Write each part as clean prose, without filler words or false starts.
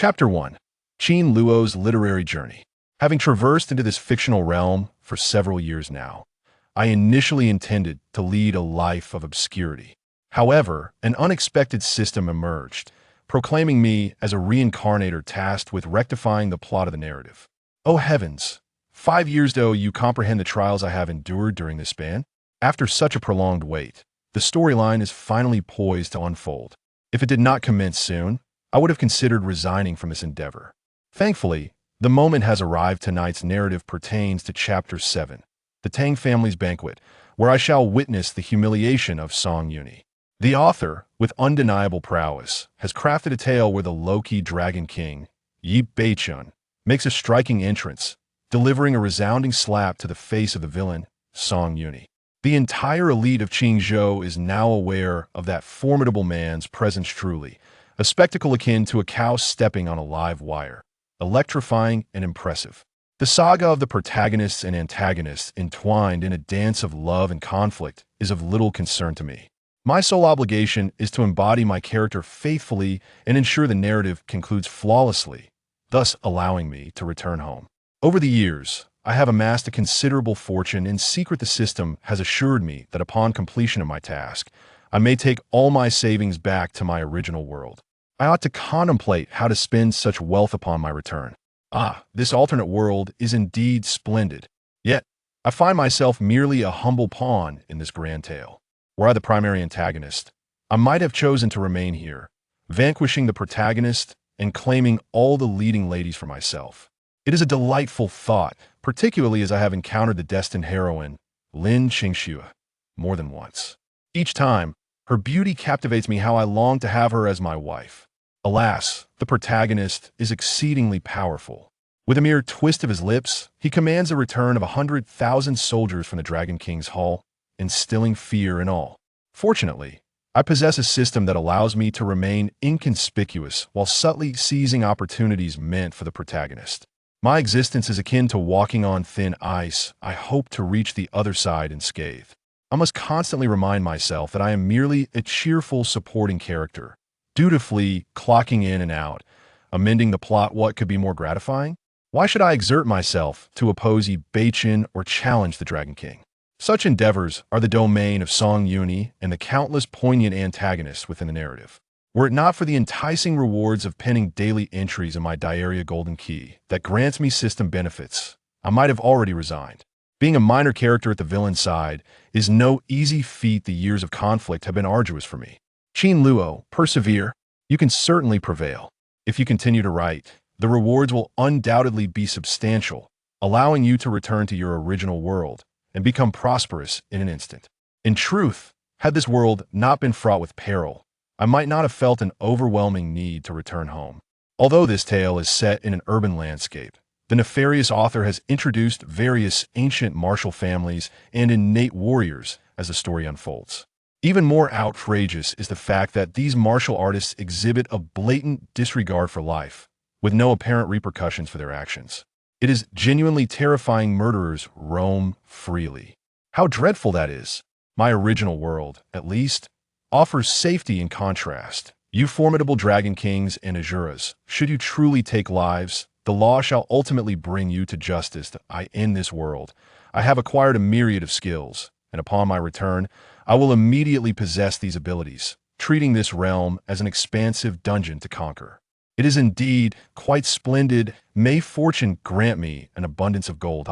Chapter 1. Qin Luo's Literary Journey. Having traversed into this fictional realm for several years now, I initially intended to lead a life of obscurity. However, an unexpected system emerged, proclaiming me as a reincarnator tasked with rectifying the plot of the narrative. Oh heavens! 5 years ago, you comprehend the trials I have endured during this span? After such a prolonged wait, the storyline is finally poised to unfold. If it did not commence soon, I would have considered resigning from this endeavor. Thankfully, the moment has arrived. Tonight's narrative pertains to Chapter 7, the Tang family's banquet, where I shall witness the humiliation of Song Yuni. The author, with undeniable prowess, has crafted a tale where the low-key Dragon King, Yi Beichun, makes a striking entrance, delivering a resounding slap to the face of the villain, Song Yuni. The entire elite of Qingzhou is now aware of that formidable man's presence, truly a spectacle akin to a cow stepping on a live wire. Electrifying and impressive. The saga of the protagonists and antagonists entwined in a dance of love and conflict is of little concern to me. My sole obligation is to embody my character faithfully and ensure the narrative concludes flawlessly, thus allowing me to return home. Over the years, I have amassed a considerable fortune. In secret, the system has assured me that upon completion of my task, I may take all my savings back to my original world. I ought to contemplate how to spend such wealth upon my return. This alternate world is indeed splendid. Yet, I find myself merely a humble pawn in this grand tale. Were I the primary antagonist, I might have chosen to remain here, vanquishing the protagonist and claiming all the leading ladies for myself. It is a delightful thought, particularly as I have encountered the destined heroine, Lin Qingxue, more than once. Each time, her beauty captivates me. How I long to have her as my wife. Alas, the protagonist is exceedingly powerful. With a mere twist of his lips, he commands the return of 100,000 soldiers from the Dragon King's hall, instilling fear in all. Fortunately, I possess a system that allows me to remain inconspicuous while subtly seizing opportunities meant for the protagonist. My existence is akin to walking on thin ice. I hope to reach the other side unscathed. I must constantly remind myself that I am merely a cheerful supporting character, dutifully clocking in and out, amending the plot. What could be more gratifying? Why should I exert myself to oppose Yi Beichun or challenge the Dragon King? Such endeavors are the domain of Song Yuni and the countless poignant antagonists within the narrative. Were it not for the enticing rewards of penning daily entries in my diary Golden Key that grants me system benefits, I might have already resigned. Being a minor character at the villain's side is no easy feat. The years of conflict have been arduous for me. Qin Luo, persevere. You can certainly prevail. If you continue to write, the rewards will undoubtedly be substantial, allowing you to return to your original world and become prosperous in an instant. In truth, had this world not been fraught with peril, I might not have felt an overwhelming need to return home. Although this tale is set in an urban landscape, the nefarious author has introduced various ancient martial families and innate warriors as the story unfolds. Even more outrageous is the fact that these martial artists exhibit a blatant disregard for life, with no apparent repercussions for their actions. It is genuinely terrifying. Murderers roam freely. How dreadful that is! My original world, at least, offers safety in contrast. You formidable Dragon Kings and Azuras, should you truly take lives, the law shall ultimately bring you to justice. In this world, I have acquired a myriad of skills, and upon my return, I will immediately possess these abilities, treating this realm as an expansive dungeon to conquer. It is indeed quite splendid. May fortune grant me an abundance of gold,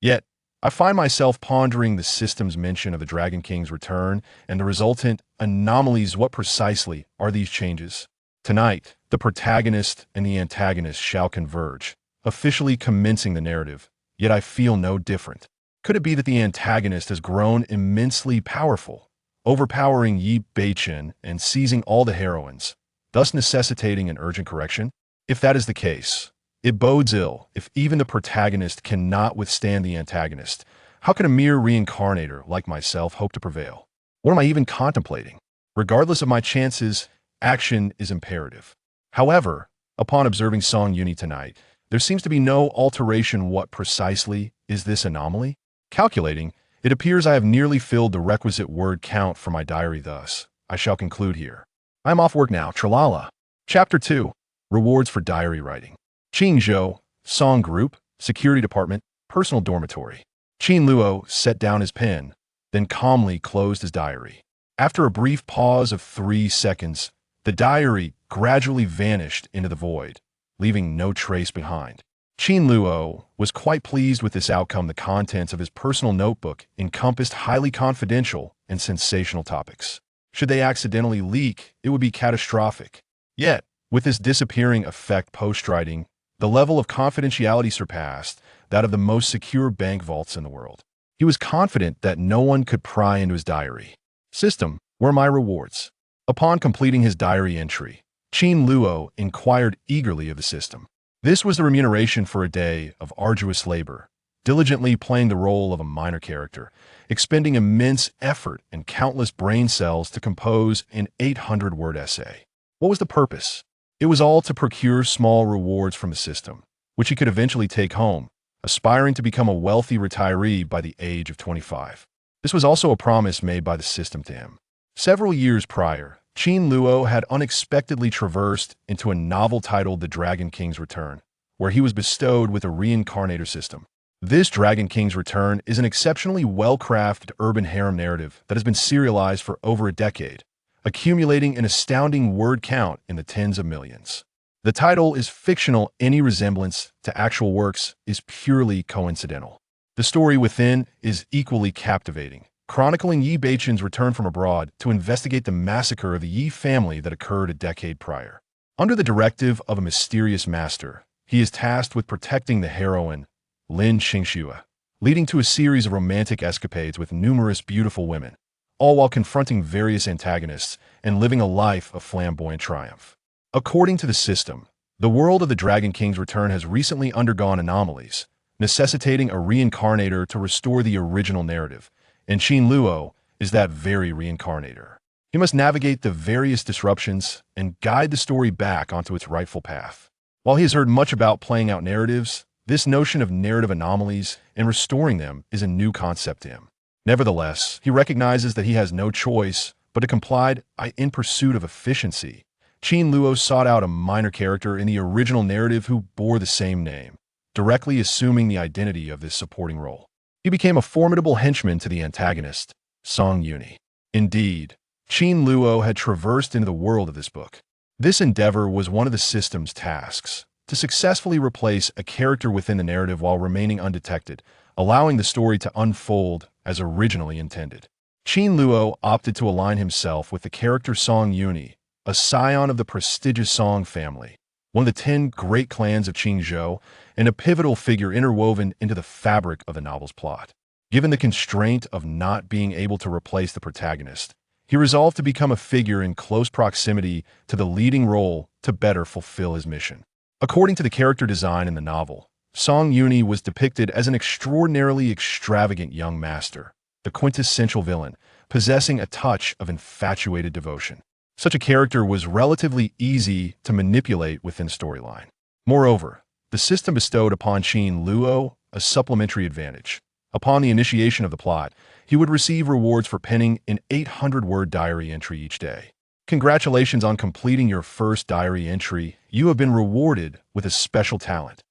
Yet, I find myself pondering the system's mention of the Dragon King's return and the resultant anomalies. What precisely are these changes? Tonight, the protagonist and the antagonist shall converge, officially commencing the narrative, yet I feel no different. Could it be that the antagonist has grown immensely powerful, overpowering Yi Beichun and seizing all the heroines, thus necessitating an urgent correction? If that is the case, it bodes ill. If even the protagonist cannot withstand the antagonist, how can a mere reincarnator like myself hope to prevail? What am I even contemplating? Regardless of my chances, action is imperative. However, upon observing Song Yuni tonight, there seems to be no alteration. What precisely is this anomaly? Calculating, it appears I have nearly filled the requisite word count for my diary. Thus, I shall conclude here. I am off work now. Tralala. Chapter 2. Rewards for diary writing. Qin Song Group, Security Department, Personal Dormitory. Qin Luo set down his pen, then calmly closed his diary. After a brief pause of 3 seconds, the diary gradually vanished into the void, leaving no trace behind. Qin Luo was quite pleased with this outcome. The contents of his personal notebook encompassed highly confidential and sensational topics. Should they accidentally leak, it would be catastrophic. Yet, with this disappearing effect post-writing, the level of confidentiality surpassed that of the most secure bank vaults in the world. He was confident that no one could pry into his diary. System, where are my rewards? Upon completing his diary entry, Qin Luo inquired eagerly of the system. This was the remuneration for a day of arduous labor, diligently playing the role of a minor character, expending immense effort and countless brain cells to compose an 800-word essay. What was the purpose? It was all to procure small rewards from the system, which he could eventually take home, aspiring to become a wealthy retiree by the age of 25. This was also a promise made by the system to him. Several years prior, Qin Luo had unexpectedly traversed into a novel titled The Dragon King's Return, where he was bestowed with a reincarnator system. This Dragon King's Return is an exceptionally well-crafted urban harem narrative that has been serialized for over a decade, accumulating an astounding word count in the tens of millions. The title is fictional. Any resemblance to actual works is purely coincidental. The story within is equally captivating, chronicling Yi Beichen's return from abroad to investigate the massacre of the Yi family that occurred a decade prior. Under the directive of a mysterious master, he is tasked with protecting the heroine, Lin Xingxue, leading to a series of romantic escapades with numerous beautiful women, all while confronting various antagonists and living a life of flamboyant triumph. According to the system, the world of the Dragon King's Return has recently undergone anomalies, necessitating a reincarnator to restore the original narrative, and Qin Luo is that very reincarnator. He must navigate the various disruptions and guide the story back onto its rightful path. While he has heard much about playing out narratives, this notion of narrative anomalies and restoring them is a new concept to him. Nevertheless, he recognizes that he has no choice but to comply in pursuit of efficiency. Qin Luo sought out a minor character in the original narrative who bore the same name, directly assuming the identity of this supporting role. He became a formidable henchman to the antagonist, Song Yuni. Indeed, Qin Luo had traversed into the world of this book. This endeavor was one of the system's tasks, to successfully replace a character within the narrative while remaining undetected, allowing the story to unfold as originally intended. Qin Luo opted to align himself with the character Song Yuni, a scion of the prestigious Song family, one of the 10 great clans of Qingzhou, and a pivotal figure interwoven into the fabric of the novel's plot. Given the constraint of not being able to replace the protagonist, he resolved to become a figure in close proximity to the leading role to better fulfill his mission. According to the character design in the novel, Song Yuni was depicted as an extraordinarily extravagant young master, the quintessential villain, possessing a touch of infatuated devotion. Such a character was relatively easy to manipulate within the storyline. Moreover, the system bestowed upon Qin Luo a supplementary advantage. Upon the initiation of the plot, he would receive rewards for penning an 800-word diary entry each day. Congratulations on completing your first diary entry. You have been rewarded with a special talent,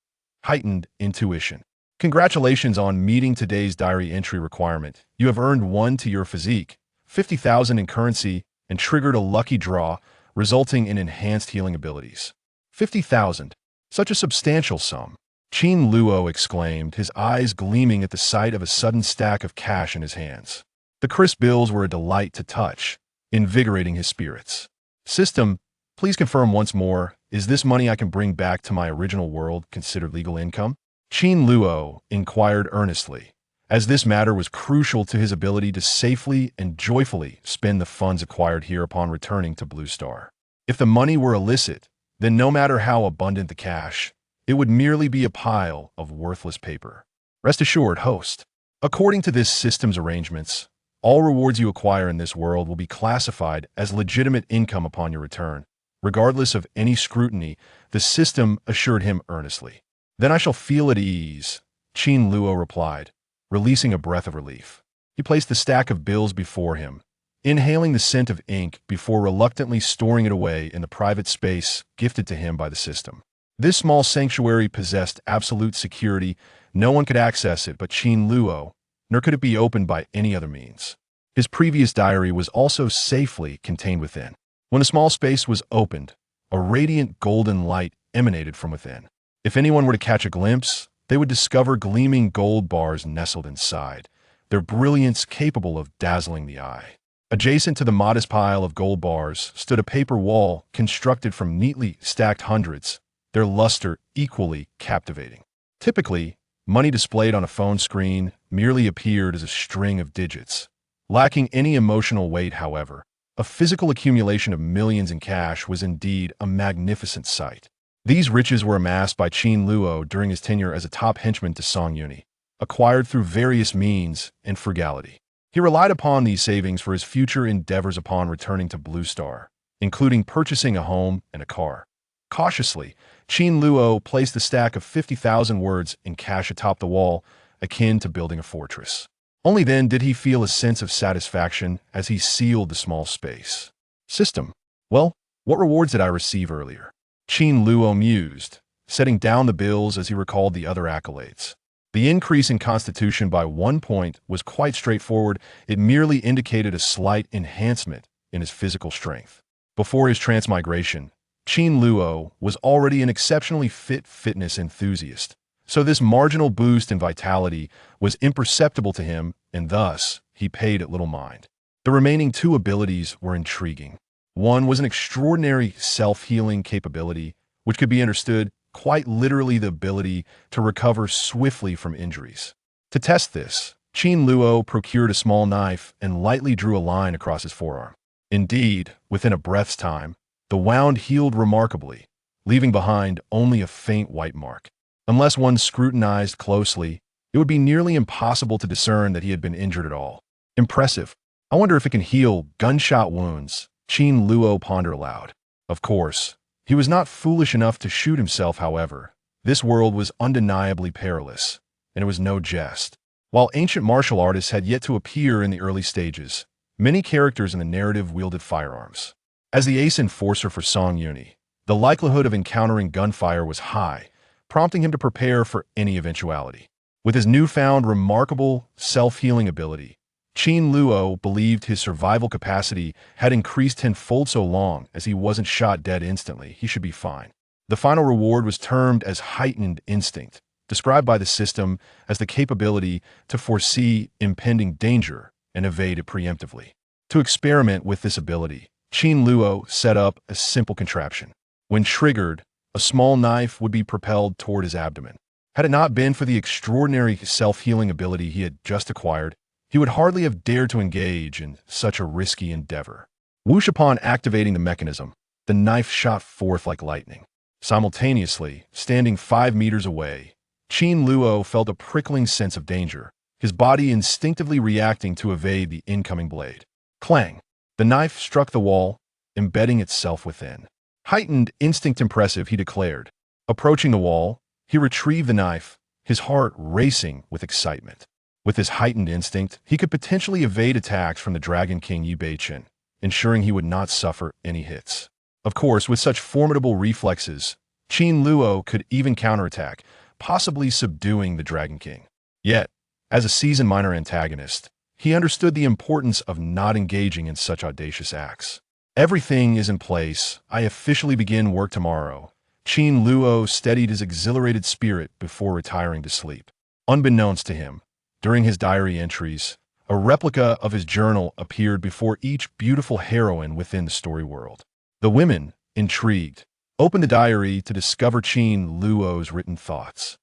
heightened intuition. Congratulations on meeting today's diary entry requirement. You have earned 1 to your physique, 50,000 in currency, and triggered a lucky draw, resulting in enhanced healing abilities. 50,000. Such a substantial sum. Qin Luo exclaimed, his eyes gleaming at the sight of a sudden stack of cash in his hands. The crisp bills were a delight to touch, invigorating his spirits. System, please confirm once more, is this money I can bring back to my original world considered legal income? Qin Luo inquired earnestly, as this matter was crucial to his ability to safely and joyfully spend the funds acquired here upon returning to Blue Star. If the money were illicit, then no matter how abundant the cash, it would merely be a pile of worthless paper. Rest assured, host. According to this system's arrangements, all rewards you acquire in this world will be classified as legitimate income upon your return, regardless of any scrutiny, the system assured him earnestly. Then I shall feel at ease, Qin Luo replied, releasing a breath of relief. He placed the stack of bills before him, inhaling the scent of ink before reluctantly storing it away in the private space gifted to him by the system. This small sanctuary possessed absolute security. No one could access it but Qin Luo, nor could it be opened by any other means. His previous diary was also safely contained within. When the small space was opened, a radiant golden light emanated from within. If anyone were to catch a glimpse, they would discover gleaming gold bars nestled inside, their brilliance capable of dazzling the eye. Adjacent to the modest pile of gold bars stood a paper wall constructed from neatly stacked hundreds, their luster equally captivating. Typically, money displayed on a phone screen merely appeared as a string of digits. Lacking any emotional weight, however, a physical accumulation of millions in cash was indeed a magnificent sight. These riches were amassed by Qin Luo during his tenure as a top henchman to Song Yuni, acquired through various means and frugality. He relied upon these savings for his future endeavors upon returning to Blue Star, including purchasing a home and a car. Cautiously, Qin Luo placed a stack of 50,000 words in cash atop the wall, akin to building a fortress. Only then did he feel a sense of satisfaction as he sealed the small space. System. Well, what rewards did I receive earlier? Qin Luo mused, setting down the bills as he recalled the other accolades. The increase in constitution by 1 point was quite straightforward. It merely indicated a slight enhancement in his physical strength. Before his transmigration, Qin Luo was already an exceptionally fit fitness enthusiast, so this marginal boost in vitality was imperceptible to him, and thus he paid it little mind. The remaining 2 abilities were intriguing. One was an extraordinary self-healing capability, which could be understood quite literally the ability to recover swiftly from injuries. To test this, Qin Luo procured a small knife and lightly drew a line across his forearm. Indeed, within a breath's time, the wound healed remarkably, leaving behind only a faint white mark. Unless one scrutinized closely, it would be nearly impossible to discern that he had been injured at all. Impressive. I wonder if it can heal gunshot wounds, Qin Luo pondered aloud. Of course, he was not foolish enough to shoot himself, however. This world was undeniably perilous, and it was no jest. While ancient martial artists had yet to appear in the early stages, many characters in the narrative wielded firearms. As the ace enforcer for Song Yuni, the likelihood of encountering gunfire was high, prompting him to prepare for any eventuality. With his newfound remarkable self-healing ability, Qin Luo believed his survival capacity had increased tenfold. So long as he wasn't shot dead instantly, he should be fine. The final reward was termed as heightened instinct, described by the system as the capability to foresee impending danger and evade it preemptively. To experiment with this ability, Qin Luo set up a simple contraption. When triggered, a small knife would be propelled toward his abdomen. Had it not been for the extraordinary self-healing ability he had just acquired, he would hardly have dared to engage in such a risky endeavor. Whoosh! Upon activating the mechanism, the knife shot forth like lightning. Simultaneously, standing 5 meters away, Qin Luo felt a prickling sense of danger, his body instinctively reacting to evade the incoming blade. Clang! The knife struck the wall, embedding itself within. Heightened instinct impressive, he declared. Approaching the wall, he retrieved the knife, his heart racing with excitement. With his heightened instinct, he could potentially evade attacks from the Dragon King Yu Beichen, ensuring he would not suffer any hits. Of course, with such formidable reflexes, Qin Luo could even counterattack, possibly subduing the Dragon King. Yet, as a seasoned minor antagonist, he understood the importance of not engaging in such audacious acts. Everything is in place. I officially begin work tomorrow. Qin Luo steadied his exhilarated spirit before retiring to sleep. Unbeknownst to him, during his diary entries, a replica of his journal appeared before each beautiful heroine within the story world. The women, intrigued, opened the diary to discover Qin Luo's written thoughts.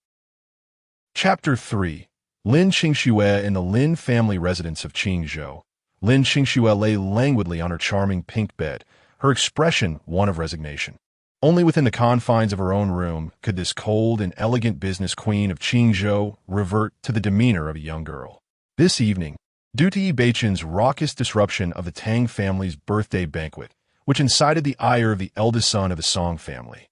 Chapter 3. Lin Qingxue. In the Lin family residence of Qingzhou, Lin Qingxue lay languidly on her charming pink bed, her expression one of resignation. Only within the confines of her own room could this cold and elegant business queen of Qingzhou revert to the demeanor of a young girl. This evening, due to Yi Beichen's raucous disruption of the Tang family's birthday banquet, which incited the ire of the eldest son of the Song family,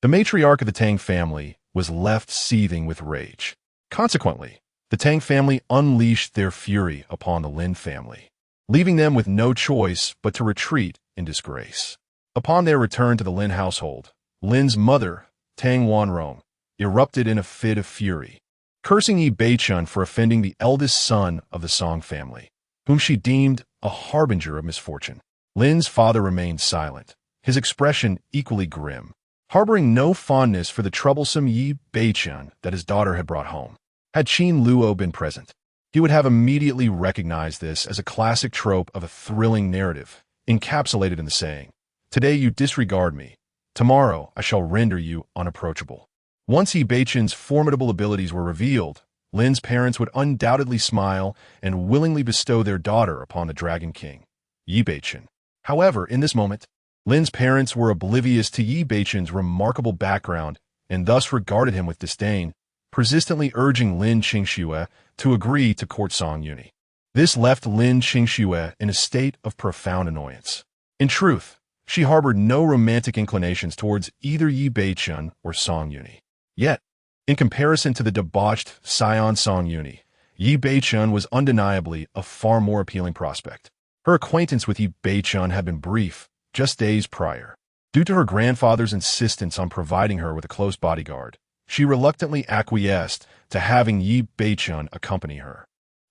the matriarch of the Tang family was left seething with rage. Consequently, the Tang family unleashed their fury upon the Lin family. leaving them with no choice but to retreat in disgrace. Upon their return to the Lin household, Lin's mother, Tang Wanrong, erupted in a fit of fury, cursing Yi Beichun for offending the eldest son of the Song family, whom she deemed a harbinger of misfortune. Lin's father remained silent, his expression equally grim, harboring no fondness for the troublesome Yi Beichun that his daughter had brought home. Had Qin Luo been present, he would have immediately recognized this as a classic trope of a thrilling narrative, encapsulated in the saying, "Today you disregard me, tomorrow I shall render you unapproachable." Once Yi Beichun's formidable abilities were revealed, Lin's parents would undoubtedly smile and willingly bestow their daughter upon the Dragon King, Yi Beichun. However, in this moment, Lin's parents were oblivious to Yi Beichun's remarkable background and thus regarded him with disdain, persistently urging Lin Qingxue to agree to court Song Yuni. This left Lin Qingxue in a state of profound annoyance. In truth, she harbored no romantic inclinations towards either Yi Beichun or Song Yuni. Yet, in comparison to the debauched scion Song Yuni, Yi Beichun was undeniably a far more appealing prospect. Her acquaintance with Yi Beichun had been brief, just days prior. Due to her grandfather's insistence on providing her with a close bodyguard, she reluctantly acquiesced to having Yi Beichun accompany her.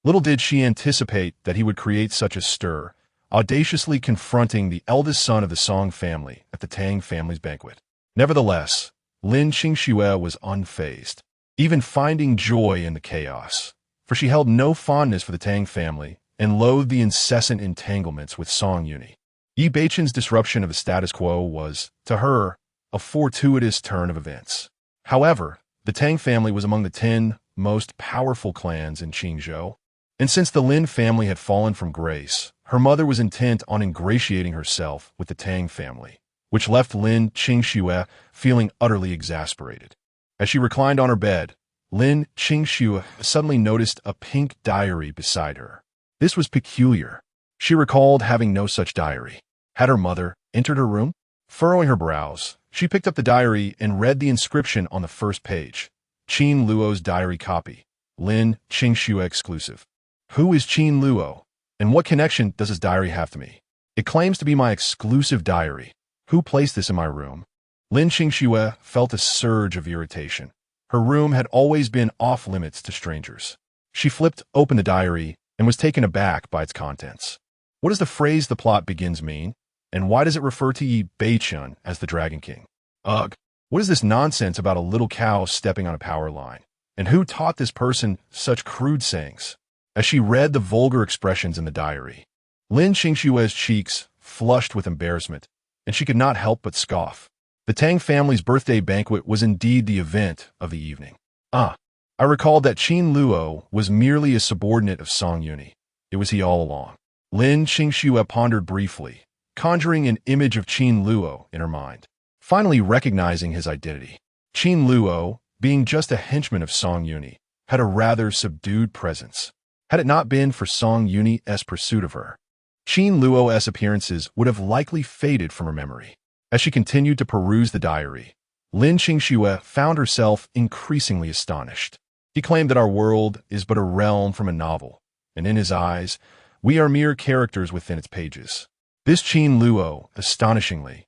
Little did she anticipate that he would create such a stir, audaciously confronting the eldest son of the Song family at the Tang family's banquet. Nevertheless, Lin Qingxue was unfazed, even finding joy in the chaos, for she held no fondness for the Tang family and loathed the incessant entanglements with Song Yuni. Yi Beichun's disruption of the status quo was, to her, a fortuitous turn of events. However, the Tang family was among the 10 most powerful clans in Qingzhou, and since the Lin family had fallen from grace, her mother was intent on ingratiating herself with the Tang family, which left Lin Qingxue feeling utterly exasperated. As she reclined on her bed, Lin Qingxue suddenly noticed a pink diary beside her. This was peculiar. She recalled having no such diary. Had her mother entered her room? Furrowing her brows, she picked up the diary and read the inscription on the first page. Qin Luo's diary copy. Lin Qingxue exclusive. Who is Qin Luo? And what connection does his diary have to me? It claims to be my exclusive diary. Who placed this in my room? Lin Qingxue felt a surge of irritation. Her room had always been off-limits to strangers. She flipped open the diary and was taken aback by its contents. What does the phrase "the plot begins" mean? And why does it refer to Yi Beichun as the Dragon King? Ugh, what is this nonsense about a little cow stepping on a power line? And who taught this person such crude sayings? As she read the vulgar expressions in the diary, Lin Qingxue's cheeks flushed with embarrassment, and she could not help but scoff. The Tang family's birthday banquet was indeed the event of the evening. I recalled that Qin Luo was merely a subordinate of Song Yuni. It was he all along. Lin Qingxue pondered briefly, conjuring an image of Qin Luo in her mind, finally recognizing his identity. Qin Luo, being just a henchman of Song Yuni, had a rather subdued presence. Had it not been for Song Yuni's pursuit of her, Qin Luo's appearances would have likely faded from her memory. As she continued to peruse the diary, Lin Qingxue found herself increasingly astonished. He claimed that our world is but a realm from a novel, and in his eyes, we are mere characters within its pages. This Qin Luo, astonishingly,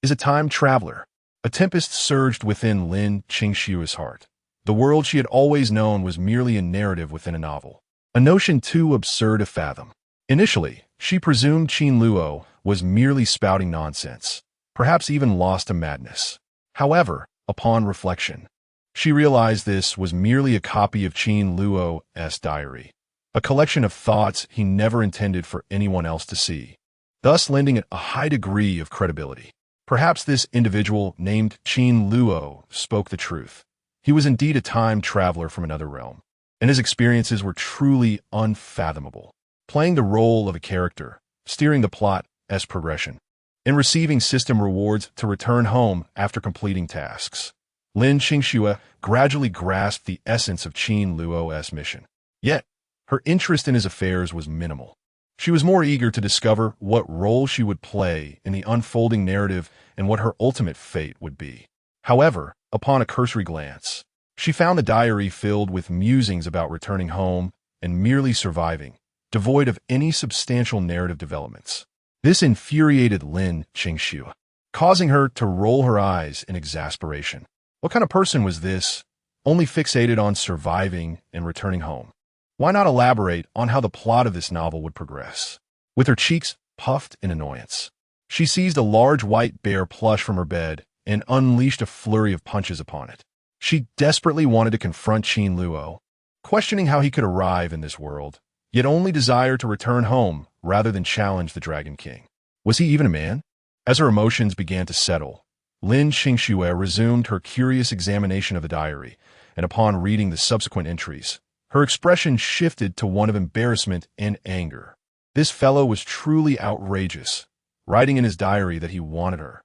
is a time traveler. A tempest surged within Lin Qingxue's heart. The world she had always known was merely a narrative within a novel, a notion too absurd to fathom. Initially, she presumed Qin Luo was merely spouting nonsense, perhaps even lost to madness. However, upon reflection, she realized this was merely a copy of Qin Luo's diary, a collection of thoughts he never intended for anyone else to see, thus lending it a high degree of credibility. Perhaps this individual named Qin Luo spoke the truth. He was indeed a time traveler from another realm, and his experiences were truly unfathomable, playing the role of a character, steering the plot's progression, and receiving system rewards to return home after completing tasks. Lin Qingxue gradually grasped the essence of Qin Luo's mission. Yet, her interest in his affairs was minimal. She was more eager to discover what role she would play in the unfolding narrative and what her ultimate fate would be. However, upon a cursory glance, she found the diary filled with musings about returning home and merely surviving, devoid of any substantial narrative developments. This infuriated Lin Qingxue, causing her to roll her eyes in exasperation. What kind of person was this, only fixated on surviving and returning home? Why not elaborate on how the plot of this novel would progress? With her cheeks puffed in annoyance, she seized a large white bear plush from her bed and unleashed a flurry of punches upon it. She desperately wanted to confront Qin Luo, questioning how he could arrive in this world, yet only desired to return home rather than challenge the Dragon King. Was he even a man? As her emotions began to settle, Lin Qingxue resumed her curious examination of the diary, and upon reading the subsequent entries, her expression shifted to one of embarrassment and anger. This fellow was truly outrageous, writing in his diary that he wanted her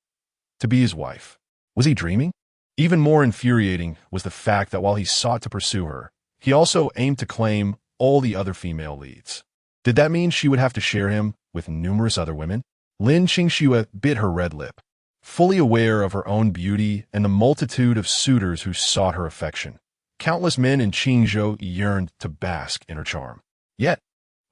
to be his wife. Was he dreaming? Even more infuriating was the fact that while he sought to pursue her, he also aimed to claim all the other female leads. Did that mean she would have to share him with numerous other women? Lin Qingxue bit her red lip, fully aware of her own beauty and the multitude of suitors who sought her affection. Countless men in Qingzhou yearned to bask in her charm. Yet,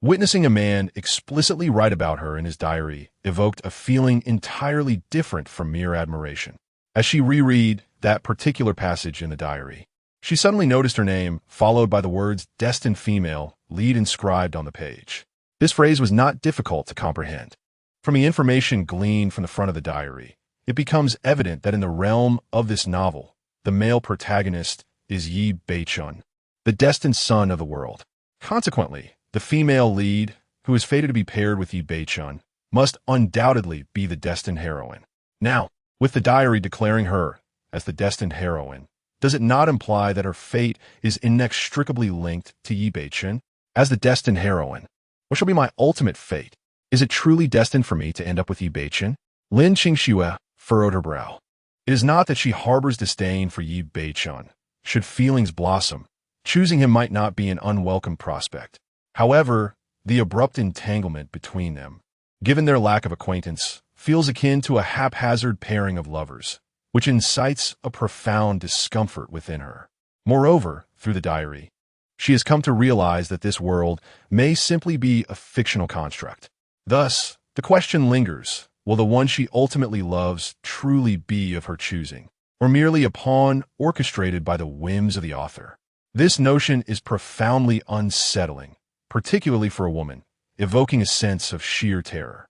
witnessing a man explicitly write about her in his diary evoked a feeling entirely different from mere admiration. As she reread that particular passage in the diary, she suddenly noticed her name, followed by the words "destined female" lead inscribed on the page. This phrase was not difficult to comprehend. From the information gleaned from the front of the diary, it becomes evident that in the realm of this novel, the male protagonist is Yi Beichun, the destined son of the world. Consequently, the female lead, who is fated to be paired with Yi Beichun, must undoubtedly be the destined heroine. Now, with the diary declaring her as the destined heroine, does it not imply that her fate is inextricably linked to Yi Beichun? As the destined heroine, what shall be my ultimate fate? Is it truly destined for me to end up with Yi Beichun? Lin Qingxue furrowed her brow. It is not that she harbors disdain for Yi Beichun. Should feelings blossom, choosing him might not be an unwelcome prospect. However, the abrupt entanglement between them, given their lack of acquaintance, feels akin to a haphazard pairing of lovers, which incites a profound discomfort within her. Moreover, through the diary, she has come to realize that this world may simply be a fictional construct. Thus, the question lingers, will the one she ultimately loves truly be of her choosing, or merely a pawn orchestrated by the whims of the author? This notion is profoundly unsettling, particularly for a woman, evoking a sense of sheer terror.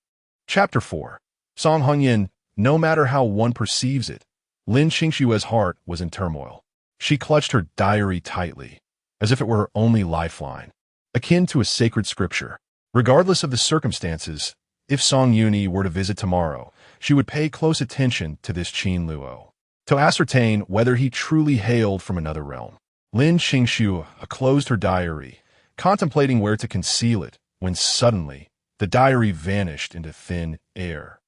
Chapter 4. Song Hongyan. No matter how one perceives it, Lin Qingxue's heart was in turmoil. She clutched her diary tightly, as if it were her only lifeline, akin to a sacred scripture. Regardless of the circumstances, if Song Yuni were to visit tomorrow, she would pay close attention to this Qin Luo, to ascertain whether he truly hailed from another realm. Lin Qingxue closed her diary, contemplating where to conceal it, when suddenly the diary vanished into thin air.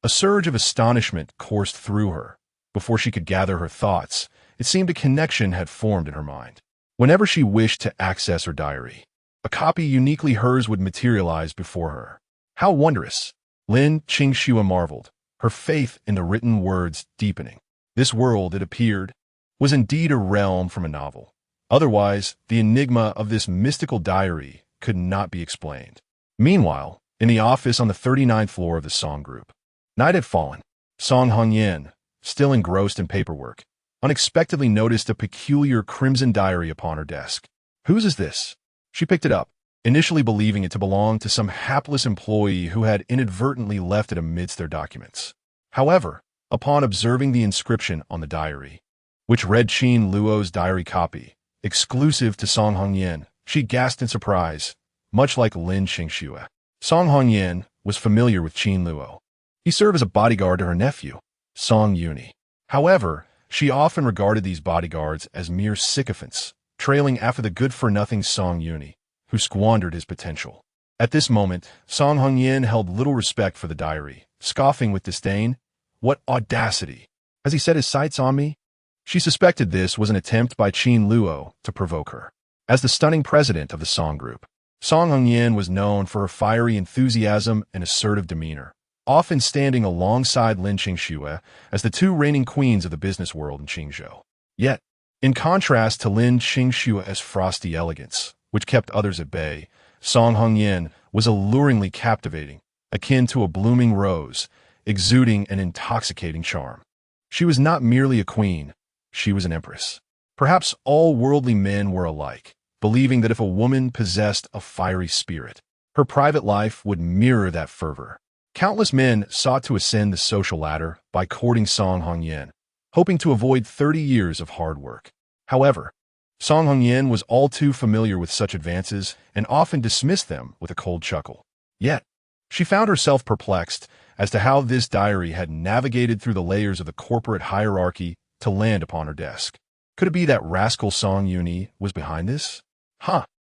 A surge of astonishment coursed through her. Before she could gather her thoughts, it seemed a connection had formed in her mind. Whenever she wished to access her diary, a copy uniquely hers would materialize before her. How wondrous! Lin Qingxue marveled, her faith in the written words deepening. This world, it appeared, was indeed a realm from a novel. Otherwise, the enigma of this mystical diary could not be explained. Meanwhile, in the office on the 39th floor of the Song Group, night had fallen. Song Hongyan, still engrossed in paperwork, unexpectedly noticed a peculiar crimson diary upon her desk. Whose is this? She picked it up, initially believing it to belong to some hapless employee who had inadvertently left it amidst their documents. However, upon observing the inscription on the diary, which read Qin Luo's diary copy, exclusive to Song Hongyan, she gasped in surprise, much like Lin Qingxue. Song Hongyan was familiar with Qin Luo. He served as a bodyguard to her nephew, Song Yuni. However, she often regarded these bodyguards as mere sycophants, trailing after the good-for-nothing Song Yuni, who squandered his potential. At this moment, Song Hongyan held little respect for the diary, scoffing with disdain. What audacity! Has he set his sights on me? She suspected this was an attempt by Qin Luo to provoke her. As the stunning president of the Song Group, Song Hongyan was known for her fiery enthusiasm and assertive demeanor, often standing alongside Lin Qingxue as the two reigning queens of the business world in Qingzhou. Yet, in contrast to Lin Qingxue's frosty elegance, which kept others at bay, Song Hongyan was alluringly captivating, akin to a blooming rose, exuding an intoxicating charm. She was not merely a queen, she was an empress. Perhaps all worldly men were alike, believing that if a woman possessed a fiery spirit, her private life would mirror that fervor. Countless men sought to ascend the social ladder by courting Song Hongyan, hoping to avoid 30 years of hard work. However, Song Hongyan was all too familiar with such advances and often dismissed them with a cold chuckle. Yet, she found herself perplexed as to how this diary had navigated through the layers of the corporate hierarchy to land upon her desk. Could it be that rascal Song Yuni was behind this?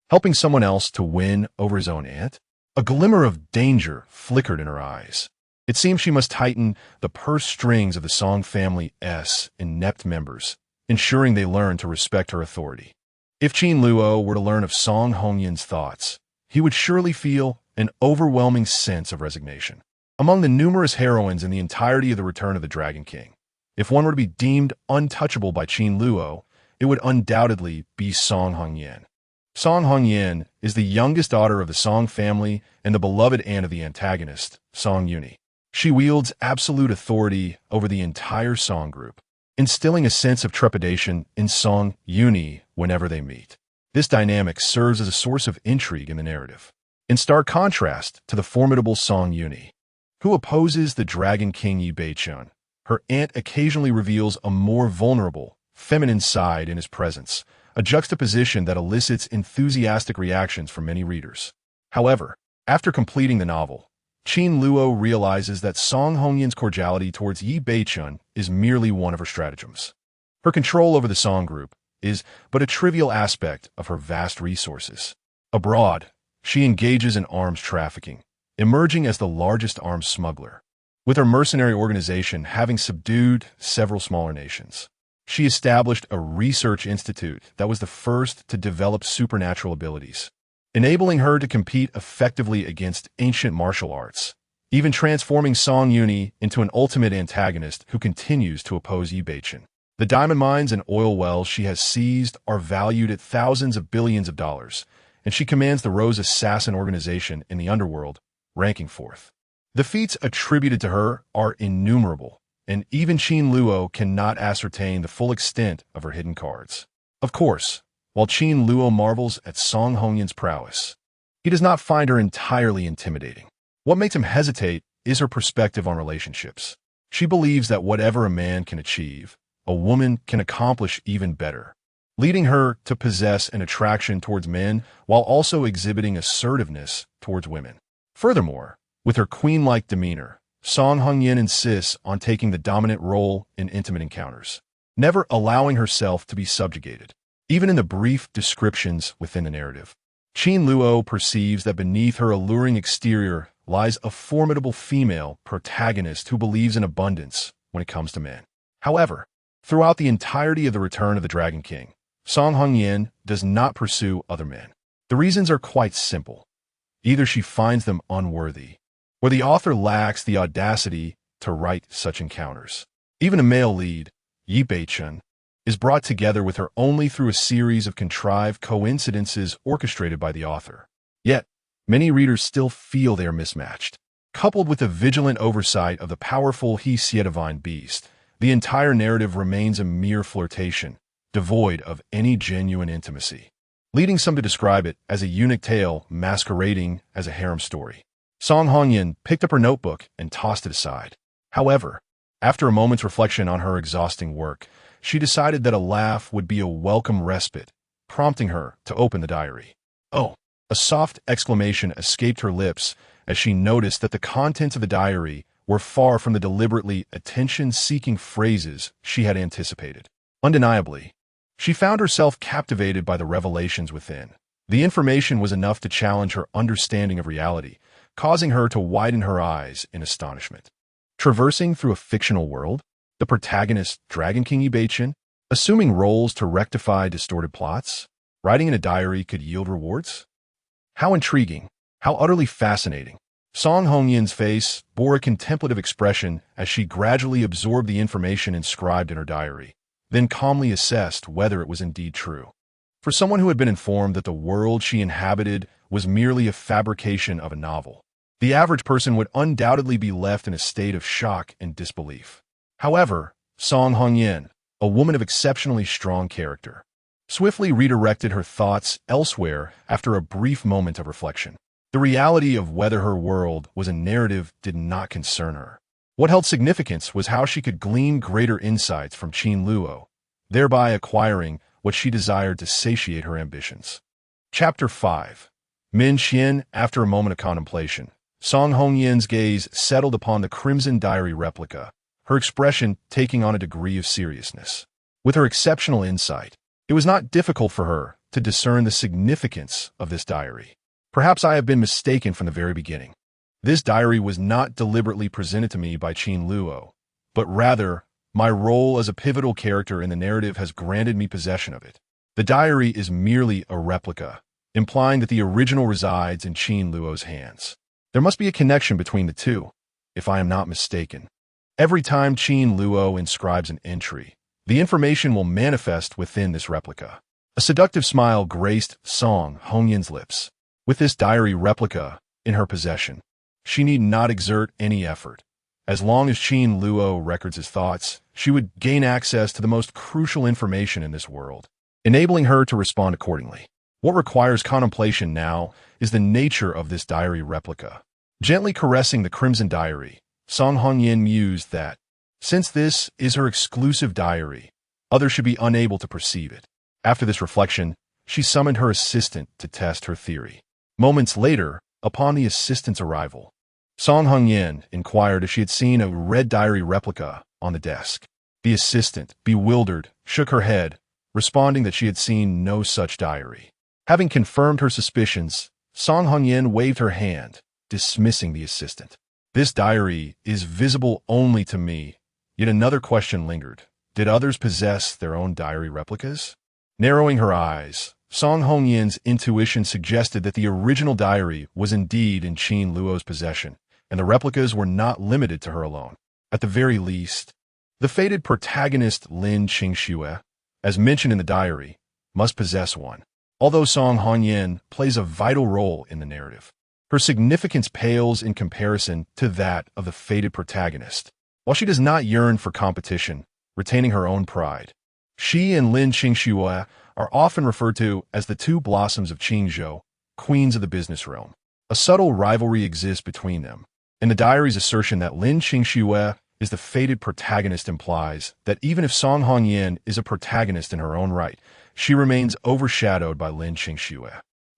Helping someone else to win over his own aunt? A glimmer of danger flickered in her eyes. It seemed she must tighten the purse strings of the Song family's inept members, ensuring they learned to respect her authority. If Qin Luo were to learn of Song Hongyan's thoughts, he would surely feel an overwhelming sense of resignation. Among the numerous heroines in the entirety of the Return of the Dragon King, if one were to be deemed untouchable by Qin Luo, it would undoubtedly be Song Hongyan. Song Hongyan is the youngest daughter of the Song family and the beloved aunt of the antagonist, Song Yuni. She wields absolute authority over the entire Song group, instilling a sense of trepidation in Song Yuni whenever they meet. This dynamic serves as a source of intrigue in the narrative, in stark contrast to the formidable Song Yuni, who opposes the Dragon King Yi Beichun. Her aunt occasionally reveals a more vulnerable, feminine side in his presence, a juxtaposition that elicits enthusiastic reactions from many readers. However, after completing the novel, Qin Luo realizes that Song Hongyan's cordiality towards Yi Beichun is merely one of her stratagems. Her control over the Song group is but a trivial aspect of her vast resources. Abroad, she engages in arms trafficking, emerging as the largest arms smuggler, with her mercenary organization having subdued several smaller nations. She established a research institute that was the first to develop supernatural abilities, enabling her to compete effectively against ancient martial arts, even transforming Song Yuni into an ultimate antagonist who continues to oppose Yi Beichun. The diamond mines and oil wells she has seized are valued at thousands of billions of dollars, and she commands the Rose Assassin organization in the underworld, ranking fourth. The feats attributed to her are innumerable, and even Qin Luo cannot ascertain the full extent of her hidden cards. Of course, while Qin Luo marvels at Song Hongyan's prowess, he does not find her entirely intimidating. What makes him hesitate is her perspective on relationships. She believes that whatever a man can achieve, a woman can accomplish even better, leading her to possess an attraction towards men while also exhibiting assertiveness towards women. Furthermore, with her queen-like demeanor, Song Hongyan insists on taking the dominant role in intimate encounters, never allowing herself to be subjugated, even in the brief descriptions within the narrative. Qin Luo perceives that beneath her alluring exterior lies a formidable female protagonist who believes in abundance when it comes to men. However, throughout the entirety of the Return of the Dragon King, Song Hongyan does not pursue other men. The reasons are quite simple. Either she finds them unworthy, or the author lacks the audacity to write such encounters. Even a male lead, Yi Beichun, is brought together with her only through a series of contrived coincidences orchestrated by the author. Yet, many readers still feel they are mismatched. Coupled with the vigilant oversight of the powerful He Xie divine beast, the entire narrative remains a mere flirtation, devoid of any genuine intimacy, leading some to describe it as a eunuch tale masquerading as a harem story. Song Hongyan picked up her notebook and tossed it aside. However, after a moment's reflection on her exhausting work, she decided that a laugh would be a welcome respite, prompting her to open the diary. Oh! A soft exclamation escaped her lips as she noticed that the contents of the diary were far from the deliberately attention-seeking phrases she had anticipated. Undeniably, she found herself captivated by the revelations within. The information was enough to challenge her understanding of reality, causing her to widen her eyes in astonishment. Traversing through a fictional world, the protagonist, Dragon King Yi Beichun, assuming roles to rectify distorted plots, writing in a diary could yield rewards? How intriguing, how utterly fascinating. Song Hongyan's face bore a contemplative expression as she gradually absorbed the information inscribed in her diary, then calmly assessed whether it was indeed true. For someone who had been informed that the world she inhabited was merely a fabrication of a novel. The average person would undoubtedly be left in a state of shock and disbelief. However, Song Hongyan, a woman of exceptionally strong character, swiftly redirected her thoughts elsewhere after a brief moment of reflection. The reality of whether her world was a narrative did not concern her. What held significance was how she could glean greater insights from Qin Luo, thereby acquiring what she desired to satiate her ambitions. Chapter 5. Min Xian. After a moment of contemplation, Song Hongyan's gaze settled upon the Crimson Diary replica, her expression taking on a degree of seriousness. With her exceptional insight, it was not difficult for her to discern the significance of this diary. Perhaps I have been mistaken from the very beginning. This diary was not deliberately presented to me by Qin Luo, but rather, my role as a pivotal character in the narrative has granted me possession of it. The diary is merely a replica, implying that the original resides in Qin Luo's hands. There must be a connection between the two, if I am not mistaken. Every time Qin Luo inscribes an entry, the information will manifest within this replica. A seductive smile graced Song Hongyan's lips. With this diary replica in her possession, she need not exert any effort. As long as Qin Luo records his thoughts, she would gain access to the most crucial information in this world, enabling her to respond accordingly. What requires contemplation now is the nature of this diary replica. Gently caressing the Crimson Diary, Song Hongyan mused that, since this is her exclusive diary, others should be unable to perceive it. After this reflection, she summoned her assistant to test her theory. Moments later, upon the assistant's arrival, Song Hongyan inquired if she had seen a red diary replica on the desk. The assistant, bewildered, shook her head, responding that she had seen no such diary. Having confirmed her suspicions, Song Hongyan waved her hand, dismissing the assistant. This diary is visible only to me. Yet another question lingered. Did others possess their own diary replicas? Narrowing her eyes, Song Hongyan's intuition suggested that the original diary was indeed in Qin Luo's possession, and the replicas were not limited to her alone. At the very least, the fated protagonist Lin Qingxue, as mentioned in the diary, must possess one. Although Song Hongyan plays a vital role in the narrative, her significance pales in comparison to that of the fated protagonist. While she does not yearn for competition, retaining her own pride, she and Lin Qingxue are often referred to as the two blossoms of Qingzhou, queens of the business realm. A subtle rivalry exists between them, and the diary's assertion that Lin Qingxue is the fated protagonist implies that even if Song Hongyan is a protagonist in her own right, she remains overshadowed by Lin Qingxue.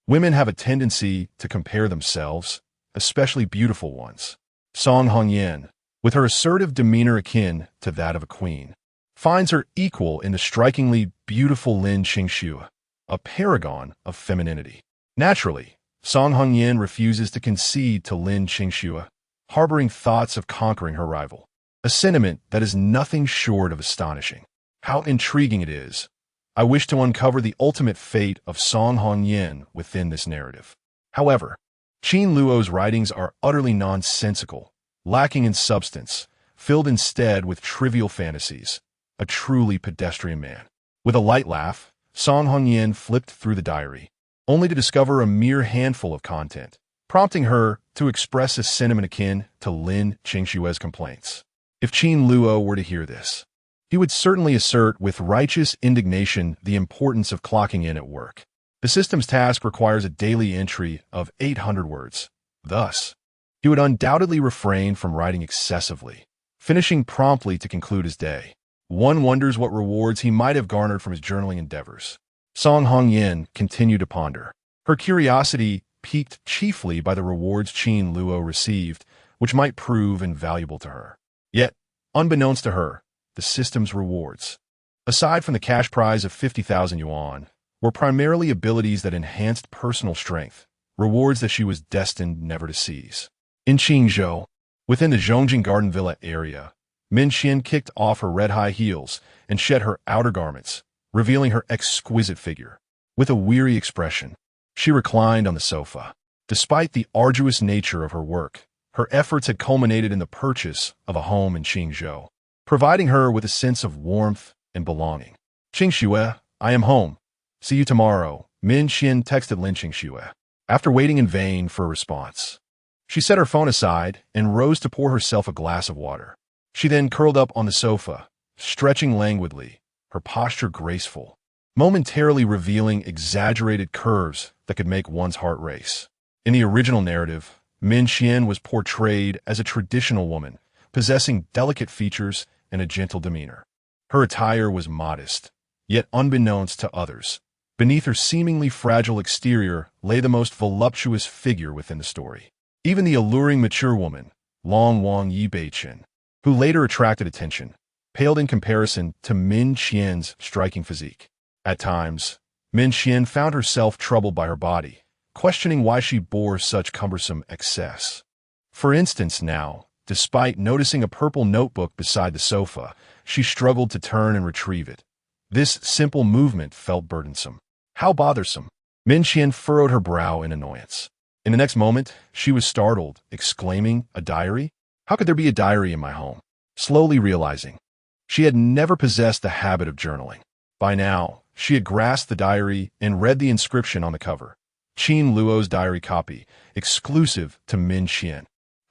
Women have a tendency to compare themselves, especially beautiful ones. Song Hongyan, with her assertive demeanor akin to that of a queen, finds her equal in the strikingly beautiful Lin Qingxue, a paragon of femininity. Naturally, Song Hongyan refuses to concede to Lin Qingxue, harboring thoughts of conquering her rival, a sentiment that is nothing short of astonishing. How intriguing it is. I wish to uncover the ultimate fate of Song Hongyan within this narrative. However, Qin Luo's writings are utterly nonsensical, lacking in substance, filled instead with trivial fantasies. A truly pedestrian man. With a light laugh, Song Hongyan flipped through the diary, only to discover a mere handful of content, prompting her to express a sentiment akin to Lin Qingxue's complaints. If Qin Luo were to hear this, he would certainly assert with righteous indignation the importance of clocking in at work. The system's task requires a daily entry of 800 words. Thus, he would undoubtedly refrain from writing excessively, finishing promptly to conclude his day. One wonders what rewards he might have garnered from his journaling endeavors. Song Hongyan continued to ponder, her curiosity piqued chiefly by the rewards Qin Luo received, which might prove invaluable to her. Yet, unbeknownst to her, the system's rewards, aside from the cash prize of 50,000 yuan, were primarily abilities that enhanced personal strength, rewards that she was destined never to seize. In Qingzhou, within the Zhongjing Garden Villa area, Min Xian kicked off her red-high heels and shed her outer garments, revealing her exquisite figure. With a weary expression, she reclined on the sofa. Despite the arduous nature of her work, her efforts had culminated in the purchase of a home in Qingzhou, providing her with a sense of warmth and belonging. Qingxue, I am home. See you tomorrow, Min Xian texted Lin Qingxue. After waiting in vain for a response, she set her phone aside and rose to pour herself a glass of water. She then curled up on the sofa, stretching languidly, her posture graceful, momentarily revealing exaggerated curves that could make one's heart race. In the original narrative, Min Qian was portrayed as a traditional woman, possessing delicate features and a gentle demeanor. Her attire was modest, yet unbeknownst to others. Beneath her seemingly fragile exterior lay the most voluptuous figure within the story. Even the alluring mature woman, Long Wang Yi Beichen, who later attracted attention, paled in comparison to Min Qian's striking physique. At times, Min Qian found herself troubled by her body, questioning why she bore such cumbersome excess. For instance now, despite noticing a purple notebook beside the sofa, she struggled to turn and retrieve it. This simple movement felt burdensome. How bothersome! Min Qian furrowed her brow in annoyance. In the next moment, she was startled, exclaiming, "A diary? How could there be a diary in my home?" Slowly realizing, she had never possessed the habit of journaling. By now, she had grasped the diary and read the inscription on the cover. Qin Luo's diary copy, exclusive to Min Qian.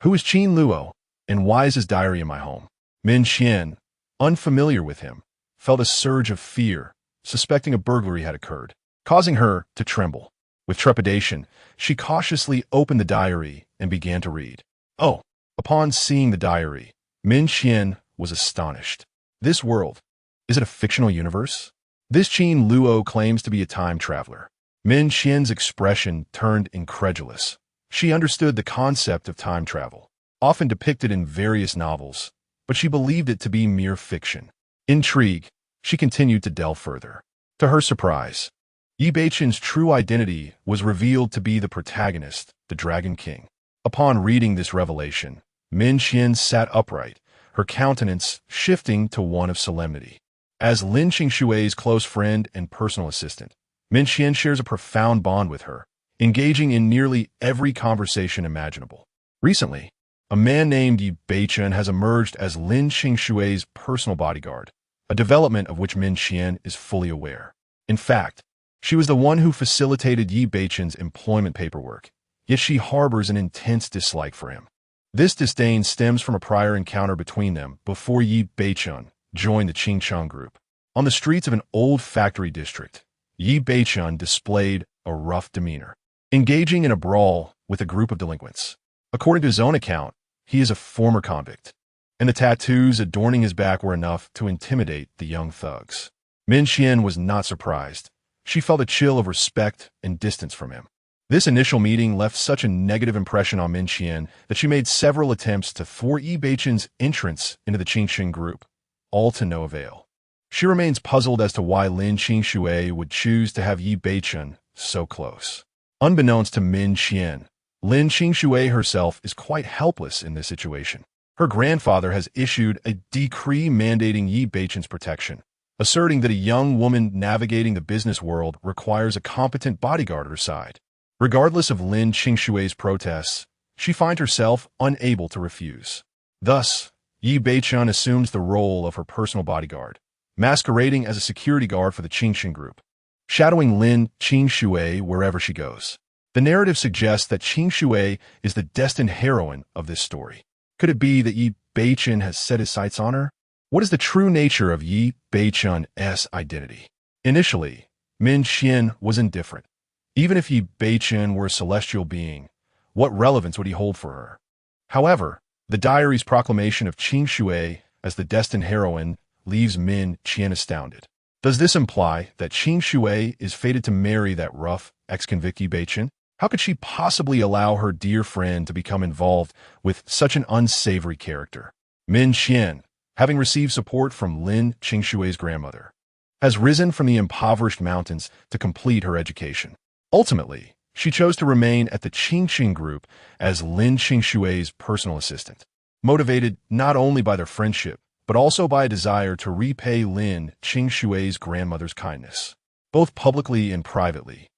Who is Qin Luo, and why is his diary in my home? Min Qian, unfamiliar with him, felt a surge of fear, suspecting a burglary had occurred, causing her to tremble. With trepidation, she cautiously opened the diary and began to read. Oh! Upon seeing the diary, Min Qian was astonished. This world, is it a fictional universe? This Qin Luo claims to be a time traveler. Min Qian's expression turned incredulous. She understood the concept of time travel, often depicted in various novels, but she believed it to be mere fiction. Intrigued, she continued to delve further. To her surprise, Yi Beichen's true identity was revealed to be the protagonist, the Dragon King. Upon reading this revelation, Min Qian sat upright, her countenance shifting to one of solemnity. As Lin Qingshui's close friend and personal assistant, Min Qian shares a profound bond with her, engaging in nearly every conversation imaginable. Recently, a man named Yi Beichen has emerged as Lin Qingshui's personal bodyguard, a development of which Min Qian is fully aware. In fact, she was the one who facilitated Yi Beichen's employment paperwork, yet she harbors an intense dislike for him. This disdain stems from a prior encounter between them before Yi Beichen joined the Qingchang group. On the streets of an old factory district, Yi Beichen displayed a rough demeanor, engaging in a brawl with a group of delinquents. According to his own account, he is a former convict, and the tattoos adorning his back were enough to intimidate the young thugs. Min Qian was not surprised. She felt a chill of respect and distance from him. This initial meeting left such a negative impression on Min Qian that she made several attempts to thwart Yi Beichen's entrance into the Qingxing group, all to no avail. She remains puzzled as to why Lin Qingshui would choose to have Yi Beichen so close. Unbeknownst to Min Qian, Lin Qingshui herself is quite helpless in this situation. Her grandfather has issued a decree mandating Yi Beichen's protection, asserting that a young woman navigating the business world requires a competent bodyguard at her side. Regardless of Lin Qingshui's protests, she finds herself unable to refuse. Thus, Yi Beichen assumes the role of her personal bodyguard, masquerading as a security guard for the Qingxing group, shadowing Lin Qingshui wherever she goes. The narrative suggests that Qingshui is the destined heroine of this story. Could it be that Yi Beichen has set his sights on her? What is the true nature of Yi Beichen's identity? Initially, Min Qian was indifferent. Even if Yi Beichen were a celestial being, what relevance would he hold for her? However, the diary's proclamation of Qingshui as the destined heroine leaves Min Qian astounded. Does this imply that Qingshui is fated to marry that rough ex-convict Yi Beichen? How could she possibly allow her dear friend to become involved with such an unsavory character? Min Qian, having received support from Lin Qingshui's grandmother, has risen from the impoverished mountains to complete her education. Ultimately, she chose to remain at the Qingxing group as Lin Qingshui's personal assistant, motivated not only by their friendship, but also by a desire to repay Lin Qingshui's grandmother's kindness, both publicly and privately.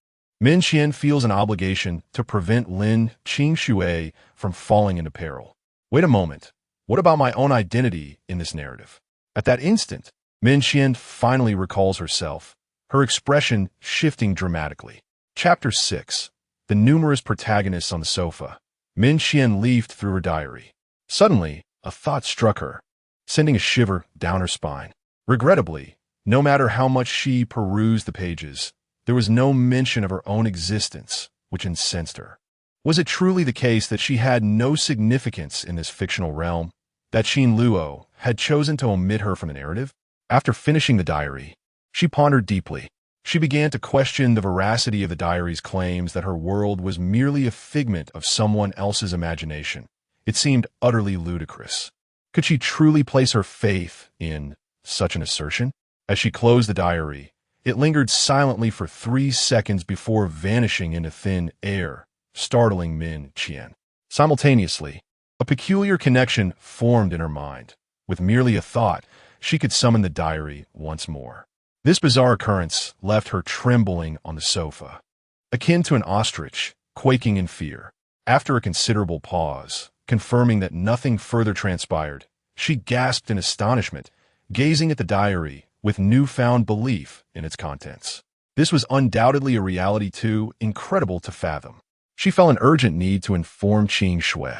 Min Qian feels an obligation to prevent Lin Qingshui from falling into peril. Wait a moment, what about my own identity in this narrative? At that instant, Min Qian finally recalls herself, her expression shifting dramatically. Chapter 6. the numerous protagonists on the sofa. Min Qian leafed through her diary. Suddenly, a thought struck her, sending a shiver down her spine. Regrettably, no matter how much she perused the pages, there was no mention of her own existence, which incensed her. Was it truly the case that she had no significance in this fictional realm, that Qin Luo had chosen to omit her from the narrative? After finishing the diary, she pondered deeply. She began to question the veracity of the diary's claims that her world was merely a figment of someone else's imagination. It seemed utterly ludicrous. Could she truly place her faith in such an assertion? As she closed the diary, it lingered silently for 3 seconds before vanishing into thin air, startling Min Qian. Simultaneously, a peculiar connection formed in her mind. With merely a thought, she could summon the diary once more. This bizarre occurrence left her trembling on the sofa, akin to an ostrich, quaking in fear. After a considerable pause, confirming that nothing further transpired, she gasped in astonishment, gazing at the diary with newfound belief in its contents. This was undoubtedly a reality too incredible to fathom. She felt an urgent need to inform Qin Shui.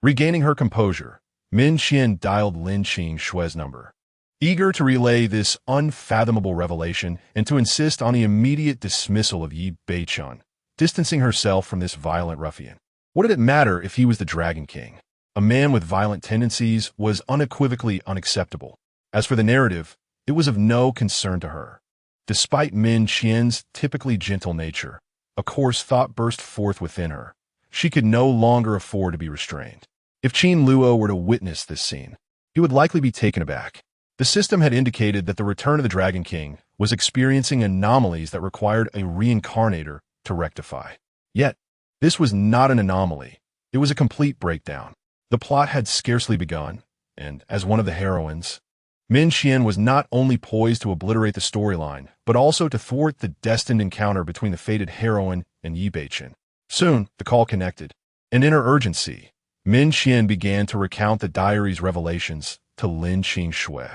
Regaining her composure, Min Qian dialed Lin Qin Shui's number, eager to relay this unfathomable revelation and to insist on the immediate dismissal of Yi Beichun, distancing herself from this violent ruffian. What did it matter if he was the Dragon King? A man with violent tendencies was unequivocally unacceptable. As for the narrative, it was of no concern to her. Despite Min Qian's typically gentle nature, a coarse thought burst forth within her. She could no longer afford to be restrained. If Qin Luo were to witness this scene, he would likely be taken aback. The system had indicated that the return of the Dragon King was experiencing anomalies that required a reincarnator to rectify. Yet, this was not an anomaly. It was a complete breakdown. The plot had scarcely begun, and as one of the heroines, Min Qian was not only poised to obliterate the storyline, but also to thwart the destined encounter between the fated heroine and Yi Beichun. Soon, the call connected, and in her urgency, Min Qian began to recount the diary's revelations to Lin Qin Shui.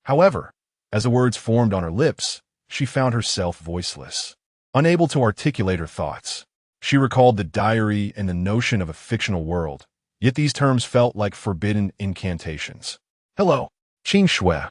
However, as the words formed on her lips, she found herself voiceless, unable to articulate her thoughts. She recalled the diary and the notion of a fictional world, yet these terms felt like forbidden incantations. "Hello, Qin Shui,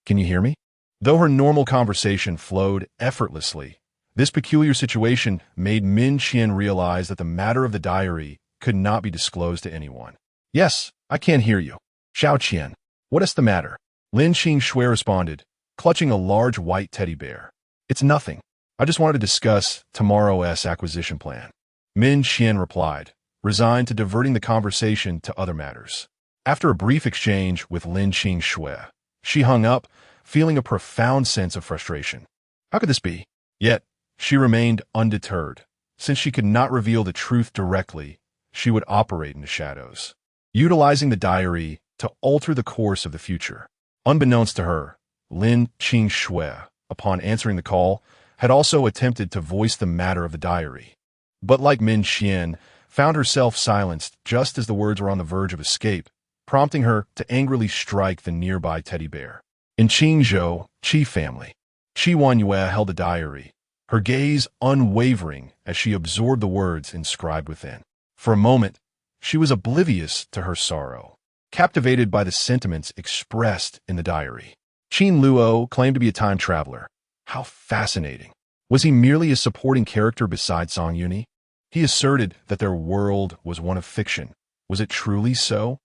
can you hear me?" Though her normal conversation flowed effortlessly, this peculiar situation made Min Qian realize that the matter of the diary could not be disclosed to anyone. "Yes, I can hear you. Xiao Qian, what is the matter?" Lin Qin Shui responded, clutching a large white teddy bear. "It's nothing. I just wanted to discuss tomorrow's acquisition plan." Min Qian replied, resigned to diverting the conversation to other matters. After a brief exchange with Lin Qin Shui, she hung up, feeling a profound sense of frustration. How could this be? Yet, she remained undeterred. Since she could not reveal the truth directly, she would operate in the shadows, utilizing the diary to alter the course of the future. Unbeknownst to her, Lin Qin Shui, upon answering the call, had also attempted to voice the matter of the diary. But like Min Qian, found herself silenced just as the words were on the verge of escape, prompting her to angrily strike the nearby teddy bear. In Qingzhou, Qi family, Qi Wanyue held a diary, her gaze unwavering as she absorbed the words inscribed within. For a moment, she was oblivious to her sorrow, captivated by the sentiments expressed in the diary. Qin Luo claimed to be a time traveler. How fascinating. Was he merely a supporting character beside Song Yuni? He asserted that their world was one of fiction. Was it truly so?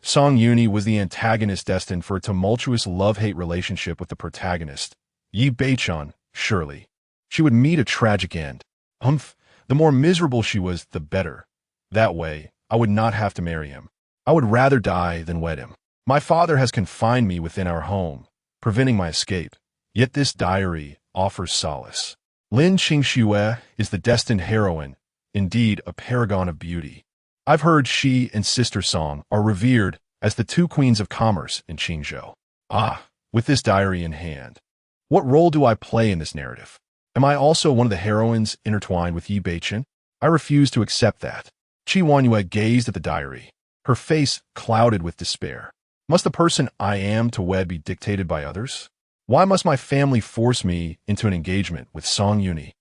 Song Yuni was the antagonist destined for a tumultuous love-hate relationship with the protagonist, Yi Beichun. Surely, she would meet a tragic end. The more miserable she was, the better. That way, I would not have to marry him. I would rather die than wed him. My father has confined me within our home, preventing my escape. Yet this diary offers solace. Lin Qin Shui is the destined heroine, indeed a paragon of beauty. I've heard she and Sister Song are revered as the two queens of commerce in Qingzhou. With this diary in hand, what role do I play in this narrative? Am I also one of the heroines intertwined with Yi Beichun? I refuse to accept that. Qi Wanyue gazed at the diary, her face clouded with despair. Must the person I am to wed be dictated by others? Why must my family force me into an engagement with Song Yuni?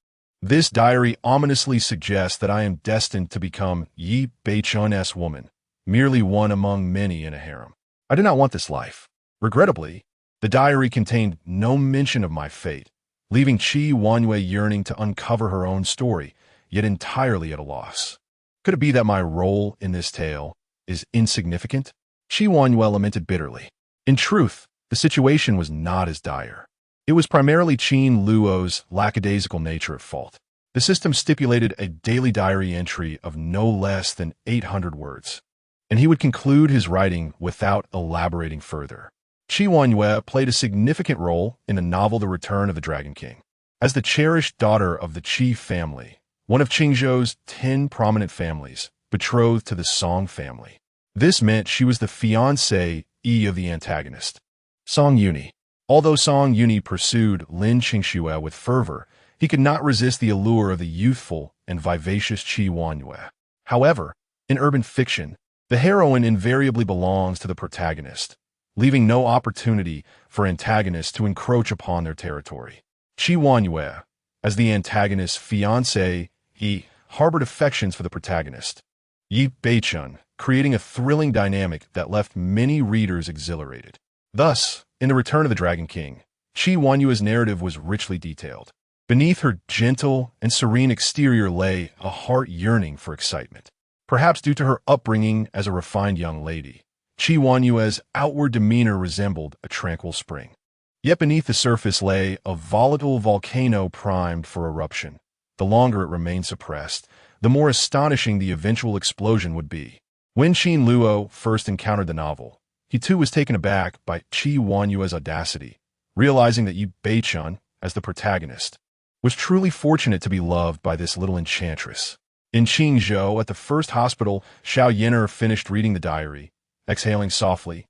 This diary ominously suggests that I am destined to become Yi Beichun's woman, merely one among many in a harem. I did not want this life. Regrettably, the diary contained no mention of my fate, leaving Qi Wanyu yearning to uncover her own story, yet entirely at a loss. Could it be that my role in this tale is insignificant? Qi Wanyu lamented bitterly. In truth, the situation was not as dire. It was primarily Qin Luo's lackadaisical nature at fault. The system stipulated a daily diary entry of no less than 800 words, and he would conclude his writing without elaborating further. Qi Wanyu played a significant role in the novel The Return of the Dragon King. As the cherished daughter of the Qi family, one of Qingzhou's 10 prominent families, betrothed to the Song family. This meant she was the fiancée of the antagonist, Song Yuni. Although Song Yuni pursued Lin Qingxue with fervor, he could not resist the allure of the youthful and vivacious Qi Wanyu. However, in urban fiction, the heroine invariably belongs to the protagonist, leaving no opportunity for antagonists to encroach upon their territory. Qi Wanyu, as the antagonist's fiancé, he harbored affections for the protagonist, Yi Beichun, creating a thrilling dynamic that left many readers exhilarated. Thus, in The Return of the Dragon King, Qi Wanyu's narrative was richly detailed. Beneath her gentle and serene exterior lay a heart yearning for excitement. Perhaps due to her upbringing as a refined young lady, Qi Wanyu's outward demeanor resembled a tranquil spring. Yet beneath the surface lay a volatile volcano primed for eruption. The longer it remained suppressed, the more astonishing the eventual explosion would be. When Qin Luo first encountered the novel, he too was taken aback by Qi Wanyu's audacity, realizing that Yi Beichun, as the protagonist, was truly fortunate to be loved by this little enchantress. In Qingzhou, at the first hospital, Xiao Yin'er finished reading the diary, exhaling softly,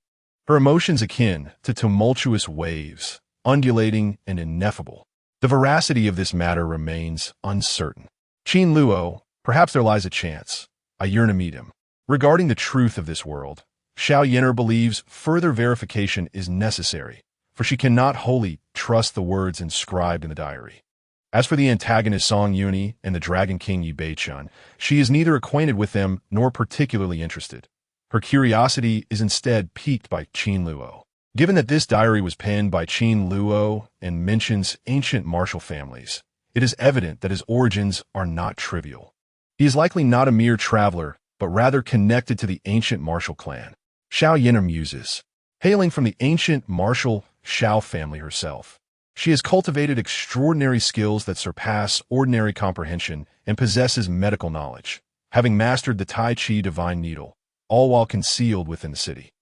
her emotions akin to tumultuous waves, undulating and ineffable. The veracity of this matter remains uncertain. Qin Luo, perhaps there lies a chance. I yearn to meet him. Regarding the truth of this world, Xiao Yin'er believes further verification is necessary, for she cannot wholly trust the words inscribed in the diary. As for the antagonist Song Yuni and the Dragon King Yi Beichun, she is neither acquainted with them nor particularly interested. Her curiosity is instead piqued by Qin Luo. Given that this diary was penned by Qin Luo and mentions ancient martial families, it is evident that his origins are not trivial. He is likely not a mere traveler, but rather connected to the ancient martial clan. Xiao Yin'er muses. Hailing from the ancient martial Xiao family herself, she has cultivated extraordinary skills that surpass ordinary comprehension and possesses medical knowledge, having mastered the Tai Chi divine needle, all while concealed within the city.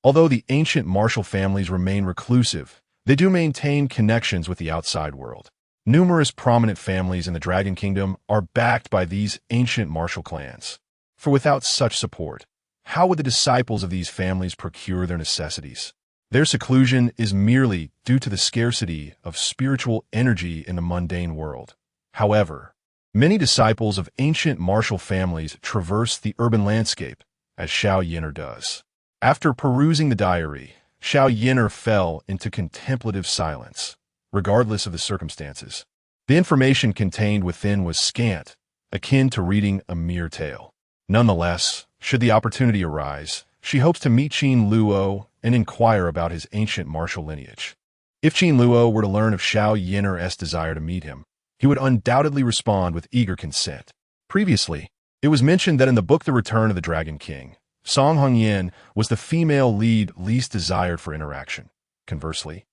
Although the ancient martial families remain reclusive, they do maintain connections with the outside world. Numerous prominent families in the Dragon Kingdom are backed by these ancient martial clans. For without such support, how would the disciples of these families procure their necessities? Their seclusion is merely due to the scarcity of spiritual energy in the mundane world. However, many disciples of ancient martial families traverse the urban landscape, as Xiao Yin'er does. After perusing the diary, Xiao Yin'er fell into contemplative silence, regardless of the circumstances. The information contained within was scant, akin to reading a mere tale. Nonetheless, should the opportunity arise, she hopes to meet Qin Luo and inquire about his ancient martial lineage. If Qin Luo were to learn of Xiao Yin'er's desire to meet him, he would undoubtedly respond with eager consent. Previously, it was mentioned that in the book The Return of the Dragon King, Song Hongyan was the female lead least desired for interaction. Conversely,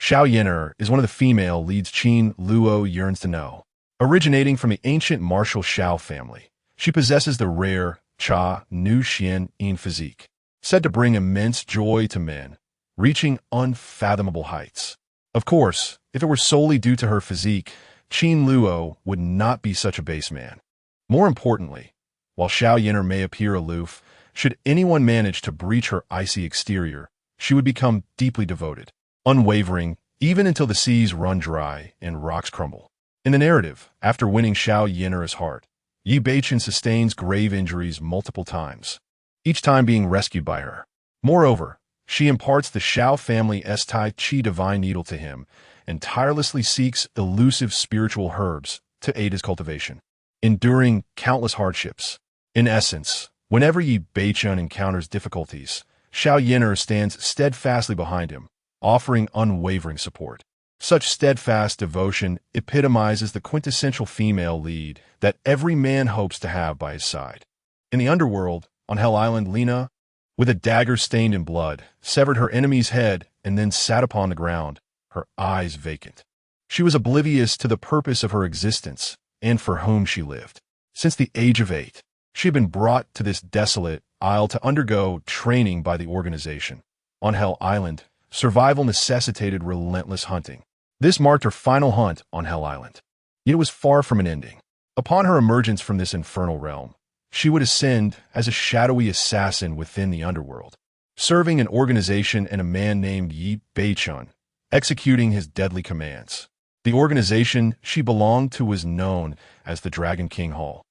Xiao Yin'er is one of the female leads Qin Luo yearns to know. Originating from the ancient martial Xiao family, she possesses the rare Cha Nu Xian Yin physique, said to bring immense joy to men, reaching unfathomable heights. Of course, if it were solely due to her physique, Qin Luo would not be such a base man. More importantly, while Xiao Yin'er may appear aloof, should anyone manage to breach her icy exterior, she would become deeply devoted, unwavering, even until the seas run dry and rocks crumble. In the narrative, after winning Xiao Yin'er's heart, Yi Beichun sustains grave injuries multiple times, each time being rescued by her. Moreover, she imparts the Xiao family's Tai Chi divine needle to him and tirelessly seeks elusive spiritual herbs to aid his cultivation, enduring countless hardships. In essence, whenever Yi Beichun encounters difficulties, Xiao Yin'er stands steadfastly behind him, offering unwavering support. Such steadfast devotion epitomizes the quintessential female lead that every man hopes to have by his side. In the underworld, on Hell Island, Lena, with a dagger stained in blood, severed her enemy's head and then sat upon the ground, her eyes vacant. She was oblivious to the purpose of her existence and for whom she lived. Since the age of 8, she had been brought to this desolate isle to undergo training by the organization. On Hell Island, survival necessitated relentless hunting. This marked her final hunt on Hell Island. Yet it was far from an ending. Upon her emergence from this infernal realm, she would ascend as a shadowy assassin within the underworld, serving an organization and a man named Yi Beichun, executing his deadly commands. The organization she belonged to was known as the Dragon King Hall,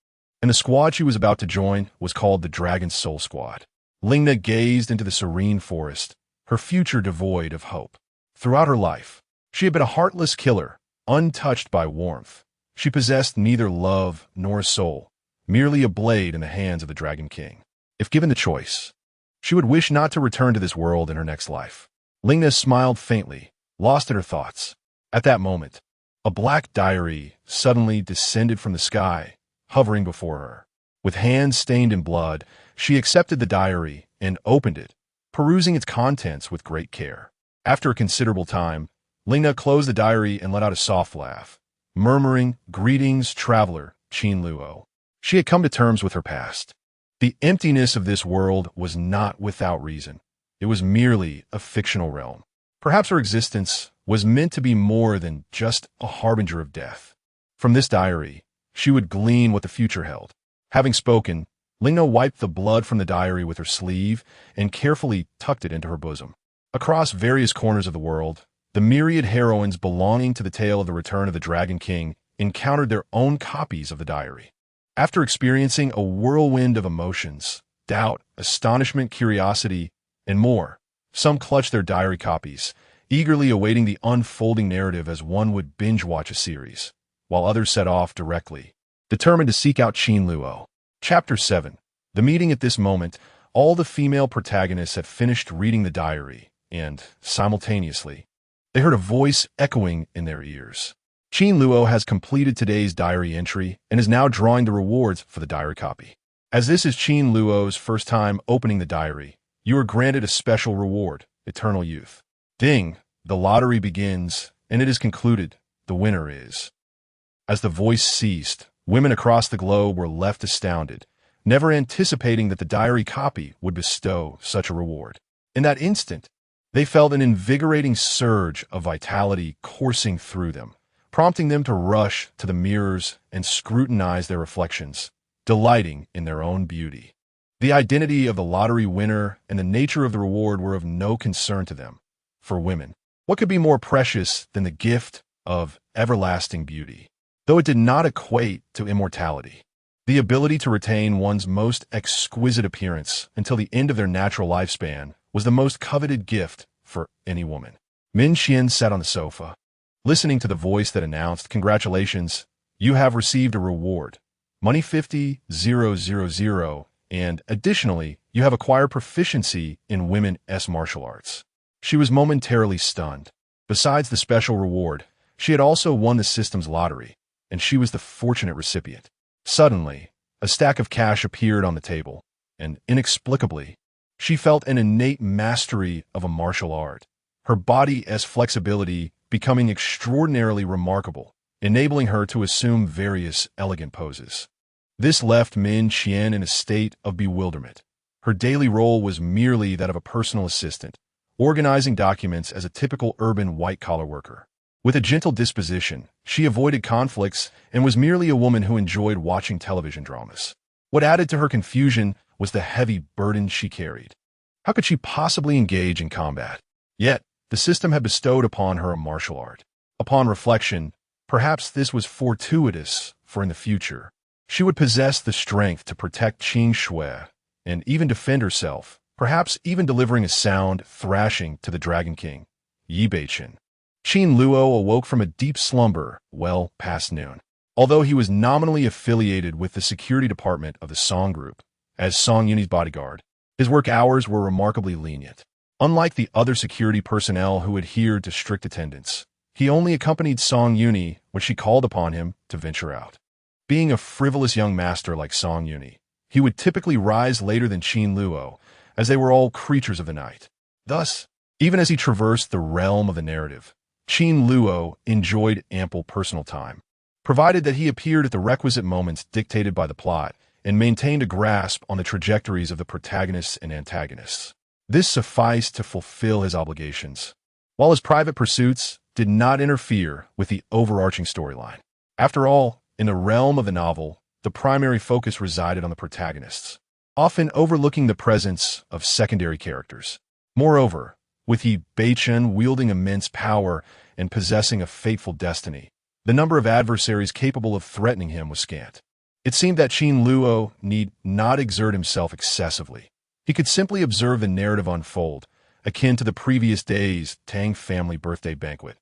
and the squad she was about to join was called the Dragon Soul Squad. Lingna gazed into the serene forest, her future devoid of hope. Throughout her life, she had been a heartless killer, untouched by warmth. She possessed neither love nor soul, merely a blade in the hands of the Dragon King. If given the choice, she would wish not to return to this world in her next life. Lingna smiled faintly, lost in her thoughts. At that moment, a black diary suddenly descended from the sky, hovering before her. With hands stained in blood, she accepted the diary and opened it, perusing its contents with great care. After a considerable time, Lingna closed the diary and let out a soft laugh, murmuring, "Greetings, traveler, Qin Luo." She had come to terms with her past. The emptiness of this world was not without reason. It was merely a fictional realm. Perhaps her existence was meant to be more than just a harbinger of death. From this diary, she would glean what the future held. Having spoken, Lingna wiped the blood from the diary with her sleeve and carefully tucked it into her bosom. Across various corners of the world, the myriad heroines belonging to the tale of the return of the Dragon King encountered their own copies of the diary. After experiencing a whirlwind of emotions, doubt, astonishment, curiosity, and more, some clutched their diary copies, eagerly awaiting the unfolding narrative as one would binge-watch a series, while others set off directly, determined to seek out Qin Luo. Chapter 7. The meeting. At this moment, all the female protagonists had finished reading the diary, and, simultaneously, they heard a voice echoing in their ears. Qin Luo has completed today's diary entry and is now drawing the rewards for the diary copy. As this is Qin Luo's first time opening the diary, you are granted a special reward, eternal youth. Ding! The lottery begins, and it is concluded. The winner is. As the voice ceased, women across the globe were left astounded, never anticipating that the diary copy would bestow such a reward. In that instant, they felt an invigorating surge of vitality coursing through them, prompting them to rush to the mirrors and scrutinize their reflections, delighting in their own beauty. The identity of the lottery winner and the nature of the reward were of no concern to them. For women, what could be more precious than the gift of everlasting beauty? Though it did not equate to immortality, the ability to retain one's most exquisite appearance until the end of their natural lifespan was the most coveted gift for any woman. Min Xian sat on the sofa, listening to the voice that announced, "Congratulations, you have received a reward. Money 50,000, and additionally, you have acquired proficiency in women's martial arts." She was momentarily stunned. Besides the special reward, she had also won the system's lottery, and she was the fortunate recipient. Suddenly, a stack of cash appeared on the table, and inexplicably, she felt an innate mastery of a martial art, her body's flexibility becoming extraordinarily remarkable, enabling her to assume various elegant poses. This left Min Qian in a state of bewilderment. Her daily role was merely that of a personal assistant, organizing documents as a typical urban white-collar worker. With a gentle disposition, she avoided conflicts and was merely a woman who enjoyed watching television dramas. What added to her confusion was the heavy burden she carried. How could she possibly engage in combat? Yet, the system had bestowed upon her a martial art. Upon reflection, perhaps this was fortuitous, for in the future, she would possess the strength to protect Qing Shui and even defend herself, perhaps even delivering a sound thrashing to the Dragon King, Yi Beichun. Qin Luo awoke from a deep slumber well past noon. Although he was nominally affiliated with the security department of the Song Group as Song Yun's bodyguard, his work hours were remarkably lenient. Unlike the other security personnel who adhered to strict attendance, he only accompanied Song Yun when she called upon him to venture out. Being a frivolous young master like Song Yun, he would typically rise later than Qin Luo, as they were all creatures of the night. Thus, even as he traversed the realm of the narrative, Qin Luo enjoyed ample personal time, provided that he appeared at the requisite moments dictated by the plot and maintained a grasp on the trajectories of the protagonists and antagonists. This sufficed to fulfill his obligations, while his private pursuits did not interfere with the overarching storyline. After all, in the realm of the novel, the primary focus resided on the protagonists, often overlooking the presence of secondary characters. Moreover, with Yi Beichen wielding immense power and possessing a fateful destiny, the number of adversaries capable of threatening him was scant. It seemed that Qin Luo need not exert himself excessively. He could simply observe the narrative unfold, akin to the previous day's Tang family birthday banquet,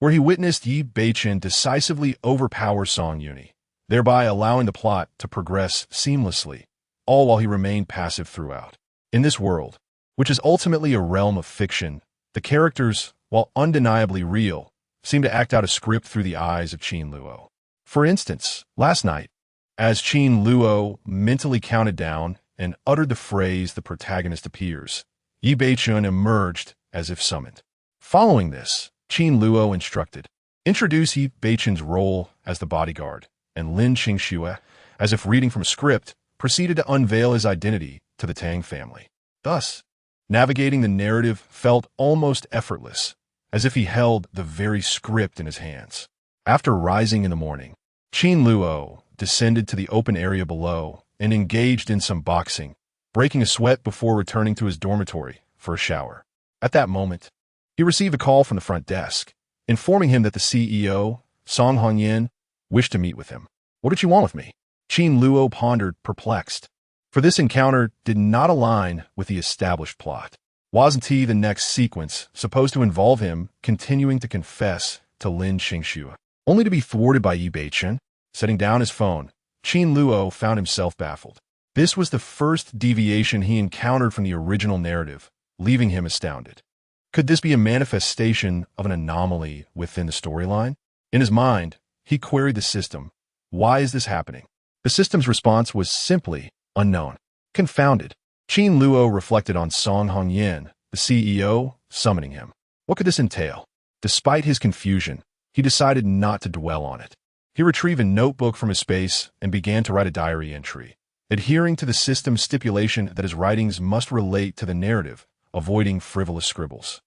where he witnessed Yi Beichen decisively overpower Song Yun, thereby allowing the plot to progress seamlessly, all while he remained passive throughout. In this world, which is ultimately a realm of fiction, the characters, while undeniably real, seem to act out a script through the eyes of Qin Luo. For instance, last night, as Qin Luo mentally counted down and uttered the phrase "the protagonist appears," Yi Beichen emerged as if summoned. Following this, Qin Luo instructed, "Introduce Yi Beichen's role as the bodyguard," and Lin Qingxue, as if reading from a script, proceeded to unveil his identity to the Tang family. Thus, navigating the narrative felt almost effortless, as if he held the very script in his hands. After rising in the morning, Qin Luo descended to the open area below and engaged in some boxing, breaking a sweat before returning to his dormitory for a shower. At that moment, he received a call from the front desk, informing him that the CEO, Song Hongyan, wished to meet with him. "What did you want with me?" Qin Luo pondered, perplexed, for this encounter did not align with the established plot. Wasn't the next sequence supposed to involve him continuing to confess to Lin Qingxue, only to be thwarted by Yi Beichen? Setting down his phone, Qin Luo found himself baffled. This was the first deviation he encountered from the original narrative, leaving him astounded. Could this be a manifestation of an anomaly within the storyline? In his mind, he queried the system. Why is this happening? The system's response was simply unknown. Confounded, Qin Luo reflected on Song Hongyan, the CEO, summoning him. What could this entail? Despite his confusion, he decided not to dwell on it. He retrieved a notebook from his space and began to write a diary entry, adhering to the system's stipulation that his writings must relate to the narrative, avoiding frivolous scribbles.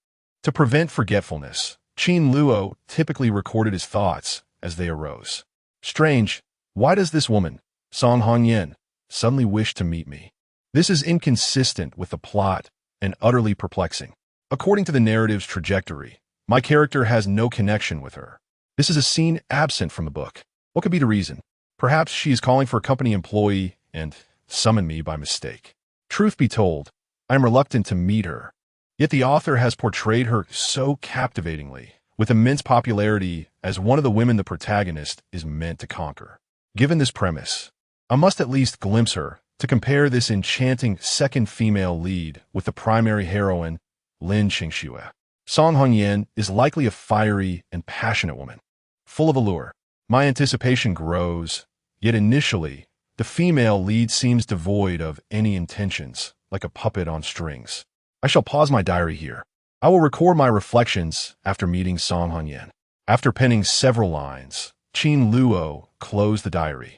To prevent forgetfulness, Qin Luo typically recorded his thoughts as they arose. Strange, why does this woman, Song Hongyan, suddenly wish to meet me? This is inconsistent with the plot and utterly perplexing. According to the narrative's trajectory, my character has no connection with her. This is a scene absent from the book. What could be the reason? Perhaps she is calling for a company employee and summoned me by mistake. Truth be told, I am reluctant to meet her. Yet the author has portrayed her so captivatingly, with immense popularity as one of the women the protagonist is meant to conquer. Given this premise, I must at least glimpse her to compare this enchanting second female lead with the primary heroine, Lin Qingxue. Song Hongyan is likely a fiery and passionate woman, full of allure. My anticipation grows, yet initially, the female lead seems devoid of any intentions, like a puppet on strings. I shall pause my diary here. I will record my reflections after meeting Song Hongyan. After penning several lines, Qin Luo closed the diary,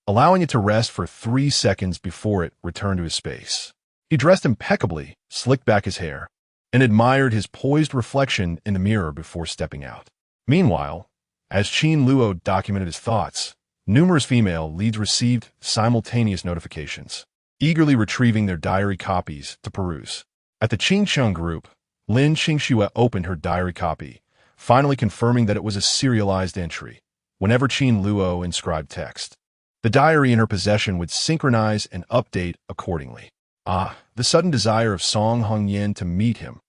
allowing it to rest for 3 seconds before it returned to his space. He dressed impeccably, slicked back his hair, and admired his poised reflection in the mirror before stepping out. Meanwhile, as Qin Luo documented his thoughts, numerous female leads received simultaneous notifications, eagerly retrieving their diary copies to peruse. At the Qingcheng group, Lin Qingxue opened her diary copy, finally confirming that it was a serialized entry. Whenever Qin Luo inscribed text, the diary in her possession would synchronize and update accordingly. The sudden desire of Song Hongyan to meet him.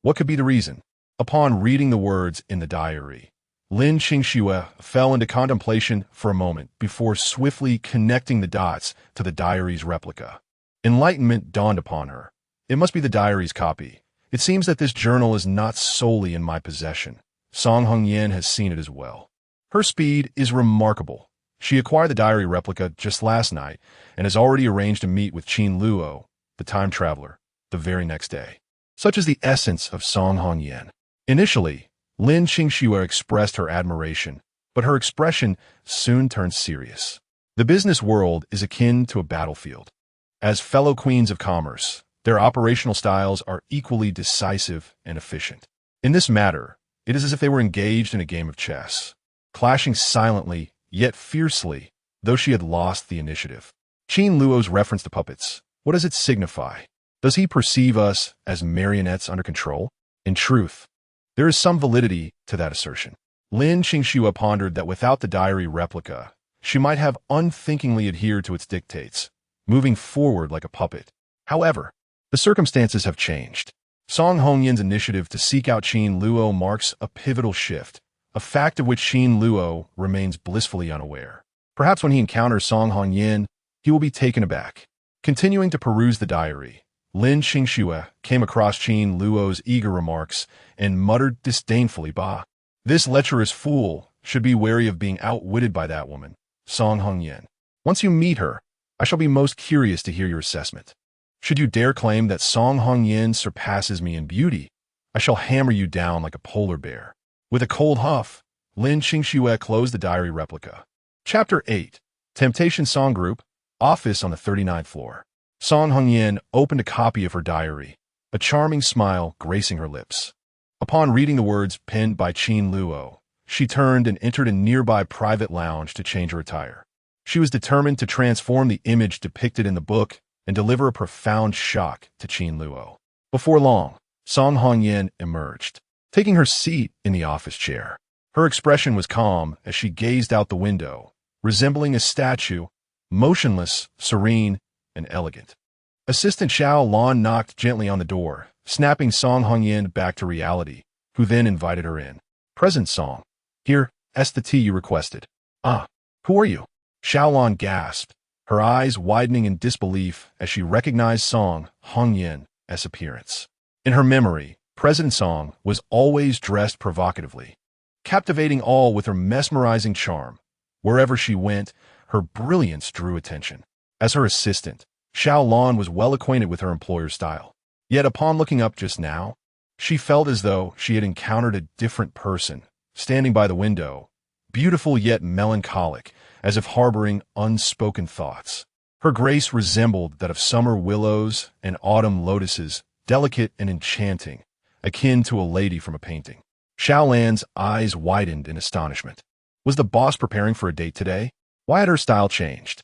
What could be the reason? Upon reading the words in the diary, Lin Qingxue fell into contemplation for a moment before swiftly connecting the dots to the diary's replica. Enlightenment dawned upon her. It must be the diary's copy. It seems that this journal is not solely in my possession. Song Hongyan has seen it as well. Her speed is remarkable. She acquired the diary replica just last night and has already arranged to meet with Qin Luo, the time traveler, the very next day. Such is the essence of Song Hongyan. Initially, Lin Qingxue expressed her admiration, but her expression soon turned serious. The business world is akin to a battlefield. As fellow queens of commerce, their operational styles are equally decisive and efficient. In this matter, it is as if they were engaged in a game of chess, clashing silently yet fiercely, though she had lost the initiative. Qin Luo's reference to puppets, what does it signify? Does he perceive us as marionettes under control? In truth, there is some validity to that assertion. Lin Qingxue pondered that without the diary replica, she might have unthinkingly adhered to its dictates, moving forward like a puppet. However, the circumstances have changed. Song Hongyan's initiative to seek out Qin Luo marks a pivotal shift, a fact of which Qin Luo remains blissfully unaware. Perhaps when he encounters Song Hongyan, he will be taken aback. Continuing to peruse the diary, Lin Qingxue came across Qin Luo's eager remarks and muttered disdainfully, "Bah, this lecherous fool should be wary of being outwitted by that woman, Song Hongyan. Once you meet her, I shall be most curious to hear your assessment. Should you dare claim that Song Hongyan surpasses me in beauty, I shall hammer you down like a polar bear." With a cold huff, Lin Qingxue closed the diary replica. Chapter 8. Temptation Song Group, Office on the 39th floor. Song Hongyan opened a copy of her diary, a charming smile gracing her lips. Upon reading the words penned by Qin Luo, she turned and entered a nearby private lounge to change her attire. She was determined to transform the image depicted in the book and deliver a profound shock to Qin Luo. Before long, Song Hongyan emerged, taking her seat in the office chair. Her expression was calm as she gazed out the window, resembling a statue, motionless, serene, and elegant. Assistant Xiao Lan knocked gently on the door, snapping Song Hongyan back to reality, who then invited her in. "Present, Song. Here, est the tea you requested." "Ah, who are you?" Xiao Lan gasped, her eyes widening in disbelief as she recognized Song Hongyan's appearance. In her memory, President Song was always dressed provocatively, captivating all with her mesmerizing charm. Wherever she went, her brilliance drew attention. As her assistant, Xiao Lan was well acquainted with her employer's style. Yet upon looking up just now, she felt as though she had encountered a different person, standing by the window, beautiful yet melancholic, as if harboring unspoken thoughts. Her grace resembled that of summer willows and autumn lotuses, delicate and enchanting, akin to a lady from a painting. Xiao Lan's eyes widened in astonishment. Was the boss preparing for a date today? Why had her style changed?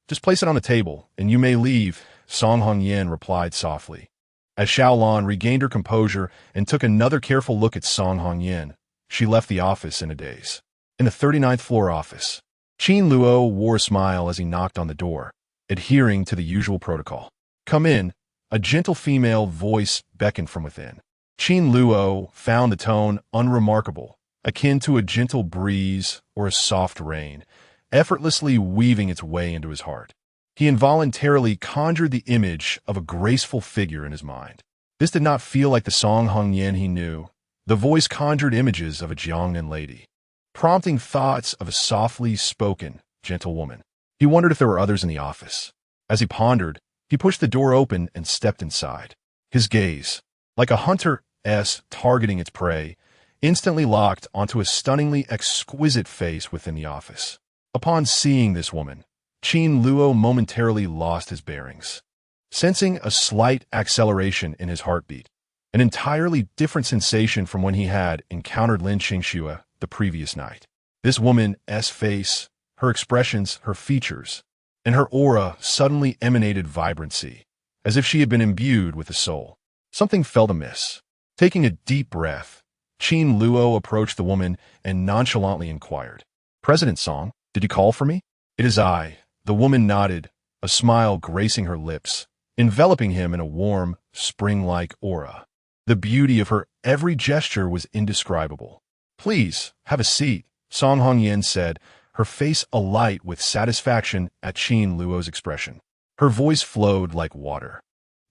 Just place it on the table, and you may leave, Song Hongyan replied softly. As Xiao Lan regained her composure and took another careful look at Song Hongyan, she left the office in a daze. In the 39th floor office, Qin Luo wore a smile as he knocked on the door, adhering to the usual protocol. "Come in," a gentle female voice beckoned from within. Qin Luo found the tone unremarkable, akin to a gentle breeze or a soft rain, effortlessly weaving its way into his heart. He involuntarily conjured the image of a graceful figure in his mind. This did not feel like the Song Hongyan he knew. The voice conjured images of a Jiangnan lady, prompting thoughts of a softly spoken, gentle woman. He wondered if there were others in the office. As he pondered, he pushed the door open and stepped inside. His gaze, like a hunter's targeting its prey, instantly locked onto a stunningly exquisite face within the office. Upon seeing this woman, Qin Luo momentarily lost his bearings. Sensing a slight acceleration in his heartbeat, an entirely different sensation from when he had encountered Lin Qingxue the previous night. This woman's face, her expressions, her features, and her aura suddenly emanated vibrancy, as if she had been imbued with a soul. Something felt amiss. Taking a deep breath, Qin Luo approached the woman and nonchalantly inquired, "President Song, did you call for me?" "It is I." The woman nodded, a smile gracing her lips, enveloping him in a warm, spring-like aura. The beauty of her every gesture was indescribable. "Please, have a seat," Song Hongyan said, her face alight with satisfaction at Qin Luo's expression. Her voice flowed like water,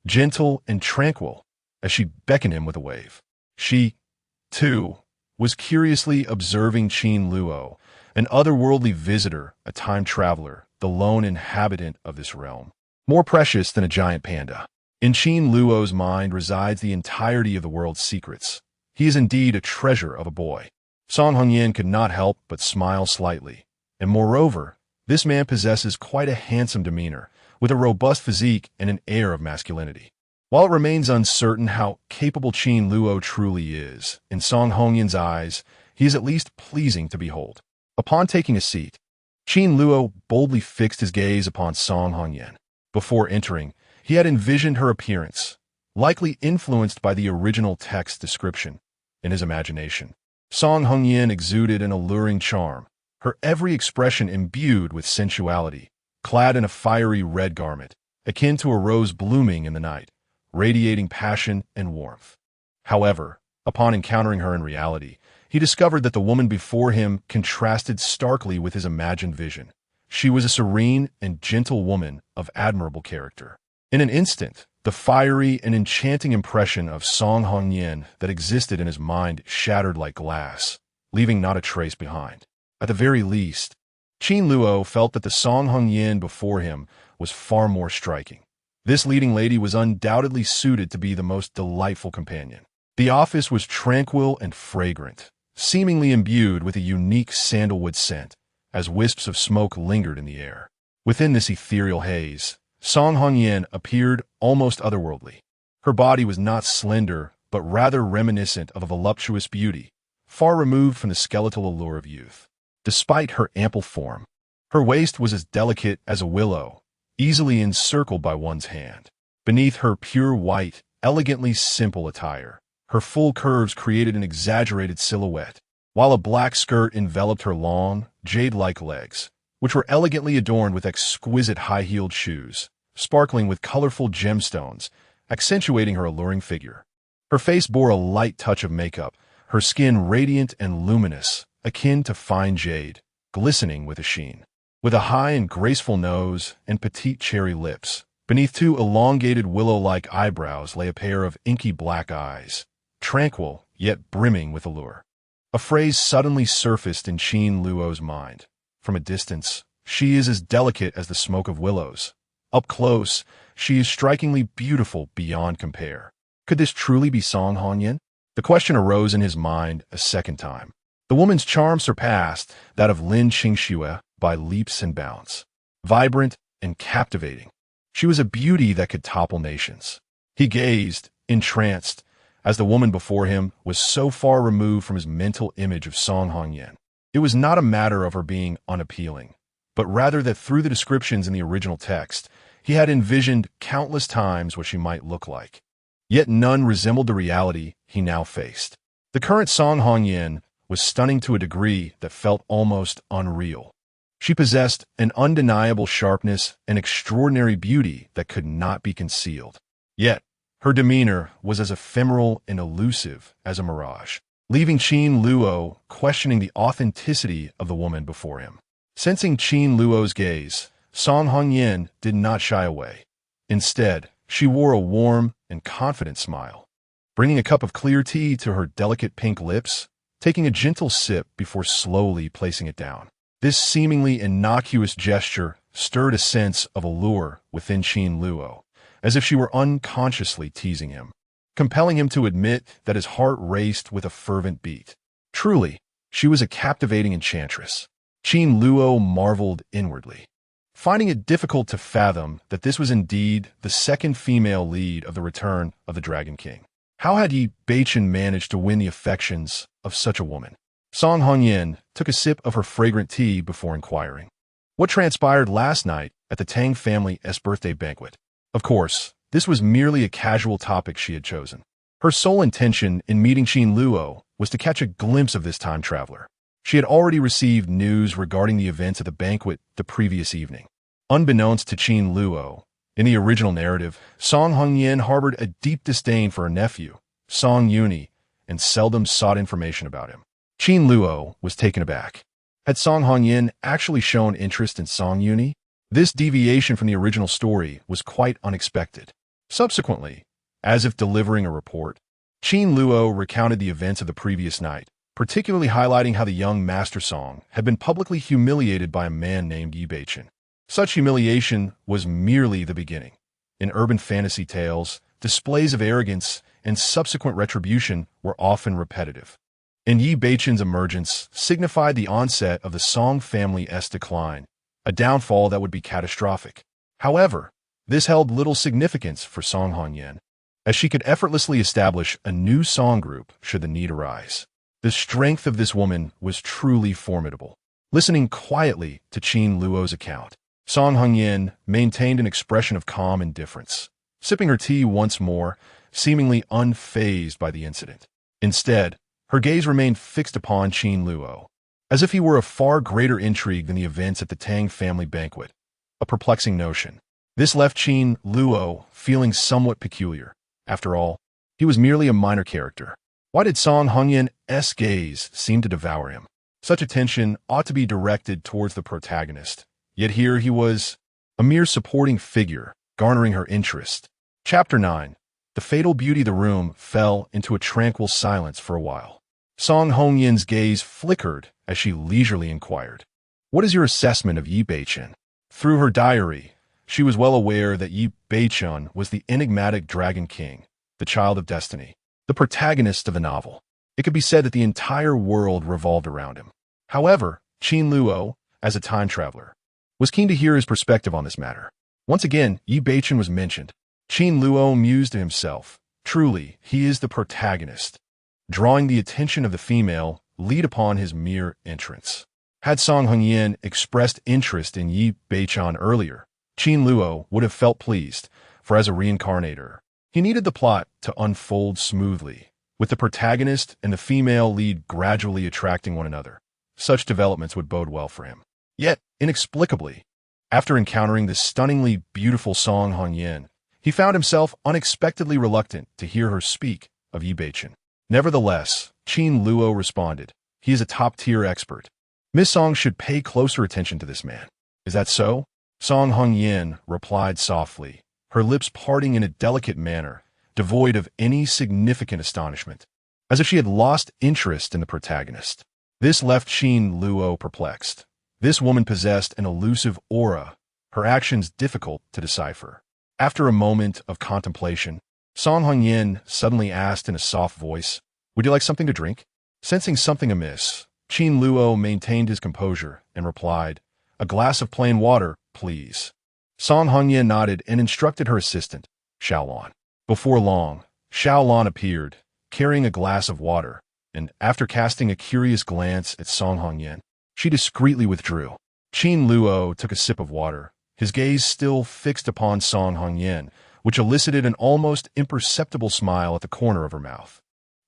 gentle and tranquil, as she beckoned him with a wave. She, too, was curiously observing Qin Luo, an otherworldly visitor, a time traveler, the lone inhabitant of this realm. More precious than a giant panda. In Qin Luo's mind resides the entirety of the world's secrets. He is indeed a treasure of a boy. Song Hongyan could not help but smile slightly. And moreover, this man possesses quite a handsome demeanor, with a robust physique and an air of masculinity. While it remains uncertain how capable Qin Luo truly is, in Song Hongyan's eyes, he is at least pleasing to behold. Upon taking a seat, Qin Luo boldly fixed his gaze upon Song Hongyan. Before entering, he had envisioned her appearance, likely influenced by the original text description, in his imagination. Song Hongyan exuded an alluring charm, her every expression imbued with sensuality, clad in a fiery red garment, akin to a rose blooming in the night, radiating passion and warmth. However, upon encountering her in reality, he discovered that the woman before him contrasted starkly with his imagined vision. She was a serene and gentle woman of admirable character. In an instant, the fiery and enchanting impression of Song Hongyan that existed in his mind shattered like glass, leaving not a trace behind. At the very least, Qin Luo felt that the Song Hongyan before him was far more striking. This leading lady was undoubtedly suited to be the most delightful companion. The office was tranquil and fragrant, seemingly imbued with a unique sandalwood scent, as wisps of smoke lingered in the air. Within this ethereal haze, Song Hongyan appeared almost otherworldly. Her body was not slender, but rather reminiscent of a voluptuous beauty, far removed from the skeletal allure of youth. Despite her ample form, her waist was as delicate as a willow, easily encircled by one's hand. Beneath her pure white, elegantly simple attire, her full curves created an exaggerated silhouette, while a black skirt enveloped her long, jade-like legs, which were elegantly adorned with exquisite high-heeled shoes, sparkling with colorful gemstones, accentuating her alluring figure. Her face bore a light touch of makeup, her skin radiant and luminous, akin to fine jade, glistening with a sheen. With a high and graceful nose and petite cherry lips, beneath two elongated willow-like eyebrows lay a pair of inky black eyes, tranquil yet brimming with allure. A phrase suddenly surfaced in Qin Luo's mind. From a distance, she is as delicate as the smoke of willows. Up close, she is strikingly beautiful beyond compare. Could this truly be Song Hongyan? The question arose in his mind a second time. The woman's charm surpassed that of Lin Qingxue by leaps and bounds. Vibrant and captivating, she was a beauty that could topple nations. He gazed, entranced, as the woman before him was so far removed from his mental image of Song Hongyan. It was not a matter of her being unappealing, but rather that through the descriptions in the original text, he had envisioned countless times what she might look like. Yet none resembled the reality he now faced. The current Song Hongyan was stunning to a degree that felt almost unreal. She possessed an undeniable sharpness and extraordinary beauty that could not be concealed. Yet, her demeanor was as ephemeral and elusive as a mirage, leaving Qin Luo questioning the authenticity of the woman before him. Sensing Qin Luo's gaze, Song Hongyan did not shy away. Instead, she wore a warm and confident smile. Bringing a cup of clear tea to her delicate pink lips, taking a gentle sip before slowly placing it down. This seemingly innocuous gesture stirred a sense of allure within Qin Luo, as if she were unconsciously teasing him, compelling him to admit that his heart raced with a fervent beat. Truly, she was a captivating enchantress. Qin Luo marveled inwardly, finding it difficult to fathom that this was indeed the second female lead of the Return of the Dragon King. How had Yi Beichen managed to win the affections of such a woman? Song Hongyan took a sip of her fragrant tea before inquiring. What transpired last night at the Tang family's birthday banquet? Of course, this was merely a casual topic she had chosen. Her sole intention in meeting Qin Luo was to catch a glimpse of this time traveler. She had already received news regarding the events at the banquet the previous evening. Unbeknownst to Qin Luo, in the original narrative, Song Hongyan harbored a deep disdain for her nephew, Song Yuni, and seldom sought information about him. Qin Luo was taken aback. Had Song Hongyan actually shown interest in Song Yuni? This deviation from the original story was quite unexpected. Subsequently, as if delivering a report, Qin Luo recounted the events of the previous night, particularly highlighting how the young Master Song had been publicly humiliated by a man named Yi Beichen. Such humiliation was merely the beginning. In urban fantasy tales, displays of arrogance and subsequent retribution were often repetitive. And Yi Beichen's emergence signified the onset of the Song family's decline, a downfall that would be catastrophic. However, this held little significance for Song Hongyan, as she could effortlessly establish a new Song group should the need arise. The strength of this woman was truly formidable. Listening quietly to Qin Luo's account, Song Hongyan maintained an expression of calm indifference, sipping her tea once more, seemingly unfazed by the incident. Instead, her gaze remained fixed upon Qin Luo, as if he were of far greater intrigue than the events at the Tang family banquet. A perplexing notion. This left Qin Luo feeling somewhat peculiar. After all, he was merely a minor character. Why did Song Hongyan's gaze seem to devour him? Such attention ought to be directed towards the protagonist. Yet here he was, a mere supporting figure, garnering her interest. Chapter 9. The fatal beauty of the room fell into a tranquil silence for a while. Song Hongyan's gaze flickered as she leisurely inquired, "What is your assessment of Yi Beichen?" Through her diary, she was well aware that Yi Beichen was the enigmatic Dragon King, the child of destiny, the protagonist of the novel. It could be said that the entire world revolved around him. However, Qin Luo, as a time traveler, was keen to hear his perspective on this matter. Once again, Yi Beichen was mentioned. Qin Luo mused to himself, "Truly, he is the protagonist, drawing the attention of the female lead upon his mere entrance." Had Song Hongyan expressed interest in Yi Beichen earlier, Qin Luo would have felt pleased, for as a reincarnator, he needed the plot to unfold smoothly, with the protagonist and the female lead gradually attracting one another. Such developments would bode well for him. Yet, inexplicably, after encountering this stunningly beautiful Song Hongyan, he found himself unexpectedly reluctant to hear her speak of Yi Beichen. Nevertheless, Qin Luo responded, "He is a top-tier expert. Miss Song should pay closer attention to this man." "Is that so?" Song Hongyan replied softly, her lips parting in a delicate manner, devoid of any significant astonishment, as if she had lost interest in the protagonist. This left Qin Luo perplexed. This woman possessed an elusive aura, her actions difficult to decipher. After a moment of contemplation, Song Hongyan suddenly asked in a soft voice, "Would you like something to drink?" Sensing something amiss, Qin Luo maintained his composure and replied, "A glass of plain water, please." Song Hongyan nodded and instructed her assistant, Xiaolon. Before long, Xiaolon appeared, carrying a glass of water, and after casting a curious glance at Song Hongyan, she discreetly withdrew. Qin Luo took a sip of water, his gaze still fixed upon Song Hongyan, which elicited an almost imperceptible smile at the corner of her mouth,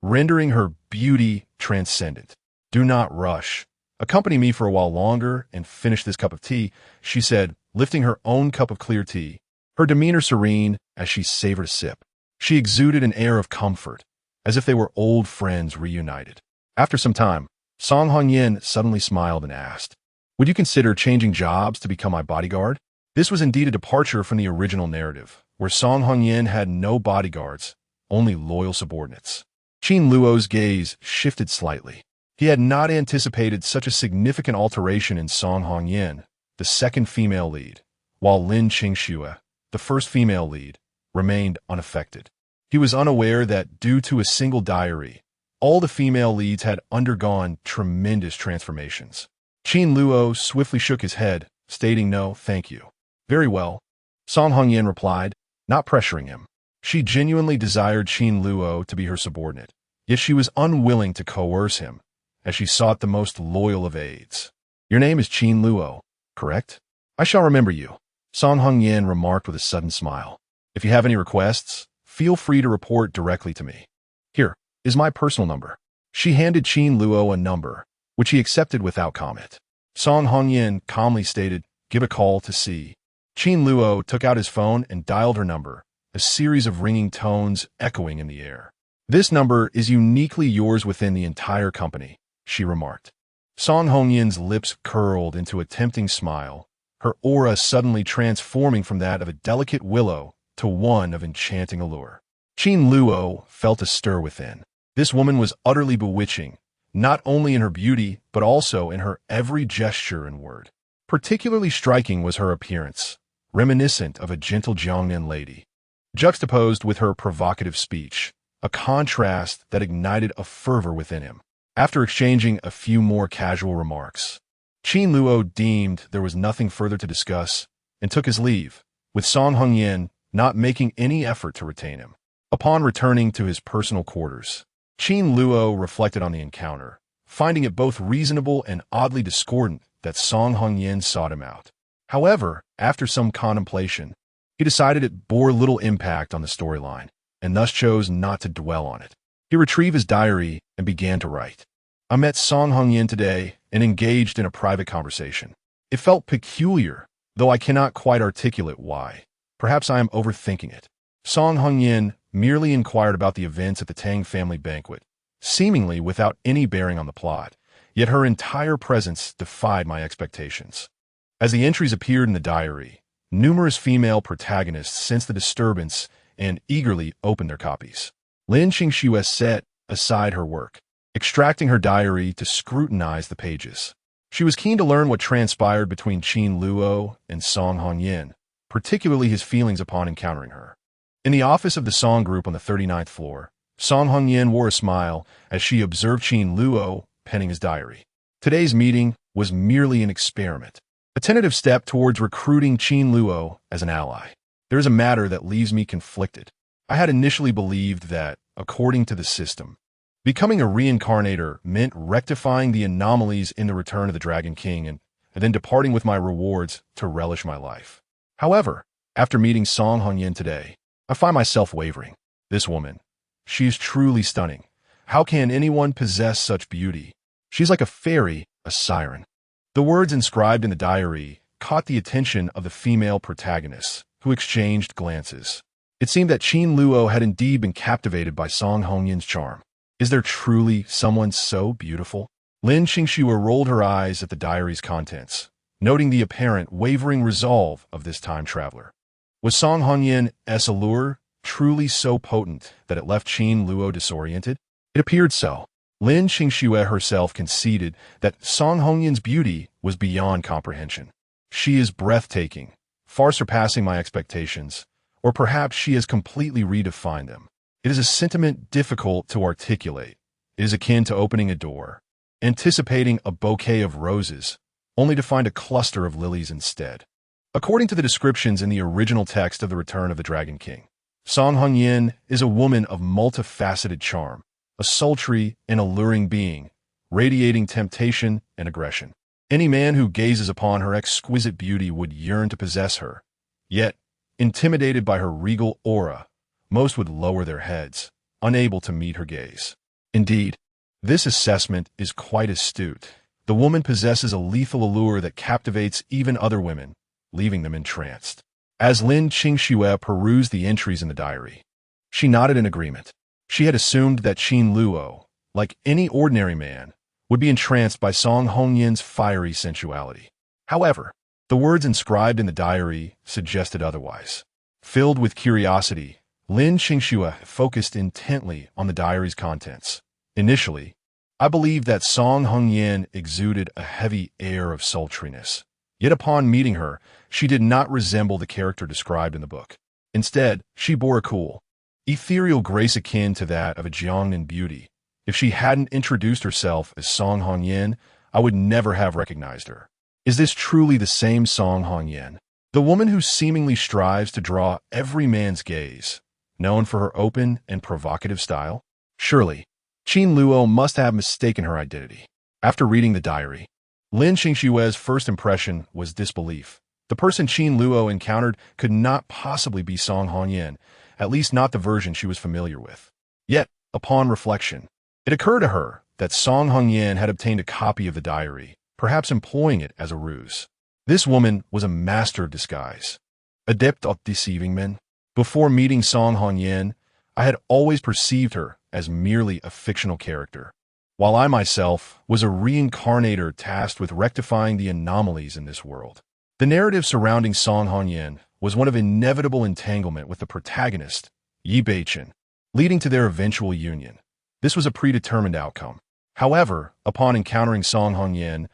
rendering her beauty transcendent. "Do not rush. Accompany me for a while longer and finish this cup of tea," she said, lifting her own cup of clear tea, her demeanor serene as she savored a sip. She exuded an air of comfort, as if they were old friends reunited. After some time, Song Hongyan suddenly smiled and asked, "Would you consider changing jobs to become my bodyguard?" This was indeed a departure from the original narrative, where Song Hongyan had no bodyguards, only loyal subordinates. Qin Luo's gaze shifted slightly. He had not anticipated such a significant alteration in Song Hongyan, the second female lead, while Lin Qingxue, the first female lead, remained unaffected. He was unaware that, due to a single diary, all the female leads had undergone tremendous transformations. Qin Luo swiftly shook his head, stating no, thank you. "Very well," Song Hongyan replied, not pressuring him. She genuinely desired Qin Luo to be her subordinate, yet she was unwilling to coerce him, as she sought the most loyal of aids. "Your name is Qin Luo, correct? I shall remember you," Song Hongyan remarked with a sudden smile. "If you have any requests, feel free to report directly to me. Here is my personal number." She handed Qin Luo a number, which he accepted without comment. Song Hongyan calmly stated, "Give a call to C." Qin Luo took out his phone and dialed her number, a series of ringing tones echoing in the air. "This number is uniquely yours within the entire company. she remarked. Song Hongyin's lips curled into a tempting smile, her aura suddenly transforming from that of a delicate willow to one of enchanting allure. Qin Luo felt a stir within. This woman was utterly bewitching, not only in her beauty, but also in her every gesture and word. Particularly striking was her appearance, reminiscent of a gentle Jiangnan lady, juxtaposed with her provocative speech, a contrast that ignited a fervor within him. After exchanging a few more casual remarks, Qin Luo deemed there was nothing further to discuss and took his leave, with Song Hongyan not making any effort to retain him. Upon returning to his personal quarters, Qin Luo reflected on the encounter, finding it both reasonable and oddly discordant that Song Hongyan sought him out. However, after some contemplation, he decided it bore little impact on the storyline, and thus chose not to dwell on it. He retrieved his diary and began to write. I met Song Hongyan today and engaged in a private conversation. It felt peculiar, though I cannot quite articulate why. Perhaps I am overthinking it. Song Hongyan merely inquired about the events at the Tang family banquet, seemingly without any bearing on the plot, yet her entire presence defied my expectations. As the entries appeared in the diary, numerous female protagonists sensed the disturbance and eagerly opened their copies. Lin Qingxue set aside her work, extracting her diary to scrutinize the pages. She was keen to learn what transpired between Qin Luo and Song Hongyan, particularly his feelings upon encountering her. In the office of the Song Group on the 39th floor, Song Hongyan wore a smile as she observed Qin Luo penning his diary. Today's meeting was merely an experiment, a tentative step towards recruiting Qin Luo as an ally. There is a matter that leaves me conflicted. I had initially believed that, according to the system, becoming a reincarnator meant rectifying the anomalies in the Return of the Dragon King and then departing with my rewards to relish my life. However, after meeting Song Hongyan today, I find myself wavering. This woman, she is truly stunning. How can anyone possess such beauty? She's like a fairy, a siren. The words inscribed in the diary caught the attention of the female protagonists, who exchanged glances. It seemed that Qin Luo had indeed been captivated by Song Hongyan's charm. Is there truly someone so beautiful? Lin Qingxue rolled her eyes at the diary's contents, noting the apparent wavering resolve of this time traveler. Was Song Hongyan's allure truly so potent that it left Qin Luo disoriented? It appeared so. Lin Qingxue herself conceded that Song Hongyan's beauty was beyond comprehension. She is breathtaking, far surpassing my expectations, or perhaps she has completely redefined them. It is a sentiment difficult to articulate. It is akin to opening a door, anticipating a bouquet of roses, only to find a cluster of lilies instead. According to the descriptions in the original text of The Return of the Dragon King, Song Hongyan is a woman of multifaceted charm, a sultry and alluring being, radiating temptation and aggression. Any man who gazes upon her exquisite beauty would yearn to possess her. Yet, intimidated by her regal aura, most would lower their heads, unable to meet her gaze. Indeed, this assessment is quite astute. The woman possesses a lethal allure that captivates even other women, leaving them entranced. As Lin Qingxue perused the entries in the diary, she nodded in agreement. She had assumed that Qin Luo, like any ordinary man, would be entranced by Song Hongyan's fiery sensuality. However, the words inscribed in the diary suggested otherwise. Filled with curiosity, Lin Qingxue focused intently on the diary's contents. Initially, I believed that Song Hongyan exuded a heavy air of sultriness. Yet upon meeting her, she did not resemble the character described in the book. Instead, she bore a cool, ethereal grace akin to that of a Jiangnan beauty. If she hadn't introduced herself as Song Hongyan, I would never have recognized her. Is this truly the same Song Hongyan? The woman who seemingly strives to draw every man's gaze, known for her open and provocative style? Surely, Qin Luo must have mistaken her identity. After reading the diary, Lin Qingxue's first impression was disbelief. The person Qin Luo encountered could not possibly be Song Hongyan, at least not the version she was familiar with. Yet, upon reflection, it occurred to her that Song Hongyan had obtained a copy of the diary, perhaps employing it as a ruse. This woman was a master of disguise, adept at deceiving men. Before meeting Song Hongyan, I had always perceived her as merely a fictional character. while I myself was a reincarnator tasked with rectifying the anomalies in this world. The narrative surrounding Song Hongyan was one of inevitable entanglement with the protagonist, Yi Beichen, leading to their eventual union. This was a predetermined outcome. However, upon encountering Song Hongyan,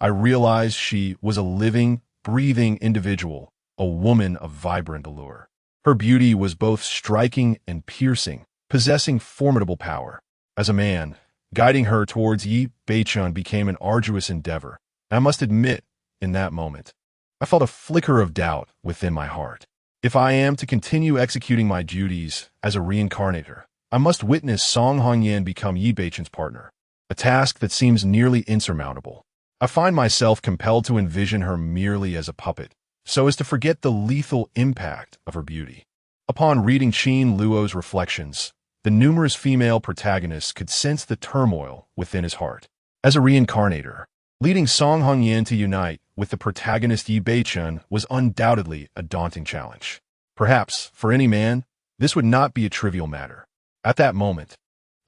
I realized she was a living, breathing individual, a woman of vibrant allure. Her beauty was both striking and piercing, possessing formidable power. As a man, guiding her towards Yi Beichen became an arduous endeavor, and I must admit, in that moment, I felt a flicker of doubt within my heart. If I am to continue executing my duties as a reincarnator, I must witness Song Hongyan become Yi Beichen's partner, a task that seems nearly insurmountable. I find myself compelled to envision her merely as a puppet, so as to forget the lethal impact of her beauty. Upon reading Qin Luo's reflections, the numerous female protagonists could sense the turmoil within his heart. As a reincarnator, leading Song Hongyan to unite with the protagonist Yi Beichen was undoubtedly a daunting challenge. Perhaps, for any man, this would not be a trivial matter. At that moment,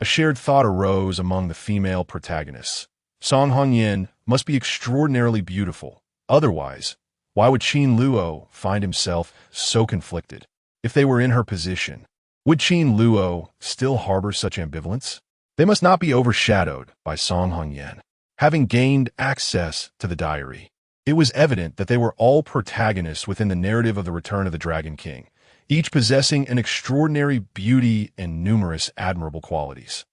a shared thought arose among the female protagonists. Song Hongyan must be extraordinarily beautiful. Otherwise, why would Qin Luo find himself so conflicted? If they were in her position, would Qin Luo still harbor such ambivalence? They must not be overshadowed by Song Hongyan. Having gained access to the diary, it was evident that they were all protagonists within the narrative of the Return of the Dragon King, each possessing an extraordinary beauty and numerous admirable qualities,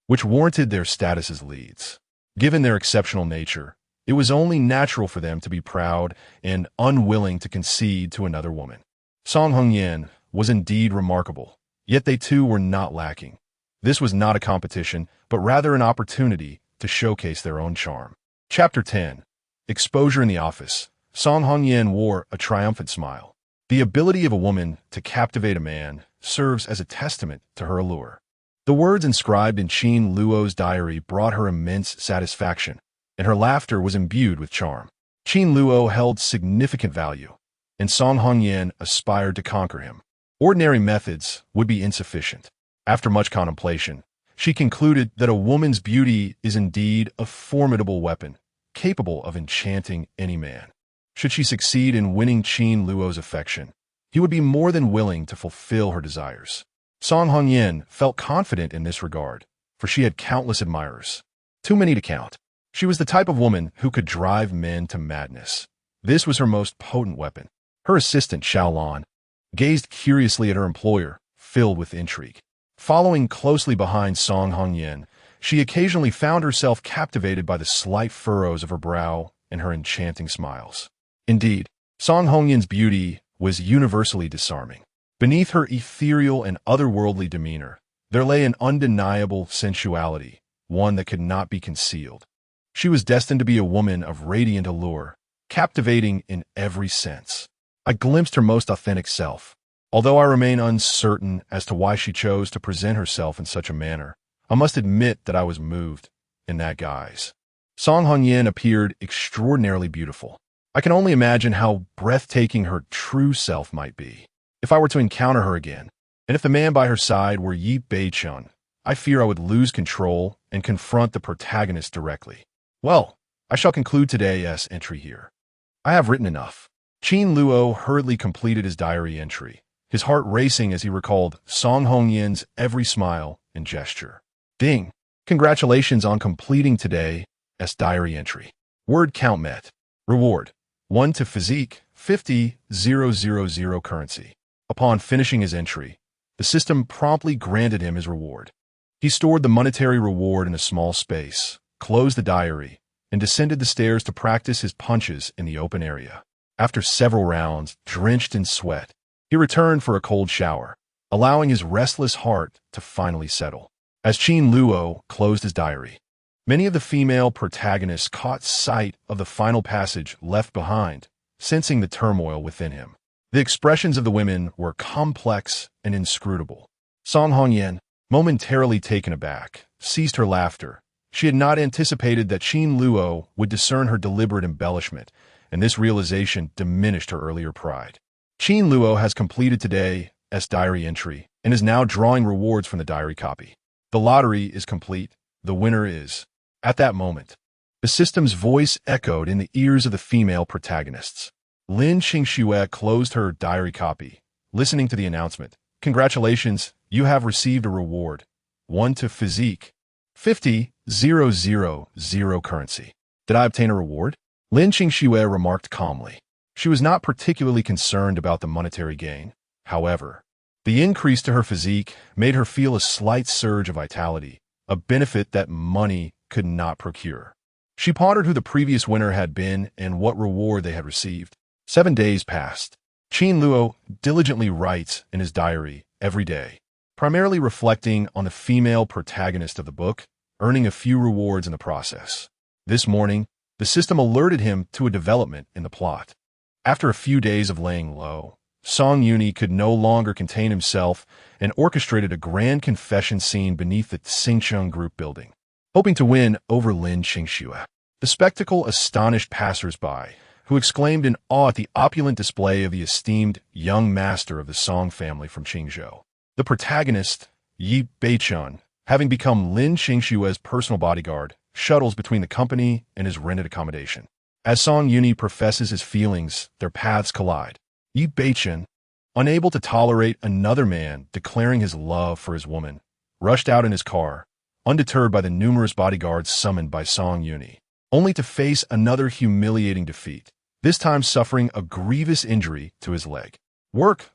which warranted their status as leads. Given their exceptional nature, it was only natural for them to be proud and unwilling to concede to another woman. Song Hongyan was indeed remarkable, yet they too were not lacking. This was not a competition, but rather an opportunity to showcase their own charm. Chapter 10. Exposure in the Office. Song Hongyan wore a triumphant smile. The ability of a woman to captivate a man serves as a testament to her allure. The words inscribed in Qin Luo's diary brought her immense satisfaction, and her laughter was imbued with charm. Qin Luo held significant value, and Song Hongyan aspired to conquer him. Ordinary methods would be insufficient. After much contemplation, she concluded that a woman's beauty is indeed a formidable weapon, capable of enchanting any man. Should she succeed in winning Qin Luo's affection, he would be more than willing to fulfill her desires. Song Hongyan felt confident in this regard, for she had countless admirers. Too many to count. She was the type of woman who could drive men to madness. This was her most potent weapon. Her assistant, Xiaolan, gazed curiously at her employer, filled with intrigue. Following closely behind Song Hongyan, she occasionally found herself captivated by the slight furrows of her brow and her enchanting smiles. Indeed, Song Hongyan's beauty was universally disarming. Beneath her ethereal and otherworldly demeanor, there lay an undeniable sensuality, one that could not be concealed. She was destined to be a woman of radiant allure, captivating in every sense. I glimpsed her most authentic self. Although I remain uncertain as to why she chose to present herself in such a manner, I must admit that I was moved in that guise. Song Hongyan appeared extraordinarily beautiful. I can only imagine how breathtaking her true self might be. If I were to encounter her again, and if the man by her side were Yi Beichen, I fear I would lose control and confront the protagonist directly. Well, I shall conclude today's entry here. I have written enough. Qin Luo hurriedly completed his diary entry, his heart racing as he recalled Song Hongyan's every smile and gesture. Ding! Congratulations on completing today's diary entry. Word count met. Reward: 1 to physique, 50,000 currency. Upon finishing his entry, the system promptly granted him his reward. He stored the monetary reward in a small space, closed the diary, and descended the stairs to practice his punches in the open area. After several rounds, drenched in sweat, he returned for a cold shower, allowing his restless heart to finally settle. As Qin Luo closed his diary, many of the female protagonists caught sight of the final passage left behind, sensing the turmoil within him. The expressions of the women were complex and inscrutable. Song Hongyan, momentarily taken aback, ceased her laughter. She had not anticipated that Qin Luo would discern her deliberate embellishment, and this realization diminished her earlier pride. Qin Luo has completed today's diary entry and is now drawing rewards from the diary copy. The lottery is complete. The winner is At that moment, the system's voice echoed in the ears of the female protagonists. Lin Qingxue closed her diary copy, listening to the announcement. Congratulations, you have received a reward. 1 to physique. 50,000 currency. Did I obtain a reward? Lin Qingxue remarked calmly. She was not particularly concerned about the monetary gain. However, the increase to her physique made her feel a slight surge of vitality, a benefit that money could not procure. She pondered who the previous winner had been and what reward they had received. 7 days passed. Qin Luo diligently writes in his diary every day, primarily reflecting on the female protagonist of the book, earning a few rewards in the process. This morning, the system alerted him to a development in the plot. After a few days of laying low, Song Yuni could no longer contain himself and orchestrated a grand confession scene beneath the Xingcheng Group building, hoping to win over Lin Qingxue. The spectacle astonished passers-by, who exclaimed in awe at the opulent display of the esteemed young master of the Song family from Qingzhou. The protagonist, Yi Beichun, having become Lin Qingxue's personal bodyguard, shuttles between the company and his rented accommodation. As Song Yuni professes his feelings, their paths collide. Yi Beichun, unable to tolerate another man declaring his love for his woman, rushed out in his car, undeterred by the numerous bodyguards summoned by Song Yuni, only to face another humiliating defeat, this time suffering a grievous injury to his leg. Work!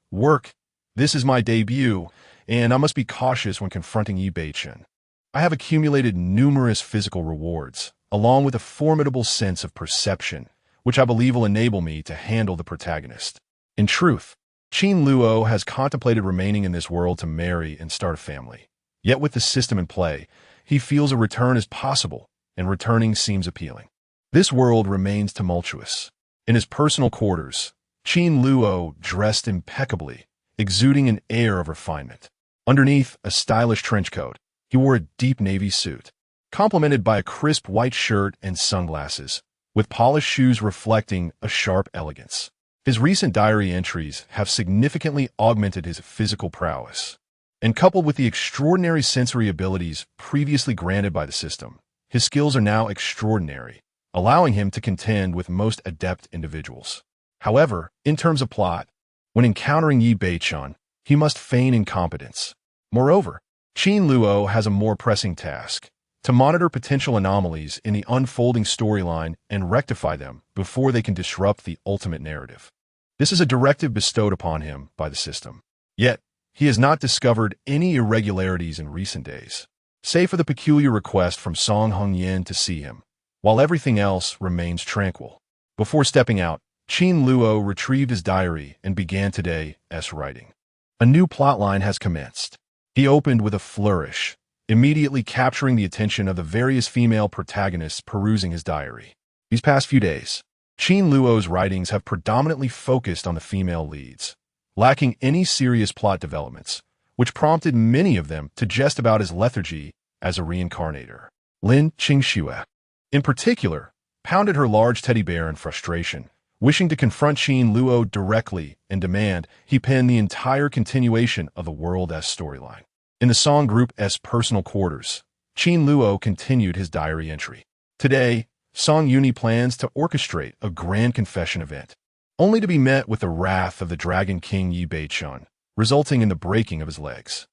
This is my debut, and I must be cautious when confronting Yi Beichun. I have accumulated numerous physical rewards, along with a formidable sense of perception, which I believe will enable me to handle the protagonist. In truth, Qin Luo has contemplated remaining in this world to marry and start a family. Yet with the system in play, he feels a return is possible, and returning seems appealing. This world remains tumultuous. In his personal quarters, Qin Luo dressed impeccably, exuding an air of refinement. Underneath a stylish trench coat, he wore a deep navy suit, complemented by a crisp white shirt and sunglasses, with polished shoes reflecting a sharp elegance. His recent diary entries have significantly augmented his physical prowess, and coupled with the extraordinary sensory abilities previously granted by the system, his skills are now extraordinary, allowing him to contend with most adept individuals. However, in terms of plot, when encountering Yi Beichun, he must feign incompetence. Moreover, Qin Luo has a more pressing task: to monitor potential anomalies in the unfolding storyline and rectify them before they can disrupt the ultimate narrative. This is a directive bestowed upon him by the system. Yet, he has not discovered any irregularities in recent days, save for the peculiar request from Song Hongyan to see him, while everything else remains tranquil. Before stepping out, Qin Luo retrieved his diary and began today's writing. A new plotline has commenced. He opened with a flourish, immediately capturing the attention of the various female protagonists perusing his diary. These past few days, Qin Luo's writings have predominantly focused on the female leads, lacking any serious plot developments, which prompted many of them to jest about his lethargy as a reincarnator. Lin Qingxue, in particular, pounded her large teddy bear in frustration, wishing to confront Qin Luo directly and demand he pen the entire continuation of the World-S storyline. In the Song Group's personal quarters, Qin Luo continued his diary entry. Today, Song Yuni plans to orchestrate a grand confession event, only to be met with the wrath of the Dragon King Yi Beichun, resulting in the breaking of his legs.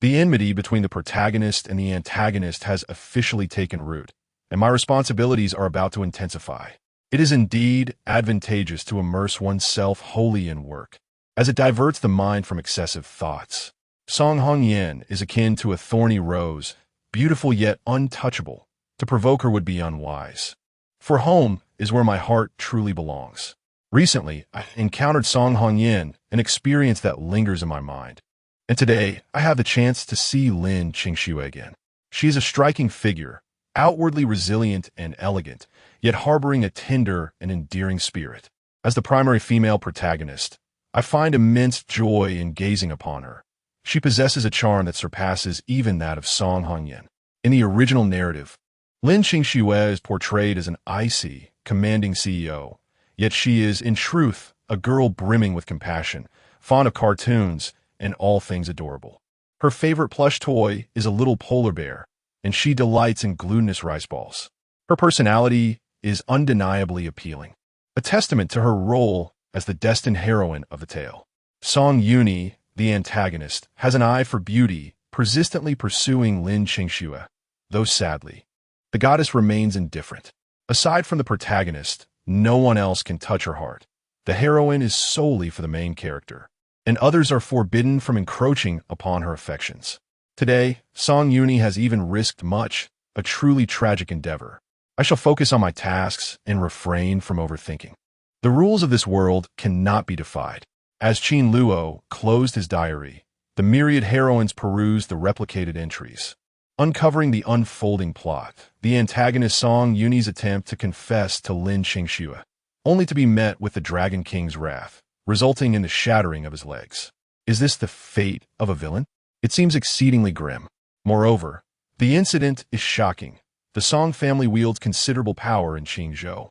The enmity between the protagonist and the antagonist has officially taken root, and my responsibilities are about to intensify. It is indeed advantageous to immerse oneself wholly in work, as it diverts the mind from excessive thoughts. Song Hongyan is akin to a thorny rose, beautiful yet untouchable. To provoke her would be unwise. For home is where my heart truly belongs. Recently, I encountered Song Hongyan, an experience that lingers in my mind. And today, I have the chance to see Lin Qingxue again. She is a striking figure, outwardly resilient and elegant, yet harboring a tender and endearing spirit. As the primary female protagonist, I find immense joy in gazing upon her. She possesses a charm that surpasses even that of Song Hongyan. In the original narrative, Lin Qingxue is portrayed as an icy, commanding CEO, yet she is, in truth, a girl brimming with compassion, fond of cartoons, and all things adorable. Her favorite plush toy is a little polar bear, and she delights in glutinous rice balls. Her personality is undeniably appealing, a testament to her role as the destined heroine of the tale. Song Yuni, the antagonist, has an eye for beauty, persistently pursuing Lin Qingxue, though sadly, the goddess remains indifferent. Aside from the protagonist, no one else can touch her heart. The heroine is solely for the main character, and others are forbidden from encroaching upon her affections. Today, Song Yuni has even risked much, a truly tragic endeavor. I shall focus on my tasks and refrain from overthinking. The rules of this world cannot be defied. As Qin Luo closed his diary, the myriad heroines perused the replicated entries. Uncovering the unfolding plot, the antagonist Song Yuni's attempt to confess to Lin Qingxue, only to be met with the Dragon King's wrath, resulting in the shattering of his legs. Is this the fate of a villain? It seems exceedingly grim. Moreover, the incident is shocking. The Song family wields considerable power in Qingzhou,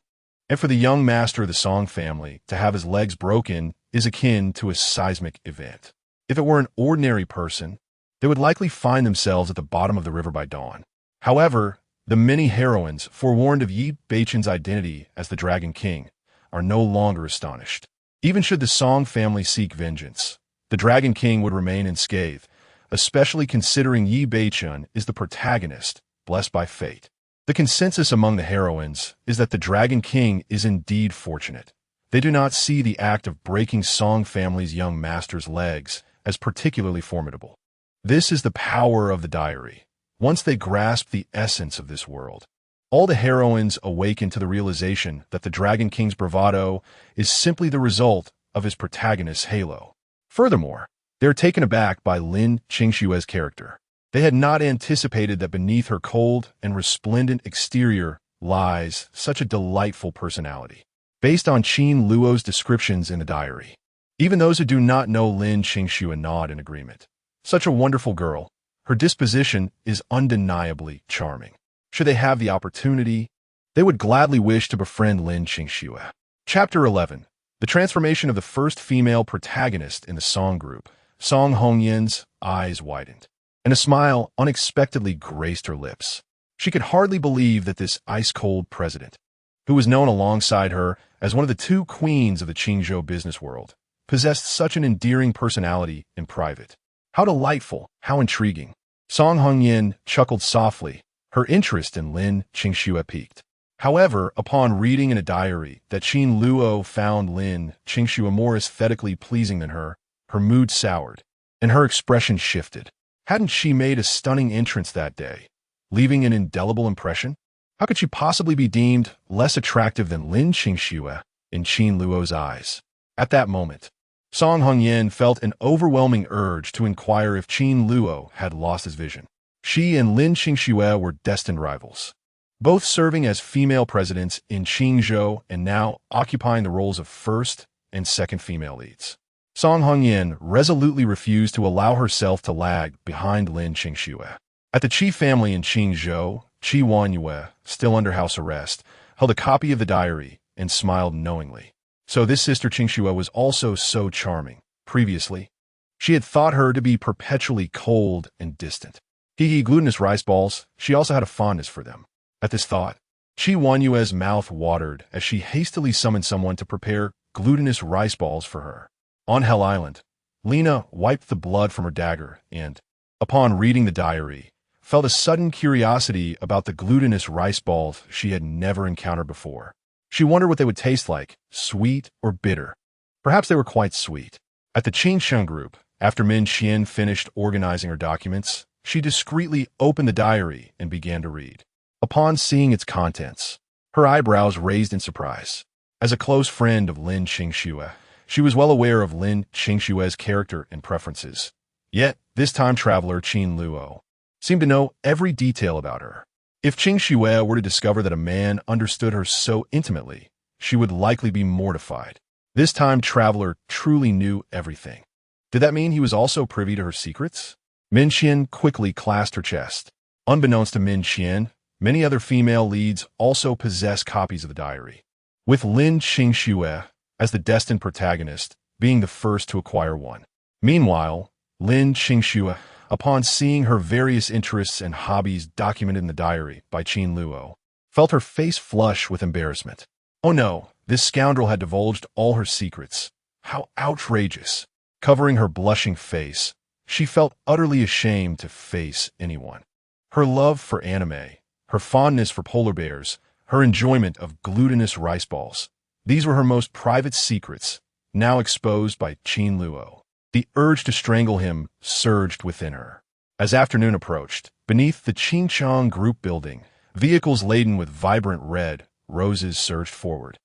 and for the young master of the Song family to have his legs broken is akin to a seismic event. If it were an ordinary person, they would likely find themselves at the bottom of the river by dawn. However, the many heroines, forewarned of Yi Beiqian's identity as the Dragon King, are no longer astonished. Even should the Song family seek vengeance, the Dragon King would remain unscathed, especially considering Yi Beiqian is the protagonist, blessed by fate. The consensus among the heroines is that the Dragon King is indeed fortunate. They do not see the act of breaking Song family's young master's legs as particularly formidable. This is the power of the diary. Once they grasp the essence of this world, all the heroines awaken to the realization that the Dragon King's bravado is simply the result of his protagonist's halo. Furthermore, they are taken aback by Lin Qingxue's character. They had not anticipated that beneath her cold and resplendent exterior lies such a delightful personality. Based on Qin Luo's descriptions in the diary, even those who do not know Lin Qingxue nod in agreement. Such a wonderful girl, her disposition is undeniably charming. Should they have the opportunity, they would gladly wish to befriend Lin Qingxue. Chapter 11. The transformation of the first female protagonist in the Song group. Song Hongyan's eyes widened, and a smile unexpectedly graced her lips. She could hardly believe that this ice-cold president, who was known alongside her as one of the two queens of the Qingzhou business world, possessed such an endearing personality in private. How delightful, how intriguing. Song Hongyan chuckled softly, her interest in Lin Qingxue piqued. However, upon reading in a diary that Qin Luo found Lin Qingxue more aesthetically pleasing than her mood soured, and her expression shifted. Hadn't she made a stunning entrance that day, leaving an indelible impression? How could she possibly be deemed less attractive than Lin Qingxue in Qin Luo's eyes? At that moment, Song Hongyan felt an overwhelming urge to inquire if Qin Luo had lost his vision. She and Lin Qingxue were destined rivals, both serving as female presidents in Qingzhou and now occupying the roles of first and second female leads. Song Hongyan resolutely refused to allow herself to lag behind Lin Qingxue. At the Qi family in Qingzhou, Qi Wanyue, still under house arrest, held a copy of the diary and smiled knowingly. So this sister Qingxue was also so charming. Previously, she had thought her to be perpetually cold and distant. Glutinous rice balls, she also had a fondness for them. At this thought, Qi Wanyue's mouth watered as she hastily summoned someone to prepare glutinous rice balls for her. On Hell Island, Lena wiped the blood from her dagger and, upon reading the diary, felt a sudden curiosity about the glutinous rice balls she had never encountered before. She wondered what they would taste like, sweet or bitter. Perhaps they were quite sweet. At the Qingsheng group, after Min Xian finished organizing her documents, she discreetly opened the diary and began to read. Upon seeing its contents, her eyebrows raised in surprise. As a close friend of Lin Qingxue, she was well aware of Lin Qingxue's character and preferences. Yet, this time traveler Qin Luo seemed to know every detail about her. If Qingxue were to discover that a man understood her so intimately, she would likely be mortified. This time traveler truly knew everything. Did that mean he was also privy to her secrets? Min Xian quickly clasped her chest. Unbeknownst to Min Xian, many other female leads also possess copies of the diary, with Lin Qingxue, as the destined protagonist, being the first to acquire one. Meanwhile, Lin Qingxue, upon seeing her various interests and hobbies documented in the diary by Qin Luo, felt her face flush with embarrassment. Oh no, this scoundrel had divulged all her secrets. How outrageous! Covering her blushing face, she felt utterly ashamed to face anyone. Her love for anime, her fondness for polar bears, her enjoyment of glutinous rice balls, these were her most private secrets, now exposed by Qin Luo. The urge to strangle him surged within her. As afternoon approached, beneath the Qingchang group building, vehicles laden with vibrant red roses surged forward.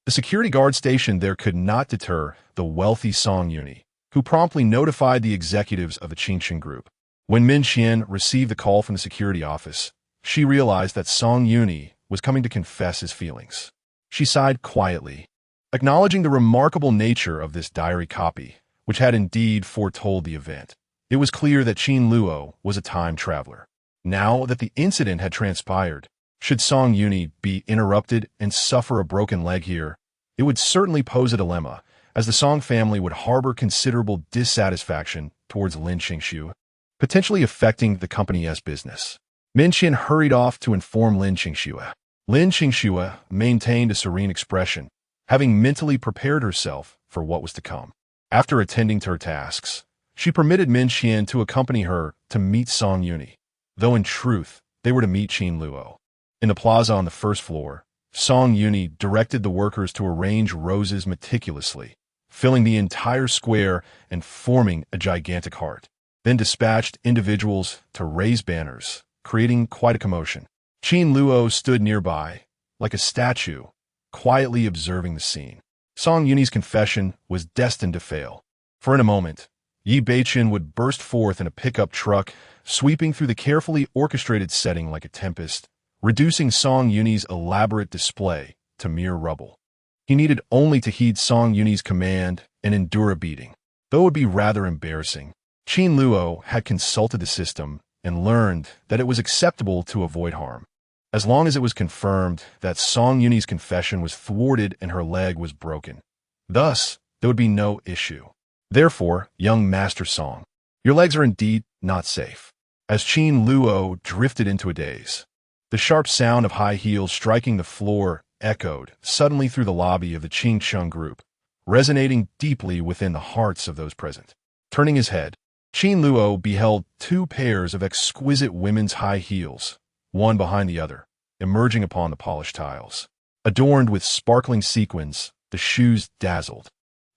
The security guard stationed there could not deter the wealthy Song Yuni, who promptly notified the executives of the Qingchang group. When Min Xian received the call from the security office, she realized that Song Yuni was coming to confess his feelings. She sighed quietly, acknowledging the remarkable nature of this diary copy, which had indeed foretold the event. It was clear that Qin Luo was a time traveler. Now that the incident had transpired, should Song Yuni be interrupted and suffer a broken leg here, it would certainly pose a dilemma, as the Song family would harbor considerable dissatisfaction towards Lin Qingxue, potentially affecting the company's business. Min Qian hurried off to inform Lin Qingxue. Lin Qingxue maintained a serene expression, having mentally prepared herself for what was to come. After attending to her tasks, she permitted Min Xian to accompany her to meet Song Yuni, though in truth, they were to meet Qin Luo. In the plaza on the first floor, Song Yuni directed the workers to arrange roses meticulously, filling the entire square and forming a gigantic heart, then dispatched individuals to raise banners, creating quite a commotion. Qin Luo stood nearby, like a statue, quietly observing the scene. Song Yuni's confession was destined to fail, for in a moment, Yi Beiqian would burst forth in a pickup truck, sweeping through the carefully orchestrated setting like a tempest, reducing Song Yuni's elaborate display to mere rubble. He needed only to heed Song Yuni's command and endure a beating. Though it would be rather embarrassing, Qin Luo had consulted the system and learned that it was acceptable to avoid harm, as long as it was confirmed that Song Yuni's confession was thwarted and her leg was broken. Thus, there would be no issue. Therefore, young Master Song, your legs are indeed not safe. As Qin Luo drifted into a daze, the sharp sound of high heels striking the floor echoed suddenly through the lobby of the Qingcheng group, resonating deeply within the hearts of those present. Turning his head, Qin Luo beheld two pairs of exquisite women's high heels, one behind the other, emerging upon the polished tiles. Adorned with sparkling sequins, the shoes dazzled,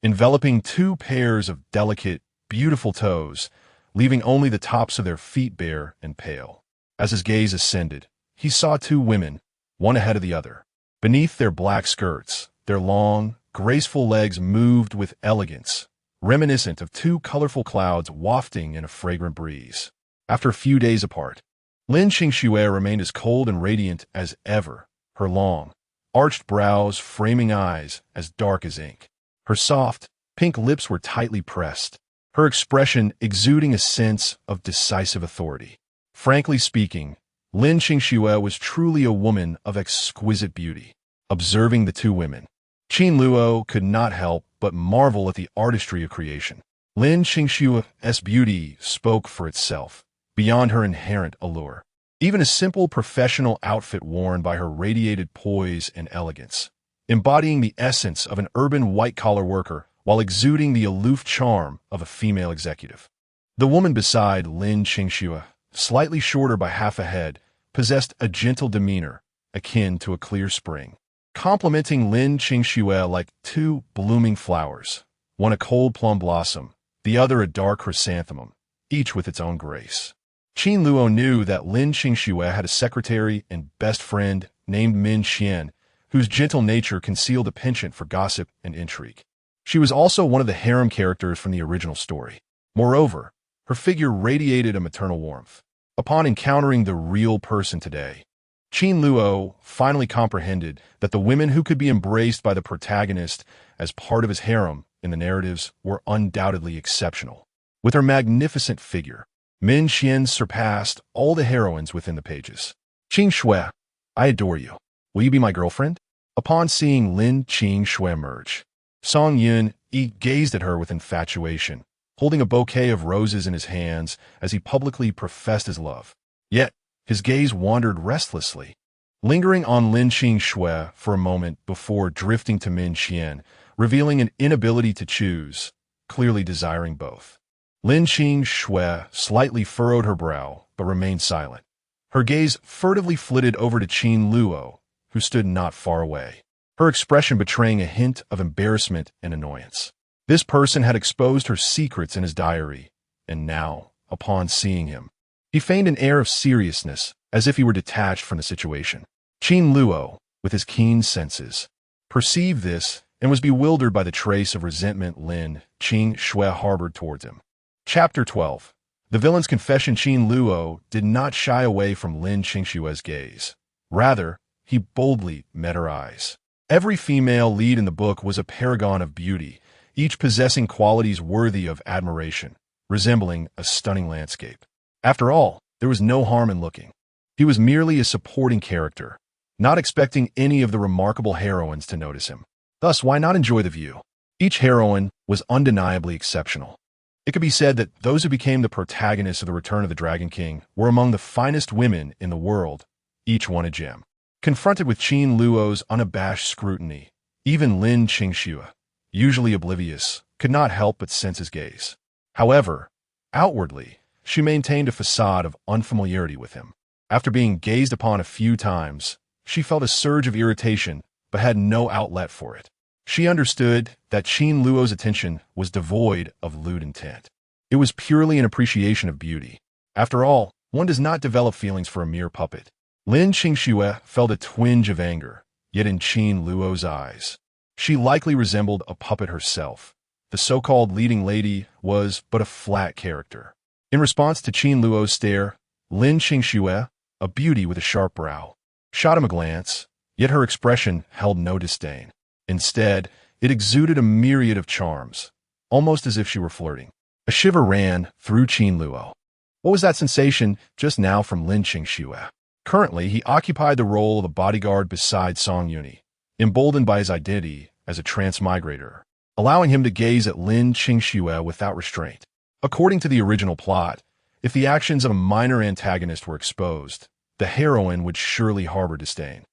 enveloping two pairs of delicate, beautiful toes, leaving only the tops of their feet bare and pale. As his gaze ascended, he saw two women, one ahead of the other. Beneath their black skirts, their long, graceful legs moved with elegance, reminiscent of two colorful clouds wafting in a fragrant breeze. After a few days apart, Lin Qingxue remained as cold and radiant as ever, her long, arched brows framing eyes as dark as ink. Her soft, pink lips were tightly pressed, her expression exuding a sense of decisive authority. Frankly speaking, Lin Qingxue was truly a woman of exquisite beauty. Observing the two women, Qin Luo could not help but marvel at the artistry of creation. Lin Qingxue's beauty spoke for itself, beyond her inherent allure. Even a simple professional outfit worn by her radiated poise and elegance, embodying the essence of an urban white-collar worker while exuding the aloof charm of a female executive. The woman beside Lin Qingxue, slightly shorter by half a head, possessed a gentle demeanor, akin to a clear spring, complementing Lin Qingxue like two blooming flowers, one a cold plum blossom, the other a dark chrysanthemum, each with its own grace. Qin Luo knew that Lin Qingxue had a secretary and best friend named Min Xian, whose gentle nature concealed a penchant for gossip and intrigue. She was also one of the harem characters from the original story. Moreover, her figure radiated a maternal warmth. Upon encountering the real person today, Qin Luo finally comprehended that the women who could be embraced by the protagonist as part of his harem in the narratives were undoubtedly exceptional. With her magnificent figure, Min Xian surpassed all the heroines within the pages. Qingxue, I adore you. Will you be my girlfriend? Upon seeing Lin Qingxue emerge, Song Yun gazed at her with infatuation, holding a bouquet of roses in his hands as he publicly professed his love. Yet, his gaze wandered restlessly, lingering on Lin Qingxue for a moment before drifting to Min Qian, revealing an inability to choose, clearly desiring both. Lin Qingxue slightly furrowed her brow, but remained silent. Her gaze furtively flitted over to Qin Luo, who stood not far away, her expression betraying a hint of embarrassment and annoyance. This person had exposed her secrets in his diary, and now, upon seeing him, he feigned an air of seriousness, as if he were detached from the situation. Qin Luo, with his keen senses, perceived this and was bewildered by the trace of resentment Lin Qingxue harbored towards him. Chapter 12. The villain's confession. Qin Luo did not shy away from Lin Qingxue's gaze. Rather, he boldly met her eyes. Every female lead in the book was a paragon of beauty, each possessing qualities worthy of admiration, resembling a stunning landscape. After all, there was no harm in looking. He was merely a supporting character, not expecting any of the remarkable heroines to notice him. Thus, why not enjoy the view? Each heroine was undeniably exceptional. It could be said that those who became the protagonists of The Return of the Dragon King were among the finest women in the world, each one a gem. Confronted with Qin Luo's unabashed scrutiny, even Lin Qingxue, usually oblivious, could not help but sense his gaze. However, outwardly, she maintained a facade of unfamiliarity with him. After being gazed upon a few times, she felt a surge of irritation but had no outlet for it. She understood that Qin Luo's attention was devoid of lewd intent. It was purely an appreciation of beauty. After all, one does not develop feelings for a mere puppet. Lin Qingxue felt a twinge of anger, yet in Qin Luo's eyes, she likely resembled a puppet herself. The so-called leading lady was but a flat character. In response to Qin Luo's stare, Lin Qingxue, a beauty with a sharp brow, shot him a glance, yet her expression held no disdain. Instead, it exuded a myriad of charms, almost as if she were flirting. A shiver ran through Qin Luo. What was that sensation just now from Lin Qingxue? Currently, he occupied the role of a bodyguard beside Song Yuni, emboldened by his identity as a transmigrator, allowing him to gaze at Lin Qingxue without restraint. According to the original plot, if the actions of a minor antagonist were exposed, the heroine would surely harbor disdain.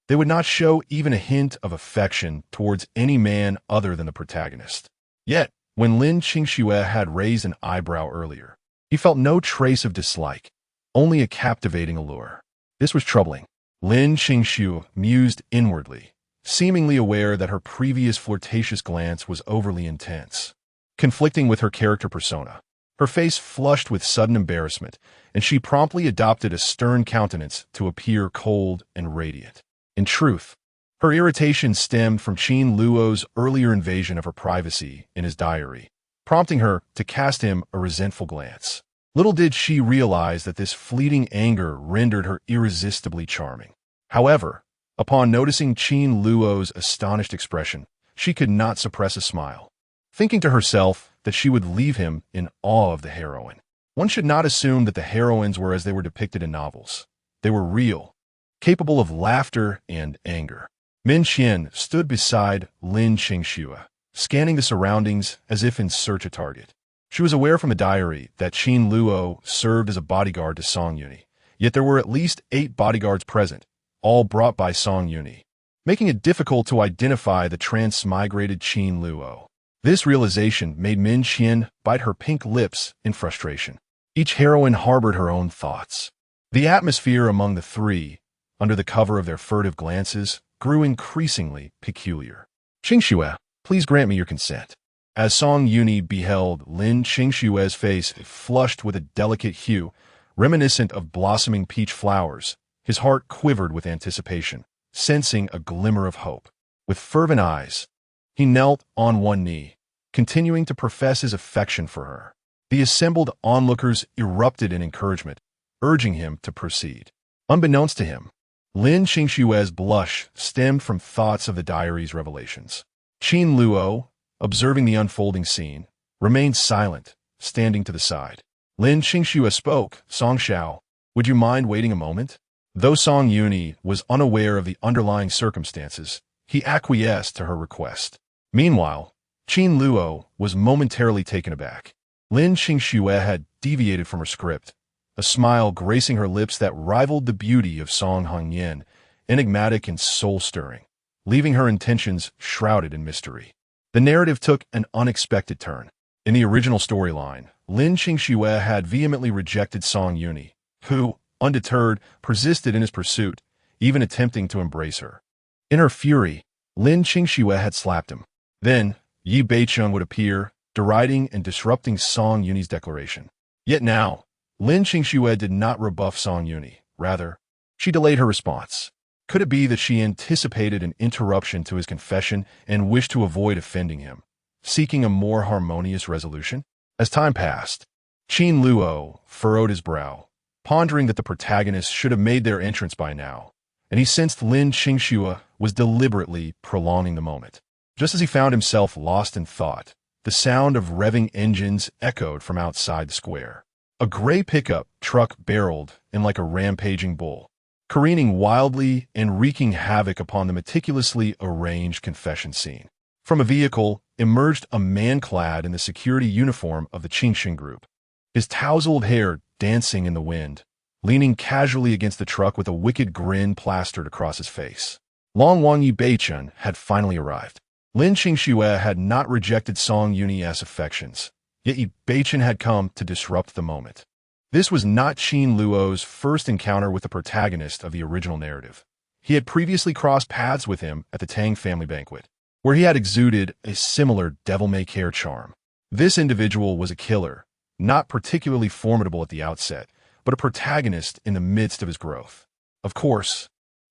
They would not show even a hint of affection towards any man other than the protagonist. Yet, when Lin Qingxue had raised an eyebrow earlier, he felt no trace of dislike, only a captivating allure. This was troubling. Lin Qingxue mused inwardly, seemingly aware that her previous flirtatious glance was overly intense, conflicting with her character persona. Her face flushed with sudden embarrassment, and she promptly adopted a stern countenance to appear cold and radiant. In truth, her irritation stemmed from Qin Luo's earlier invasion of her privacy in his diary, prompting her to cast him a resentful glance. Little did she realize that this fleeting anger rendered her irresistibly charming. However, upon noticing Qin Luo's astonished expression, she could not suppress a smile, thinking to herself that she would leave him in awe of the heroine. One should not assume that the heroines were as they were depicted in novels. They were real, capable of laughter and anger. Min Qian stood beside Lin Qingxue, scanning the surroundings as if in search of a target. She was aware from the diary that Qin Luo served as a bodyguard to Song Yuni, yet there were at least 8 bodyguards present, all brought by Song Yuni, making it difficult to identify the transmigrated Qin Luo. This realization made Min Qian bite her pink lips in frustration. Each heroine harbored her own thoughts. The atmosphere among the three, under the cover of their furtive glances, grew increasingly peculiar. Qingxue, please grant me your consent. As Song Yuni beheld Lin Qingxue's face flushed with a delicate hue, reminiscent of blossoming peach flowers, his heart quivered with anticipation, sensing a glimmer of hope. With fervent eyes, he knelt on one knee, continuing to profess his affection for her. The assembled onlookers erupted in encouragement, urging him to proceed. Unbeknownst to him, Lin Qingxue's blush stemmed from thoughts of the diary's revelations. Qin Luo, observing the unfolding scene, remained silent, standing to the side. Lin Qingxue spoke, "Song Xiao, would you mind waiting a moment?" Though Song Yuni was unaware of the underlying circumstances, he acquiesced to her request. Meanwhile, Qin Luo was momentarily taken aback. Lin Qingxue had deviated from her script, a smile gracing her lips that rivaled the beauty of Song Hongyan, enigmatic and soul-stirring, leaving her intentions shrouded in mystery. The narrative took an unexpected turn. In the original storyline, Lin Qingxue had vehemently rejected Song Yuni, who, undeterred, persisted in his pursuit, even attempting to embrace her. In her fury, Lin Qingxue had slapped him. Then, Yi Beichun would appear, deriding and disrupting Song Yuni's declaration. Yet now, Lin Qingxue did not rebuff Song Yuni. Rather, she delayed her response. Could it be that she anticipated an interruption to his confession and wished to avoid offending him, seeking a more harmonious resolution? As time passed, Qin Luo furrowed his brow, pondering that the protagonists should have made their entrance by now, and he sensed Lin Qingxue was deliberately prolonging the moment. Just as he found himself lost in thought, the sound of revving engines echoed from outside the square. A gray pickup truck barreled in like a rampaging bull, careening wildly and wreaking havoc upon the meticulously arranged confession scene. From a vehicle emerged a man clad in the security uniform of the Qingxin group, his tousled hair dancing in the wind, leaning casually against the truck with a wicked grin plastered across his face. Long Wang Yi Beichun had finally arrived. Lin Qingxue had not rejected Song Yuni's affections, yet Yi Beichun had come to disrupt the moment. This was not Qin Luo's first encounter with the protagonist of the original narrative. He had previously crossed paths with him at the Tang family banquet, where he had exuded a similar devil-may-care charm. This individual was a killer, not particularly formidable at the outset, but a protagonist in the midst of his growth. Of course,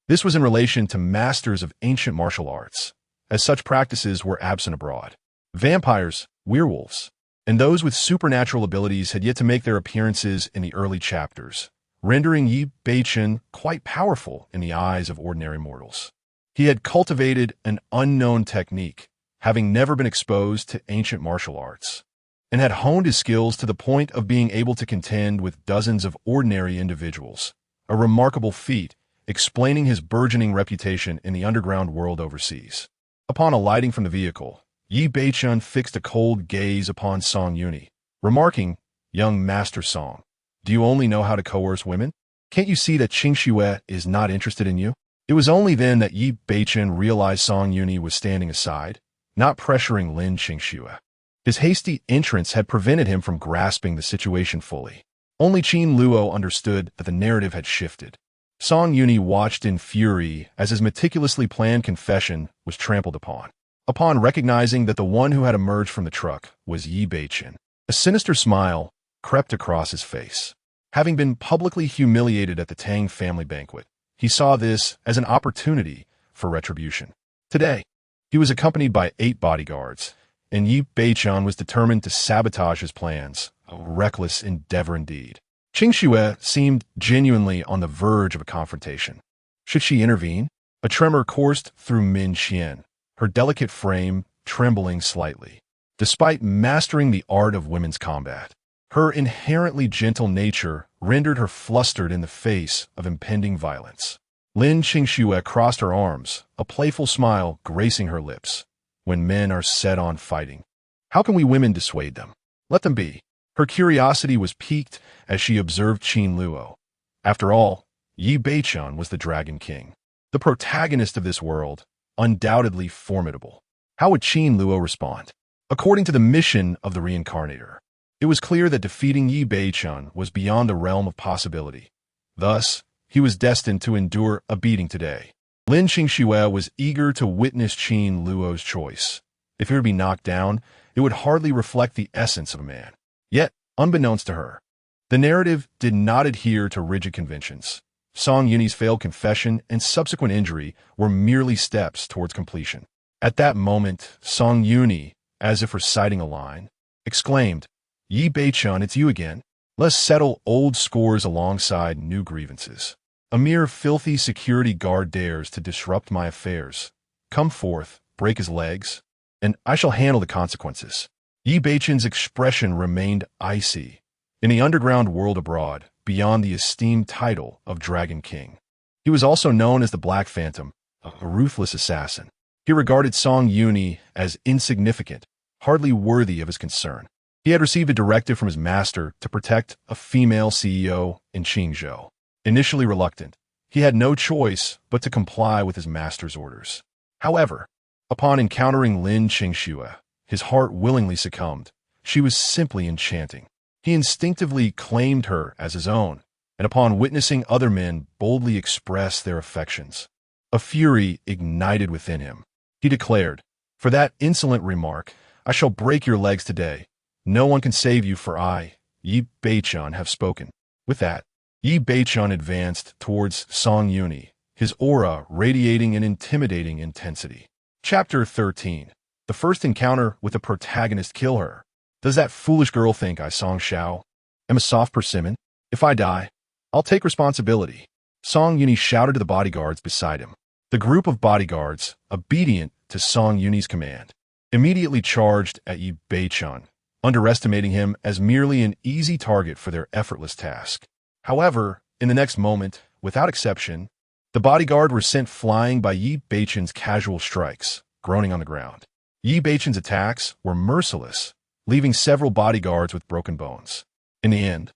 this was in relation to masters of ancient martial arts, as such practices were absent abroad. Vampires, werewolves, and those with supernatural abilities had yet to make their appearances in the early chapters, rendering Yi Beichun quite powerful in the eyes of ordinary mortals. He had cultivated an unknown technique, having never been exposed to ancient martial arts, and had honed his skills to the point of being able to contend with dozens of ordinary individuals, a remarkable feat explaining his burgeoning reputation in the underground world overseas. Upon alighting from the vehicle, Yi Beichun fixed a cold gaze upon Song Yuni, remarking, "Young Master Song, do you only know how to coerce women? Can't you see that Qingxue is not interested in you?" It was only then that Yi Beichun realized Song Yuni was standing aside, not pressuring Lin Qingxue. His hasty entrance had prevented him from grasping the situation fully. Only Qin Luo understood that the narrative had shifted. Song Yuni watched in fury as his meticulously planned confession was trampled upon. Upon recognizing that the one who had emerged from the truck was Yi Beichun, a sinister smile crept across his face. Having been publicly humiliated at the Tang family banquet, he saw this as an opportunity for retribution. Today, he was accompanied by 8 bodyguards, and Yi Beichun was determined to sabotage his plans, a reckless endeavor indeed. Qingxue seemed genuinely on the verge of a confrontation. Should she intervene? A tremor coursed through Min Qian, her delicate frame trembling slightly. Despite mastering the art of women's combat, her inherently gentle nature rendered her flustered in the face of impending violence. Lin Qingxue crossed her arms, a playful smile gracing her lips. When men are set on fighting, how can we women dissuade them? Let them be. Her curiosity was piqued as she observed Qin Luo. After all, Yi Beichun was the Dragon King, the protagonist of this world, undoubtedly formidable. How would Qin Luo respond? According to the mission of the Reincarnator, it was clear that defeating Yi Beichun was beyond the realm of possibility. Thus, he was destined to endure a beating today. Lin Qingxue was eager to witness Qin Luo's choice. If he were to be knocked down, it would hardly reflect the essence of a man. Yet, unbeknownst to her, the narrative did not adhere to rigid conventions. Song Yuni's failed confession and subsequent injury were merely steps towards completion. At that moment, Song Yuni, as if reciting a line, exclaimed, "Yi Beichun, it's you again. Let's settle old scores alongside new grievances. A mere filthy security guard dares to disrupt my affairs. Come forth, break his legs, and I shall handle the consequences." Yi Beichun's expression remained icy. In the underground world abroad, beyond the esteemed title of Dragon King, he was also known as the Black Phantom, a ruthless assassin. He regarded Song Yuni as insignificant, hardly worthy of his concern. He had received a directive from his master to protect a female CEO in Qingzhou. Initially reluctant, he had no choice but to comply with his master's orders. However, upon encountering Lin Qingxue, his heart willingly succumbed. She was simply enchanting. He instinctively claimed her as his own, and upon witnessing other men boldly express their affections, a fury ignited within him. He declared, "For that insolent remark, I shall break your legs today. No one can save you, for I, Yi Beichun, have spoken." With that, Yi Beichun advanced towards Song Yuni, his aura radiating an intimidating intensity. Chapter 13. The first encounter with the protagonist kill her. Does that foolish girl think I, Song Shao, am a soft persimmon? If I die, I'll take responsibility. Song Yuni shouted to the bodyguards beside him. The group of bodyguards, obedient to Song Yuni's command, immediately charged at Yi Beichun, underestimating him as merely an easy target for their effortless task. However, in the next moment, without exception, the bodyguard were sent flying by Yi Beichun's casual strikes, groaning on the ground. Yi Beichun's attacks were merciless, leaving several bodyguards with broken bones. In the end,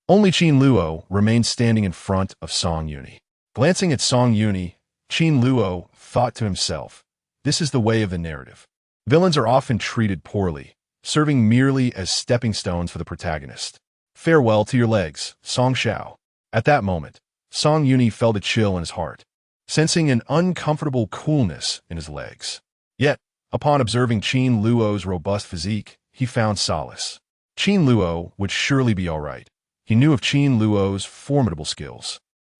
only Qin Luo remained standing in front of Song Yuni. Glancing at Song Yuni, Qin Luo thought to himself, "This is the way of the narrative. Villains are often treated poorly, serving merely as stepping stones for the protagonist. Farewell to your legs, Song Shao." At that moment, Song Yuni felt a chill in his heart, sensing an uncomfortable coolness in his legs. Yet, upon observing Qin Luo's robust physique, he found solace. Qin Luo would surely be all right. He knew of Qin Luo's formidable skills.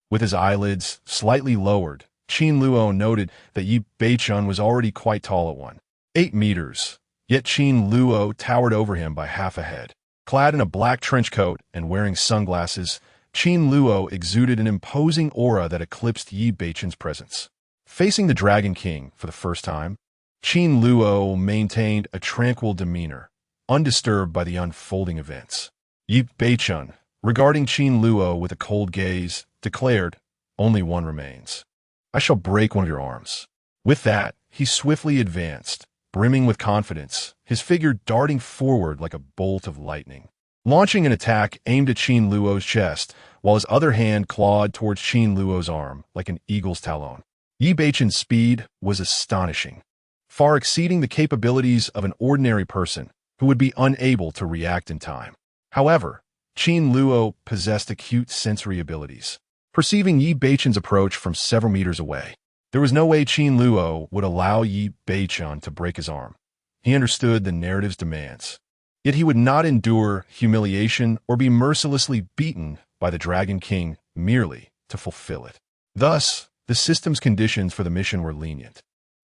With his eyelids slightly lowered, Qin Luo noted that Yi Beichun was already quite tall at 1.8 meters, yet Qin Luo towered over him by half a head. Clad in a black trench coat and wearing sunglasses, Qin Luo exuded an imposing aura that eclipsed Yi Beichun's presence. Facing the Dragon King for the first time, Qin Luo maintained a tranquil demeanor, undisturbed by the unfolding events. Yi Beichun, regarding Qin Luo with a cold gaze, declared, "Only one remains. I shall break one of your arms." With that, he swiftly advanced, brimming with confidence, his figure darting forward like a bolt of lightning. Launching an attack aimed at Qin Luo's chest, while his other hand clawed towards Qin Luo's arm like an eagle's talon. Yi Beichun's speed was astonishing, far exceeding the capabilities of an ordinary person who would be unable to react in time. However, Qin Luo possessed acute sensory abilities. Perceiving Yi Beichun's approach from several meters away, there was no way Qin Luo would allow Yi Beichun to break his arm. He understood the narrative's demands. Yet he would not endure humiliation or be mercilessly beaten by the Dragon King merely to fulfill it. Thus, the system's conditions for the mission were lenient.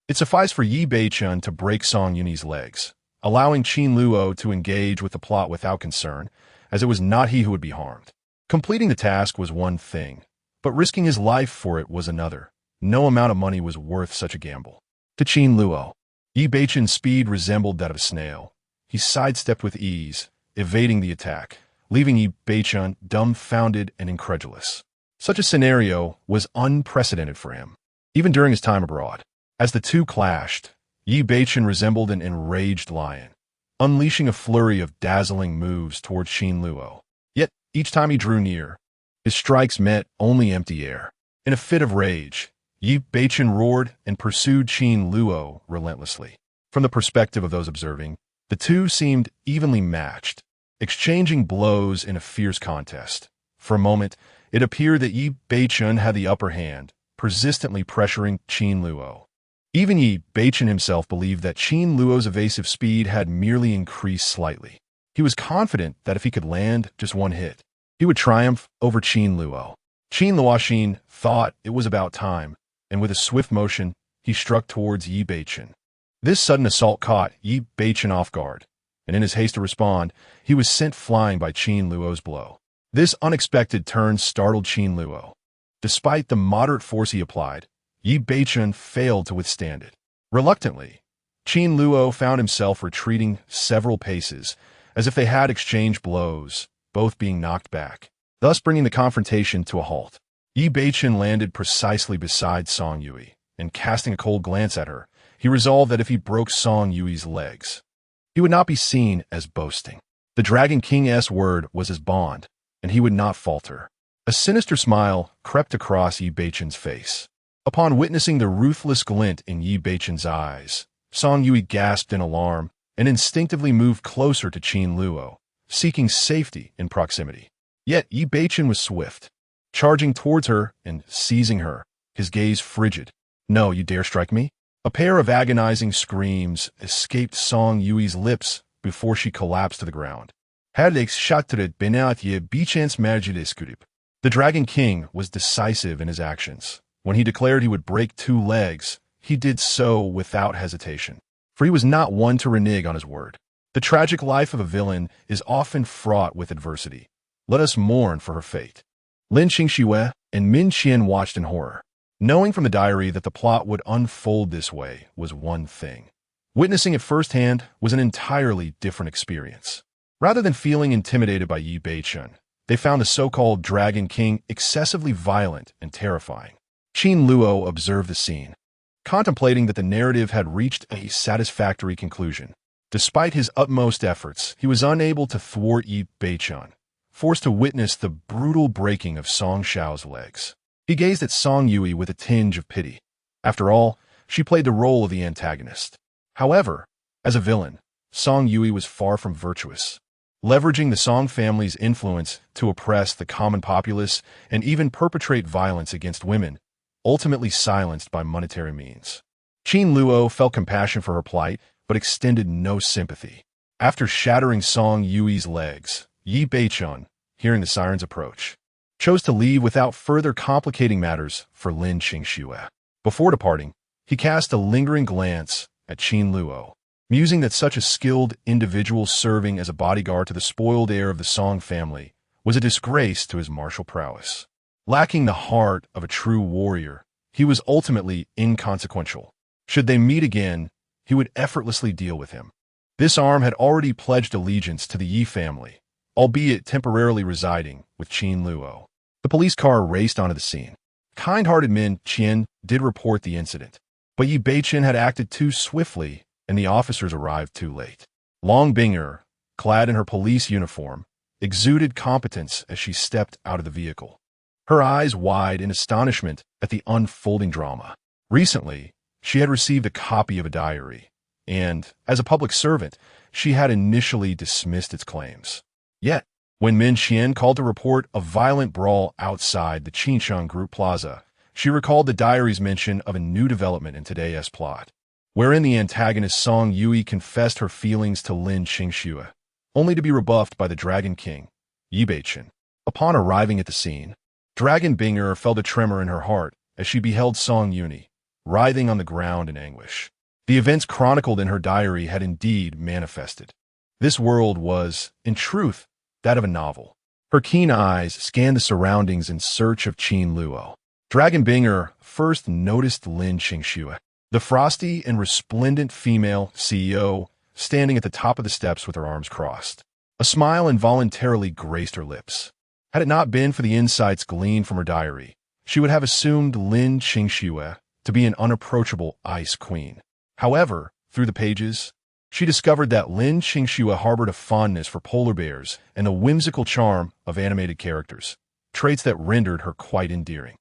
It sufficed for Yi Beichun to break Song Yuni's legs, allowing Qin Luo to engage with the plot without concern, as it was not he who would be harmed. Completing the task was one thing, but risking his life for it was another. No amount of money was worth such a gamble. To Qin Luo, Yi Beichun's speed resembled that of a snail. He sidestepped with ease, evading the attack, leaving Yi Beichun dumbfounded and incredulous. Such a scenario was unprecedented for him, even during his time abroad. As the two clashed, Yi Beichun resembled an enraged lion, unleashing a flurry of dazzling moves towards Qin Luo. Yet, each time he drew near, his strikes met only empty air. In a fit of rage, Yi Beichun roared and pursued Qin Luo relentlessly. From the perspective of those observing, the two seemed evenly matched, exchanging blows in a fierce contest. For a moment, it appeared that Yi Beichun had the upper hand, persistently pressuring Qin Luo. Even Yi Beichun himself believed that Qin Luo's evasive speed had merely increased slightly. He was confident that if he could land just one hit, he would triumph over Qin Luo. Qin Luo thought it was about time, and with a swift motion, he struck towards Yi Beichun. This sudden assault caught Yi Beichun off guard, and in his haste to respond, he was sent flying by Qin Luo's blow. This unexpected turn startled Qin Luo. Despite the moderate force he applied, Yi Beichun failed to withstand it. Reluctantly, Qin Luo found himself retreating several paces, as if they had exchanged blows, both being knocked back, thus bringing the confrontation to a halt. Yi Beichun landed precisely beside Song Yui, and casting a cold glance at her, he resolved that if he broke Song Yui's legs, he would not be seen as boasting. The Dragon King's word was his bond, and he would not falter. A sinister smile crept across Yi Beichen's face. Upon witnessing the ruthless glint in Yi Beichen's eyes, Song Yui gasped in alarm and instinctively moved closer to Qin Luo, seeking safety in proximity. Yet Yi Beichen was swift, charging towards her and seizing her, his gaze frigid. "No, you dare strike me?" A pair of agonizing screams escaped Song Yui's lips before she collapsed to the ground. The Dragon King was decisive in his actions. When he declared he would break 2 legs, he did so without hesitation, for he was not one to renege on his word. The tragic life of a villain is often fraught with adversity. Let us mourn for her fate. Lin Qingxue and Min Qian watched in horror. Knowing from the diary that the plot would unfold this way was one thing. Witnessing it firsthand was an entirely different experience. Rather than feeling intimidated by Yi Beichen, they found the so-called Dragon King excessively violent and terrifying. Qin Luo observed the scene, contemplating that the narrative had reached a satisfactory conclusion. Despite his utmost efforts, he was unable to thwart Yi Beichen, forced to witness the brutal breaking of Song Shao's legs. He gazed at Song Yui with a tinge of pity. After all, she played the role of the antagonist. However, as a villain, Song Yui was far from virtuous, leveraging the Song family's influence to oppress the common populace and even perpetrate violence against women, ultimately silenced by monetary means. Qin Luo felt compassion for her plight, but extended no sympathy. After shattering Song Yui's legs, Yi Beichen, hearing the sirens approach, chose to leave without further complicating matters for Lin Qingxue. Before departing, he cast a lingering glance at Qin Luo, musing that such a skilled individual serving as a bodyguard to the spoiled heir of the Song family was a disgrace to his martial prowess. Lacking the heart of a true warrior, he was ultimately inconsequential. Should they meet again, he would effortlessly deal with him. This arm had already pledged allegiance to the Yi family, albeit temporarily residing with Qin Luo. The police car raced onto the scene. Kind-hearted Min Qian did report the incident, but Yi Beichen had acted too swiftly and the officers arrived too late. Long Binger, clad in her police uniform, exuded competence as she stepped out of the vehicle, her eyes wide in astonishment at the unfolding drama. Recently, she had received a copy of a diary, and, as a public servant, she had initially dismissed its claims. Yet, when Min Qian called to report a violent brawl outside the Qinsheng Group Plaza, she recalled the diary's mention of a new development in today's plot, wherein the antagonist Song Yui confessed her feelings to Lin Qingxue, only to be rebuffed by the Dragon King, Yi Beichen. Upon arriving at the scene, Dragon Binger felt a tremor in her heart as she beheld Song Yuni, writhing on the ground in anguish. The events chronicled in her diary had indeed manifested. This world was, in truth, that of a novel. Her keen eyes scanned the surroundings in search of Qin Luo. Dragon Binger first noticed Lin Qingxue, the frosty and resplendent female CEO, standing at the top of the steps with her arms crossed. A smile involuntarily graced her lips. Had it not been for the insights gleaned from her diary, she would have assumed Lin Qingxue to be an unapproachable ice queen. However, through the pages, she discovered that Lin Qingxue harbored a fondness for polar bears and the whimsical charm of animated characters, traits that rendered her quite endearing.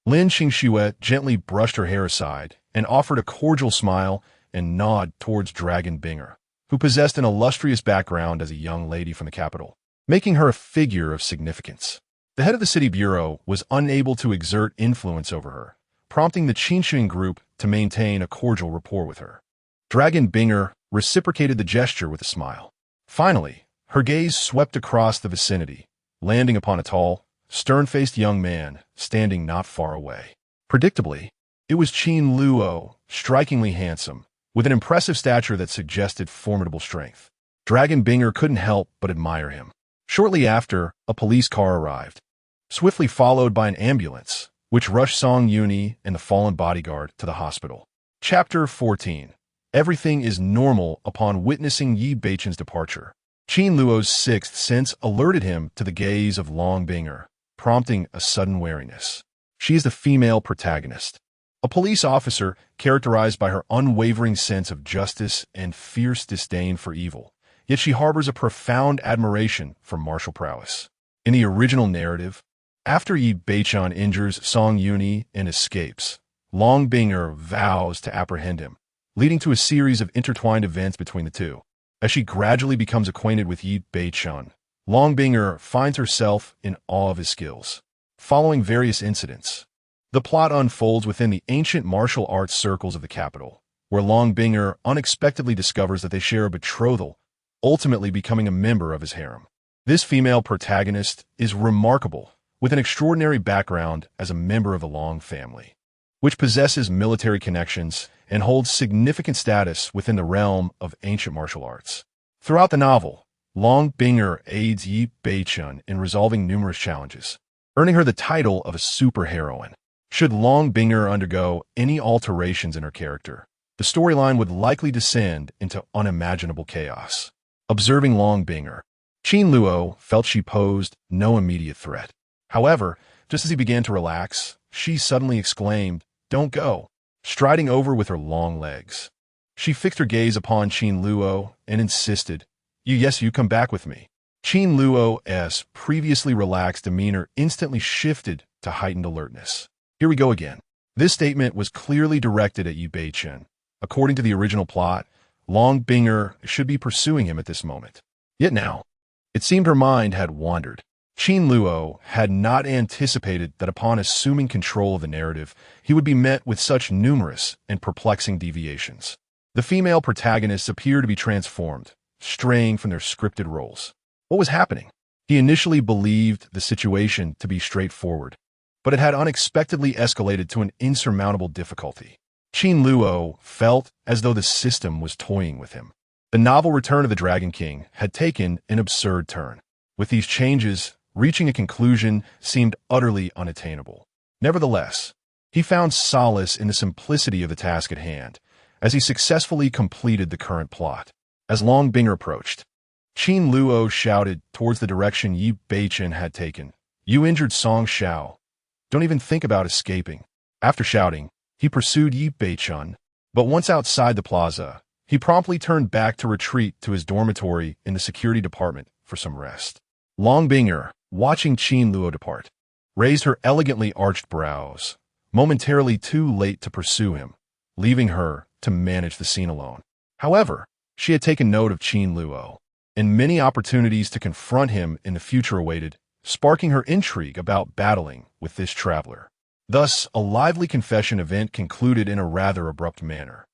Lin Qingxue gently brushed her hair aside and offered a cordial smile and nod towards Dragon Binger, who possessed an illustrious background as a young lady from the capital, making her a figure of significance. The head of the city bureau was unable to exert influence over her, prompting the Qinsheng Group to maintain a cordial rapport with her. Dragon Binger reciprocated the gesture with a smile. Finally, her gaze swept across the vicinity, landing upon a tall, stern-faced young man standing not far away. Predictably, it was Qin Luo, strikingly handsome, with an impressive stature that suggested formidable strength. Dragon Binger couldn't help but admire him. Shortly after, a police car arrived, swiftly followed by an ambulance, which rushed Song Yuni and the fallen bodyguard to the hospital. Chapter 14. Everything is normal upon witnessing Yi Beichen's departure. Qin Luo's sixth sense alerted him to the gaze of Long Binger, prompting a sudden wariness. She is the female protagonist, a police officer characterized by her unwavering sense of justice and fierce disdain for evil, yet she harbors a profound admiration for martial prowess. In the original narrative, after Yi Beichun injures Song Yuni and escapes, Long Binger vows to apprehend him, leading to a series of intertwined events between the two. As she gradually becomes acquainted with Yi Beichun, Long Binger finds herself in awe of his skills. Following various incidents, the plot unfolds within the ancient martial arts circles of the capital, where Long Binger unexpectedly discovers that they share a betrothal, ultimately becoming a member of his harem. This female protagonist is remarkable, with an extraordinary background as a member of the Long family, which possesses military connections and holds significant status within the realm of ancient martial arts. Throughout the novel, Long Binger aids Yi Beichun in resolving numerous challenges, earning her the title of a superheroine. Should Long Binger undergo any alterations in her character, the storyline would likely descend into unimaginable chaos. Observing Long Binger, Qin Luo felt she posed no immediate threat. However, just as he began to relax, she suddenly exclaimed, "Don't go," striding over with her long legs. She fixed her gaze upon Qin Luo and insisted, you come back with me." Qin Luo's previously relaxed demeanor instantly shifted to heightened alertness. Here we go again. This statement was clearly directed at Yi Beichun. According to the original plot, Long Binger should be pursuing him at this moment. Yet now, it seemed her mind had wandered. Qin Luo had not anticipated that upon assuming control of the narrative, he would be met with such numerous and perplexing deviations. The female protagonists appear to be transformed, straying from their scripted roles. What was happening? He initially believed the situation to be straightforward, but it had unexpectedly escalated to an insurmountable difficulty. Qin Luo felt as though the system was toying with him. The novel Return of the Dragon King had taken an absurd turn. With these changes, reaching a conclusion seemed utterly unattainable. Nevertheless, he found solace in the simplicity of the task at hand, as he successfully completed the current plot. As Long Binger approached, Qin Luo shouted towards the direction Yi Beichun had taken, "You injured Song Xiao. Don't even think about escaping." After shouting, he pursued Yi Beichun, but once outside the plaza, he promptly turned back to retreat to his dormitory in the security department for some rest. Long Binger, watching Qin Luo depart, raised her elegantly arched brows, momentarily too late to pursue him, leaving her to manage the scene alone. However, she had taken note of Qin Luo, and many opportunities to confront him in the future awaited, sparking her intrigue about battling with this traveler. Thus, a lively confession event concluded in a rather abrupt manner.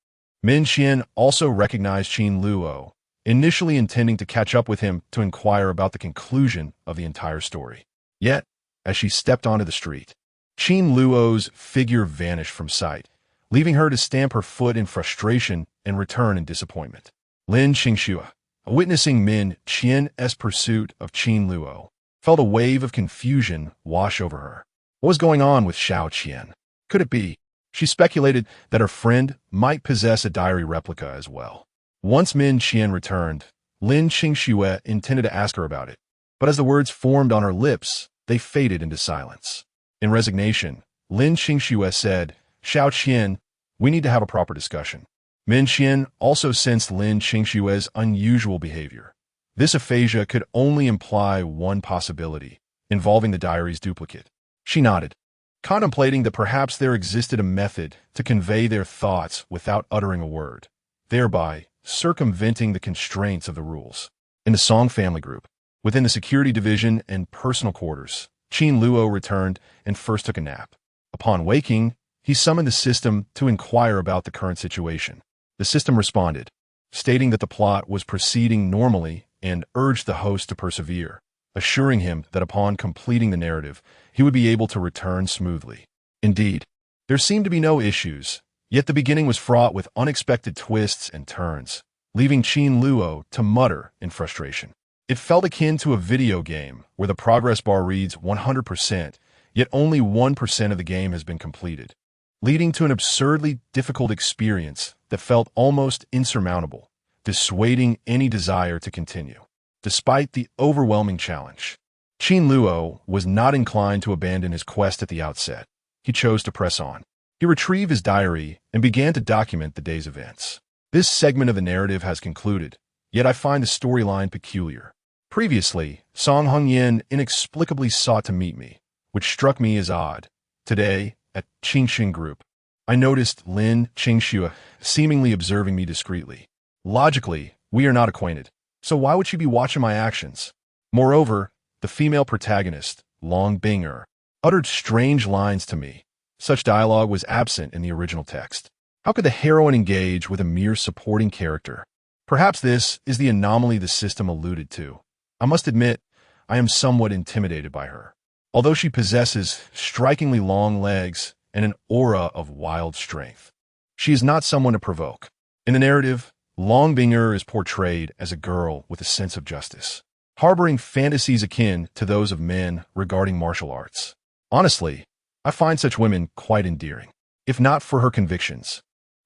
Min Qian also recognized Qin Luo, initially intending to catch up with him to inquire about the conclusion of the entire story. Yet, as she stepped onto the street, Qin Luo's figure vanished from sight, leaving her to stamp her foot in frustration and return in disappointment. Lin Qingxue, witnessing Min Qian's pursuit of Qin Luo, felt a wave of confusion wash over her. What was going on with Xiao Qian? Could it be? She speculated that her friend might possess a diary replica as well. Once Min Qian returned, Lin Qingxue intended to ask her about it, but as the words formed on her lips, they faded into silence. In resignation, Lin Qingxue said, "Xiao Qian, we need to have a proper discussion." Min Qian also sensed Lin Qingxue's unusual behavior. This aphasia could only imply one possibility, involving the diary's duplicate. She nodded, contemplating that perhaps there existed a method to convey their thoughts without uttering a word, thereby circumventing the constraints of the rules. In the Song family group, within the security division and personal quarters, Qin Luo returned and first took a nap. Upon waking, he summoned the system to inquire about the current situation. The system responded, stating that the plot was proceeding normally and urged the host to persevere, assuring him that upon completing the narrative, he would be able to return smoothly. Indeed, there seemed to be no issues, yet the beginning was fraught with unexpected twists and turns, leaving Qin Luo to mutter in frustration. It felt akin to a video game where the progress bar reads 100%, yet only 1% of the game has been completed, leading to an absurdly difficult experience that felt almost insurmountable, dissuading any desire to continue. Despite the overwhelming challenge, Qin Luo was not inclined to abandon his quest at the outset. He chose to press on. He retrieved his diary and began to document the day's events. This segment of the narrative has concluded, yet I find the storyline peculiar. Previously, Song Hongyan inexplicably sought to meet me, which struck me as odd. Today, at Qingxin Group, I noticed Lin Qingxue seemingly observing me discreetly. Logically, we are not acquainted, so why would she be watching my actions? Moreover, the female protagonist, Long Binger, uttered strange lines to me. Such dialogue was absent in the original text. How could the heroine engage with a mere supporting character? Perhaps this is the anomaly the system alluded to. I must admit, I am somewhat intimidated by her. Although she possesses strikingly long legs and an aura of wild strength, she is not someone to provoke. In the narrative, Long Binger is portrayed as a girl with a sense of justice, harboring fantasies akin to those of men regarding martial arts. Honestly, I find such women quite endearing. If not for her convictions,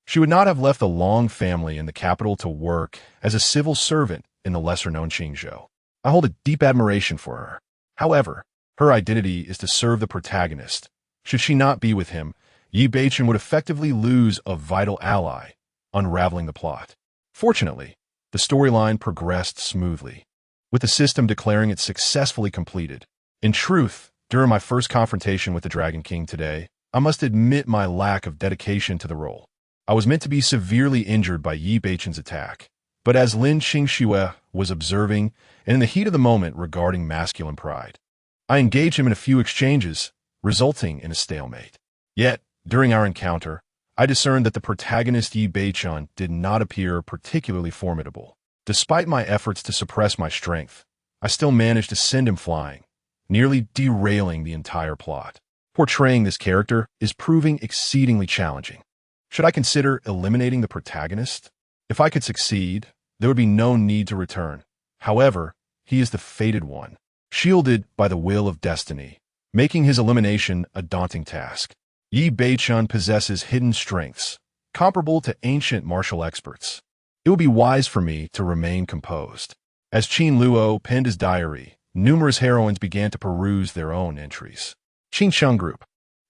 she would not have left a Long family in the capital to work as a civil servant in the lesser-known Qingzhou. I hold a deep admiration for her. However, her identity is to serve the protagonist. Should she not be with him, Yi Beichen would effectively lose a vital ally, unraveling the plot. Fortunately, the storyline progressed smoothly, with the system declaring it successfully completed. In truth, during my first confrontation with the Dragon King today, I must admit my lack of dedication to the role. I was meant to be severely injured by Yi Beichen's attack, but as Lin Qingxue was observing and in the heat of the moment regarding masculine pride, I engaged him in a few exchanges, resulting in a stalemate. Yet, during our encounter, I discerned that the protagonist Yi Beichen did not appear particularly formidable. Despite my efforts to suppress my strength, I still managed to send him flying, nearly derailing the entire plot. Portraying this character is proving exceedingly challenging. Should I consider eliminating the protagonist? If I could succeed, there would be no need to return. However, he is the fated one, shielded by the will of destiny, making his elimination a daunting task. Yi Beichen possesses hidden strengths, comparable to ancient martial experts. It would be wise for me to remain composed. As Qin Luo penned his diary, numerous heroines began to peruse their own entries. Qingxin Group.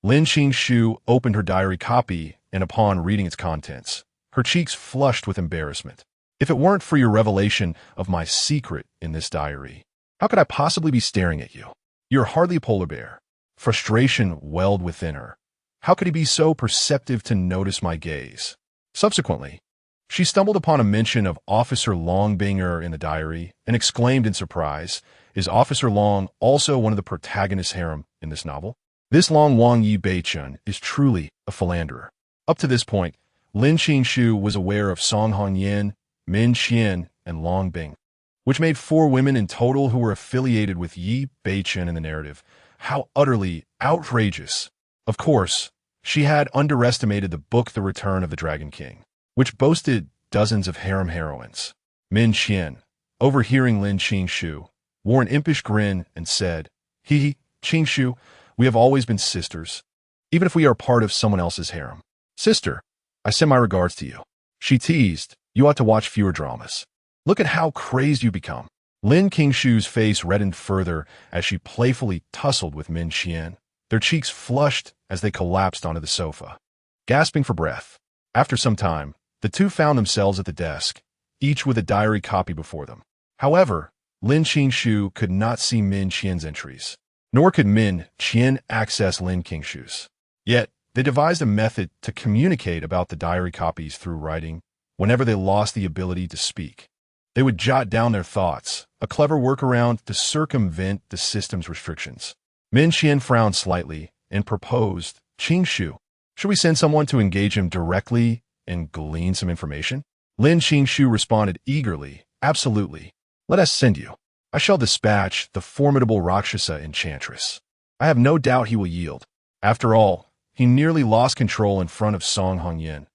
Lin Qingxue opened her diary copy, and upon reading its contents, her cheeks flushed with embarrassment. If it weren't for your revelation of my secret in this diary, how could I possibly be staring at you? You're hardly a polar bear. Frustration welled within her. How could he be so perceptive to notice my gaze? Subsequently, she stumbled upon a mention of Officer Long Binger in the diary and exclaimed in surprise, "Is Officer Long also one of the protagonist's harem in this novel?" This Long Wang Yi Beichen is truly a philanderer. Up to this point, Lin Qingxue was aware of Song Hongyan, Min Qian, and Long Bing, which made 4 women in total who were affiliated with Yi Beichen in the narrative. How utterly outrageous! Of course, she had underestimated the book The Return of the Dragon King, which boasted dozens of harem heroines. Min Qian, overhearing Lin Qingxue, wore an impish grin and said, "Hee, Qingxue, we have always been sisters, even if we are part of someone else's harem. Sister, I send my regards to you." She teased, "You ought to watch fewer dramas. Look at how crazed you become." Lin Qingxue's face reddened further as she playfully tussled with Min Qian. Their cheeks flushed as they collapsed onto the sofa, gasping for breath. After some time, the two found themselves at the desk, each with a diary copy before them. However, Lin Qingxue could not see Min Qian's entries, nor could Min Qian access Lin Qingxue's. Yet, they devised a method to communicate about the diary copies through writing. Whenever they lost the ability to speak, they would jot down their thoughts, a clever workaround to circumvent the system's restrictions. Min Qian frowned slightly and proposed, "Qingxue, should we send someone to engage him directly and glean some information?" Lin Qingxue responded eagerly, "Absolutely. Let us send you. I shall dispatch the formidable Rakshasa enchantress. I have no doubt he will yield. After all, he nearly lost control in front of Song Hongyan.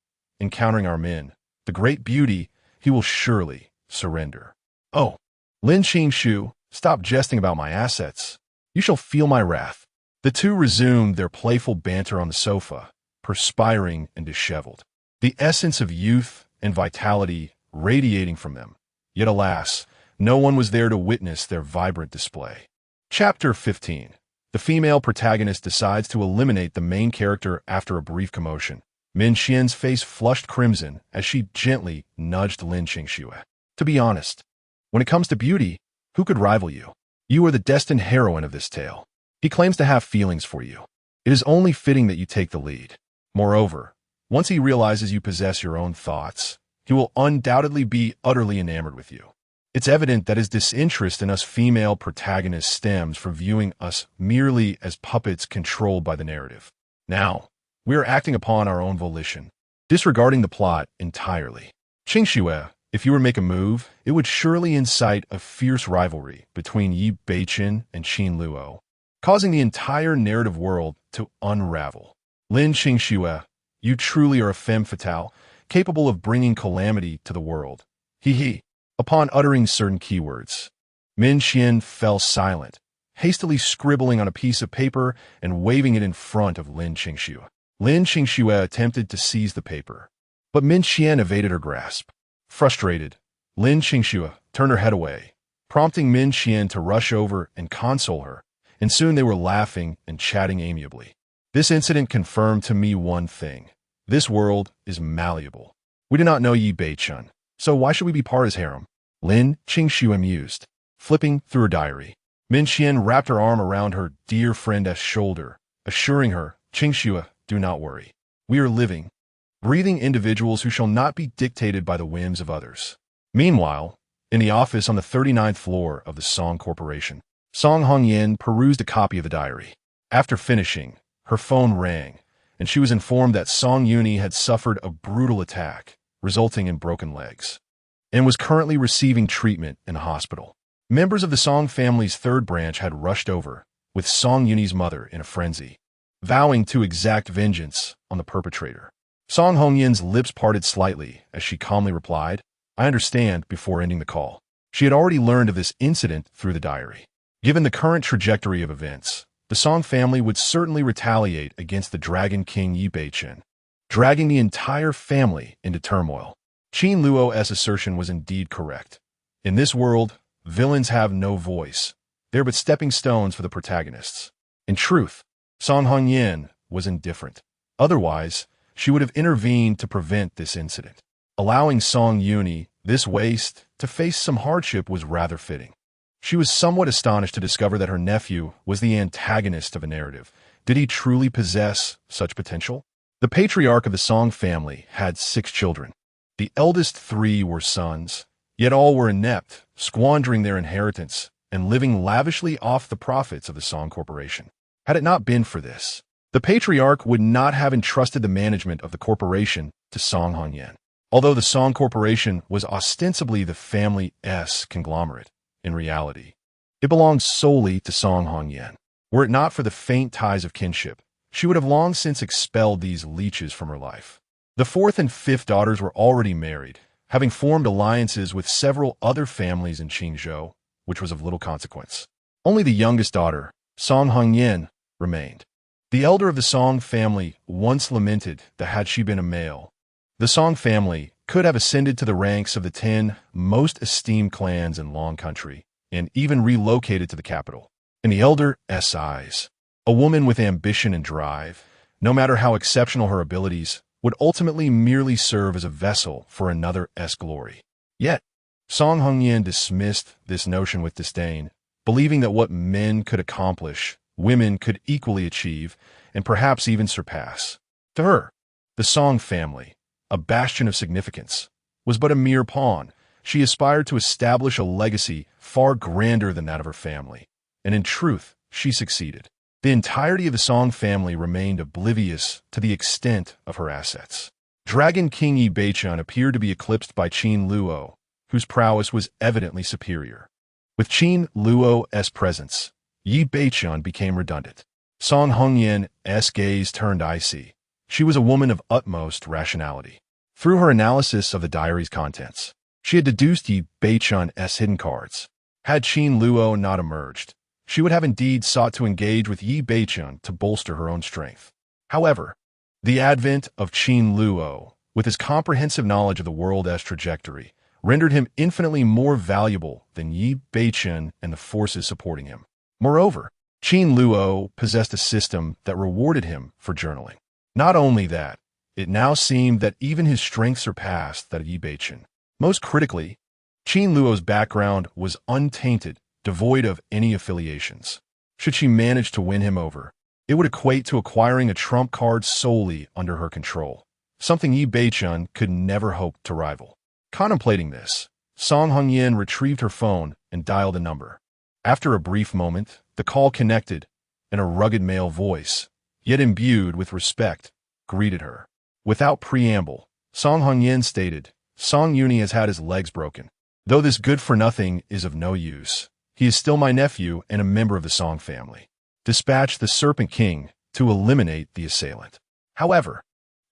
Encountering our men, the great beauty, he will surely surrender." "Oh, Lin Qingxue, stop jesting about my assets. You shall feel my wrath." The two resumed their playful banter on the sofa, perspiring and disheveled, the essence of youth and vitality radiating from them. Yet alas, no one was there to witness their vibrant display. Chapter 15. The female protagonist decides to eliminate the main character after a brief commotion. Min Qian's face flushed crimson as she gently nudged Lin Qingxue. To be honest, when it comes to beauty, who could rival you? You are the destined heroine of this tale. He claims to have feelings for you. It is only fitting that you take the lead. Moreover, once he realizes you possess your own thoughts, he will undoubtedly be utterly enamored with you. It's evident that his disinterest in us female protagonists stems from viewing us merely as puppets controlled by the narrative. Now, we are acting upon our own volition, disregarding the plot entirely. Qing Luo, if you were to make a move, it would surely incite a fierce rivalry between Yi Beiqin and Qin Luo, causing the entire narrative world to unravel. Lin Qing Luo, you truly are a femme fatale, capable of bringing calamity to the world. He. Upon uttering certain keywords, Min Qian fell silent, hastily scribbling on a piece of paper and waving it in front of Lin Qing Luo. Lin Qing Luo attempted to seize the paper, but Min Qian evaded her grasp. Frustrated, Lin Qing Luo turned her head away, prompting Min Qian to rush over and console her, and soon they were laughing and chatting amiably. This incident confirmed to me one thing. This world is malleable. We do not know Yi Beiqin, so why should we be part of his harem? Lin Qing Luo mused, flipping through her diary. Min Qian wrapped her arm around her dear friend's shoulder, assuring her, Qing Luo, do not worry. We are living, breathing individuals who shall not be dictated by the whims of others. Meanwhile, in the office on the 39th floor of the Song Corporation, Song Hongyan perused a copy of the diary. After finishing, her phone rang, and she was informed that Song Yuni had suffered a brutal attack, resulting in broken legs, and was currently receiving treatment in a hospital. Members of the Song family's third branch had rushed over, with Song Yuni's mother in a frenzy, vowing to exact vengeance on the perpetrator. Song Hongyan's lips parted slightly as she calmly replied, I understand, before ending the call. She had already learned of this incident through the diary. Given the current trajectory of events, the Song family would certainly retaliate against the Dragon King Yi Beiqin, dragging the entire family into turmoil. Qin Luo's assertion was indeed correct. In this world, villains have no voice. They're but stepping stones for the protagonists. In truth, Song Hongyan was indifferent. Otherwise, she would have intervened to prevent this incident. Allowing Song Yuni this waste to face some hardship was rather fitting. She was somewhat astonished to discover that her nephew was the antagonist of a narrative. Did he truly possess such potential? The patriarch of the Song family had 6 children. The eldest 3 were sons, yet all were inept, squandering their inheritance and living lavishly off the profits of the Song Corporation. Had it not been for this, the patriarch would not have entrusted the management of the corporation to Song Hongyan. Although the Song Corporation was ostensibly the family's conglomerate, in reality, it belonged solely to Song Hongyan. Were it not for the faint ties of kinship, she would have long since expelled these leeches from her life. The 4th and 5th daughters were already married, having formed alliances with several other families in Qingzhou, which was of little consequence. Only the youngest daughter, Song Hongyan, remained. The elder of the Song family once lamented that had she been a male, the Song family could have ascended to the ranks of the 10 most esteemed clans in Long Country, and even relocated to the capital. In the elder's eyes, a woman with ambition and drive, no matter how exceptional her abilities, would ultimately merely serve as a vessel for another's glory. Yet, Song Hongyan dismissed this notion with disdain, believing that what men could accomplish, women could equally achieve, and perhaps even surpass. To her, the Song family, a bastion of significance, was but a mere pawn. She aspired to establish a legacy far grander than that of her family, and in truth, she succeeded. The entirety of the Song family remained oblivious to the extent of her assets. Dragon King Yi Beiqin appeared to be eclipsed by Qin Luo, whose prowess was evidently superior. With Qin Luo's presence, Yi Beiqin became redundant. Song Hongyan's gaze turned icy. She was a woman of utmost rationality. Through her analysis of the diary's contents, she had deduced Yi Beiqin's hidden cards. Had Qin Luo not emerged, she would have indeed sought to engage with Yi Beiqin to bolster her own strength. However, the advent of Qin Luo, with his comprehensive knowledge of the world's trajectory, rendered him infinitely more valuable than Yi Beiqin and the forces supporting him. Moreover, Qin Luo possessed a system that rewarded him for journaling. Not only that, it now seemed that even his strength surpassed that of Yi Beiqin. Most critically, Qin Luo's background was untainted, devoid of any affiliations. Should she manage to win him over, it would equate to acquiring a trump card solely under her control, something Yi Beichun could never hope to rival. Contemplating this, Song Hongyan retrieved her phone and dialed a number. After a brief moment, the call connected, and a rugged male voice, yet imbued with respect, greeted her. Without preamble, Song Hongyan stated, "Song Yuni has had his legs broken. Though this good-for-nothing is of no use, he is still my nephew and a member of the Song family. Dispatch the Serpent King to eliminate the assailant. However,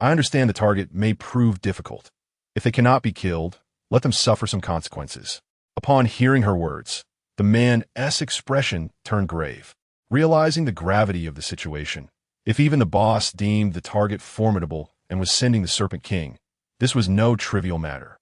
I understand the target may prove difficult. If they cannot be killed, let them suffer some consequences." Upon hearing her words, the man's expression turned grave. Realizing the gravity of the situation, if even the boss deemed the target formidable and was sending the Serpent King, this was no trivial matter.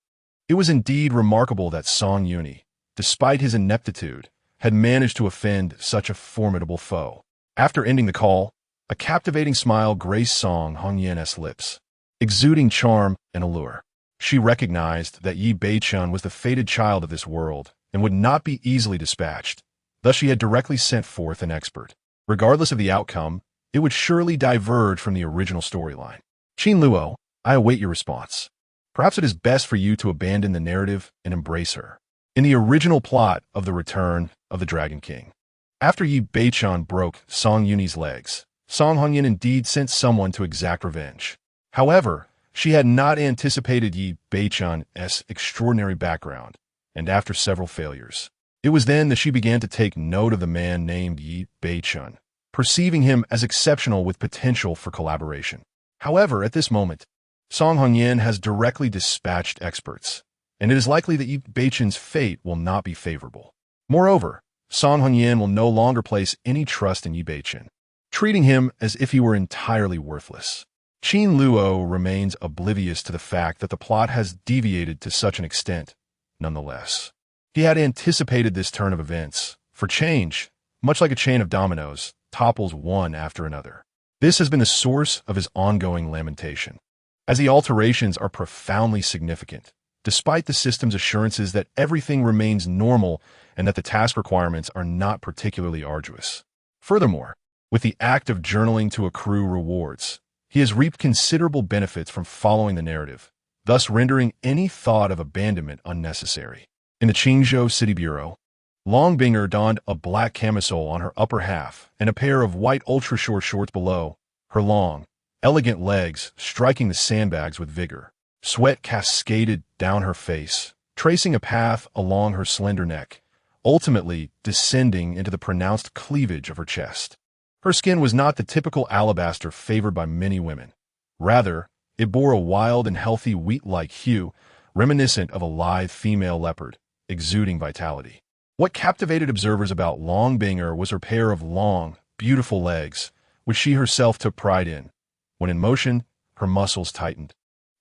It was indeed remarkable that Song Yuni, despite his ineptitude, had managed to offend such a formidable foe. After ending the call, a captivating smile graced Song Hongyan's lips, exuding charm and allure. She recognized that Yi Beichun was the fated child of this world and would not be easily dispatched. Thus she had directly sent forth an expert. Regardless of the outcome, it would surely diverge from the original storyline. Qin Luo, I await your response. Perhaps it is best for you to abandon the narrative and embrace her. In the original plot of The Return of the Dragon King, after Yi Beichun broke Song Yuni's legs, Song Hongyan indeed sent someone to exact revenge. However, she had not anticipated Yi Beichun's extraordinary background, and after several failures, it was then that she began to take note of the man named Yi Beichun, perceiving him as exceptional with potential for collaboration. However, at this moment, Song Hongyan has directly dispatched experts, and it is likely that Yi Beichun's fate will not be favorable. Moreover, Song Hongyan will no longer place any trust in Yi Beichun, treating him as if he were entirely worthless. Qin Luo remains oblivious to the fact that the plot has deviated to such an extent. Nonetheless, he had anticipated this turn of events, for change, much like a chain of dominoes, topples one after another. This has been the source of his ongoing lamentation, as the alterations are profoundly significant, despite the system's assurances that everything remains normal and that the task requirements are not particularly arduous. Furthermore, with the act of journaling to accrue rewards, he has reaped considerable benefits from following the narrative, thus rendering any thought of abandonment unnecessary. In the Qingzhou City Bureau, Long Binger donned a black camisole on her upper half and a pair of white ultra-short shorts below, her long, elegant legs striking the sandbags with vigor. Sweat cascaded down her face, tracing a path along her slender neck, ultimately descending into the pronounced cleavage of her chest. Her skin was not the typical alabaster favored by many women. Rather, it bore a wild and healthy wheat-like hue, reminiscent of a lithe female leopard, exuding vitality. What captivated observers about Long Binger was her pair of long, beautiful legs, which she herself took pride in. When in motion, her muscles tightened,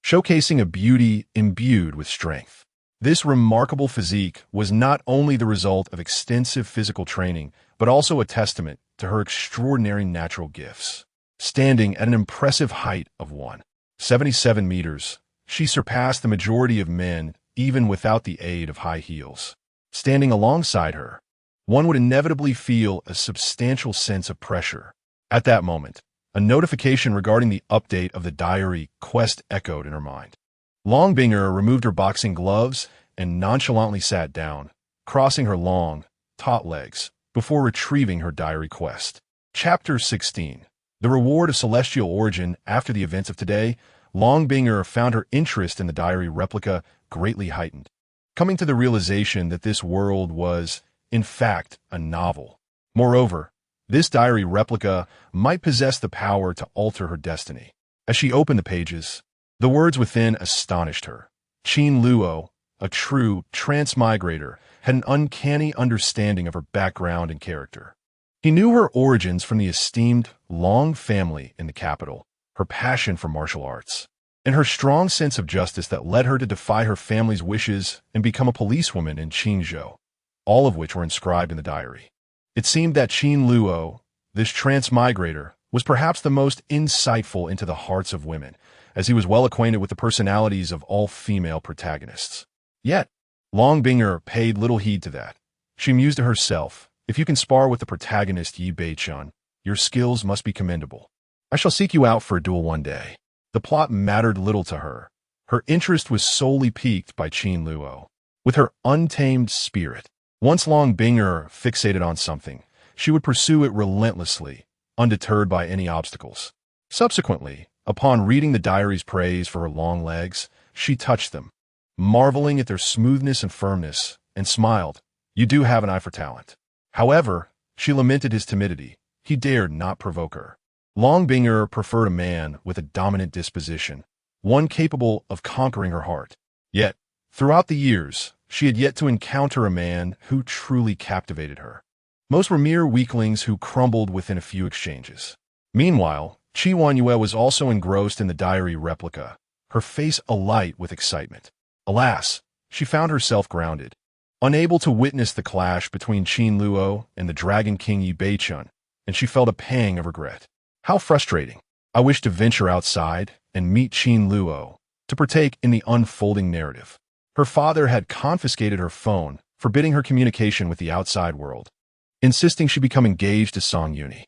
showcasing a beauty imbued with strength. This remarkable physique was not only the result of extensive physical training, but also a testament to her extraordinary natural gifts. Standing at an impressive height of 177 meters, she surpassed the majority of men even without the aid of high heels. Standing alongside her, one would inevitably feel a substantial sense of pressure. At that moment, a notification regarding the update of the diary quest echoed in her mind. Long Binger removed her boxing gloves and nonchalantly sat down, crossing her long, taut legs, before retrieving her diary quest. Chapter 16. The Reward of Celestial Origin. After the events of today, Long Binger found her interest in the diary replica greatly heightened, coming to the realization that this world was, in fact, a novel. Moreover, this diary replica might possess the power to alter her destiny. As she opened the pages, the words within astonished her. Qin Luo, a true transmigrator, had an uncanny understanding of her background and character. He knew her origins from the esteemed Long family in the capital, her passion for martial arts, and her strong sense of justice that led her to defy her family's wishes and become a policewoman in Qingzhou, all of which were inscribed in the diary. It seemed that Qin Luo, this transmigrator, was perhaps the most insightful into the hearts of women, as he was well acquainted with the personalities of all female protagonists. Yet, Long Binger paid little heed to that. She mused to herself, if you can spar with the protagonist Yi Bei-chun, your skills must be commendable. I shall seek you out for a duel one day. The plot mattered little to her. Her interest was solely piqued by Qin Luo. With her untamed spirit, once Long Binger fixated on something, she would pursue it relentlessly, undeterred by any obstacles. Subsequently, upon reading the diary's praise for her long legs, she touched them, marveling at their smoothness and firmness, and smiled. You do have an eye for talent. However, she lamented his timidity. He dared not provoke her. Long Binger preferred a man with a dominant disposition, one capable of conquering her heart. Yet, throughout the years, she had yet to encounter a man who truly captivated her. Most were mere weaklings who crumbled within a few exchanges. Meanwhile, Qi Wanyue was also engrossed in the diary replica, her face alight with excitement. Alas, she found herself grounded, unable to witness the clash between Qin Luo and the Dragon King Yi Bei-chun, and she felt a pang of regret. How frustrating. I wished to venture outside and meet Qin Luo, to partake in the unfolding narrative. Her father had confiscated her phone, forbidding her communication with the outside world, insisting she become engaged to Song Yuni.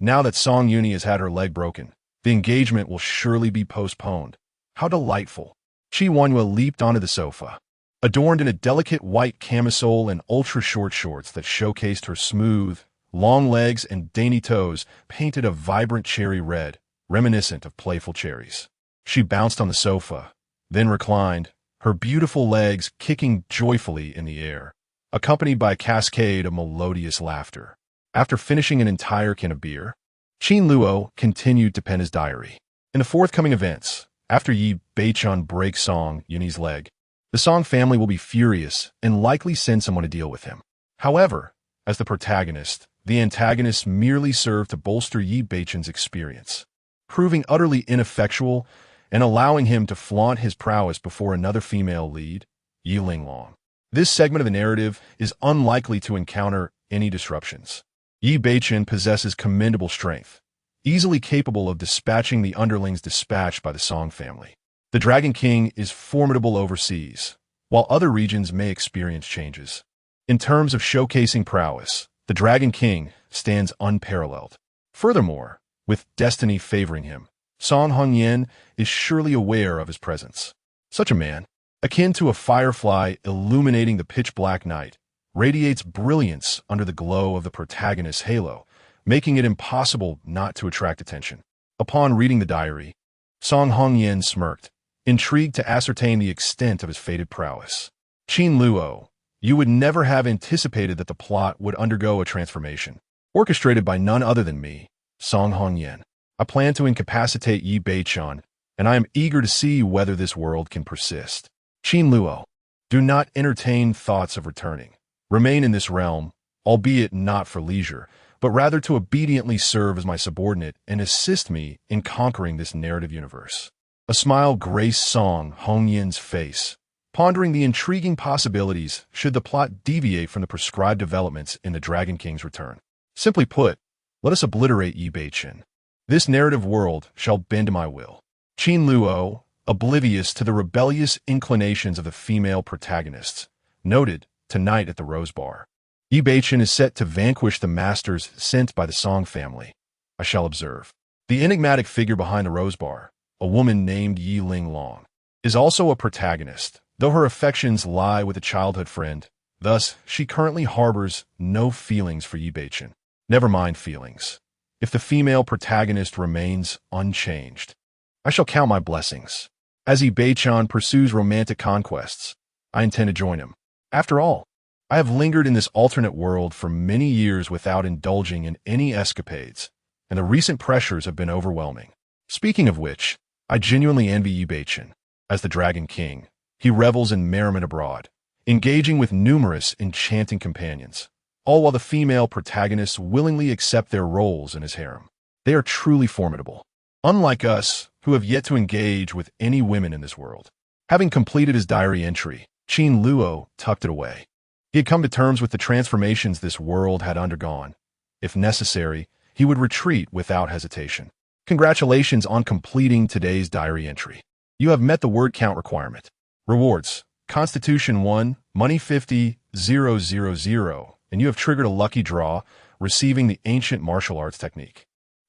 Now that Song Yuni has had her leg broken, the engagement will surely be postponed. How delightful. Qi Wanyue leaped onto the sofa, adorned in a delicate white camisole and ultra-short shorts that showcased her smooth, long legs and dainty toes painted a vibrant cherry red, reminiscent of playful cherries. She bounced on the sofa, then reclined, her beautiful legs kicking joyfully in the air, accompanied by a cascade of melodious laughter. After finishing an entire can of beer, Qin Luo continued to pen his diary. In the forthcoming events, after Yi Bei-chun breaks Song Yuni's leg, the Song family will be furious and likely send someone to deal with him. However, as the protagonist, the antagonists merely serve to bolster Yi Bei-chun's experience, proving utterly ineffectual and allowing him to flaunt his prowess before another female lead, Yi Linglong. This segment of the narrative is unlikely to encounter any disruptions. Yi Bei-chun possesses commendable strength, easily capable of dispatching the underlings dispatched by the Song family. The Dragon King is formidable overseas, while other regions may experience changes. In terms of showcasing prowess, the Dragon King stands unparalleled. Furthermore, with destiny favoring him, Song Hongyan is surely aware of his presence. Such a man, akin to a firefly illuminating the pitch-black night, radiates brilliance under the glow of the protagonist's halo, making it impossible not to attract attention. Upon reading the diary, Song Hongyan smirked, intrigued to ascertain the extent of his fated prowess. Qin Luo, you would never have anticipated that the plot would undergo a transformation. Orchestrated by none other than me, Song Hongyan. I plan to incapacitate Yi Bei-chun, and I am eager to see whether this world can persist. Qin Luo, do not entertain thoughts of returning. Remain in this realm, albeit not for leisure, but rather to obediently serve as my subordinate and assist me in conquering this narrative universe. A smile graced Song Hongyan's face, pondering the intriguing possibilities should the plot deviate from the prescribed developments in the Dragon King's return. Simply put, let us obliterate Yi Bei-chun. This narrative world shall bend to my will. Qin Luo, oblivious to the rebellious inclinations of the female protagonists, noted tonight at the Rose Bar. Yi Bei-chun is set to vanquish the masters sent by the Song family. I shall observe. The enigmatic figure behind the Rose Bar, a woman named Yi Linglong, is also a protagonist, though her affections lie with a childhood friend. Thus, she currently harbors no feelings for Yi Bei-chun. Never mind feelings. If the female protagonist remains unchanged, I shall count my blessings. As Yi Bei-chun pursues romantic conquests, I intend to join him. After all, I have lingered in this alternate world for many years without indulging in any escapades, and the recent pressures have been overwhelming. Speaking of which, I genuinely envy Yi Bei-chun. As the Dragon King, he revels in merriment abroad, engaging with numerous enchanting companions, all while the female protagonists willingly accept their roles in his harem. They are truly formidable, unlike us, who have yet to engage with any women in this world. Having completed his diary entry, Qin Luo tucked it away. He had come to terms with the transformations this world had undergone. If necessary, he would retreat without hesitation. Congratulations on completing today's diary entry. You have met the word count requirement. Rewards. Constitution 1, money 50,000, and you have triggered a lucky draw, receiving the ancient martial arts technique.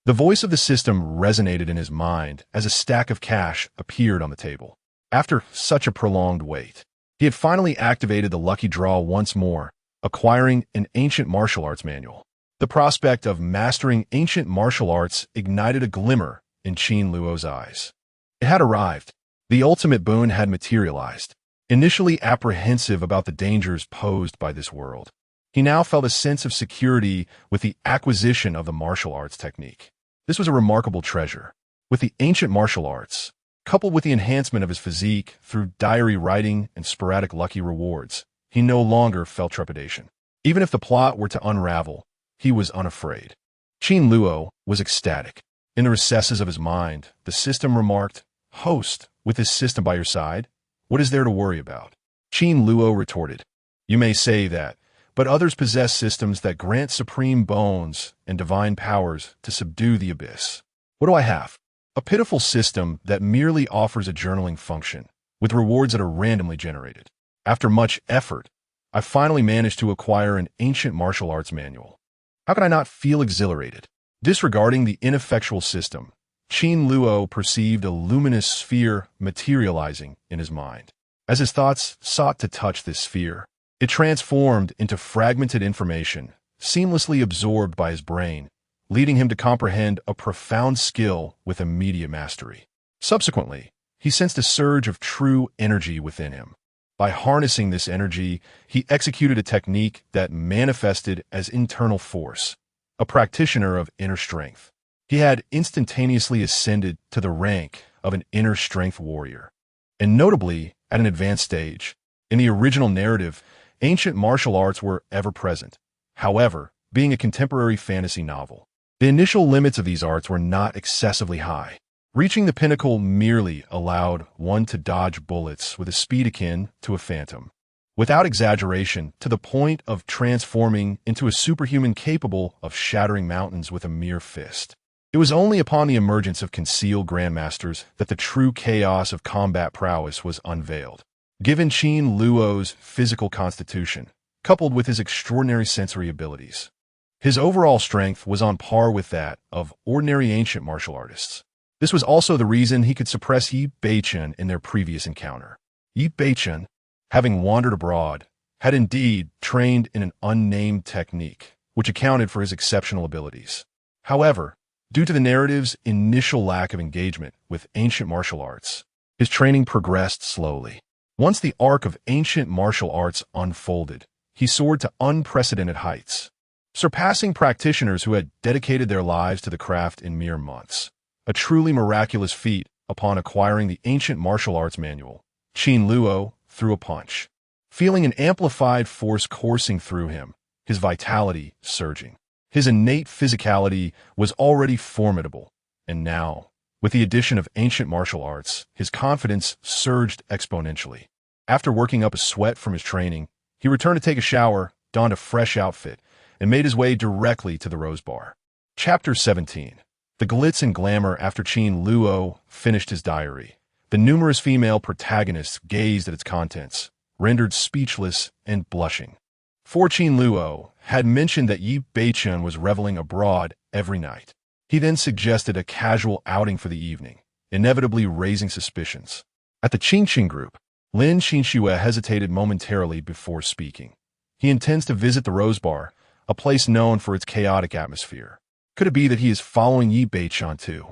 The voice of the system resonated in his mind as a stack of cash appeared on the table. After such a prolonged wait, he had finally activated the lucky draw once more, acquiring an ancient martial arts manual. The prospect of mastering ancient martial arts ignited a glimmer in Qin Luo's eyes. It had arrived. The ultimate boon had materialized. Initially apprehensive about the dangers posed by this world, he now felt a sense of security with the acquisition of the martial arts technique. This was a remarkable treasure. With the ancient martial arts, coupled with the enhancement of his physique through diary writing and sporadic lucky rewards, he no longer felt trepidation. Even if the plot were to unravel, he was unafraid. Qin Luo was ecstatic. In the recesses of his mind, the system remarked, "Host, with this system by your side, what is there to worry about?" Qin Luo retorted, "You may say that, but others possess systems that grant supreme bones and divine powers to subdue the abyss. What do I have? A pitiful system that merely offers a journaling function, with rewards that are randomly generated. After much effort, I finally managed to acquire an ancient martial arts manual. How can I not feel exhilarated?" Disregarding the ineffectual system, Qin Luo perceived a luminous sphere materializing in his mind. As his thoughts sought to touch this sphere, it transformed into fragmented information, seamlessly absorbed by his brain, leading him to comprehend a profound skill with immediate mastery. Subsequently, he sensed a surge of true energy within him. By harnessing this energy, he executed a technique that manifested as internal force, a practitioner of inner strength. He had instantaneously ascended to the rank of an inner strength warrior. And notably, at an advanced stage, in the original narrative, ancient martial arts were ever present. However, being a contemporary fantasy novel, the initial limits of these arts were not excessively high. Reaching the pinnacle merely allowed one to dodge bullets with a speed akin to a phantom, without exaggeration, to the point of transforming into a superhuman capable of shattering mountains with a mere fist. It was only upon the emergence of concealed grandmasters that the true chaos of combat prowess was unveiled. Given Qin Luo's physical constitution, coupled with his extraordinary sensory abilities, his overall strength was on par with that of ordinary ancient martial artists. This was also the reason he could suppress Yi Beichen in their previous encounter. Yi Beichen, having wandered abroad, had indeed trained in an unnamed technique, which accounted for his exceptional abilities. However, due to the narrative's initial lack of engagement with ancient martial arts, his training progressed slowly. Once the arc of ancient martial arts unfolded, he soared to unprecedented heights, surpassing practitioners who had dedicated their lives to the craft in mere months. A truly miraculous feat upon acquiring the ancient martial arts manual. Qin Luo threw a punch, feeling an amplified force coursing through him, his vitality surging. His innate physicality was already formidable, and now, with the addition of ancient martial arts, his confidence surged exponentially. After working up a sweat from his training, he returned to take a shower, donned a fresh outfit, and made his way directly to the Rose Bar. Chapter 17. The glitz and glamour. After Qin Luo finished his diary, the numerous female protagonists gazed at its contents, rendered speechless and blushing. For Qin Luo had mentioned that Yi Beichen was reveling abroad every night. He then suggested a casual outing for the evening, inevitably raising suspicions. At the Qingqing group, Lin Qinxue hesitated momentarily before speaking. He intends to visit the Rose Bar, a place known for its chaotic atmosphere. Could it be that he is following Yi Beichen too?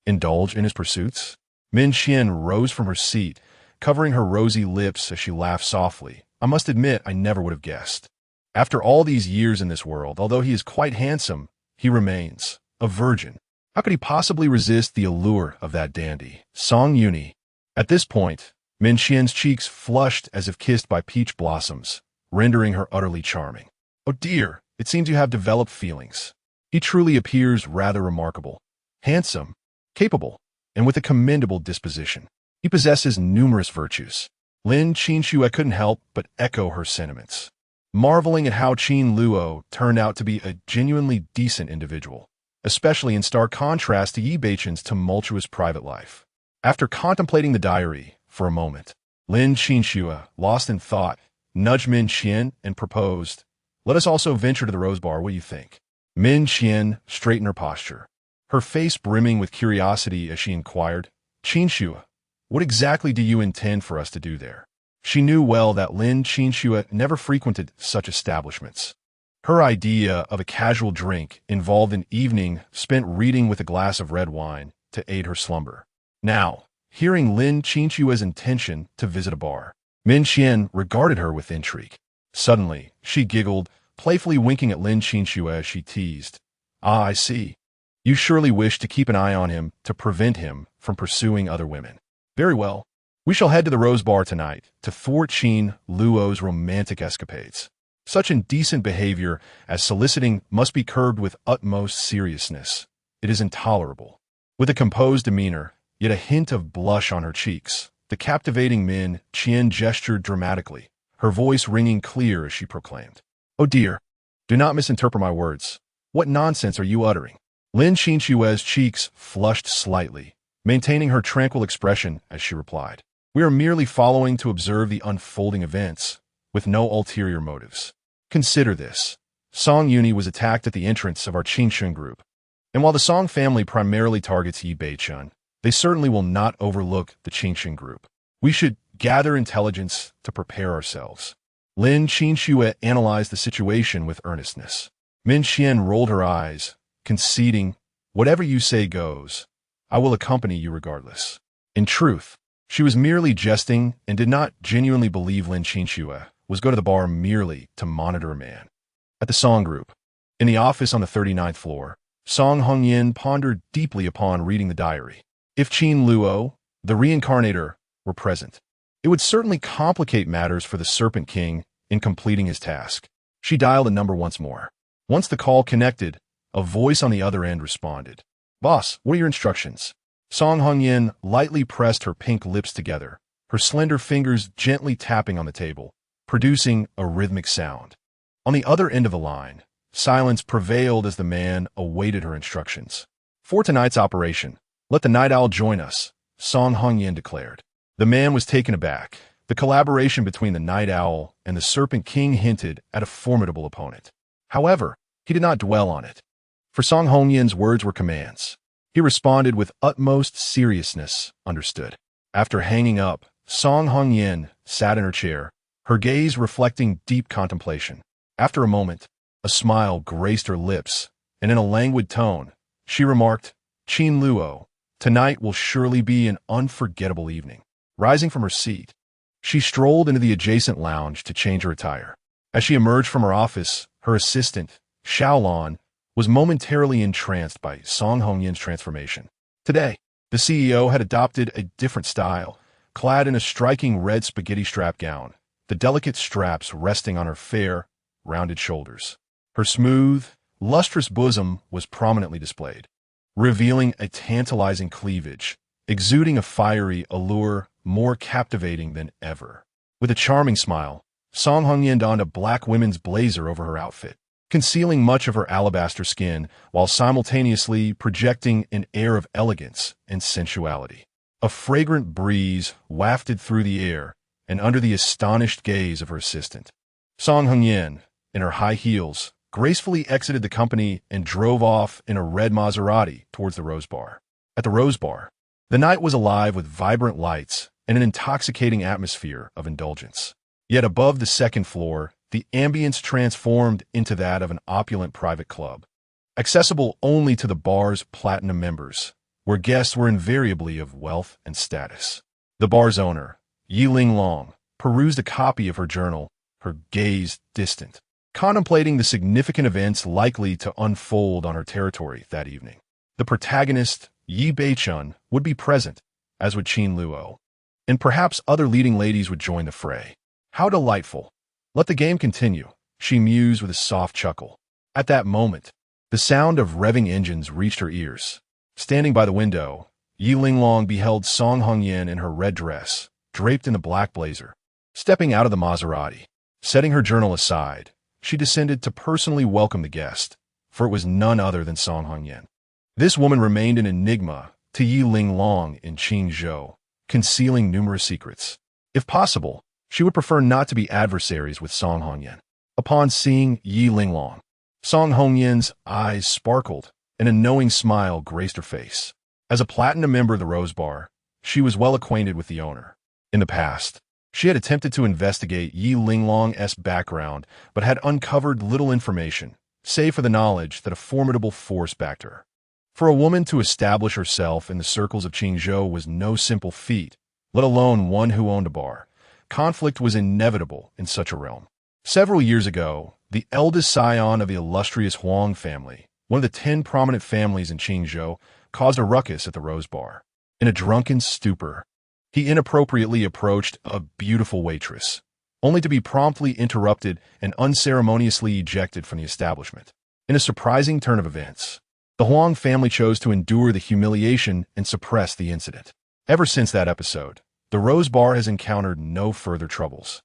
Indulge in his pursuits? Min Xian rose from her seat, covering her rosy lips as she laughed softly. I must admit, I never would have guessed. After all these years in this world, although he is quite handsome, he remains a virgin. How could he possibly resist the allure of that dandy, Song Yuni? At this point, Min Xian's cheeks flushed as if kissed by peach blossoms, rendering her utterly charming. Oh dear, it seems you have developed feelings. He truly appears rather remarkable, handsome, capable, and with a commendable disposition. He possesses numerous virtues. Lin Qinxue couldn't help but echo her sentiments, marveling at how Qin Luo turned out to be a genuinely decent individual, especially in stark contrast to Yi Beichen's tumultuous private life. After contemplating the diary for a moment, Lin Qinxue, lost in thought, nudged Min Qian and proposed, "Let us also venture to the Rose Bar, what do you think?" Min Qian straightened her posture, her face brimming with curiosity as she inquired, "Qinxue, what exactly do you intend for us to do there?" She knew well that Lin Qinxue never frequented such establishments. Her idea of a casual drink involved an evening spent reading with a glass of red wine to aid her slumber. Now, hearing Lin Qinxue's intention to visit a bar, Min Qian regarded her with intrigue. Suddenly, she giggled, playfully winking at Lin Qinxue as she teased, "Ah, I see. You surely wish to keep an eye on him to prevent him from pursuing other women. Very well. We shall head to the Rose Bar tonight to thwart Qin Luo's romantic escapades. Such indecent behavior as soliciting must be curbed with utmost seriousness. It is intolerable." With a composed demeanor, yet a hint of blush on her cheeks, the captivating Min Qian gestured dramatically, her voice ringing clear as she proclaimed, "Oh dear, do not misinterpret my words. What nonsense are you uttering?" Lin Qinxue's cheeks flushed slightly, maintaining her tranquil expression as she replied, "We are merely following to observe the unfolding events, with no ulterior motives. Consider this. Song Yuni was attacked at the entrance of our Qinsheng group. And while the Song family primarily targets Yi Beichun, they certainly will not overlook the Qinsheng group. We should gather intelligence to prepare ourselves." Lin Qinxue analyzed the situation with earnestness. Min Qian rolled her eyes, conceding, "Whatever you say goes. I will accompany you regardless." In truth, she was merely jesting and did not genuinely believe Lin Qinxue was going to the bar merely to monitor a man. At the Song group, in the office on the 39th floor, Song Hongyan pondered deeply upon reading the diary. If Qin Luo, the reincarnator, were present, it would certainly complicate matters for the Serpent King in completing his task. She dialed a number once more. Once the call connected, a voice on the other end responded. "Boss, what are your instructions?" Song Hongyan lightly pressed her pink lips together, her slender fingers gently tapping on the table, producing a rhythmic sound. On the other end of the line, silence prevailed as the man awaited her instructions. "For tonight's operation, let the Night Owl join us," Song Hongyan declared. The man was taken aback. The collaboration between the Night Owl and the Serpent King hinted at a formidable opponent. However, he did not dwell on it. For Song Hongyan's words were commands. He responded with utmost seriousness, understood. After hanging up, Song Hongyan sat in her chair, her gaze reflecting deep contemplation. After a moment, a smile graced her lips, and in a languid tone, she remarked, "Qin Luo, tonight will surely be an unforgettable evening." Rising from her seat, she strolled into the adjacent lounge to change her attire. As she emerged from her office, her assistant, Xiaolon, was momentarily entranced by Song Hongyan's transformation. Today, the CEO had adopted a different style, clad in a striking red spaghetti strap gown, the delicate straps resting on her fair, rounded shoulders. Her smooth, lustrous bosom was prominently displayed, revealing a tantalizing cleavage, exuding a fiery allure more captivating than ever. With a charming smile, Song Hongyan donned a black women's blazer over her outfit, concealing much of her alabaster skin while simultaneously projecting an air of elegance and sensuality. A fragrant breeze wafted through the air and under the astonished gaze of her assistant. Song Hongyan, in her high heels, gracefully exited the company and drove off in a red Maserati towards the Rose Bar. At the Rose Bar, the night was alive with vibrant lights and an intoxicating atmosphere of indulgence. Yet above the second floor, the ambience transformed into that of an opulent private club, accessible only to the bar's platinum members, where guests were invariably of wealth and status. The bar's owner, Yi Linglong, perused a copy of her journal, her gaze distant, contemplating the significant events likely to unfold on her territory that evening. The protagonist, Yi Beichun, would be present, as would Qin Luo, and perhaps other leading ladies would join the fray. How delightful! Let the game continue, she mused with a soft chuckle. At that moment, the sound of revving engines reached her ears. Standing by the window, Yi Linglong beheld Song Hongyan in her red dress, draped in a black blazer. Stepping out of the Maserati, setting her journal aside, she descended to personally welcome the guest, for it was none other than Song Hongyan. This woman remained an enigma to Yi Linglong in Qinzhou, concealing numerous secrets. If possible, she would prefer not to be adversaries with Song Hongyan. Upon seeing Yi Linglong, Song Hongyan's eyes sparkled, and a knowing smile graced her face. As a platinum member of the Rose Bar, she was well acquainted with the owner. In the past, she had attempted to investigate Yi Linglong's background, but had uncovered little information, save for the knowledge that a formidable force backed her. For a woman to establish herself in the circles of Qingzhou was no simple feat, let alone one who owned a bar. Conflict was inevitable in such a realm. Several years ago, the eldest scion of the illustrious Huang family, one of the 10 prominent families in Qingzhou, caused a ruckus at the Rose Bar. In a drunken stupor, he inappropriately approached a beautiful waitress, only to be promptly interrupted and unceremoniously ejected from the establishment. In a surprising turn of events, the Huang family chose to endure the humiliation and suppress the incident. Ever since that episode, the Rose Bar has encountered no further troubles,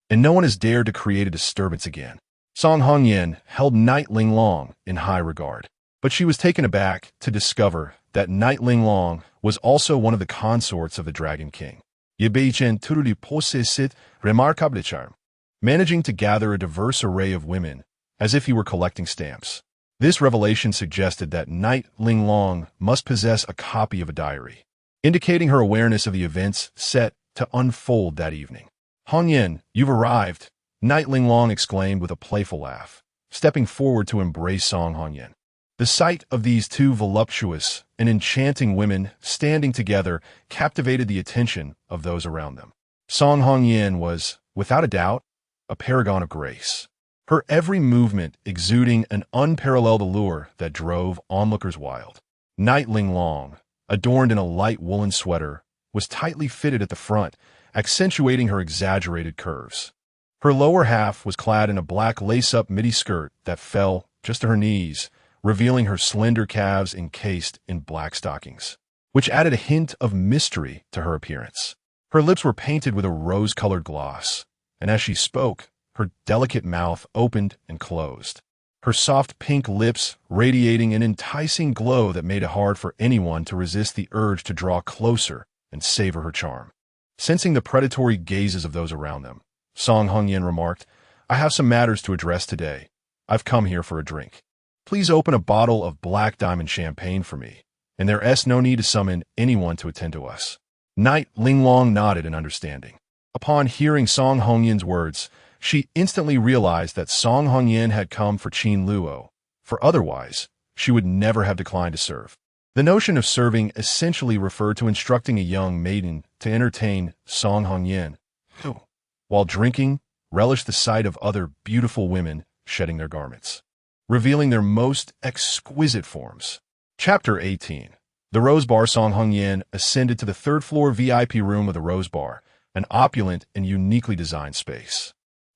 and no one has dared to create a disturbance again. Song Hongyan held Knight Linglong in high regard, but she was taken aback to discover that Knight Linglong was also one of the consorts of the Dragon King. Yebeichen Turuli possessait remarquable charm, managing to gather a diverse array of women, as if he were collecting stamps. This revelation suggested that Knight Linglong must possess a copy of a diary, indicating her awareness of the events set to unfold that evening. Hongyan, you've arrived, Knight Linglong exclaimed with a playful laugh, stepping forward to embrace Song Hongyan. The sight of these two voluptuous and enchanting women standing together captivated the attention of those around them. Song Hongyan was, without a doubt, a paragon of grace, her every movement exuding an unparalleled allure that drove onlookers wild. Knight Linglong, adorned in a light woolen sweater, was tightly fitted at the front, accentuating her exaggerated curves. Her lower half was clad in a black lace-up midi skirt that fell just to her knees, revealing her slender calves encased in black stockings, which added a hint of mystery to her appearance. Her lips were painted with a rose-colored gloss, and as she spoke, her delicate mouth opened and closed, her soft pink lips radiating an enticing glow that made it hard for anyone to resist the urge to draw closer and savor her charm. Sensing the predatory gazes of those around them, Song Hongyan remarked, "I have some matters to address today. I've come here for a drink. Please open a bottle of Black Diamond champagne for me, and there's no need to summon anyone to attend to us." Knight Linglong nodded in understanding. Upon hearing Song Hongyan's words, she instantly realized that Song Hongyan had come for Qin Luo, for otherwise, she would never have declined to serve. The notion of serving essentially referred to instructing a young maiden to entertain Song Hongyan, who, while drinking, relished the sight of other beautiful women shedding their garments, revealing their most exquisite forms. Chapter 18. The Rose Bar. Song Hongyan ascended to the third-floor VIP room of the Rose Bar, an opulent and uniquely designed space.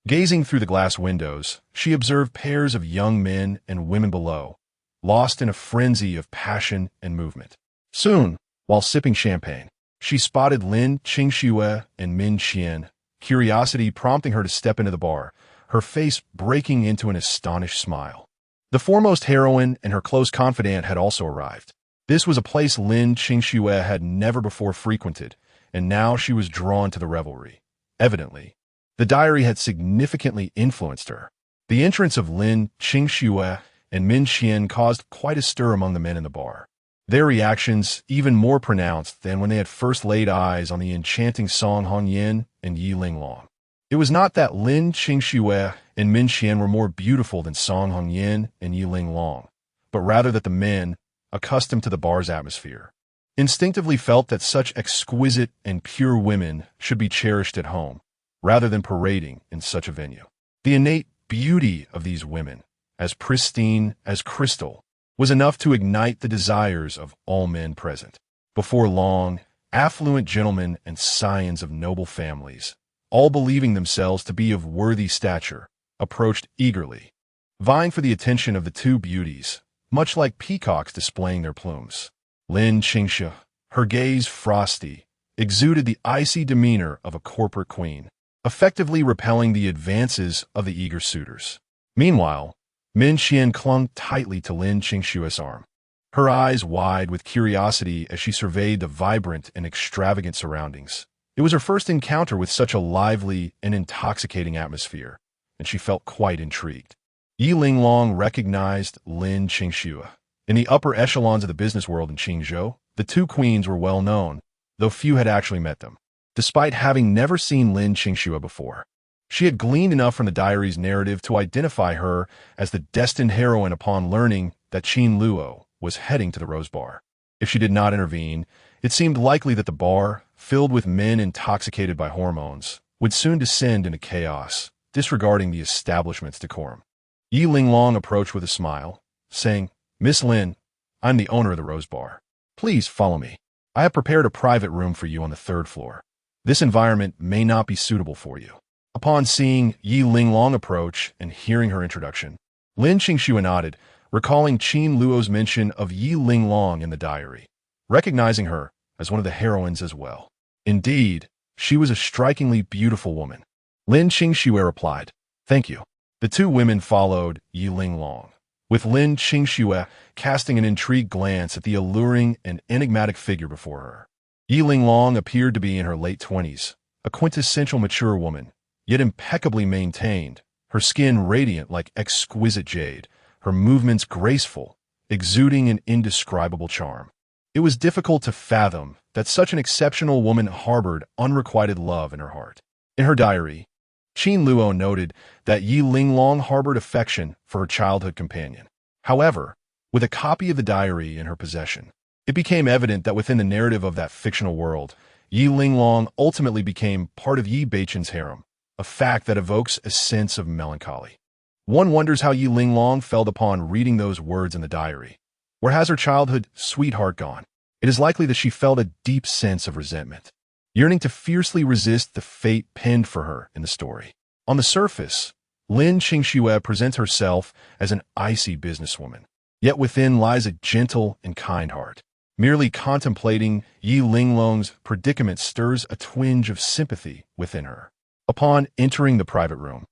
Gazing through the glass windows, she observed pairs of young men and women below, lost in a frenzy of passion and movement. Soon, while sipping champagne, she spotted Lin Qingxue and Min Qian, curiosity prompting her to step into the bar, her face breaking into an astonished smile. The foremost heroine and her close confidant had also arrived. This was a place Lin Qingxue had never before frequented, and now she was drawn to the revelry. Evidently, the diary had significantly influenced her. The entrance of Lin Qingxue and Min Qian caused quite a stir among the men in the bar, their reactions even more pronounced than when they had first laid eyes on the enchanting Song Hongyan and Yi Linglong. It was not that Lin Qingxue and Min Qian were more beautiful than Song Hongyan and Yi Linglong, but rather that the men, accustomed to the bar's atmosphere, instinctively felt that such exquisite and pure women should be cherished at home, rather than parading in such a venue. The innate beauty of these women, as pristine as crystal, was enough to ignite the desires of all men present. Before long, affluent gentlemen and scions of noble families, all believing themselves to be of worthy stature, approached eagerly, vying for the attention of the two beauties, much like peacocks displaying their plumes. Lin Qingxue, her gaze frosty, exuded the icy demeanor of a corporate queen, effectively repelling the advances of the eager suitors. Meanwhile, Min Qian clung tightly to Lin Qingxue's arm, her eyes wide with curiosity as she surveyed the vibrant and extravagant surroundings. It was her first encounter with such a lively and intoxicating atmosphere, and she felt quite intrigued. Yi Linglong recognized Lin Qingxue. In the upper echelons of the business world in Qingzhou, the two queens were well known, though few had actually met them. Despite having never seen Lin Qingxue before, she had gleaned enough from the diary's narrative to identify her as the destined heroine upon learning that Qin Luo was heading to the Rose Bar. If she did not intervene, it seemed likely that the bar, filled with men intoxicated by hormones, would soon descend into chaos, disregarding the establishment's decorum. Yi Linglong approached with a smile, saying, "Miss Lin, I'm the owner of the Rose Bar. Please follow me. I have prepared a private room for you on the 3rd floor. This environment may not be suitable for you." Upon seeing Yi Linglong approach and hearing her introduction, Lin Qingxue nodded, recalling Qin Luo's mention of Yi Linglong in the diary, recognizing her as one of the heroines as well. Indeed, she was a strikingly beautiful woman. Lin Qingxue replied, "Thank you." The two women followed Yi Linglong, with Lin Qingxue casting an intrigued glance at the alluring and enigmatic figure before her. Yi Linglong appeared to be in her late 20s, a quintessential mature woman, yet impeccably maintained, her skin radiant like exquisite jade, her movements graceful, exuding an indescribable charm. It was difficult to fathom that such an exceptional woman harbored unrequited love in her heart. In her diary, Qin Luo noted that Yi Linglong harbored affection for her childhood companion. However, with a copy of the diary in her possession, it became evident that within the narrative of that fictional world, Yi Linglong ultimately became part of Yi Beichen's harem, a fact that evokes a sense of melancholy. One wonders how Yi Linglong felt upon reading those words in the diary. Where has her childhood sweetheart gone? It is likely that she felt a deep sense of resentment, yearning to fiercely resist the fate penned for her in the story. On the surface, Lin Qingxue presents herself as an icy businesswoman, yet within lies a gentle and kind heart. Merely contemplating Yi Linglong's predicament stirs a twinge of sympathy within her. Upon entering the private room,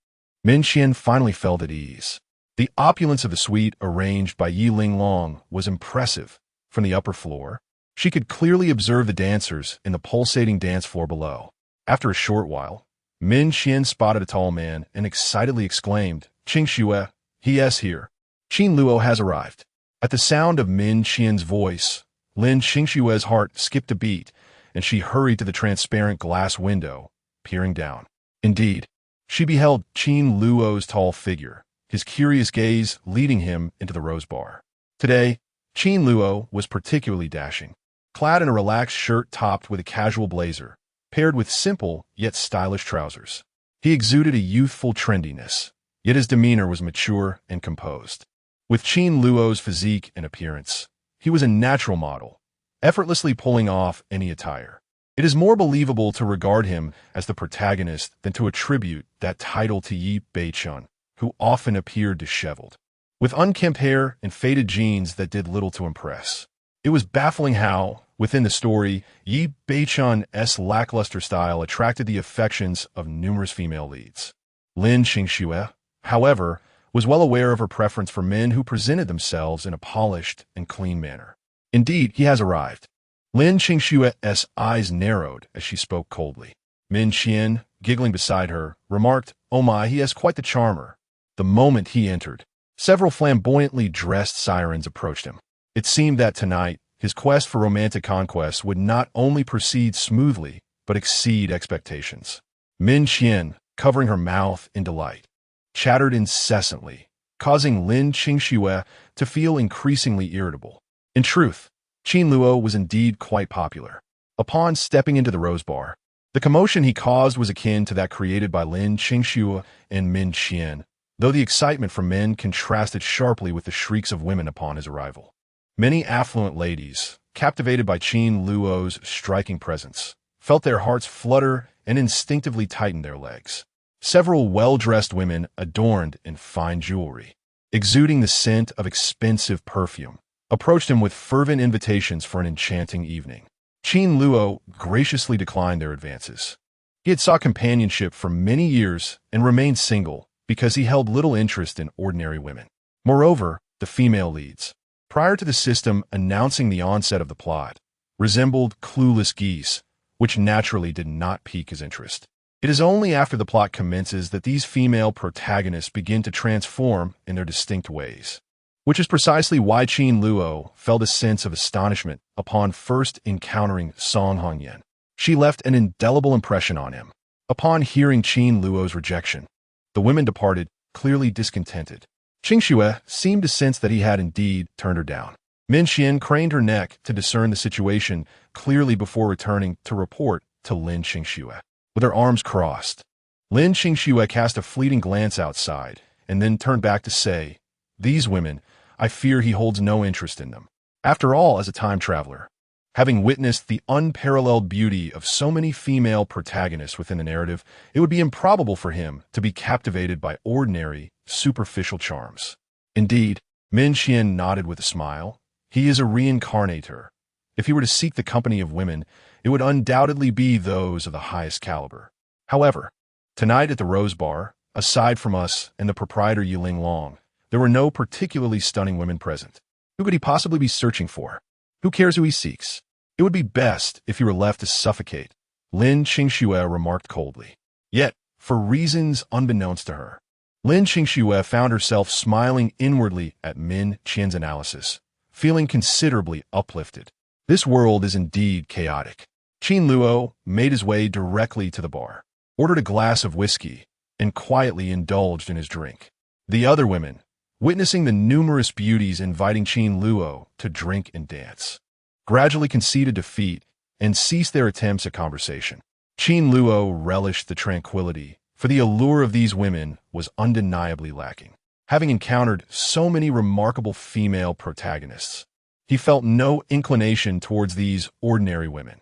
Min Qian finally felt at ease. The opulence of the suite arranged by Yi Linglong was impressive. From the upper floor, she could clearly observe the dancers in the pulsating dance floor below. After a short while, Min Qian spotted a tall man and excitedly exclaimed, "Qingxue, he is here. Qin Luo has arrived." At the sound of Min Qian's voice, Lin Qingxue's heart skipped a beat, and she hurried to the transparent glass window, peering down. Indeed, she beheld Qin Luo's tall figure, his curious gaze leading him into the Rose Bar. Today, Qin Luo was particularly dashing, clad in a relaxed shirt topped with a casual blazer, paired with simple yet stylish trousers. He exuded a youthful trendiness, yet his demeanor was mature and composed. With Qin Luo's physique and appearance, he was a natural model, effortlessly pulling off any attire. It is more believable to regard him as the protagonist than to attribute that title to Yi Beichen, who often appeared disheveled, with unkempt hair and faded jeans that did little to impress. It was baffling how, within the story, Yi Beichen's lackluster style attracted the affections of numerous female leads. Lin Qingxue, however, was well aware of her preference for men who presented themselves in a polished and clean manner. Indeed, he has arrived. Lin Qingxue's eyes narrowed as she spoke coldly. Min Qian, giggling beside her, remarked, "Oh my, he has quite the charmer." The moment he entered, several flamboyantly dressed sirens approached him. It seemed that tonight, his quest for romantic conquest would not only proceed smoothly, but exceed expectations. Min Qian, covering her mouth in delight, chattered incessantly, causing Lin Qingxue to feel increasingly irritable. In truth, Qin Luo was indeed quite popular. Upon stepping into the Rose Bar, the commotion he caused was akin to that created by Lin Qingxue and Min Qian, though the excitement from men contrasted sharply with the shrieks of women upon his arrival. Many affluent ladies, captivated by Qin Luo's striking presence, felt their hearts flutter and instinctively tighten their legs. Several well-dressed women adorned in fine jewelry, exuding the scent of expensive perfume, approached him with fervent invitations for an enchanting evening. Qin Luo graciously declined their advances. He had sought companionship for many years and remained single because he held little interest in ordinary women. Moreover, the female leads, prior to the system announcing the onset of the plot, resembled clueless geese, which naturally did not pique his interest. It is only after the plot commences that these female protagonists begin to transform in their distinct ways, which is precisely why Qin Luo felt a sense of astonishment upon first encountering Song Hongyan. She left an indelible impression on him. Upon hearing Qin Luo's rejection, the women departed, clearly discontented. Qingxue seemed to sense that he had indeed turned her down. Min Xian craned her neck to discern the situation clearly before returning to report to Lin Qingxue. With her arms crossed, Lin Qingxue cast a fleeting glance outside and then turned back to say, "These women, I fear he holds no interest in them." After all, as a time traveler, having witnessed the unparalleled beauty of so many female protagonists within the narrative, it would be improbable for him to be captivated by ordinary, superficial charms. Indeed, Min Xian nodded with a smile. He is a reincarnator. If he were to seek the company of women, it would undoubtedly be those of the highest caliber. However, tonight at the Rose Bar, aside from us and the proprietor Yiling Long, there were no particularly stunning women present. Who could he possibly be searching for? Who cares who he seeks? It would be best if he were left to suffocate, Lin Qingxue remarked coldly. Yet, for reasons unbeknownst to her, Lin Qingxue found herself smiling inwardly at Min Qian's analysis, feeling considerably uplifted. This world is indeed chaotic. Qin Luo made his way directly to the bar, ordered a glass of whiskey, and quietly indulged in his drink. The other women, witnessing the numerous beauties inviting Qin Luo to drink and dance, gradually conceded defeat and ceased their attempts at conversation. Qin Luo relished the tranquility, for the allure of these women was undeniably lacking. Having encountered so many remarkable female protagonists, he felt no inclination towards these ordinary women.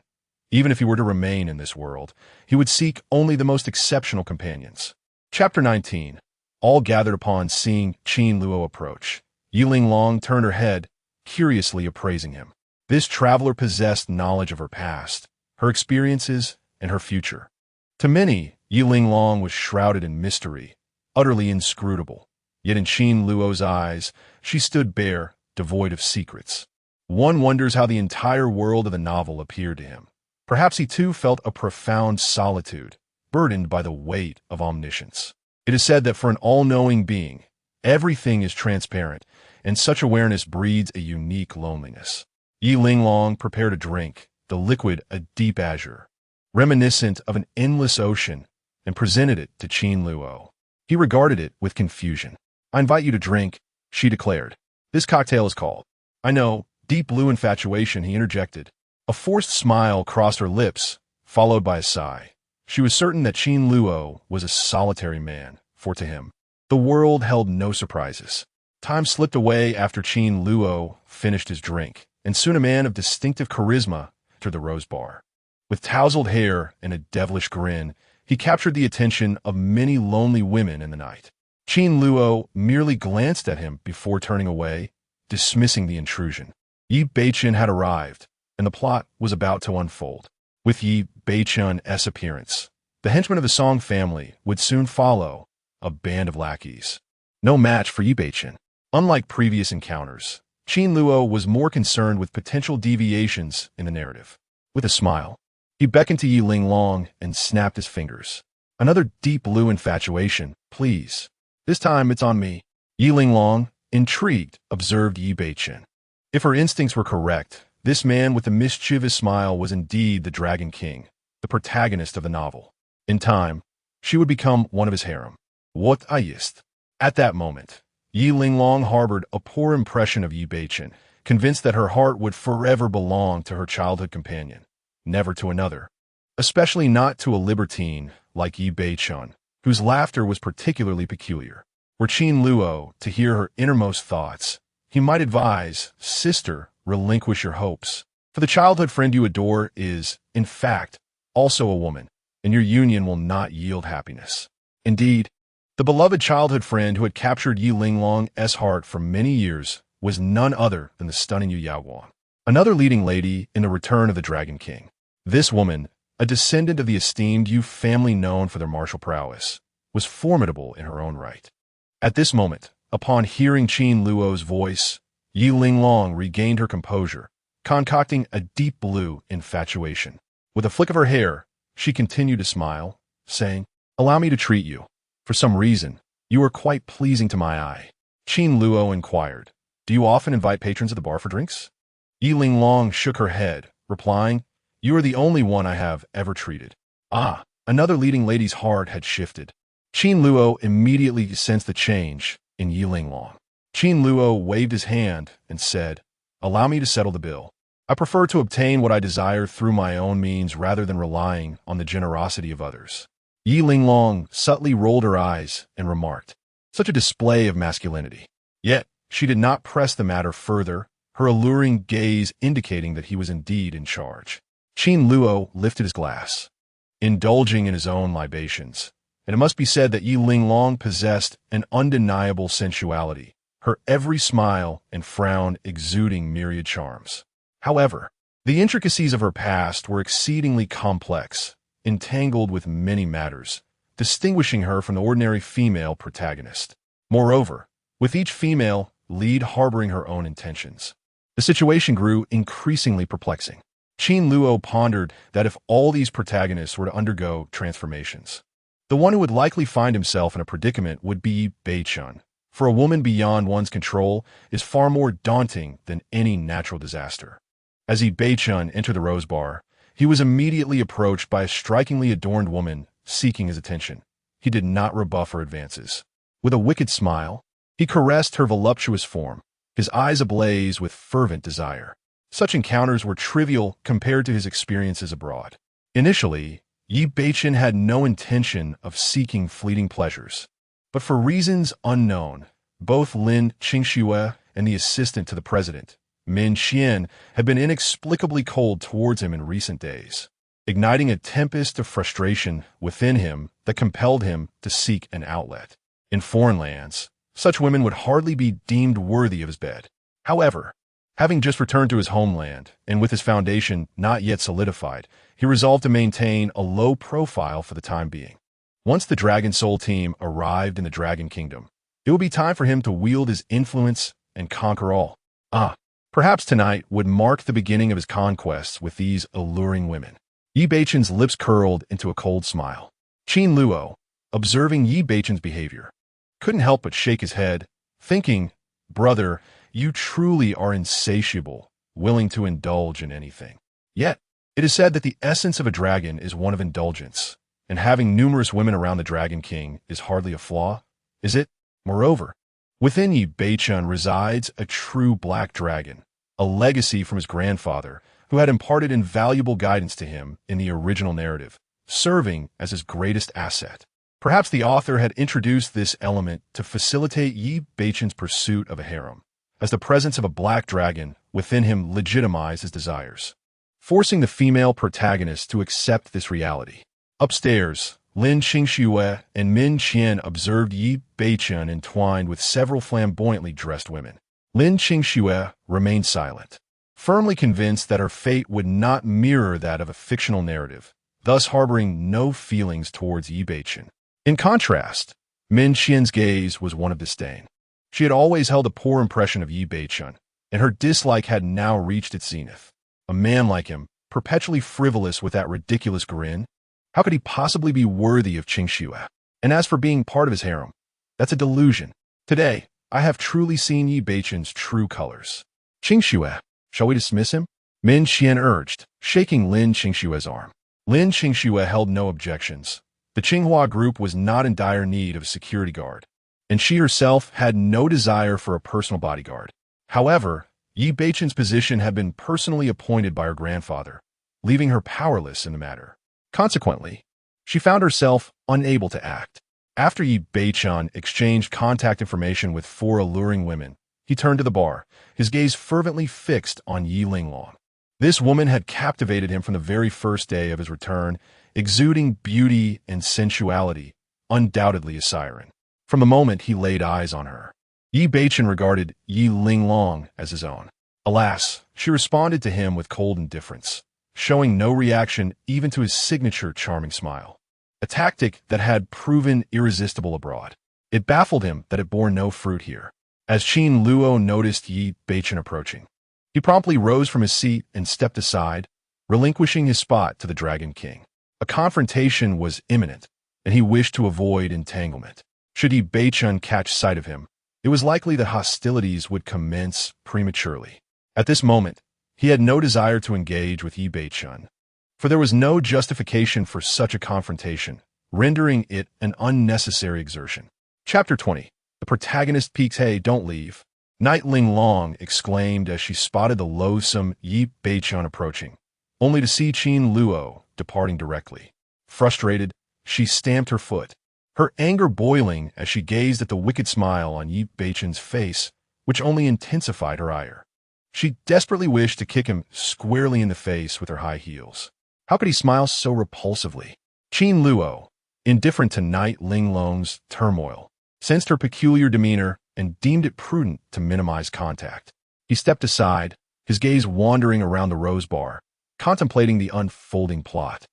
Even if he were to remain in this world, he would seek only the most exceptional companions. Chapter 19. All gathered upon seeing Qin Luo approach. Yiling Long turned her head, curiously appraising him. This traveler possessed knowledge of her past, her experiences, and her future. To many, Yiling Long was shrouded in mystery, utterly inscrutable. Yet in Qin Luo's eyes, she stood bare, devoid of secrets. One wonders how the entire world of the novel appeared to him. Perhaps he too felt a profound solitude, burdened by the weight of omniscience. It is said that for an all-knowing being, everything is transparent, and such awareness breeds a unique loneliness. Yiling Long prepared a drink, the liquid a deep azure, reminiscent of an endless ocean, and presented it to Qin Luo. He regarded it with confusion. "I invite you to drink," she declared. "This cocktail is called—" "I know, deep blue infatuation," he interjected. A forced smile crossed her lips, followed by a sigh. She was certain that Qin Luo was a solitary man, for to him, the world held no surprises. Time slipped away after Qin Luo finished his drink, and soon a man of distinctive charisma entered the Rose Bar. With tousled hair and a devilish grin, he captured the attention of many lonely women in the night. Qin Luo merely glanced at him before turning away, dismissing the intrusion. Yi Beichen had arrived, and the plot was about to unfold. With Yi Beichen's appearance, the henchmen of the Song family would soon follow, a band of lackeys. No match for Yi Beichen. Unlike previous encounters, Qin Luo was more concerned with potential deviations in the narrative. With a smile, he beckoned to Yiling Long and snapped his fingers. "Another deep blue infatuation, please. This time it's on me." Yiling Long, intrigued, observed Yi Beichen. If her instincts were correct, this man with a mischievous smile was indeed the Dragon King, the protagonist of the novel. In time, she would become one of his harem. What a ist. At that moment, Yiling Long harbored a poor impression of Yi Beichen, convinced that her heart would forever belong to her childhood companion, never to another, especially not to a libertine like Yi Beichen, whose laughter was particularly peculiar. Were Qin Luo to hear her innermost thoughts, he might advise, "Sister, relinquish your hopes. For the childhood friend you adore is, in fact, also a woman, and your union will not yield happiness." Indeed, the beloved childhood friend who had captured Yiling Long's heart for many years was none other than the stunning Yu Yaoguang, another leading lady in the Return of the Dragon King. This woman, a descendant of the esteemed Yu family known for their martial prowess, was formidable in her own right. At this moment, upon hearing Qin Luo's voice, Yiling Long regained her composure, concocting a deep blue infatuation. With a flick of her hair, she continued to smile, saying, "Allow me to treat you. For some reason, you are quite pleasing to my eye." Qin Luo inquired, "Do you often invite patrons at the bar for drinks?" Yi Linglong shook her head, replying, "You are the only one I have ever treated." Ah, another leading lady's heart had shifted. Qin Luo immediately sensed the change in Yi Linglong. Qin Luo waved his hand and said, "Allow me to settle the bill. I prefer to obtain what I desire through my own means rather than relying on the generosity of others." Yi Linglong subtly rolled her eyes and remarked, "Such a display of masculinity." Yet, she did not press the matter further, her alluring gaze indicating that he was indeed in charge. Qin Luo lifted his glass, indulging in his own libations, and it must be said that Yi Linglong possessed an undeniable sensuality, her every smile and frown exuding myriad charms. However, the intricacies of her past were exceedingly complex, entangled with many matters, distinguishing her from the ordinary female protagonist. Moreover, with each female lead harboring her own intentions, the situation grew increasingly perplexing. Qin Luo pondered that if all these protagonists were to undergo transformations, the one who would likely find himself in a predicament would be Bei-chun. For a woman beyond one's control is far more daunting than any natural disaster. As Bei-chun entered the Rose Bar, he was immediately approached by a strikingly adorned woman seeking his attention. He did not rebuff her advances. With a wicked smile, he caressed her voluptuous form, his eyes ablaze with fervent desire. Such encounters were trivial compared to his experiences abroad. Initially, Bei-chun had no intention of seeking fleeting pleasures. But for reasons unknown, both Lin Qingxue and the assistant to the president, Min Qian, had been inexplicably cold towards him in recent days, igniting a tempest of frustration within him that compelled him to seek an outlet. In foreign lands, such women would hardly be deemed worthy of his bed. However, having just returned to his homeland, and with his foundation not yet solidified, he resolved to maintain a low profile for the time being. Once the Dragon Soul team arrived in the Dragon Kingdom, it would be time for him to wield his influence and conquer all. Perhaps tonight would mark the beginning of his conquests with these alluring women. Bei-chun's lips curled into a cold smile. Qin Luo, observing Bei-chun's behavior, couldn't help but shake his head, thinking, "Brother, you truly are insatiable, willing to indulge in anything." Yet, it is said that the essence of a dragon is one of indulgence, and having numerous women around the Dragon King is hardly a flaw, is it? Moreover, within Bei-chun resides a true black dragon, a legacy from his grandfather, who had imparted invaluable guidance to him in the original narrative, serving as his greatest asset. Perhaps the author had introduced this element to facilitate Bei-chun's pursuit of a harem, as the presence of a black dragon within him legitimized his desires, forcing the female protagonist to accept this reality. Upstairs, Lin Qingxue and Min Qian observed Bei-chun entwined with several flamboyantly dressed women. Lin Qingxue remained silent, firmly convinced that her fate would not mirror that of a fictional narrative, thus harboring no feelings towards Bei-chun. In contrast, Min Qian's gaze was one of disdain. She had always held a poor impression of Bei-chun, and her dislike had now reached its zenith. A man like him, perpetually frivolous with that ridiculous grin, how could he possibly be worthy of Qingxue? And as for being part of his harem, that's a delusion. Today, I have truly seen Bei-chun's true colors. Qingxue, shall we dismiss him? Min Qian urged, shaking Lin Qingxue's arm. Lin Qingxue held no objections. The Qinghua group was not in dire need of a security guard, and she herself had no desire for a personal bodyguard. However, Bei-chun's position had been personally appointed by her grandfather, leaving her powerless in the matter. Consequently, she found herself unable to act. After Bei-chun exchanged contact information with 4 alluring women, he turned to the bar, his gaze fervently fixed on Yi Linglong. This woman had captivated him from the very first day of his return, exuding beauty and sensuality, undoubtedly a siren. From the moment he laid eyes on her, Bei-chun regarded Yi Linglong as his own. Alas, she responded to him with cold indifference, showing no reaction even to his signature charming smile, a tactic that had proven irresistible abroad. It baffled him that it bore no fruit here. As Qin Luo noticed Bei-chun approaching, he promptly rose from his seat and stepped aside, relinquishing his spot to the Dragon King. A confrontation was imminent, and he wished to avoid entanglement. Should Yi Beichun catch sight of him, it was likely that hostilities would commence prematurely. At this moment, he had no desire to engage with Yi Beichun, for there was no justification for such a confrontation, rendering it an unnecessary exertion. Chapter 20. The protagonist peeks. "Hey, don't leave," Knight Linglong exclaimed as she spotted the loathsome Yi Beichun approaching, only to see Qin Luo departing directly. Frustrated, she stamped her foot, her anger boiling as she gazed at the wicked smile on Yi Beichun's face, which only intensified her ire. She desperately wished to kick him squarely in the face with her high heels. How could he smile so repulsively? Qin Luo, indifferent to Knight Linglong's turmoil, sensed her peculiar demeanor and deemed it prudent to minimize contact. He stepped aside, his gaze wandering around the rose bar, contemplating the unfolding plot.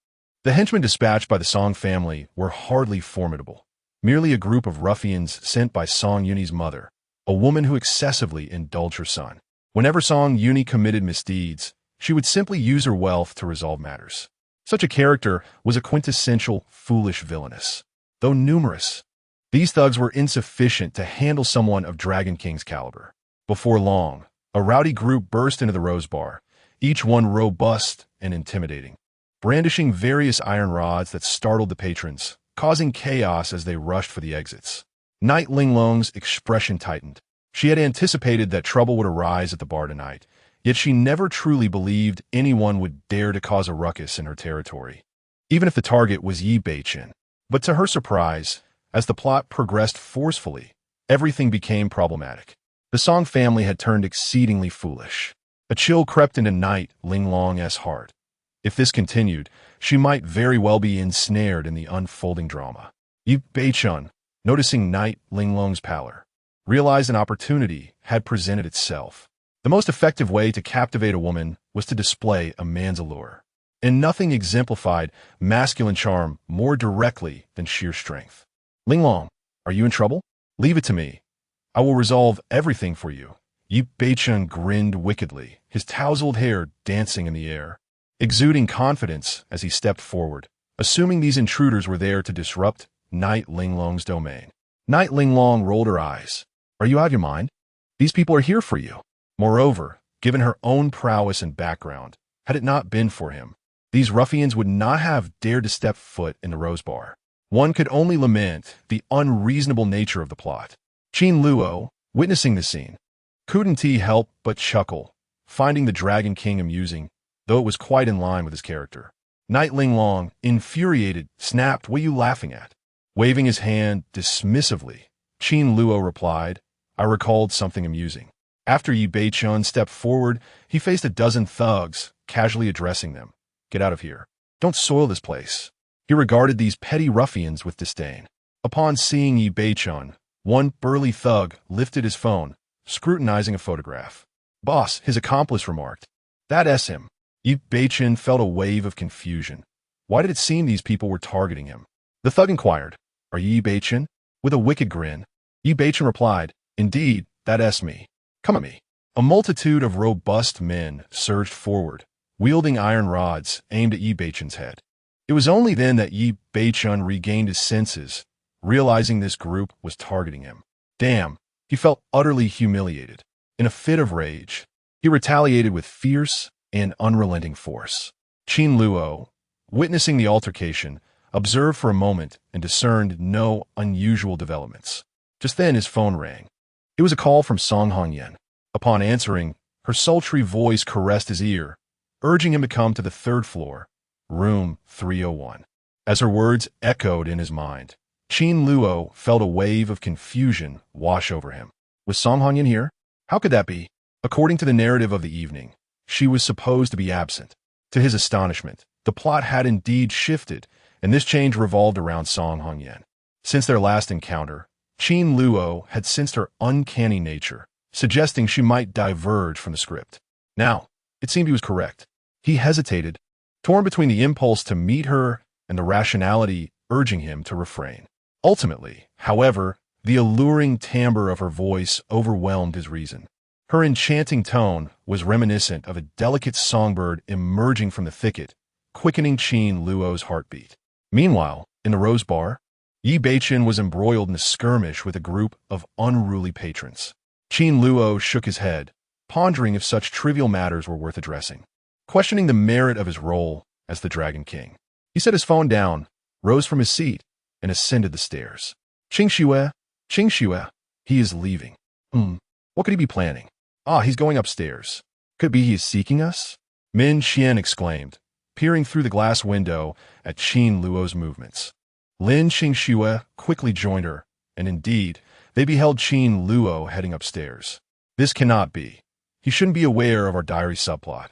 The henchmen dispatched by the Song family were hardly formidable, merely a group of ruffians sent by Song Yuni's mother, a woman who excessively indulged her son. Whenever Song Yuni committed misdeeds, she would simply use her wealth to resolve matters. Such a character was a quintessential foolish villainous. Though numerous, these thugs were insufficient to handle someone of Dragon King's caliber. Before long, a rowdy group burst into the Rose Bar, each one robust and intimidating, brandishing various iron rods that startled the patrons, causing chaos as they rushed for the exits. Knight Linglong's expression tightened. She had anticipated that trouble would arise at the bar tonight, yet she never truly believed anyone would dare to cause a ruckus in her territory, even if the target was Yi Beichun. But to her surprise, as the plot progressed forcefully, everything became problematic. The Song family had turned exceedingly foolish. A chill crept into Knight Linglong's heart. If this continued, she might very well be ensnared in the unfolding drama. Yi Beichun, noticing Knight Linglong's pallor, realized an opportunity had presented itself. The most effective way to captivate a woman was to display a man's allure, and nothing exemplified masculine charm more directly than sheer strength. "Linglong, are you in trouble? Leave it to me. I will resolve everything for you." Yi Beichun grinned wickedly, his tousled hair dancing in the air, exuding confidence as he stepped forward, assuming these intruders were there to disrupt Knight Linglong's domain. Knight Linglong rolled her eyes. "Are you out of your mind? These people are here for you." Moreover, given her own prowess and background, had it not been for him, these ruffians would not have dared to step foot in the Rose Bar. One could only lament the unreasonable nature of the plot. Qin Luo, witnessing the scene, couldn't he help but chuckle, finding the Dragon King amusing, though it was quite in line with his character. Knight Linglong, infuriated, snapped, "What are you laughing at?" Waving his hand dismissively, Qin Luo replied, "I recalled something amusing." After Yi Beichun stepped forward, he faced a dozen thugs, casually addressing them. "Get out of here. Don't soil this place." He regarded these petty ruffians with disdain. Upon seeing Yi Beichun, one burly thug lifted his phone, scrutinizing a photograph. "Boss," his accomplice remarked. "That's him." Yi Beichun felt a wave of confusion. Why did it seem these people were targeting him? The thug inquired, "Are you Yi Beichun?" With a wicked grin, Yi Beichun replied, "Indeed, that's me. Come at me." A multitude of robust men surged forward, wielding iron rods aimed at Yi Beichun's head. It was only then that Yi Beichun regained his senses, realizing this group was targeting him. Damn, he felt utterly humiliated. In a fit of rage, he retaliated with fierce and unrelenting force. Qin Luo, witnessing the altercation, observed for a moment and discerned no unusual developments. Just then his phone rang. It was a call from Song Hongyan. Upon answering, her sultry voice caressed his ear, urging him to come to the third floor, room 301. As her words echoed in his mind, Qin Luo felt a wave of confusion wash over him. Was Song Hongyan here? How could that be? According to the narrative of the evening, she was supposed to be absent. To his astonishment, the plot had indeed shifted, and this change revolved around Song Hongyan. Since their last encounter, Qin Luo had sensed her uncanny nature, suggesting she might diverge from the script. Now, it seemed he was correct. He hesitated, torn between the impulse to meet her and the rationality urging him to refrain. Ultimately, however, the alluring timbre of her voice overwhelmed his reason. Her enchanting tone was reminiscent of a delicate songbird emerging from the thicket, quickening Qin Luo's heartbeat. Meanwhile, in the Rose Bar, Yi Beichen was embroiled in a skirmish with a group of unruly patrons. Qin Luo shook his head, pondering if such trivial matters were worth addressing. Questioning the merit of his role as the Dragon King, he set his phone down, rose from his seat, and ascended the stairs. Qing Xue, he is leaving. What could he be planning? He's going upstairs. Could it be he is seeking us? Min Qian exclaimed, peering through the glass window at Qin Luo's movements. Lin Qingxue quickly joined her, and indeed, they beheld Qin Luo heading upstairs. This cannot be. He shouldn't be aware of our diary subplot.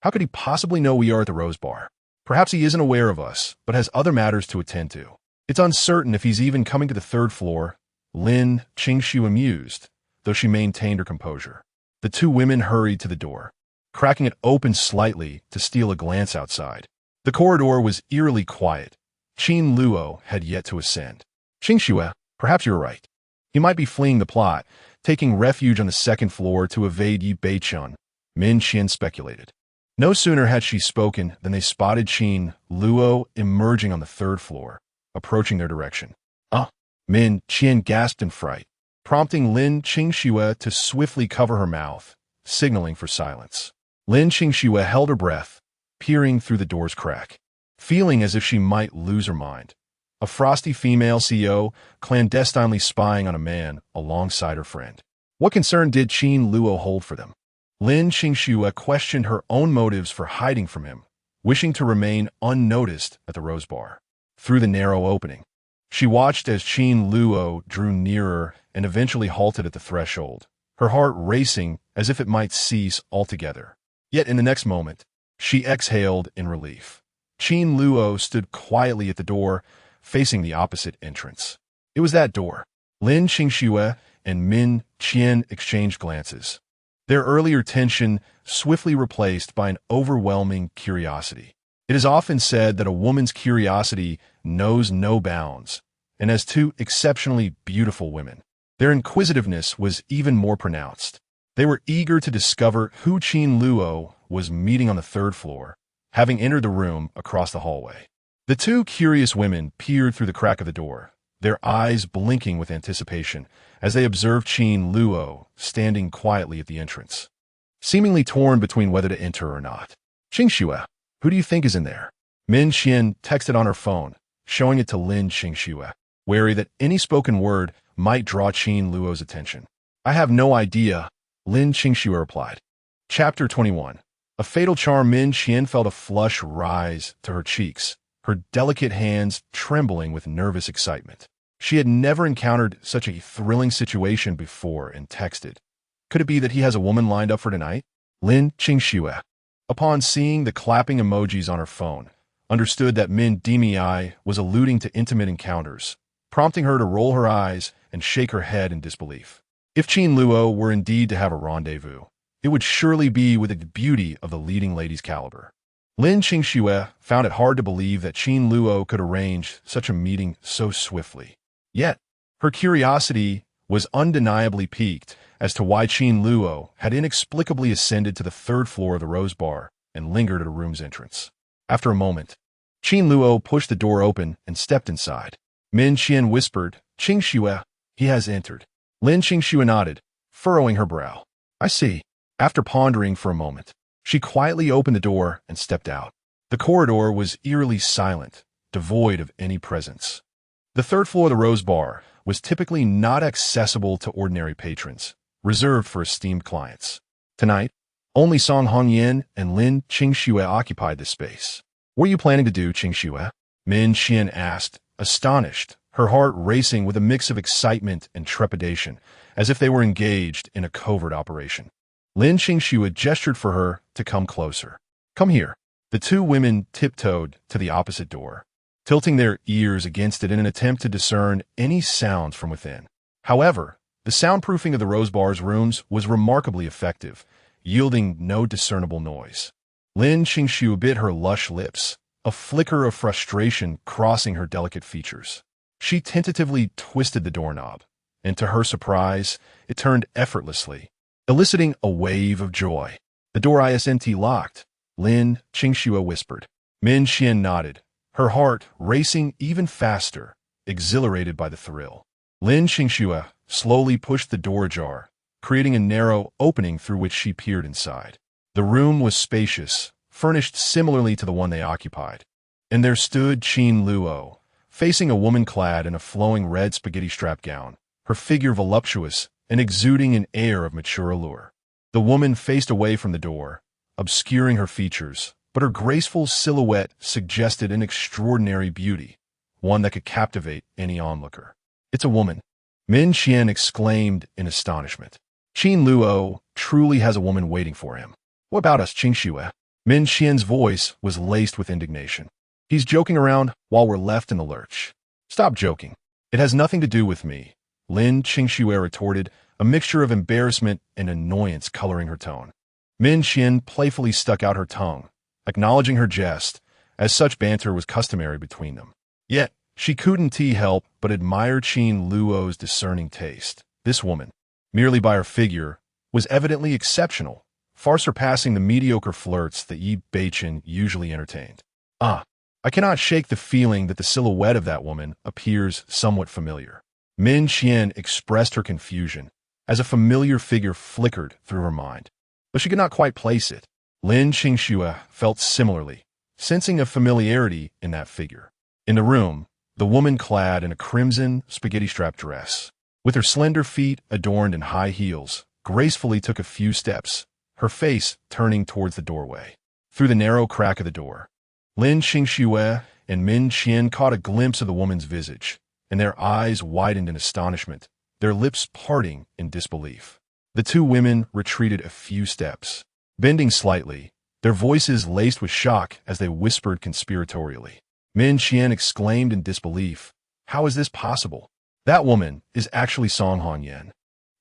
How could he possibly know we are at the Rose Bar? Perhaps he isn't aware of us, but has other matters to attend to. It's uncertain if he's even coming to the third floor. Lin Qingxue mused, though she maintained her composure. The two women hurried to the door, cracking it open slightly to steal a glance outside. The corridor was eerily quiet. Qin Luo had yet to ascend. Qingxue, perhaps you're right. He might be fleeing the plot, taking refuge on the second floor to evade Yi Beichen, Min Qian speculated. No sooner had she spoken than they spotted Qin Luo emerging on the third floor, approaching their direction. Min Qian gasped in fright, prompting Lin Qingxue to swiftly cover her mouth, signaling for silence. Lin Qingxue held her breath, peering through the door's crack, feeling as if she might lose her mind. A frosty female CEO clandestinely spying on a man alongside her friend. What concern did Qin Luo hold for them? Lin Qingxue questioned her own motives for hiding from him, wishing to remain unnoticed at the Rose Bar. Through the narrow opening, she watched as Qin Luo drew nearer and eventually halted at the threshold, her heart racing as if it might cease altogether. Yet in the next moment, she exhaled in relief. Qin Luo stood quietly at the door, facing the opposite entrance. It was that door. Lin Qingxue and Min Qian exchanged glances, their earlier tension swiftly replaced by an overwhelming curiosity. It is often said that a woman's curiosity knows no bounds, and as two exceptionally beautiful women, their inquisitiveness was even more pronounced. They were eager to discover who Qin Luo was meeting on the third floor, having entered the room across the hallway. The two curious women peered through the crack of the door, their eyes blinking with anticipation as they observed Qin Luo standing quietly at the entrance, seemingly torn between whether to enter or not. Qingxue, who do you think is in there? Min Qian texted on her phone, showing it to Lin Qingxue, wary that any spoken word might draw Qin Luo's attention. I have no idea, Lin Qingxue replied. Chapter 21. A fatal charm. Min Qian felt a flush rise to her cheeks, her delicate hands trembling with nervous excitement. She had never encountered such a thrilling situation before and texted, "Could it be that he has a woman lined up for tonight?" Lin Qingxue, upon seeing the clapping emojis on her phone, understood that Min Demi was alluding to intimate encounters, prompting her to roll her eyes and shake her head in disbelief. If Qin Luo were indeed to have a rendezvous, it would surely be with the beauty of the leading lady's caliber. Lin Qingxue found it hard to believe that Qin Luo could arrange such a meeting so swiftly. Yet, her curiosity was undeniably piqued as to why Qin Luo had inexplicably ascended to the third floor of the Rose Bar and lingered at a room's entrance. After a moment, Qin Luo pushed the door open and stepped inside. Min Qian whispered, "Qingxue, he has entered." Lin Qingxue nodded, furrowing her brow. "I see." After pondering for a moment, she quietly opened the door and stepped out. The corridor was eerily silent, devoid of any presence. The third floor of the Rose Bar was typically not accessible to ordinary patrons, reserved for esteemed clients. Tonight, only Song Hongyan and Lin Qingxue occupied this space. "What are you planning to do, Qingxue?" Min Qian asked, astonished, her heart racing with a mix of excitement and trepidation, as if they were engaged in a covert operation. Lin Qingxue gestured for her to come closer. "Come here." The two women tiptoed to the opposite door, tilting their ears against it in an attempt to discern any sounds from within. However, the soundproofing of the Rose Bar's rooms was remarkably effective, yielding no discernible noise. Lin Qingxue bit her lush lips, a flicker of frustration crossing her delicate features. She tentatively twisted the doorknob, and to her surprise, it turned effortlessly, eliciting a wave of joy. The door isn't locked, Lin Qingxue whispered. Min Xian nodded, her heart racing even faster, exhilarated by the thrill. Lin Qingxue slowly pushed the door ajar, creating a narrow opening through which she peered inside. The room was spacious, furnished similarly to the one they occupied. And there stood Qin Luo, facing a woman clad in a flowing red spaghetti-strap gown, her figure voluptuous and exuding an air of mature allure. The woman faced away from the door, obscuring her features, but her graceful silhouette suggested an extraordinary beauty, one that could captivate any onlooker. It's a woman, Min Xian exclaimed in astonishment. Qin Luo truly has a woman waiting for him. What about us, Qingxue? Min Xian's voice was laced with indignation. He's joking around while we're left in the lurch. Stop joking. It has nothing to do with me, Lin Qingxue retorted, a mixture of embarrassment and annoyance coloring her tone. Min Xian playfully stuck out her tongue, acknowledging her jest, as such banter was customary between them. Yet, she couldn't help but admire Qin Luo's discerning taste. This woman, merely by her figure, was evidently exceptional, far surpassing the mediocre flirts that Yi Beichen usually entertained. I cannot shake the feeling that the silhouette of that woman appears somewhat familiar. Min Xian expressed her confusion, as a familiar figure flickered through her mind. But she could not quite place it. Lin Qingxue felt similarly, sensing a familiarity in that figure. In the room, the woman clad in a crimson spaghetti-strap dress, with her slender feet adorned in high heels, gracefully took a few steps, her face turning towards the doorway. Through the narrow crack of the door, Lin Qingxue and Min Xian caught a glimpse of the woman's visage, and their eyes widened in astonishment, their lips parting in disbelief. The two women retreated a few steps, bending slightly, their voices laced with shock as they whispered conspiratorially. Min Xian exclaimed in disbelief, "How is this possible? That woman is actually Song Hongyan,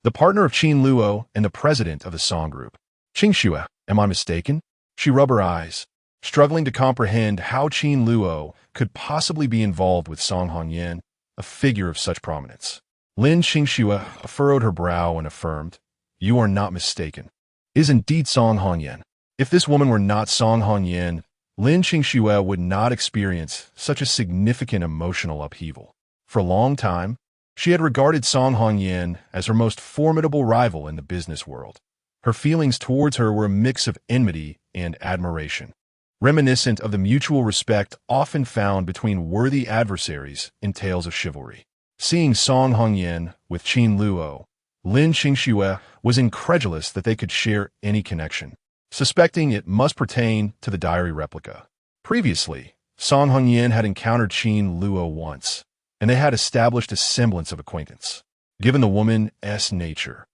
the partner of Qin Luo and the president of the Song Group. Qingxue, am I mistaken?" She rubbed her eyes, struggling to comprehend how Qin Luo could possibly be involved with Song Hongyan, a figure of such prominence. Lin Qingxue furrowed her brow and affirmed, "You are not mistaken. It is indeed Song Hongyan." If this woman were not Song Hongyan, Lin Qingxue would not experience such a significant emotional upheaval. For a long time, she had regarded Song Hongyan as her most formidable rival in the business world. Her feelings towards her were a mix of enmity and admiration, reminiscent of the mutual respect often found between worthy adversaries in tales of chivalry. Seeing Song Hongyan with Qin Luo, Lin Qingxue was incredulous that they could share any connection, suspecting it must pertain to the diary replica. Previously, Song Hongyan had encountered Qin Luo once, and they had established a semblance of acquaintance. Given the woman's nature,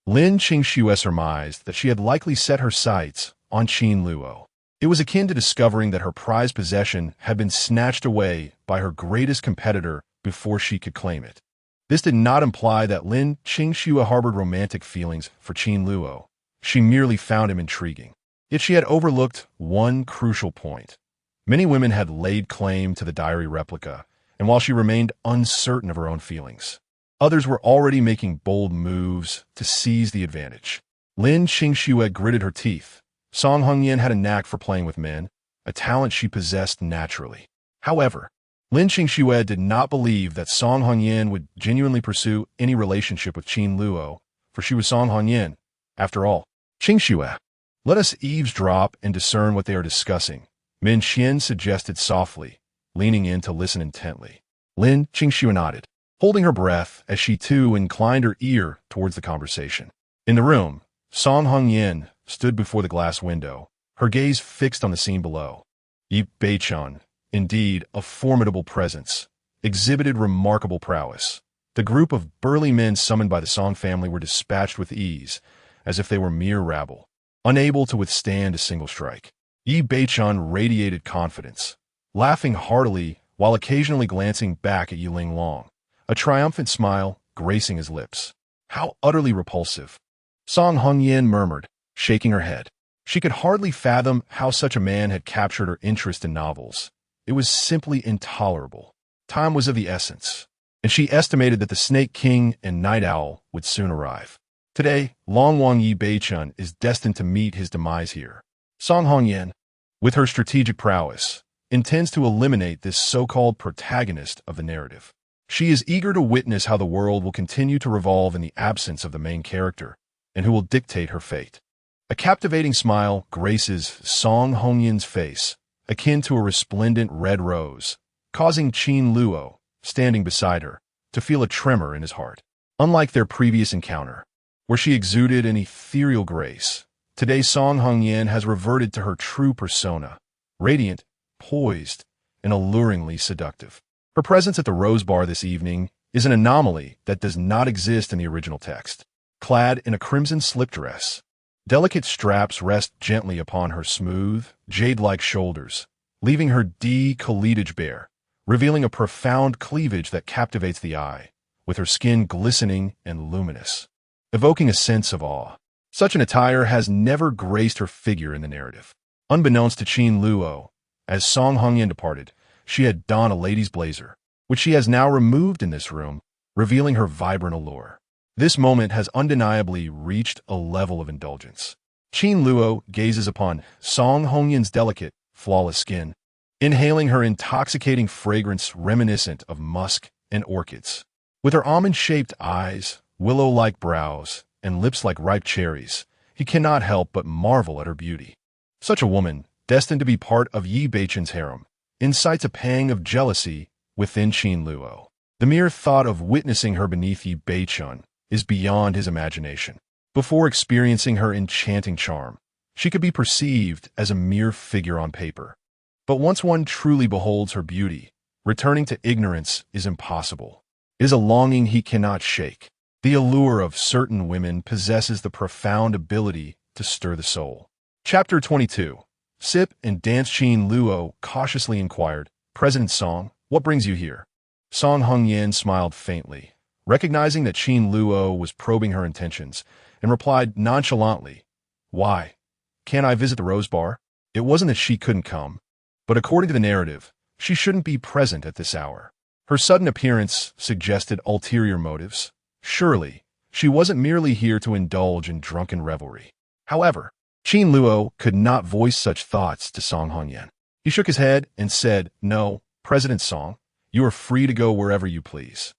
Lin Qingxue surmised that she had likely set her sights on Qin Luo. It was akin to discovering that her prized possession had been snatched away by her greatest competitor before she could claim it. This did not imply that Lin Qingxue harbored romantic feelings for Qin Luo. She merely found him intriguing. Yet she had overlooked one crucial point. Many women had laid claim to the diary replica, and while she remained uncertain of her own feelings, others were already making bold moves to seize the advantage. Lin Qingxue gritted her teeth. Song Hongyan had a knack for playing with men, a talent she possessed naturally. However, Lin Qingxue did not believe that Song Hongyan would genuinely pursue any relationship with Qin Luo, for she was Song Hongyan. After all, Qingxue, let us eavesdrop and discern what they are discussing, Min Xian suggested softly, leaning in to listen intently. Lin Qingxue nodded, holding her breath as she too inclined her ear towards the conversation. In the room, Song Hongyan stood before the glass window, her gaze fixed on the scene below. Yi Beichen, indeed a formidable presence, exhibited remarkable prowess. The group of burly men summoned by the Song family were dispatched with ease, as if they were mere rabble, unable to withstand a single strike. Yi Beichen radiated confidence, laughing heartily while occasionally glancing back at Yiling Long, a triumphant smile gracing his lips. How utterly repulsive, Song Hongyan murmured, shaking her head. She could hardly fathom how such a man had captured her interest in novels. It was simply intolerable. Time was of the essence, and she estimated that the Snake King and Night Owl would soon arrive. Today, Long Wang Yi Beichun is destined to meet his demise here. Song Hongyan, with her strategic prowess, intends to eliminate this so-called protagonist of the narrative. She is eager to witness how the world will continue to revolve in the absence of the main character, and who will dictate her fate. A captivating smile graces Song Hongyan's face, akin to a resplendent red rose, causing Qin Luo, standing beside her, to feel a tremor in his heart. Unlike their previous encounter, where she exuded an ethereal grace, today Song Hongyan has reverted to her true persona, radiant, poised, and alluringly seductive. Her presence at the Rose Bar this evening is an anomaly that does not exist in the original text. Clad in a crimson slip dress, delicate straps rest gently upon her smooth, jade-like shoulders, leaving her cleavage bare, revealing a profound cleavage that captivates the eye, with her skin glistening and luminous, evoking a sense of awe. Such an attire has never graced her figure in the narrative. Unbeknownst to Qin Luo, as Song Hongyan departed, she had donned a lady's blazer, which she has now removed in this room, revealing her vibrant allure. This moment has undeniably reached a level of indulgence. Qin Luo gazes upon Song Hongyan's delicate, flawless skin, inhaling her intoxicating fragrance reminiscent of musk and orchids. With her almond-shaped eyes, willow-like brows, and lips like ripe cherries, he cannot help but marvel at her beauty. Such a woman, destined to be part of Yi Beichun's harem, incites a pang of jealousy within Qin Luo. The mere thought of witnessing her beneath Yi Beichun is beyond his imagination. Before experiencing her enchanting charm, she could be perceived as a mere figure on paper. But once one truly beholds her beauty, returning to ignorance is impossible. It is a longing he cannot shake. The allure of certain women possesses the profound ability to stir the soul. Chapter 22. Sip and dance. Qin Luo cautiously inquired, "President Song, what brings you here?" Song Hongyan smiled faintly, recognizing that Qin Luo was probing her intentions, and replied nonchalantly, "Why? Can't I visit the Rose Bar?" It wasn't that she couldn't come, but according to the narrative, she shouldn't be present at this hour. Her sudden appearance suggested ulterior motives. Surely, she wasn't merely here to indulge in drunken revelry. However, Qin Luo could not voice such thoughts to Song Hongyan. He shook his head and said, "No, President Song, you are free to go wherever you please."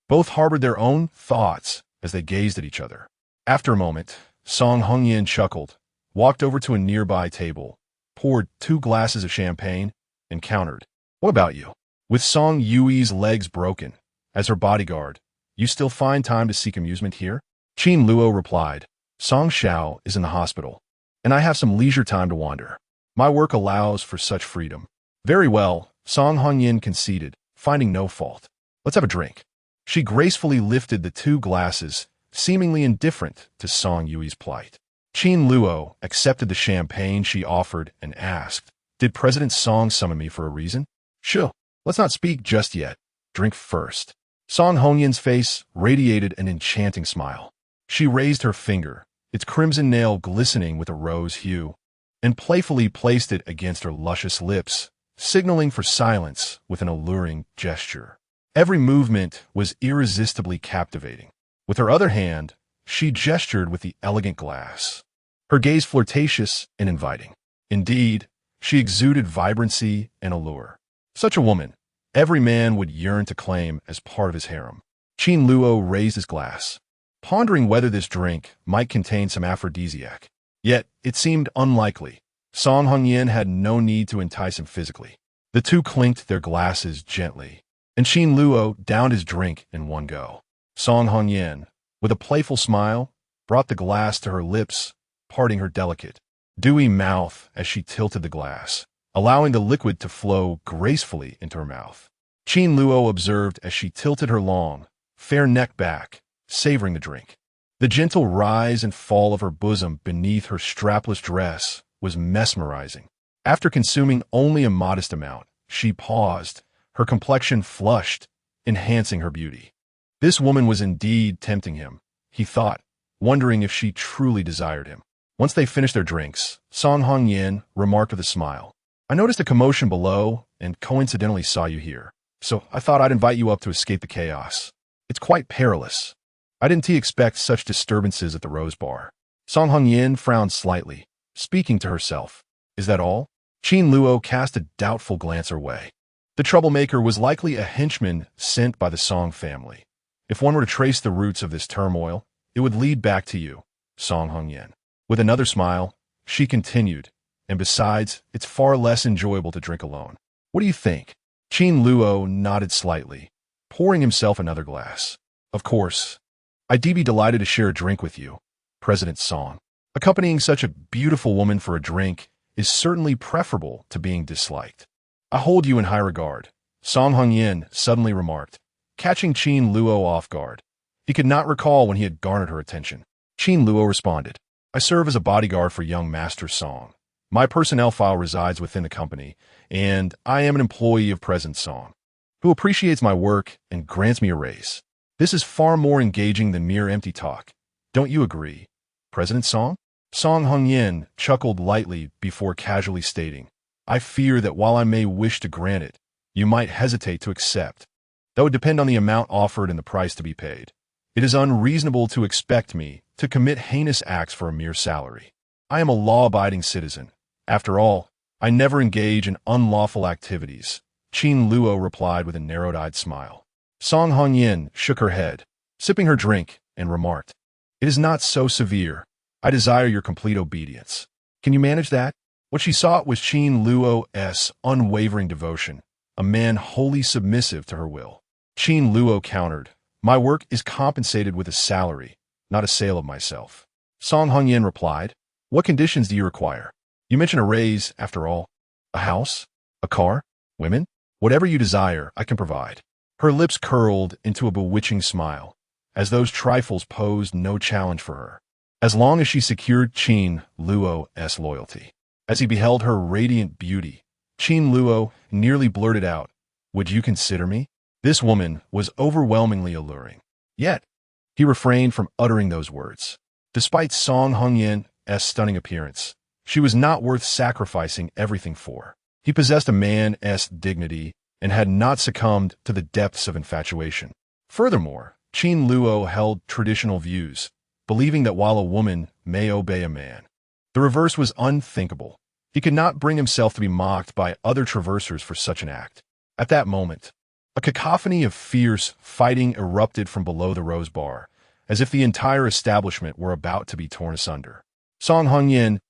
Both harbored their own thoughts as they gazed at each other. After a moment, Song Hongyan chuckled, walked over to a nearby table, poured 2 glasses of champagne, and countered, "What about you?" With Song Yui's legs broken, as her bodyguard, you still find time to seek amusement here? Qin Luo replied, "Song Xiao is in the hospital, and I have some leisure time to wander. My work allows for such freedom." "Very well," Song Hongyan conceded, finding no fault. "Let's have a drink." She gracefully lifted the 2 glasses, seemingly indifferent to Song Yui's plight. Qin Luo accepted the champagne she offered and asked, "Did President Song summon me for a reason?" "Sure. Let's not speak just yet. Drink first." Song Hongyan's face radiated an enchanting smile. She raised her finger, its crimson nail glistening with a rose hue, and playfully placed it against her luscious lips, signaling for silence with an alluring gesture. Every movement was irresistibly captivating. With her other hand, she gestured with the elegant glass, her gaze flirtatious and inviting. Indeed, she exuded vibrancy and allure. Such a woman, every man would yearn to claim as part of his harem. Qin Luo raised his glass, pondering whether this drink might contain some aphrodisiac. Yet, it seemed unlikely. Song Hongyan had no need to entice him physically. The two clinked their glasses gently, and Qin Luo downed his drink in one go. Song Hongyan, with a playful smile, brought the glass to her lips, parting her delicate, dewy mouth as she tilted the glass, allowing the liquid to flow gracefully into her mouth. Qin Luo observed as she tilted her long, fair neck back, savoring the drink. The gentle rise and fall of her bosom beneath her strapless dress was mesmerizing. After consuming only a modest amount, she paused, her complexion flushed, enhancing her beauty. This woman was indeed tempting him, he thought, wondering if she truly desired him. Once they finished their drinks, Song Hongyan remarked with a smile, "I noticed a commotion below and coincidentally saw you here, so I thought I'd invite you up to escape the chaos. It's quite perilous." I didn't expect such disturbances at the Rose Bar. Song Hongyan frowned slightly, speaking to herself. Is that all? Qin Luo cast a doubtful glance her way. The troublemaker was likely a henchman sent by the Song family. If one were to trace the roots of this turmoil, it would lead back to you, Song Hongyan. With another smile, she continued, and besides, it's far less enjoyable to drink alone. What do you think? Qin Luo nodded slightly, pouring himself another glass. Of course. I'd be delighted to share a drink with you, President Song. Accompanying such a beautiful woman for a drink is certainly preferable to being disliked. I hold you in high regard, Song Hongyan suddenly remarked, catching Qin Luo off guard. He could not recall when he had garnered her attention. Qin Luo responded, I serve as a bodyguard for young Master Song. My personnel file resides within the company, and I am an employee of President Song, who appreciates my work and grants me a raise. This is far more engaging than mere empty talk. Don't you agree, President Song? Song Hongyan chuckled lightly before casually stating, I fear that while I may wish to grant it, you might hesitate to accept. That would depend on the amount offered and the price to be paid. It is unreasonable to expect me to commit heinous acts for a mere salary. I am a law-abiding citizen. After all, I never engage in unlawful activities, Qin Luo replied with a narrowed-eyed smile. Song Hongyan shook her head, sipping her drink, and remarked, It is not so severe. I desire your complete obedience. Can you manage that? What she sought was Qin Luo's unwavering devotion, a man wholly submissive to her will. Qin Luo countered, My work is compensated with a salary, not a sale of myself. Song Hongyan replied, What conditions do you require? You mentioned a raise, after all. A house? A car? Women? Whatever you desire, I can provide. Her lips curled into a bewitching smile, as those trifles posed no challenge for her, as long as she secured Qin Luo's loyalty. As he beheld her radiant beauty, Qin Luo nearly blurted out, Would you consider me? This woman was overwhelmingly alluring. Yet, he refrained from uttering those words. Despite Song Hongyan's stunning appearance, she was not worth sacrificing everything for. He possessed a man's dignity and had not succumbed to the depths of infatuation. Furthermore, Qin Luo held traditional views, believing that while a woman may obey a man, the reverse was unthinkable. He could not bring himself to be mocked by other traversers for such an act. At that moment, a cacophony of fierce fighting erupted from below the Rose Bar, as if the entire establishment were about to be torn asunder. Song Hongyan's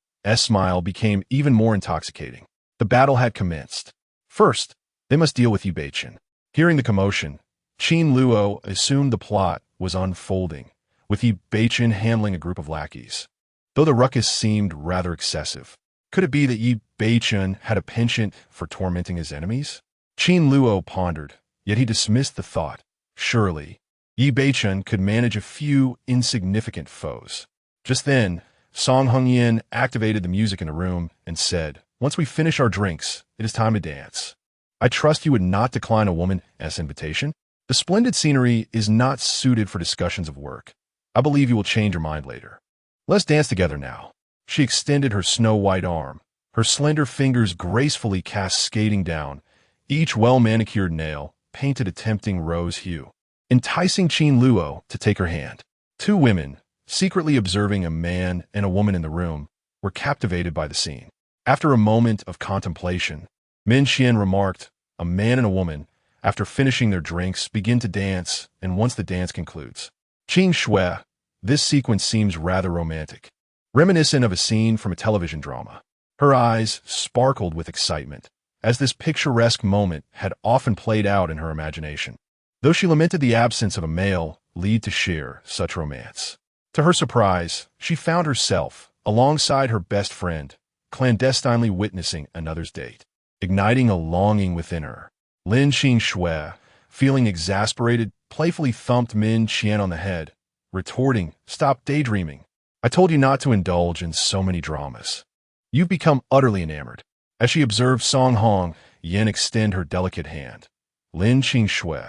smile became even more intoxicating. The battle had commenced. First, they must deal with Yi Beichen. Hearing the commotion, Qin Luo assumed the plot was unfolding, with Yi Beichen handling a group of lackeys. Though the ruckus seemed rather excessive, could it be that Yi Beichen had a penchant for tormenting his enemies? Qin Luo pondered, yet he dismissed the thought. Surely, Yi Beichen could manage a few insignificant foes. Just then, Song Hongyan activated the music in the room and said, Once we finish our drinks, it is time to dance. I trust you would not decline a woman's invitation. The splendid scenery is not suited for discussions of work. I believe you will change your mind later. Let's dance together now. She extended her snow-white arm, her slender fingers gracefully cascading down, each well-manicured nail painted a tempting rose hue, enticing Qin Luo to take her hand. Two women, secretly observing a man and a woman in the room, were captivated by the scene. After a moment of contemplation, Min Xian remarked, A man and a woman, after finishing their drinks, begin to dance, and once the dance concludes. Qin Shui, this sequence seems rather romantic, reminiscent of a scene from a television drama. Her eyes sparkled with excitement, as this picturesque moment had often played out in her imagination, though she lamented the absence of a male lead to share such romance. To her surprise, she found herself, alongside her best friend, clandestinely witnessing another's date, igniting a longing within her. Lin Qin Shui, feeling exasperated, playfully thumped Min Qian on the head, retorting, Stop daydreaming. I told you not to indulge in so many dramas. You've become utterly enamored. As she observed Song Hongyan extend her delicate hand, Lin Qin Shui,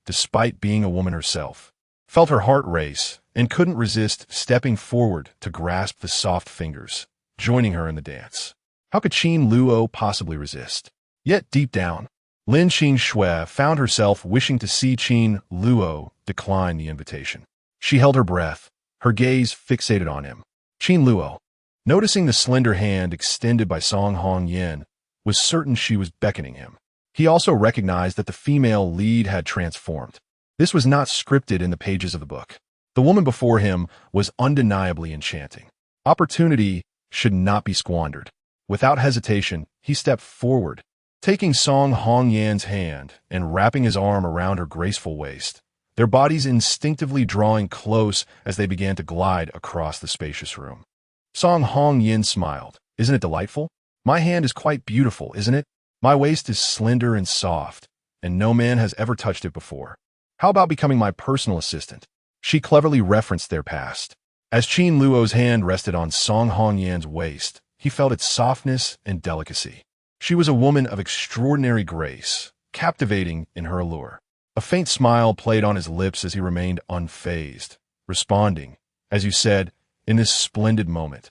despite being a woman herself, felt her heart race and couldn't resist stepping forward to grasp the soft fingers, joining her in the dance. How could Qin Luo possibly resist? Yet deep down, Lin Qin Shui found herself wishing to see Qin Luo decline the invitation. She held her breath, her gaze fixated on him. Qin Luo, noticing the slender hand extended by Song Hongyan, was certain she was beckoning him. He also recognized that the female lead had transformed. This was not scripted in the pages of the book. The woman before him was undeniably enchanting. Opportunity should not be squandered. Without hesitation, he stepped forward, taking Song Hongyan's hand and wrapping his arm around her graceful waist, their bodies instinctively drawing close as they began to glide across the spacious room. Song Hongyan smiled. Isn't it delightful? My hand is quite beautiful, isn't it? My waist is slender and soft, and no man has ever touched it before. How about becoming my personal assistant? She cleverly referenced their past. As Qin Luo's hand rested on Song Hongyan's waist, he felt its softness and delicacy. She was a woman of extraordinary grace, captivating in her allure. A faint smile played on his lips as he remained unfazed, responding, as you said, in this splendid moment.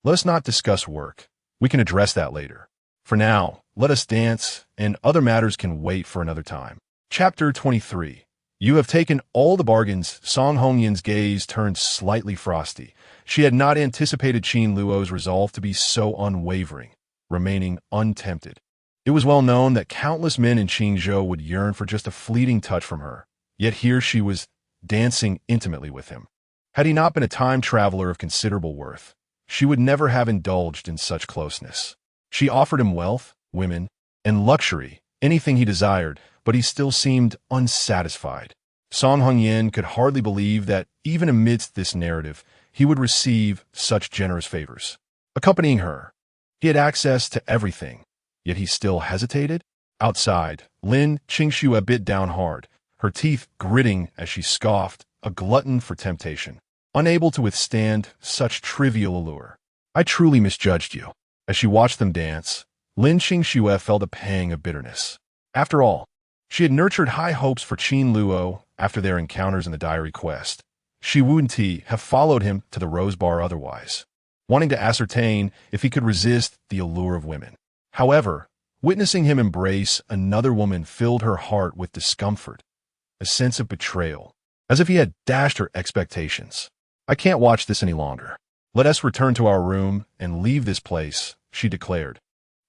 Let us not discuss work. We can address that later. For now, let us dance, and other matters can wait for another time. Chapter 23. You have taken all the bargains. Song Hongyan's gaze turned slightly frosty. She had not anticipated Qin Luo's resolve to be so unwavering, remaining untempted. It was well known that countless men in Qingzhou would yearn for just a fleeting touch from her, yet here she was dancing intimately with him. Had he not been a time traveler of considerable worth, she would never have indulged in such closeness. She offered him wealth, women, and luxury, anything he desired, but he still seemed unsatisfied. Song Hongyan could hardly believe that, even amidst this narrative, he would receive such generous favors. Accompanying her, he had access to everything, yet he still hesitated. Outside, Lin Qingxue bit down hard, her teeth gritting as she scoffed, a glutton for temptation, unable to withstand such trivial allure. I truly misjudged you. As she watched them dance, Lin Qingxue felt a pang of bitterness. After all, she had nurtured high hopes for Qin Luo after their encounters in the diary quest. She wouldn't have followed him to the Rose Bar otherwise, wanting to ascertain if he could resist the allure of women. However, witnessing him embrace another woman filled her heart with discomfort, a sense of betrayal, as if he had dashed her expectations. I can't watch this any longer. Let us return to our room and leave this place, she declared,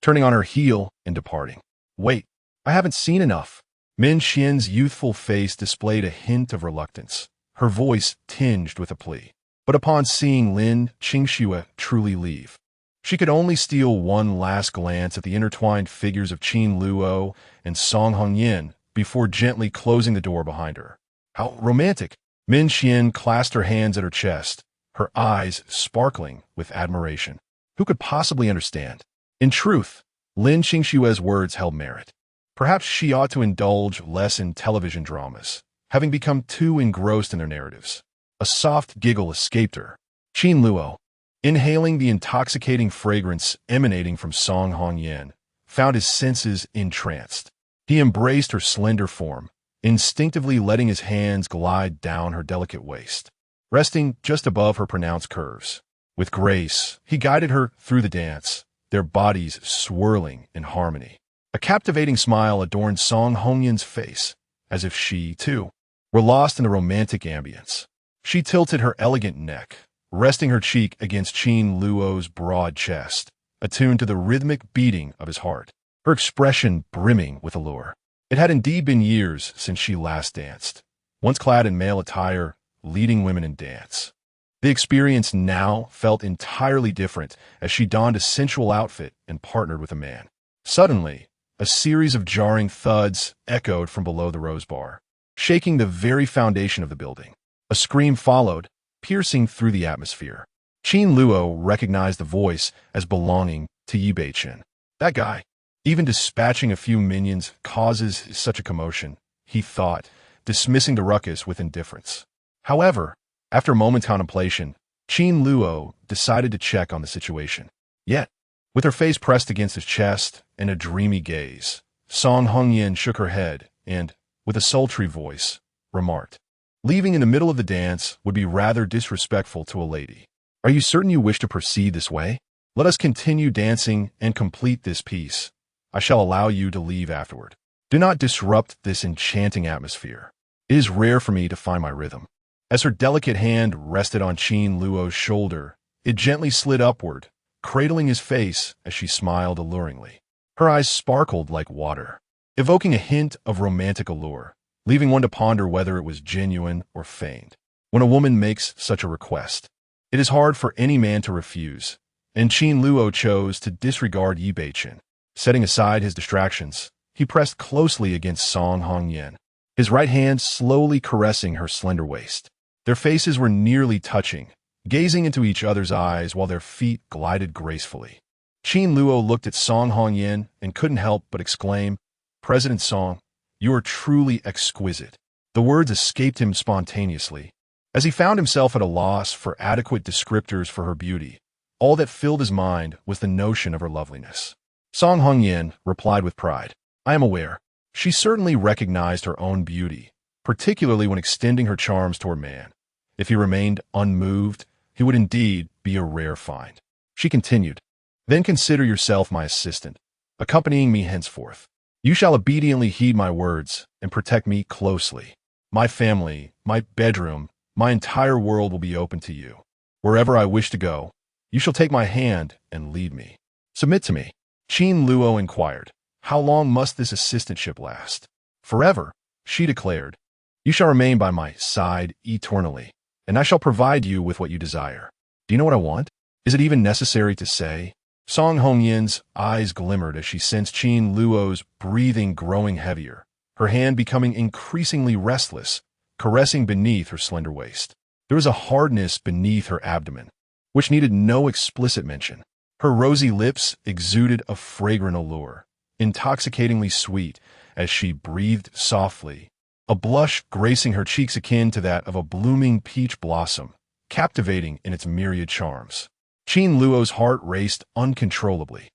turning on her heel and departing. Wait, I haven't seen enough. Min Xian's youthful face displayed a hint of reluctance, her voice tinged with a plea. But upon seeing Lin Qingxue truly leave, she could only steal one last glance at the intertwined figures of Qin Luo and Song Hongyan before gently closing the door behind her. How romantic! Min Xian clasped her hands at her chest, her eyes sparkling with admiration. Who could possibly understand? In truth, Lin Qingxue's words held merit. Perhaps she ought to indulge less in television dramas, having become too engrossed in their narratives. A soft giggle escaped her. Qin Luo, inhaling the intoxicating fragrance emanating from Song Hongyan, found his senses entranced. He embraced her slender form, instinctively letting his hands glide down her delicate waist, resting just above her pronounced curves. With grace, he guided her through the dance, their bodies swirling in harmony. A captivating smile adorned Song Hongyan's face, as if she, too, were lost in the romantic ambience. She tilted her elegant neck, resting her cheek against Qin Luo's broad chest, attuned to the rhythmic beating of his heart, her expression brimming with allure. It had indeed been years since she last danced, once clad in male attire, leading women in dance. The experience now felt entirely different as she donned a sensual outfit and partnered with a man. Suddenly, a series of jarring thuds echoed from below the Rose Bar, shaking the very foundation of the building. A scream followed, piercing through the atmosphere. Qin Luo recognized the voice as belonging to Yi Beichen. That guy. Even dispatching a few minions causes such a commotion, he thought, dismissing the ruckus with indifference. However, after a moment's contemplation, Qin Luo decided to check on the situation. Yet, with her face pressed against his chest and a dreamy gaze, Song Hongyan shook her head and, with a sultry voice, remarked, "Leaving in the middle of the dance would be rather disrespectful to a lady. Are you certain you wish to proceed this way? Let us continue dancing and complete this piece. I shall allow you to leave afterward. Do not disrupt this enchanting atmosphere. It is rare for me to find my rhythm." As her delicate hand rested on Qin Luo's shoulder, it gently slid upward, cradling his face as she smiled alluringly. Her eyes sparkled like water, evoking a hint of romantic allure, leaving one to ponder whether it was genuine or feigned. When a woman makes such a request, it is hard for any man to refuse, and Qin Luo chose to disregard Yi Beichen. Setting aside his distractions, he pressed closely against Song Hongyan, his right hand slowly caressing her slender waist. Their faces were nearly touching, gazing into each other's eyes while their feet glided gracefully. Qin Luo looked at Song Hongyan and couldn't help but exclaim, "President Song, you are truly exquisite." The words escaped him spontaneously, as he found himself at a loss for adequate descriptors for her beauty. All that filled his mind was the notion of her loveliness. Song Hongyan replied with pride, "I am aware." She certainly recognized her own beauty, particularly when extending her charms toward man. If he remained unmoved, he would indeed be a rare find. She continued, "Then consider yourself my assistant, accompanying me henceforth. You shall obediently heed my words and protect me closely. My family, my bedroom, my entire world will be open to you. Wherever I wish to go, you shall take my hand and lead me. Submit to me." Qin Luo inquired, "How long must this assistantship last?" "Forever," she declared. "You shall remain by my side eternally, and I shall provide you with what you desire. Do you know what I want? Is it even necessary to say?" Song Hongyan's eyes glimmered as she sensed Qin Luo's breathing growing heavier, her hand becoming increasingly restless, caressing beneath her slender waist. There was a hardness beneath her abdomen, which needed no explicit mention. Her rosy lips exuded a fragrant allure, intoxicatingly sweet as she breathed softly, a blush gracing her cheeks akin to that of a blooming peach blossom, captivating in its myriad charms. Qin Luo's heart raced uncontrollably,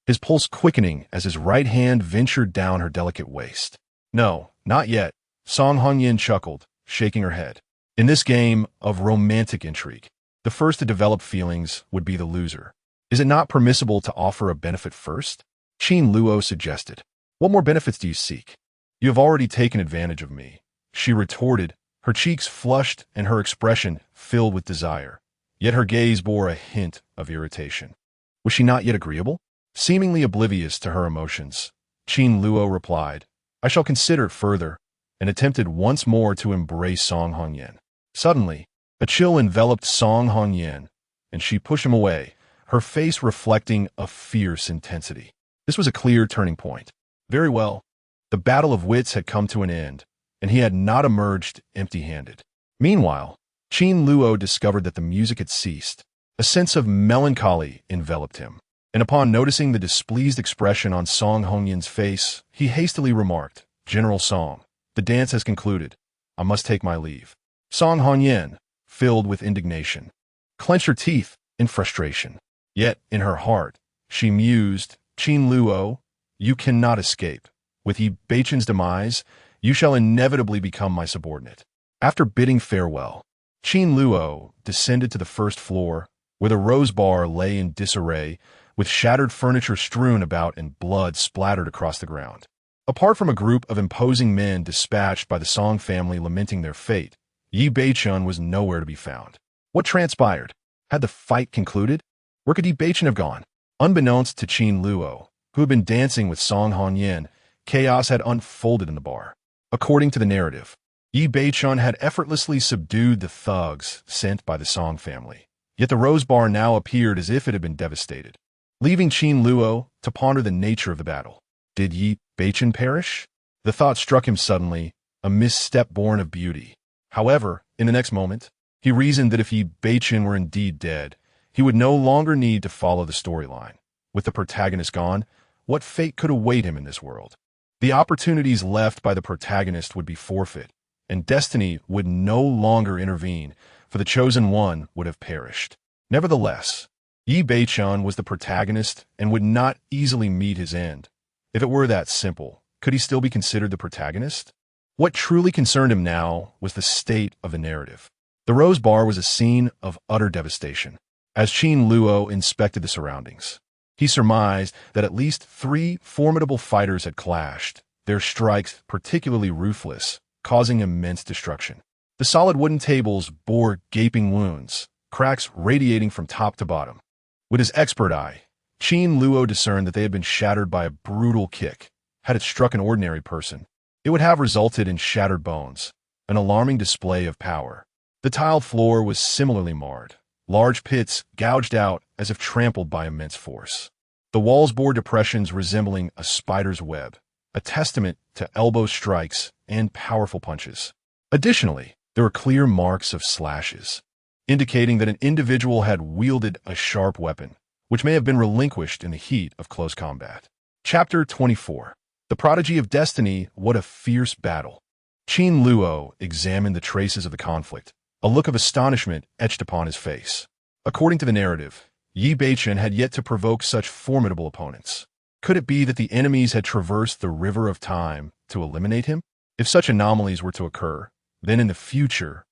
his pulse quickening as his right hand ventured down her delicate waist. "No, not yet," Song Hongyan chuckled, shaking her head. In this game of romantic intrigue, the first to develop feelings would be the loser. "Is it not permissible to offer a benefit first?" Qin Luo suggested. "What more benefits do you seek?" "You have already taken advantage of me," she retorted, her cheeks flushed and her expression filled with desire. Yet her gaze bore a hint of irritation. Was she not yet agreeable? Seemingly oblivious to her emotions, Qin Luo replied, "I shall consider it further," and attempted once more to embrace Song Hongyan. Suddenly, a chill enveloped Song Hongyan, and she pushed him away, her face reflecting a fierce intensity. This was a clear turning point. Very well. The battle of wits had come to an end, and he had not emerged empty-handed. Meanwhile, Qin Luo discovered that the music had ceased. A sense of melancholy enveloped him, and upon noticing the displeased expression on Song Hongyan's face, he hastily remarked, "General Song, the dance has concluded. I must take my leave." Song Hongyan, filled with indignation, clenched her teeth in frustration. Yet, in her heart, she mused, "Qin Luo, you cannot escape. With Yi Beichen's demise, you shall inevitably become my subordinate." After bidding farewell, Qin Luo descended to the first floor, where the rose bar lay in disarray, with shattered furniture strewn about and blood splattered across the ground. Apart from a group of imposing men dispatched by the Song family lamenting their fate, Yi Beichen was nowhere to be found. What transpired? Had the fight concluded? Where could Yi Beichen have gone? Unbeknownst to Qin Luo, who had been dancing with Song Hongyan, chaos had unfolded in the bar. According to the narrative, Yi Beichen had effortlessly subdued the thugs sent by the Song family. Yet the rose bar now appeared as if it had been devastated, leaving Qin Luo to ponder the nature of the battle. Did Yi Beichen perish? The thought struck him suddenly, a misstep born of beauty. However, in the next moment, he reasoned that if Yi Beichen were indeed dead, he would no longer need to follow the storyline. With the protagonist gone, what fate could await him in this world? The opportunities left by the protagonist would be forfeit, and destiny would no longer intervene, for the chosen one would have perished. Nevertheless, Yi Beichen was the protagonist and would not easily meet his end. If it were that simple, could he still be considered the protagonist? What truly concerned him now was the state of the narrative. The Rose Bar was a scene of utter devastation. As Qin Luo inspected the surroundings, he surmised that at least 3 formidable fighters had clashed, their strikes particularly ruthless, causing immense destruction. The solid wooden tables bore gaping wounds, cracks radiating from top to bottom. With his expert eye, Qin Luo discerned that they had been shattered by a brutal kick. Had it struck an ordinary person, it would have resulted in shattered bones, an alarming display of power. The tiled floor was similarly marred, large pits gouged out as if trampled by immense force. The walls bore depressions resembling a spider's web, a testament to elbow strikes and powerful punches. Additionally, there were clear marks of slashes, indicating that an individual had wielded a sharp weapon, which may have been relinquished in the heat of close combat. Chapter 24. The Prodigy of Destiny. What a fierce battle. Qin Luo examined the traces of the conflict, a look of astonishment etched upon his face. According to the narrative, Yi Beichen had yet to provoke such formidable opponents. Could it be that the enemies had traversed the river of time to eliminate him? If such anomalies were to occur, then in the future,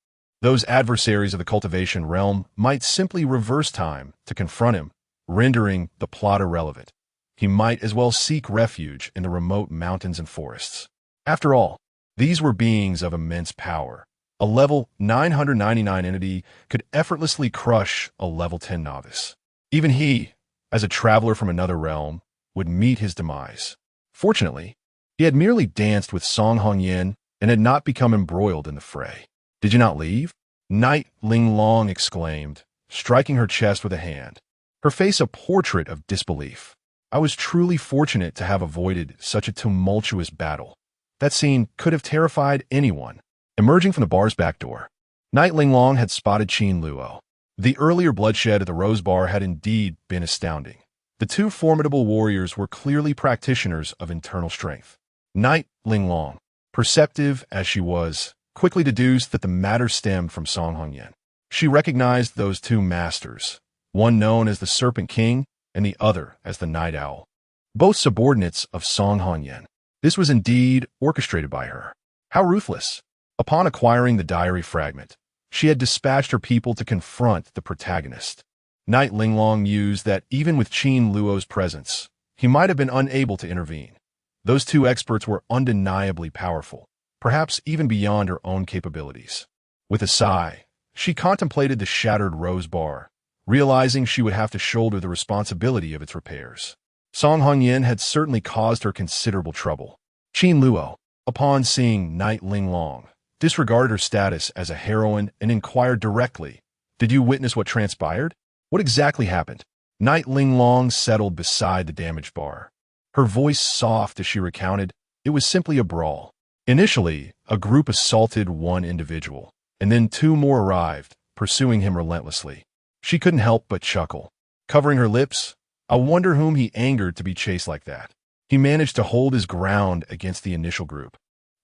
those adversaries of the cultivation realm might simply reverse time to confront him, rendering the plot irrelevant. He might as well seek refuge in the remote mountains and forests. After all, these were beings of immense power. A level 999 entity could effortlessly crush a level 10 novice. Even he, as a traveler from another realm, would meet his demise. Fortunately, he had merely danced with Song Hongyan and had not become embroiled in the fray. "Did you not leave?" Knight Linglong exclaimed, striking her chest with a hand, her face a portrait of disbelief. "I was truly fortunate to have avoided such a tumultuous battle. That scene could have terrified anyone." Emerging from the bar's back door, Knight Linglong had spotted Qin Luo. The earlier bloodshed at the Rose Bar had indeed been astounding. The two formidable warriors were clearly practitioners of internal strength. Knight Linglong, perceptive as she was, quickly deduced that the matter stemmed from Song Hongyan. She recognized those two masters, one known as the Serpent King and the other as the Night Owl, both subordinates of Song Hongyan. This was indeed orchestrated by her. How ruthless! Upon acquiring the diary fragment, she had dispatched her people to confront the protagonist. Knight Linglong mused that even with Qin Luo's presence, he might have been unable to intervene. Those two experts were undeniably powerful, perhaps even beyond her own capabilities. With a sigh, she contemplated the shattered Rose Bar, realizing she would have to shoulder the responsibility of its repairs. Song Hongyan had certainly caused her considerable trouble. Qin Luo, upon seeing Knight Linglong, disregarded her status as a heroine and inquired directly, "Did you witness what transpired? What exactly happened?" Knight Linglong settled beside the damaged bar. Her voice soft as she recounted, "It was simply a brawl. Initially, a group assaulted one individual, and then two more arrived, pursuing him relentlessly." She couldn't help but chuckle. Covering her lips, "I wonder whom he angered to be chased like that." He managed to hold his ground against the initial group,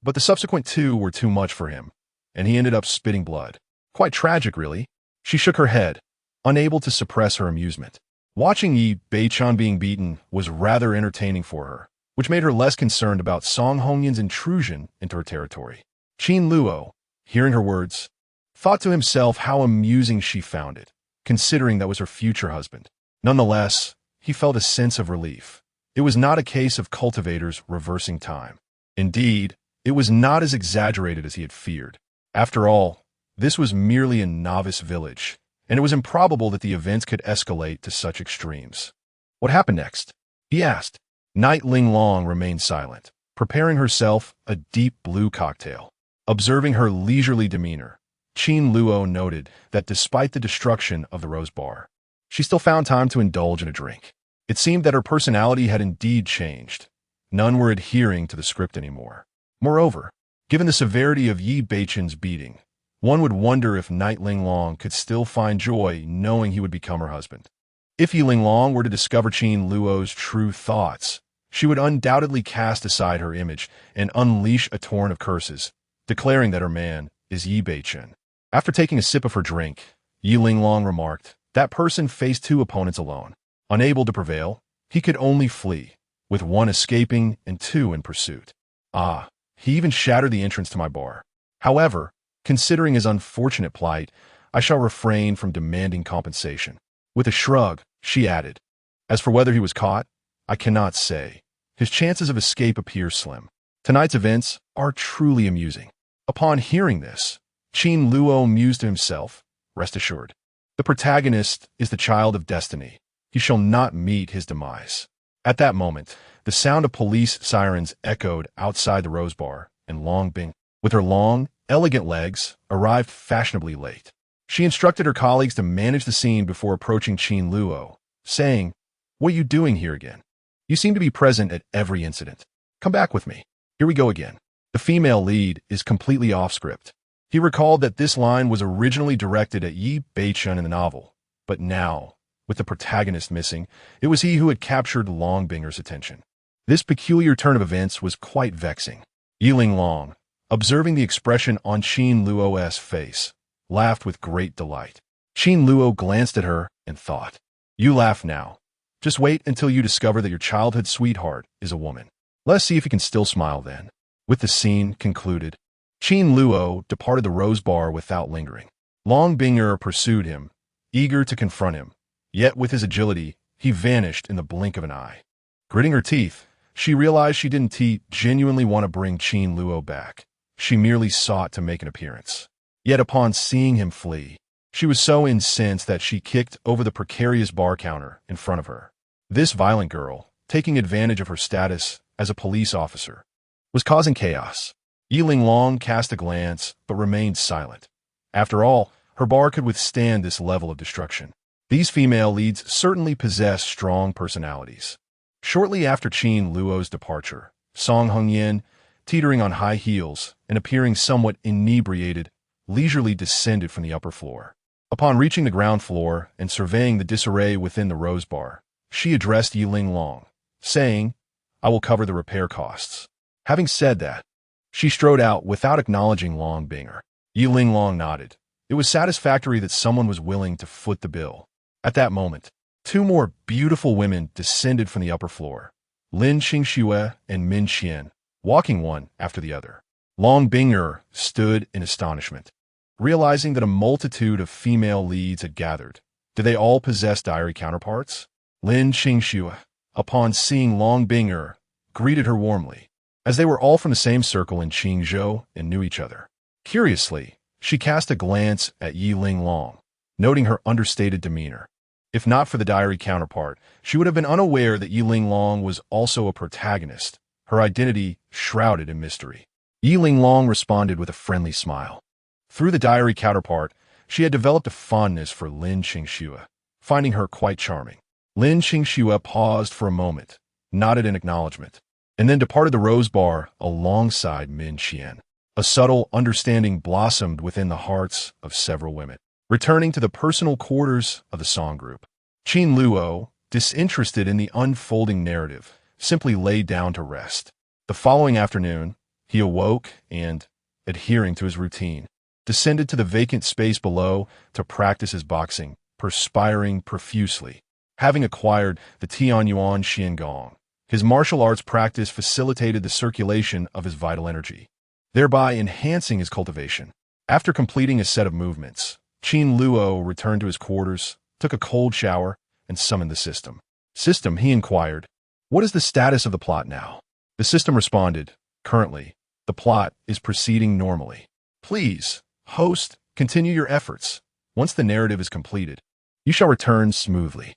but the subsequent two were too much for him, and he ended up spitting blood. Quite tragic, really. She shook her head, unable to suppress her amusement. Watching Yi Beichen being beaten was rather entertaining for her, which made her less concerned about Song Hongyan's intrusion into her territory. Qin Luo, hearing her words, thought to himself how amusing she found it, considering that was her future husband. Nonetheless, he felt a sense of relief. It was not a case of cultivators reversing time. Indeed, it was not as exaggerated as he had feared. After all, this was merely a novice village, and it was improbable that the events could escalate to such extremes. "What happened next?" he asked. Knight Linglong remained silent, preparing herself a deep blue cocktail. Observing her leisurely demeanor, Qin Luo noted that despite the destruction of the Rose Bar, she still found time to indulge in a drink. It seemed that her personality had indeed changed. None were adhering to the script anymore. Moreover, given the severity of Yi Beichen's beating, one would wonder if Knight Linglong could still find joy knowing he would become her husband. If Yi Linglong were to discover Qin Luo's true thoughts, she would undoubtedly cast aside her image and unleash a torrent of curses, declaring that her man is Yi Beichen. After taking a sip of her drink, Yi Linglong remarked, "That person faced two opponents alone. Unable to prevail, he could only flee, with one escaping and two in pursuit. Ah, he even shattered the entrance to my bar. However, considering his unfortunate plight, I shall refrain from demanding compensation." With a shrug, she added, "As for whether he was caught, I cannot say. His chances of escape appear slim. Tonight's events are truly amusing." Upon hearing this, Qin Luo mused to himself, rest assured. The protagonist is the child of destiny. He shall not meet his demise. At that moment, the sound of police sirens echoed outside the Rose Bar, and Long Bing, with her long, elegant legs, arrived fashionably late. She instructed her colleagues to manage the scene before approaching Qin Luo, saying, "What are you doing here again? You seem to be present at every incident. Come back with me. Here we go again." The female lead is completely off script. He recalled that this line was originally directed at Yi Beichun in the novel, but now, with the protagonist missing, it was he who had captured Long Binger's attention. This peculiar turn of events was quite vexing. Yiling Long, observing the expression on Qin Luo's face, laughed with great delight. Qin Luo glanced at her and thought, "You laugh now. Just wait until you discover that your childhood sweetheart is a woman. Let's see if you can still smile then." With the scene concluded, Qin Luo departed the Rose Bar without lingering. Long Binger pursued him, eager to confront him, yet with his agility, he vanished in the blink of an eye. Gritting her teeth, she realized she didn't genuinely want to bring Qin Luo back. She merely sought to make an appearance. Yet upon seeing him flee, she was so incensed that she kicked over the precarious bar counter in front of her. This violent girl, taking advantage of her status as a police officer, was causing chaos. Yiling Long cast a glance, but remained silent. After all, her bar could withstand this level of destruction. These female leads certainly possess strong personalities. Shortly after Qin Luo's departure, Song Hongyan, teetering on high heels and appearing somewhat inebriated, leisurely descended from the upper floor. Upon reaching the ground floor and surveying the disarray within the Rose Bar, she addressed Yiling Long, saying, "I will cover the repair costs." Having said that, she strode out without acknowledging Long Binger. Yiling Long nodded. It was satisfactory that someone was willing to foot the bill. At that moment, two more beautiful women descended from the upper floor, Lin Qingxue and Min Qian, walking one after the other. Long Binger stood in astonishment, realizing that a multitude of female leads had gathered. Did they all possess diary counterparts? Lin Qingxue, upon seeing Long Binger, greeted her warmly, as they were all from the same circle in Qingzhou and knew each other. Curiously, she cast a glance at Yiling Long, noting her understated demeanor. If not for the diary counterpart, she would have been unaware that Yiling Long was also a protagonist, her identity shrouded in mystery. Yiling Long responded with a friendly smile. Through the diary counterpart, she had developed a fondness for Lin Qingxue, finding her quite charming. Lin Qingxue paused for a moment, nodded in acknowledgement, and then departed the Rose Bar alongside Min Qian. A subtle understanding blossomed within the hearts of several women. Returning to the personal quarters of the song group, Qin Luo, disinterested in the unfolding narrative, simply lay down to rest. The following afternoon, he awoke and, adhering to his routine, descended to the vacant space below to practice his boxing, perspiring profusely. Having acquired the Tianyuan Xiangong, his martial arts practice facilitated the circulation of his vital energy, thereby enhancing his cultivation. After completing a set of movements, Qin Luo returned to his quarters, took a cold shower, and summoned the system. "System," he inquired, "what is the status of the plot now?" The system responded, "Currently, the plot is proceeding normally. Please, host, continue your efforts. Once the narrative is completed, you shall return smoothly."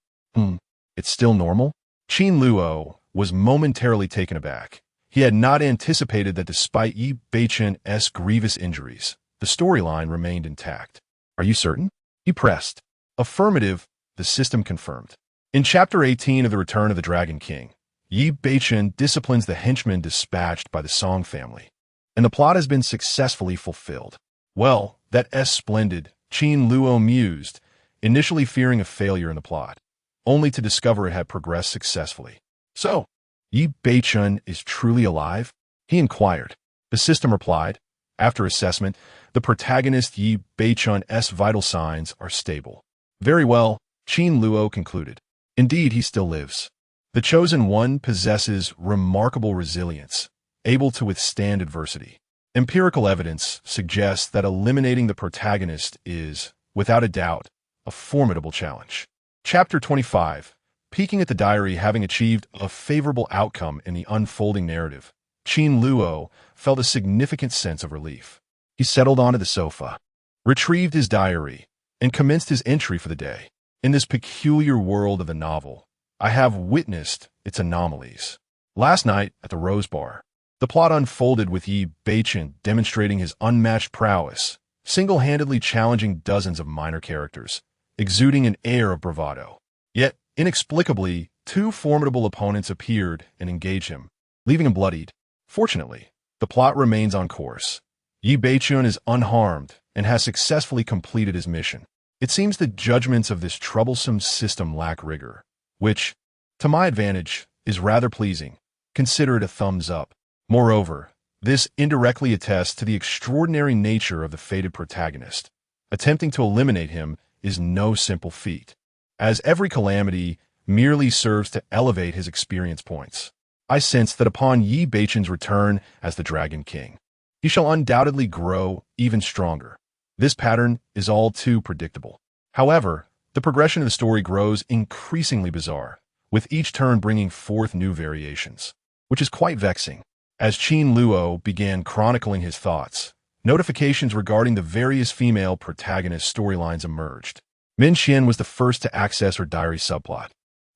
It's still normal? Qin Luo was momentarily taken aback. He had not anticipated that despite Yi Beichun's grievous injuries, the storyline remained intact. "Are you certain?" he pressed. "Affirmative," the system confirmed. In Chapter 18 of The Return of the Dragon King, Yi Beichun disciplines the henchmen dispatched by the Song family, and the plot has been successfully fulfilled. "Well, that's splendid," Qin Luo mused, initially fearing a failure in the plot, only to discover it had progressed successfully. "So, Yi Beichun is truly alive?" he inquired. The system replied, "After assessment, the protagonist Yi Beichun's vital signs are stable." "Very well," Qin Luo concluded. "Indeed, he still lives. The chosen one possesses remarkable resilience, able to withstand adversity. Empirical evidence suggests that eliminating the protagonist is, without a doubt, a formidable challenge." Chapter 25. Peeking at the diary having achieved a favorable outcome in the unfolding narrative, Qin Luo felt a significant sense of relief. He settled onto the sofa, retrieved his diary, and commenced his entry for the day. In this peculiar world of the novel, I have witnessed its anomalies. Last night, at the Rose Bar, the plot unfolded with Yi Beichen demonstrating his unmatched prowess, single-handedly challenging dozens of minor characters, exuding an air of bravado. Yet, inexplicably, two formidable opponents appeared and engaged him, leaving him bloodied. Fortunately, the plot remains on course. Yi Beichun is unharmed and has successfully completed his mission. It seems the judgments of this troublesome system lack rigor, which, to my advantage, is rather pleasing. Consider it a thumbs up. Moreover, this indirectly attests to the extraordinary nature of the fated protagonist. Attempting to eliminate him is no simple feat, as every calamity merely serves to elevate his experience points. I sense that upon Yi Beichen's return as the Dragon King, he shall undoubtedly grow even stronger. This pattern is all too predictable. However, the progression of the story grows increasingly bizarre, with each turn bringing forth new variations, which is quite vexing. As Qin Luo began chronicling his thoughts, notifications regarding the various female protagonist storylines emerged. Min Xian was the first to access her diary subplot.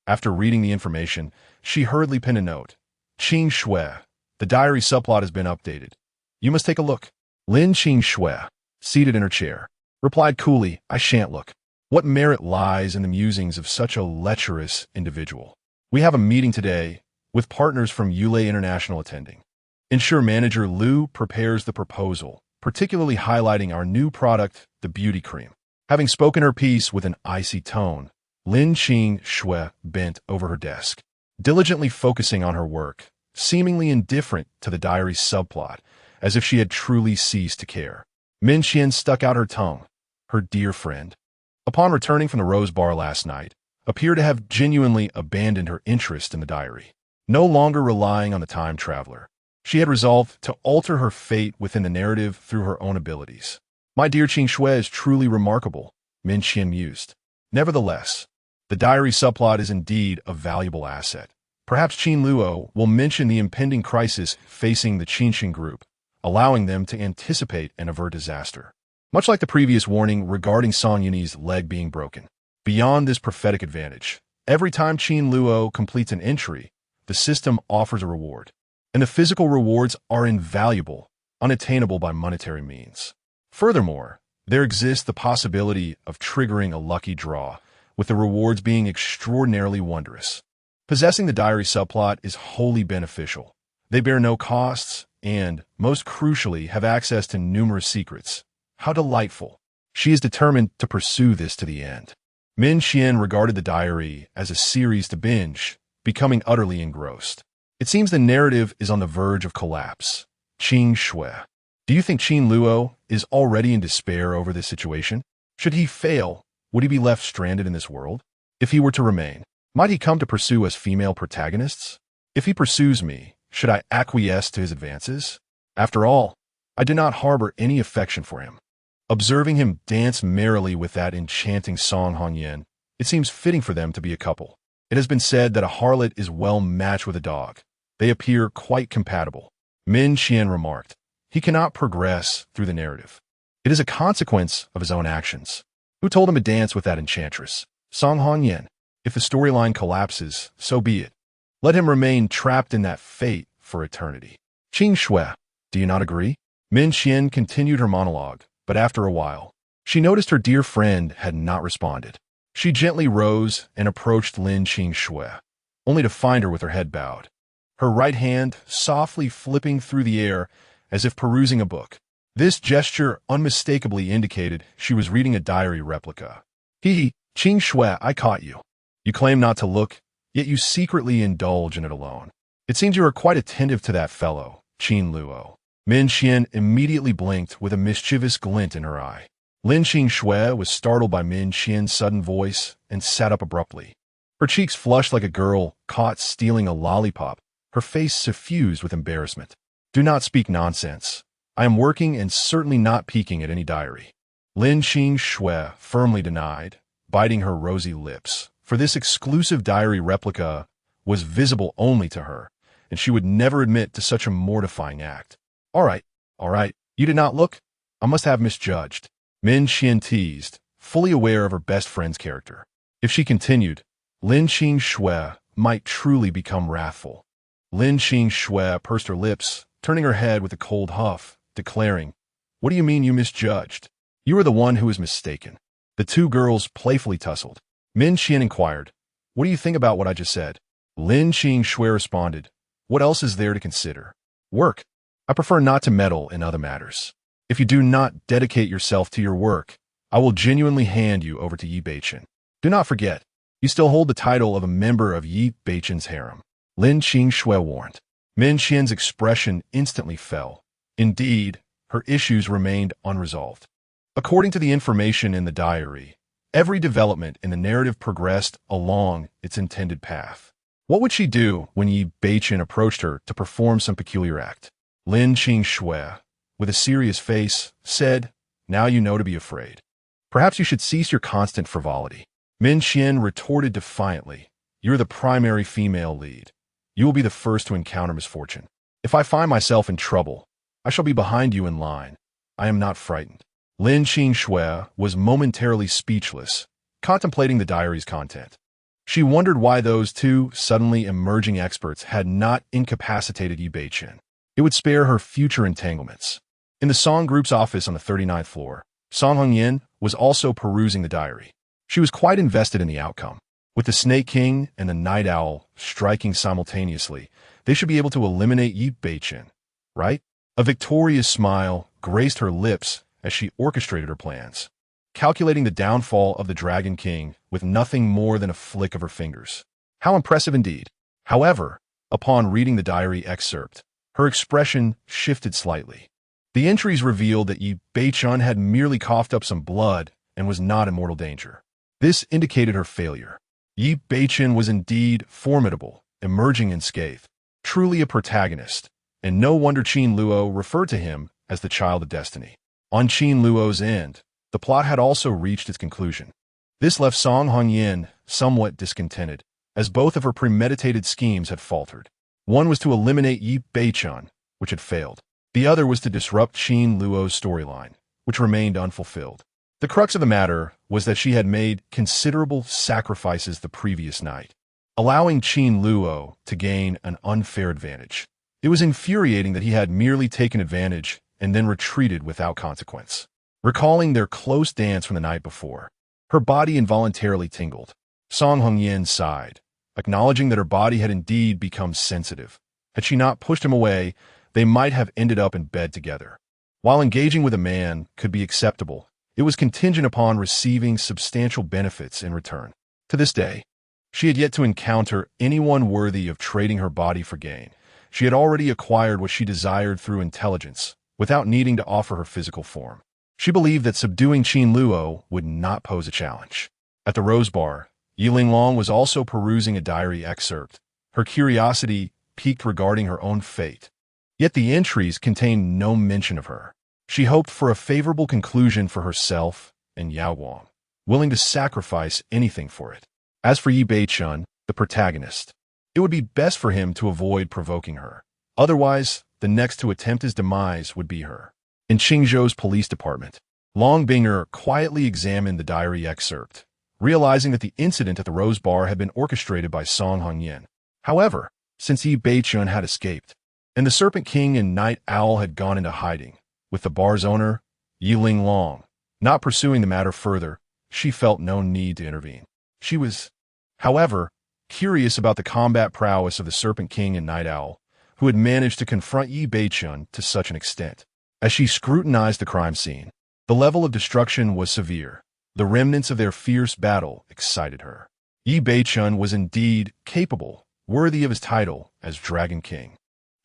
After reading the information, she hurriedly penned a note. Qing Shui, the diary subplot has been updated. You must take a look. Lin Qing Shui, seated in her chair, replied coolly, I shan't look. What merit lies in the musings of such a lecherous individual? We have a meeting today, with partners from Yulei International attending. Ensure Manager Liu prepares the proposal, particularly highlighting our new product, the beauty cream. Having spoken her piece with an icy tone, Lin Qing Shui bent over her desk, diligently focusing on her work, seemingly indifferent to the diary's subplot, as if she had truly ceased to care. Min Xian stuck out her tongue. Her dear friend, upon returning from the Rose Bar last night, appeared to have genuinely abandoned her interest in the diary. No longer relying on the time traveler, she had resolved to alter her fate within the narrative through her own abilities. My dear Qing Shui is truly remarkable, Min Xian mused. Nevertheless, the diary subplot is indeed a valuable asset. Perhaps Qin Luo will mention the impending crisis facing the Qinshin group, allowing them to anticipate and avert disaster. Much like the previous warning regarding Song Yunyi's leg being broken. Beyond this prophetic advantage, every time Qin Luo completes an entry, the system offers a reward. And the physical rewards are invaluable, unattainable by monetary means. Furthermore, there exists the possibility of triggering a lucky draw, with the rewards being extraordinarily wondrous. Possessing the diary subplot is wholly beneficial. They bear no costs and, most crucially, have access to numerous secrets. How delightful. She is determined to pursue this to the end. Min Xian regarded the diary as a series to binge, becoming utterly engrossed. It seems the narrative is on the verge of collapse. Qing Shui. Do you think Qin Luo is already in despair over this situation? Should he fail, would he be left stranded in this world? If he were to remain, might he come to pursue us female protagonists? If he pursues me, should I acquiesce to his advances? After all, I do not harbor any affection for him. Observing him dance merrily with that enchanting Song Hongyan, it seems fitting for them to be a couple. It has been said that a harlot is well matched with a dog. They appear quite compatible. Min Xian remarked. He cannot progress through the narrative. It is a consequence of his own actions. Who told him to dance with that enchantress? Song Hongyan. If the storyline collapses, so be it. Let him remain trapped in that fate for eternity. Qing Shui, do you not agree? Min Xian continued her monologue, but after a while, she noticed her dear friend had not responded. She gently rose and approached Lin Qing Shui, only to find her with her head bowed, her right hand softly flipping through the air as if perusing a book. This gesture unmistakably indicated she was reading a diary replica. Qing Shui, I caught you. You claim not to look, yet you secretly indulge in it alone. It seems you are quite attentive to that fellow, Qin Luo. Min Xian immediately blinked with a mischievous glint in her eye. Lin Qing Shui was startled by Min Xian's sudden voice and sat up abruptly. Her cheeks flushed like a girl caught stealing a lollipop, her face suffused with embarrassment. Do not speak nonsense. I am working and certainly not peeking at any diary. Lin Qing Shui firmly denied, biting her rosy lips, for this exclusive diary replica was visible only to her, and she would never admit to such a mortifying act. All right, you did not look? I must have misjudged. Min Xian teased, fully aware of her best friend's character. If she continued, Lin Qing might truly become wrathful. Lin Qing pursed her lips, turning her head with a cold huff, declaring, "What do you mean you misjudged? You were the one who was mistaken." The two girls playfully tussled. Min Xian inquired, "What do you think about what I just said?" Lin Qing responded, "What else is there to consider? Work. I prefer not to meddle in other matters. If you do not dedicate yourself to your work, I will genuinely hand you over to Yi Beichen. Do not forget, you still hold the title of a member of Yi Beichen's harem." Lin Qing warned. Min Xian's expression instantly fell. Indeed, her issues remained unresolved. According to the information in the diary, every development in the narrative progressed along its intended path. What would she do when Yi Beichen approached her to perform some peculiar act? Lin Qing, with a serious face, said, "Now you know to be afraid. Perhaps you should cease your constant frivolity." Min Xian retorted defiantly, "You're the primary female lead. You will be the first to encounter misfortune. If I find myself in trouble, I shall be behind you in line. I am not frightened." Lin Qing was momentarily speechless, contemplating the diary's content. She wondered why those two suddenly emerging experts had not incapacitated Yi Beichen. It would spare her future entanglements. In the Song Group's office on the 39th floor, Song Hongyan was also perusing the diary. She was quite invested in the outcome. With the Snake King and the Night Owl striking simultaneously, they should be able to eliminate Yi Beichen, right? A victorious smile graced her lips as she orchestrated her plans, calculating the downfall of the Dragon King with nothing more than a flick of her fingers. How impressive indeed. However, upon reading the diary excerpt, her expression shifted slightly. The entries revealed that Yi Beichen had merely coughed up some blood and was not in mortal danger. This indicated her failure. Yi Beichen was indeed formidable, emerging unscathed, truly a protagonist, and no wonder Qin Luo referred to him as the child of destiny. On Qin Luo's end, the plot had also reached its conclusion. This left Song Hongyan somewhat discontented, as both of her premeditated schemes had faltered. One was to eliminate Yi Beichen, which had failed. The other was to disrupt Qin Luo's storyline, which remained unfulfilled. The crux of the matter was that she had made considerable sacrifices the previous night, allowing Qin Luo to gain an unfair advantage. It was infuriating that he had merely taken advantage and then retreated without consequence. Recalling their close dance from the night before, her body involuntarily tingled. Song Hongyan sighed, acknowledging that her body had indeed become sensitive. Had she not pushed him away, they might have ended up in bed together. While engaging with a man could be acceptable, it was contingent upon receiving substantial benefits in return. To this day, she had yet to encounter anyone worthy of trading her body for gain. She had already acquired what she desired through intelligence, without needing to offer her physical form. She believed that subduing Qin Luo would not pose a challenge. At the Rose Bar, Yi Linglong was also perusing a diary excerpt. Her curiosity piqued regarding her own fate. Yet the entries contained no mention of her. She hoped for a favorable conclusion for herself and Yao Guang, willing to sacrifice anything for it. As for Yi Beichen, the protagonist, it would be best for him to avoid provoking her. Otherwise, the next to attempt his demise would be her. In Qingzhou's police department, Long Binger quietly examined the diary excerpt, realizing that the incident at the Rose Bar had been orchestrated by Song Hongyan. However, since Yi Beichen had escaped, and the Serpent King and Night Owl had gone into hiding, with the bar's owner, Yi Linglong, not pursuing the matter further, she felt no need to intervene. She was, however, curious about the combat prowess of the Serpent King and Night Owl, who had managed to confront Yi Beichen to such an extent. As she scrutinized the crime scene, the level of destruction was severe. The remnants of their fierce battle excited her. Yi Beichen was indeed capable, worthy of his title as Dragon King.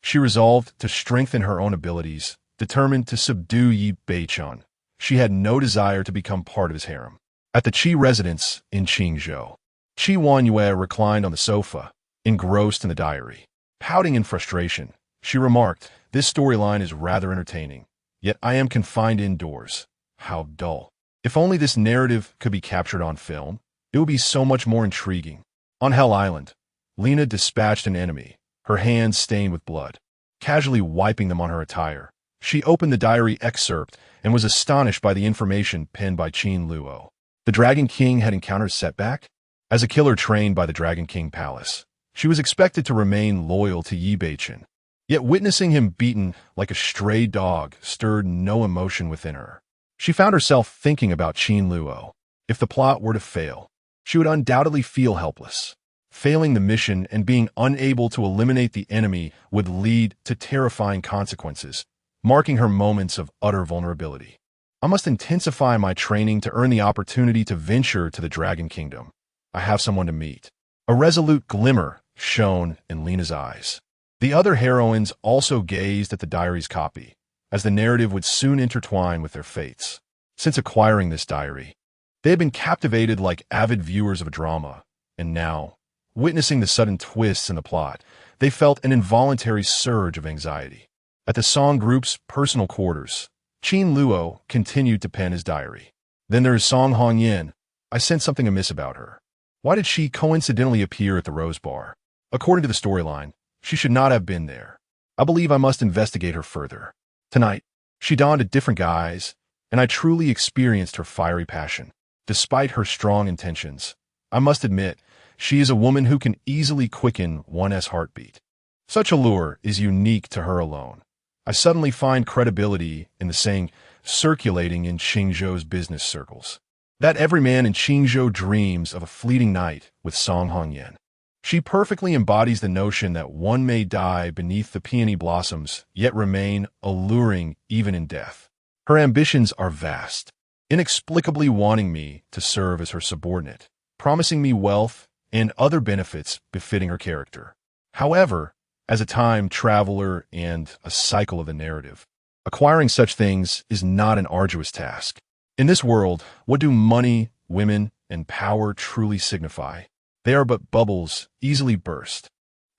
She resolved to strengthen her own abilities, determined to subdue Yi Beichen. She had no desire to become part of his harem. At the Qi residence in Qingzhou, Qi Wanyue reclined on the sofa, engrossed in the diary. Pouting in frustration, she remarked, "This storyline is rather entertaining, yet I am confined indoors. How dull. If only this narrative could be captured on film, it would be so much more intriguing." On Hell Island, Lena dispatched an enemy, her hands stained with blood. Casually wiping them on her attire, She opened the diary excerpt and was astonished by the information penned by Qin Luo. The Dragon King had encountered setback? As a killer trained by the Dragon King Palace, she was expected to remain loyal to Yi Beichen. Yet witnessing him beaten like a stray dog stirred no emotion within her. She found herself thinking about Qin Luo. If the plot were to fail, she would undoubtedly feel helpless. Failing the mission and being unable to eliminate the enemy would lead to terrifying consequences, marking her moments of utter vulnerability. I must intensify my training to earn the opportunity to venture to the Dragon Kingdom. I have someone to meet. A resolute glimmer shone in Lena's eyes. The other heroines also gazed at the diary's copy, as the narrative would soon intertwine with their fates. Since acquiring this diary, they had been captivated like avid viewers of a drama, and now, witnessing the sudden twists in the plot, they felt an involuntary surge of anxiety. At the Song Group's personal quarters, Qin Luo continued to pen his diary. Then there is Song Hongyan. I sensed something amiss about her. Why did she coincidentally appear at the Rose Bar? According to the storyline, she should not have been there. I believe I must investigate her further. Tonight, she donned a different guise, and I truly experienced her fiery passion. Despite her strong intentions, I must admit, she is a woman who can easily quicken one's heartbeat. Such allure is unique to her alone. I suddenly find credibility in the saying circulating in Qingzhou's business circles, that every man in Qingzhou dreams of a fleeting night with Song Hongyan. She perfectly embodies the notion that one may die beneath the peony blossoms, yet remain alluring even in death. Her ambitions are vast, inexplicably wanting me to serve as her subordinate, promising me wealth and other benefits befitting her character. However, as a time traveler and a cycle of the narrative, acquiring such things is not an arduous task. In this world, what do money, women, and power truly signify? They are but bubbles, easily burst.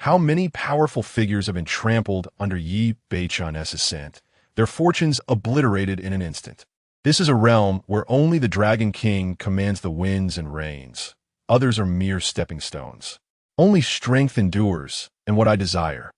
How many powerful figures have been trampled under Yi Beichen's ascent, their fortunes obliterated in an instant. This is a realm where only the Dragon King commands the winds and rains. Others are mere stepping stones. Only strength endures, and what I desire.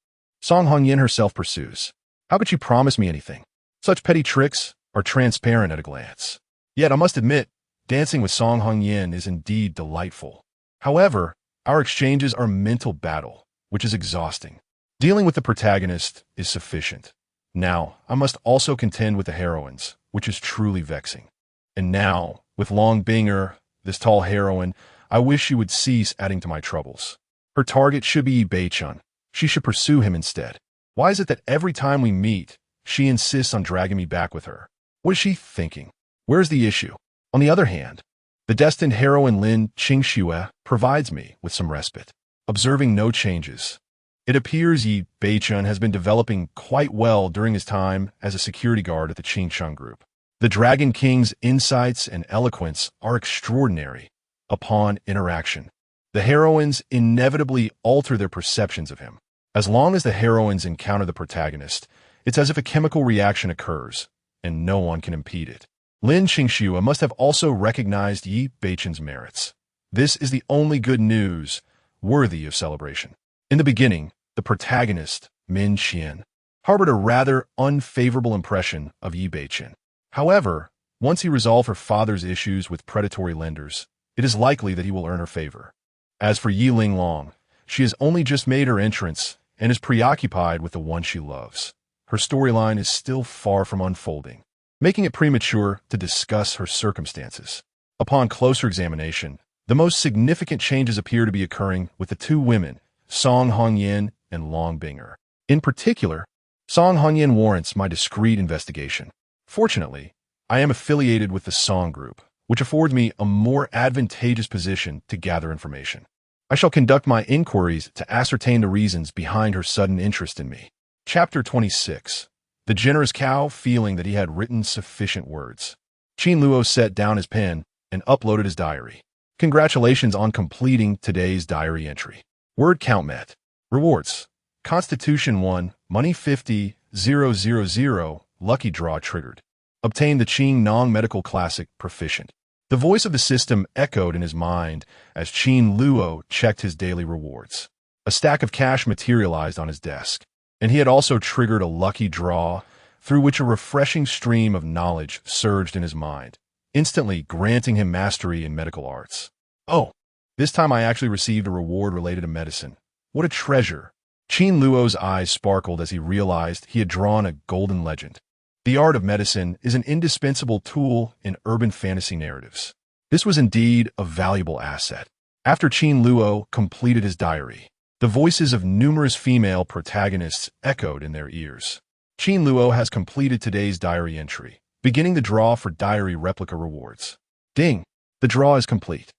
Song Hongyan herself pursues. How could she promise me anything? Such petty tricks are transparent at a glance. Yet I must admit, dancing with Song Hongyan is indeed delightful. However, our exchanges are mental battle, which is exhausting. Dealing with the protagonist is sufficient. Now, I must also contend with the heroines, which is truly vexing. And now, with Long Binger, this tall heroine, I wish she would cease adding to my troubles. Her target should be Yi Beichen. She should pursue him instead. Why is it that every time we meet, she insists on dragging me back with her? What is she thinking? Where's the issue? On the other hand, the destined heroine Lin Qingxue provides me with some respite. Observing no changes, it appears Yi Beichen has been developing quite well during his time as a security guard at the Qingsheng Group. The Dragon King's insights and eloquence are extraordinary. Upon interaction, the heroines inevitably alter their perceptions of him. As long as the heroines encounter the protagonist, it's as if a chemical reaction occurs, and no one can impede it. Lin Qingxue must have also recognized Yi Beichen's merits. This is the only good news worthy of celebration. In the beginning, the protagonist, Min Qian, harbored a rather unfavorable impression of Yi Beichen. However, once he resolved her father's issues with predatory lenders, it is likely that he will earn her favor. As for Yi Linglong, she has only just made her entrance and is preoccupied with the one she loves. Her storyline is still far from unfolding, making it premature to discuss her circumstances. Upon closer examination, the most significant changes appear to be occurring with the two women, Song Hongyan and Long Binger. In particular, Song Hongyan warrants my discreet investigation. Fortunately, I am affiliated with the Song Group, which affords me a more advantageous position to gather information. I shall conduct my inquiries to ascertain the reasons behind her sudden interest in me. Chapter 26. The generous cow feeling that he had written sufficient words. Qin Luo set down his pen and uploaded his diary. Congratulations on completing today's diary entry. Word count met. Rewards. Constitution 1, money 50,000, lucky draw triggered. Obtain the Qing Nong Medical Classic Proficient. The voice of the system echoed in his mind as Qin Luo checked his daily rewards. A stack of cash materialized on his desk, and he had also triggered a lucky draw through which a refreshing stream of knowledge surged in his mind, instantly granting him mastery in medical arts. Oh, this time I actually received a reward related to medicine. What a treasure! Qin Luo's eyes sparkled as he realized he had drawn a golden legend. The art of medicine is an indispensable tool in urban fantasy narratives. This was indeed a valuable asset. After Qin Luo completed his diary, the voices of numerous female protagonists echoed in their ears. Qin Luo has completed today's diary entry, beginning the draw for diary replica rewards. Ding! The draw is complete.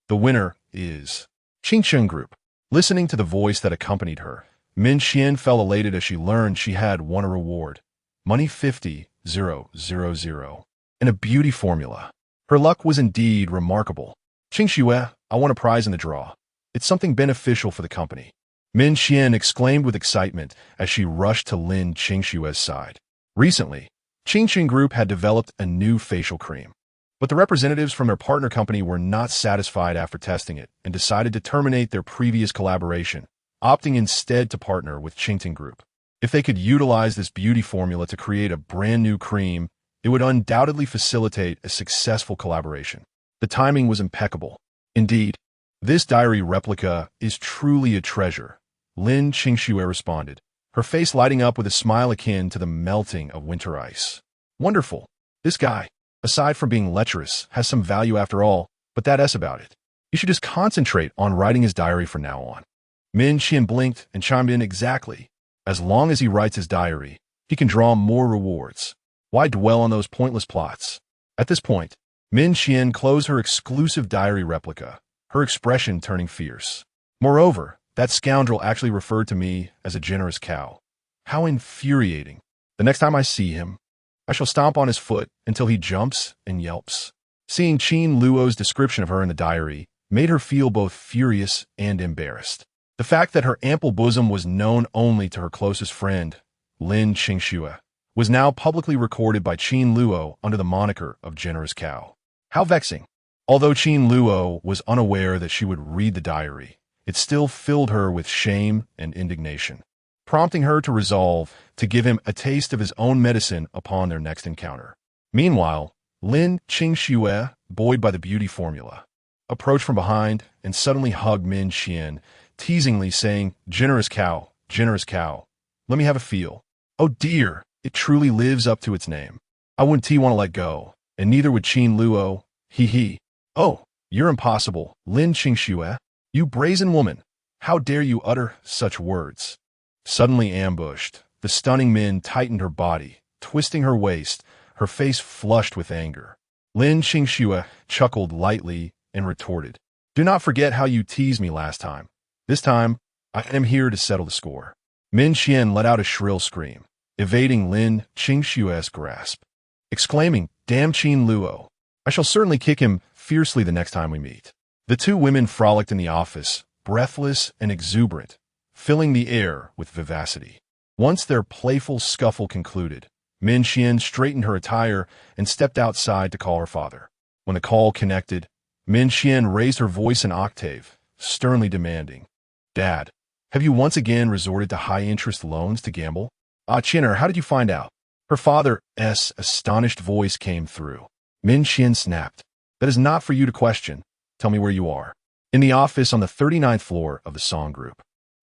The winner is Qin Group. Listening to the voice that accompanied her, Min Xian felt elated as she learned she had won a reward. Money 50,000, and a beauty formula. Her luck was indeed remarkable. Qingxue, I won a prize in the draw. It's something beneficial for the company. Min Xian exclaimed with excitement as she rushed to Lin Qingxue's side. Recently, Qin Group had developed a new facial cream. But the representatives from their partner company were not satisfied after testing it and decided to terminate their previous collaboration, opting instead to partner with Qin Group. If they could utilize this beauty formula to create a brand new cream, it would undoubtedly facilitate a successful collaboration. The timing was impeccable. Indeed, this diary replica is truly a treasure, Lin Qingxue responded, her face lighting up with a smile akin to the melting of winter ice. Wonderful. This guy, aside from being lecherous, has some value after all, but that's about it. You should just concentrate on writing his diary from now on. Min Xian blinked and chimed in exactly. As long as he writes his diary, he can draw more rewards. Why dwell on those pointless plots? At this point, Min Xian closed her exclusive diary replica, her expression turning fierce. Moreover, that scoundrel actually referred to me as a generous cow. How infuriating. The next time I see him, I shall stomp on his foot until he jumps and yelps. Seeing Qin Luo's description of her in the diary made her feel both furious and embarrassed. The fact that her ample bosom was known only to her closest friend, Lin Qingxue, was now publicly recorded by Qin Luo under the moniker of Generous Cow. How vexing. Although Qin Luo was unaware that she would read the diary, it still filled her with shame and indignation, prompting her to resolve to give him a taste of his own medicine upon their next encounter. Meanwhile, Lin Qingxue, buoyed by the beauty formula, approached from behind and suddenly hugged Min Xian, teasingly saying, generous cow, let me have a feel. Oh dear, it truly lives up to its name. I wouldn't want to let go, and neither would Qin Luo, he. Oh, you're impossible, Lin Qingxue. You brazen woman, how dare you utter such words? Suddenly ambushed, the stunning Min tightened her body, twisting her waist, her face flushed with anger. Lin Qingxue chuckled lightly and retorted, do not forget how you teased me last time. This time, I am here to settle the score. Min Xian let out a shrill scream, evading Lin Qingxue's grasp, exclaiming, damn Qin Luo. I shall certainly kick him fiercely the next time we meet. The two women frolicked in the office, breathless and exuberant, filling the air with vivacity. Once their playful scuffle concluded, Min Xian straightened her attire and stepped outside to call her father. When the call connected, Min Xian raised her voice an octave, sternly demanding, Dad, have you once again resorted to high-interest loans to gamble? Qin'er, how did you find out? Her father's astonished voice came through. Min Xian snapped. That is not for you to question. Tell me where you are. In the office on the 39th floor of the Song Group.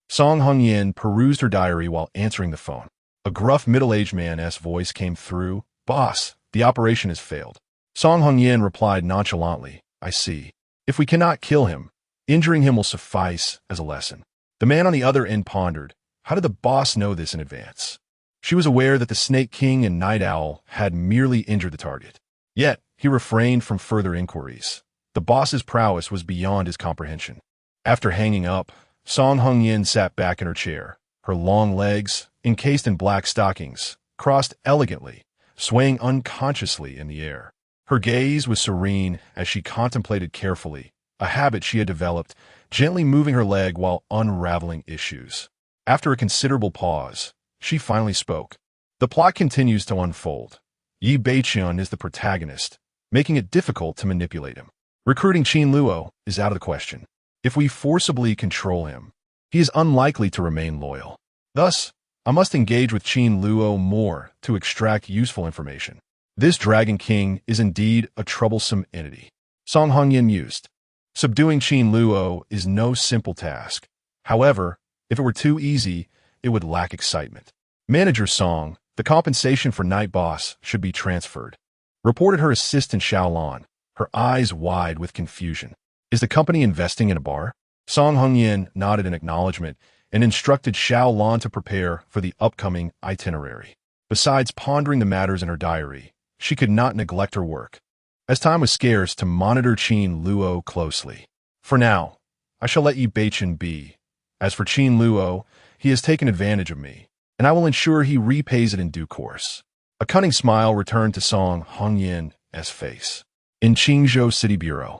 Song Hongyan perused her diary while answering the phone. A gruff middle-aged man's voice came through. Boss, the operation has failed. Song Hongyan replied nonchalantly, I see. If we cannot kill him, injuring him will suffice as a lesson. The man on the other end pondered, how did the boss know this in advance? She was aware that the Snake King and Night Owl had merely injured the target. Yet, he refrained from further inquiries. The boss's prowess was beyond his comprehension. After hanging up, Song Hongyan sat back in her chair, her long legs, encased in black stockings, crossed elegantly, swaying unconsciously in the air. Her gaze was serene as she contemplated carefully, a habit she had developed, gently moving her leg while unraveling issues. After a considerable pause, she finally spoke. The plot continues to unfold. Yi Beiqian is the protagonist, making it difficult to manipulate him. Recruiting Qin Luo is out of the question. If we forcibly control him, he is unlikely to remain loyal. Thus, I must engage with Qin Luo more to extract useful information. This Dragon King is indeed a troublesome entity. Song Hongyan mused. Subduing Qin Luo is no simple task. However, if it were too easy, it would lack excitement. Manager Song, the compensation for Night Boss should be transferred, reported her assistant Xiaolan, her eyes wide with confusion. Is the company investing in a bar? Song Hongyan nodded in acknowledgement and instructed Xiaolan to prepare for the upcoming itinerary. Besides pondering the matters in her diary, she could not neglect her work, as time was scarce, to monitor Qin Luo closely. For now, I shall let Yi Beichen be. As for Qin Luo, he has taken advantage of me, and I will ensure he repays it in due course. A cunning smile returned to Song Hongyan's face. In Qingzhou City Bureau,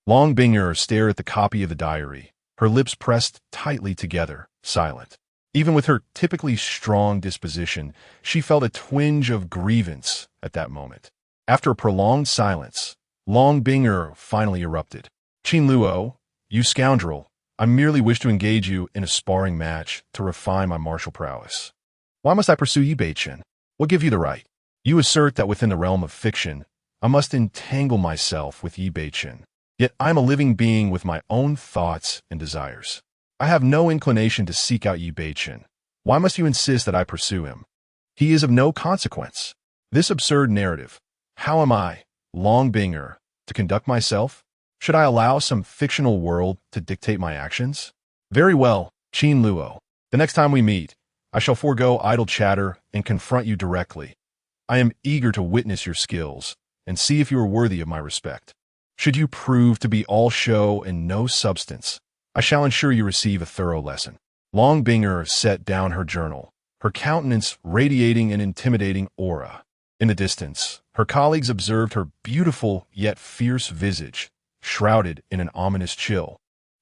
Long Binger stared at the copy of the diary, her lips pressed tightly together, silent. Even with her typically strong disposition, she felt a twinge of grievance at that moment. After a prolonged silence, Long Binger finally erupted. Qin Luo, you scoundrel, I merely wish to engage you in a sparring match to refine my martial prowess. Why must I pursue Yi Beichen? What gives you the right? You assert that within the realm of fiction, I must entangle myself with Yi Beichen. Yet I am a living being with my own thoughts and desires. I have no inclination to seek out Yi Beichen. Why must you insist that I pursue him? He is of no consequence. This absurd narrative. How am I, Long Binger, to conduct myself? Should I allow some fictional world to dictate my actions? Very well, Qin Luo. The next time we meet, I shall forego idle chatter and confront you directly. I am eager to witness your skills and see if you are worthy of my respect. Should you prove to be all show and no substance, I shall ensure you receive a thorough lesson. Long Binger set down her journal, her countenance radiating an intimidating aura. In the distance, her colleagues observed her beautiful yet fierce visage, shrouded in an ominous chill,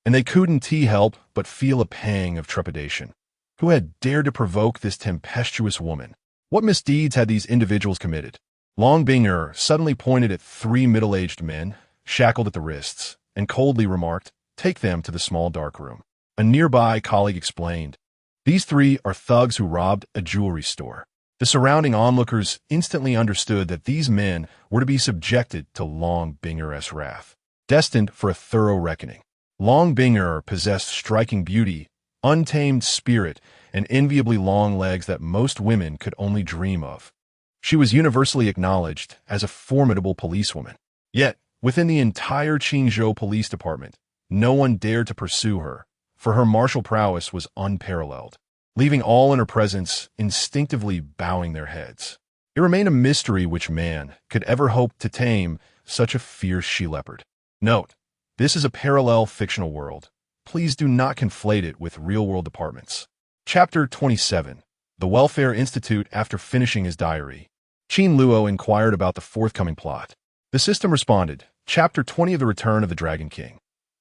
and they couldn't help but feel a pang of trepidation. Who had dared to provoke this tempestuous woman? What misdeeds had these individuals committed? Long Binger suddenly pointed at three middle-aged men, shackled at the wrists, and coldly remarked, "Take them to the small dark room." A nearby colleague explained, "These three are thugs who robbed a jewelry store." The surrounding onlookers instantly understood that these men were to be subjected to Long Binger's wrath, destined for a thorough reckoning. Long Binger possessed striking beauty, untamed spirit, and enviably long legs that most women could only dream of. She was universally acknowledged as a formidable policewoman. Yet, within the entire Qingzhou Police Department, no one dared to pursue her, for her martial prowess was unparalleled, leaving all in her presence instinctively bowing their heads. It remained a mystery which man could ever hope to tame such a fierce she-leopard. Note, this is a parallel fictional world. Please do not conflate it with real-world departments. Chapter 27. The Welfare Institute. After finishing his diary, Qin Luo inquired about the forthcoming plot. The system responded, Chapter 20 of The Return of the Dragon King.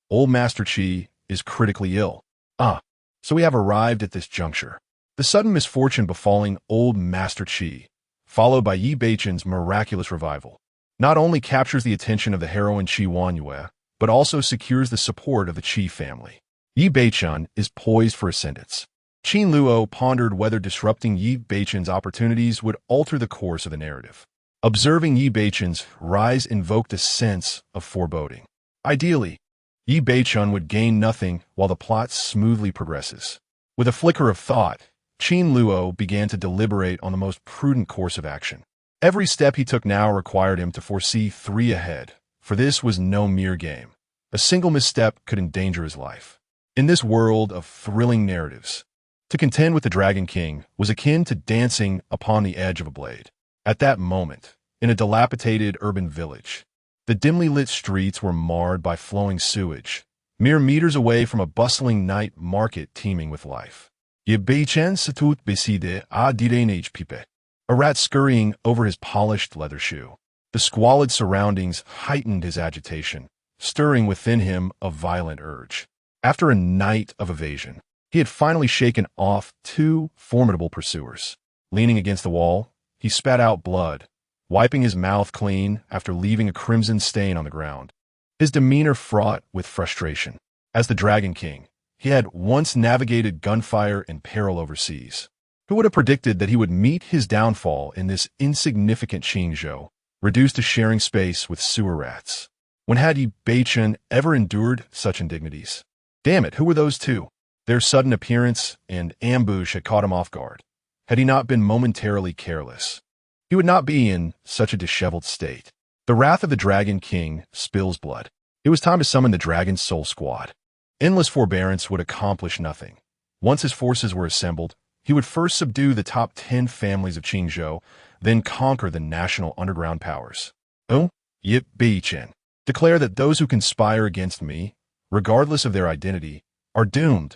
Old Master Qi is critically ill. So we have arrived at this juncture. The sudden misfortune befalling old Master Qi, followed by Yi Beichen's miraculous revival, not only captures the attention of the heroine Qi Wanyue, but also secures the support of the Qi family. Yi Beichen is poised for ascendance. Qin Luo pondered whether disrupting Yi Beichen's opportunities would alter the course of the narrative. Observing Yi Beichen's rise invoked a sense of foreboding. Ideally, Yi Beichen would gain nothing while the plot smoothly progresses. With a flicker of thought, Qin Luo began to deliberate on the most prudent course of action. Every step he took now required him to foresee three ahead, for this was no mere game. A single misstep could endanger his life. In this world of thrilling narratives, to contend with the Dragon King was akin to dancing upon the edge of a blade. At that moment, in a dilapidated urban village, the dimly lit streets were marred by flowing sewage, mere meters away from a bustling night market teeming with life. Yi Beichen s'est beside à direnage pipe. A rat scurrying over his polished leather shoe. The squalid surroundings heightened his agitation, stirring within him a violent urge. After a night of evasion, he had finally shaken off two formidable pursuers. Leaning against the wall, he spat out blood, wiping his mouth clean after leaving a crimson stain on the ground. His demeanor fraught with frustration. As the Dragon King, he had once navigated gunfire and peril overseas. Who would have predicted that he would meet his downfall in this insignificant Qin, reduced to sharing space with sewer rats? When had Yi Beichen ever endured such indignities? Damn it, who were those two? Their sudden appearance and ambush had caught him off guard. Had he not been momentarily careless, he would not be in such a disheveled state. The wrath of the Dragon King spills blood. It was time to summon the Dragon Soul Squad. Endless forbearance would accomplish nothing. Once his forces were assembled, he would first subdue the top 10 families of Qinzhou, then conquer the national underground powers. Yi Beichen. Declare that those who conspire against me, regardless of their identity, are doomed,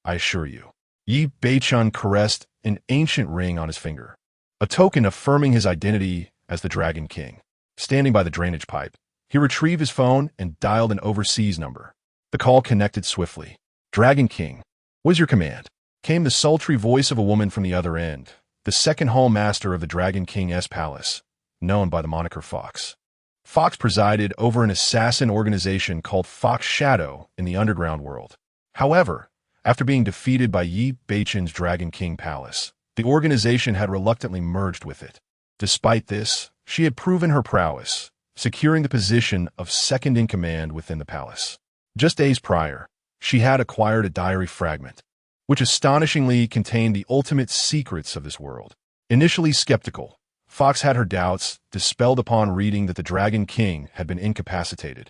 I assure you. Yi Beichen caressed an ancient ring on his finger, a token affirming his identity as the Dragon King. Standing by the drainage pipe, he retrieved his phone and dialed an overseas number. The call connected swiftly. Dragon King, what is your command? Came the sultry voice of a woman from the other end, the second hall master of the Dragon King's palace, known by the moniker Fox. Fox presided over an assassin organization called Fox Shadow in the underground world. However, after being defeated by Yi Beichen's Dragon King Palace, the organization had reluctantly merged with it. Despite this, she had proven her prowess, securing the position of second-in-command within the palace. Just days prior, she had acquired a diary fragment, which astonishingly contained the ultimate secrets of this world. Initially skeptical, Fox had her doubts dispelled upon reading that the Dragon King had been incapacitated,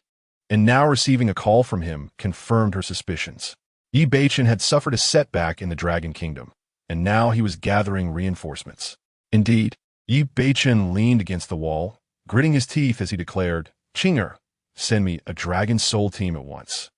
and now receiving a call from him confirmed her suspicions. Yi Beichen had suffered a setback in the Dragon Kingdom, and now he was gathering reinforcements. Indeed, Yi Beichen leaned against the wall, gritting his teeth as he declared, "Qinger, send me a Dragon Soul team at once.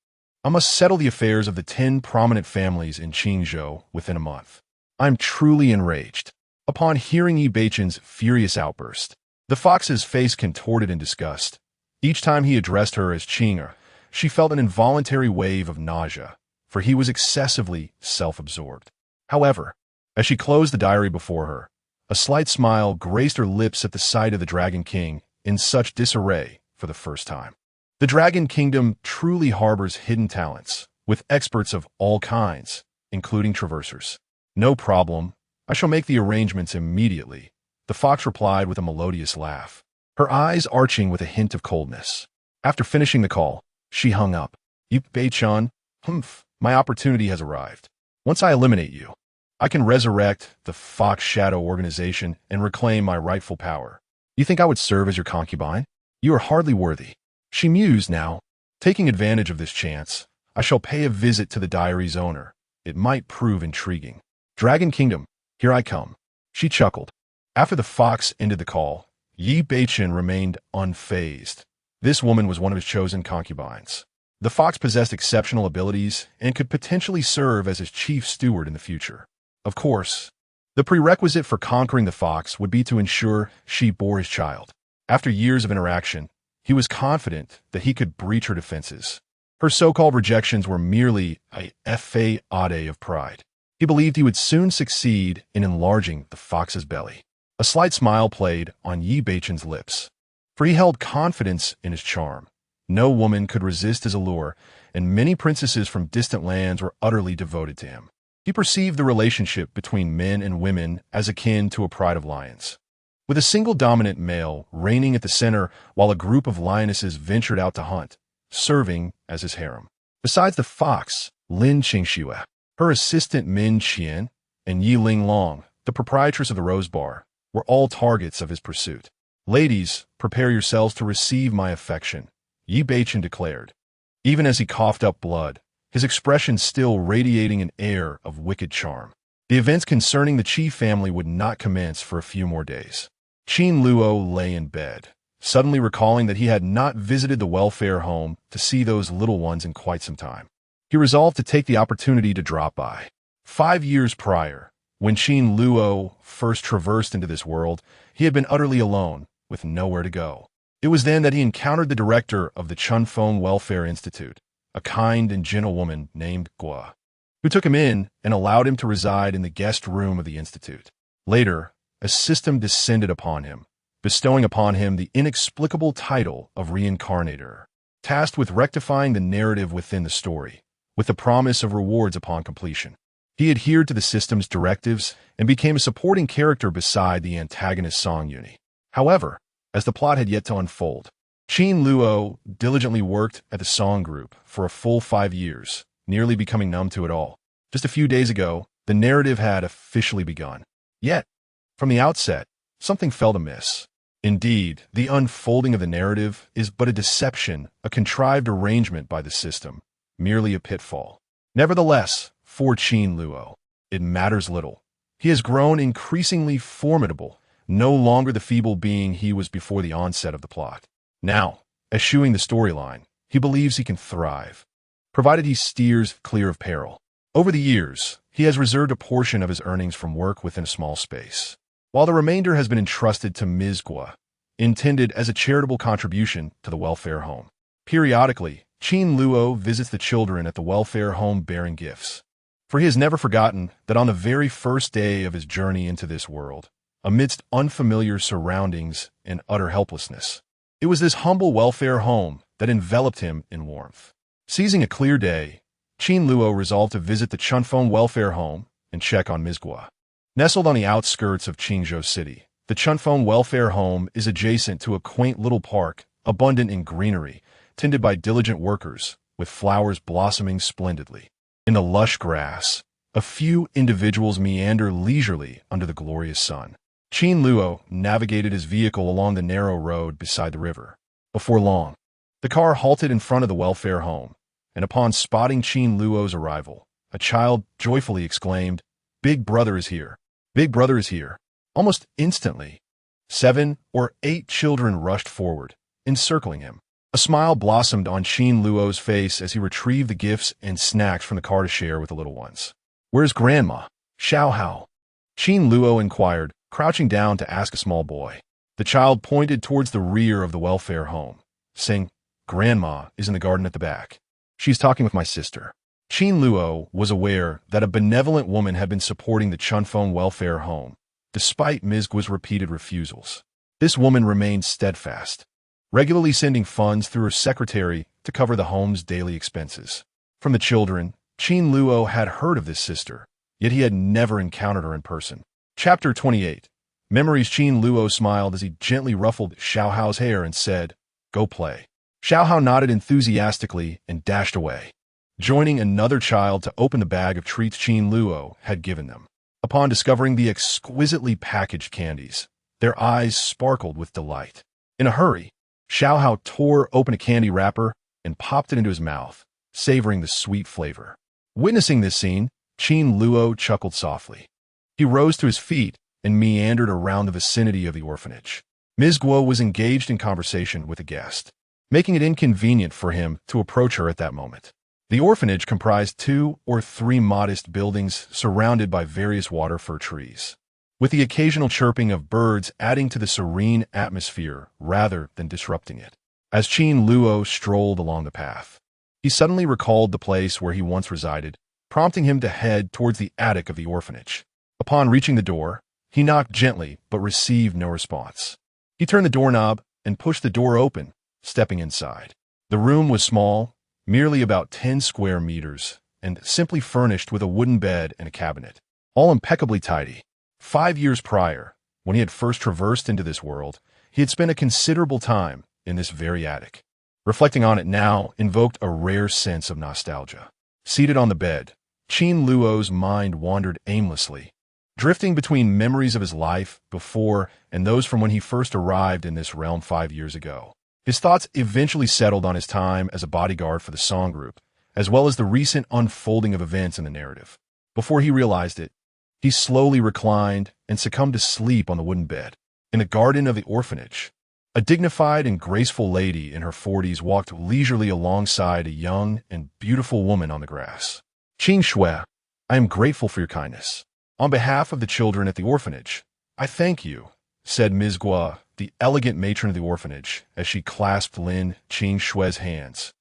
I must settle the affairs of the 10 prominent families in Qinzhou within a month." I'm truly enraged. Upon hearing Yi Beichen's furious outburst, the fox's face contorted in disgust. Each time he addressed her as Qinger, she felt an involuntary wave of nausea, for he was excessively self-absorbed. However, as she closed the diary before her, a slight smile graced her lips at the sight of the Dragon King in such disarray for the first time. The Dragon Kingdom truly harbors hidden talents, with experts of all kinds, including traversers. No problem. I shall make the arrangements immediately, the fox replied with a melodious laugh, her eyes arching with a hint of coldness. After finishing the call, she hung up. Yi Beichen, my opportunity has arrived. Once I eliminate you, I can resurrect the Fox Shadow organization and reclaim my rightful power. You think I would serve as your concubine? You are hardly worthy. She mused now. Taking advantage of this chance, I shall pay a visit to the diary's owner. It might prove intriguing. Dragon Kingdom, here I come. She chuckled. After the fox ended the call, Yi Beichen remained unfazed. This woman was one of his chosen concubines. The fox possessed exceptional abilities and could potentially serve as his chief steward in the future. Of course, the prerequisite for conquering the fox would be to ensure she bore his child. After years of interaction, he was confident that he could breach her defenses. Her so-called rejections were merely a fade of pride. He believed he would soon succeed in enlarging the fox's belly. A slight smile played on Yi Beichen's lips, for he held confidence in his charm. No woman could resist his allure, and many princesses from distant lands were utterly devoted to him. He perceived the relationship between men and women as akin to a pride of lions, with a single dominant male reigning at the center while a group of lionesses ventured out to hunt, serving as his harem. Besides the fox, Lin Qingxue, her assistant Min Qian, and Yi Linglong, the proprietress of the Rose Bar, were all targets of his pursuit. "Ladies, prepare yourselves to receive my affection," Yi Beichen declared, even as he coughed up blood, his expression still radiating an air of wicked charm. The events concerning the Qi family would not commence for a few more days. Qin Luo lay in bed, suddenly recalling that he had not visited the welfare home to see those little ones in quite some time. He resolved to take the opportunity to drop by. 5 years prior, when Qin Luo first traversed into this world, he had been utterly alone, with nowhere to go. It was then that he encountered the director of the Chunfeng Welfare Institute, a kind and gentle woman named Guo, who took him in and allowed him to reside in the guest room of the institute. Later, a system descended upon him, bestowing upon him the inexplicable title of Reincarnator, tasked with rectifying the narrative within the story, with the promise of rewards upon completion. He adhered to the system's directives and became a supporting character beside the antagonist Song Yuni. However, as the plot had yet to unfold, Qin Luo diligently worked at the Song Group for a full 5 years, nearly becoming numb to it all. Just a few days ago, the narrative had officially begun. Yet, from the outset, something felt amiss. Indeed, the unfolding of the narrative is but a deception, a contrived arrangement by the system, merely a pitfall. Nevertheless, for Qin Luo, it matters little. He has grown increasingly formidable, no longer the feeble being he was before the onset of the plot. Now, eschewing the storyline, he believes he can thrive, provided he steers clear of peril. Over the years, he has reserved a portion of his earnings from work within a small space, while the remainder has been entrusted to Ms. Guo, intended as a charitable contribution to the welfare home. Periodically, Qin Luo visits the children at the welfare home bearing gifts, for he has never forgotten that on the very first day of his journey into this world, amidst unfamiliar surroundings and utter helplessness, it was this humble welfare home that enveloped him in warmth. Seizing a clear day, Qin Luo resolved to visit the Chunfeng welfare home and check on Ms. Guo. Nestled on the outskirts of Qingzhou City, the Chunfeng welfare home is adjacent to a quaint little park, abundant in greenery, tended by diligent workers, with flowers blossoming splendidly. In the lush grass, a few individuals meander leisurely under the glorious sun. Qin Luo navigated his vehicle along the narrow road beside the river. Before long, the car halted in front of the welfare home, and upon spotting Qin Luo's arrival, a child joyfully exclaimed, "Big brother is here! Big brother is here!" Almost instantly, 7 or 8 children rushed forward, encircling him. A smile blossomed on Qin Luo's face as he retrieved the gifts and snacks from the car to share with the little ones. "Where's Grandma? Xiao Hao?" Qin Luo inquired, crouching down to ask a small boy. The child pointed towards the rear of the welfare home, saying, "Grandma is in the garden at the back. She's talking with my sister." Qin Luo was aware that a benevolent woman had been supporting the Chunfeng welfare home, despite Ms. Guo's repeated refusals. This woman remained steadfast, regularly sending funds through her secretary to cover the home's daily expenses. From the children, Qin Luo had heard of this sister, yet he had never encountered her in person. Chapter 28. Memories. Qin Luo smiled as he gently ruffled Xiao Hao's hair and said, "Go play." Xiao Hao nodded enthusiastically and dashed away, joining another child to open the bag of treats Qin Luo had given them. Upon discovering the exquisitely packaged candies, their eyes sparkled with delight. In a hurry, Xiao Hao tore open a candy wrapper and popped it into his mouth, savoring the sweet flavor. Witnessing this scene, Qin Luo chuckled softly. He rose to his feet and meandered around the vicinity of the orphanage. Ms. Guo was engaged in conversation with a guest, making it inconvenient for him to approach her at that moment. The orphanage comprised 2 or 3 modest buildings surrounded by various water fir trees, with the occasional chirping of birds adding to the serene atmosphere rather than disrupting it. As Qin Luo strolled along the path, he suddenly recalled the place where he once resided, prompting him to head towards the attic of the orphanage. Upon reaching the door, he knocked gently but received no response. He turned the doorknob and pushed the door open, stepping inside. The room was small, merely about 10 square meters, and simply furnished with a wooden bed and a cabinet, all impeccably tidy. 5 years prior, when he had first traversed into this world, he had spent a considerable time in this very attic. Reflecting on it now invoked a rare sense of nostalgia. Seated on the bed, Qin Luo's mind wandered aimlessly, drifting between memories of his life before and those from when he first arrived in this realm 5 years ago. His thoughts eventually settled on his time as a bodyguard for the Song Group, as well as the recent unfolding of events in the narrative. Before he realized it, he slowly reclined and succumbed to sleep on the wooden bed. In the garden of the orphanage, a dignified and graceful lady in her 40s walked leisurely alongside a young and beautiful woman on the grass. "Qin Shui, I am grateful for your kindness. On behalf of the children at the orphanage, I thank you," said Ms. Guo, the elegant matron of the orphanage, as she clasped Lin Qin Shui's hands,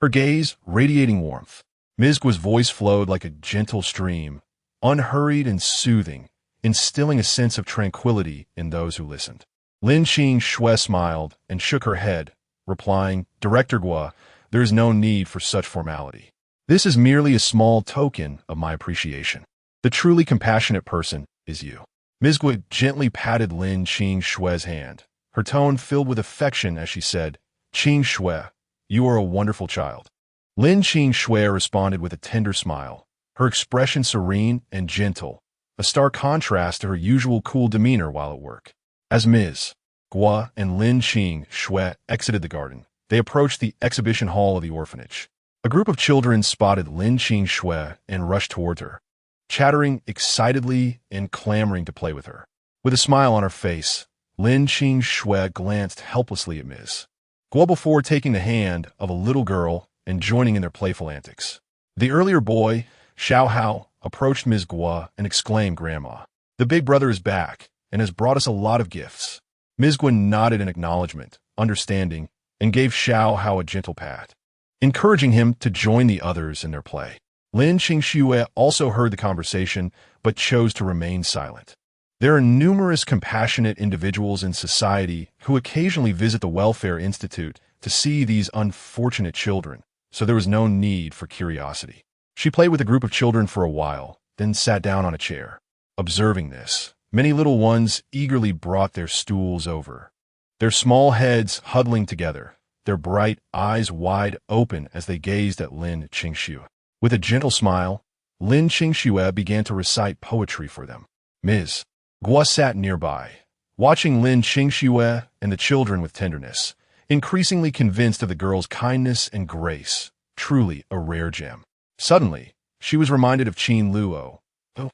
her gaze radiating warmth. Ms. Guo's voice flowed like a gentle stream, unhurried and soothing, instilling a sense of tranquility in those who listened. Lin Qin Shui smiled and shook her head, replying, "Director Guo, there is no need for such formality. This is merely a small token of my appreciation." The truly compassionate person is you. Ms. Guo gently patted Lin Qingshue's hand, her tone filled with affection as she said, "Qingshue, you are a wonderful child." Lin Qingshue responded with a tender smile, her expression serene and gentle, a stark contrast to her usual cool demeanor while at work. As Ms. Guo and Lin Qingshue exited the garden, they approached the exhibition hall of the orphanage. A group of children spotted Lin Qingshue and rushed toward her, chattering excitedly and clamoring to play with her. With a smile on her face, Lin Qingshue glanced helplessly at Ms. Guo before taking the hand of a little girl and joining in their playful antics. The earlier boy, Xiao Hao, approached Ms. Guo and exclaimed, "Grandma, the big brother is back and has brought us a lot of gifts." Ms. Guo nodded in acknowledgement, understanding, and gave Xiao Hao a gentle pat, encouraging him to join the others in their play. Lin Qingshue also heard the conversation, but chose to remain silent. There are numerous compassionate individuals in society who occasionally visit the Welfare Institute to see these unfortunate children, so there was no need for curiosity. She played with a group of children for a while, then sat down on a chair. Observing this, many little ones eagerly brought their stools over, their small heads huddling together, their bright eyes wide open as they gazed at Lin Qingshue. With a gentle smile, Lin Qingshue began to recite poetry for them. Ms. Guo sat nearby, watching Lin Qingshue and the children with tenderness, increasingly convinced of the girl's kindness and grace, truly a rare gem. Suddenly, she was reminded of Qin Luo, who,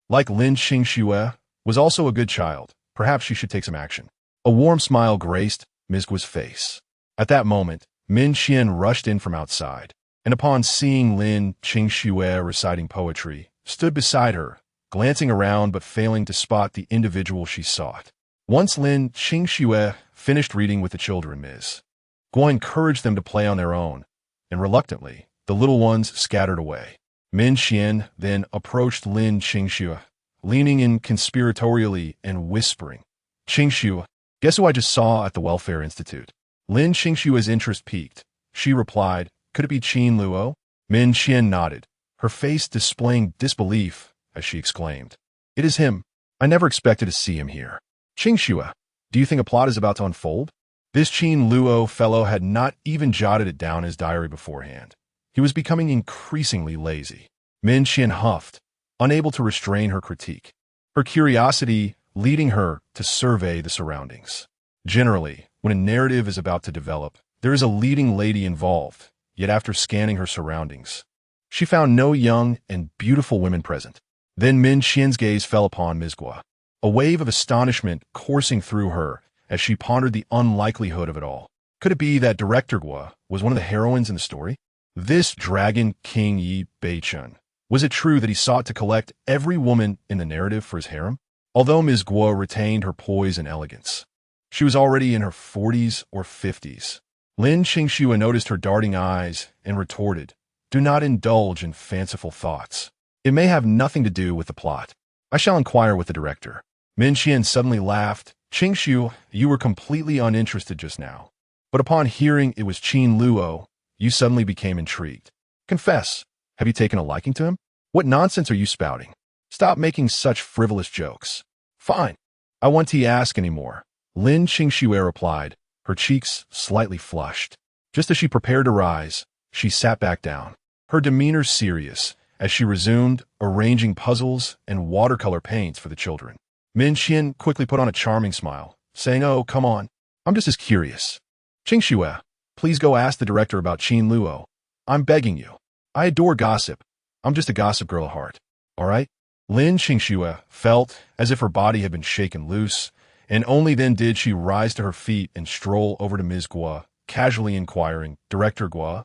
like Lin Qingshue, was also a good child. Perhaps she should take some action. A warm smile graced Ms. Guo's face. At that moment, Min Qian rushed in from outside, and upon seeing Lin Qingshue reciting poetry, stood beside her, glancing around but failing to spot the individual she sought. Once Lin Qingshue finished reading with the children, Ms. Guo encouraged them to play on their own, and reluctantly, the little ones scattered away. Min Qian then approached Lin Qingshue, leaning in conspiratorially and whispering, "Qingshue, guess who I just saw at the Welfare Institute?" Lin Qingshue's interest piqued. She replied, "Could it be Qin Luo?" Min Qian nodded, her face displaying disbelief as she exclaimed, "It is him. I never expected to see him here." "Qingshue, do you think a plot is about to unfold?" This Qin Luo fellow had not even jotted it down in his diary beforehand. He was becoming increasingly lazy. Min Qian huffed, unable to restrain her critique, her curiosity leading her to survey the surroundings. Generally, when a narrative is about to develop, there is a leading lady involved, yet after scanning her surroundings, she found no young and beautiful women present. Then Min Qian's gaze fell upon Ms. Guo, a wave of astonishment coursing through her as she pondered the unlikelihood of it all. Could it be that Director Guo was one of the heroines in the story? This dragon king Yi Beichun. Was it true that he sought to collect every woman in the narrative for his harem? Although Ms. Guo retained her poise and elegance, she was already in her 40s or 50s. Lin Qingshue noticed her darting eyes and retorted, "Do not indulge in fanciful thoughts. It may have nothing to do with the plot. I shall inquire with the director." Min Qian suddenly laughed. "Qingshue, you were completely uninterested just now. But upon hearing it was Qin Luo, you suddenly became intrigued. Confess, have you taken a liking to him? What nonsense are you spouting? Stop making such frivolous jokes." "Fine. I won't ask any more," Lin Qingshue replied, her cheeks slightly flushed. Just as she prepared to rise, she sat back down, her demeanor serious as she resumed arranging puzzles and watercolor paints for the children. Min Qian quickly put on a charming smile, saying, "Oh, come on. I'm just as curious. Qingshue, please go ask the director about Qin Luo. I'm begging you. I adore gossip. I'm just a gossip girl at heart. All right?" Lin Qingshue felt as if her body had been shaken loose, and only then did she rise to her feet and stroll over to Ms. Guo, casually inquiring, "Director Guo,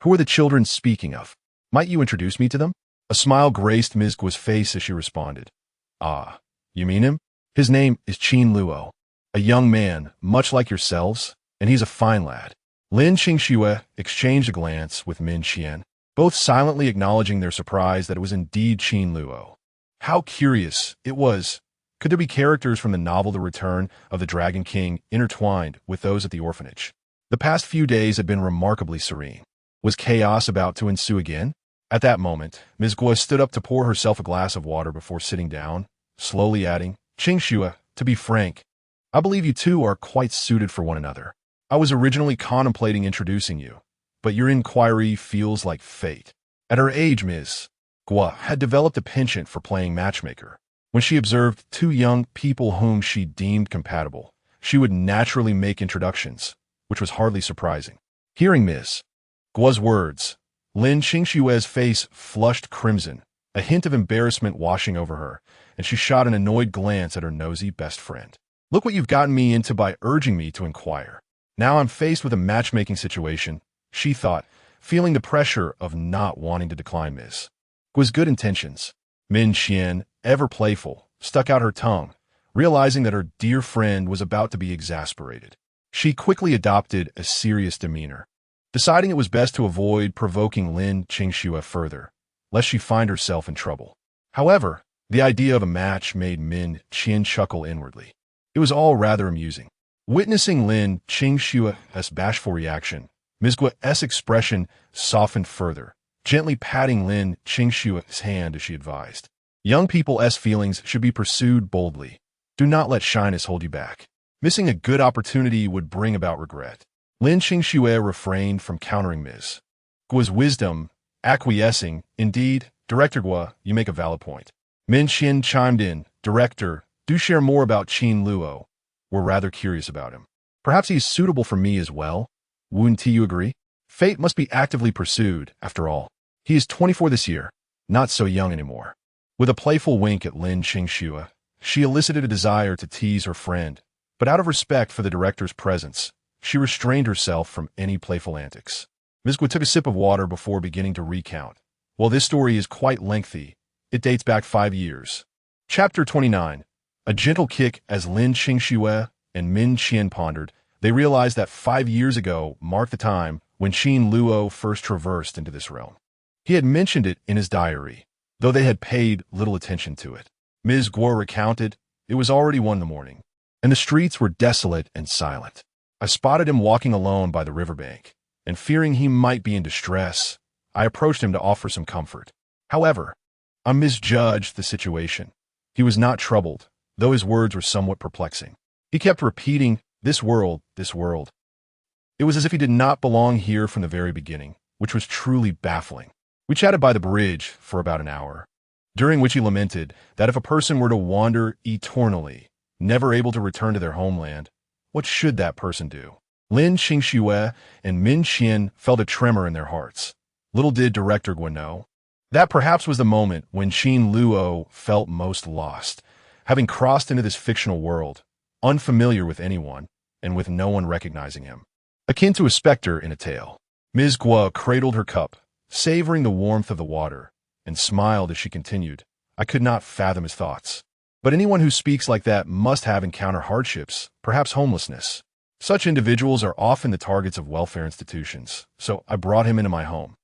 who are the children speaking of? Might you introduce me to them?" A smile graced Ms. Guo's face as she responded, "Ah, you mean him? His name is Qin Luo, a young man, much like yourselves, and he's a fine lad." Lin Qingshue exchanged a glance with Min Qian, both silently acknowledging their surprise that it was indeed Qin Luo. How curious it was. Could there be characters from the novel The Return of the Dragon King intertwined with those at the orphanage? The past few days had been remarkably serene. Was chaos about to ensue again? At that moment, Ms. Guo stood up to pour herself a glass of water before sitting down, slowly adding, Qing Xue, to be frank, I believe you two are quite suited for one another. I was originally contemplating introducing you, but your inquiry feels like fate. At her age, Ms. Guo had developed a penchant for playing matchmaker. When she observed two young people whom she deemed compatible, she would naturally make introductions, which was hardly surprising. Hearing Ms. Guo's words, Lin Qingshue's face flushed crimson, a hint of embarrassment washing over her, and she shot an annoyed glance at her nosy best friend. Look what you've gotten me into by urging me to inquire. Now I'm faced with a matchmaking situation, she thought, feeling the pressure of not wanting to decline Ms. Guo's good intentions. Min Qian, ever playful, stuck out her tongue, realizing that her dear friend was about to be exasperated. She quickly adopted a serious demeanor, deciding it was best to avoid provoking Lin Qingxue further, lest she find herself in trouble. However, the idea of a match made Min Qian chuckle inwardly. It was all rather amusing. Witnessing Lin Qingxue's bashful reaction, Ms. Guo's expression softened further, gently patting Lin Qingxue's hand as she advised. Young people's feelings should be pursued boldly. Do not let shyness hold you back. Missing a good opportunity would bring about regret. Lin Qingxue refrained from countering Ms. Guo's wisdom, acquiescing, indeed, Director Guo, you make a valid point. Min Qian chimed in, Director, do share more about Qin Luo. We're rather curious about him. Perhaps he's suitable for me as well? Wouldn't you agree? Fate must be actively pursued, after all. He is 24 this year, not so young anymore. With a playful wink at Lin Qingxue, she elicited a desire to tease her friend, but out of respect for the director's presence, she restrained herself from any playful antics. Ms. Guo took a sip of water before beginning to recount. While this story is quite lengthy, it dates back 5 years. Chapter 29. A gentle kick. As Lin Qingxue and Min Qian pondered, they realized that 5 years ago marked the time when Qin Luo first traversed into this realm. He had mentioned it in his diary, though they had paid little attention to it. Ms. Guo recounted, it was already 1 in the morning, and the streets were desolate and silent. I spotted him walking alone by the riverbank, and fearing he might be in distress, I approached him to offer some comfort. However, I misjudged the situation. He was not troubled, though his words were somewhat perplexing. He kept repeating, this world, this world. It was as if he did not belong here from the very beginning, which was truly baffling. We chatted by the bridge for about an hour, during which he lamented that if a person were to wander eternally, never able to return to their homeland, what should that person do? Lin Qingxue and Min Qian felt a tremor in their hearts. Little did Director Guo know that perhaps was the moment when Qin Luo felt most lost, having crossed into this fictional world, unfamiliar with anyone, and with no one recognizing him. Akin to a specter in a tale, Ms. Guo cradled her cup, savoring the warmth of the water, and smiled as she continued, I could not fathom his thoughts. But anyone who speaks like that must have encountered hardships, perhaps homelessness. Such individuals are often the targets of welfare institutions, so I brought him into my home.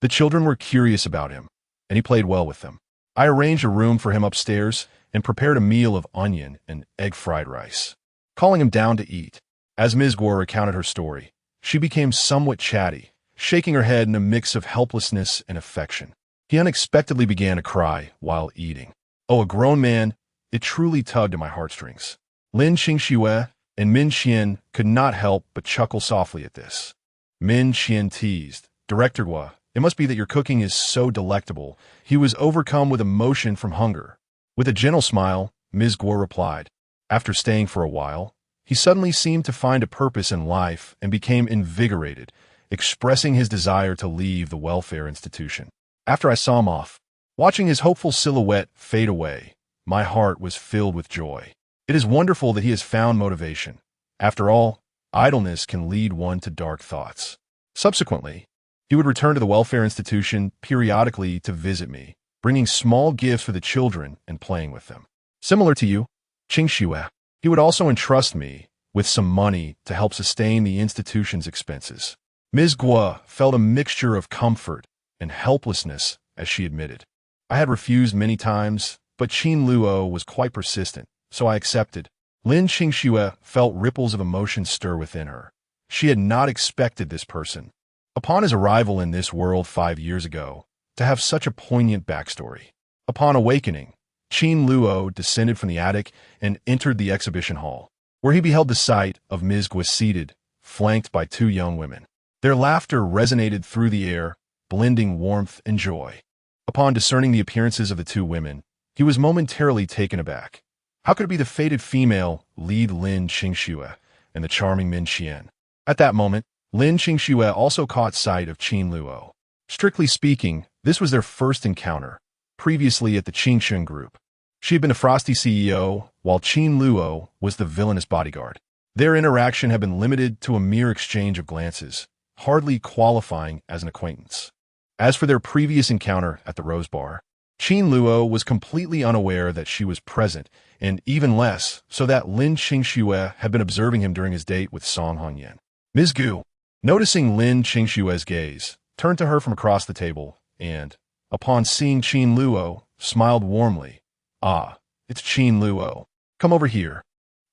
The children were curious about him, and he played well with them. I arranged a room for him upstairs and prepared a meal of onion and egg fried rice, calling him down to eat. As Ms. Guo recounted her story, she became somewhat chatty, shaking her head in a mix of helplessness and affection. He unexpectedly began to cry while eating. Oh, a grown man, it truly tugged at my heartstrings. Lin Qingxue and Min Qian could not help but chuckle softly at this. Min Qian teased, Director Guo, it must be that your cooking is so delectable. He was overcome with emotion from hunger. With a gentle smile, Ms. Guo replied, after staying for a while, he suddenly seemed to find a purpose in life and became invigorated, expressing his desire to leave the welfare institution. After I saw him off, watching his hopeful silhouette fade away, my heart was filled with joy. It is wonderful that he has found motivation. After all, idleness can lead one to dark thoughts. Subsequently, he would return to the welfare institution periodically to visit me, bringing small gifts for the children and playing with them. Similar to you, Qingxue, he would also entrust me with some money to help sustain the institution's expenses. Ms. Guo felt a mixture of comfort and helplessness as she admitted. I had refused many times, but Qin Luo was quite persistent, so I accepted. Lin Qingxue felt ripples of emotion stir within her. She had not expected this person, upon his arrival in this world 5 years ago, to have such a poignant backstory. Upon awakening, Qin Luo descended from the attic and entered the exhibition hall, where he beheld the sight of Ms. Gu seated, flanked by two young women. Their laughter resonated through the air, blending warmth and joy. Upon discerning the appearances of the two women, he was momentarily taken aback. How could it be the fated female lead Lin Qingxue and the charming Min Qian? At that moment, Lin Qingxue also caught sight of Qin Luo. Strictly speaking, this was their first encounter, previously at the Qingxun Group. She had been a frosty CEO, while Qin Luo was the villainous bodyguard. Their interaction had been limited to a mere exchange of glances, hardly qualifying as an acquaintance. As for their previous encounter at the Rose Bar, Qin Luo was completely unaware that she was present, and even less so that Lin Qingxue had been observing him during his date with Song Hongyan. Ms. Gu, noticing Lin Qingxue's gaze, turned to her from across the table and, upon seeing Qin Luo, smiled warmly. "Ah, it's Qin Luo. Come over here.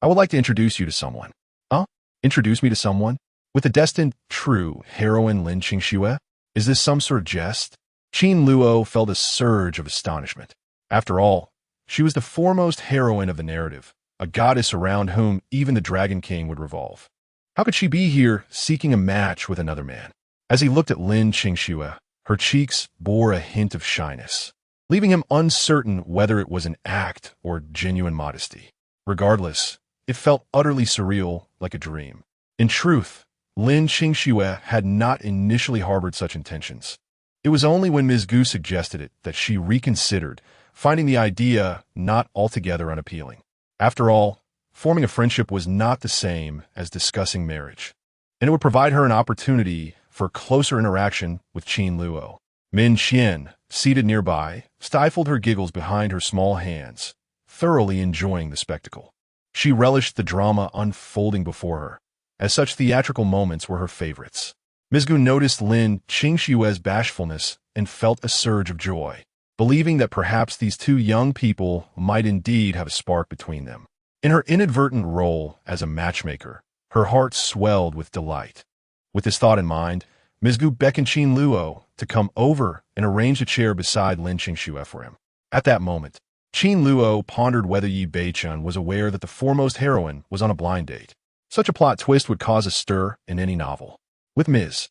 I would like to introduce you to someone." "Huh? Introduce me to someone? With the destined, true heroine Lin Qingxue? Is this some sort of jest?" Qin Luo felt a surge of astonishment. After all, she was the foremost heroine of the narrative, a goddess around whom even the Dragon King would revolve. How could she be here seeking a match with another man? As he looked at Lin Qingxue, her cheeks bore a hint of shyness, leaving him uncertain whether it was an act or genuine modesty. Regardless, it felt utterly surreal, like a dream. In truth, Lin Qingxue had not initially harbored such intentions. It was only when Ms. Gu suggested it that she reconsidered, finding the idea not altogether unappealing. After all, forming a friendship was not the same as discussing marriage, and it would provide her an opportunity for closer interaction with Qin Luo. Min Qian, seated nearby, stifled her giggles behind her small hands, thoroughly enjoying the spectacle. She relished the drama unfolding before her, as such theatrical moments were her favorites. Ms. Gu noticed Lin Qingxue's bashfulness and felt a surge of joy, believing that perhaps these two young people might indeed have a spark between them. In her inadvertent role as a matchmaker, her heart swelled with delight. With this thought in mind, Ms. Gu beckoned Qin Luo to come over and arrange a chair beside Lin Qingxue for him. At that moment, Qin Luo pondered whether Yi Beichun was aware that the foremost heroine was on a blind date. Such a plot twist would cause a stir in any novel. With Ms.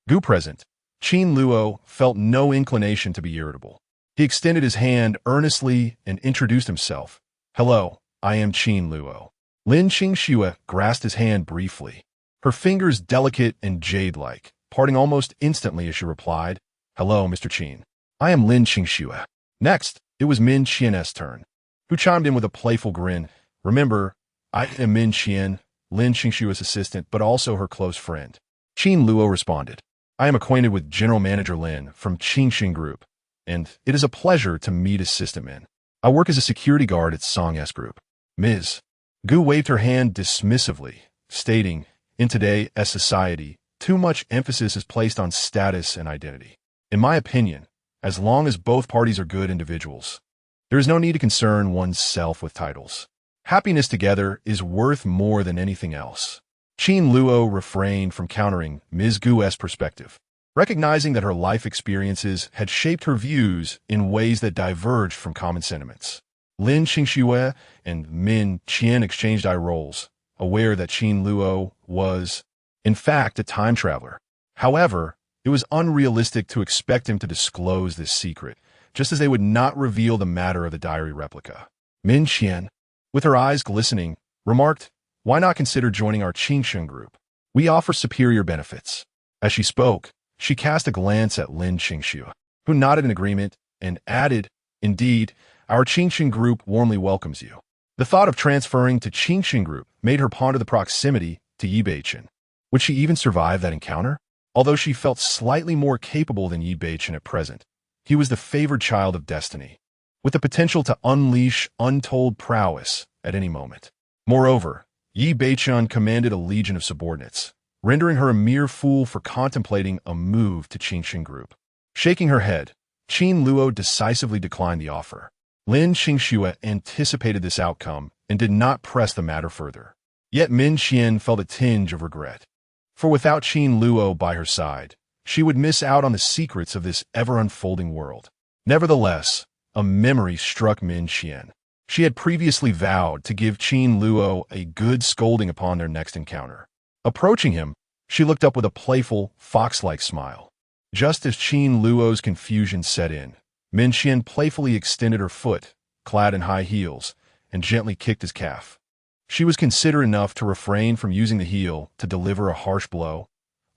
Gu present, Qin Luo felt no inclination to be irritable. He extended his hand earnestly and introduced himself. "Hello, I am Qin Luo." Lin Qingxue grasped his hand briefly, her fingers delicate and jade-like, parting almost instantly as she replied, "Hello, Mr. Qin. I am Lin Qingxue." Next, it was Min Qian's turn, who chimed in with a playful grin. "Remember, I am Min Qian, Lin Qingxue's assistant, but also her close friend." Qin Luo responded, "I am acquainted with General Manager Lin from Qingxun Group, and it is a pleasure to meet Assistant Min. I work as a security guard at Song S Group." Ms. Gu waved her hand dismissively, stating, "In today's society, too much emphasis is placed on status and identity. In my opinion, as long as both parties are good individuals, there is no need to concern one's self with titles. Happiness together is worth more than anything else." Qin Luo refrained from countering Ms. Gu's perspective, recognizing that her life experiences had shaped her views in ways that diverged from common sentiments. Lin Qingxue and Min Qian exchanged eye rolls, aware that Qin Luo was, in fact, a time traveler. However, it was unrealistic to expect him to disclose this secret, just as they would not reveal the matter of the diary replica. Min Qian, with her eyes glistening, remarked, "Why not consider joining our Qingxun Group? We offer superior benefits." As she spoke, she cast a glance at Lin Qingxue, who nodded in agreement and added, "Indeed, our Qingxun Group warmly welcomes you." The thought of transferring to Qingxun Group made her ponder the proximity to Yi Beichun. Would she even survive that encounter? Although she felt slightly more capable than Yi Beichun at present, he was the favored child of destiny, with the potential to unleash untold prowess at any moment. Moreover, Yi Beichun commanded a legion of subordinates, rendering her a mere fool for contemplating a move to Qingxun Group. Shaking her head, Qin Luo decisively declined the offer. Lin Qingxue anticipated this outcome and did not press the matter further. Yet Min Qian felt a tinge of regret, for without Qin Luo by her side, she would miss out on the secrets of this ever-unfolding world. Nevertheless, a memory struck Min Qian. She had previously vowed to give Qin Luo a good scolding upon their next encounter. Approaching him, she looked up with a playful, fox-like smile. Just as Qin Luo's confusion set in, Min Qian playfully extended her foot, clad in high heels, and gently kicked his calf. She was considerate enough to refrain from using the heel to deliver a harsh blow,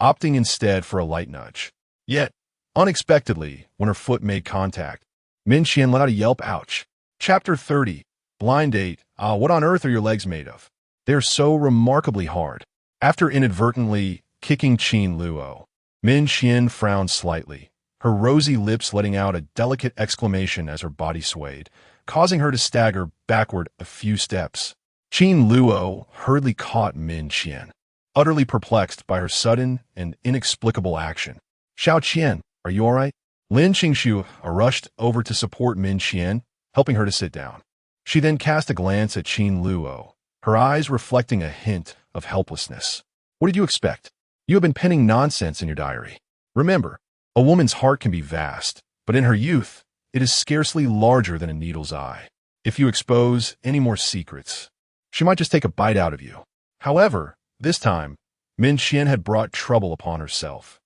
opting instead for a light nudge. Yet, unexpectedly, when her foot made contact, Min Qian let out a yelp. Ouch. Chapter 30. Blind Date. What on earth are your legs made of? They are so remarkably hard. After inadvertently kicking Qin Luo, Min Qian frowned slightly, her rosy lips letting out a delicate exclamation as her body swayed, causing her to stagger backward a few steps. Qin Luo hurriedly caught Min Qian, utterly perplexed by her sudden and inexplicable action. Xiao Qian, are you all right? Lin Qingxiu rushed over to support Min Qian, helping her to sit down. She then cast a glance at Qin Luo, her eyes reflecting a hint of helplessness. What did you expect? You have been penning nonsense in your diary. Remember, a woman's heart can be vast, but in her youth, it is scarcely larger than a needle's eye. If you expose any more secrets, she might just take a bite out of you. However, this time, Min Qian had brought trouble upon herself.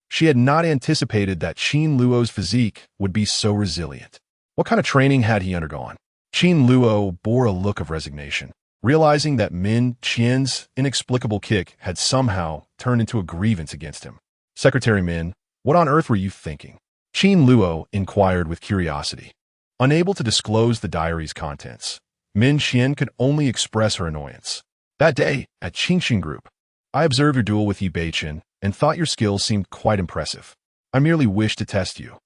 She had not anticipated that Qin Luo's physique would be so resilient. What kind of training had he undergone? Qin Luo bore a look of resignation, realizing that Min Qian's inexplicable kick had somehow turned into a grievance against him. Secretary Min, what on earth were you thinking? Qin Luo inquired with curiosity. Unable to disclose the diary's contents, Min Qian could only express her annoyance. That day, at Qingxin Group, I observed your duel with Yi Beichen and thought your skills seemed quite impressive. I merely wished to test you.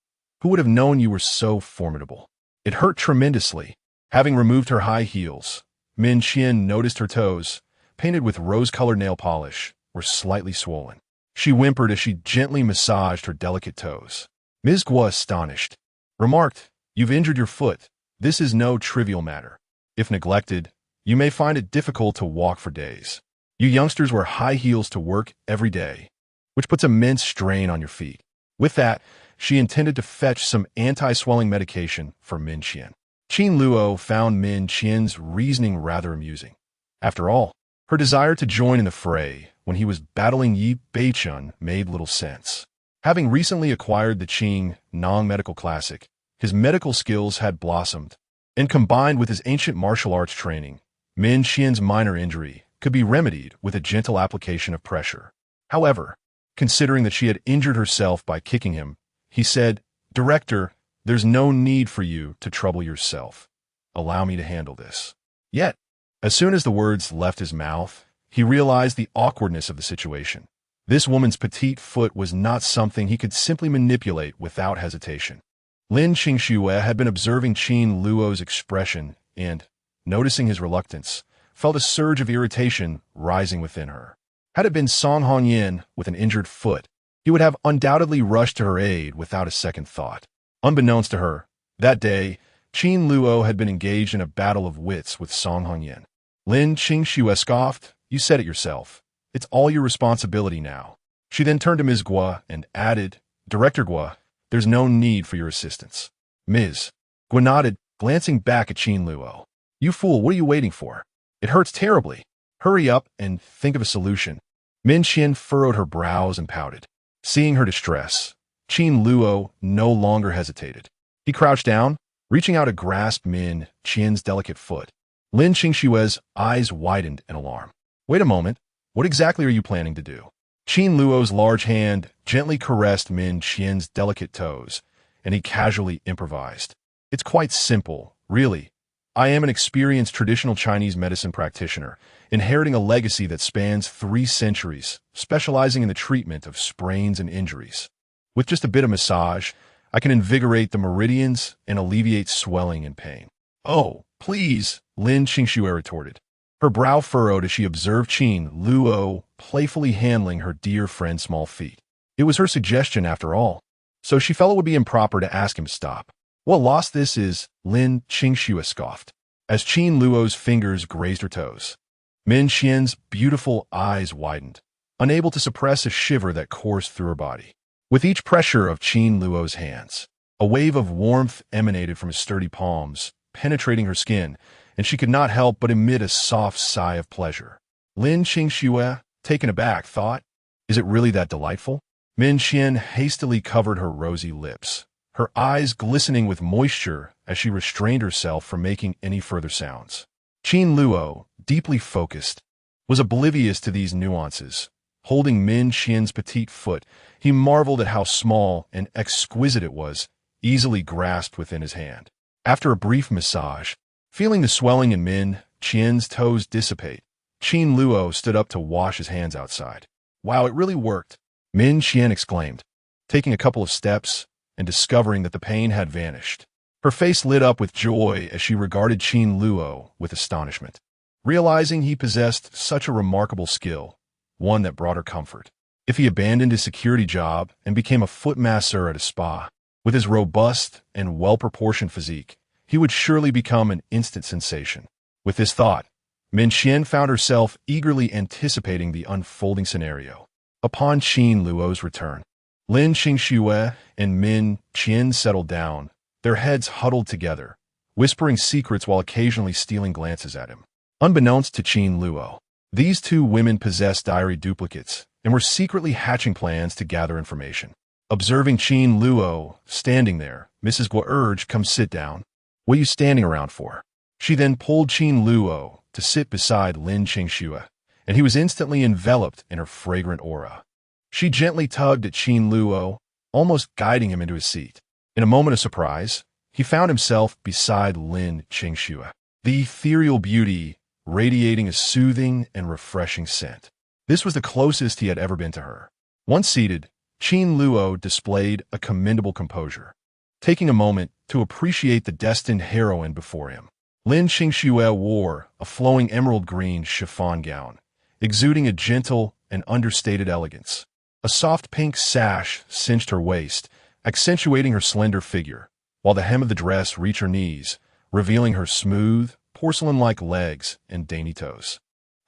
Who would have known you were so formidable? It hurt tremendously. Having removed her high heels, Min Qian noticed her toes, painted with rose-colored nail polish, were slightly swollen. She whimpered as she gently massaged her delicate toes. Ms. Guo, astonished, remarked, "You've injured your foot. This is no trivial matter. If neglected, you may find it difficult to walk for days. You youngsters wear high heels to work every day, which puts immense strain on your feet." With that, she intended to fetch some anti-swelling medication for Min Qian. Qin Luo found Min Qian's reasoning rather amusing. After all, her desire to join in the fray when he was battling Yi Beichen made little sense. Having recently acquired the Qing Nong Medical Classic, his medical skills had blossomed, and combined with his ancient martial arts training, Min Qian's minor injury could be remedied with a gentle application of pressure. However, considering that she had injured herself by kicking him, he said, "Director, there's no need for you to trouble yourself. Allow me to handle this." Yet, as soon as the words left his mouth, he realized the awkwardness of the situation. This woman's petite foot was not something he could simply manipulate without hesitation. Lin Qingxiu had been observing Qin Luo's expression and, noticing his reluctance, felt a surge of irritation rising within her. Had it been Song Hongyan with an injured foot, he would have undoubtedly rushed to her aid without a second thought. Unbeknownst to her, that day, Qin Luo had been engaged in a battle of wits with Song Hongyan. Lin Qingxiu scoffed, "You said it yourself. It's all your responsibility now." She then turned to Ms. Guo and added, "Director Guo, there's no need for your assistance." Ms. Guo nodded, glancing back at Qin Luo. "You fool, what are you waiting for? It hurts terribly. Hurry up and think of a solution." Min Qian furrowed her brows and pouted. Seeing her distress, Qin Luo no longer hesitated. He crouched down, reaching out to grasp Min Qian's delicate foot. Lin Qingxiu's eyes widened in alarm. "Wait a moment. What exactly are you planning to do?" Qin Luo's large hand gently caressed Min Qian's delicate toes, and he casually improvised. "It's quite simple, really. I am an experienced traditional Chinese medicine practitioner, inheriting a legacy that spans 3 centuries, specializing in the treatment of sprains and injuries. With just a bit of massage, I can invigorate the meridians and alleviate swelling and pain." "Oh, please," Lin Qingxiu retorted. Her brow furrowed as she observed Qin Luo playfully handling her dear friend's small feet. It was her suggestion after all, so she felt it would be improper to ask him to stop. "What loss this is," Lin Qingxiu scoffed, as Qin Luo's fingers grazed her toes. Min Qian's beautiful eyes widened, unable to suppress a shiver that coursed through her body. With each pressure of Qin Luo's hands, A wave of warmth emanated from his sturdy palms, penetrating her skin, and she could not help but emit a soft sigh of pleasure. Lin Qingxue, taken aback, thought, "Is it really that delightful?" Min Qian hastily covered her rosy lips, her eyes glistening with moisture as she restrained herself from making any further sounds. Qin Luo, deeply focused, was oblivious to these nuances. Holding Min Qian's petite foot, he marveled at how small and exquisite it was, easily grasped within his hand. After a brief massage, feeling the swelling in Min Qian's toes dissipate, Qin Luo stood up to wash his hands outside. "Wow, it really worked," Min Qian exclaimed, taking a couple of steps and discovering that the pain had vanished. Her face lit up with joy as she regarded Qin Luo with astonishment. Realizing he possessed such a remarkable skill, one that brought her comfort. If he abandoned his security job and became a foot masseur at a spa, with his robust and well-proportioned physique, he would surely become an instant sensation. With this thought, Min Qian found herself eagerly anticipating the unfolding scenario. Upon Qin Luo's return, Lin Qingxue and Min Qian settled down, their heads huddled together, whispering secrets while occasionally stealing glances at him. Unbeknownst to Qin Luo, these two women possessed diary duplicates and were secretly hatching plans to gather information. Observing Qin Luo standing there, Mrs. Guo urged, "Come sit down. What are you standing around for?" She then pulled Qin Luo to sit beside Lin Qingxue, and he was instantly enveloped in her fragrant aura. She gently tugged at Qin Luo, almost guiding him into his seat. In a moment of surprise, he found himself beside Lin Qingxue, the ethereal beauty radiating a soothing and refreshing scent. This was the closest he had ever been to her. Once seated, Qin Luo displayed a commendable composure, taking a moment to appreciate the destined heroine before him. Lin Qingxue wore a flowing emerald green chiffon gown, exuding a gentle and understated elegance. A soft pink sash cinched her waist, accentuating her slender figure, while the hem of the dress reached her knees, revealing her smooth, porcelain-like legs and dainty toes.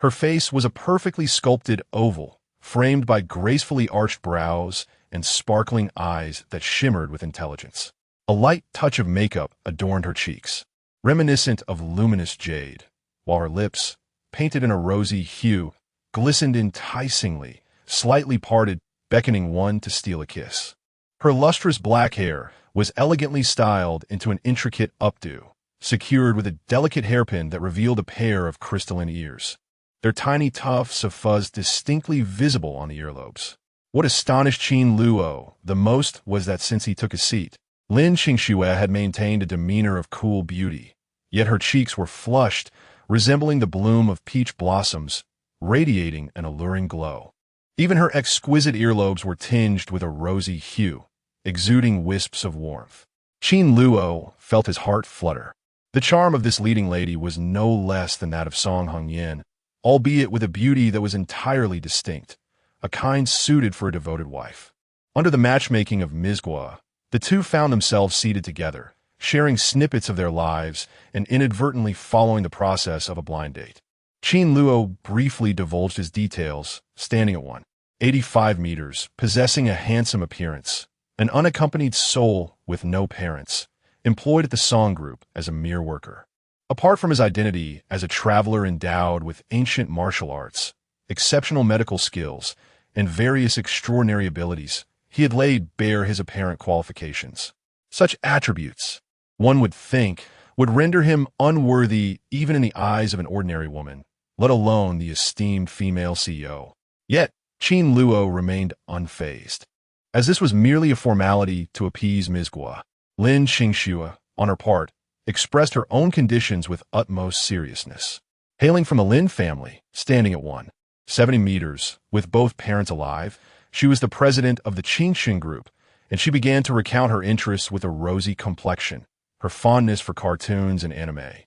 Her face was a perfectly sculpted oval, framed by gracefully arched brows and sparkling eyes that shimmered with intelligence. A light touch of makeup adorned her cheeks, reminiscent of luminous jade, while her lips, painted in a rosy hue, glistened enticingly, slightly parted, beckoning one to steal a kiss. Her lustrous black hair was elegantly styled into an intricate updo, secured with a delicate hairpin that revealed a pair of crystalline ears, their tiny tufts of fuzz distinctly visible on the earlobes. What astonished Qin Luo the most was that since he took his seat, Lin Qingxue had maintained a demeanor of cool beauty, yet her cheeks were flushed, resembling the bloom of peach blossoms, radiating an alluring glow. Even her exquisite earlobes were tinged with a rosy hue, exuding wisps of warmth. Qin Luo felt his heart flutter. The charm of this leading lady was no less than that of Song Hongyan, albeit with a beauty that was entirely distinct, a kind suited for a devoted wife. Under the matchmaking of Ms. Guo, the two found themselves seated together, sharing snippets of their lives and inadvertently following the process of a blind date. Qin Luo briefly divulged his details, standing at 185 meters, possessing a handsome appearance, an unaccompanied soul with no parents, employed at the Song Group as a mere worker. Apart from his identity as a traveler endowed with ancient martial arts, exceptional medical skills, and various extraordinary abilities, he had laid bare his apparent qualifications. Such attributes, one would think, would render him unworthy even in the eyes of an ordinary woman, let alone the esteemed female CEO. Yet, Qin Luo remained unfazed. As this was merely a formality to appease Ms. Guo, Lin Qingxue, on her part, expressed her own conditions with utmost seriousness. Hailing from the Lin family, standing at 170 meters, with both parents alive, she was the president of the Qingxin Group, and she began to recount her interests with a rosy complexion, her fondness for cartoons and anime,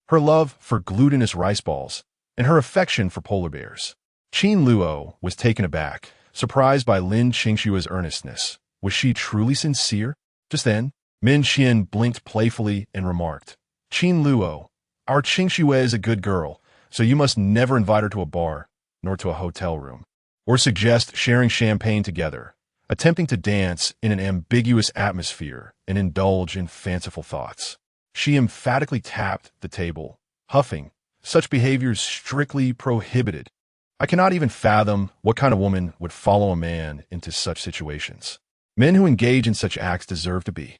her love for glutinous rice balls, and her affection for polar bears. Qin Luo was taken aback, surprised by Lin Qingxue's earnestness. Was she truly sincere? Just then, Min Qian blinked playfully and remarked, "Qin Luo, our Qingxue is a good girl, so you must never invite her to a bar, nor to a hotel room, or suggest sharing champagne together. attempting to dance in an ambiguous atmosphere and indulge in fanciful thoughts. She emphatically tapped the table, huffing, "Such behaviors strictly prohibited. I cannot even fathom what kind of woman would follow a man into such situations. Men who engage in such acts deserve to be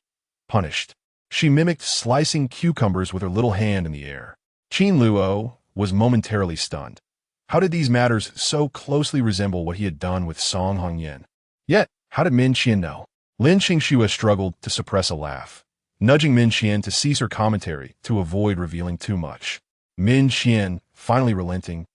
punished." She mimicked slicing cucumbers with her little hand in the air. Qin Luo was momentarily stunned. How did these matters so closely resemble what he had done with Song Hongyan? Yet, how did Min Qian know? Lin Qingxue struggled to suppress a laugh, nudging Min Qian to cease her commentary to avoid revealing too much. Min Qian, finally relenting,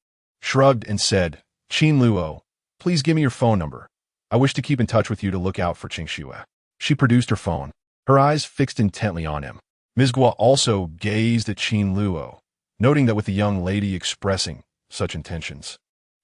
shrugged and said, "Qin Luo, please give me your phone number. I wish to keep in touch with you to look out for Qingxue." She produced her phone, her eyes fixed intently on him. Ms. Guo also gazed at Qin Luo, noting that with the young lady expressing such intentions,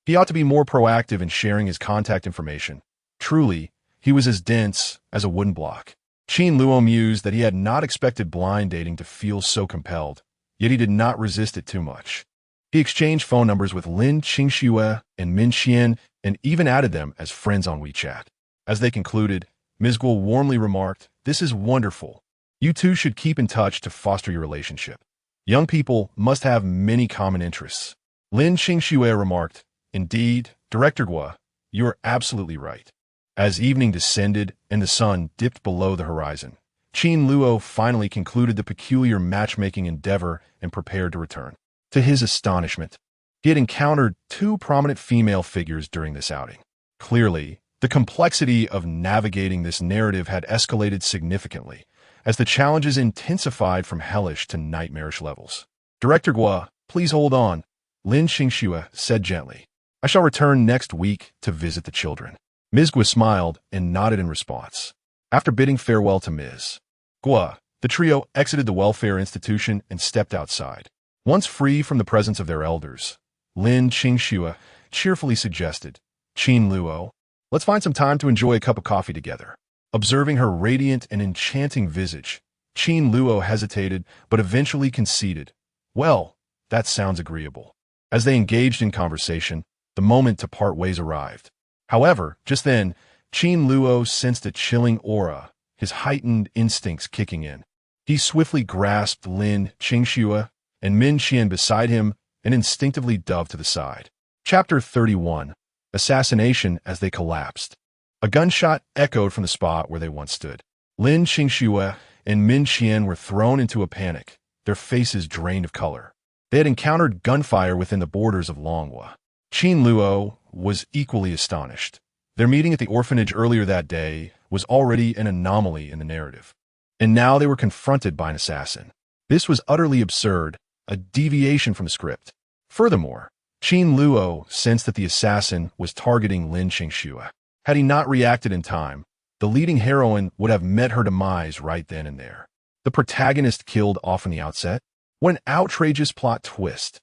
he ought to be more proactive in sharing his contact information. Truly, he was as dense as a wooden block. Qin Luo mused that he had not expected blind dating to feel so compelled, yet he did not resist it too much. He exchanged phone numbers with Lin Qingxue and Min Qian and even added them as friends on WeChat. As they concluded, Ms. Guo warmly remarked, "This is wonderful. You two should keep in touch to foster your relationship. Young people must have many common interests." Lin Qingxue remarked, "Indeed, Director Guo, you are absolutely right." As evening descended and the sun dipped below the horizon, Qin Luo finally concluded the peculiar matchmaking endeavor and prepared to return. To his astonishment, he had encountered two prominent female figures during this outing. Clearly, the complexity of navigating this narrative had escalated significantly, as the challenges intensified from hellish to nightmarish levels. "Director Guo, please hold on," Lin Qingxue said gently. "I shall return next week to visit the children." Ms. Guo smiled and nodded in response. After bidding farewell to Ms. Guo, the trio exited the welfare institution and stepped outside. Once free from the presence of their elders, Lin Qingxue cheerfully suggested, "Qin Luo, let's find some time to enjoy a cup of coffee together." Observing her radiant and enchanting visage, Qin Luo hesitated but eventually conceded, "Well, that sounds agreeable." As they engaged in conversation, the moment to part ways arrived. However, just then, Qin Luo sensed a chilling aura, his heightened instincts kicking in. He swiftly grasped Lin Qingxue and Min Qian beside him and instinctively dove to the side. Chapter 31. Assassination as they collapsed. A gunshot echoed from the spot where they once stood. Lin Qingxue and Min Qian were thrown into a panic, their faces drained of color. They had encountered gunfire within the borders of Longhua. Qin Luo was equally astonished. Their meeting at the orphanage earlier that day was already an anomaly in the narrative. And now they were confronted by an assassin. This was utterly absurd, a deviation from the script. Furthermore, Qin Luo sensed that the assassin was targeting Lin Qingxue. Had he not reacted in time, the leading heroine would have met her demise right then and there. The protagonist killed off in the outset? What an outrageous plot twist.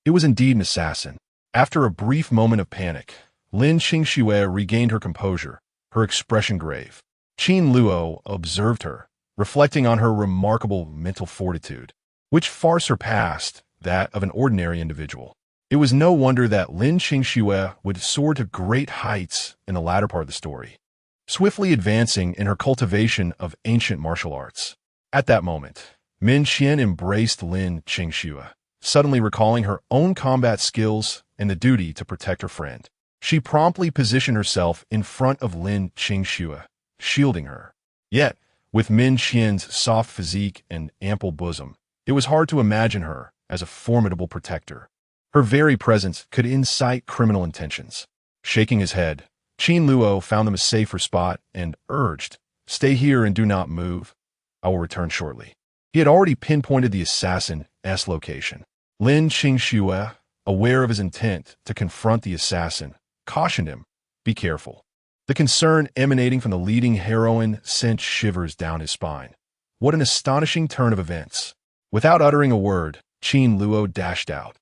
It was indeed an assassin. After a brief moment of panic, Lin Qingxue regained her composure, her expression grave. Qin Luo observed her, reflecting on her remarkable mental fortitude, which far surpassed that of an ordinary individual. It was no wonder that Lin Qingxue would soar to great heights in the latter part of the story, swiftly advancing in her cultivation of ancient martial arts. At that moment, Min Qian embraced Lin Qingxue, suddenly recalling her own combat skills and the duty to protect her friend. She promptly positioned herself in front of Lin Qingxue, shielding her. Yet, with Min Qian's soft physique and ample bosom, it was hard to imagine her as a formidable protector. Her very presence could incite criminal intentions. Shaking his head, Qin Luo found them a safer spot and urged, "Stay here and do not move. I will return shortly." He had already pinpointed the assassin's location. Lin Qingxue, aware of his intent to confront the assassin, cautioned him, "Be careful." The concern emanating from the leading heroine sent shivers down his spine. What an astonishing turn of events. Without uttering a word, Qin Luo dashed out,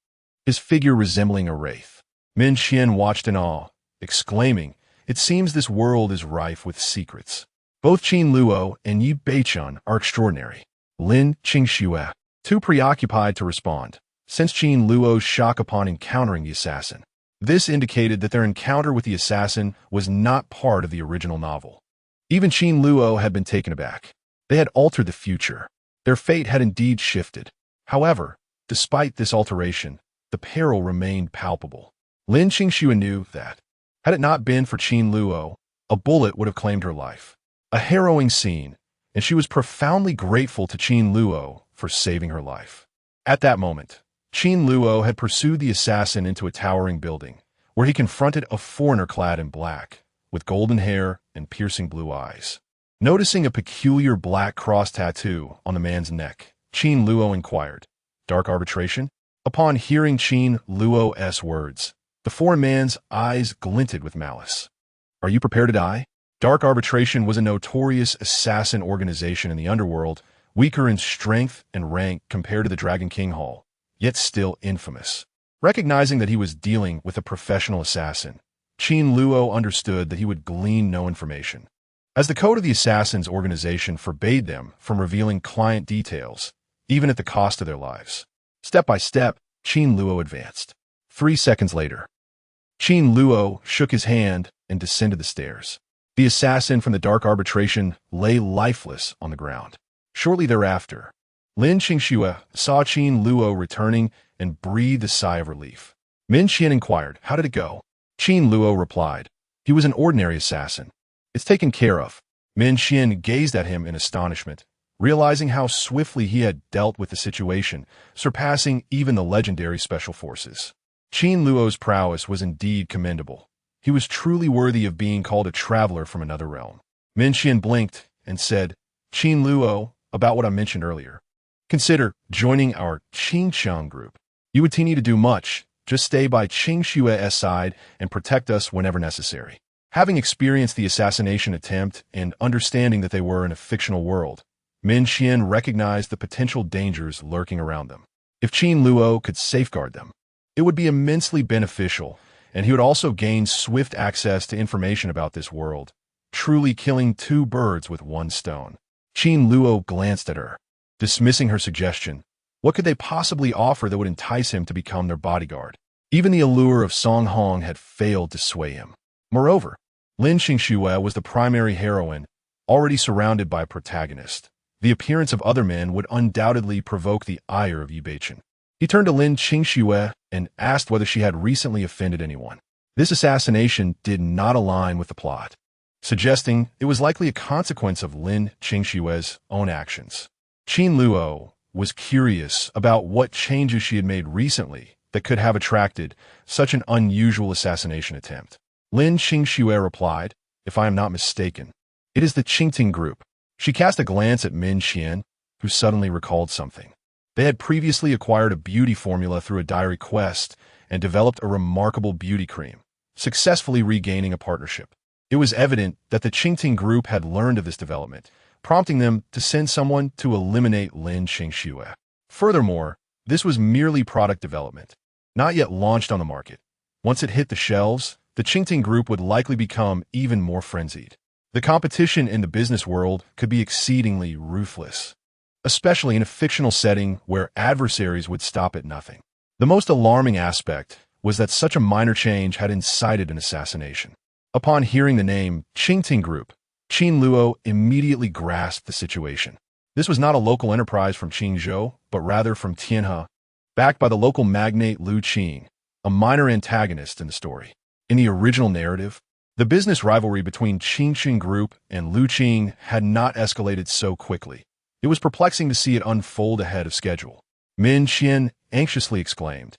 his figure resembling a wraith. Min Qian watched in awe, exclaiming, "It seems this world is rife with secrets." Both Qin Luo and Yi Beichun are extraordinary. Lin Qingxue, too preoccupied to respond, sensed Qin Luo's shock upon encountering the assassin. This indicated that their encounter with the assassin was not part of the original novel. Even Qin Luo had been taken aback. They had altered the future. Their fate had indeed shifted. However, despite this alteration, the peril remained palpable. Lin Qingxue knew that, had it not been for Qin Luo, a bullet would have claimed her life. A harrowing scene, and she was profoundly grateful to Qin Luo for saving her life. At that moment, Qin Luo had pursued the assassin into a towering building, where he confronted a foreigner clad in black, with golden hair and piercing blue eyes. Noticing a peculiar black cross tattoo on the man's neck, Qin Luo inquired, "Dark arbitration?" Upon hearing Qin Luo's words, the foreign man's eyes glinted with malice. "Are you prepared to die?" Dark Arbitration was a notorious assassin organization in the underworld, weaker in strength and rank compared to the Dragon King Hall, yet still infamous. Recognizing that he was dealing with a professional assassin, Qin Luo understood that he would glean no information. As the code of the Assassins organization forbade them from revealing client details, even at the cost of their lives. Step by step, Qin Luo advanced. 3 seconds later, Qin Luo shook his hand and descended the stairs. The assassin from the Dark Arbitration lay lifeless on the ground. Shortly thereafter, Lin Qingxue saw Qin Luo returning and breathed a sigh of relief. Min Qian inquired, "How did it go?" Qin Luo replied, "He was an ordinary assassin. It's taken care of." Min Qian gazed at him in astonishment, realizing how swiftly he had dealt with the situation, surpassing even the legendary special forces. Qin Luo's prowess was indeed commendable. He was truly worthy of being called a traveler from another realm. Min Qian blinked and said, "Qin Luo, about what I mentioned earlier. Consider joining our Qingqiang group. You would need to do much. Just stay by Qingxue's side and protect us whenever necessary." Having experienced the assassination attempt and understanding that they were in a fictional world, Min Qian recognized the potential dangers lurking around them. If Qin Luo could safeguard them, it would be immensely beneficial, and he would also gain swift access to information about this world, truly killing 2 birds with 1 stone. Qin Luo glanced at her, dismissing her suggestion. What could they possibly offer that would entice him to become their bodyguard? Even the allure of Song Hong had failed to sway him. Moreover, Lin Qingxue was the primary heroine, already surrounded by a protagonist. The appearance of other men would undoubtedly provoke the ire of Yu Beichen. He turned to Lin Qingxue and asked whether she had recently offended anyone. This assassination did not align with the plot, suggesting it was likely a consequence of Lin Qingxue's own actions. Qin Luo was curious about what changes she had made recently that could have attracted such an unusual assassination attempt. Lin Qingxue replied, "If I am not mistaken, it is the Qingting group." She cast a glance at Min Qian, who suddenly recalled something. They had previously acquired a beauty formula through a diary quest and developed a remarkable beauty cream, successfully regaining a partnership. It was evident that the Qingting group had learned of this development, prompting them to send someone to eliminate Lin Qingxue. Furthermore, this was merely product development, not yet launched on the market. Once it hit the shelves, the Qingting group would likely become even more frenzied. The competition in the business world could be exceedingly ruthless, especially in a fictional setting where adversaries would stop at nothing. The most alarming aspect was that such a minor change had incited an assassination. Upon hearing the name Qingting Group, Qin Luo immediately grasped the situation. This was not a local enterprise from Qingzhou, but rather from Tianhe, backed by the local magnate Lu Qing, a minor antagonist in the story. In the original narrative, the business rivalry between Qingqing Group and Lu Qing had not escalated so quickly. It was perplexing to see it unfold ahead of schedule. Min Qian anxiously exclaimed,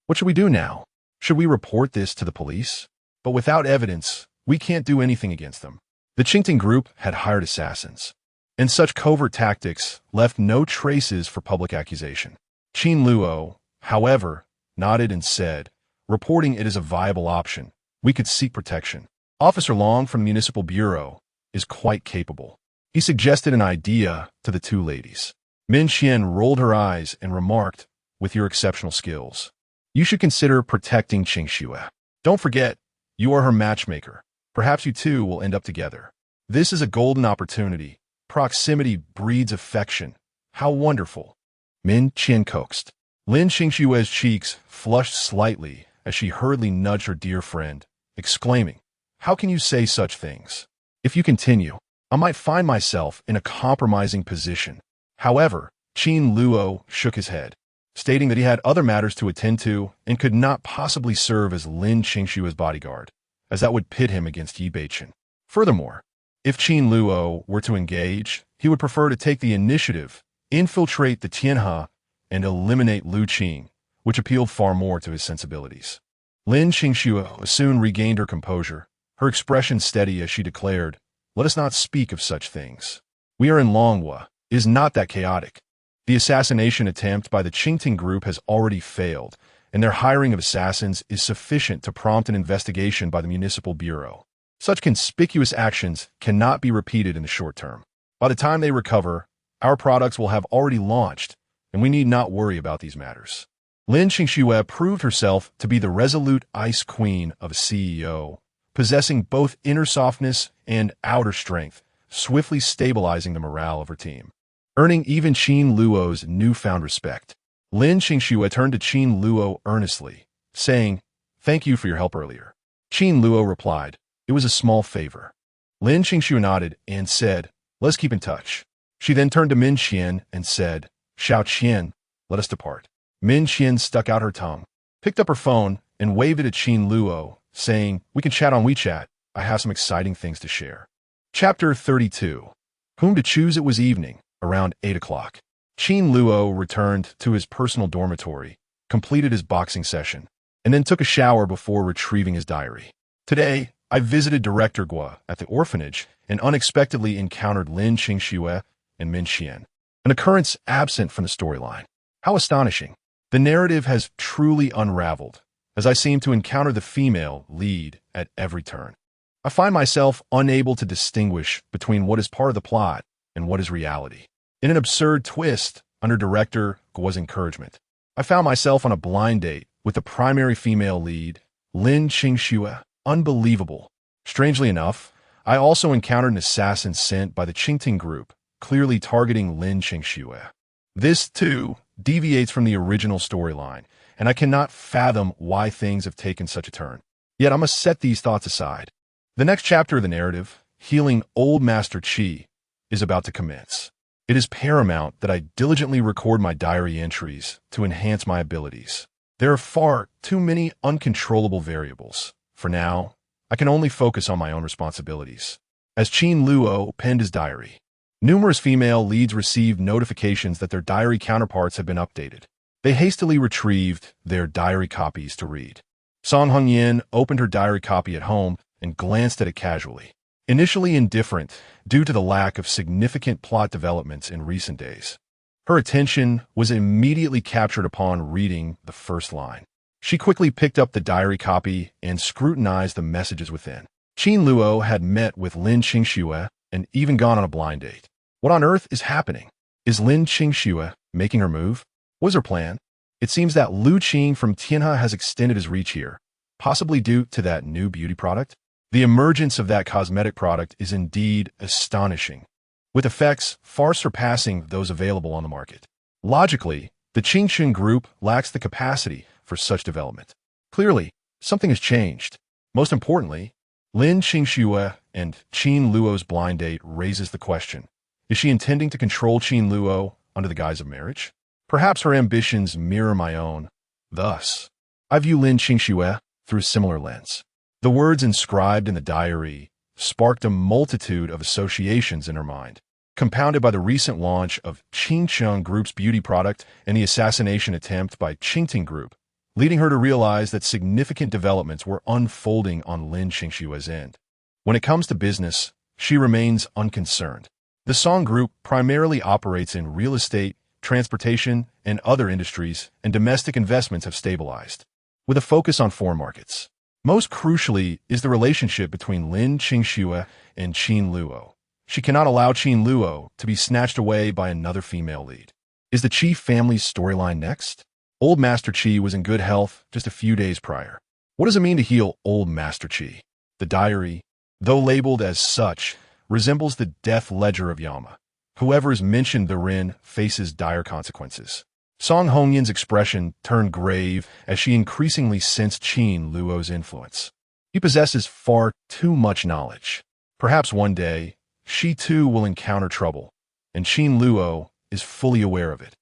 "What should we do now? Should we report this to the police? But without evidence, we can't do anything against them." The Qingting Group had hired assassins, and such covert tactics left no traces for public accusation. Qin Luo, however, nodded and said, "Reporting it is a viable option. We could seek protection. Officer Long from the Municipal Bureau is quite capable." He suggested an idea to the 2 ladies. Min Qian rolled her eyes and remarked, "With your exceptional skills, you should consider protecting Qingxue. Don't forget, you are her matchmaker. Perhaps you 2 will end up together. This is a golden opportunity. Proximity breeds affection. How wonderful." Min Qian coaxed. Lin Qingxue's cheeks flushed slightly as she hurriedly nudged her dear friend, exclaiming, "How can you say such things? If you continue, I might find myself in a compromising position." However, Qin Luo shook his head, stating that he had other matters to attend to and could not possibly serve as Lin Qingshua's bodyguard, as that would pit him against Yi Beichen. Furthermore, if Qin Luo were to engage, he would prefer to take the initiative, infiltrate the Tianhe, and eliminate Lu Qing, which appealed far more to his sensibilities. Lin Qingxue soon regained her composure, her expression steady as she declared, "Let us not speak of such things. We are in Longhua. It is not that chaotic. The assassination attempt by the Qingting group has already failed, and their hiring of assassins is sufficient to prompt an investigation by the Municipal Bureau. Such conspicuous actions cannot be repeated in the short term. By the time they recover, our products will have already launched, and we need not worry about these matters." Lin Qingxue proved herself to be the resolute ice queen of a CEO, possessing both inner softness and outer strength, swiftly stabilizing the morale of her team. Earning even Qin Luo's newfound respect, Lin Qingxue turned to Qin Luo earnestly, saying, "Thank you for your help earlier." Qin Luo replied, "It was a small favor." Lin Qingxue nodded and said, "Let's keep in touch." She then turned to Min Qian and said, "Xiao Qian, let us depart." Min Qian stuck out her tongue, picked up her phone, and waved it at Qin Luo, saying, "We can chat on WeChat. I have some exciting things to share." Chapter 32. Whom to choose? It was evening, around 8 o'clock. Qin Luo returned to his personal dormitory, completed his boxing session, and then took a shower before retrieving his diary. "Today, I visited Director Guo at the orphanage and unexpectedly encountered Lin Qingxue and Min Qian, an occurrence absent from the storyline. How astonishing! The narrative has truly unraveled, as I seem to encounter the female lead at every turn. I find myself unable to distinguish between what is part of the plot and what is reality. In an absurd twist, under Director Guo's encouragement, I found myself on a blind date with the primary female lead, Lin Qingxue. Unbelievable. Strangely enough, I also encountered an assassin sent by the Qingting group, clearly targeting Lin Qingxue. This, too, deviates from the original storyline, and I cannot fathom why things have taken such a turn. Yet I must set these thoughts aside. The next chapter of the narrative, Healing Old Master Qi, is about to commence. It is paramount that I diligently record my diary entries to enhance my abilities. There are far too many uncontrollable variables. For now, I can only focus on my own responsibilities. As Qin Luo penned his diary, numerous female leads received notifications that their diary counterparts had been updated. They hastily retrieved their diary copies to read. Song Hongyan opened her diary copy at home and glanced at it casually. Initially indifferent due to the lack of significant plot developments in recent days, her attention was immediately captured upon reading the first line. She quickly picked up the diary copy and scrutinized the messages within. Qin Luo had met with Lin Qingxue and even gone on a blind date. What on earth is happening? Is Lin Qingxue making her move? What is her plan? It seems that Lu Qing from Tianhe has extended his reach here, possibly due to that new beauty product. The emergence of that cosmetic product is indeed astonishing, with effects far surpassing those available on the market. Logically, the Qingxun group lacks the capacity for such development. Clearly, something has changed. Most importantly, Lin Qingxue and Qin Luo's blind date raises the question, is she intending to control Qin Luo under the guise of marriage? Perhaps her ambitions mirror my own. Thus, I view Lin Qingxue through a similar lens. The words inscribed in the diary sparked a multitude of associations in her mind, compounded by the recent launch of Qingcheng Group's beauty product and the assassination attempt by Qingting Group, leading her to realize that significant developments were unfolding on Lin Qingxue's end. When it comes to business, she remains unconcerned. The Song Group primarily operates in real estate, transportation, and other industries, and domestic investments have stabilized, with a focus on foreign markets. Most crucially is the relationship between Lin Qingxue and Qin Luo. She cannot allow Qin Luo to be snatched away by another female lead. Is the Qi family's storyline next? Old Master Qi was in good health just a few days prior. What does it mean to heal Old Master Qi? The diary, though labeled as such, resembles the death ledger of Yama. Whoever is mentioned therein faces dire consequences. Song Hongyan's expression turned grave as she increasingly sensed Qin Luo's influence. He possesses far too much knowledge. Perhaps one day, she too will encounter trouble, and Qin Luo is fully aware of it.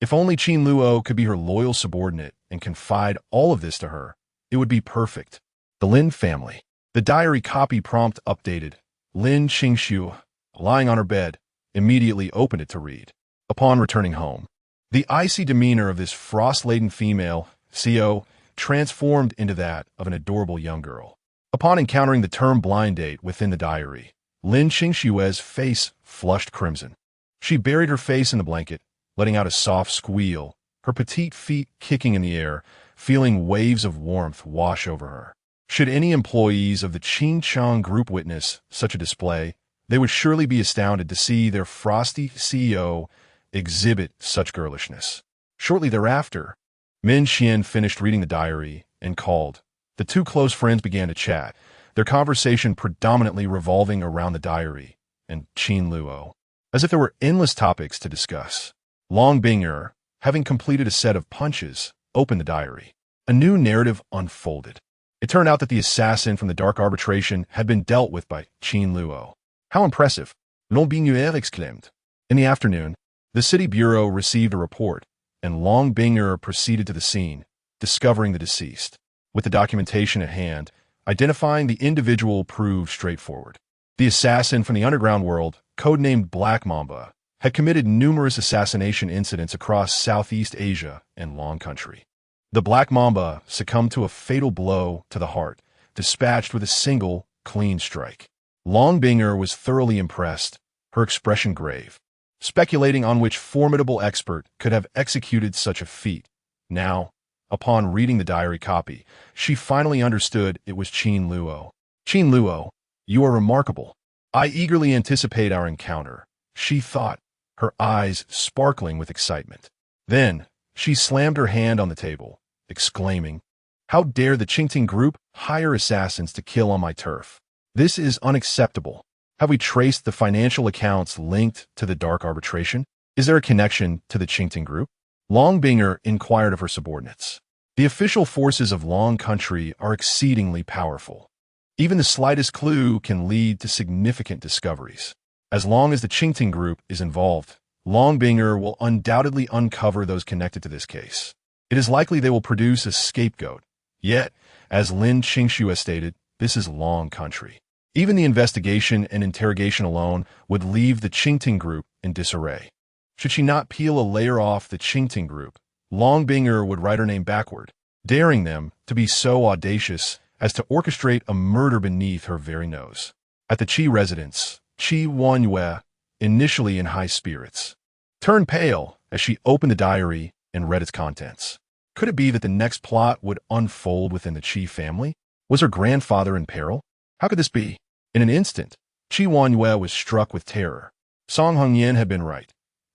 If only Qin Luo could be her loyal subordinate and confide all of this to her, it would be perfect. The Lin family. The diary copy prompt updated. Lin Qingxiu, lying on her bed, immediately opened it to read. Upon returning home, the icy demeanor of this frost-laden female, CO, transformed into that of an adorable young girl. Upon encountering the term blind date within the diary, Lin Qingxiu's face flushed crimson. She buried her face in the blanket, letting out a soft squeal, her petite feet kicking in the air, feeling waves of warmth wash over her. Should any employees of the Qinchang group witness such a display, they would surely be astounded to see their frosty CEO exhibit such girlishness. Shortly thereafter, Min Xian finished reading the diary and called. The two close friends began to chat, their conversation predominantly revolving around the diary and Qin Luo, as if there were endless topics to discuss. Long Binger, having completed a set of punches, opened the diary. A new narrative unfolded. It turned out that the assassin from the Dark Arbitration had been dealt with by Qin Luo. How impressive! Long Binger exclaimed. In the afternoon, the city bureau received a report, and Long Binger proceeded to the scene, discovering the deceased. With the documentation at hand, identifying the individual proved straightforward. The assassin from the underground world, codenamed Black Mamba, had committed numerous assassination incidents across Southeast Asia and Long Country. The Black Mamba succumbed to a fatal blow to the heart, dispatched with a single, clean strike. Long Binger was thoroughly impressed, her expression grave, speculating on which formidable expert could have executed such a feat. Now, upon reading the diary copy, she finally understood it was Qin Luo. Qin Luo, you are remarkable. I eagerly anticipate our encounter, she thought, her eyes sparkling with excitement. Then, she slammed her hand on the table, exclaiming, "How dare the Qingting group hire assassins to kill on my turf? This is unacceptable. Have we traced the financial accounts linked to the Dark Arbitration? Is there a connection to the Qingting group?" Long Binger inquired of her subordinates. The official forces of Long Country are exceedingly powerful. Even the slightest clue can lead to significant discoveries. As long as the Qingting group is involved, Long Binger will undoubtedly uncover those connected to this case. It is likely they will produce a scapegoat. Yet, as Lin Qingxiu has stated, this is Long Country. Even the investigation and interrogation alone would leave the Qingting group in disarray. Should she not peel a layer off the Qingting group, Long Binger would write her name backward, daring them to be so audacious as to orchestrate a murder beneath her very nose. At the Qi residence, Qi Wanyue, initially in high spirits, turned pale as she opened the diary and read its contents. Could it be that the next plot would unfold within the Qi family? Was her grandfather in peril? How could this be? In an instant, Qi Wanyue was struck with terror. Song Hongyan had been right.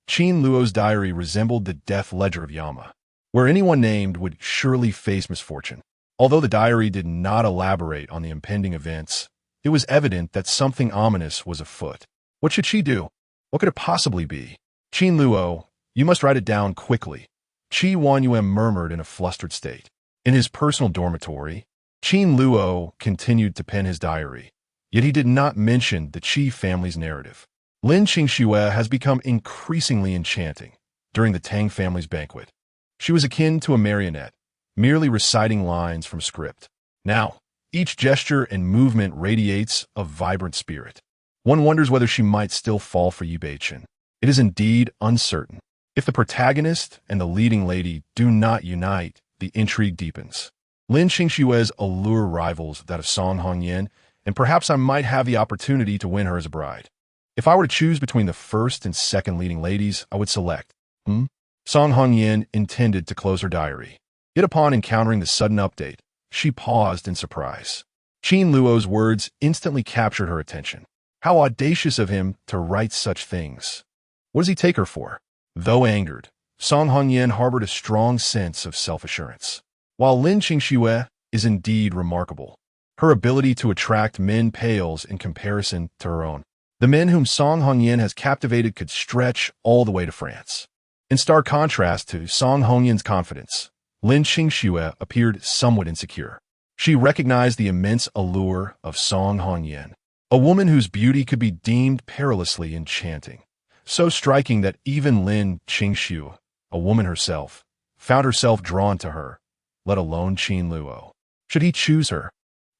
Qin Luo's diary resembled the death ledger of Yama, where anyone named would surely face misfortune. Although the diary did not elaborate on the impending events, it was evident that something ominous was afoot. What should she do? What could it possibly be? Qin Luo, you must write it down quickly, Qi Wanyue murmured in a flustered state. In his personal dormitory, Qin Luo continued to pen his diary, yet he did not mention the Qi family's narrative. Lin Qingxiu has become increasingly enchanting during the Tang family's banquet. She was akin to a marionette, merely reciting lines from script. Now, each gesture and movement radiates a vibrant spirit. One wonders whether she might still fall for Yu Beichen. It is indeed uncertain. If the protagonist and the leading lady do not unite, the intrigue deepens. Lin Qingxiu's allure rivals that of Song Hongyan, and perhaps I might have the opportunity to win her as a bride. If I were to choose between the first and second leading ladies, I would select. Song Hongyan intended to close her diary. Yet upon encountering the sudden update, she paused in surprise. Qin Luo's words instantly captured her attention. How audacious of him to write such things. What does he take her for? Though angered, Song Hongyan harbored a strong sense of self-assurance. While Lin Qingxiu is indeed remarkable, her ability to attract men pales in comparison to her own. The men whom Song Hongyan has captivated could stretch all the way to France. In stark contrast to Song Hongyan's confidence, Lin Qingxue appeared somewhat insecure. She recognized the immense allure of Song Hongyan, a woman whose beauty could be deemed perilously enchanting, so striking that even Lin Qingxue, a woman herself, found herself drawn to her, let alone Qin Luo. Should he choose her,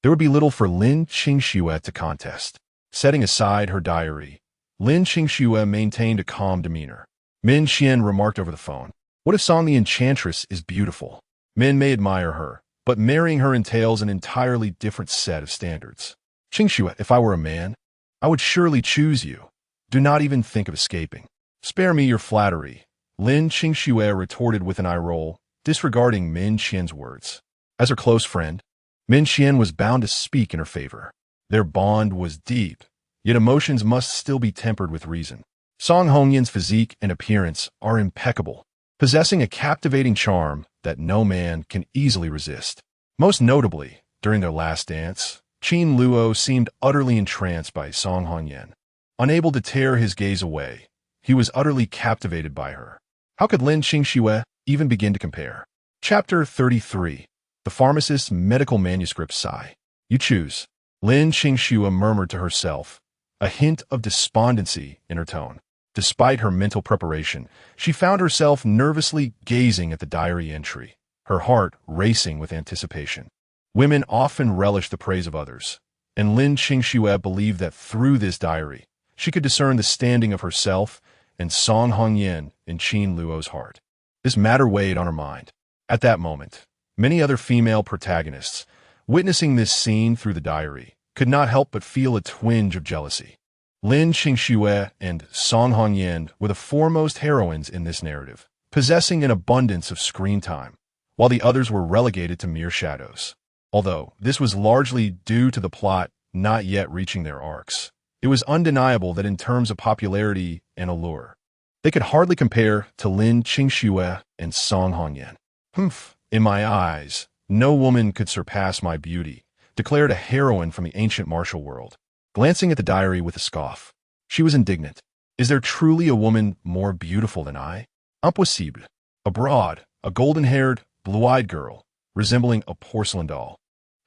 there would be little for Lin Qingxue to contest. Setting aside her diary, Lin Qingxue maintained a calm demeanor. Min Qian remarked over the phone, "What if Song the Enchantress is beautiful? Men may admire her, but marrying her entails an entirely different set of standards. Qingxue, if I were a man, I would surely choose you. Do not even think of escaping." "Spare me your flattery," Lin Qingxue retorted with an eye roll, disregarding Min Qian's words. As her close friend, Min Qian was bound to speak in her favor. Their bond was deep, yet emotions must still be tempered with reason. Song Hongyan's physique and appearance are impeccable, possessing a captivating charm that no man can easily resist. Most notably, during their last dance, Qin Luo seemed utterly entranced by Song Hongyan. Unable to tear his gaze away, he was utterly captivated by her. How could Lin Qingxue even begin to compare? Chapter 33. The Pharmacist's Medical Manuscript Sigh. "You choose," Lin Qingxue murmured to herself, a hint of despondency in her tone. Despite her mental preparation, she found herself nervously gazing at the diary entry, her heart racing with anticipation. Women often relish the praise of others, and Lin Qingxue believed that through this diary, she could discern the standing of herself and Song Hongyan in Qin Luo's heart. This matter weighed on her mind. At that moment, many other female protagonists, witnessing this scene through the diary, could not help but feel a twinge of jealousy. Lin Qingxue and Song Hongyan were the foremost heroines in this narrative, possessing an abundance of screen time, while the others were relegated to mere shadows. Although this was largely due to the plot not yet reaching their arcs, it was undeniable that in terms of popularity and allure, they could hardly compare to Lin Qingxue and Song Hongyan. "Humph, in my eyes, no woman could surpass my beauty," declared a heroine from the ancient martial world, glancing at the diary with a scoff. She was indignant. "Is there truly a woman more beautiful than I? Impossible." Abroad, a golden-haired, blue-eyed girl, resembling a porcelain doll,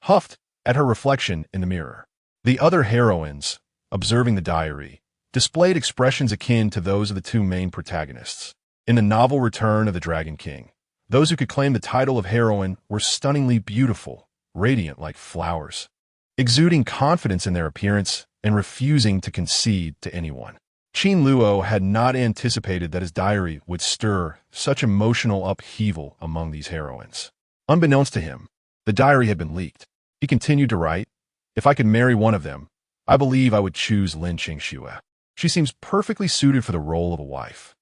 huffed at her reflection in the mirror. The other heroines, observing the diary, displayed expressions akin to those of the two main protagonists. In the novel Return of the Dragon King, those who could claim the title of heroine were stunningly beautiful, radiant like flowers, exuding confidence in their appearance and refusing to concede to anyone. Qin Luo had not anticipated that his diary would stir such emotional upheaval among these heroines. Unbeknownst to him, the diary had been leaked. He continued to write, "If I could marry one of them, I believe I would choose Lin Qingxue. She seems perfectly suited for the role of a wife."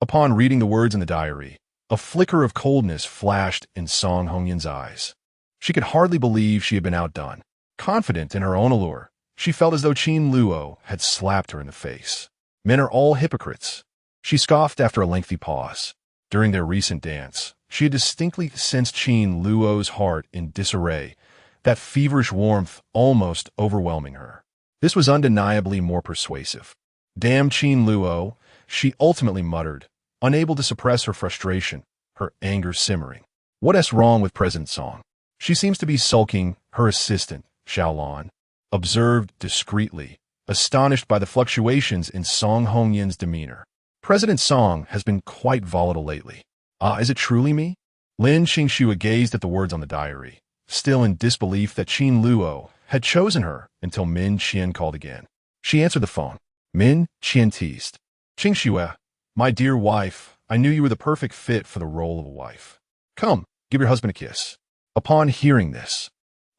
Upon reading the words in the diary, a flicker of coldness flashed in Song Hongyan's eyes. She could hardly believe she had been outdone. Confident in her own allure, she felt as though Qin Luo had slapped her in the face. "Men are all hypocrites," she scoffed after a lengthy pause. During their recent dance, she had distinctly sensed Qin Luo's heart in disarray, that feverish warmth almost overwhelming her. This was undeniably more persuasive. "Damn Qin Luo," she ultimately muttered, unable to suppress her frustration, her anger simmering. "What is wrong with President Song? She seems to be sulking." Her assistant, Xiaolon, observed discreetly, astonished by the fluctuations in Song Hongyan's demeanor. "President Song has been quite volatile lately." "Ah, is it truly me?" Lin Qingxue gazed at the words on the diary, still in disbelief that Qin Luo had chosen her until Min Qian called again. She answered the phone. Min Qian teased, "Qingxue, my dear wife, I knew you were the perfect fit for the role of a wife. Come, give your husband a kiss." Upon hearing this,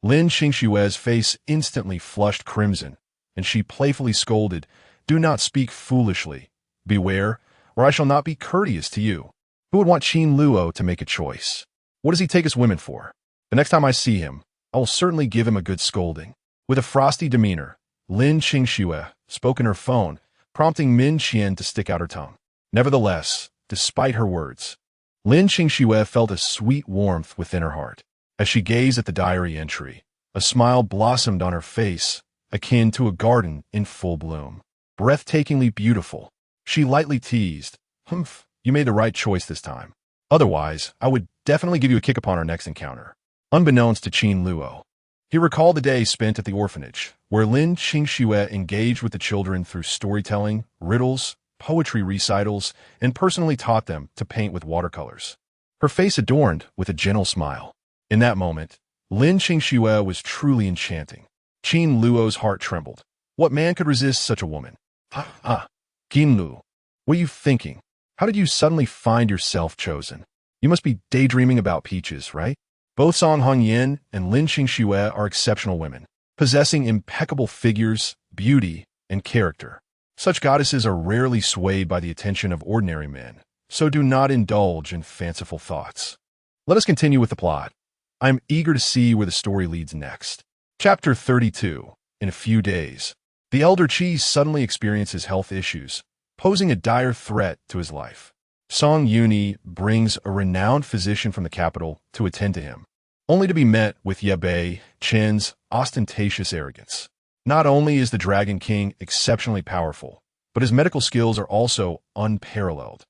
Lin Qingxue's face instantly flushed crimson, and she playfully scolded, "Do not speak foolishly. Beware, or I shall not be courteous to you. Who would want Qin Luo to make a choice? What does he take us women for? The next time I see him, I will certainly give him a good scolding." With a frosty demeanor, Lin Qingxue spoke in her phone, prompting Min Qian to stick out her tongue. Nevertheless, despite her words, Lin Qingxue felt a sweet warmth within her heart. As she gazed at the diary entry, a smile blossomed on her face, akin to a garden in full bloom. Breathtakingly beautiful, she lightly teased, "Humph, You made the right choice this time. Otherwise, I would definitely give you a kick upon our next encounter. Unbeknownst to Qin Luo, he recalled the day spent at the orphanage, where Lin Qingxue engaged with the children through storytelling, riddles, poetry recitals, and personally taught them to paint with watercolors. Her face adorned with a gentle smile. In that moment, Lin Qingxue was truly enchanting. Qin Luo's heart trembled. What man could resist such a woman? Qin Luo, what are you thinking? How did you suddenly find yourself chosen? You must be daydreaming about peaches, right? Both Song Hongyan and Lin Qingxue are exceptional women, possessing impeccable figures, beauty, and character. Such goddesses are rarely swayed by the attention of ordinary men, so do not indulge in fanciful thoughts. Let us continue with the plot. I am eager to see where the story leads next. Chapter 32. In a few days, the elder Qi suddenly experiences health issues, posing a dire threat to his life. Song Yuni brings a renowned physician from the capital to attend to him, only to be met with Ye Bei Chen's ostentatious arrogance. Not only is the Dragon King exceptionally powerful, but his medical skills are also unparalleled,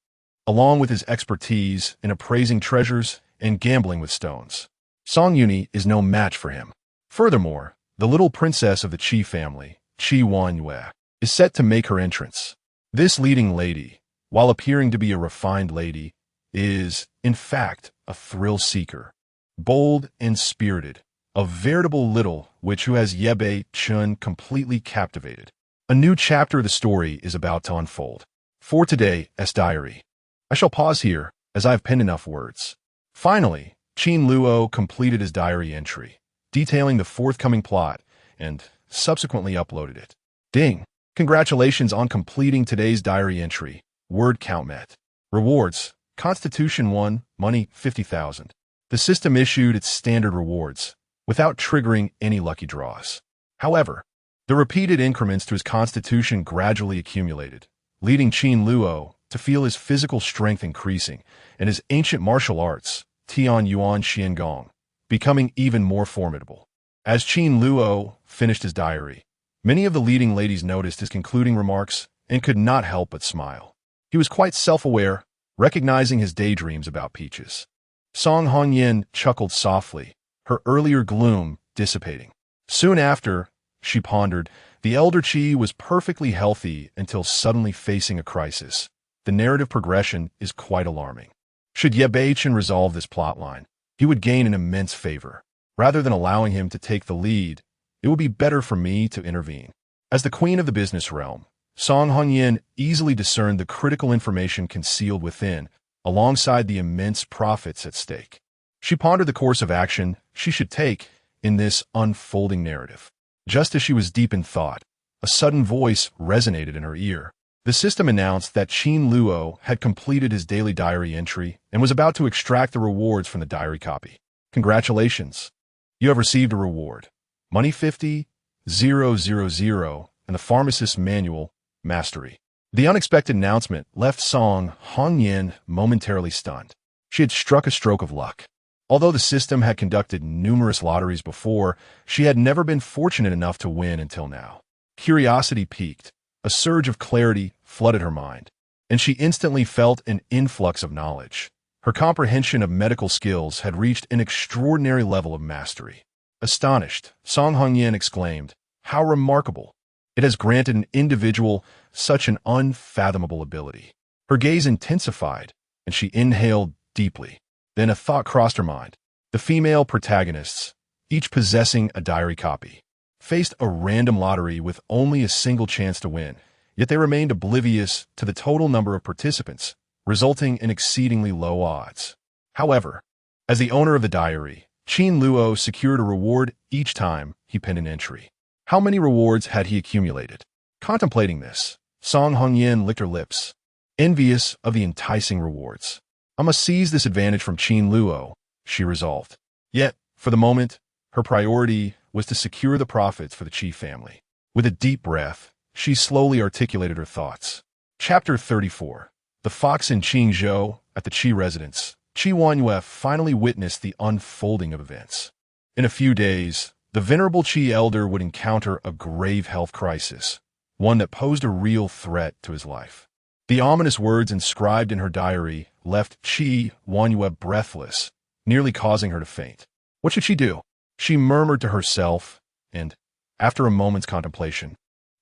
along with his expertise in appraising treasures and gambling with stones. Song Yuni is no match for him. Furthermore, the little princess of the Qi family, Qi Wanyue, is set to make her entrance. This leading lady, while appearing to be a refined lady, is, in fact, a thrill-seeker. Bold and spirited, a veritable little witch who has Ye Bei Chen completely captivated. A new chapter of the story is about to unfold. For today's diary, I shall pause here, as I have penned enough words. Finally, Qin Luo completed his diary entry, detailing the forthcoming plot, and subsequently uploaded it. Ding! Congratulations on completing today's diary entry. Word count met. Rewards: Constitution 1, money 50,000. The system issued its standard rewards, without triggering any lucky draws. However, the repeated increments to his constitution gradually accumulated, leading Qin Luo to feel his physical strength increasing and his ancient martial arts, Tian Yuan Xiangong, becoming even more formidable. As Qin Luo finished his diary, many of the leading ladies noticed his concluding remarks and could not help but smile. He was quite self-aware, recognizing his daydreams about peaches. Song Hongyan chuckled softly, her earlier gloom dissipating. Soon after, she pondered, the elder Qi was perfectly healthy until suddenly facing a crisis. The narrative progression is quite alarming. Should Ye Bei Chen resolve this plotline, he would gain an immense favor. Rather than allowing him to take the lead, it would be better for me to intervene. As the queen of the business realm, Song Hongyan easily discerned the critical information concealed within, alongside the immense profits at stake. She pondered the course of action she should take in this unfolding narrative. Just as she was deep in thought, a sudden voice resonated in her ear. The system announced that Qin Luo had completed his daily diary entry and was about to extract the rewards from the diary copy. Congratulations! You have received a reward. Money 50,000, and the pharmacist's manual, Mastery. The unexpected announcement left Song Hongyan momentarily stunned. She had struck a stroke of luck. Although the system had conducted numerous lotteries before, she had never been fortunate enough to win until now. Curiosity piqued. A surge of clarity flooded her mind, and she instantly felt an influx of knowledge. Her comprehension of medical skills had reached an extraordinary level of mastery. Astonished, Song Hongyan exclaimed, "How remarkable! It has granted an individual such an unfathomable ability." Her gaze intensified, and she inhaled deeply. Then a thought crossed her mind. The female protagonists, each possessing a diary copy, faced a random lottery with only a single chance to win, yet they remained oblivious to the total number of participants, resulting in exceedingly low odds. However, as the owner of the diary, Qin Luo secured a reward each time he penned an entry. How many rewards had he accumulated? Contemplating this, Song Hongyan licked her lips, envious of the enticing rewards. I must seize this advantage from Qin Luo, she resolved. Yet, for the moment, her priority was to secure the profits for the Qi family. With a deep breath, she slowly articulated her thoughts. Chapter 34. The Fox in Qingzhou. At the Qi residence, Qi Wanyue finally witnessed the unfolding of events. In a few days, the venerable Qi elder would encounter a grave health crisis, one that posed a real threat to his life. The ominous words inscribed in her diary left Qi Luo breathless, nearly causing her to faint. What should she do? She murmured to herself and, after a moment's contemplation,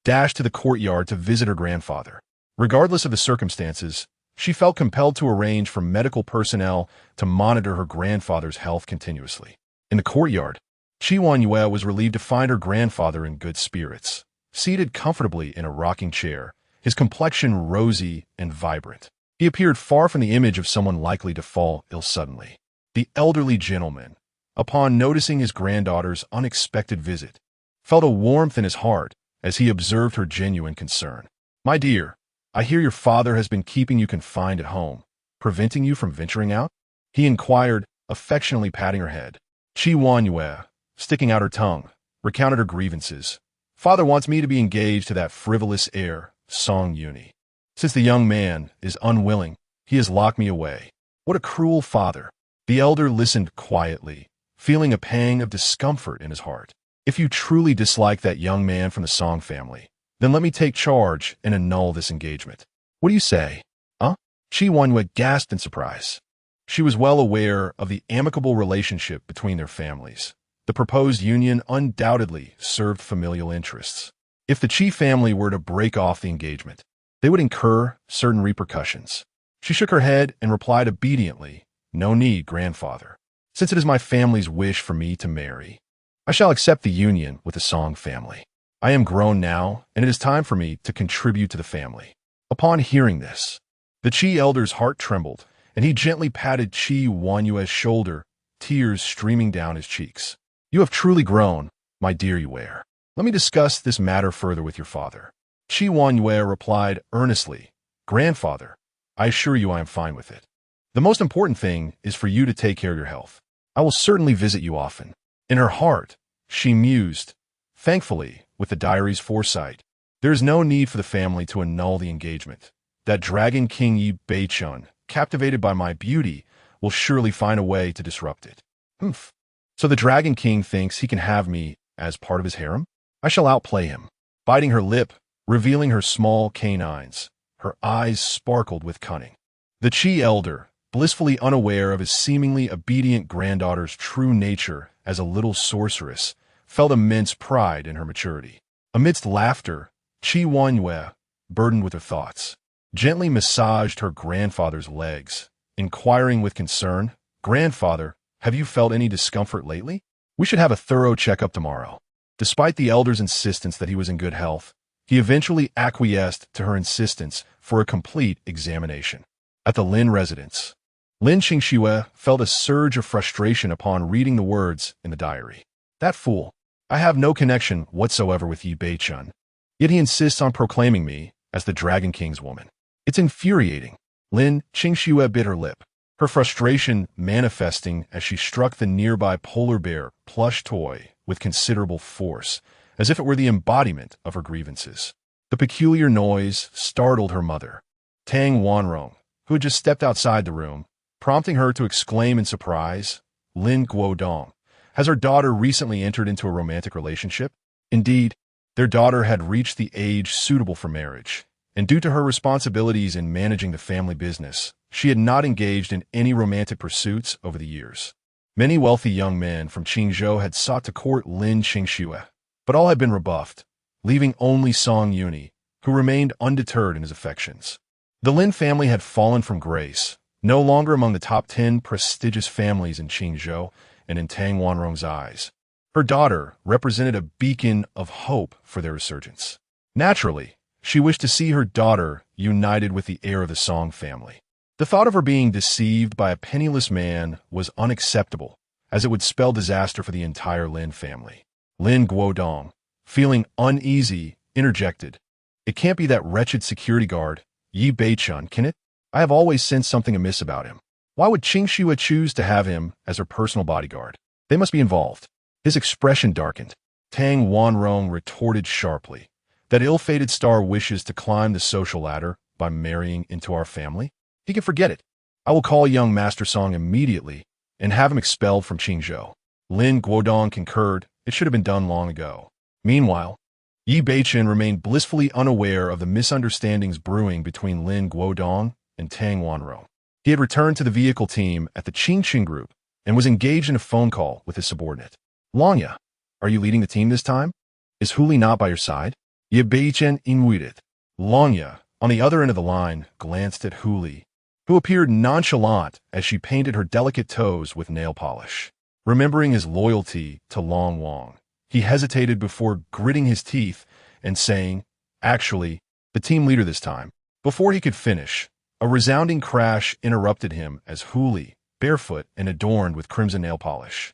dashed to the courtyard to visit her grandfather. Regardless of the circumstances, she felt compelled to arrange for medical personnel to monitor her grandfather's health continuously. In the courtyard, Qi Luo was relieved to find her grandfather in good spirits, seated comfortably in a rocking chair, his complexion rosy and vibrant. He appeared far from the image of someone likely to fall ill suddenly. The elderly gentleman, upon noticing his granddaughter's unexpected visit, felt a warmth in his heart as he observed her genuine concern. "My dear, I hear your father has been keeping you confined at home, preventing you from venturing out?" he inquired, affectionately patting her head. Qi Luo, sticking out her tongue, recounted her grievances. "Father wants me to be engaged to that frivolous heir, Song Yuni. Since the young man is unwilling, he has locked me away. What a cruel father." The elder listened quietly, feeling a pang of discomfort in his heart. "If you truly dislike that young man from the Song family, then let me take charge and annul this engagement. What do you say?" "Huh?" Qi Luo gasped in surprise. She was well aware of the amicable relationship between their families. The proposed union undoubtedly served familial interests. If the Qi family were to break off the engagement, they would incur certain repercussions. She shook her head and replied obediently, "No need, grandfather. Since it is my family's wish for me to marry, I shall accept the union with the Song family. I am grown now, and it is time for me to contribute to the family." Upon hearing this, the Qi elder's heart trembled, and he gently patted Qi Luo's shoulder, tears streaming down his cheeks. "You have truly grown, my dear Yue. Let me discuss this matter further with your father." Qi Luo replied earnestly, "Grandfather, I assure you I am fine with it. The most important thing is for you to take care of your health. I will certainly visit you often." In her heart, she mused, thankfully, with the diary's foresight, there is no need for the family to annul the engagement. That Dragon King Yi Beichun, captivated by my beauty, will surely find a way to disrupt it. Humph. So the Dragon King thinks he can have me as part of his harem? I shall outplay him. Biting her lip, revealing her small canines, her eyes sparkled with cunning. The Qi elder, blissfully unaware of his seemingly obedient granddaughter's true nature as a little sorceress, felt immense pride in her maturity. Amidst laughter, Qi Luo, burdened with her thoughts, gently massaged her grandfather's legs, inquiring with concern, "Grandfather, have you felt any discomfort lately? We should have a thorough checkup tomorrow." Despite the elder's insistence that he was in good health, he eventually acquiesced to her insistence for a complete examination. At the Lin residence, Lin Qingxue felt a surge of frustration upon reading the words in the diary. "That fool. I have no connection whatsoever with Yi Beichun, yet he insists on proclaiming me as the Dragon King's woman. It's infuriating." Lin Qingxue bit her lip, her frustration manifesting as she struck the nearby polar bear plush toy with considerable force, as if it were the embodiment of her grievances. The peculiar noise startled her mother, Tang Wanrong, who had just stepped outside the room, prompting her to exclaim in surprise, "Lin Guodong, has her daughter recently entered into a romantic relationship?" Indeed, their daughter had reached the age suitable for marriage, and due to her responsibilities in managing the family business, she had not engaged in any romantic pursuits over the years. Many wealthy young men from Qingzhou had sought to court Lin Qingxue, but all had been rebuffed, leaving only Song Yuni, who remained undeterred in his affections. The Lin family had fallen from grace, no longer among the top 10 prestigious families in Qingzhou and in Tang Wanrong's eyes. Her daughter represented a beacon of hope for their resurgence. Naturally, she wished to see her daughter united with the heir of the Song family. The thought of her being deceived by a penniless man was unacceptable, as it would spell disaster for the entire Lin family. Lin Guodong, feeling uneasy, interjected, "It can't be that wretched security guard, Yi Beichun, can it? I have always sensed something amiss about him. Why would Qingxue choose to have him as her personal bodyguard? They must be involved." His expression darkened. Tang Wanrong retorted sharply, "That ill-fated star wishes to climb the social ladder by marrying into our family? He can forget it. I will call young Master Song immediately and have him expelled from Qingzhou." Lin Guodong concurred. It should have been done long ago. Meanwhile, Yi Beichen remained blissfully unaware of the misunderstandings brewing between Lin Guodong and Tang Wanro. He had returned to the vehicle team at the Qin group and was engaged in a phone call with his subordinate. Longya, are you leading the team this time? Is Huli not by your side? Yi Beichen inwitted. Longya, on the other end of the line, glanced at Huli, who appeared nonchalant as she painted her delicate toes with nail polish. Remembering his loyalty to Long Wang, he hesitated before gritting his teeth and saying, "Actually, the team leader this time." Before he could finish, a resounding crash interrupted him as Huli, barefoot and adorned with crimson nail polish,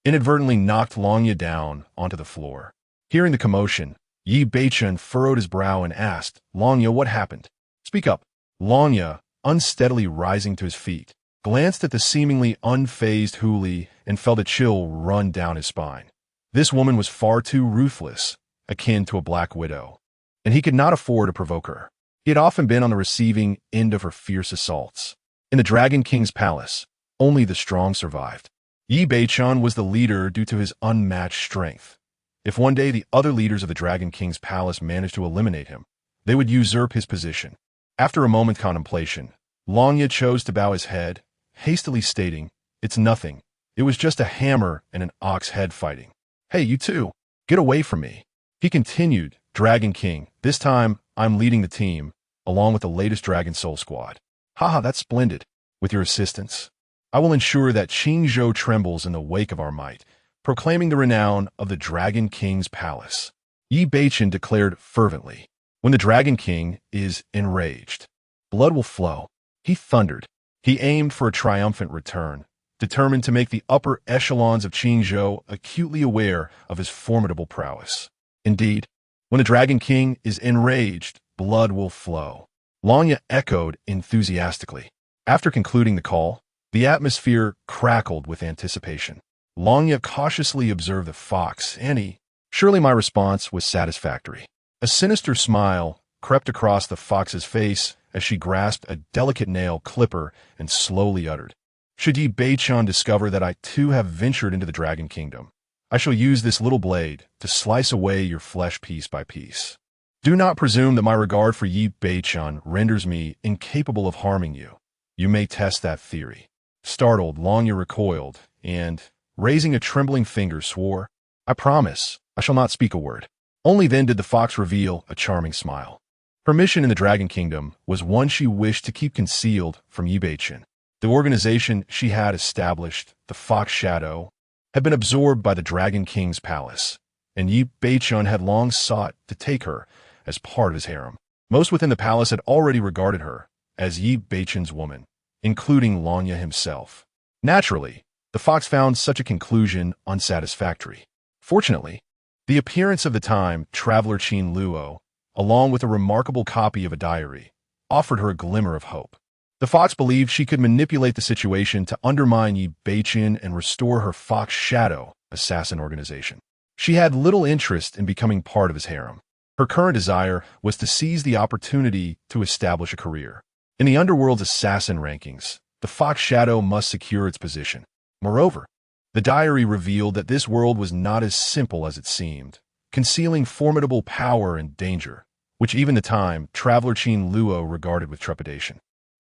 inadvertently knocked Longya down onto the floor. Hearing the commotion, Yi Beichen furrowed his brow and asked, "Longya, what happened? Speak up." Longya, unsteadily rising to his feet, glanced at the seemingly unfazed Huli and felt a chill run down his spine. This woman was far too ruthless, akin to a black widow, and he could not afford to provoke her. He had often been on the receiving end of her fierce assaults. In the Dragon King's palace, only the strong survived. Yi Beichen was the leader due to his unmatched strength. If one day the other leaders of the Dragon King's palace managed to eliminate him, they would usurp his position. After a moment's contemplation, Longya chose to bow his head, hastily stating, "It's nothing. It was just a hammer and an ox head fighting. Hey, you two, get away from me." He continued, "Dragon King, this time I'm leading the team, along with the latest Dragon Soul squad. Haha, that's splendid. With your assistance, I will ensure that Qingzhou trembles in the wake of our might, proclaiming the renown of the Dragon King's palace." Yi Beichen declared fervently, "When the Dragon King is enraged, blood will flow." He thundered. He aimed for a triumphant return, determined to make the upper echelons of Qingzhou acutely aware of his formidable prowess. Indeed, when the Dragon King is enraged, blood will flow. Longya echoed enthusiastically. After concluding the call, the atmosphere crackled with anticipation. Longya cautiously observed the fox, and surely my response was satisfactory. A sinister smile crept across the fox's face as she grasped a delicate nail clipper and slowly uttered, "Should Yi Beichen discover that I too have ventured into the Dragon Kingdom, I shall use this little blade to slice away your flesh piece by piece. Do not presume that my regard for Yi Beichen renders me incapable of harming you. You may test that theory." Startled, Longya recoiled and, raising a trembling finger, swore, "I promise, I shall not speak a word." Only then did the fox reveal a charming smile. Her mission in the Dragon Kingdom was one she wished to keep concealed from Yi Beichen. The organization she had established, the Fox Shadow, had been absorbed by the Dragon King's palace, and Yi Beichen had long sought to take her as part of his harem. Most within the palace had already regarded her as Yi Beichen's woman, including Longya himself. Naturally, the fox found such a conclusion unsatisfactory. Fortunately, the appearance of the time traveler Qin Luo, along with a remarkable copy of a diary, offered her a glimmer of hope. The fox believed she could manipulate the situation to undermine Yi Beichen and restore her Fox Shadow assassin organization. She had little interest in becoming part of his harem. Her current desire was to seize the opportunity to establish a career. In the underworld's assassin rankings, the Fox Shadow must secure its position. Moreover, the diary revealed that this world was not as simple as it seemed, concealing formidable power and danger, which even the time traveler Qin Luo regarded with trepidation.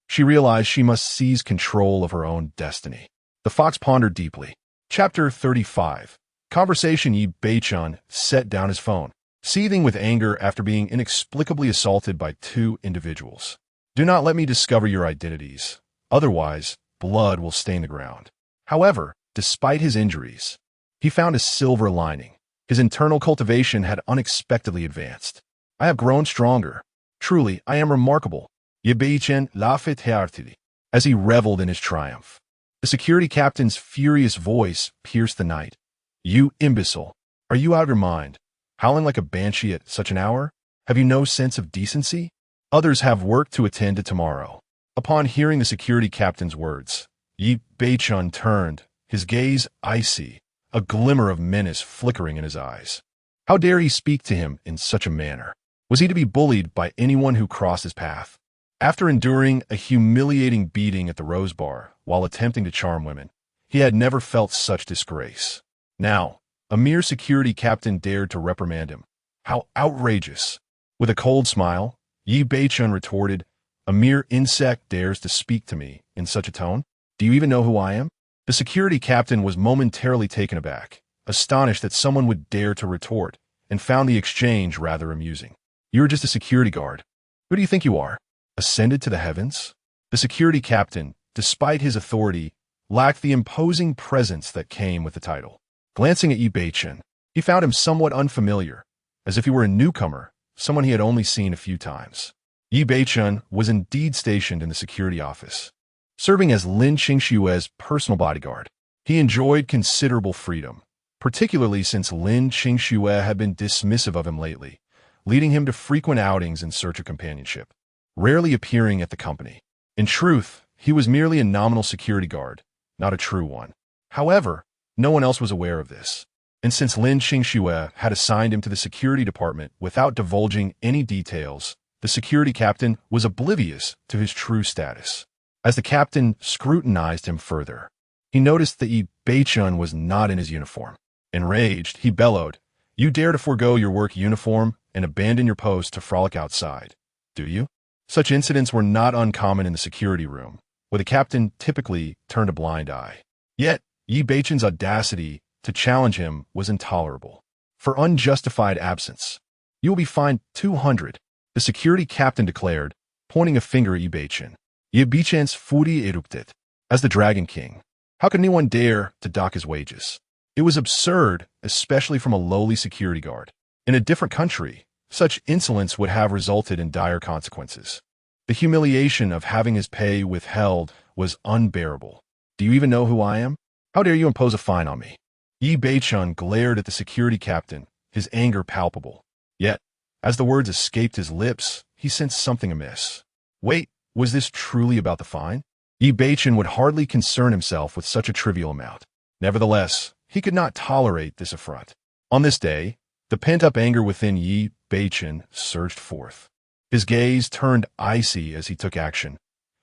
She realized she must seize control of her own destiny. The fox pondered deeply. Chapter 35. Conversation. Yi Beichen set down his phone, seething with anger after being inexplicably assaulted by two individuals. "Do not let me discover your identities. Otherwise, blood will stain the ground." However, despite his injuries, he found a silver lining. His internal cultivation had unexpectedly advanced. "I have grown stronger. Truly, I am remarkable." Yi Beichen laughed heartily as he reveled in his triumph. The security captain's furious voice pierced the night. "You imbecile! Are you out of your mind? Howling like a banshee at such an hour? Have you no sense of decency? Others have work to attend to tomorrow." Upon hearing the security captain's words, Yi Beichen turned, his gaze icy, a glimmer of menace flickering in his eyes. How dare he speak to him in such a manner? Was he to be bullied by anyone who crossed his path? After enduring a humiliating beating at the Rose Bar while attempting to charm women, he had never felt such disgrace. Now, a mere security captain dared to reprimand him. How outrageous! With a cold smile, Yi Beichun retorted, "A mere insect dares to speak to me in such a tone? Do you even know who I am?" The security captain was momentarily taken aback, astonished that someone would dare to retort, and found the exchange rather amusing. "You're just a security guard. Who do you think you are? Ascended to the heavens?" The security captain, despite his authority, lacked the imposing presence that came with the title. Glancing at Yi Beichun, he found him somewhat unfamiliar, as if he were a newcomer, someone he had only seen a few times. Yi Beichun was indeed stationed in the security office, serving as Lin Qingshue's personal bodyguard. He enjoyed considerable freedom, particularly since Lin Qingxue had been dismissive of him lately, leading him to frequent outings in search of companionship, rarely appearing at the company. In truth, he was merely a nominal security guard, not a true one. However, no one else was aware of this, and since Lin Qingxue had assigned him to the security department without divulging any details, the security captain was oblivious to his true status. As the captain scrutinized him further, he noticed that Yi Beichun was not in his uniform. Enraged, he bellowed, "You dare to forego your work uniform and abandon your post to frolic outside, do you?" Such incidents were not uncommon in the security room, where the captain typically turned a blind eye. Yet, Yi Beichun's audacity to challenge him was intolerable. "For unjustified absence, you will be fined 200, the security captain declared, pointing a finger at Yi Beichun. Yi Beichun's fury erupted. As the Dragon King, how could anyone dare to dock his wages? It was absurd, especially from a lowly security guard. In a different country, such insolence would have resulted in dire consequences. The humiliation of having his pay withheld was unbearable. "Do you even know who I am? How dare you impose a fine on me?" Yi Beichun glared at the security captain, his anger palpable. Yet, as the words escaped his lips, he sensed something amiss. Wait, was this truly about the fine? Yi Beichun would hardly concern himself with such a trivial amount. Nevertheless, he could not tolerate this affront. On this day, the pent-up anger within Yi Beichun surged forth. His gaze turned icy as he took action,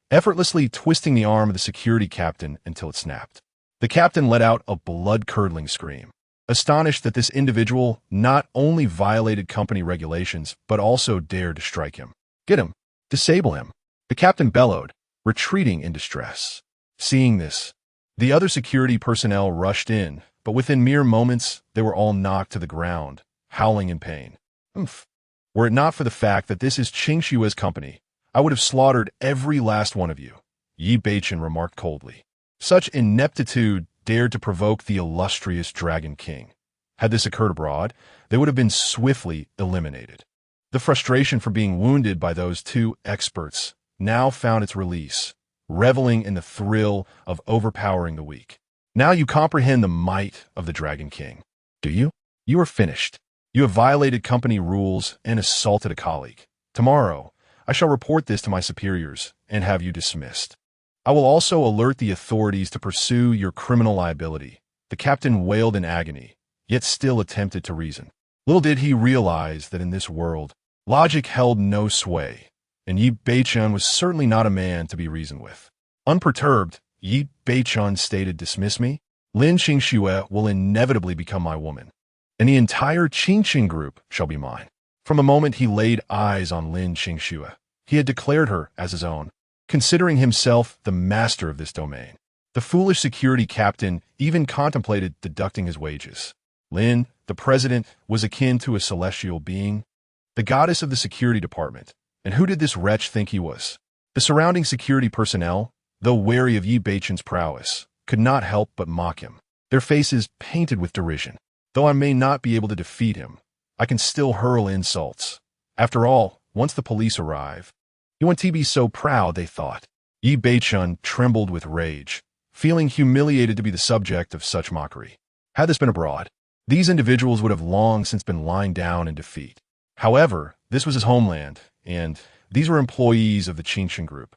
effortlessly twisting the arm of the security captain until it snapped. The captain let out a blood-curdling scream, astonished that this individual not only violated company regulations, but also dared to strike him. "Get him! Disable him!" The captain bellowed, retreating in distress. Seeing this, the other security personnel rushed in, but within mere moments, they were all knocked to the ground, howling in pain. "Oomph. Were it not for the fact that this is Qingshue's company, I would have slaughtered every last one of you," Yi Beichun remarked coldly. Such ineptitude dared to provoke the illustrious Dragon King. Had this occurred abroad, they would have been swiftly eliminated. The frustration for being wounded by those two experts now found its release, reveling in the thrill of overpowering the weak. "Now you comprehend the might of the Dragon King, do you? You are finished. You have violated company rules and assaulted a colleague. Tomorrow, I shall report this to my superiors and have you dismissed. I will also alert the authorities to pursue your criminal liability." The captain wailed in agony, yet still attempted to reason. Little did he realize that in this world, logic held no sway, and Yi Beichun was certainly not a man to be reasoned with. Unperturbed, Yi Beichun stated, "Dismiss me? Lin Qingxue will inevitably become my woman, and the entire Qingqing group shall be mine." From the moment he laid eyes on Lin Qingxue, he had declared her as his own, considering himself the master of this domain. The foolish security captain even contemplated deducting his wages. Lin, the president, was akin to a celestial being, the goddess of the security department. And who did this wretch think he was? The surrounding security personnel, though wary of Yi Beichun's prowess, could not help but mock him, their faces painted with derision. "Though I may not be able to defeat him, I can still hurl insults. After all, once the police arrive, he won't be so proud," they thought. Yi Beichun trembled with rage, feeling humiliated to be the subject of such mockery. Had this been abroad, these individuals would have long since been lying down in defeat. However, this was his homeland, and these were employees of the Qingqing Group.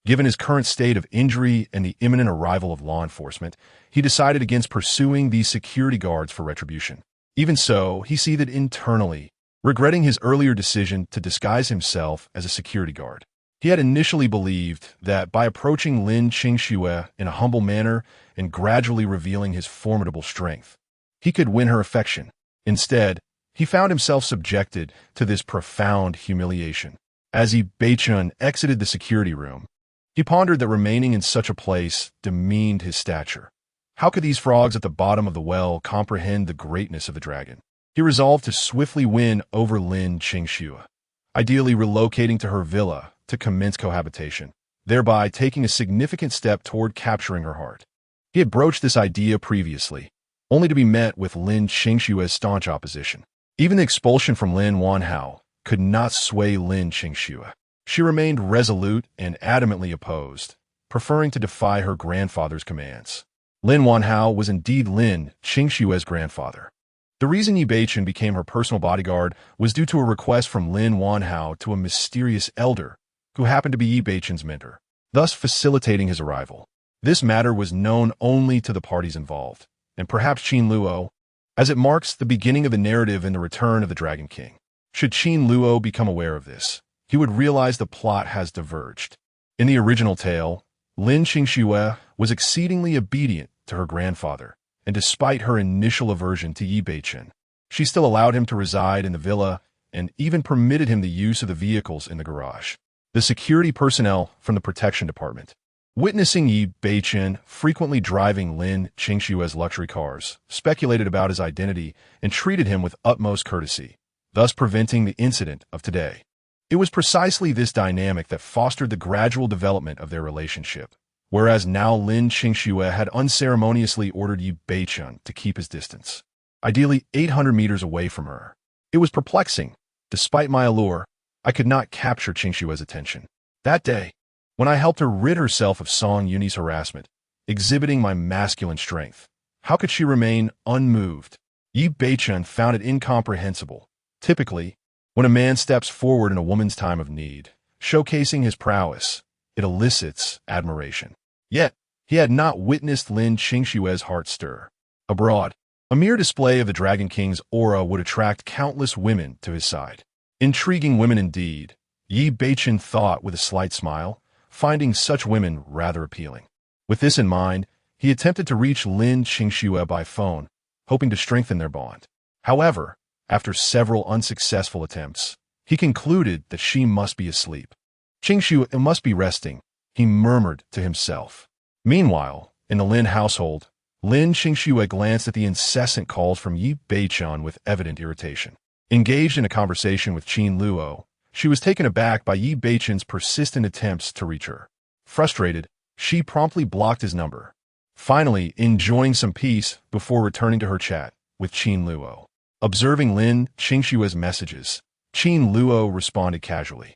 Given his current state of injury and the imminent arrival of law enforcement, he decided against pursuing these security guards for retribution. Even so, he seethed internally, regretting his earlier decision to disguise himself as a security guard. He had initially believed that by approaching Lin Qingxue in a humble manner and gradually revealing his formidable strength, he could win her affection. Instead, he found himself subjected to this profound humiliation. As Yi Beichun exited the security room, he pondered that remaining in such a place demeaned his stature. How could these frogs at the bottom of the well comprehend the greatness of the dragon? He resolved to swiftly win over Lin Qingxue, ideally relocating to her villa to commence cohabitation, thereby taking a significant step toward capturing her heart. He had broached this idea previously, only to be met with Lin Qingxue's staunch opposition. Even the expulsion from Lin Wanhao could not sway Lin Qingxue. She remained resolute and adamantly opposed, preferring to defy her grandfather's commands. Lin Wanhao was indeed Lin Qingxue's grandfather. The reason Yi Beichun became her personal bodyguard was due to a request from Lin Wanhao to a mysterious elder who happened to be Yi Beichun's mentor, thus facilitating his arrival. This matter was known only to the parties involved, and perhaps Qin Luo, as it marks the beginning of the narrative in the return of the Dragon King. Should Qin Luo become aware of this, he would realize the plot has diverged. In the original tale, Lin Qingxue was exceedingly obedient to her grandfather, and despite her initial aversion to Yi Beichun, she still allowed him to reside in the villa and even permitted him the use of the vehicles in the garage. The security personnel from the protection department, witnessing Yi Beichun frequently driving Lin Qingxue's luxury cars, speculated about his identity and treated him with utmost courtesy, thus preventing the incident of today. It was precisely this dynamic that fostered the gradual development of their relationship, whereas now Lin Qingxue had unceremoniously ordered Yi Beichun to keep his distance, ideally 800 meters away from her. It was perplexing. Despite my allure, I could not capture Qingxue's attention. That day, when I helped her rid herself of Song Yunyi's harassment, exhibiting my masculine strength, how could she remain unmoved? Yi Beichun found it incomprehensible. Typically, when a man steps forward in a woman's time of need, showcasing his prowess, it elicits admiration. Yet, he had not witnessed Lin Qingxue's heart stir. Abroad, a mere display of the Dragon King's aura would attract countless women to his side. Intriguing women indeed, Yi Beichun thought with a slight smile, finding such women rather appealing. With this in mind, he attempted to reach Lin Qingxue by phone, hoping to strengthen their bond. However, after several unsuccessful attempts, he concluded that she must be asleep. Qingxue must be resting, he murmured to himself. Meanwhile, in the Lin household, Lin Qingxue glanced at the incessant calls from Yi Beichun with evident irritation. Engaged in a conversation with Qin Luo, she was taken aback by Yi Beichun's persistent attempts to reach her. Frustrated, she promptly blocked his number, finally enjoying some peace before returning to her chat with Qin Luo. Observing Lin Qingxue's messages, Qin Luo responded casually,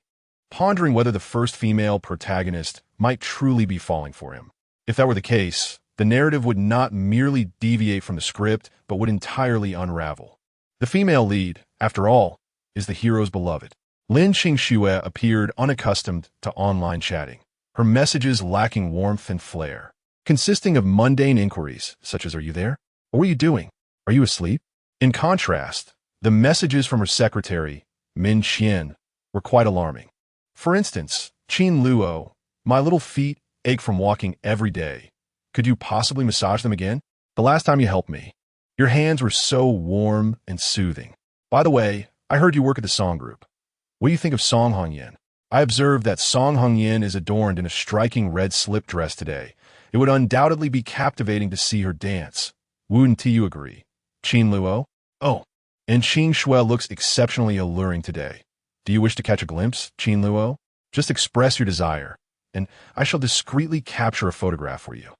pondering whether the first female protagonist might truly be falling for him. If that were the case, the narrative would not merely deviate from the script, but would entirely unravel. The female lead, after all, is the hero's beloved. Lin Qingxue appeared unaccustomed to online chatting, her messages lacking warmth and flair, consisting of mundane inquiries such as, "Are you there? What were you doing? Are you asleep?" In contrast, the messages from her secretary, Min Qian, were quite alarming. For instance, Qin Luo, "My little feet ache from walking every day. Could you possibly massage them again? The last time you helped me. Your hands were so warm and soothing. By the way, I heard you work at the Song Group. What do you think of Song Hongyan? I observed that Song Hongyan is adorned in a striking red slip dress today. It would undoubtedly be captivating to see her dance. Wouldn't you agree? Qin Luo? Oh, and Qingxue looks exceptionally alluring today. Do you wish to catch a glimpse, Qin Luo? Just express your desire, and I shall discreetly capture a photograph for you."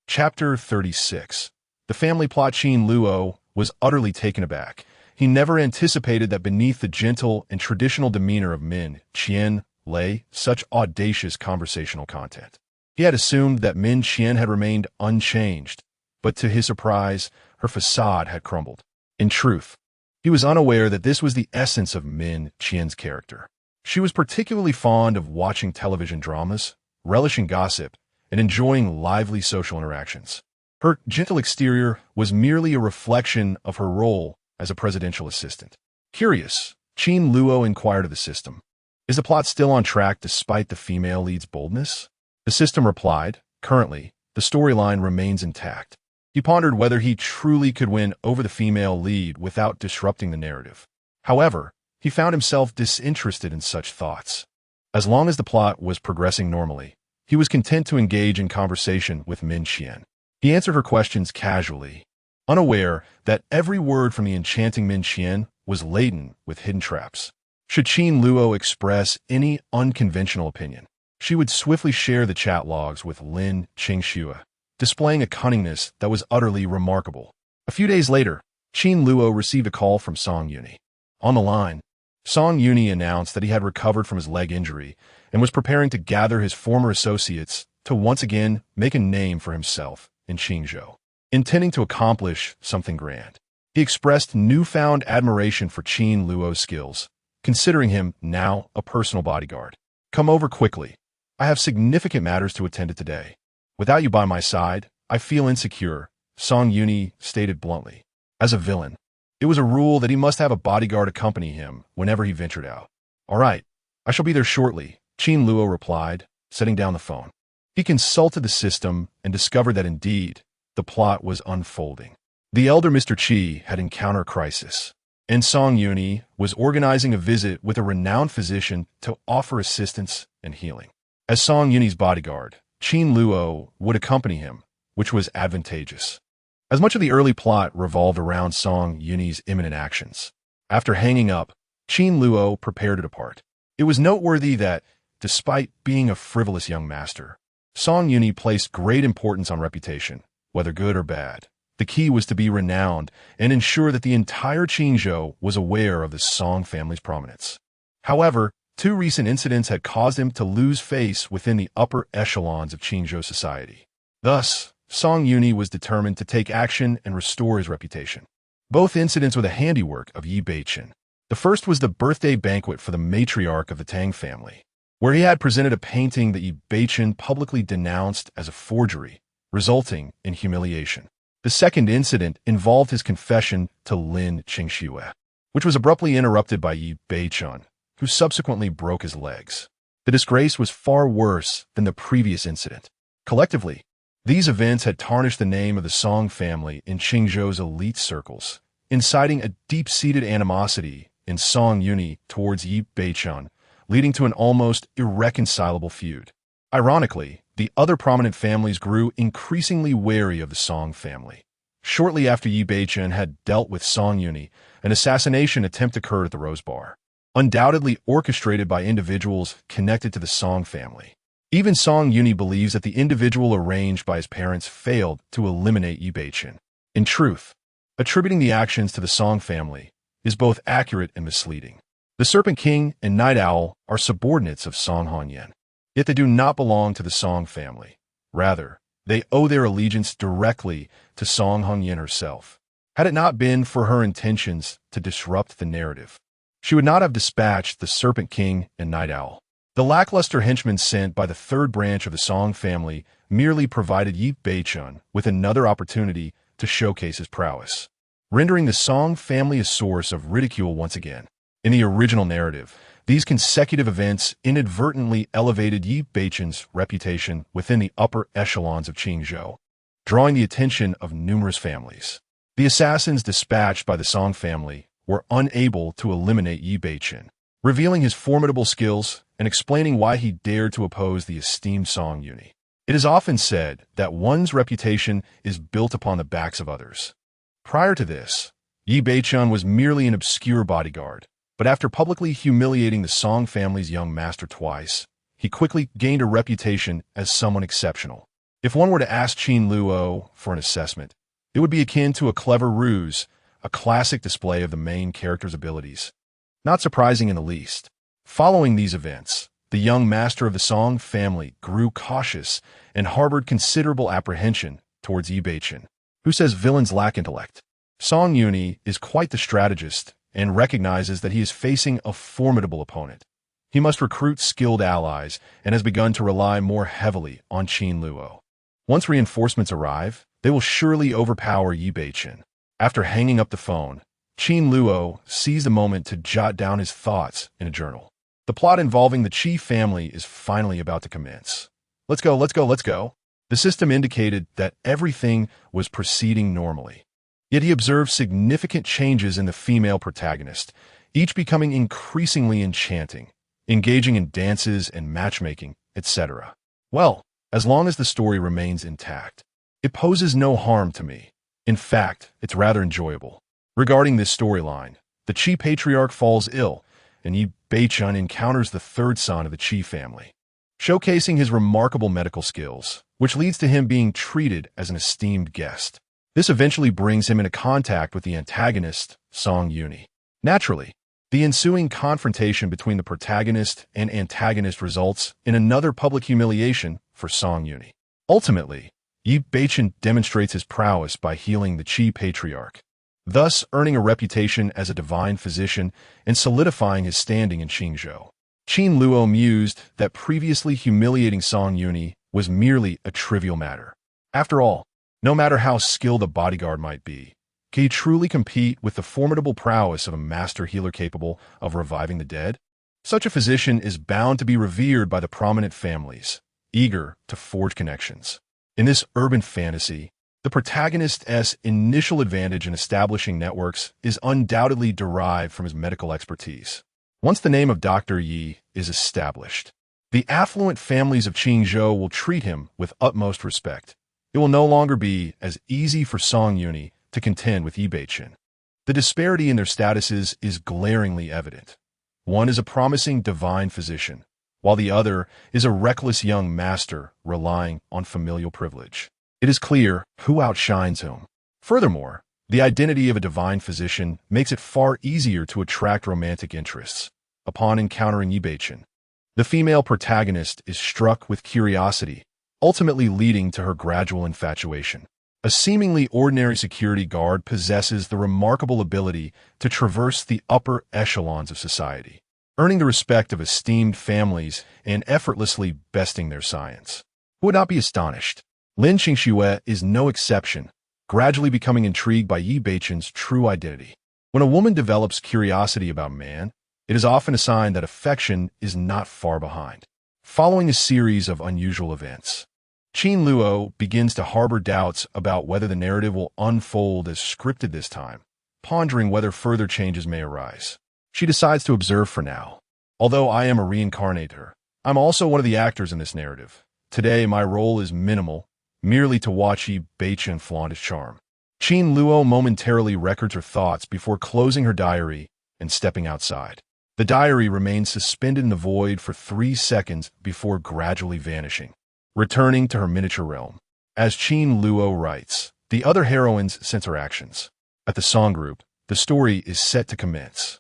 Chapter 36. The family plot. Qin Luo was utterly taken aback. He never anticipated that beneath the gentle and traditional demeanor of Min Qian lay such audacious conversational content. He had assumed that Min Qian had remained unchanged, but to his surprise, her facade had crumbled. In truth, he was unaware that this was the essence of Min Qian's character. She was particularly fond of watching television dramas, relishing gossip, and enjoying lively social interactions. Her gentle exterior was merely a reflection of her role as a presidential assistant. Curious, Qin Luo inquired of the system, "Is the plot still on track despite the female lead's boldness?" The system replied, "Currently, the storyline remains intact. He pondered whether he truly could win over the female lead without disrupting the narrative. However, he found himself disinterested in such thoughts. As long as the plot was progressing normally, he was content to engage in conversation with Min Qian. He answered her questions casually, unaware that every word from the enchanting Min Qian was laden with hidden traps. Should Qin Luo express any unconventional opinion, she would swiftly share the chat logs with Lin Qingxue, displaying a cunningness that was utterly remarkable. A few days later, Qin Luo received a call from Song Yuni. On the line, Song Yuni announced that he had recovered from his leg injury and was preparing to gather his former associates to once again make a name for himself in Qingzhou, intending to accomplish something grand. He expressed newfound admiration for Qin Luo's skills, considering him now a personal bodyguard. "Come over quickly. I have significant matters to attend to today. Without you by my side, I feel insecure," Song Yuni stated bluntly. As a villain, it was a rule that he must have a bodyguard accompany him whenever he ventured out. "All right, I shall be there shortly," Qin Luo replied, setting down the phone. He consulted the system and discovered that indeed, the plot was unfolding. The elder Mr. Qi had encountered crisis, and Song Yuni was organizing a visit with a renowned physician to offer assistance and healing. As Song Yuni's bodyguard, Qin Luo would accompany him, which was advantageous, as much of the early plot revolved around Song Yuni's imminent actions. After hanging up, Qin Luo prepared to depart. It was noteworthy that, despite being a frivolous young master, Song Yuni placed great importance on reputation, whether good or bad. The key was to be renowned and ensure that the entire Qingzhou was aware of the Song family's prominence. However, two recent incidents had caused him to lose face within the upper echelons of Qingzhou society. Thus, Song Yuni was determined to take action and restore his reputation. Both incidents were the handiwork of Yi Beiqin. The first was the birthday banquet for the matriarch of the Tang family, where he had presented a painting that Yi Beiqin publicly denounced as a forgery, resulting in humiliation. The second incident involved his confession to Lin Qingxue, which was abruptly interrupted by Yi Beiqin, who subsequently broke his legs. The disgrace was far worse than the previous incident. Collectively, these events had tarnished the name of the Song family in Qingzhou's elite circles, inciting a deep-seated animosity in Song Yuni towards Yi Beiqin, leading to an almost irreconcilable feud. Ironically, the other prominent families grew increasingly wary of the Song family. Shortly after Yi Beiqin had dealt with Song Yuni, an assassination attempt occurred at the Rose Bar, undoubtedly orchestrated by individuals connected to the Song family. Even Song Yuni believes that the individual arranged by his parents failed to eliminate Yi Beiqin. In truth, attributing the actions to the Song family is both accurate and misleading. The Serpent King and Night Owl are subordinates of Song Hongyan, yet they do not belong to the Song family. Rather, they owe their allegiance directly to Song Hongyan herself. Had it not been for her intentions to disrupt the narrative, she would not have dispatched the Serpent King and Night Owl. The lackluster henchmen sent by the third branch of the Song family merely provided Yi Beiqin with another opportunity to showcase his prowess, rendering the Song family a source of ridicule once again. In the original narrative, these consecutive events inadvertently elevated Yi Beiqin's reputation within the upper echelons of Qingzhou, drawing the attention of numerous families. The assassins dispatched by the Song family were unable to eliminate Yi Beiqin, revealing his formidable skills and explaining why he dared to oppose the esteemed Song Yuni. It is often said that one's reputation is built upon the backs of others. Prior to this, Yi Beiqin was merely an obscure bodyguard, but after publicly humiliating the Song family's young master twice, he quickly gained a reputation as someone exceptional. If one were to ask Qin Luo for an assessment, it would be akin to a clever ruse, a classic display of the main character's abilities. Not surprising in the least. Following these events, the young master of the Song family grew cautious and harbored considerable apprehension towards Yi Beiqin, who says villains lack intellect. Song Yuni is quite the strategist and recognizes that he is facing a formidable opponent. He must recruit skilled allies and has begun to rely more heavily on Qin Luo. Once reinforcements arrive, they will surely overpower Yi Beiqin. After hanging up the phone, Qin Luo seized a moment to jot down his thoughts in a journal. The plot involving the Qi family is finally about to commence. Let's go, let's go, let's go. The system indicated that everything was proceeding normally. Yet he observed significant changes in the female protagonist, each becoming increasingly enchanting, engaging in dances and matchmaking, etc. Well, as long as the story remains intact, it poses no harm to me. In fact, it's rather enjoyable. Regarding this storyline, the Qi patriarch falls ill, and Yi Beichun encounters the third son of the Qi family, showcasing his remarkable medical skills, which leads to him being treated as an esteemed guest. This eventually brings him into contact with the antagonist, Song Yuni. Naturally, the ensuing confrontation between the protagonist and antagonist results in another public humiliation for Song Yuni. Ultimately, Yi Beichun demonstrates his prowess by healing the Qi patriarch, thus earning a reputation as a divine physician and solidifying his standing in Qingzhou. Qin Luo mused that previously humiliating Song Yuni was merely a trivial matter. After all, no matter how skilled a bodyguard might be, can he truly compete with the formidable prowess of a master healer capable of reviving the dead? Such a physician is bound to be revered by the prominent families, eager to forge connections. In this urban fantasy, the protagonist's initial advantage in establishing networks is undoubtedly derived from his medical expertise. Once the name of Dr. Yi is established, the affluent families of Qingzhou will treat him with utmost respect. It will no longer be as easy for Song Yuni to contend with Yi Beichun. The disparity in their statuses is glaringly evident. One is a promising divine physician, while the other is a reckless young master relying on familial privilege. It is clear who outshines whom. Furthermore, the identity of a divine physician makes it far easier to attract romantic interests. Upon encountering Yi Beichun, the female protagonist is struck with curiosity, ultimately leading to her gradual infatuation. A seemingly ordinary security guard possesses the remarkable ability to traverse the upper echelons of society, earning the respect of esteemed families and effortlessly besting their science. Who would not be astonished? Lin Qingxue is no exception, gradually becoming intrigued by Yi Beichun's true identity. When a woman develops curiosity about a man, it is often a sign that affection is not far behind. Following a series of unusual events, Qin Luo begins to harbor doubts about whether the narrative will unfold as scripted this time, pondering whether further changes may arise. She decides to observe for now. Although I am a reincarnator, I'm also one of the actors in this narrative. Today, my role is minimal, merely to watch Yi Beichun flaunt his charm. Qin Luo momentarily records her thoughts before closing her diary and stepping outside. The diary remains suspended in the void for 3 seconds before gradually vanishing, returning to her miniature realm. As Qin Luo writes, the other heroines sense her actions. At the song group, the story is set to commence.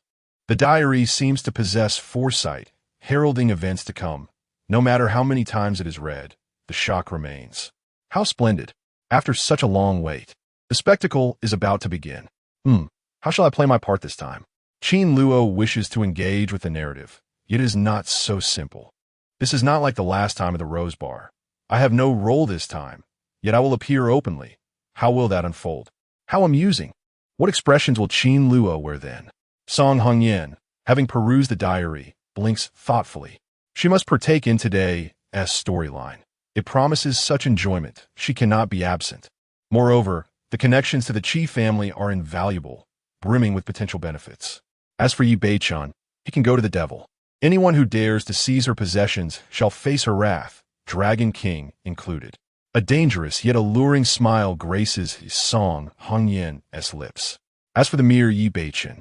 The diary seems to possess foresight, heralding events to come. No matter how many times it is read, the shock remains. How splendid! After such a long wait, the spectacle is about to begin. How shall I play my part this time? Qin Luo wishes to engage with the narrative, yet it is not so simple. This is not like the last time at the Rose Bar. I have no role this time, yet I will appear openly. How will that unfold? How amusing! What expressions will Qin Luo wear then? Song Hongyan, having perused the diary, blinks thoughtfully. She must partake in today's storyline. It promises such enjoyment, she cannot be absent. Moreover, the connections to the Qi family are invaluable, brimming with potential benefits. As for Yi Beichun, he can go to the devil. Anyone who dares to seize her possessions shall face her wrath, Dragon King included. A dangerous yet alluring smile graces his Song Hongyan's lips. As for the mere Yi Beichun,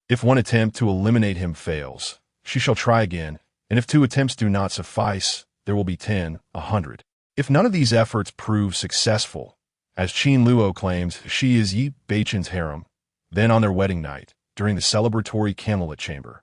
if one attempt to eliminate him fails, she shall try again, and if 2 attempts do not suffice, there will be 10, 100. If none of these efforts prove successful, as Qin Luo claims she is Yi Beichun's harem, then on their wedding night, during the celebratory candlelit chamber,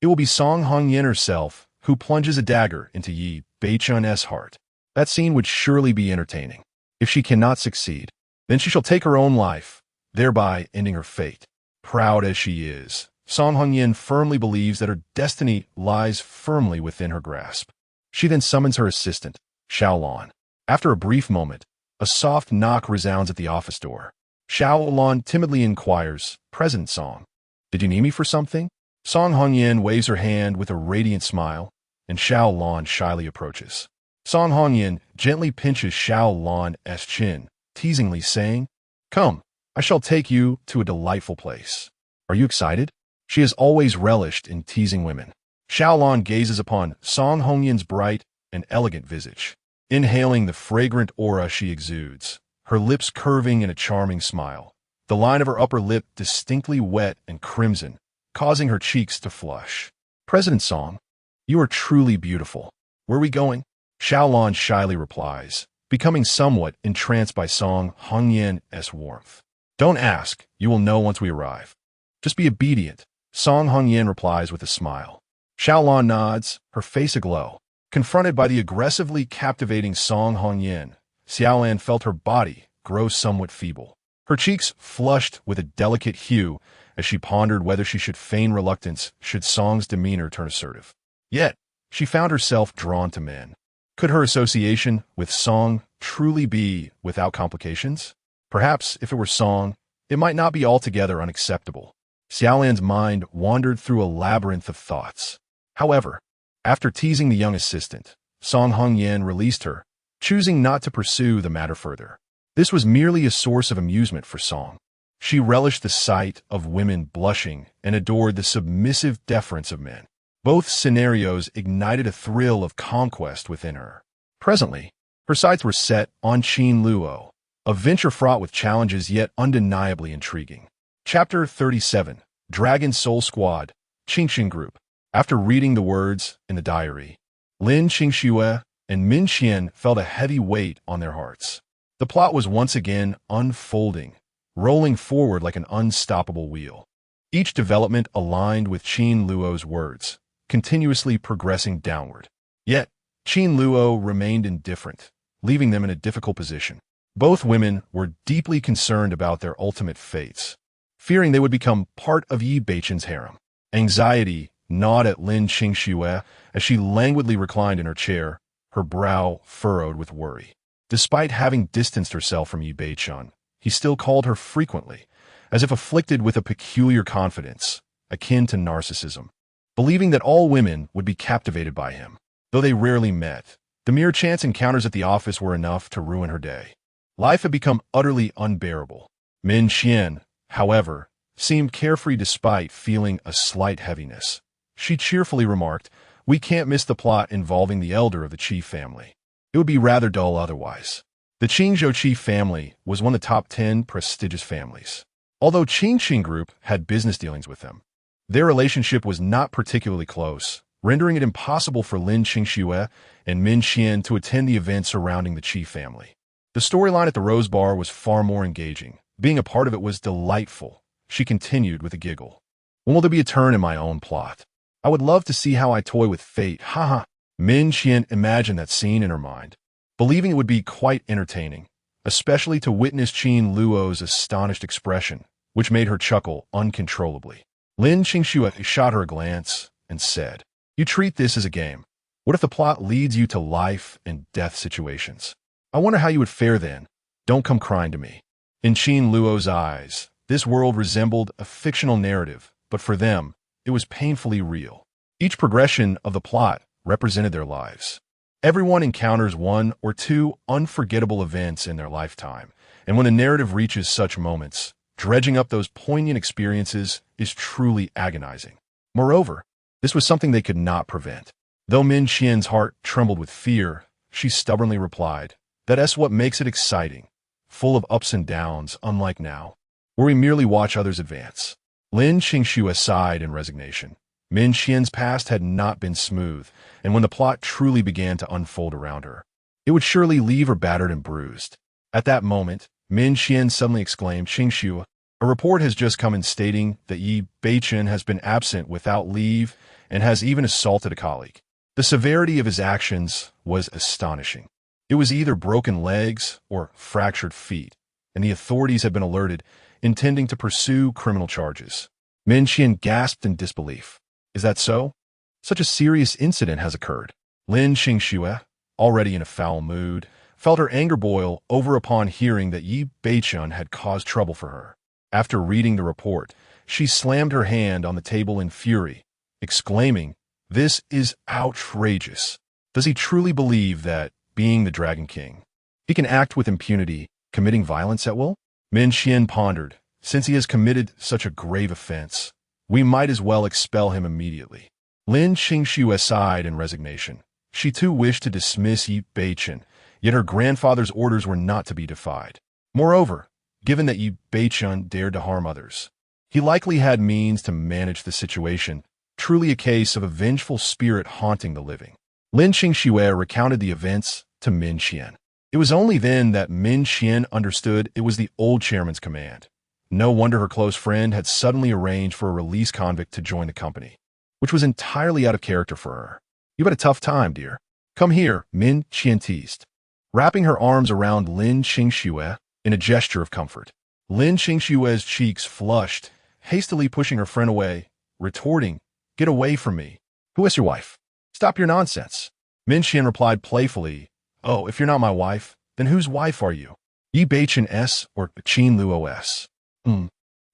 it will be Song Hongyan herself who plunges a dagger into Yi Beichun's heart. That scene would surely be entertaining. If she cannot succeed, then she shall take her own life, thereby ending her fate. Proud as she is, Song Hongyan firmly believes that her destiny lies firmly within her grasp. She then summons her assistant, Xiaolon. After a brief moment, a soft knock resounds at the office door. Xiaolon timidly inquires, "President Song, did you need me for something?" Song Hongyan waves her hand with a radiant smile, and Xiaolon shyly approaches. Song Hongyan gently pinches Xiao Lan's chin, teasingly saying, "Come, I shall take you to a delightful place. Are you excited?" She has always relished in teasing women. Xiao Lan gazes upon Song Hongyan's bright and elegant visage, inhaling the fragrant aura she exudes, her lips curving in a charming smile, the line of her upper lip distinctly wet and crimson, causing her cheeks to flush. "President Song, you are truly beautiful. Where are we going?" Xiao Lan shyly replies, becoming somewhat entranced by Song Hongyan's warmth. "Don't ask, you will know once we arrive. Just be obedient," Song Hongyan replies with a smile. Xiao Lan nods, her face aglow. Confronted by the aggressively captivating Song Hongyan, Xiao Lan felt her body grow somewhat feeble. Her cheeks flushed with a delicate hue as she pondered whether she should feign reluctance should Song's demeanor turn assertive. Yet, she found herself drawn to men. Could her association with Song truly be without complications? Perhaps, if it were Song, it might not be altogether unacceptable. Xiao Lan's mind wandered through a labyrinth of thoughts. However, after teasing the young assistant, Song Hongyan released her, choosing not to pursue the matter further. This was merely a source of amusement for Song. She relished the sight of women blushing and adored the submissive deference of men. Both scenarios ignited a thrill of conquest within her. Presently, her sights were set on Qin Luo, a venture fraught with challenges yet undeniably intriguing. Chapter 37, Dragon Soul Squad, Qingxin Group. After reading the words in the diary, Lin Qingxue and Min Xian felt a heavy weight on their hearts. The plot was once again unfolding, rolling forward like an unstoppable wheel. Each development aligned with Qin Luo's words, continuously progressing downward. Yet, Qin Luo remained indifferent, leaving them in a difficult position. Both women were deeply concerned about their ultimate fates, fearing they would become part of Yi Beichen's harem. Anxiety gnawed at Lin Qingxue as she languidly reclined in her chair, her brow furrowed with worry. Despite having distanced herself from Yi Beichen, he still called her frequently, as if afflicted with a peculiar confidence, akin to narcissism, believing that all women would be captivated by him. Though they rarely met, the mere chance encounters at the office were enough to ruin her day. Life had become utterly unbearable. Min Xian, however, seemed carefree despite feeling a slight heaviness. She cheerfully remarked, "We can't miss the plot involving the elder of the Qi family. It would be rather dull otherwise." The Qingzhou Qi family was one of the top 10 prestigious families. Although Qingxin Group had business dealings with them, their relationship was not particularly close, rendering it impossible for Lin Qingxue and Min Xian to attend the events surrounding the Qi family. The storyline at the Rose Bar was far more engaging. Being a part of it was delightful, she continued with a giggle. "When will there be a turn in my own plot? I would love to see how I toy with fate, haha." Min Xian imagined that scene in her mind, believing it would be quite entertaining, especially to witness Qin Luo's astonished expression, which made her chuckle uncontrollably. Lin Qingxue shot her a glance and said, "You treat this as a game. What if the plot leads you to life and death situations? I wonder how you would fare then. Don't come crying to me." In Qin Luo's eyes, this world resembled a fictional narrative, but for them, it was painfully real. Each progression of the plot represented their lives. Everyone encounters one or two unforgettable events in their lifetime, and when a narrative reaches such moments, dredging up those poignant experiences is truly agonizing. Moreover, this was something they could not prevent. Though Min Xian's heart trembled with fear, she stubbornly replied, "That's what makes it exciting, full of ups and downs, unlike now, where we merely watch others advance." Lin Qingxue sighed in resignation. Min Xian's past had not been smooth, and when the plot truly began to unfold around her, it would surely leave her battered and bruised. At that moment, Min Xian suddenly exclaimed, "Qingxue, a report has just come in stating that Yi Beichen has been absent without leave and has even assaulted a colleague." The severity of his actions was astonishing. It was either broken legs or fractured feet, and the authorities had been alerted, intending to pursue criminal charges. Min Xian gasped in disbelief. "Is that so? Such a serious incident has occurred." Lin Qingxue, already in a foul mood, felt her anger boil over upon hearing that Yi Beichen had caused trouble for her. After reading the report, she slammed her hand on the table in fury, exclaiming, "This is outrageous. Does he truly believe that being the Dragon King. He can act with impunity, committing violence at will? Min Qian pondered. Since he has committed such a grave offense, we might as well expel him immediately. Lin Qingxue sighed in resignation. She too wished to dismiss Yi Beichen, yet her grandfather's orders were not to be defied. Moreover, given that Yi Beichen dared to harm others, he likely had means to manage the situation, truly a case of a vengeful spirit haunting the living. Lin Qingxue recounted the events to Min Qian. It was only then that Min Qian understood it was the old chairman's command. No wonder her close friend had suddenly arranged for a released convict to join the company, which was entirely out of character for her. You've had a tough time, dear. Come here, Min Qian teased, wrapping her arms around Lin Qingxue in a gesture of comfort. Lin Qingxue's cheeks flushed, hastily pushing her friend away, retorting, "Get away from me. Who is your wife? Stop your nonsense." Min Qian replied playfully, "Oh, if you're not my wife, then whose wife are you? Yi Beichen S or Qin Luo S?"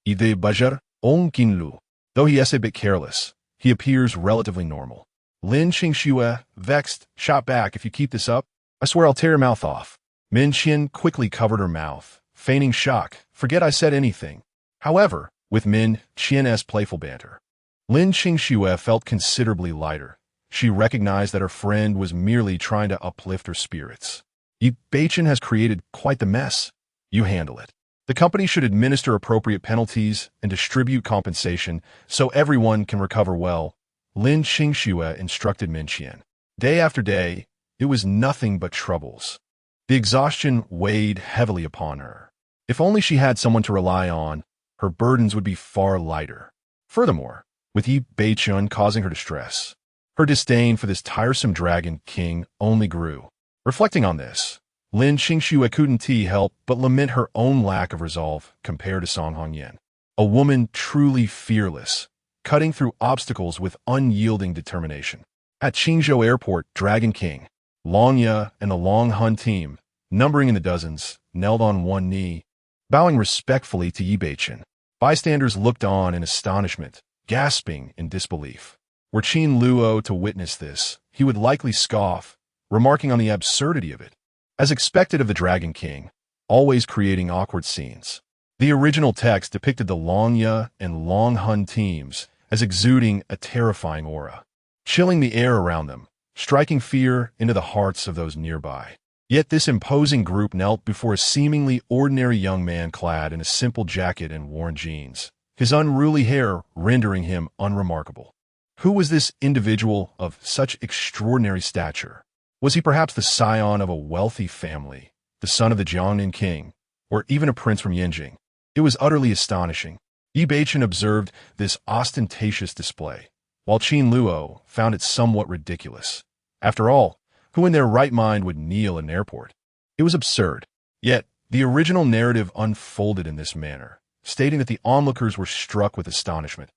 Ide Bajar, on Qin Luo. Though he is a bit careless, he appears relatively normal. Lin Qingxue, vexed, shot back, "If you keep this up, I swear I'll tear your mouth off." Min Qian quickly covered her mouth, feigning shock. "Forget I said anything." However, with Min Qian's playful banter, Lin Qingxue felt considerably lighter. She recognized that her friend was merely trying to uplift her spirits. "Yi Beichen has created quite the mess. You handle it. The company should administer appropriate penalties and distribute compensation so everyone can recover well," Lin Qingxue instructed Min Qian. Day after day, it was nothing but troubles. The exhaustion weighed heavily upon her. If only she had someone to rely on, her burdens would be far lighter. Furthermore, with Yi Beichen causing her distress, her disdain for this tiresome Dragon King only grew. Reflecting on this, Lin Qingxue couldn't help but lament her own lack of resolve compared to Song Hongyan, a woman truly fearless, cutting through obstacles with unyielding determination. At Qingzhou Airport, Dragon King, Long Ye, and the Long Hun team, numbering in the dozens, knelt on one knee, bowing respectfully to Yi Beichen. Bystanders looked on in astonishment, gasping in disbelief. Were Qin Luo to witness this, he would likely scoff, remarking on the absurdity of it. As expected of the Dragon King, always creating awkward scenes, the original text depicted the Long Ye and Long Hun teams as exuding a terrifying aura, chilling the air around them, striking fear into the hearts of those nearby. Yet this imposing group knelt before a seemingly ordinary young man clad in a simple jacket and worn jeans, his unruly hair rendering him unremarkable. Who was this individual of such extraordinary stature? Was he perhaps the scion of a wealthy family, the son of the Jiangnan king, or even a prince from Yanjing? It was utterly astonishing. Yi Beichen observed this ostentatious display, while Qin Luo found it somewhat ridiculous. After all, who in their right mind would kneel in an airport? It was absurd. Yet, the original narrative unfolded in this manner, stating that the onlookers were struck with astonishment.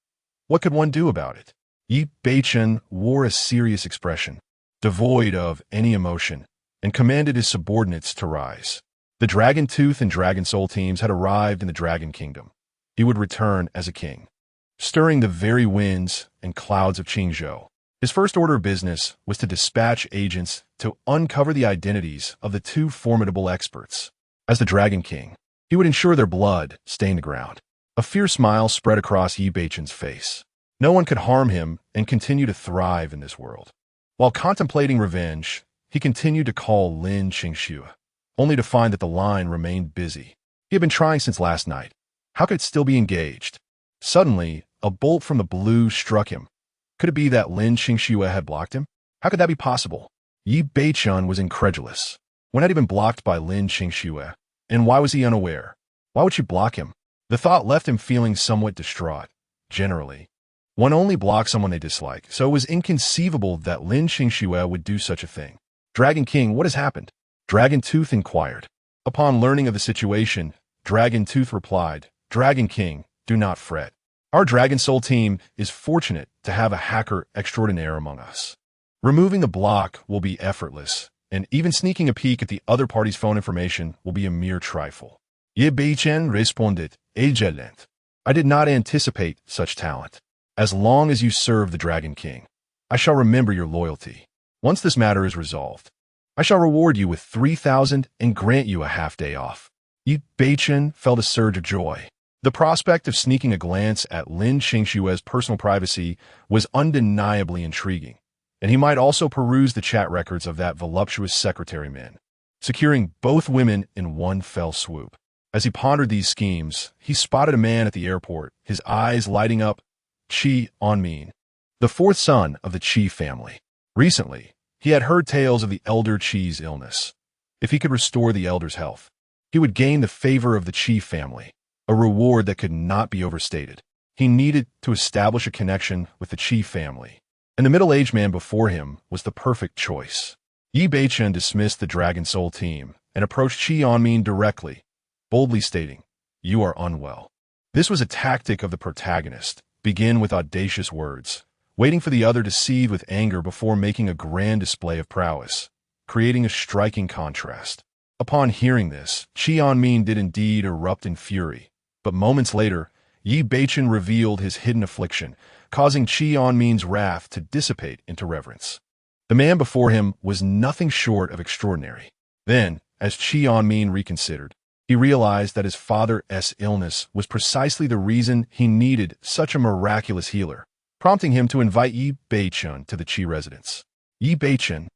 What could one do about it? Yi Beichen wore a serious expression, devoid of any emotion, and commanded his subordinates to rise. The Dragon Tooth and Dragon Soul teams had arrived in the Dragon Kingdom. He would return as a king, stirring the very winds and clouds of Qingzhou. His first order of business was to dispatch agents to uncover the identities of the two formidable experts. As the Dragon King, he would ensure their blood stained the ground. A fierce smile spread across Yi Beichen's face. No one could harm him and continue to thrive in this world. While contemplating revenge, he continued to call Lin Qingxue, only to find that the line remained busy. He had been trying since last night. How could it still be engaged? Suddenly, a bolt from the blue struck him. Could it be that Lin Qingxue had blocked him? How could that be possible? Yi Beichen was incredulous. When had he been blocked by Lin Qingxue? And why was he unaware? Why would she block him? The thought left him feeling somewhat distraught. Generally, one only blocks someone they dislike, so it was inconceivable that Lin Qingxue would do such a thing. Dragon King, what has happened? Dragon Tooth inquired. Upon learning of the situation, Dragon Tooth replied, Dragon King, do not fret. Our Dragon Soul team is fortunate to have a hacker extraordinaire among us. Removing the block will be effortless, and even sneaking a peek at the other party's phone information will be a mere trifle. Ye Beichen responded, Excellent. I did not anticipate such talent. As long as you serve the Dragon King, I shall remember your loyalty. Once this matter is resolved, I shall reward you with 3,000 and grant you a half-day off. Yi Beichen felt a surge of joy. The prospect of sneaking a glance at Lin Qingshue's personal privacy was undeniably intriguing, and he might also peruse the chat records of that voluptuous secretary man, securing both women in one fell swoop. As he pondered these schemes, he spotted a man at the airport, his eyes lighting up. Qin Luo, the fourth son of the Qi family. Recently, he had heard tales of the elder Qi's illness. If he could restore the elder's health, he would gain the favor of the Qi family, a reward that could not be overstated. He needed to establish a connection with the Qi family, and the middle-aged man before him was the perfect choice. Yi Beichen dismissed the Dragon Soul team and approached Qin Luo directly, boldly stating, "You are unwell." This was a tactic of the protagonist, begin with audacious words, waiting for the other to seethe with anger before making a grand display of prowess, creating a striking contrast. Upon hearing this, Qin Luo did indeed erupt in fury, but moments later, Yi Beichen revealed his hidden affliction, causing Qin Luo's wrath to dissipate into reverence. The man before him was nothing short of extraordinary. Then, as Qin Luo reconsidered, he realized that his father's illness was precisely the reason he needed such a miraculous healer, prompting him to invite Yi Beichen to the Qi residence. Yi Beichen,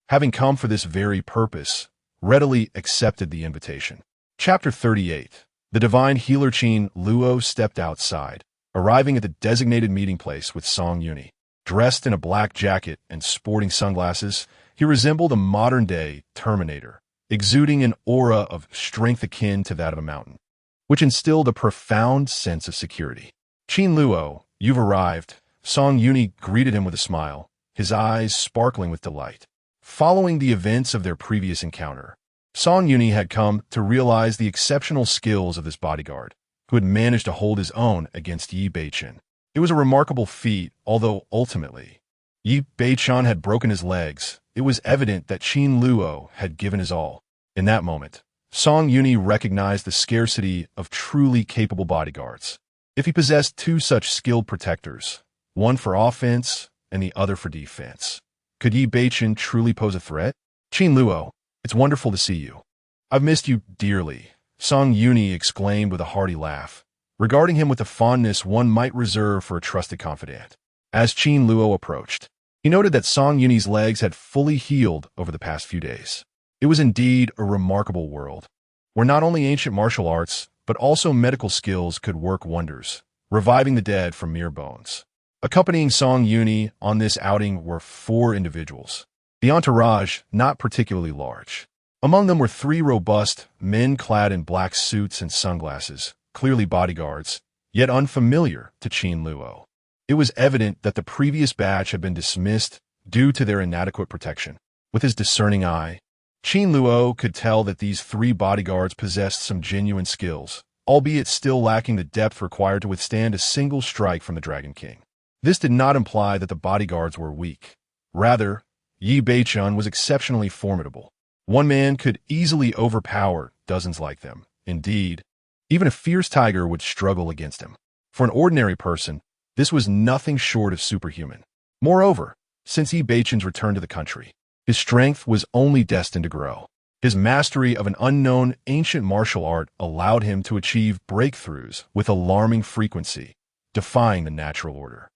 having come for this very purpose, readily accepted the invitation. Chapter 38. The divine healer Qin Luo stepped outside, arriving at the designated meeting place with Song Yuni. Dressed in a black jacket and sporting sunglasses, he resembled a modern-day Terminator, exuding an aura of strength akin to that of a mountain, which instilled a profound sense of security. "Qin Luo, you've arrived." Song Yuni greeted him with a smile, his eyes sparkling with delight. Following the events of their previous encounter, Song Yuni had come to realize the exceptional skills of this bodyguard, who had managed to hold his own against Yi Beichen. It was a remarkable feat, although ultimately, Yi Beichen had broken his legs. It was evident that Qin Luo had given his all. In that moment, Song Yuni recognized the scarcity of truly capable bodyguards. If he possessed two such skilled protectors, one for offense and the other for defense, could Yi Beichen truly pose a threat? "Qin Luo, it's wonderful to see you. I've missed you dearly," Song Yuni exclaimed with a hearty laugh, regarding him with the fondness one might reserve for a trusted confidant. As Qin Luo approached, he noted that Song Yuni's legs had fully healed over the past few days. It was indeed a remarkable world, where not only ancient martial arts, but also medical skills could work wonders, reviving the dead from mere bones. Accompanying Song Yuni on this outing were 4 individuals, the entourage not particularly large. Among them were 3 robust men clad in black suits and sunglasses, clearly bodyguards, yet unfamiliar to Qin Luo. It was evident that the previous batch had been dismissed due to their inadequate protection. With his discerning eye, Qin Luo could tell that these 3 bodyguards possessed some genuine skills, albeit still lacking the depth required to withstand a single strike from the Dragon King. This did not imply that the bodyguards were weak. Rather, Yi Beichen was exceptionally formidable. One man could easily overpower dozens like them. Indeed, even a fierce tiger would struggle against him. For an ordinary person, this was nothing short of superhuman. Moreover, since Yi Beichen's return to the country, his strength was only destined to grow. His mastery of an unknown ancient martial art allowed him to achieve breakthroughs with alarming frequency, defying the natural order.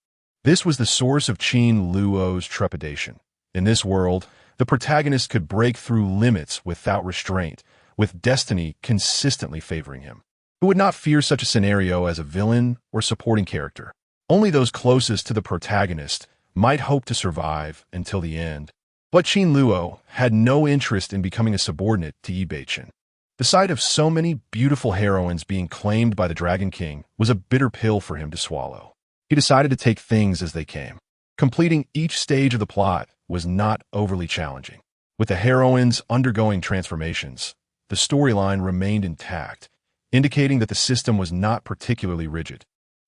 This was the source of Qin Luo's trepidation. In this world, the protagonist could break through limits without restraint, with destiny consistently favoring him. Who would not fear such a scenario as a villain or supporting character? Only those closest to the protagonist might hope to survive until the end. But Qin Luo had no interest in becoming a subordinate to Yi Beichen. The sight of so many beautiful heroines being claimed by the Dragon King was a bitter pill for him to swallow. He decided to take things as they came. Completing each stage of the plot was not overly challenging. With the heroines undergoing transformations, the storyline remained intact, indicating that the system was not particularly rigid.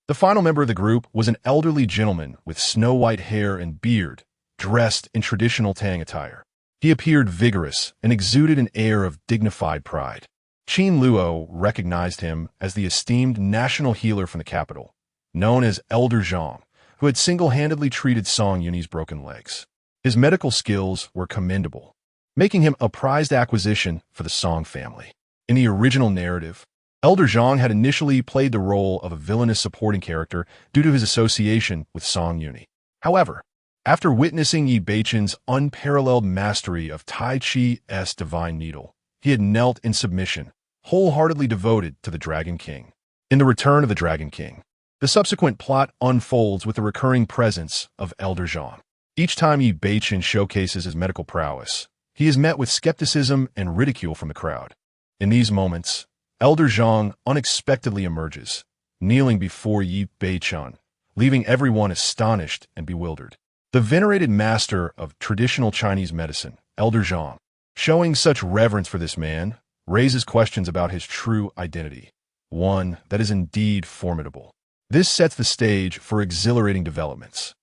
The final member of the group was an elderly gentleman with snow-white hair and beard, dressed in traditional Tang attire. He appeared vigorous and exuded an air of dignified pride. Qin Luo recognized him as the esteemed national healer from the capital, known as Elder Zhang, who had single-handedly treated Song Yuni's broken legs. His medical skills were commendable, making him a prized acquisition for the Song family. In the original narrative, Elder Zhang had initially played the role of a villainous supporting character due to his association with Song Yuni. However, after witnessing Yi Beichen's unparalleled mastery of Tai Chi's divine needle, he had knelt in submission, wholeheartedly devoted to the Dragon King. In The Return of the Dragon King, the subsequent plot unfolds with the recurring presence of Elder Zhang. Each time Yi Beichen showcases his medical prowess, he is met with skepticism and ridicule from the crowd. In these moments, Elder Zhang unexpectedly emerges, kneeling before Yi Beichen, leaving everyone astonished and bewildered. The venerated master of traditional Chinese medicine, Elder Zhang, showing such reverence for this man, raises questions about his true identity, one that is indeed formidable. This sets the stage for exhilarating developments.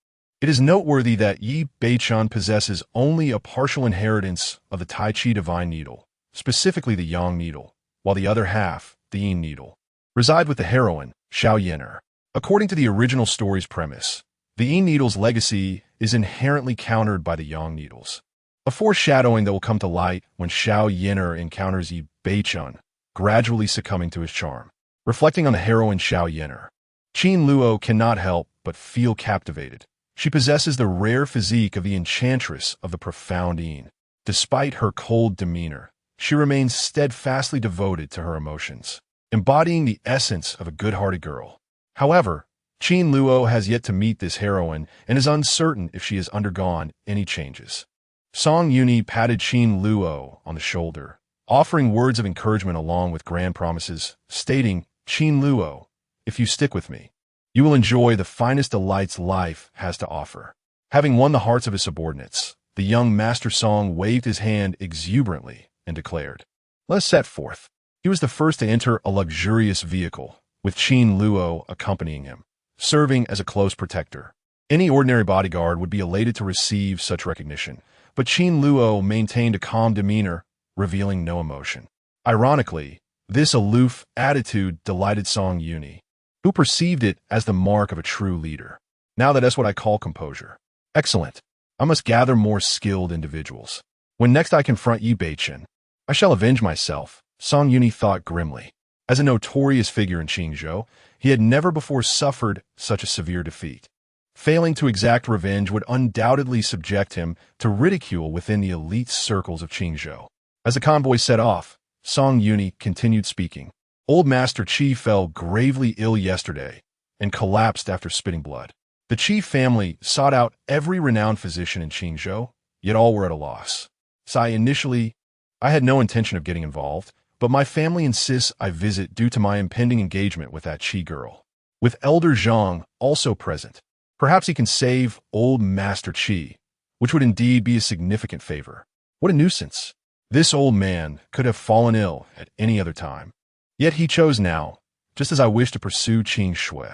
It is noteworthy that Yi Beichen possesses only a partial inheritance of the Tai Chi divine needle, specifically the Yang needle, while the other half, the Yin needle, reside with the heroine, Xiao Yan'er. According to the original story's premise, the Yin needle's legacy is inherently countered by the Yang needle's, a foreshadowing that will come to light when Xiao Yan'er encounters Yi Beichen, gradually succumbing to his charm. Reflecting on the heroine Xiao Yan'er, Qin Luo cannot help but feel captivated. She possesses the rare physique of the enchantress of the profound Yin. Despite her cold demeanor, she remains steadfastly devoted to her emotions, embodying the essence of a good-hearted girl. However, Qin Luo has yet to meet this heroine and is uncertain if she has undergone any changes. Song Yuni patted Qin Luo on the shoulder, offering words of encouragement along with grand promises, stating, "Qin Luo, if you stick with me, you will enjoy the finest delights life has to offer." Having won the hearts of his subordinates, the young Master Song waved his hand exuberantly and declared, "Let us set forth." He was the first to enter a luxurious vehicle, with Qin Luo accompanying him, serving as a close protector. Any ordinary bodyguard would be elated to receive such recognition, but Qin Luo maintained a calm demeanor, revealing no emotion. Ironically, this aloof attitude delighted Song Yuni, who perceived it as the mark of a true leader. Now that's what I call composure. Excellent. I must gather more skilled individuals. When next I confront Yi Beichen, I shall avenge myself, Song Yuni thought grimly. As a notorious figure in Qingzhou, he had never before suffered such a severe defeat. Failing to exact revenge would undoubtedly subject him to ridicule within the elite circles of Qingzhou. As the convoy set off, Song Yuni continued speaking. Old Master Qi fell gravely ill yesterday and collapsed after spitting blood. The Qi family sought out every renowned physician in Qingzhou, yet all were at a loss. Initially, I had no intention of getting involved, but my family insists I visit due to my impending engagement with that Qi girl. With Elder Zhang also present, perhaps he can save old Master Qi, which would indeed be a significant favor. What a nuisance. This old man could have fallen ill at any other time. Yet he chose now, just as I wish to pursue Qing Shui.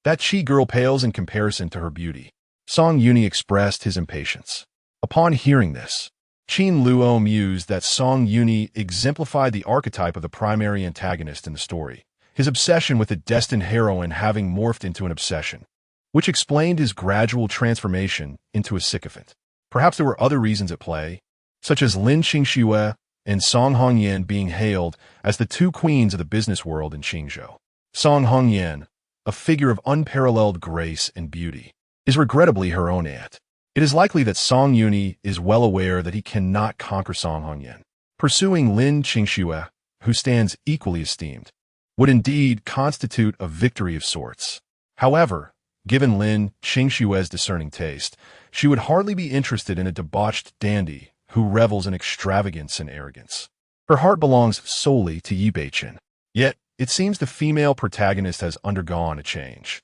That Qi girl pales in comparison to her beauty. Song Yuni expressed his impatience. Upon hearing this, Qin Luo mused that Song Yuni exemplified the archetype of the primary antagonist in the story, his obsession with the destined heroine having morphed into an obsession, which explained his gradual transformation into a sycophant. Perhaps there were other reasons at play, such as Lin Qingxue and Song Hongyan being hailed as the two queens of the business world in Qingzhou. Song Hongyan, a figure of unparalleled grace and beauty, is regrettably her own aunt. It is likely that Song Yuni is well aware that he cannot conquer Song Hongyan. Pursuing Lin Qingxue, who stands equally esteemed, would indeed constitute a victory of sorts. However, given Lin Qingxue's discerning taste, she would hardly be interested in a debauched dandy who revels in extravagance and arrogance. Her heart belongs solely to Yi Beichen. Yet, it seems the female protagonist has undergone a change,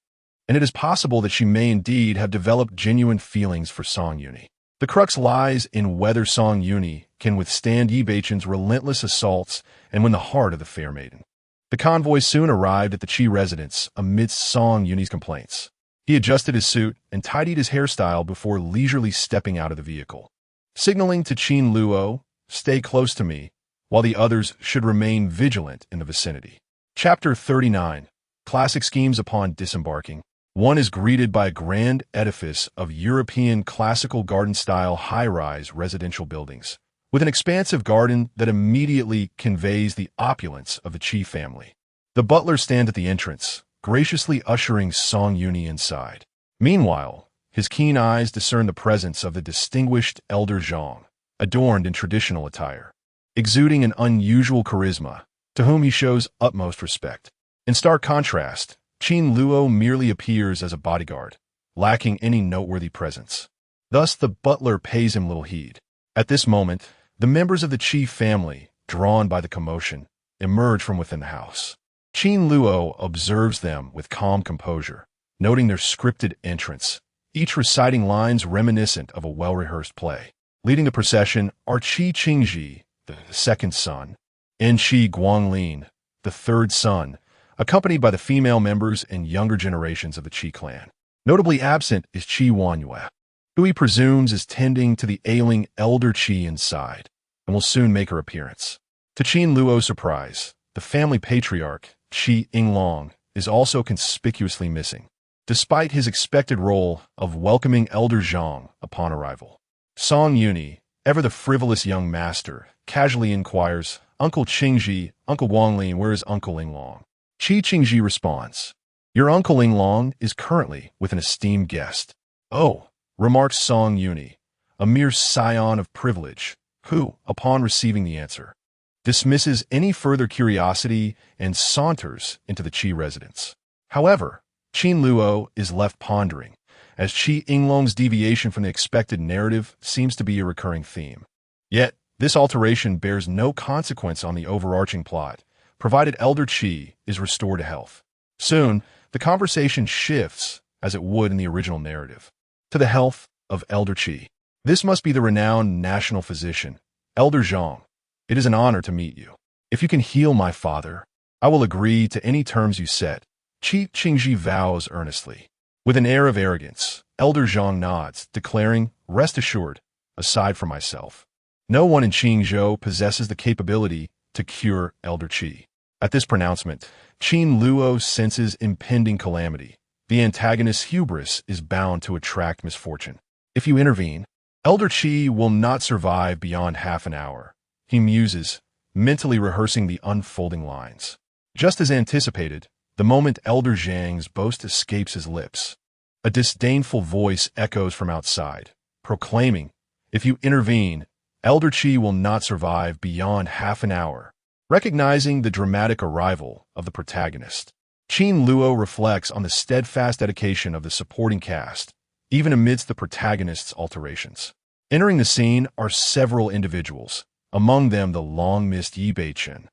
and it is possible that she may indeed have developed genuine feelings for Song Yuni. The crux lies in whether Song Yuni can withstand Yi Beichen's relentless assaults and win the heart of the fair maiden. The convoy soon arrived at the Qi residence amidst Song Yuni's complaints. He adjusted his suit and tidied his hairstyle before leisurely stepping out of the vehicle, signaling to Qin Luo, "Stay close to me," while the others should remain vigilant in the vicinity. Chapter 39. Classic Schemes Upon Disembarking. One is greeted by a grand edifice of European classical garden-style high-rise residential buildings, with an expansive garden that immediately conveys the opulence of the Qi family. The butler stands at the entrance, graciously ushering Song Yuni inside. Meanwhile, his keen eyes discern the presence of the distinguished elder Zhang, adorned in traditional attire, exuding an unusual charisma, to whom he shows utmost respect. In stark contrast, Qin Luo merely appears as a bodyguard, lacking any noteworthy presence. Thus, the butler pays him little heed. At this moment, the members of the Qi family, drawn by the commotion, emerge from within the house. Qin Luo observes them with calm composure, noting their scripted entrance, each reciting lines reminiscent of a well-rehearsed play. Leading the procession are Qi Qingji, the second son, and Qi Guanglin, the third son, accompanied by the female members and younger generations of the Qi clan. Notably absent is Qi Wanyue, who he presumes is tending to the ailing elder Qi inside, and will soon make her appearance. To Qin Luo's surprise, the family patriarch, Qi Inglong, is also conspicuously missing, despite his expected role of welcoming elder Zhang upon arrival. Song Yuni, ever the frivolous young master, casually inquires, "Uncle Qingji, Uncle Wanglin, where is Uncle Inglong?" Qi Qingji responds, "Your Uncle Inglong is currently with an esteemed guest." "Oh," remarks Song Yuni, a mere scion of privilege, who, upon receiving the answer, dismisses any further curiosity and saunters into the Qi residence. However, Qin Luo is left pondering, as Qi Inglong's deviation from the expected narrative seems to be a recurring theme. Yet, this alteration bears no consequence on the overarching plot, provided Elder Qi is restored to health. Soon, the conversation shifts, as it would in the original narrative, to the health of Elder Qi. "This must be the renowned national physician, Elder Zhang. It is an honor to meet you. If you can heal my father, I will agree to any terms you set." Qi Qingji vows earnestly. With an air of arrogance, Elder Zhang nods, declaring, "Rest assured, aside from myself, no one in Qingzhou possesses the capability to cure Elder Qi." At this pronouncement, Qin Luo senses impending calamity. The antagonist's hubris is bound to attract misfortune. "If you intervene, Elder Qi will not survive beyond half an hour," he muses, mentally rehearsing the unfolding lines. Just as anticipated, the moment Elder Zhang's boast escapes his lips, a disdainful voice echoes from outside, proclaiming, "If you intervene, Elder Qi will not survive beyond half an hour." Recognizing the dramatic arrival of the protagonist, Qin Luo reflects on the steadfast dedication of the supporting cast, even amidst the protagonist's alterations. Entering the scene are several individuals, among them the long-missed Yi Beichen,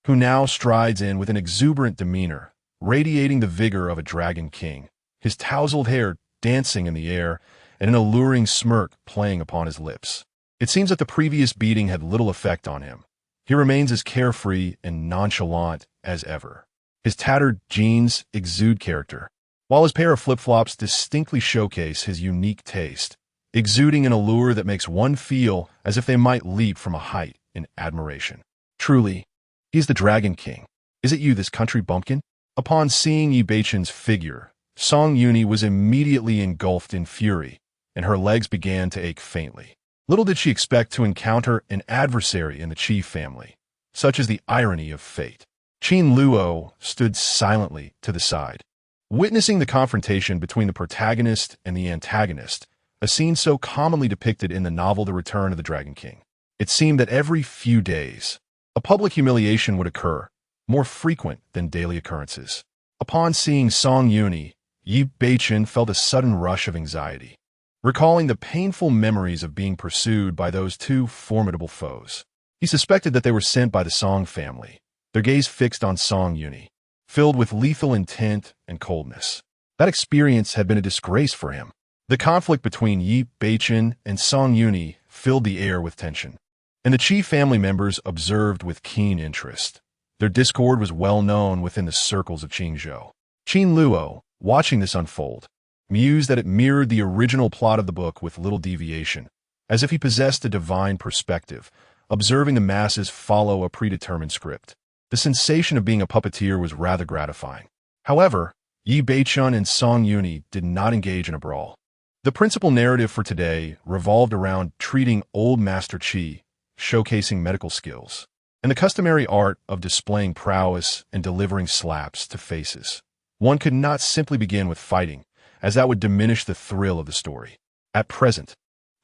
who now strides in with an exuberant demeanor, radiating the vigor of a dragon king, his tousled hair dancing in the air and an alluring smirk playing upon his lips. It seems that the previous beating had little effect on him. He remains as carefree and nonchalant as ever. His tattered jeans exude character, while his pair of flip-flops distinctly showcase his unique taste, exuding an allure that makes one feel as if they might leap from a height in admiration. Truly, he is the Dragon King. Is it you, this country bumpkin? Upon seeing Yi Beichen's figure, Song Yuni was immediately engulfed in fury, and her legs began to ache faintly. Little did she expect to encounter an adversary in the Qi family. Such is the irony of fate. Qin Luo stood silently to the side, witnessing the confrontation between the protagonist and the antagonist, a scene so commonly depicted in the novel The Return of the Dragon King. It seemed that every few days, a public humiliation would occur, more frequent than daily occurrences. Upon seeing Song Yuni, Yi Beichen felt a sudden rush of anxiety, recalling the painful memories of being pursued by those two formidable foes. He suspected that they were sent by the Song family, their gaze fixed on Song Yuni, filled with lethal intent and coldness. That experience had been a disgrace for him. The conflict between Yi Beichen and Song Yuni filled the air with tension, and the Qi family members observed with keen interest. Their discord was well known within the circles of Qingzhou. Qin Luo, watching this unfold, mused that it mirrored the original plot of the book with little deviation, as if he possessed a divine perspective, observing the masses follow a predetermined script. The sensation of being a puppeteer was rather gratifying. However, Yi Beichen and Song Yuni did not engage in a brawl. The principal narrative for today revolved around treating old Master Qi, showcasing medical skills, and the customary art of displaying prowess and delivering slaps to faces. One could not simply begin with fighting, as that would diminish the thrill of the story. At present,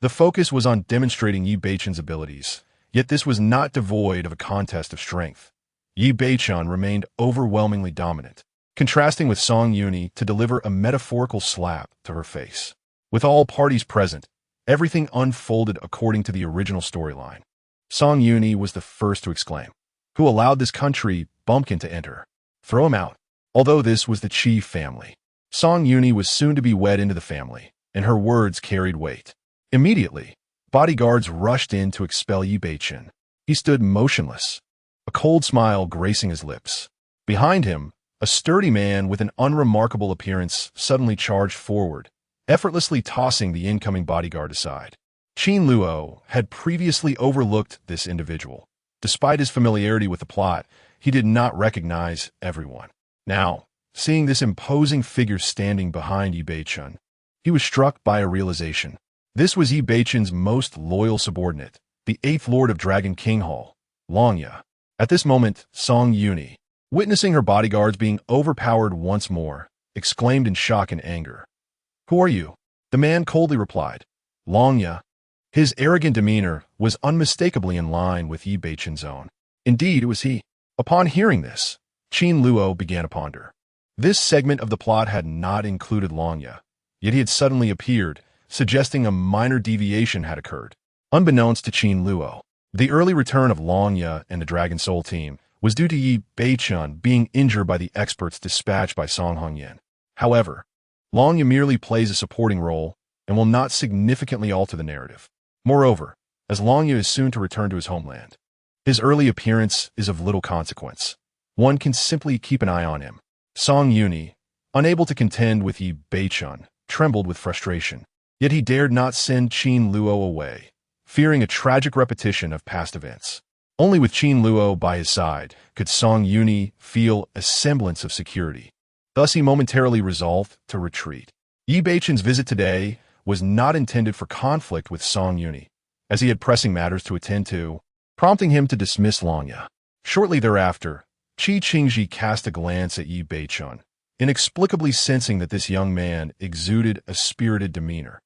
the focus was on demonstrating Yi Beichun's abilities, yet this was not devoid of a contest of strength. Yi Beichun remained overwhelmingly dominant, contrasting with Song Yuni to deliver a metaphorical slap to her face. With all parties present, everything unfolded according to the original storyline. Song Yuni was the first to exclaim, "Who allowed this country bumpkin to enter? Throw him out." Although this was the Qi family, Song Yuni was soon to be wed into the family, and her words carried weight. Immediately, bodyguards rushed in to expel Yi Beichun. He stood motionless, a cold smile gracing his lips. Behind him, a sturdy man with an unremarkable appearance suddenly charged forward, effortlessly tossing the incoming bodyguard aside. Qin Luo had previously overlooked this individual. Despite his familiarity with the plot, he did not recognize everyone. Now, seeing this imposing figure standing behind Yi Beichun, he was struck by a realization. This was Yi Beichun's most loyal subordinate, the 8th Lord of Dragon King Hall, Longya. At this moment, Song Yuni, witnessing her bodyguards being overpowered once more, exclaimed in shock and anger. "Who are you?" The man coldly replied, "Longya." His arrogant demeanor was unmistakably in line with Yi Beichun's own. Indeed, it was he. Upon hearing this, Qin Luo began to ponder. This segment of the plot had not included Longya, yet he had suddenly appeared, suggesting a minor deviation had occurred. Unbeknownst to Qin Luo, the early return of Longya and the Dragon Soul team was due to Yi Beichun being injured by the experts dispatched by Song Hongyan. However, Longya merely plays a supporting role and will not significantly alter the narrative. Moreover, as Longya is soon to return to his homeland, his early appearance is of little consequence. One can simply keep an eye on him. Song Yuni, unable to contend with Yi Beichun, trembled with frustration. Yet he dared not send Qin Luo away, fearing a tragic repetition of past events. Only with Qin Luo by his side could Song Yuni feel a semblance of security. Thus he momentarily resolved to retreat. Yi Beichun's visit today was not intended for conflict with Song Yuni, as he had pressing matters to attend to, prompting him to dismiss Longya. Shortly thereafter, Qi Qingji cast a glance at Yi Beichun, inexplicably sensing that this young man exuded a spirited demeanor,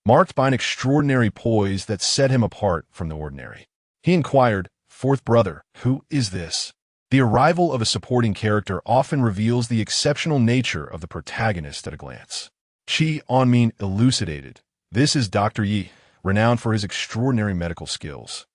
marked by an extraordinary poise that set him apart from the ordinary. He inquired, "Fourth brother, who is this?" The arrival of a supporting character often reveals the exceptional nature of the protagonist at a glance. Qi Anmin elucidated, "This is Dr. Yi, renowned for his extraordinary medical skills,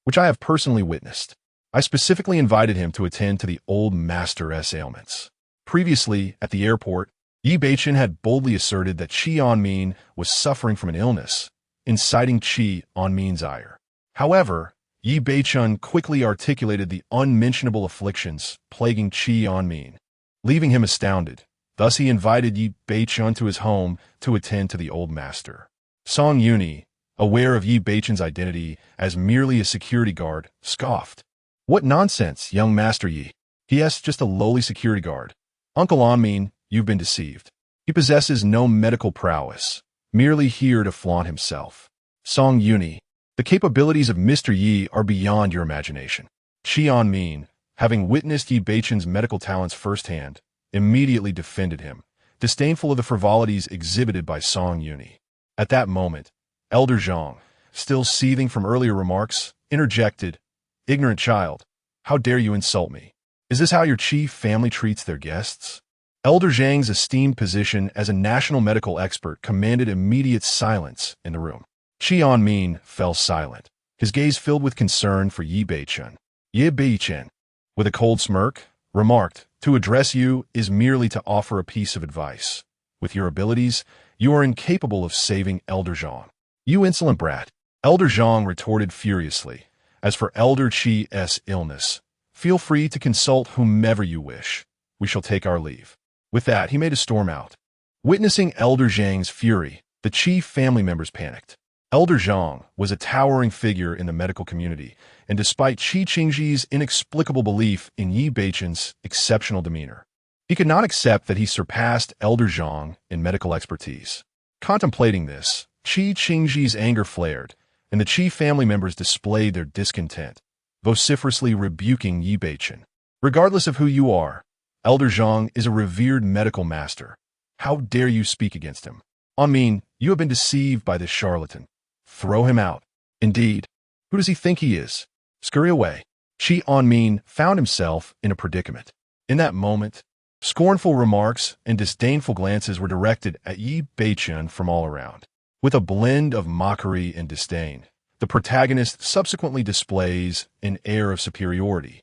which I have personally witnessed. I specifically invited him to attend to the old master's ailments." Previously, at the airport, Yi Beichun had boldly asserted that Qi Anmin was suffering from an illness, inciting Qi Anmin's ire. However, Yi Beichun quickly articulated the unmentionable afflictions plaguing Qi Anmin, leaving him astounded. Thus he invited Yi Beichun to his home to attend to the old master. Song Yuni, aware of Yi Beichun's identity as merely a security guard, scoffed. "What nonsense, young Master Yi. He.S. just a lowly security guard. Uncle Anmin, you've been deceived. He possesses no medical prowess, merely here to flaunt himself." Song Yuni, the capabilities of Mr. Yi are beyond your imagination. Qi Anmin, having witnessed Yi Beichun's medical talents firsthand, immediately defended him, disdainful of the frivolities exhibited by Song Yuni. At that moment, Elder Zhang, still seething from earlier remarks, interjected, "Ignorant child, how dare you insult me? Is this how your Qi family treats their guests?" Elder Zhang's esteemed position as a national medical expert commanded immediate silence in the room. Qi Anmin fell silent, his gaze filled with concern for Yi Beichun. Yi Beichun, with a cold smirk, remarked, "To address you is merely to offer a piece of advice. With your abilities, you are incapable of saving Elder Zhang." "You insolent brat," Elder Zhang retorted furiously. "As for Elder Qi's illness, feel free to consult whomever you wish. We shall take our leave." With that, he made a storm out. Witnessing Elder Zhang's fury, the Qi family members panicked. Elder Zhang was a towering figure in the medical community, and despite Qi Qingji's inexplicable belief in Yi Beichun's exceptional demeanor, he could not accept that he surpassed Elder Zhang in medical expertise. Contemplating this, Qi Qingji's anger flared, and the chief family members displayed their discontent, vociferously rebuking Yi Beichen. Regardless of who you are, Elder Zhang is a revered medical master. How dare you speak against him? Anmin, you have been deceived by this charlatan. Throw him out. Indeed. Who does he think he is? Scurry away. Qi Anmin found himself in a predicament. In that moment, scornful remarks and disdainful glances were directed at Yi Beichen from all around. With a blend of mockery and disdain, the protagonist subsequently displays an air of superiority,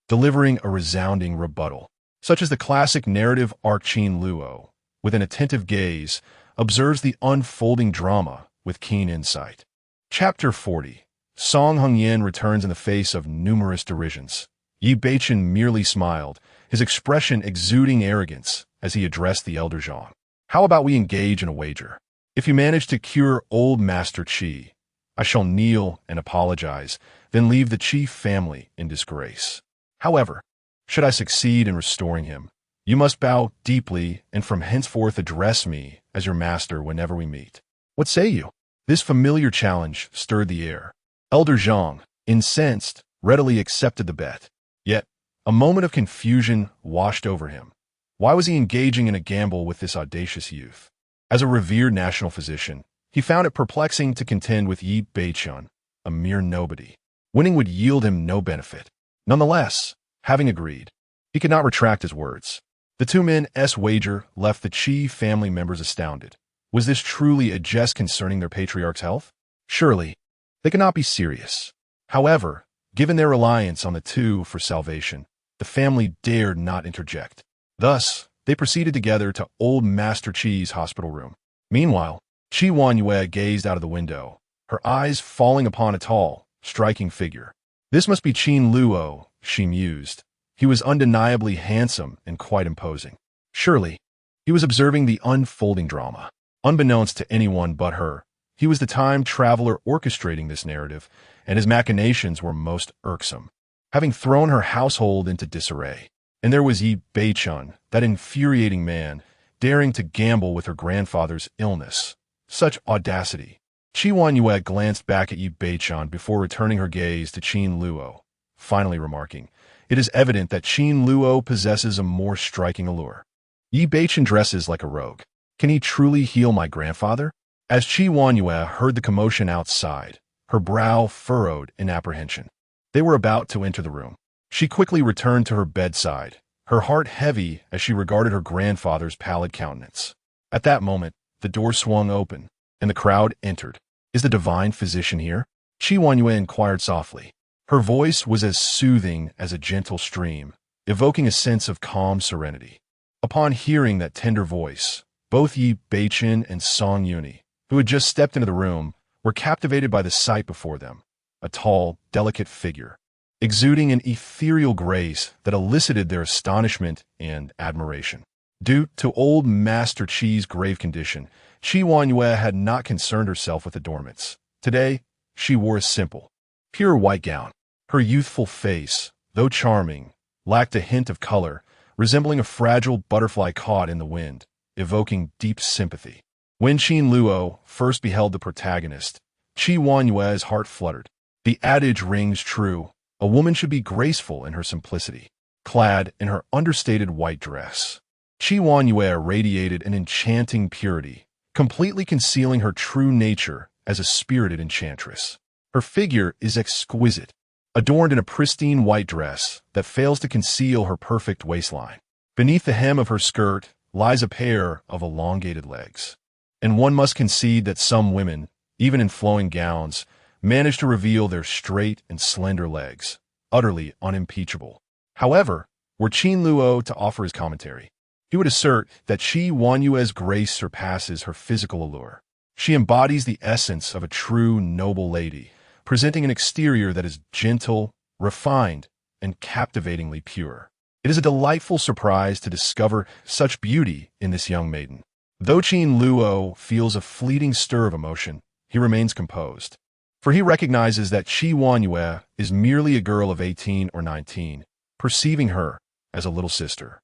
delivering a resounding rebuttal, such as the classic narrative arc. Qin Luo, with an attentive gaze, observes the unfolding drama with keen insight. Chapter 40. Song Hongyan returns in the face of numerous derisions. Yi Beichen merely smiled, his expression exuding arrogance as he addressed the Elder Zhang. How about we engage in a wager? If you manage to cure old Master Qi, I shall kneel and apologize, then leave the chief family in disgrace. However, should I succeed in restoring him, you must bow deeply and from henceforth address me as your master whenever we meet. What say you? This familiar challenge stirred the air. Elder Zhang, incensed, readily accepted the bet. Yet, a moment of confusion washed over him. Why was he engaging in a gamble with this audacious youth? As a revered national physician, he found it perplexing to contend with Yi Beichen, a mere nobody. Winning would yield him no benefit. Nonetheless, having agreed, he could not retract his words. The two men's wager left the Qi family members astounded. Was this truly a jest concerning their patriarch's health? Surely, they could not be serious. However, given their reliance on the two for salvation, the family dared not interject. Thus, they proceeded together to old Master Qi's hospital room. Meanwhile, Qi Wanyue gazed out of the window, her eyes falling upon a tall, striking figure. This must be Qin Luo, she mused. He was undeniably handsome and quite imposing. Surely, he was observing the unfolding drama. Unbeknownst to anyone but her, he was the time traveler orchestrating this narrative, and his machinations were most irksome, having thrown her household into disarray. And there was Yi Beichen, that infuriating man, daring to gamble with her grandfather's illness. Such audacity. Qi Wanyue glanced back at Yi Beichen before returning her gaze to Qin Luo, finally remarking, "It is evident that Qin Luo possesses a more striking allure. Yi Beichen dresses like a rogue. Can he truly heal my grandfather?" As Qi Wanyue heard the commotion outside, her brow furrowed in apprehension. They were about to enter the room. She quickly returned to her bedside, her heart heavy as she regarded her grandfather's pallid countenance. At that moment, the door swung open, and the crowd entered. "Is the divine physician here?" Qi Wanyue inquired softly. Her voice was as soothing as a gentle stream, evoking a sense of calm serenity. Upon hearing that tender voice, both Yi Beichen and Song Yuni, who had just stepped into the room, were captivated by the sight before them. A tall, delicate figure, exuding an ethereal grace that elicited their astonishment and admiration. Due to old Master Qi's grave condition, Qi Wanyue had not concerned herself with adornments. Today, she wore a simple, pure white gown. Her youthful face, though charming, lacked a hint of color, resembling a fragile butterfly caught in the wind, evoking deep sympathy. When Qin Luo first beheld the protagonist, Qi Wanyue's heart fluttered. The adage rings true: a woman should be graceful in her simplicity. Clad in her understated white dress, Qi Wanyue radiated an enchanting purity, completely concealing her true nature as a spirited enchantress. Her figure is exquisite, adorned in a pristine white dress that fails to conceal her perfect waistline. Beneath the hem of her skirt lies a pair of elongated legs. And one must concede that some women, even in flowing gowns, manage to reveal their straight and slender legs, utterly unimpeachable. However, were Qin Luo to offer his commentary, he would assert that Qi Wanyue's grace surpasses her physical allure. She embodies the essence of a true noble lady, presenting an exterior that is gentle, refined, and captivatingly pure. It is a delightful surprise to discover such beauty in this young maiden. Though Qin Luo feels a fleeting stir of emotion, he remains composed, for he recognizes that Qi Wanyue is merely a girl of 18 or 19, perceiving her as a little sister.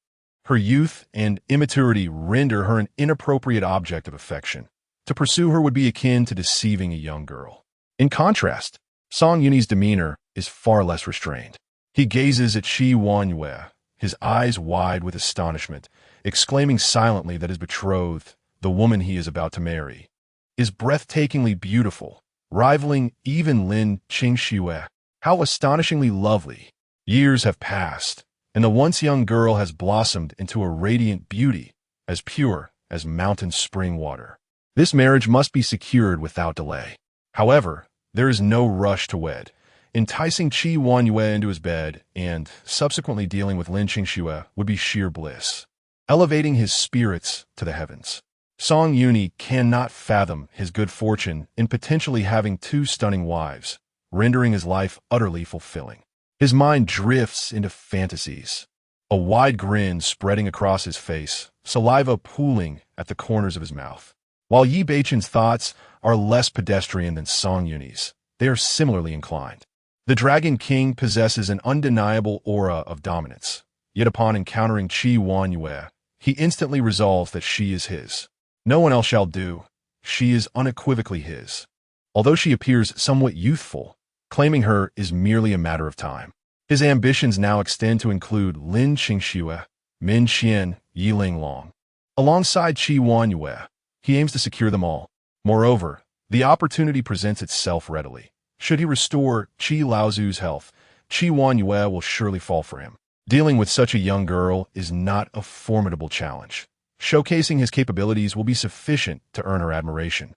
Her youth and immaturity render her an inappropriate object of affection. To pursue her would be akin to deceiving a young girl. In contrast, Song Yunyi's demeanor is far less restrained. He gazes at Qi Yuanyue, his eyes wide with astonishment, exclaiming silently that his betrothed, the woman he is about to marry, is breathtakingly beautiful, rivaling even Lin Qingxue. How astonishingly lovely! Years have passed, and the once young girl has blossomed into a radiant beauty, as pure as mountain spring water. This marriage must be secured without delay. However, there is no rush to wed. Enticing Qi Yuanyue into his bed and subsequently dealing with Lin Qingxue would be sheer bliss, elevating his spirits to the heavens. Song Yunyi cannot fathom his good fortune in potentially having two stunning wives, rendering his life utterly fulfilling. His mind drifts into fantasies, a wide grin spreading across his face, saliva pooling at the corners of his mouth. While Yi Beichun's thoughts are less pedestrian than Song Yunyi's, they are similarly inclined. The Dragon King possesses an undeniable aura of dominance, yet upon encountering Qi Yuanyue, he instantly resolves that she is his. No one else shall do. She is unequivocally his. Although she appears somewhat youthful, claiming her is merely a matter of time. His ambitions now extend to include Lin Qingxue, Min Xian, Yi Linglong. Alongside Qi Yuanyue, he aims to secure them all. Moreover, the opportunity presents itself readily. Should he restore Qi Laozu's health, Qi Yuanyue will surely fall for him. Dealing with such a young girl is not a formidable challenge. Showcasing his capabilities will be sufficient to earn her admiration.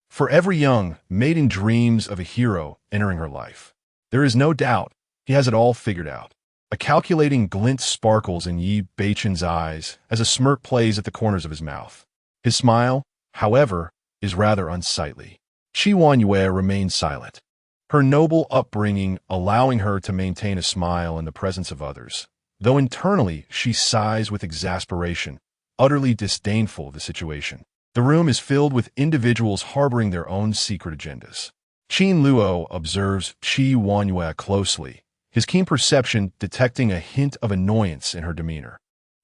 For every young maiden dreams of a hero entering her life. There is no doubt he has it all figured out. A calculating glint sparkles in Yi Beichun's eyes as a smirk plays at the corners of his mouth. His smile, however, is rather unsightly. Qi Yuanyue remains silent, her noble upbringing allowing her to maintain a smile in the presence of others, though internally she sighs with exasperation, utterly disdainful of the situation. The room is filled with individuals harboring their own secret agendas. Qin Luo observes Qi Yuanyue closely, his keen perception detecting a hint of annoyance in her demeanor.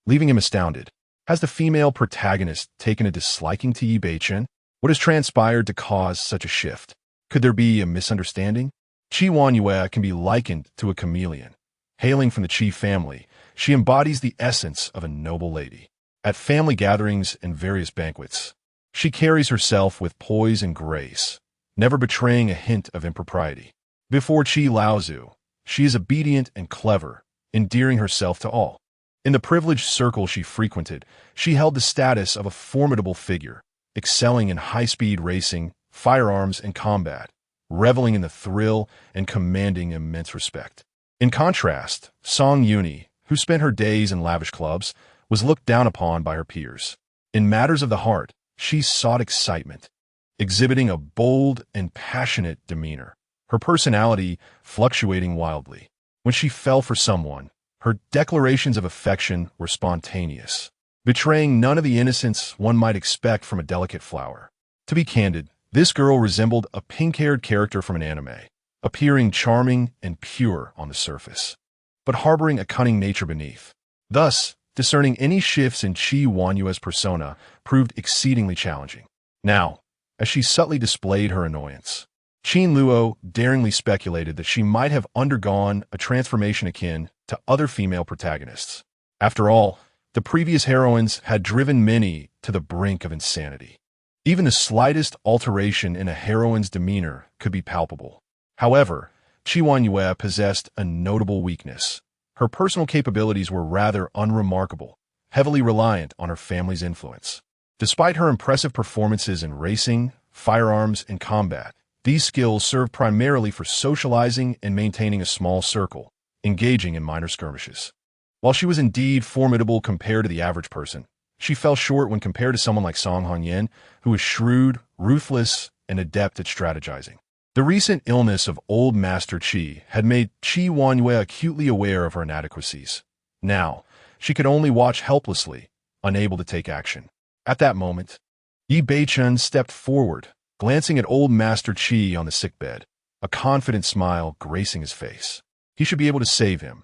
Leaving him astounded, has the female protagonist taken a disliking to Yi Beichun? What has transpired to cause such a shift? Could there be a misunderstanding? Qi Yuanyue can be likened to a chameleon. Hailing from the Qi family, she embodies the essence of a noble lady. At family gatherings and various banquets, she carries herself with poise and grace, never betraying a hint of impropriety. Before Qi Laozu, she is obedient and clever, endearing herself to all. In the privileged circle she frequented, she held the status of a formidable figure, excelling in high-speed racing, firearms, and combat, reveling in the thrill and commanding immense respect. In contrast, Song Yunyi, who spent her days in lavish clubs, was looked down upon by her peers. In matters of the heart, she sought excitement, exhibiting a bold and passionate demeanor, her personality fluctuating wildly. When she fell for someone, her declarations of affection were spontaneous, betraying none of the innocence one might expect from a delicate flower. To be candid, this girl resembled a pink-haired character from an anime, appearing charming and pure on the surface, but harboring a cunning nature beneath. Thus, discerning any shifts in Qi Yuanyue's persona proved exceedingly challenging. Now, as she subtly displayed her annoyance, Qin Luo daringly speculated that she might have undergone a transformation akin to other female protagonists. After all, the previous heroines had driven many to the brink of insanity. Even the slightest alteration in a heroine's demeanor could be palpable. However, Qi Yuanyue possessed a notable weakness. Her personal capabilities were rather unremarkable, heavily reliant on her family's influence. Despite her impressive performances in racing, firearms, and combat, these skills served primarily for socializing and maintaining a small circle, engaging in minor skirmishes. While she was indeed formidable compared to the average person, she fell short when compared to someone like Song Hongyan, who was shrewd, ruthless, and adept at strategizing. The recent illness of old Master Qi had made Qi Yuanyue acutely aware of her inadequacies. Now, she could only watch helplessly, unable to take action. At that moment, Yi Beichun stepped forward, glancing at old Master Qi on the sickbed, a confident smile gracing his face. He should be able to save him,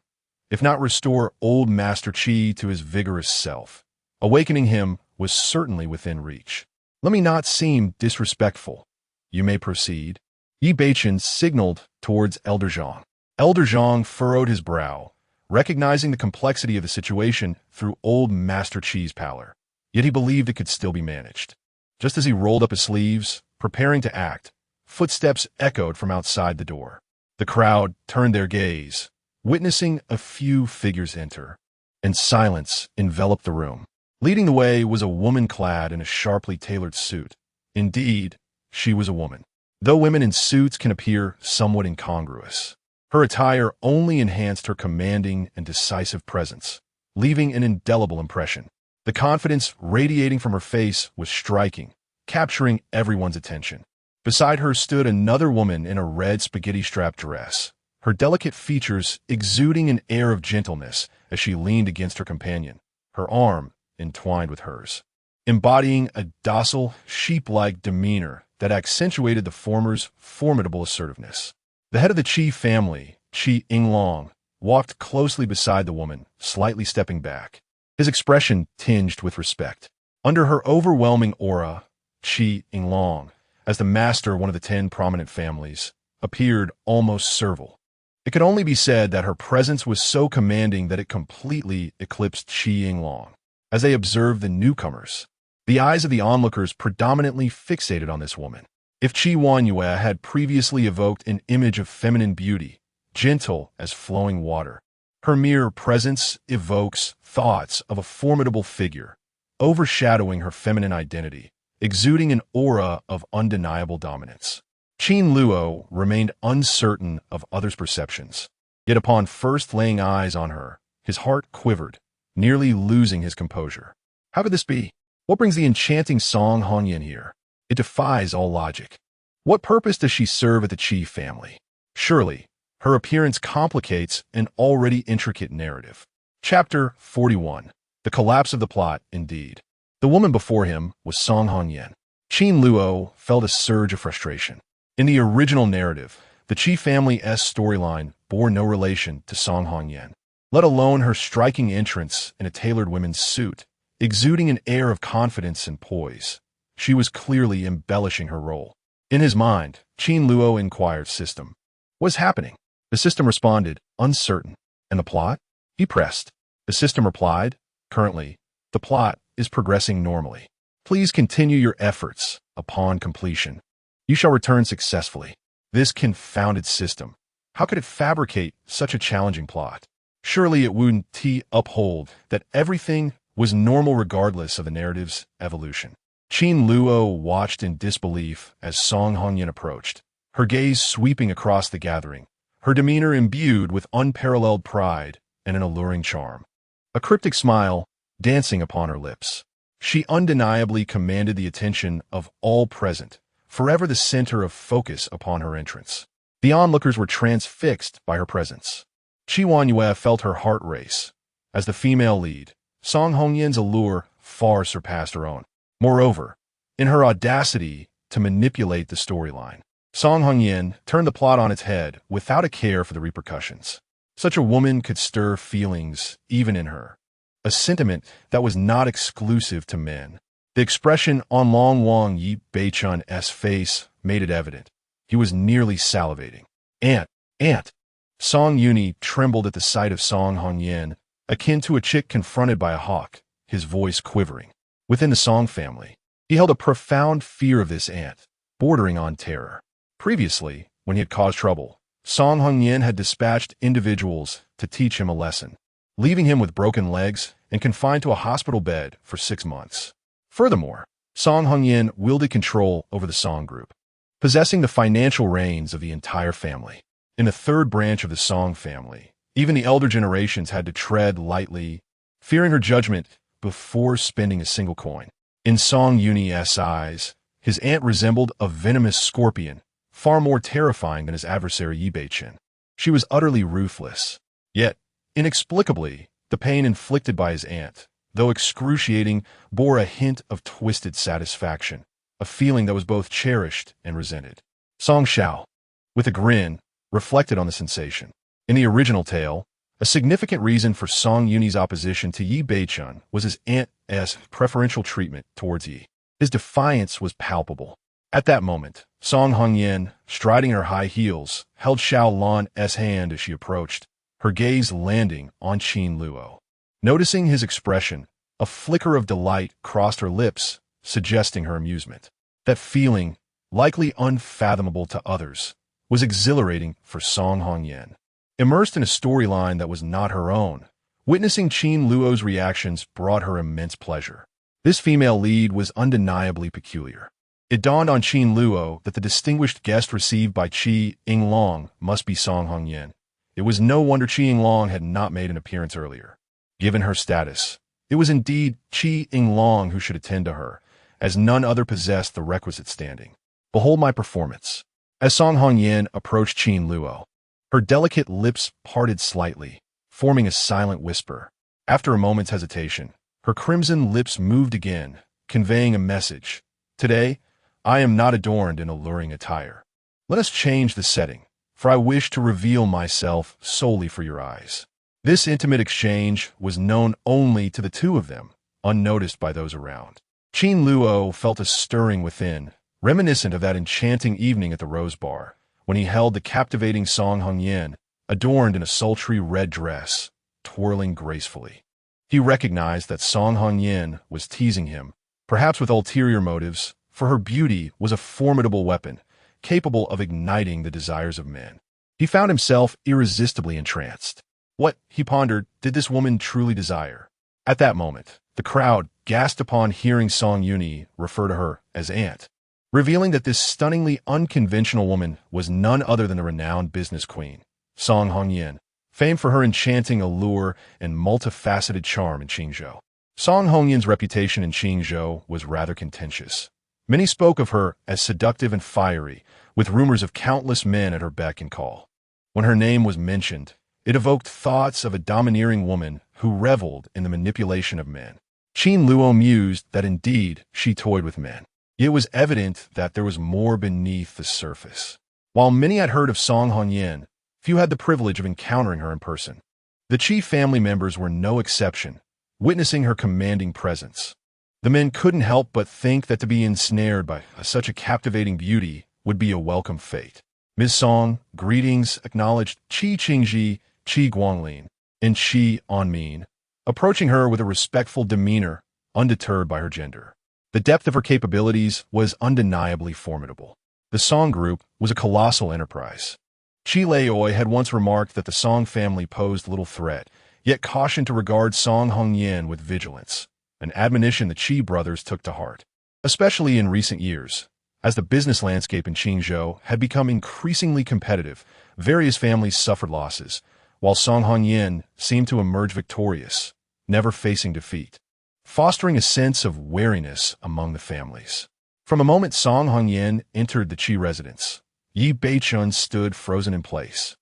if not restore old Master Qi to his vigorous self. Awakening him was certainly within reach. Let me not seem disrespectful. You may proceed. Yi Beichen signaled towards Elder Zhang. Elder Zhang furrowed his brow, recognizing the complexity of the situation through old Master Qi's pallor. Yet he believed it could still be managed. Just as he rolled up his sleeves, preparing to act, footsteps echoed from outside the door. The crowd turned their gaze, witnessing a few figures enter, and silence enveloped the room. Leading the way was a woman clad in a sharply tailored suit. Indeed, she was a woman, though women in suits can appear somewhat incongruous. Her attire only enhanced her commanding and decisive presence, leaving an indelible impression. The confidence radiating from her face was striking, capturing everyone's attention. Beside her stood another woman in a red spaghetti-strap dress, her delicate features exuding an air of gentleness as she leaned against her companion, her arm entwined with hers, embodying a docile, sheep-like demeanor that accentuated the former's formidable assertiveness. The head of the Qi family, Qi Yinglong, walked closely beside the woman, slightly stepping back, his expression tinged with respect. Under her overwhelming aura, Qi Yinglong, as the master of one of the 10 prominent families, appeared almost servile. It could only be said that her presence was so commanding that it completely eclipsed Qi Yinglong. As they observed the newcomers, the eyes of the onlookers predominantly fixated on this woman. If Qi Wanyue had previously evoked an image of feminine beauty, gentle as flowing water, her mere presence evokes thoughts of a formidable figure, overshadowing her feminine identity, exuding an aura of undeniable dominance. Qin Luo remained uncertain of others' perceptions, yet upon first laying eyes on her, his heart quivered, nearly losing his composure. How could this be? What brings the enchanting Song Hongyan here? It defies all logic. What purpose does she serve at the Qi family? Surely, her appearance complicates an already intricate narrative. Chapter 41. The Collapse of the Plot, indeed. The woman before him was Song Hongyan. Qin Luo felt a surge of frustration. In the original narrative, the Qi family's storyline bore no relation to Song Hongyan, let alone her striking entrance in a tailored women's suit, exuding an air of confidence and poise. She was clearly embellishing her role. In his mind, Qin Luo inquired system. What is happening? The system responded, uncertain. And the plot? He pressed. The system replied, currently, the plot is progressing normally. Please continue your efforts. Upon completion, you shall return successfully. This confounded system. How could it fabricate such a challenging plot? Surely it wouldn't uphold that everything was normal regardless of the narrative's evolution. Qin Luo watched in disbelief as Song Hongyan approached, her gaze sweeping across the gathering, her demeanor imbued with unparalleled pride and an alluring charm. A cryptic smile dancing upon her lips. She undeniably commanded the attention of all present, forever the center of focus upon her entrance. The onlookers were transfixed by her presence. Qi Wanyue felt her heart race. As the female lead, Song Hongyan's allure far surpassed her own. Moreover, in her audacity to manipulate the storyline, Song Hongyan turned the plot on its head without a care for the repercussions. Such a woman could stir feelings even in her, a sentiment that was not exclusive to men. The expression on Long Wang Yi Beichun's face made it evident. He was nearly salivating. Aunt! Song Yuni trembled at the sight of Song Hongyan, akin to a chick confronted by a hawk, his voice quivering. Within the Song family, he held a profound fear of this aunt, bordering on terror. Previously, when he had caused trouble, Song Hongyan had dispatched individuals to teach him a lesson, leaving him with broken legs and confined to a hospital bed for 6 months. Furthermore, Song Hongyan wielded control over the Song group, possessing the financial reins of the entire family. In the third branch of the Song family, even the elder generations had to tread lightly, fearing her judgment before spending a single coin. In Song Yuni's eyes, his aunt resembled a venomous scorpion, far more terrifying than his adversary Yi Beichen. She was utterly ruthless. Yet, inexplicably, the pain inflicted by his aunt, though excruciating, bore a hint of twisted satisfaction, a feeling that was both cherished and resented. Song Shao, with a grin, reflected on the sensation. In the original tale, a significant reason for Song Yuni's opposition to Yi Beichun was his aunt's preferential treatment towards Yi. His defiance was palpable. At that moment, Song Hongyan, striding her high heels, held Xiao Lan's hand as she approached, her gaze landing on Qin Luo. Noticing his expression, a flicker of delight crossed her lips, suggesting her amusement. That feeling, likely unfathomable to others, was exhilarating for Song Hongyan. Immersed in a storyline that was not her own, witnessing Qin Luo's reactions brought her immense pleasure. This female lead was undeniably peculiar. It dawned on Qin Luo that the distinguished guest received by Qi Yinglong must be Song Hongyan. It was no wonder Qi Yinglong had not made an appearance earlier. Given her status, it was indeed Qi Yinglong who should attend to her, as none other possessed the requisite standing. Behold my performance. As Song Hongyan approached Qin Luo, her delicate lips parted slightly, forming a silent whisper. After a moment's hesitation, her crimson lips moved again, conveying a message. Today, I am not adorned in alluring attire. Let us change the setting, for I wish to reveal myself solely for your eyes. This intimate exchange was known only to the two of them, unnoticed by those around. Qin Luo felt a stirring within, reminiscent of that enchanting evening at the Rose Bar, when he held the captivating Song Hongyan, adorned in a sultry red dress, twirling gracefully. He recognized that Song Hongyan was teasing him, perhaps with ulterior motives, for her beauty was a formidable weapon, capable of igniting the desires of men. He found himself irresistibly entranced. What, he pondered, did this woman truly desire? At that moment, the crowd gasped upon hearing Song Yuni refer to her as Aunt, revealing that this stunningly unconventional woman was none other than the renowned business queen, Song Hongyan, famed for her enchanting allure and multifaceted charm in Qingzhou. Song Hongyan's reputation in Qingzhou was rather contentious. Many spoke of her as seductive and fiery, with rumors of countless men at her beck and call. When her name was mentioned, it evoked thoughts of a domineering woman who reveled in the manipulation of men. Qin Luo mused that indeed she toyed with men. It was evident that there was more beneath the surface. While many had heard of Song Hongyan, few had the privilege of encountering her in person. The Qi family members were no exception, witnessing her commanding presence. The men couldn't help but think that to be ensnared by such a captivating beauty would be a welcome fate. Ms. Song, greetings, acknowledged Qi Qingji, Qi Guanglin, and Qi Anmin, approaching her with a respectful demeanor, undeterred by her gender. The depth of her capabilities was undeniably formidable. The Song group was a colossal enterprise. Qi Luo had once remarked that the Song family posed little threat, yet cautioned to regard Song Hongyan with vigilance, an admonition the Qi brothers took to heart, especially in recent years. As the business landscape in Qingzhou had become increasingly competitive, various families suffered losses, while Song Hongyan seemed to emerge victorious, never facing defeat, fostering a sense of wariness among the families. From the moment Song Hongyan entered the Qi residence, Yi Beichun stood frozen in place,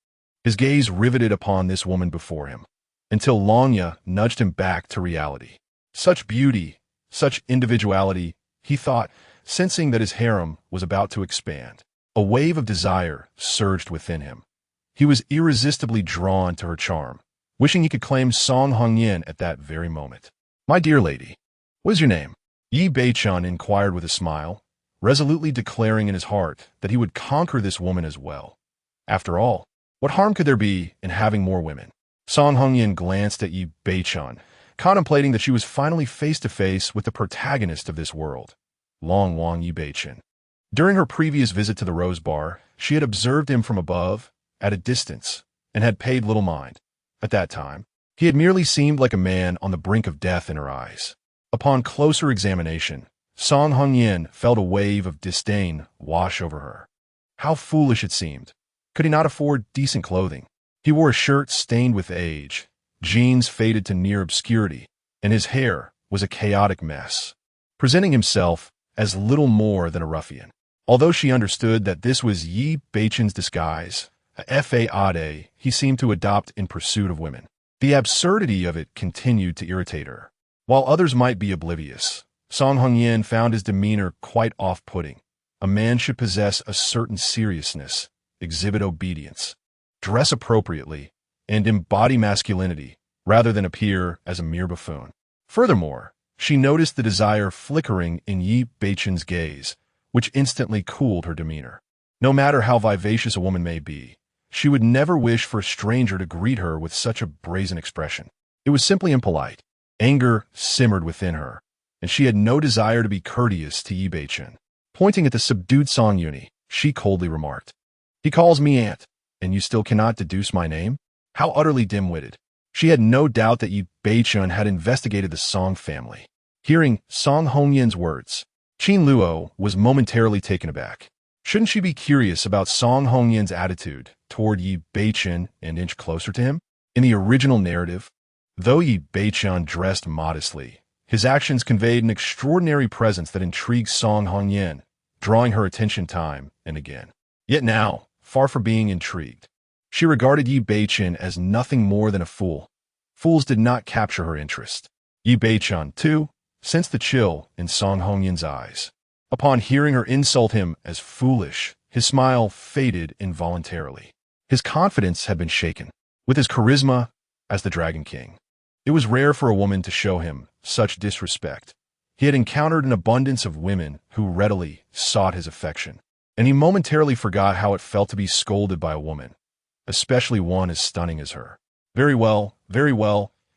his gaze riveted upon this woman before him, until Longya nudged him back to reality. Such beauty, such individuality, he thought, sensing that his harem was about to expand. A wave of desire surged within him. He was irresistibly drawn to her charm, wishing he could claim Song Hongyan at that very moment. My dear lady, what is your name? Yi Beichun inquired with a smile, resolutely declaring in his heart that he would conquer this woman as well. After all, what harm could there be in having more women? Song Hongyan glanced at Yi Beichun, contemplating that she was finally face-to-face with the protagonist of this world, Long Wang Yi Beichun. During her previous visit to the Rose Bar, she had observed him from above, at a distance, and had paid little mind. At that time, he had merely seemed like a man on the brink of death in her eyes. Upon closer examination, Song Hongyan felt a wave of disdain wash over her. How foolish it seemed. Could he not afford decent clothing? He wore a shirt stained with age, jeans faded to near obscurity, and his hair was a chaotic mess, presenting himself as little more than a ruffian. Although she understood that this was Yi Beichun's disguise, a fade he seemed to adopt in pursuit of women, the absurdity of it continued to irritate her. While others might be oblivious, Song Hongyan found his demeanor quite off-putting. A man should possess a certain seriousness, exhibit obedience, dress appropriately, and embody masculinity, rather than appear as a mere buffoon. Furthermore, she noticed the desire flickering in Yi Beichun's gaze, which instantly cooled her demeanor. No matter how vivacious a woman may be, she would never wish for a stranger to greet her with such a brazen expression. It was simply impolite. Anger simmered within her, and she had no desire to be courteous to Yi Beichen. Pointing at the subdued Song Yuni, she coldly remarked, "He calls me aunt, and you still cannot deduce my name? How utterly dim-witted." She had no doubt that Yi Beichen had investigated the Song family. Hearing Song Hongyan's words, Qin Luo was momentarily taken aback. Shouldn't she be curious about Song Hongyan's attitude toward Yi Beichen and inch closer to him? In the original narrative, though Yi Beichen dressed modestly, his actions conveyed an extraordinary presence that intrigued Song Hongyan, drawing her attention time and again. Yet now, far from being intrigued, she regarded Yi Beichen as nothing more than a fool. Fools did not capture her interest. Yi Beichen, too, sensed the chill in Song Hongyan's eyes. Upon hearing her insult him as foolish, his smile faded involuntarily. His confidence had been shaken. With his charisma as the Dragon King, it was rare for a woman to show him such disrespect. He had encountered an abundance of women who readily sought his affection, and he momentarily forgot how it felt to be scolded by a woman, especially one as stunning as her. Very well,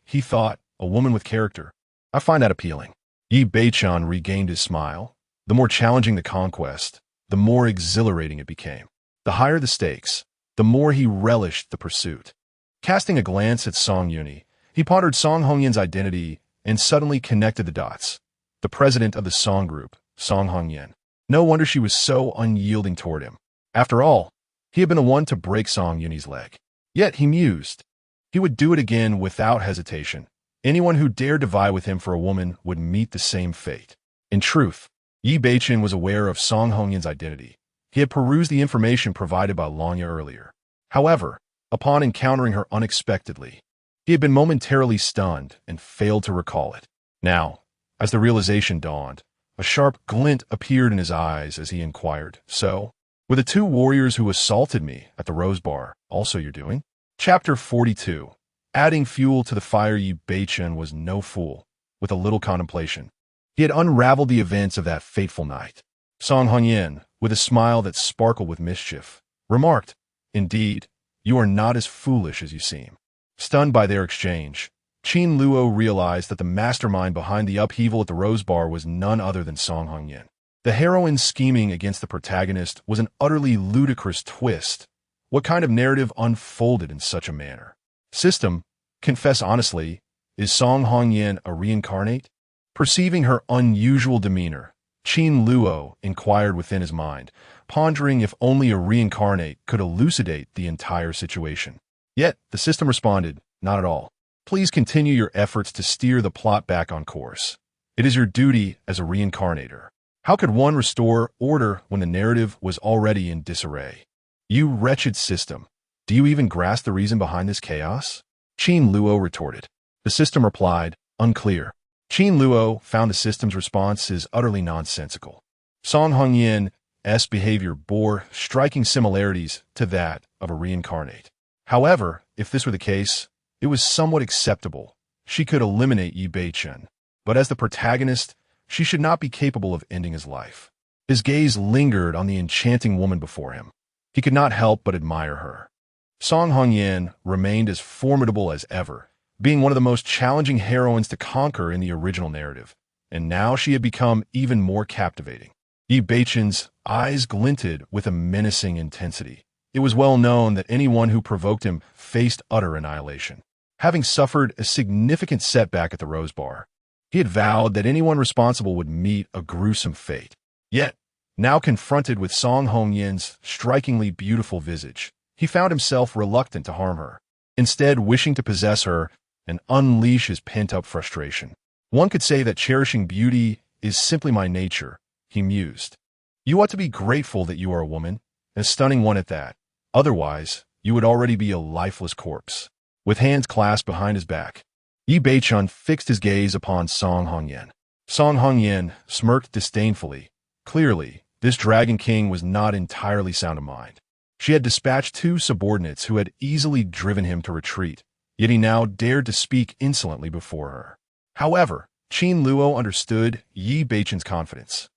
he thought, a woman with character. I find that appealing. Yi Beichen regained his smile. The more challenging the conquest, the more exhilarating it became. The higher the stakes, the more he relished the pursuit. Casting a glance at Song Yuni, he pondered Song Hongyan's identity and suddenly connected the dots. The president of the Song group, Song Hongyan. No wonder she was so unyielding toward him. After all, he had been the one to break Song Yuni's leg. Yet, he mused, he would do it again without hesitation. Anyone who dared to vie with him for a woman would meet the same fate. In truth, Yi Beichen was aware of Song Hongyan's identity. He had perused the information provided by Lanya earlier. However, upon encountering her unexpectedly, he had been momentarily stunned and failed to recall it. Now, as the realization dawned, a sharp glint appeared in his eyes as he inquired, "So, were the two warriors who assaulted me at the Rose Bar also your doing?" Chapter 42. Adding fuel to the fire. Yi Beichen was no fool. With a little contemplation, he had unraveled the events of that fateful night. Song Hongyan, with a smile that sparkled with mischief, remarked, "Indeed, you are not as foolish as you seem." Stunned by their exchange, Qin Luo realized that the mastermind behind the upheaval at the Rose Bar was none other than Song Hongyan. The heroine scheming against the protagonist was an utterly ludicrous twist. What kind of narrative unfolded in such a manner? System, confess honestly, is Song Hongyan a reincarnate? Perceiving her unusual demeanor, Qin Luo inquired within his mind, pondering if only a reincarnate could elucidate the entire situation. Yet, the system responded, "Not at all. Please continue your efforts to steer the plot back on course. It is your duty as a reincarnator. How could one restore order when the narrative was already in disarray? You wretched system, do you even grasp the reason behind this chaos?" Qin Luo retorted. The system replied, "Unclear." Qin Luo found the system's responses utterly nonsensical. Song Hongyan's behavior bore striking similarities to that of a reincarnate. However, if this were the case, it was somewhat acceptable. She could eliminate Yi Beichen, but as the protagonist, she should not be capable of ending his life. His gaze lingered on the enchanting woman before him. He could not help but admire her. Song Hongyan remained as formidable as ever, being one of the most challenging heroines to conquer in the original narrative, and now she had become even more captivating. Yi Beichen's eyes glinted with a menacing intensity. It was well known that anyone who provoked him faced utter annihilation. Having suffered a significant setback at the Rose Bar, he had vowed that anyone responsible would meet a gruesome fate. Yet, now confronted with Song Hongyan's strikingly beautiful visage, he found himself reluctant to harm her, instead wishing to possess her and unleash his pent-up frustration. "One could say that cherishing beauty is simply my nature," he mused. "You ought to be grateful that you are a woman, and a stunning one at that. Otherwise, you would already be a lifeless corpse." With hands clasped behind his back, Yi Beichen fixed his gaze upon Song Hongyan. Song Hongyan smirked disdainfully. Clearly, this Dragon King was not entirely sound of mind. She had dispatched two subordinates who had easily driven him to retreat, yet he now dared to speak insolently before her. However, Qin Luo understood Yi Beichen's confidence.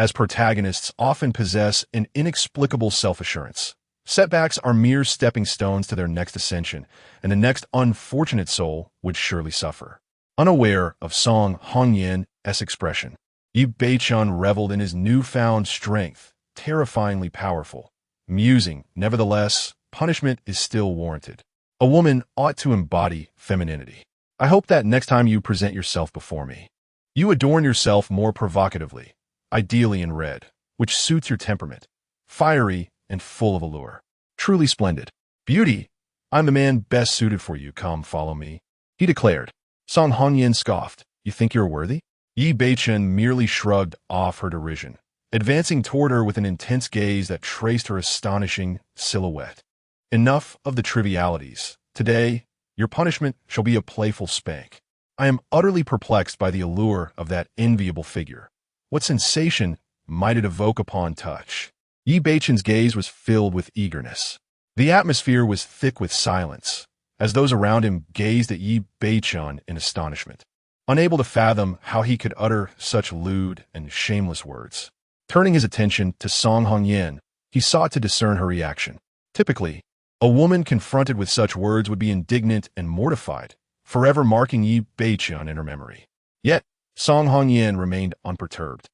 as protagonists often possess an inexplicable self-assurance. Setbacks are mere stepping stones to their next ascension, and the next unfortunate soul would surely suffer. Unaware of Song Hongyan's expression, Yi Beichun reveled in his newfound strength, terrifyingly powerful, musing, nevertheless, punishment is still warranted. A woman ought to embody femininity. I hope that next time you present yourself before me, you adorn yourself more provocatively, ideally in red, which suits your temperament, fiery and full of allure. Truly splendid. Beauty, I'm the man best suited for you, come follow me, he declared. Song Hongyan scoffed, you think you're worthy? Yi Beichun merely shrugged off her derision, advancing toward her with an intense gaze that traced her astonishing silhouette. Enough of the trivialities. Today, your punishment shall be a playful spank. I am utterly perplexed by the allure of that enviable figure. What sensation might it evoke upon touch? Yi Beichun's gaze was filled with eagerness. The atmosphere was thick with silence, as those around him gazed at Yi Beichun in astonishment, unable to fathom how he could utter such lewd and shameless words. Turning his attention to Song Hongyan, he sought to discern her reaction. Typically, a woman confronted with such words would be indignant and mortified, forever marking Yi Beichun in her memory. Yet, Song Hongyan remained unperturbed.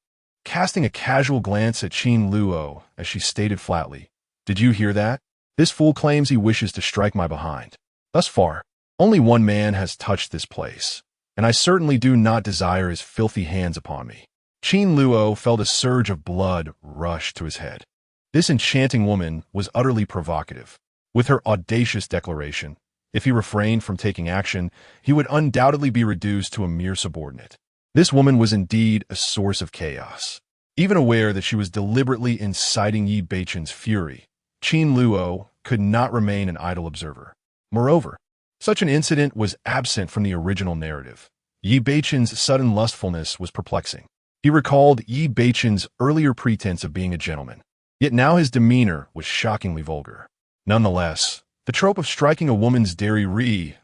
Casting a casual glance at Qin Luo as she stated flatly, "Did you hear that? This fool claims he wishes to strike my behind. Thus far, only one man has touched this place, and I certainly do not desire his filthy hands upon me." Qin Luo felt a surge of blood rush to his head. This enchanting woman was utterly provocative. With her audacious declaration, if he refrained from taking action, he would undoubtedly be reduced to a mere subordinate. This woman was indeed a source of chaos. Even aware that she was deliberately inciting Yi Beichun's fury, Qin Luo could not remain an idle observer. Moreover, such an incident was absent from the original narrative. Yi Beichun's sudden lustfulness was perplexing. He recalled Yi Beichun's earlier pretense of being a gentleman, yet now his demeanor was shockingly vulgar. Nonetheless, the trope of striking a woman's dairy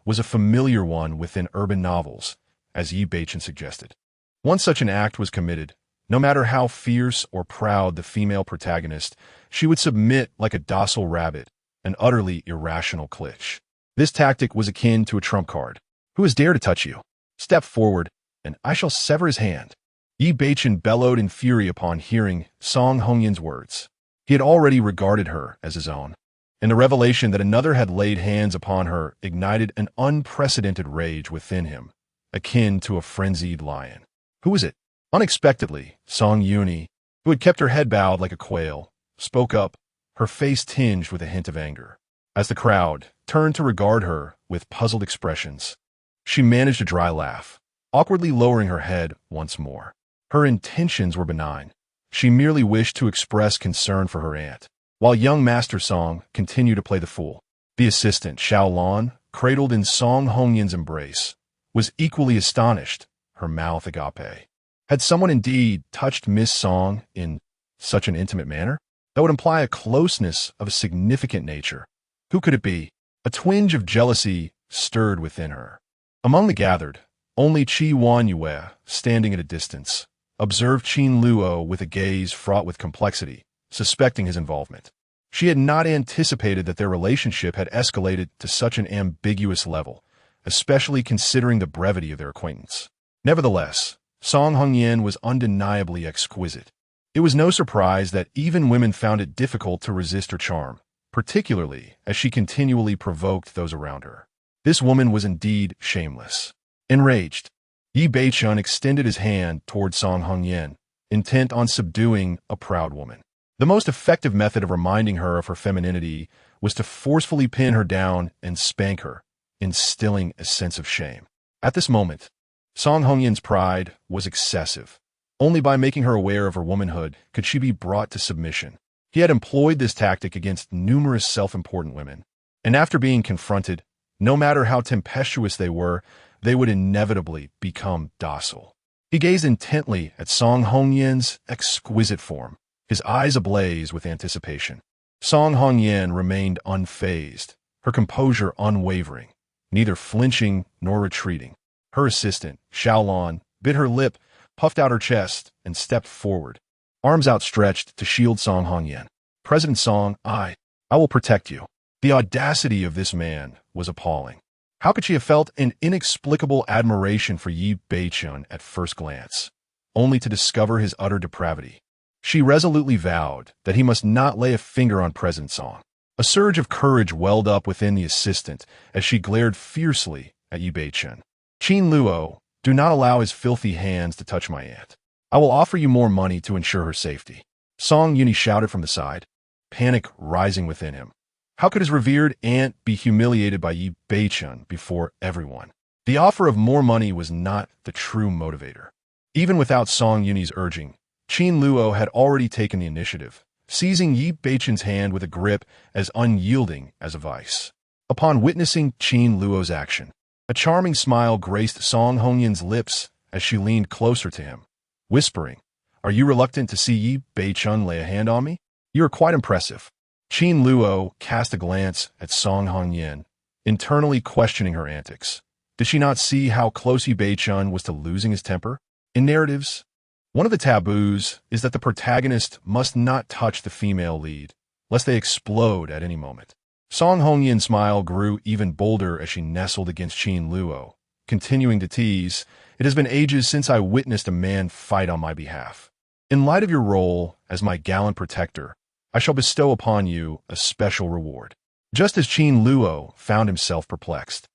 was a familiar one within urban novels, as Yi Beichun suggested. Once such an act was committed, no matter how fierce or proud the female protagonist, she would submit like a docile rabbit, an utterly irrational klitsch. This tactic was akin to a trump card. Who has dared to touch you? Step forward, and I shall sever his hand. Yi Beichun bellowed in fury upon hearing Song Hongyan's words. He had already regarded her as his own, and the revelation that another had laid hands upon her ignited an unprecedented rage within him, akin to a frenzied lion. Who was it? Unexpectedly, Song Yuni, who had kept her head bowed like a quail, spoke up, her face tinged with a hint of anger. As the crowd turned to regard her with puzzled expressions, she managed a dry laugh, awkwardly lowering her head once more. Her intentions were benign. She merely wished to express concern for her aunt. While young Master Song continued to play the fool, the assistant, Xiaolon, cradled in Song Hongyan's embrace, was equally astonished, her mouth agape. Had someone indeed touched Miss Song in such an intimate manner? That would imply a closeness of a significant nature. Who could it be? A twinge of jealousy stirred within her. Among the gathered, only Qi Wanyue, standing at a distance, observed Qin Luo with a gaze fraught with complexity, suspecting his involvement. She had not anticipated that their relationship had escalated to such an ambiguous level, especially considering the brevity of their acquaintance. Nevertheless, Song Hongyan was undeniably exquisite. It was no surprise that even women found it difficult to resist her charm, particularly as she continually provoked those around her. This woman was indeed shameless. Enraged, Yi Beichun extended his hand toward Song Hongyan, intent on subduing a proud woman. The most effective method of reminding her of her femininity was to forcefully pin her down and spank her, instilling a sense of shame. At this moment, Song Hongyan's pride was excessive. Only by making her aware of her womanhood could she be brought to submission. He had employed this tactic against numerous self-important women, and after being confronted, no matter how tempestuous they were, they would inevitably become docile. He gazed intently at Song Hongyan's exquisite form, his eyes ablaze with anticipation. Song Hongyan remained unfazed, her composure unwavering, neither flinching nor retreating. Her assistant, Xiaolon, bit her lip, puffed out her chest, and stepped forward, arms outstretched to shield Song Hongyan. President Song, I will protect you. The audacity of this man was appalling. How could she have felt an inexplicable admiration for Yi Beichun at first glance, only to discover his utter depravity? She resolutely vowed that he must not lay a finger on President Song. A surge of courage welled up within the assistant as she glared fiercely at Yi Beichun. Qin Luo, do not allow his filthy hands to touch my aunt. I will offer you more money to ensure her safety. Song Yuni shouted from the side, panic rising within him. How could his revered aunt be humiliated by Yi Beichun before everyone? The offer of more money was not the true motivator. Even without Song Yuni's urging, Qin Luo had already taken the initiative, seizing Yi Beichun's hand with a grip as unyielding as a vice. Upon witnessing Qin Luo's action, a charming smile graced Song Hongyan's lips as she leaned closer to him, whispering, "Are you reluctant to see Yi Beichun lay a hand on me? You are quite impressive." Qin Luo cast a glance at Song Hongyan, internally questioning her antics. Did she not see how close Yi Beichun was to losing his temper? In narratives, one of the taboos is that the protagonist must not touch the female lead, lest they explode at any moment. Song Hongyan's smile grew even bolder as she nestled against Qin Luo, continuing to tease, "It has been ages since I witnessed a man fight on my behalf. In light of your role as my gallant protector, I shall bestow upon you a special reward." Just as Qin Luo found himself perplexed,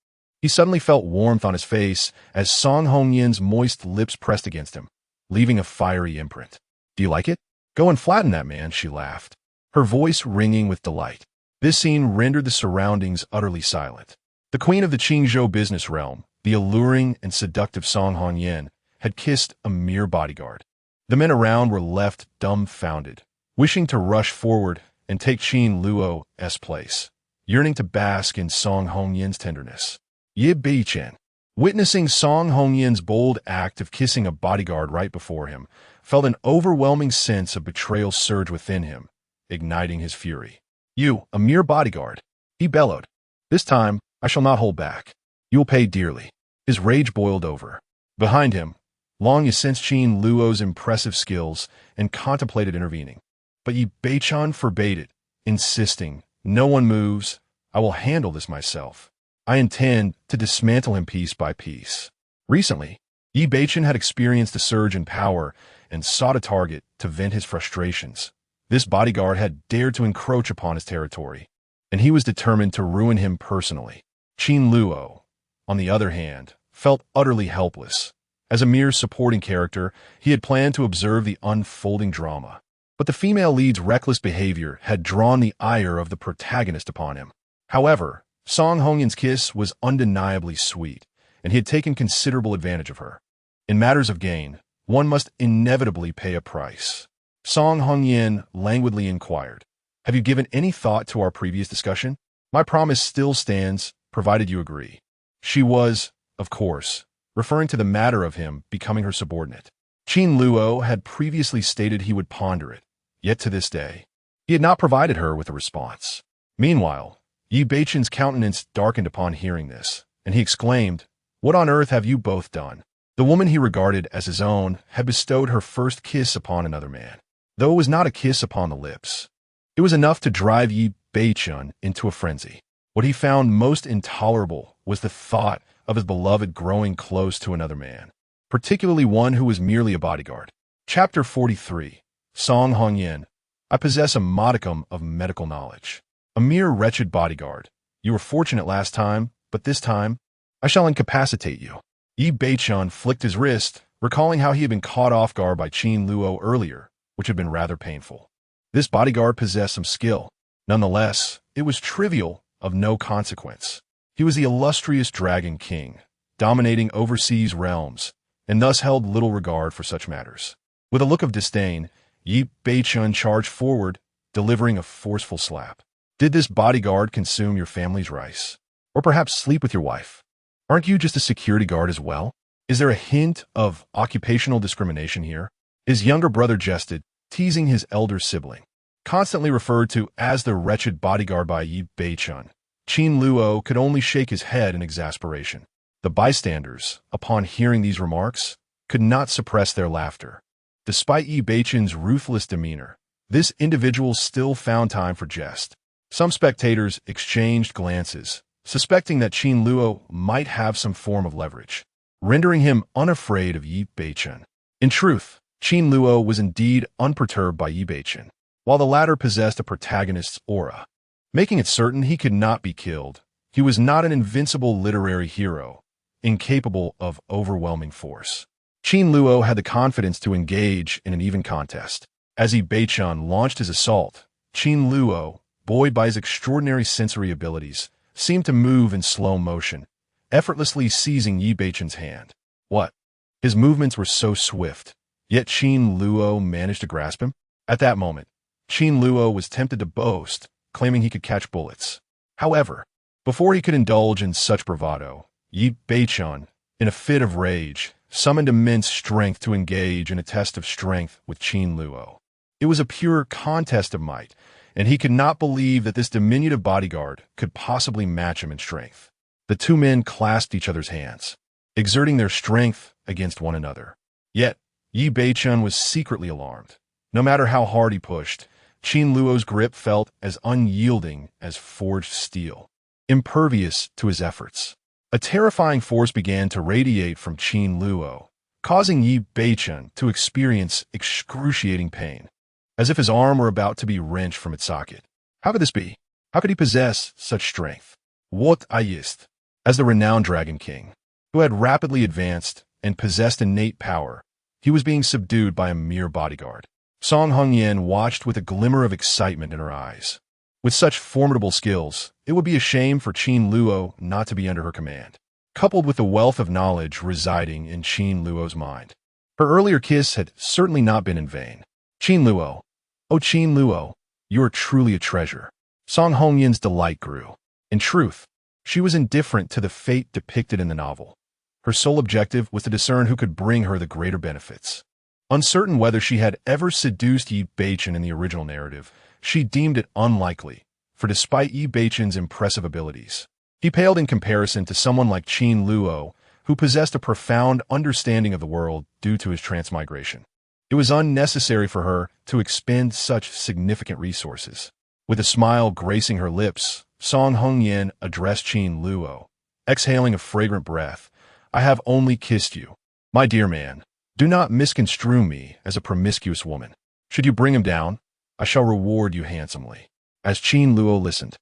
he suddenly felt warmth on his face as Song Hongyan's moist lips pressed against him, leaving a fiery imprint. "Do you like it? Go and flatten that man," she laughed, her voice ringing with delight. This scene rendered the surroundings utterly silent. The queen of the Qingzhou business realm, the alluring and seductive Song Hongyan, had kissed a mere bodyguard. The men around were left dumbfounded, wishing to rush forward and take Qin Luo's place, yearning to bask in Song Hongyan's tenderness. Yi Beichun, witnessing Song Hongyan's bold act of kissing a bodyguard right before him, felt an overwhelming sense of betrayal surge within him, igniting his fury. "You, a mere bodyguard," he bellowed. "This time, I shall not hold back. You will pay dearly." His rage boiled over. Behind him, Long Yi sensed Qin Luo's impressive skills and contemplated intervening. But Yi Beichun forbade it, insisting, "No one moves. I will handle this myself. I intend to dismantle him piece by piece." Recently, Yi Beichun had experienced a surge in power and sought a target to vent his frustrations. This bodyguard had dared to encroach upon his territory, and he was determined to ruin him personally. Qin Luo, on the other hand, felt utterly helpless. As a mere supporting character, he had planned to observe the unfolding drama. But the female lead's reckless behavior had drawn the ire of the protagonist upon him. However, Song Hongyan's kiss was undeniably sweet, and he had taken considerable advantage of her. In matters of gain, one must inevitably pay a price. Song Hongyan languidly inquired, "Have you given any thought to our previous discussion? My promise still stands, provided you agree." She was, of course, referring to the matter of him becoming her subordinate. Qin Luo had previously stated he would ponder it, yet to this day, he had not provided her with a response. Meanwhile, Yi Beichun's countenance darkened upon hearing this, and he exclaimed, "What on earth have you both done?" The woman he regarded as his own had bestowed her first kiss upon another man. Though it was not a kiss upon the lips, it was enough to drive Yi Beichun into a frenzy. What he found most intolerable was the thought of his beloved growing close to another man, particularly one who was merely a bodyguard. Chapter 43. Song Hongyan, I possess a modicum of medical knowledge. A mere wretched bodyguard. You were fortunate last time, but this time, I shall incapacitate you. Yi Beichun flicked his wrist, recalling how he had been caught off guard by Qin Luo earlier, which had been rather painful. This bodyguard possessed some skill. Nonetheless, it was trivial, of no consequence. He was the illustrious Dragon King, dominating overseas realms, and thus held little regard for such matters. With a look of disdain, Yi Beichun charged forward, delivering a forceful slap. "Did this bodyguard consume your family's rice? Or perhaps sleep with your wife? Aren't you just a security guard as well? Is there a hint of occupational discrimination here?" His younger brother jested, teasing his elder sibling. Constantly referred to as the wretched bodyguard by Yi Beichun, Qin Luo could only shake his head in exasperation. The bystanders, upon hearing these remarks, could not suppress their laughter. Despite Yi Beichen's ruthless demeanor, this individual still found time for jest. Some spectators exchanged glances, suspecting that Qin Luo might have some form of leverage, rendering him unafraid of Yi Beichen. In truth, Qin Luo was indeed unperturbed by Yi Beichen, while the latter possessed a protagonist's aura, making it certain he could not be killed. He was not an invincible literary hero, incapable of overwhelming force. Qin Luo had the confidence to engage in an even contest. As Yi Beichen launched his assault, Qin Luo, buoyed by his extraordinary sensory abilities, seemed to move in slow motion, effortlessly seizing Yi Beichen's hand. What? His movements were so swift, yet Qin Luo managed to grasp him? At that moment, Qin Luo was tempted to boast, claiming he could catch bullets. However, before he could indulge in such bravado, Yi Beichen, in a fit of rage, summoned immense strength to engage in a test of strength with Qin Luo. It was a pure contest of might, and he could not believe that this diminutive bodyguard could possibly match him in strength. The two men clasped each other's hands, exerting their strength against one another. Yet, Yi Beichen was secretly alarmed. No matter how hard he pushed, Qin Luo's grip felt as unyielding as forged steel, impervious to his efforts. A terrifying force began to radiate from Qin Luo, causing Yi Beichen to experience excruciating pain, as if his arm were about to be wrenched from its socket. How could this be? How could he possess such strength? What ist? As the renowned Dragon King, who had rapidly advanced and possessed innate power, he was being subdued by a mere bodyguard. Song Hongyan watched with a glimmer of excitement in her eyes. With such formidable skills, it would be a shame for Qin Luo not to be under her command, coupled with the wealth of knowledge residing in Qin Luo's mind. Her earlier kiss had certainly not been in vain. Qin Luo, oh Qin Luo, you are truly a treasure. Song Hongyan's delight grew. In truth, she was indifferent to the fate depicted in the novel. Her sole objective was to discern who could bring her the greater benefits. Uncertain whether she had ever seduced Yi Beichen in the original narrative, she deemed it unlikely, for despite Yi Beichen's impressive abilities, he paled in comparison to someone like Qin Luo, who possessed a profound understanding of the world due to his transmigration. It was unnecessary for her to expend such significant resources. With a smile gracing her lips, Song Hongyan addressed Qin Luo, exhaling a fragrant breath. I have only kissed you. My dear man, do not misconstrue me as a promiscuous woman. Should you bring him down, I shall reward you handsomely. As Qin Luo listened,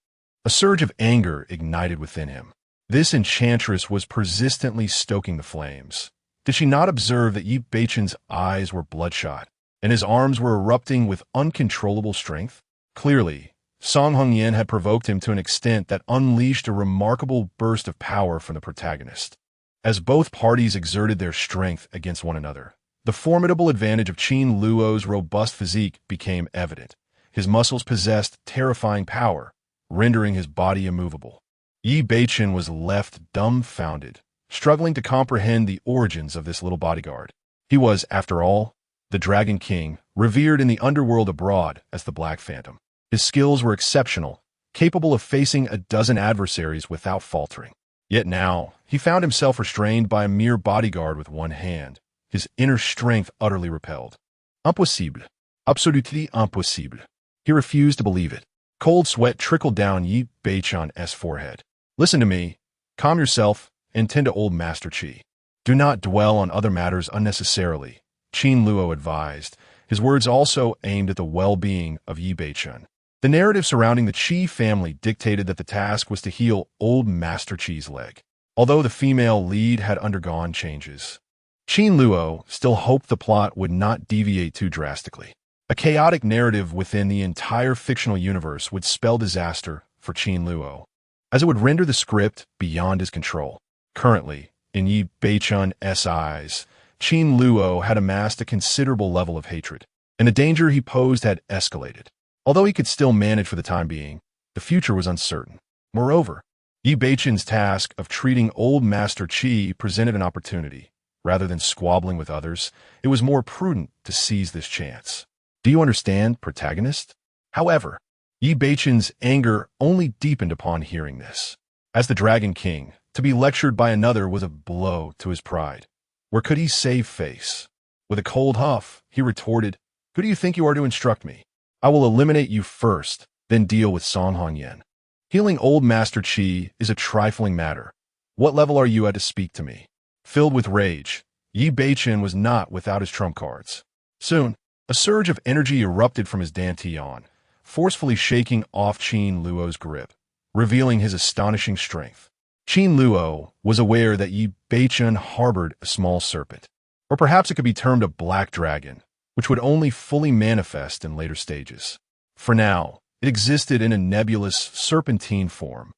a surge of anger ignited within him. This enchantress was persistently stoking the flames. Did she not observe that Yi Beichen's eyes were bloodshot, and his arms were erupting with uncontrollable strength? Clearly, Song Hongyan had provoked him to an extent that unleashed a remarkable burst of power from the protagonist. As both parties exerted their strength against one another, the formidable advantage of Qin Luo's robust physique became evident. His muscles possessed terrifying power, rendering his body immovable. Yi Beichen was left dumbfounded, struggling to comprehend the origins of this little bodyguard. He was, after all, the Dragon King, revered in the underworld abroad as the Black Phantom. His skills were exceptional, capable of facing a dozen adversaries without faltering. Yet now, he found himself restrained by a mere bodyguard with one hand, his inner strength utterly repelled. Impossible. Absolutely impossible. He refused to believe it. Cold sweat trickled down Yi Beichen's forehead. Listen to me. Calm yourself and tend to old Master Qi. Do not dwell on other matters unnecessarily, Qin Luo advised, his words also aimed at the well-being of Yi Beichen. The narrative surrounding the Qi family dictated that the task was to heal old Master Qi's leg. Although the female lead had undergone changes, Qin Luo still hoped the plot would not deviate too drastically. A chaotic narrative within the entire fictional universe would spell disaster for Qin Luo, as it would render the script beyond his control. Currently, in Yi Beichen's eyes, Qin Luo had amassed a considerable level of hatred, and the danger he posed had escalated. Although he could still manage for the time being, the future was uncertain. Moreover, Yi Beichen's task of treating old Master Qi presented an opportunity. Rather than squabbling with others, it was more prudent to seize this chance. Do you understand, protagonist? However, Yi Beichen's anger only deepened upon hearing this. As the Dragon King, to be lectured by another was a blow to his pride. Where could he save face? With a cold huff, he retorted, "Who do you think you are to instruct me? I will eliminate you first, then deal with Song Hongyan. Healing old Master Qi is a trifling matter. What level are you at to speak to me?" Filled with rage, Yi Beichen was not without his trump cards. Soon, a surge of energy erupted from his dantian, forcefully shaking off Qin Luo's grip, revealing his astonishing strength. Qin Luo was aware that Yi Beichen harbored a small serpent, or perhaps it could be termed a black dragon, which would only fully manifest in later stages. For now, it existed in a nebulous, serpentine form,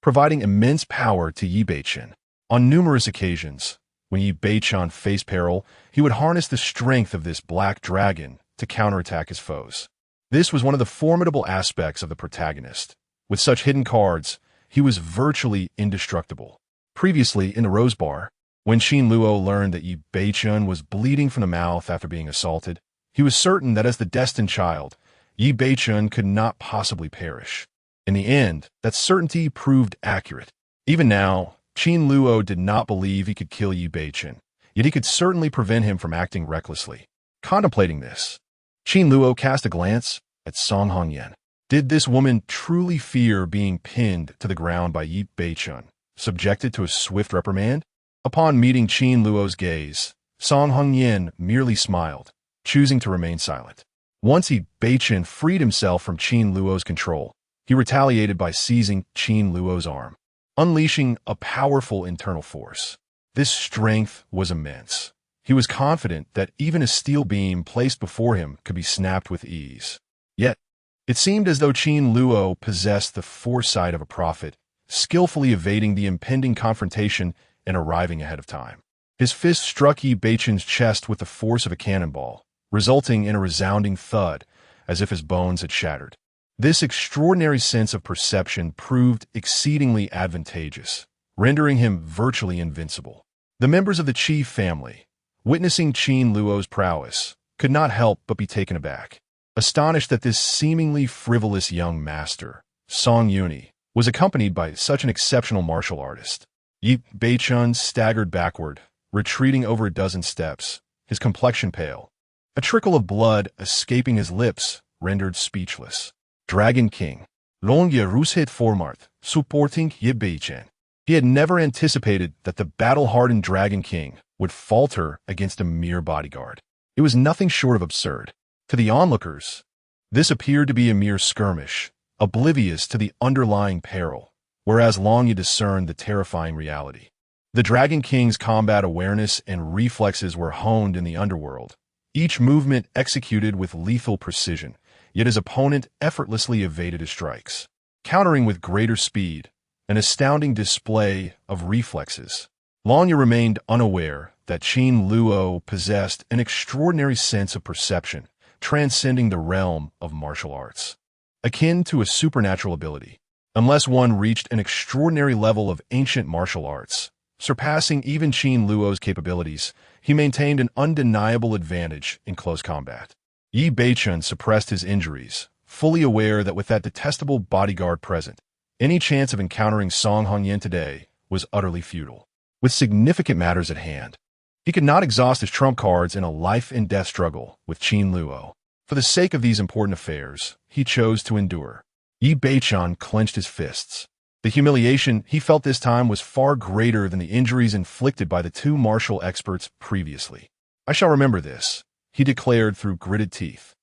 providing immense power to Yi Beichen. On numerous occasions, when Yi Beichen faced peril, he would harness the strength of this black dragon to counterattack his foes. This was one of the formidable aspects of the protagonist. With such hidden cards, he was virtually indestructible. Previously, in the Rose Bar, when Qin Luo learned that Yi Beichen was bleeding from the mouth after being assaulted, he was certain that as the destined child, Yi Beichen could not possibly perish. In the end, that certainty proved accurate. Even now, Qin Luo did not believe he could kill Yi Beichen, yet he could certainly prevent him from acting recklessly. Contemplating this, Qin Luo cast a glance at Song Hongyan. Did this woman truly fear being pinned to the ground by Yi Beichen, subjected to a swift reprimand? Upon meeting Qin Luo's gaze, Song Hongyan merely smiled, choosing to remain silent. Once Yi Beichen freed himself from Qin Luo's control, he retaliated by seizing Qin Luo's arm, unleashing a powerful internal force. This strength was immense. He was confident that even a steel beam placed before him could be snapped with ease. Yet, it seemed as though Qin Luo possessed the foresight of a prophet, skillfully evading the impending confrontation and arriving ahead of time. His fist struck Yi Beichen's chest with the force of a cannonball, resulting in a resounding thud, as if his bones had shattered. This extraordinary sense of perception proved exceedingly advantageous, rendering him virtually invincible. The members of the Qi family, witnessing Qin Luo's prowess, could not help but be taken aback, astonished that this seemingly frivolous young master, Song Yuni, was accompanied by such an exceptional martial artist. Yi Beichen staggered backward, retreating over a dozen steps, his complexion pale, a trickle of blood escaping his lips, rendered speechless. Dragon King, Long Rushet Formart, supporting Yi Beichen. He had never anticipated that the battle-hardened Dragon King would falter against a mere bodyguard. It was nothing short of absurd. To the onlookers, this appeared to be a mere skirmish, oblivious to the underlying peril, whereas Long Yi discerned the terrifying reality. The Dragon King's combat awareness and reflexes were honed in the underworld, each movement executed with lethal precision, yet his opponent effortlessly evaded his strikes, countering with greater speed, an astounding display of reflexes. Long Yi remained unaware that Qin Luo possessed an extraordinary sense of perception, transcending the realm of martial arts, akin to a supernatural ability. Unless one reached an extraordinary level of ancient martial arts, surpassing even Qin Luo's capabilities, he maintained an undeniable advantage in close combat. Yi Beichen suppressed his injuries, fully aware that with that detestable bodyguard present, any chance of encountering Song Hongyan today was utterly futile. With significant matters at hand, he could not exhaust his trump cards in a life-and-death struggle with Qin Luo. For the sake of these important affairs, he chose to endure. Yi Beichen clenched his fists. The humiliation he felt this time was far greater than the injuries inflicted by the two martial experts previously. "I shall remember this," he declared through gritted teeth.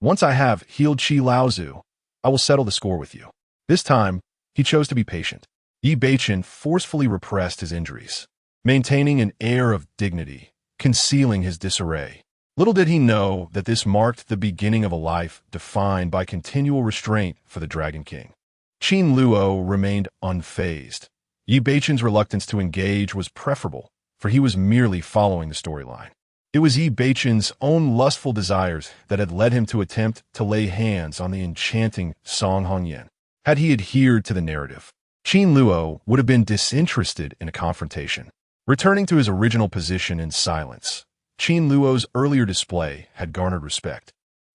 "Once I have healed Qi Laozu, I will settle the score with you." This time, he chose to be patient. Yi Beichen forcefully repressed his injuries, maintaining an air of dignity, concealing his disarray. Little did he know that this marked the beginning of a life defined by continual restraint for the Dragon King. Qin Luo remained unfazed. Yi Beichen's reluctance to engage was preferable, for he was merely following the storyline. It was Yi Beichen's own lustful desires that had led him to attempt to lay hands on the enchanting Song Hongyan. Had he adhered to the narrative, Qin Luo would have been disinterested in a confrontation. Returning to his original position in silence, Qin Luo's earlier display had garnered respect,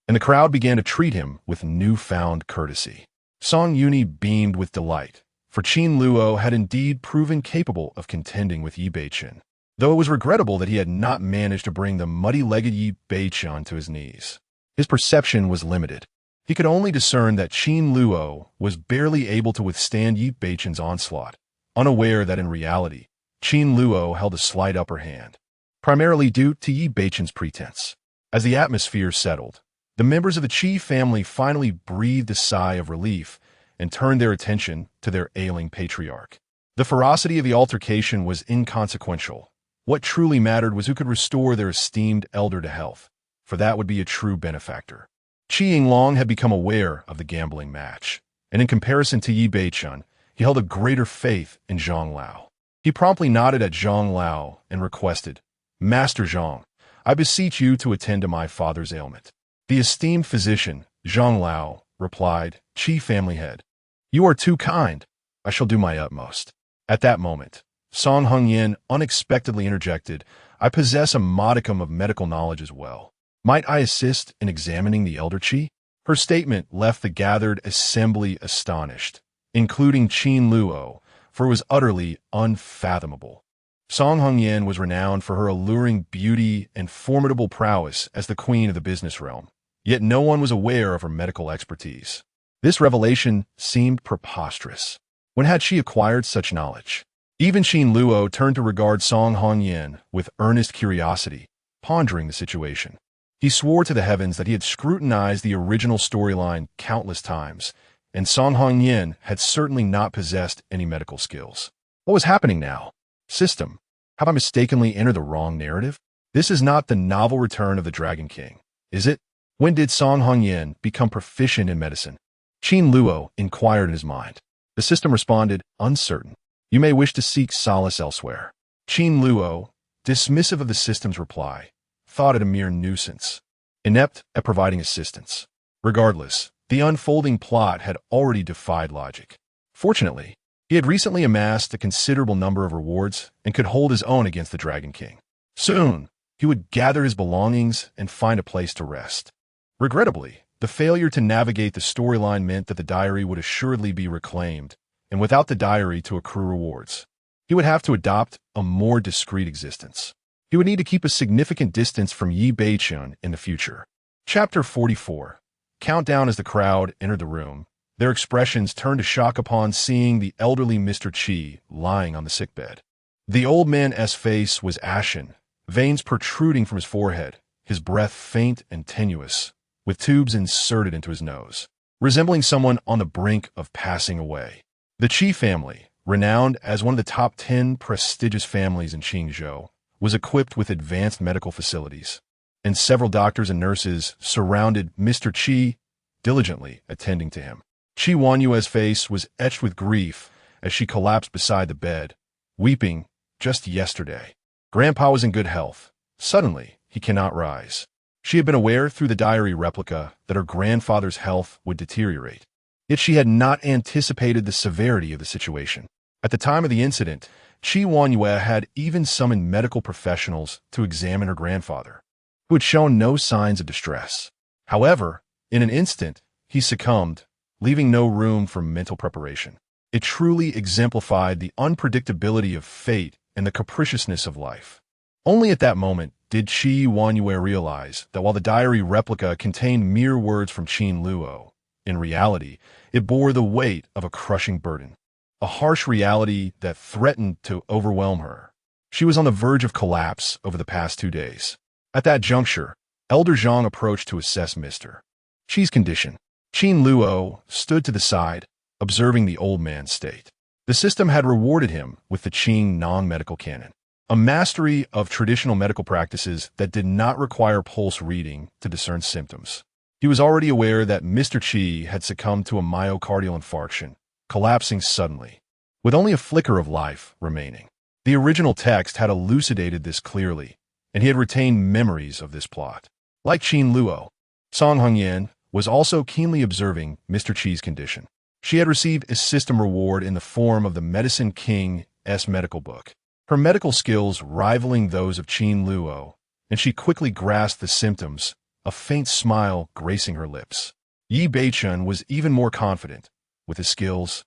and the crowd began to treat him with newfound courtesy. Song Yuni beamed with delight, for Qin Luo had indeed proven capable of contending with Yi Beichen. though it was regrettable that he had not managed to bring the muddy-legged Yi Beichun to his knees. His perception was limited. He could only discern that Qin Luo was barely able to withstand Yi Beichun's onslaught, unaware that in reality, Qin Luo held a slight upper hand, primarily due to Yi Beichun's pretense. As the atmosphere settled, the members of the Qi family finally breathed a sigh of relief and turned their attention to their ailing patriarch. The ferocity of the altercation was inconsequential. What truly mattered was who could restore their esteemed elder to health, for that would be a true benefactor. Qi Yinglong had become aware of the gambling match, and in comparison to Yi Beichun, he held a greater faith in Zhang Lao. He promptly nodded at Zhang Lao and requested, "Master Zhang, I beseech you to attend to my father's ailment." The esteemed physician, Zhang Lao, replied, "Qi family head, you are too kind. I shall do my utmost." At that moment, Song Hongyan unexpectedly interjected, "I possess a modicum of medical knowledge as well. Might I assist in examining the elder Qi?" Her statement left the gathered assembly astonished, including Qin Luo, for it was utterly unfathomable. Song Hongyan was renowned for her alluring beauty and formidable prowess as the queen of the business realm, yet no one was aware of her medical expertise. This revelation seemed preposterous. When had she acquired such knowledge? Even Qin Luo turned to regard Song Hongyan with earnest curiosity, pondering the situation. He swore to the heavens that he had scrutinized the original storyline countless times, and Song Hongyan had certainly not possessed any medical skills. What was happening now? System, have I mistakenly entered the wrong narrative? This is not the novel return of the Dragon King, is it? When did Song Hongyan become proficient in medicine? Qin Luo inquired in his mind. The system responded, "Uncertain. You may wish to seek solace elsewhere." Qin Luo, dismissive of the system's reply, thought it a mere nuisance, inept at providing assistance. Regardless, the unfolding plot had already defied logic. Fortunately, he had recently amassed a considerable number of rewards and could hold his own against the Dragon King. Soon, he would gather his belongings and find a place to rest. Regrettably, the failure to navigate the storyline meant that the diary would assuredly be reclaimed, and without the diary to accrue rewards, he would have to adopt a more discreet existence. He would need to keep a significant distance from Yi Beichun in the future. Chapter 44. Countdown. As the crowd entered the room, their expressions turned to shock upon seeing the elderly Mr. Qi lying on the sickbed. The old man's face was ashen, veins protruding from his forehead, his breath faint and tenuous, with tubes inserted into his nose, resembling someone on the brink of passing away. The Qi family, renowned as one of the top 10 prestigious families in Qingzhou, was equipped with advanced medical facilities, and several doctors and nurses surrounded Mr. Qi, diligently attending to him. Qi Wanyue's face was etched with grief as she collapsed beside the bed, weeping. Just yesterday, Grandpa was in good health. Suddenly, he cannot rise. She had been aware through the diary replica that her grandfather's health would deteriorate, yet she had not anticipated the severity of the situation. At the time of the incident, Qi Wanyue had even summoned medical professionals to examine her grandfather, who had shown no signs of distress. However, in an instant, he succumbed, leaving no room for mental preparation. It truly exemplified the unpredictability of fate and the capriciousness of life. Only at that moment did Qi Wanyue realize that while the diary replica contained mere words from Qin Luo, in reality, it bore the weight of a crushing burden, a harsh reality that threatened to overwhelm her. She was on the verge of collapse over the past 2 days. At that juncture, Elder Zhang approached to assess Mr. Qi's condition. Qin Luo stood to the side, observing the old man's state. The system had rewarded him with the Qing non-medical canon, a mastery of traditional medical practices that did not require pulse reading to discern symptoms. He was already aware that Mr. Qi had succumbed to a myocardial infarction, collapsing suddenly, with only a flicker of life remaining. The original text had elucidated this clearly, and he had retained memories of this plot. Like Qin Luo, Song Hongyan was also keenly observing Mr. Qi's condition. She had received a system reward in the form of the Medicine King's medical book, her medical skills rivaling those of Qin Luo, and she quickly grasped the symptoms, a faint smile gracing her lips. Yi Beichun was even more confident. With his skills,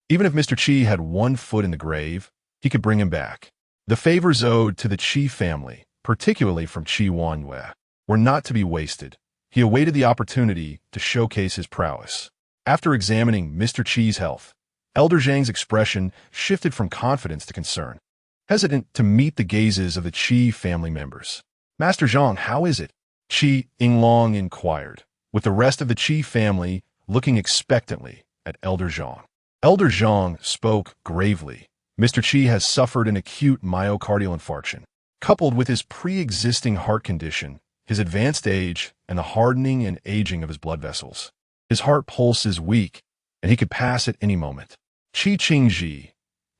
even if Mr. Qi had one foot in the grave, he could bring him back. The favors owed to the Qi family, particularly from Qin Luo, were not to be wasted. He awaited the opportunity to showcase his prowess. After examining Mr. Qi's health, Elder Zhang's expression shifted from confidence to concern, hesitant to meet the gazes of the Qi family members. "Master Zhang, how is it?" Qi Yinglong inquired, with the rest of the Qi family looking expectantly at Elder Zhang. Elder Zhang spoke gravely. Mr. Qi has suffered an acute myocardial infarction. Coupled with his pre-existing heart condition, his advanced age, and the hardening and aging of his blood vessels, his heart pulse is weak, and he could pass at any moment. Qi Qingji,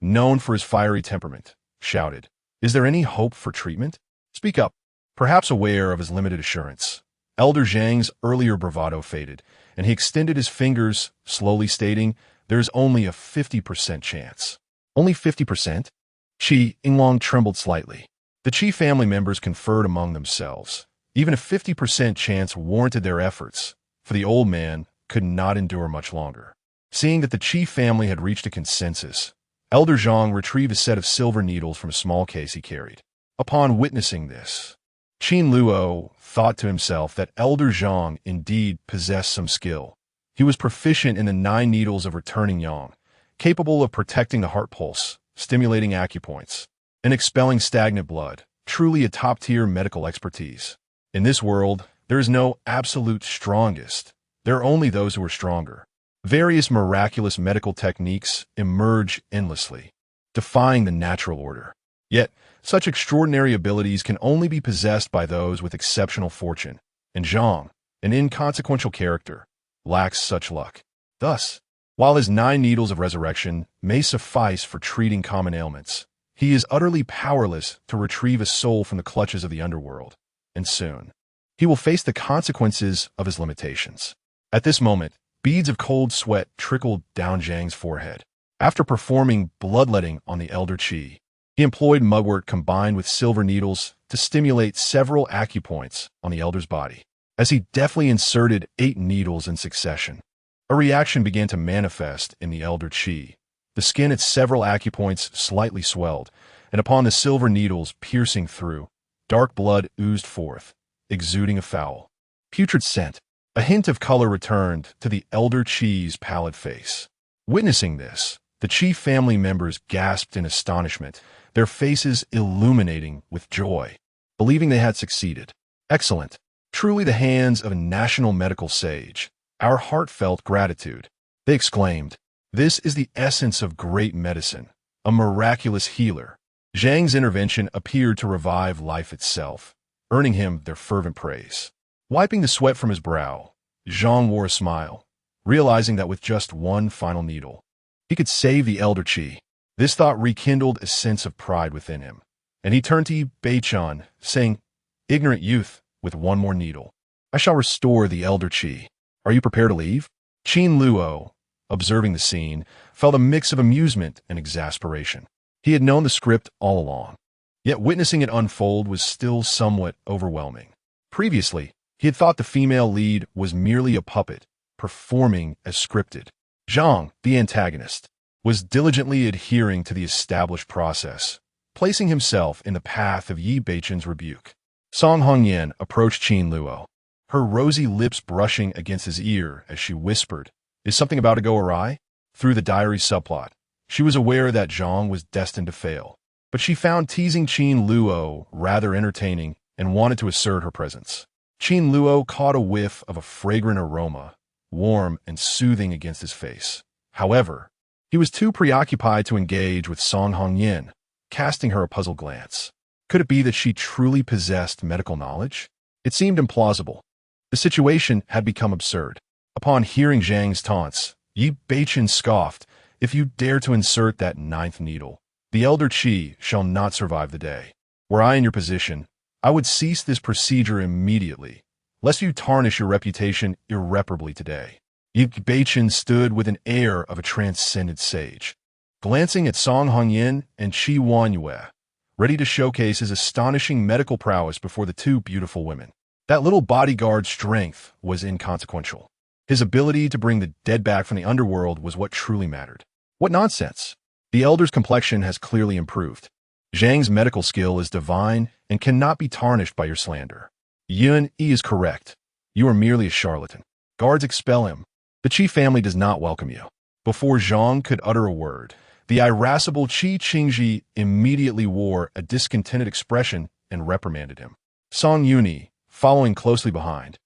known for his fiery temperament, shouted, "Is there any hope for treatment? Speak up." Perhaps aware of his limited assurance, Elder Zhang's earlier bravado faded, and he extended his fingers, slowly stating, "There is only a 50% chance." Only 50%? Qi Yinglong trembled slightly. The Qi family members conferred among themselves. Even a 50% chance warranted their efforts, for the old man could not endure much longer. Seeing that the Qi family had reached a consensus, Elder Zhang retrieved a set of silver needles from a small case he carried. Upon witnessing this, Qin Luo thought to himself that Elder Zhang indeed possessed some skill. He was proficient in the 9 needles of returning yang, capable of protecting the heart pulse, stimulating acupoints, and expelling stagnant blood, truly a top-tier medical expertise. In this world, there is no absolute strongest. There are only those who are stronger. Various miraculous medical techniques emerge endlessly, defying the natural order. Yet, such extraordinary abilities can only be possessed by those with exceptional fortune, and Zhang, an inconsequential character, lacks such luck. Thus, while his 9 needles of resurrection may suffice for treating common ailments, he is utterly powerless to retrieve a soul from the clutches of the underworld, and soon, he will face the consequences of his limitations. At this moment, beads of cold sweat trickled down Zhang's forehead. After performing bloodletting on the Elder Qi, he employed mugwort combined with silver needles to stimulate several acupoints on the Elder's body. As he deftly inserted 8 needles in succession, a reaction began to manifest in the Elder Qi. The skin at several acupoints slightly swelled, and upon the silver needles piercing through, dark blood oozed forth, exuding a foul, putrid scent. A hint of color returned to the Elder Qi's pallid face. Witnessing this, the Qi family members gasped in astonishment, their faces illuminating with joy, believing they had succeeded. "Excellent. Truly the hands of a national medical sage. Our heartfelt gratitude," they exclaimed. "This is the essence of great medicine, a miraculous healer." Zhang's intervention appeared to revive life itself, earning him their fervent praise. Wiping the sweat from his brow, Zhang wore a smile, realizing that with just one final needle, he could save the Elder Qi. This thought rekindled a sense of pride within him, and he turned to Yi Beichan, saying, "Ignorant youth, with one more needle, I shall restore the Elder Qi. Are you prepared to leave?" Qin Luo, observing the scene, felt a mix of amusement and exasperation. He had known the script all along, yet witnessing it unfold was still somewhat overwhelming. Previously, he had thought the female lead was merely a puppet, performing as scripted. Zhang, the antagonist, was diligently adhering to the established process, placing himself in the path of Yi Beichan's rebuke. Song Hongyan approached Qin Luo, her rosy lips brushing against his ear as she whispered, "Is something about to go awry?" Through the diary subplot, she was aware that Zhang was destined to fail, but she found teasing Qin Luo rather entertaining and wanted to assert her presence. Qin Luo caught a whiff of a fragrant aroma, warm and soothing against his face. However, he was too preoccupied to engage with Song Hongyan, casting her a puzzled glance. Could it be that she truly possessed medical knowledge? It seemed implausible. The situation had become absurd. Upon hearing Zhang's taunts, Yi Beichan scoffed, "If you dare to insert that 9th needle, the Elder Qi shall not survive the day. Were I in your position, I would cease this procedure immediately, lest you tarnish your reputation irreparably today." Yi Beichan stood with an air of a transcendent sage, glancing at Song Hongyan and Qi Wanyue, ready to showcase his astonishing medical prowess before the 2 beautiful women. That little bodyguard's strength was inconsequential. His ability to bring the dead back from the underworld was what truly mattered. What nonsense! The Elder's complexion has clearly improved. Zhang's medical skill is divine and cannot be tarnished by your slander. Yun Yi is correct. You are merely a charlatan. Guards expel him. The Qi family does not welcome you. Before Zhang could utter a word, the irascible Qi Qingji immediately wore a discontented expression and reprimanded him. Song Yuni, following closely behind,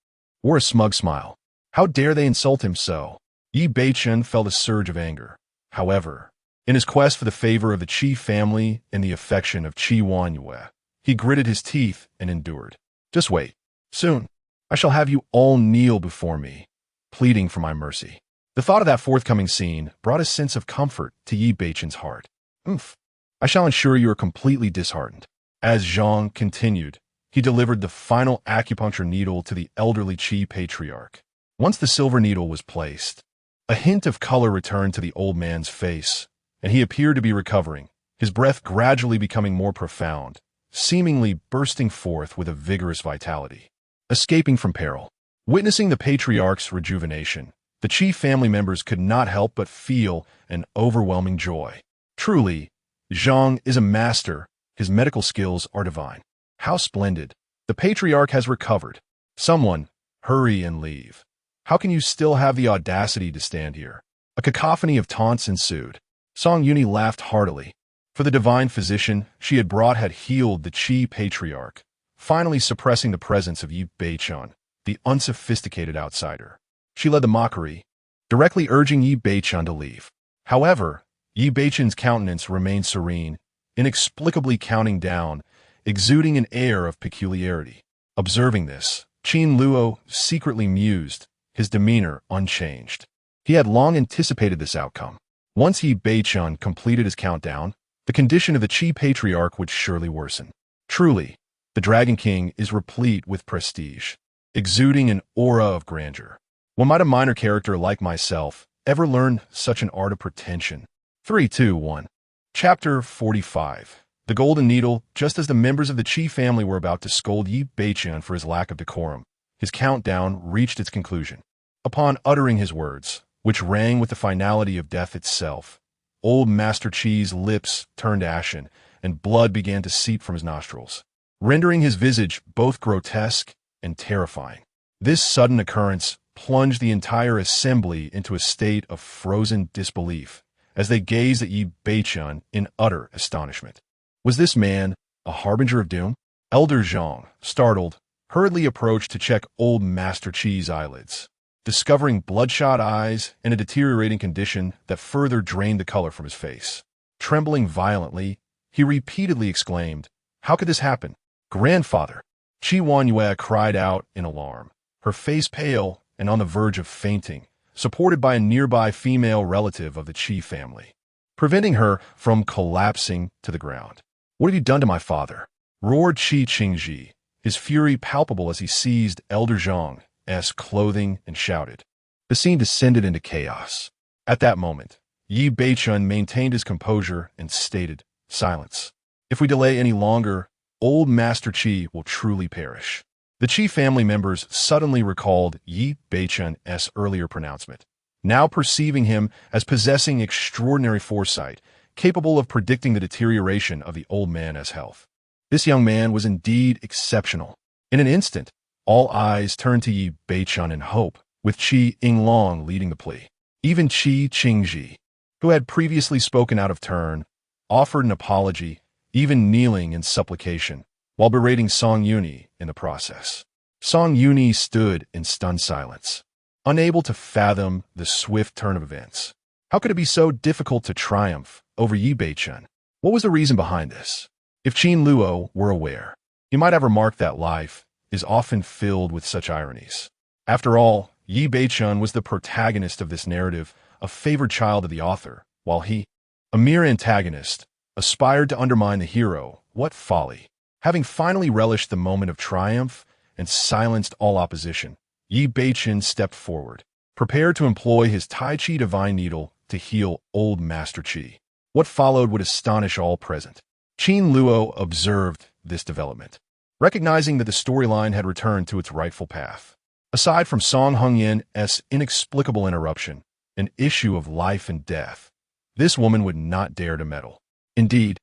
wore a smug smile. How dare they insult him so? Yi Beichen felt a surge of anger. However, in his quest for the favor of the Qi family and the affection of Qi Wanyue, he gritted his teeth and endured. Just wait. Soon, I shall have you all kneel before me, pleading for my mercy. The thought of that forthcoming scene brought a sense of comfort to Yi Beichen's heart. Oof. I shall ensure you are completely disheartened. As Zhang continued, he delivered the final acupuncture needle to the elderly Qi patriarch. Once the silver needle was placed, a hint of color returned to the old man's face, and he appeared to be recovering, his breath gradually becoming more profound, seemingly bursting forth with a vigorous vitality. Escaping from peril. Witnessing the patriarch's rejuvenation, the Qi family members could not help but feel an overwhelming joy. Truly, Zhang is a master. His medical skills are divine. How splendid. The patriarch has recovered. Someone, hurry and leave. How can you still have the audacity to stand here? A cacophony of taunts ensued. Song Yuni laughed heartily. For the divine physician she had brought had healed the Qi patriarch, finally suppressing the presence of Yi Beichen, the unsophisticated outsider. She led the mockery, directly urging Yi Beichen to leave. However, Yi Beichen's countenance remained serene, inexplicably counting down, exuding an air of peculiarity. Observing this, Qin Luo secretly mused, his demeanor unchanged. He had long anticipated this outcome. Once Yi Beichen completed his countdown, the condition of the Qi patriarch would surely worsen. Truly, the Dragon King is replete with prestige, exuding an aura of grandeur. When might a minor character like myself ever learn such an art of pretension? 3, 2, 1. Chapter 45. The Golden Needle. Just as the members of the Qi family were about to scold Yi Beichen for his lack of decorum, his countdown reached its conclusion. Upon uttering his words, which rang with the finality of death itself, old Master Qi's lips turned ashen, and blood began to seep from his nostrils, rendering his visage both grotesque and terrifying. This sudden occurrence plunged the entire assembly into a state of frozen disbelief as they gazed at Yi Beichen in utter astonishment. Was this man a harbinger of doom? Elder Zhang, startled, hurriedly approached to check old Master Qi's eyelids, discovering bloodshot eyes and a deteriorating condition that further drained the color from his face. Trembling violently, he repeatedly exclaimed, "How could this happen? Grandfather!" Qi Wanyue cried out in alarm, her face pale and on the verge of fainting, supported by a nearby female relative of the Qi family, preventing her from collapsing to the ground. "What have you done to my father?" roared Qi Qingji, his fury palpable as he seized Elder Zhang's clothing and shouted. The scene descended into chaos. At that moment, Yi Beichen maintained his composure and stated, "Silence. If we delay any longer, old Master Qi will truly perish." The Qi family members suddenly recalled Yi Beichen's earlier pronouncement, now perceiving him as possessing extraordinary foresight, capable of predicting the deterioration of the old man's health. This young man was indeed exceptional. In an instant, all eyes turned to Yi Beichen in hope, with Qi Yinglong leading the plea. Even Qi Qingji, who had previously spoken out of turn, offered an apology, even kneeling in supplication, while berating Song Yuni in the process. Song Yuni stood in stunned silence, unable to fathom the swift turn of events. How could it be so difficult to triumph over Yi Beichen? What was the reason behind this? If Qin Luo were aware, he might have remarked that life is often filled with such ironies. After all, Yi Beichen was the protagonist of this narrative, a favored child of the author, while he, a mere antagonist, aspired to undermine the hero. What folly! Having finally relished the moment of triumph and silenced all opposition, Yi Beichen stepped forward, prepared to employ his Tai Chi divine needle to heal old Master Qi. What followed would astonish all present. Qin Luo observed this development, recognizing that the storyline had returned to its rightful path. Aside from Song Hongyan's inexplicable interruption, an issue of life and death, this woman would not dare to meddle. Indeed,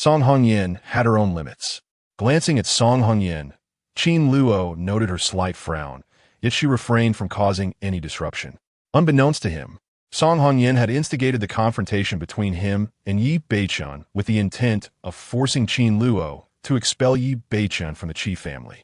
Song Hongyan had her own limits. Glancing at Song Hongyan, Qin Luo noted her slight frown, yet she refrained from causing any disruption. Unbeknownst to him, Song Hongyan had instigated the confrontation between him and Yi Beichun with the intent of forcing Qin Luo to expel Yi Beichun from the Qi family,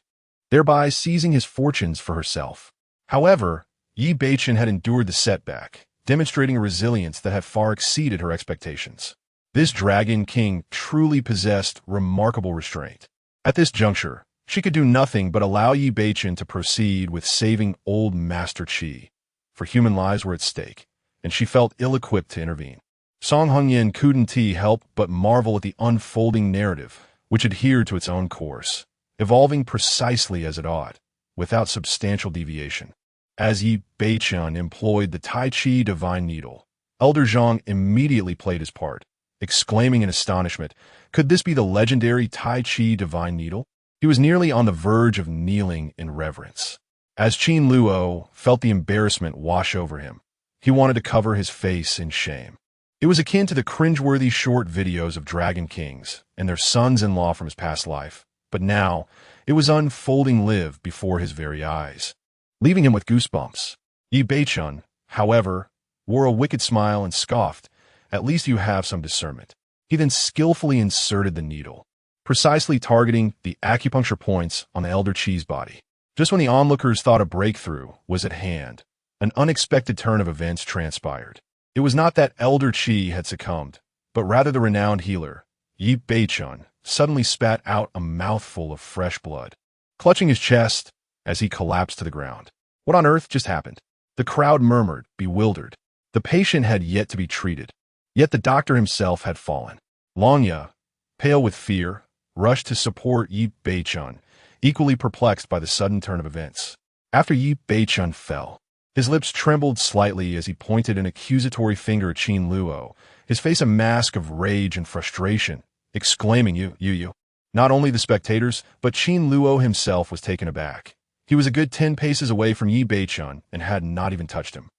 thereby seizing his fortunes for herself. However, Yi Beichun had endured the setback, demonstrating a resilience that had far exceeded her expectations. This Dragon King truly possessed remarkable restraint. At this juncture, she could do nothing but allow Yi Beichun to proceed with saving old Master Qi, for human lives were at stake, and she felt ill-equipped to intervene. Song Hongyan couldn't help but marvel at the unfolding narrative, which adhered to its own course, evolving precisely as it ought, without substantial deviation. As Yi Beichun employed the Tai Chi Divine Needle, Elder Zhang immediately played his part, exclaiming in astonishment, "Could this be the legendary Tai Chi Divine Needle?" He was nearly on the verge of kneeling in reverence. As Qin Luo felt the embarrassment wash over him, he wanted to cover his face in shame. It was akin to the cringeworthy short videos of Dragon Kings and their sons-in-law from his past life, but now it was unfolding live before his very eyes, leaving him with goosebumps. Yi Beichun, however, wore a wicked smile and scoffed, "At least you have some discernment." He then skillfully inserted the needle, precisely targeting the acupuncture points on the Elder Qi's body. Just when the onlookers thought a breakthrough was at hand, an unexpected turn of events transpired. It was not that Elder Qi had succumbed, but rather the renowned healer, Yi Beichun, suddenly spat out a mouthful of fresh blood, clutching his chest as he collapsed to the ground. What on earth just happened? The crowd murmured, bewildered. The patient had yet to be treated, yet the doctor himself had fallen. Longya, pale with fear, rushed to support Yi Beichun, equally perplexed by the sudden turn of events. After Yi Beichun fell, his lips trembled slightly as he pointed an accusatory finger at Qin Luo, his face a mask of rage and frustration, exclaiming, You. Not only the spectators, but Qin Luo himself was taken aback. He was a good 10 paces away from Yi Beichun and had not even touched him.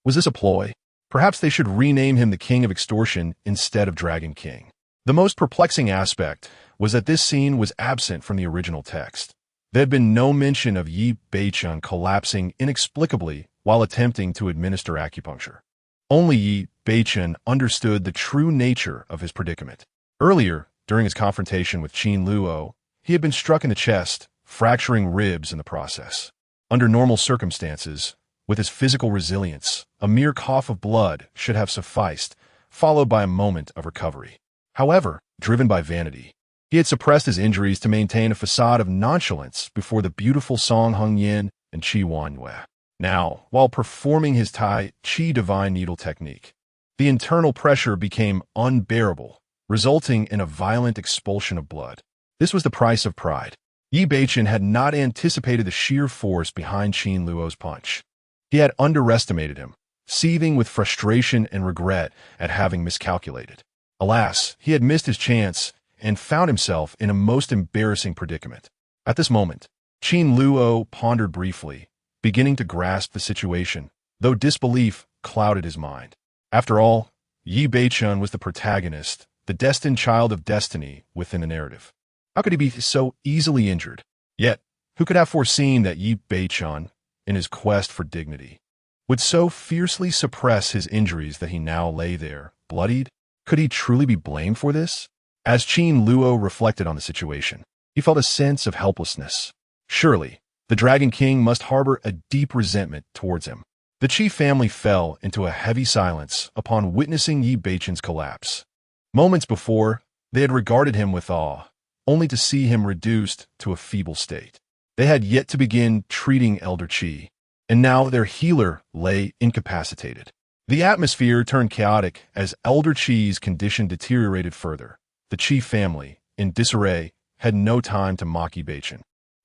Was this a ploy? Perhaps they should rename him the King of Extortion instead of Dragon King. The most perplexing aspect was that this scene was absent from the original text. There had been no mention of Yi Beichun collapsing inexplicably while attempting to administer acupuncture. Only Yi Beichun understood the true nature of his predicament. Earlier, during his confrontation with Qin Luo, he had been struck in the chest, fracturing ribs in the process. Under normal circumstances, with his physical resilience, a mere cough of blood should have sufficed, followed by a moment of recovery. However, driven by vanity, he had suppressed his injuries to maintain a facade of nonchalance before the beautiful Song Hongyan and Qi Wanyue. Now, while performing his Tai Chi Divine Needle technique, the internal pressure became unbearable, resulting in a violent expulsion of blood. This was the price of pride. Yi Beichun had not anticipated the sheer force behind Qin Luo's punch. He had underestimated him, seething with frustration and regret at having miscalculated. Alas, he had missed his chance and found himself in a most embarrassing predicament. At this moment, Qin Luo pondered briefly, beginning to grasp the situation, though disbelief clouded his mind. After all, Yi Beichun was the protagonist, the destined child of destiny within the narrative. How could he be so easily injured? Yet, who could have foreseen that Yi Beichun, in his quest for dignity, would so fiercely suppress his injuries that he now lay there, bloodied? Could he truly be blamed for this? As Qin Luo reflected on the situation, he felt a sense of helplessness. Surely, the Dragon King must harbor a deep resentment towards him. The Qi family fell into a heavy silence upon witnessing Yi Beichun's collapse. Moments before, they had regarded him with awe, only to see him reduced to a feeble state. They had yet to begin treating Elder Qi, and now their healer lay incapacitated. The atmosphere turned chaotic as Elder Qi's condition deteriorated further. The Qi family, in disarray, had no time to mock Yi Beichun.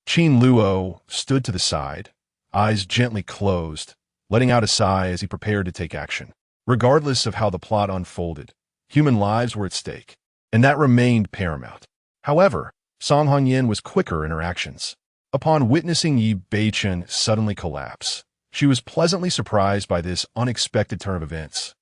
Qin Luo stood to the side, eyes gently closed, letting out a sigh as he prepared to take action. Regardless of how the plot unfolded, human lives were at stake, and that remained paramount. However, Song Hongyan was quicker in her actions. Upon witnessing Yi Beichun suddenly collapse, she was pleasantly surprised by this unexpected turn of events.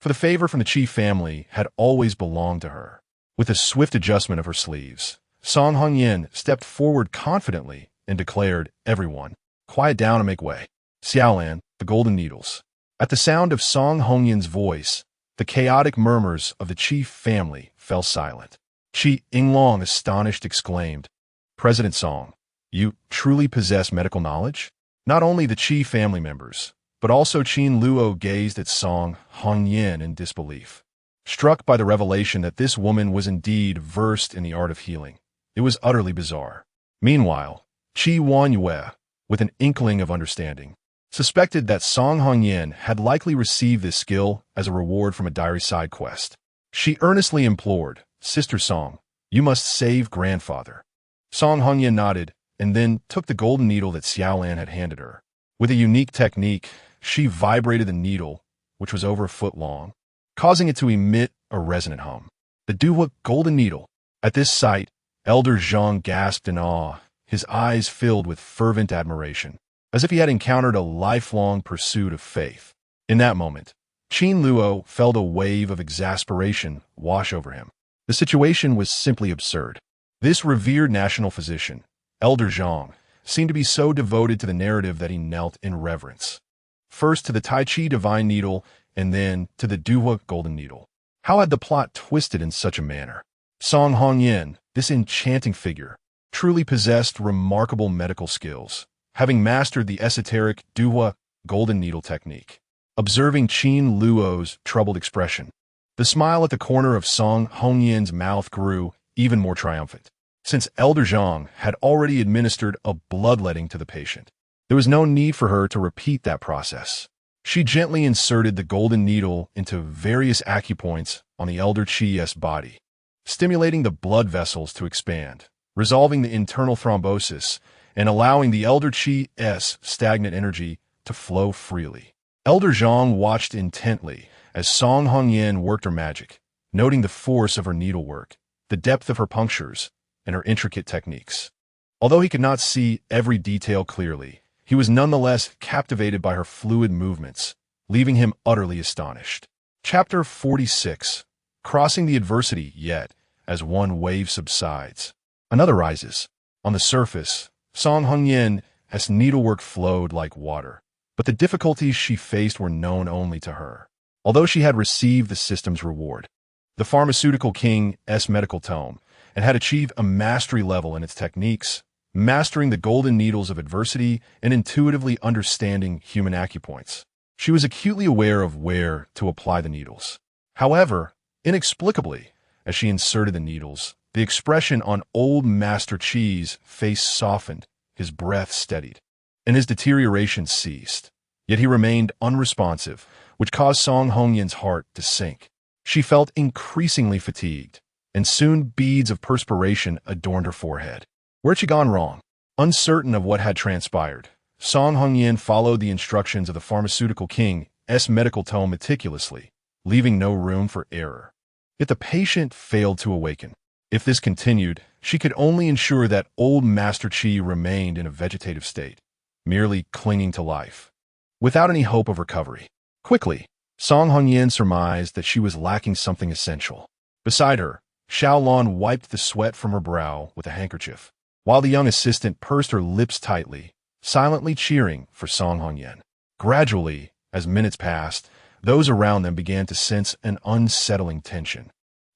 For the favor from the Qi family had always belonged to her. With a swift adjustment of her sleeves, Song Hongyan stepped forward confidently and declared, "Everyone, quiet down and make way." Xiaolan, the golden needles. At the sound of Song Hongyan's voice, the chaotic murmurs of the chief family fell silent. Qi Yinglong, astonished, exclaimed, "President Song, you truly possess medical knowledge?" Not only the Qi family members, but also Qin Luo gazed at Song Hongyan in disbelief. Struck by the revelation that this woman was indeed versed in the art of healing, it was utterly bizarre. Meanwhile, Qi Wanyue, with an inkling of understanding, suspected that Song Hongyan had likely received this skill as a reward from a diary side quest. She earnestly implored, "Sister Song, you must save grandfather." Song Hongyan nodded and then took the golden needle that Xiaolan had handed her. With a unique technique, she vibrated the needle, which was over a foot long, causing it to emit a resonant hum. The Duhua golden needle. At this sight, Elder Zhang gasped in awe, his eyes filled with fervent admiration, as if he had encountered a lifelong pursuit of faith. In that moment, Qin Luo felt a wave of exasperation wash over him. The situation was simply absurd. This revered national physician, Elder Zhang, seemed to be so devoted to the narrative that he knelt in reverence. First to the Tai Chi divine needle, and then to the Duhua golden needle. How had the plot twisted in such a manner? Song Hongyan, this enchanting figure, truly possessed remarkable medical skills, having mastered the esoteric Duhua golden needle technique. Observing Qin Luo's troubled expression, the smile at the corner of Song Hongyan's mouth grew even more triumphant. Since Elder Zhang had already administered a bloodletting to the patient, there was no need for her to repeat that process. She gently inserted the golden needle into various acupoints on the Elder Chi's body, stimulating the blood vessels to expand, resolving the internal thrombosis, and allowing the Elder Chi's stagnant energy to flow freely. Elder Zhang watched intently as Song Hongyan worked her magic, noting the force of her needlework, the depth of her punctures, and her intricate techniques. Although he could not see every detail clearly, he was nonetheless captivated by her fluid movements, leaving him utterly astonished. Chapter 46. Crossing the adversity yet, as one wave subsides, another rises. On the surface, Song Hongyan's needlework flowed like water, but the difficulties she faced were known only to her. Although she had received the system's reward, the pharmaceutical king's medical tome, and had achieved a mastery level in its techniques, mastering the golden needles of adversity and intuitively understanding human acupoints. She was acutely aware of where to apply the needles. However, inexplicably, as she inserted the needles, the expression on old Master Qi's face softened, his breath steadied, and his deterioration ceased. Yet he remained unresponsive, which caused Song Hongyan's heart to sink. She felt increasingly fatigued, and soon beads of perspiration adorned her forehead. Where'd she gone wrong? Uncertain of what had transpired, Song Hongyan followed the instructions of the pharmaceutical king's medical tome meticulously, leaving no room for error. Yet the patient failed to awaken. If this continued, she could only ensure that old Master Qi remained in a vegetative state, merely clinging to life, without any hope of recovery. Quickly, Song Hongyan surmised that she was lacking something essential. Beside her, Xiaolan wiped the sweat from her brow with a handkerchief, while the young assistant pursed her lips tightly, silently cheering for Song Hongyan. Gradually, as minutes passed, those around them began to sense an unsettling tension.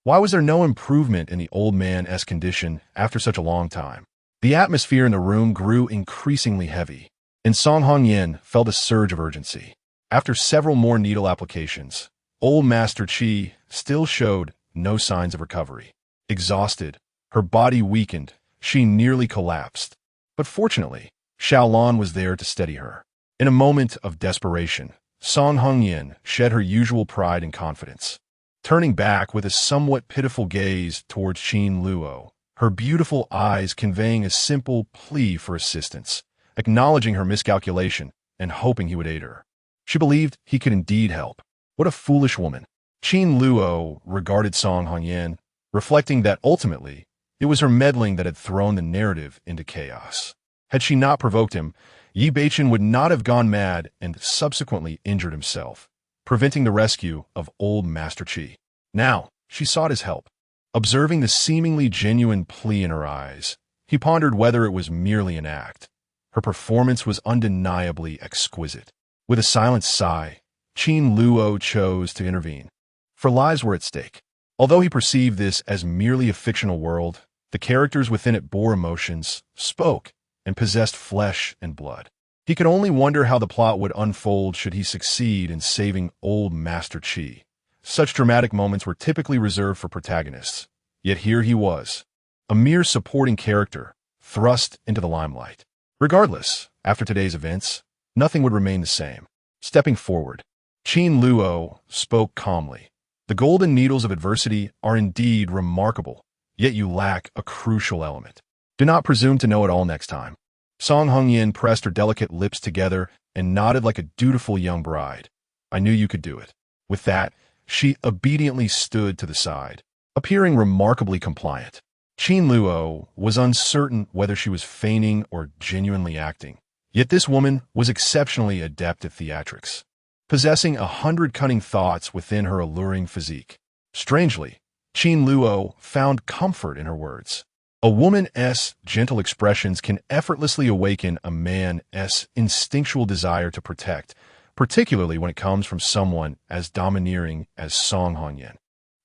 Why was there no improvement in the old man's condition after such a long time? The atmosphere in the room grew increasingly heavy, and Song Hongyan felt a surge of urgency. After several more needle applications, old Master Qi still showed no signs of recovery. Exhausted, her body weakened, she nearly collapsed. But fortunately, Xiaolan was there to steady her. In a moment of desperation, Song Hongyan shed her usual pride and confidence. Turning back with a somewhat pitiful gaze towards Qin Luo, her beautiful eyes conveying a simple plea for assistance, acknowledging her miscalculation and hoping he would aid her. She believed he could indeed help. What a foolish woman. Qin Luo regarded Song Hongyan, reflecting that ultimately, it was her meddling that had thrown the narrative into chaos. Had she not provoked him, Yi Beichen would not have gone mad and subsequently injured himself, preventing the rescue of old Master Qi. Now, she sought his help. Observing the seemingly genuine plea in her eyes, he pondered whether it was merely an act. Her performance was undeniably exquisite. With a silent sigh, Qin Luo chose to intervene. For lives were at stake. Although he perceived this as merely a fictional world, the characters within it bore emotions, spoke, and possessed flesh and blood. He could only wonder how the plot would unfold should he succeed in saving old Master Qi. Such dramatic moments were typically reserved for protagonists, yet here he was, a mere supporting character, thrust into the limelight. Regardless, after today's events, nothing would remain the same. Stepping forward, Qin Luo spoke calmly. The golden needles of adversity are indeed remarkable, yet you lack a crucial element. Do not presume to know it all next time. Song Hongyan pressed her delicate lips together and nodded like a dutiful young bride. I knew you could do it. With that, she obediently stood to the side, appearing remarkably compliant. Qin Luo was uncertain whether she was feigning or genuinely acting. Yet this woman was exceptionally adept at theatrics, possessing 100 cunning thoughts within her alluring physique. Strangely, Qin Luo found comfort in her words. A woman's gentle expressions can effortlessly awaken a man's instinctual desire to protect, particularly when it comes from someone as domineering as Song Hongyan.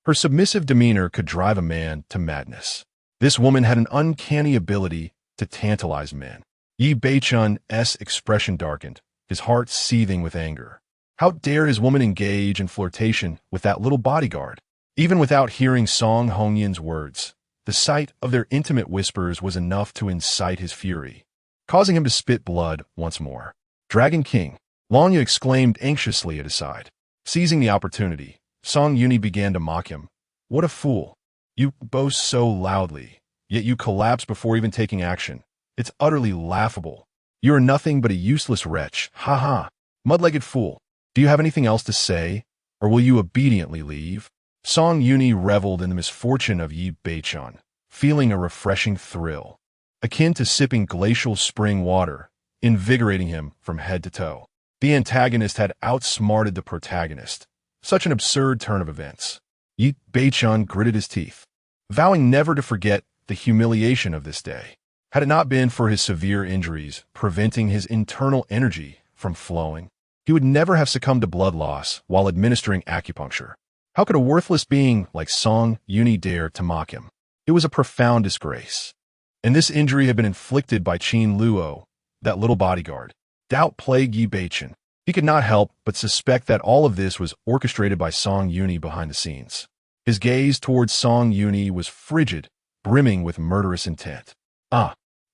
Her submissive demeanor could drive a man to madness. This woman had an uncanny ability to tantalize men. Yi Beichun's expression darkened, his heart seething with anger. How dare his woman engage in flirtation with that little bodyguard? Even without hearing Song Hongyan's words, the sight of their intimate whispers was enough to incite his fury, causing him to spit blood once more. Dragon King, Lanya exclaimed anxiously at his side. Seizing the opportunity, Song Yuni began to mock him. What a fool! You boast so loudly, yet you collapse before even taking action. It's utterly laughable. You are nothing but a useless wretch. Ha ha! Mud-legged fool. Do you have anything else to say, or will you obediently leave? Song Yuni reveled in the misfortune of Yi Beichun, feeling a refreshing thrill, akin to sipping glacial spring water, invigorating him from head to toe. The antagonist had outsmarted the protagonist. Such an absurd turn of events. Yi Beichun gritted his teeth, vowing never to forget the humiliation of this day. Had it not been for his severe injuries preventing his internal energy from flowing, he would never have succumbed to blood loss while administering acupuncture. How could a worthless being like Song Yuni dare to mock him? It was a profound disgrace. And this injury had been inflicted by Qin Luo, that little bodyguard. Doubt plagued Yi Beichun. He could not help but suspect that all of this was orchestrated by Song Yuni behind the scenes. His gaze towards Song Yuni was frigid, brimming with murderous intent.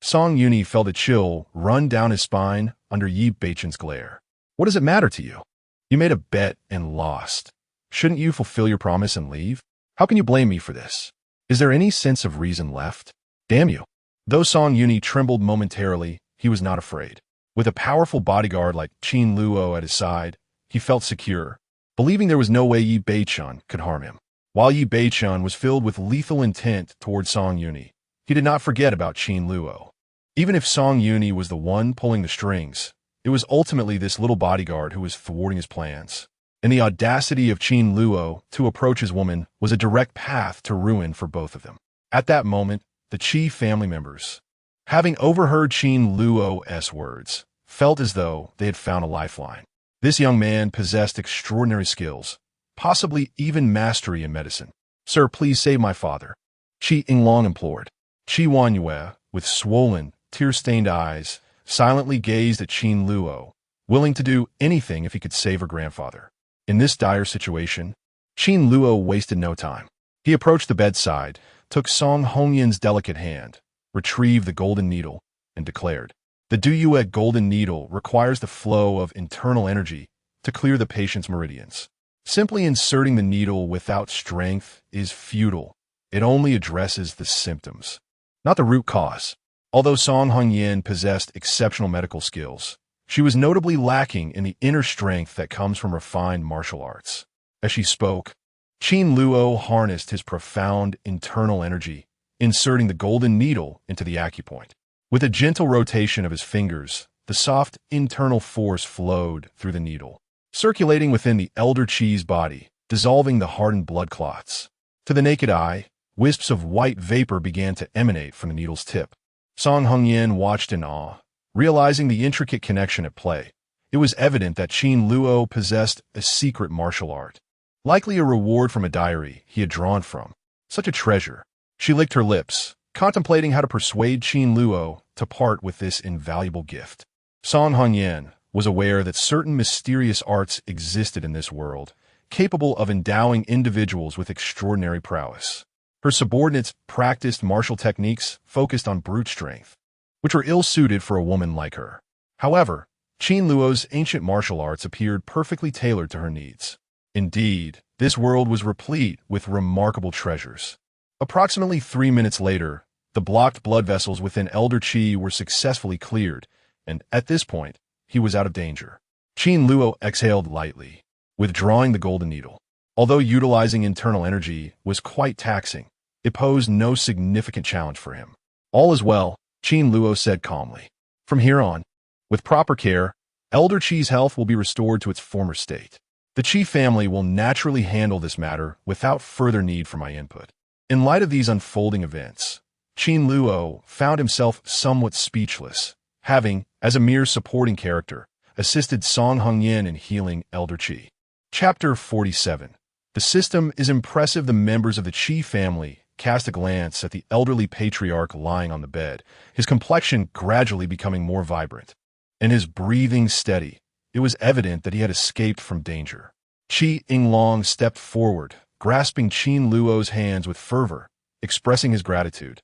Song Yuni felt a chill run down his spine under Yi Beichun's glare. What does it matter to you? You made a bet and lost. Shouldn't you fulfill your promise and leave? How can you blame me for this? Is there any sense of reason left? Damn you. Though Song Yuni trembled momentarily, he was not afraid. With a powerful bodyguard like Qin Luo at his side, he felt secure, believing there was no way Yi Beichun could harm him. While Yi Beichun was filled with lethal intent toward Song Yuni, he did not forget about Qin Luo. Even if Song Yuni was the one pulling the strings, it was ultimately this little bodyguard who was thwarting his plans. And the audacity of Qin Luo to approach his woman was a direct path to ruin for both of them. At that moment, the Qi family members, having overheard Qin Luo's words, felt as though they had found a lifeline. This young man possessed extraordinary skills, possibly even mastery in medicine. Sir, please save my father, Qi Yinglong implored. Qi Wanyue, with swollen, tear-stained eyes, silently gazed at Qin Luo, willing to do anything if he could save her grandfather. In this dire situation, Qin Luo wasted no time. He approached the bedside, took Song Hongyan's delicate hand, retrieved the golden needle, and declared, "The Duyue golden needle requires the flow of internal energy to clear the patient's meridians. Simply inserting the needle without strength is futile. It only addresses the symptoms, not the root cause." Although Song Hongyan possessed exceptional medical skills, she was notably lacking in the inner strength that comes from refined martial arts. As she spoke, Qin Luo harnessed his profound internal energy, inserting the golden needle into the acupoint. With a gentle rotation of his fingers, the soft internal force flowed through the needle, circulating within the elder Qi's body, dissolving the hardened blood clots. To the naked eye, Wisps of white vapor began to emanate from the needle's tip. Song Hongyan watched in awe, realizing the intricate connection at play. It was evident that Qin Luo possessed a secret martial art, likely a reward from a diary he had drawn from. Such a treasure. She licked her lips, contemplating how to persuade Qin Luo to part with this invaluable gift. Song Hongyan was aware that certain mysterious arts existed in this world, capable of endowing individuals with extraordinary prowess. Her subordinates practiced martial techniques focused on brute strength, which were ill-suited for a woman like her. However, Qin Luo's ancient martial arts appeared perfectly tailored to her needs. Indeed, this world was replete with remarkable treasures. Approximately 3 minutes later, the blocked blood vessels within Elder Qi were successfully cleared, and at this point, he was out of danger. Qin Luo exhaled lightly, withdrawing the golden needle. Although utilizing internal energy was quite taxing, it posed no significant challenge for him. All is well, Qin Luo said calmly. From here on, with proper care, Elder Qi's health will be restored to its former state. The Qi family will naturally handle this matter without further need for my input. In light of these unfolding events, Qin Luo found himself somewhat speechless, having, as a mere supporting character, assisted Song Hongyan in healing Elder Qi. Chapter 47. The system is impressive. The members of the Qi family cast a glance at the elderly patriarch lying on the bed, his complexion gradually becoming more vibrant, and his breathing steady. It was evident that he had escaped from danger. Qi Yinglong stepped forward, grasping Qin Luo's hands with fervor, expressing his gratitude.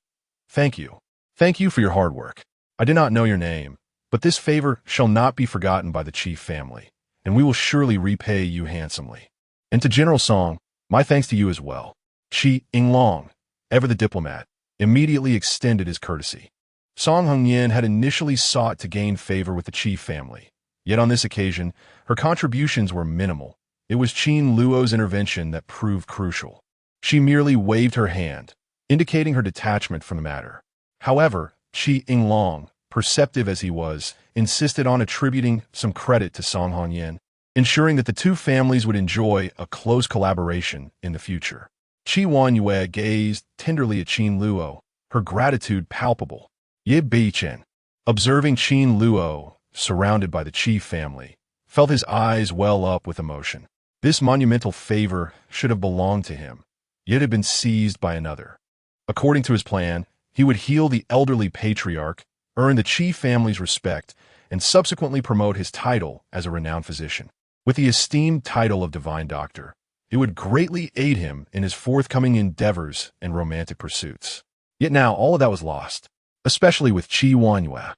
Thank you. Thank you for your hard work. I did not know your name, but this favor shall not be forgotten by the Qi family, and we will surely repay you handsomely. And to General Song, my thanks to you as well. Qi Yinglong, ever the diplomat, immediately extended his courtesy. Song Hongyan had initially sought to gain favor with the Qi family, yet on this occasion, her contributions were minimal. It was Qin Luo's intervention that proved crucial. She merely waved her hand, indicating her detachment from the matter. However, Qi Yinglong, perceptive as he was, insisted on attributing some credit to Song Hongyan, ensuring that the two families would enjoy a close collaboration in the future. Qi Wanyue gazed tenderly at Qin Luo, her gratitude palpable. Ye Beichen, observing Qin Luo, surrounded by the Qi family, felt his eyes well up with emotion. This monumental favor should have belonged to him, yet had been seized by another. According to his plan, he would heal the elderly patriarch, earn the Qi family's respect, and subsequently promote his title as a renowned physician. With the esteemed title of Divine Doctor, it would greatly aid him in his forthcoming endeavors and romantic pursuits. Yet now all of that was lost, especially with Qi Wanyue,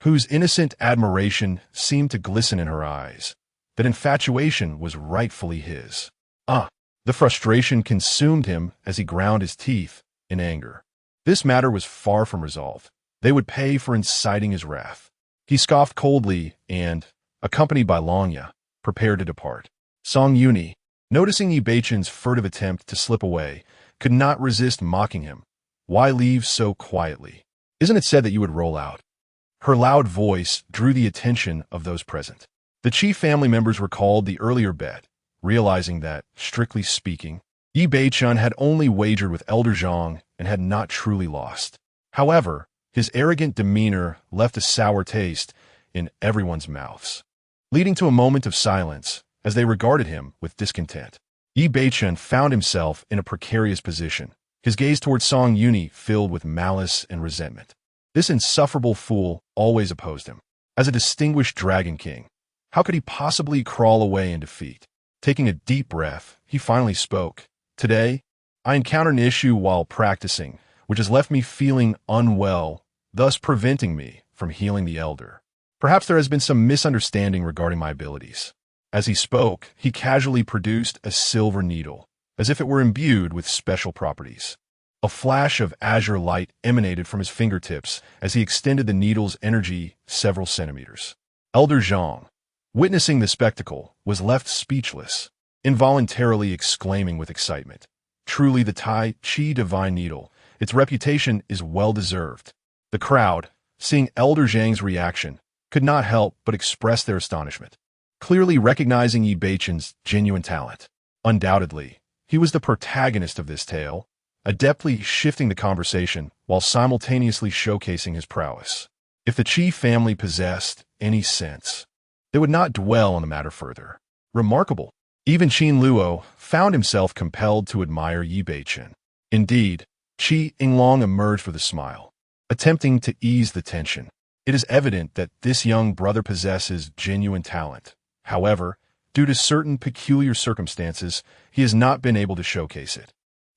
whose innocent admiration seemed to glisten in her eyes. That infatuation was rightfully his. The frustration consumed him as he ground his teeth in anger. This matter was far from resolved. They would pay for inciting his wrath. He scoffed coldly and, accompanied by Longya, prepared to depart. Song Yuni, noticing Yi Beichen's furtive attempt to slip away, could not resist mocking him. Why leave so quietly? Isn't it said that you would roll out? Her loud voice drew the attention of those present. The Qi family members recalled the earlier bet, realizing that, strictly speaking, Yi Beichen had only wagered with Elder Zhang and had not truly lost. However, his arrogant demeanor left a sour taste in everyone's mouths, leading to a moment of silence as they regarded him with discontent. Yi Beichen found himself in a precarious position, his gaze towards Song Yuni filled with malice and resentment. This insufferable fool always opposed him. As a distinguished Dragon King, how could he possibly crawl away in defeat? Taking a deep breath, he finally spoke. Today, I encountered an issue while practicing, which has left me feeling unwell, thus preventing me from healing the elder. Perhaps there has been some misunderstanding regarding my abilities. As he spoke, he casually produced a silver needle, as if it were imbued with special properties. A flash of azure light emanated from his fingertips as he extended the needle's energy several centimeters. Elder Zhang, witnessing the spectacle, was left speechless, involuntarily exclaiming with excitement. Truly the Tai Chi Divine Needle, its reputation is well-deserved. The crowd, seeing Elder Zhang's reaction, could not help but express their astonishment, clearly recognizing Yi Beichen's genuine talent. Undoubtedly, he was the protagonist of this tale, adeptly shifting the conversation while simultaneously showcasing his prowess. If the Qi family possessed any sense, they would not dwell on the matter further. Remarkable. Even Qin Luo found himself compelled to admire Yi Beichen. Indeed, Qi Yinglong emerged with a smile, attempting to ease the tension. It is evident that this young brother possesses genuine talent. However, due to certain peculiar circumstances, he has not been able to showcase it.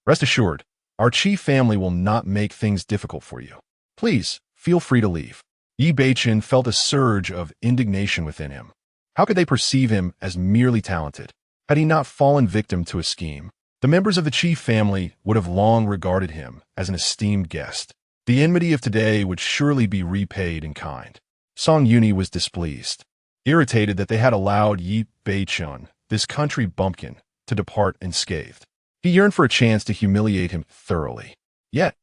Rest assured, our Qi family will not make things difficult for you. Please, feel free to leave. Yi Beichen felt a surge of indignation within him. How could they perceive him as merely talented? Had he not fallen victim to a scheme, the members of the Qi family would have long regarded him as an esteemed guest. The enmity of today would surely be repaid in kind. Song Yuni was displeased, irritated that they had allowed Yi Beichen, this country bumpkin, to depart unscathed. He yearned for a chance to humiliate him thoroughly. Yet,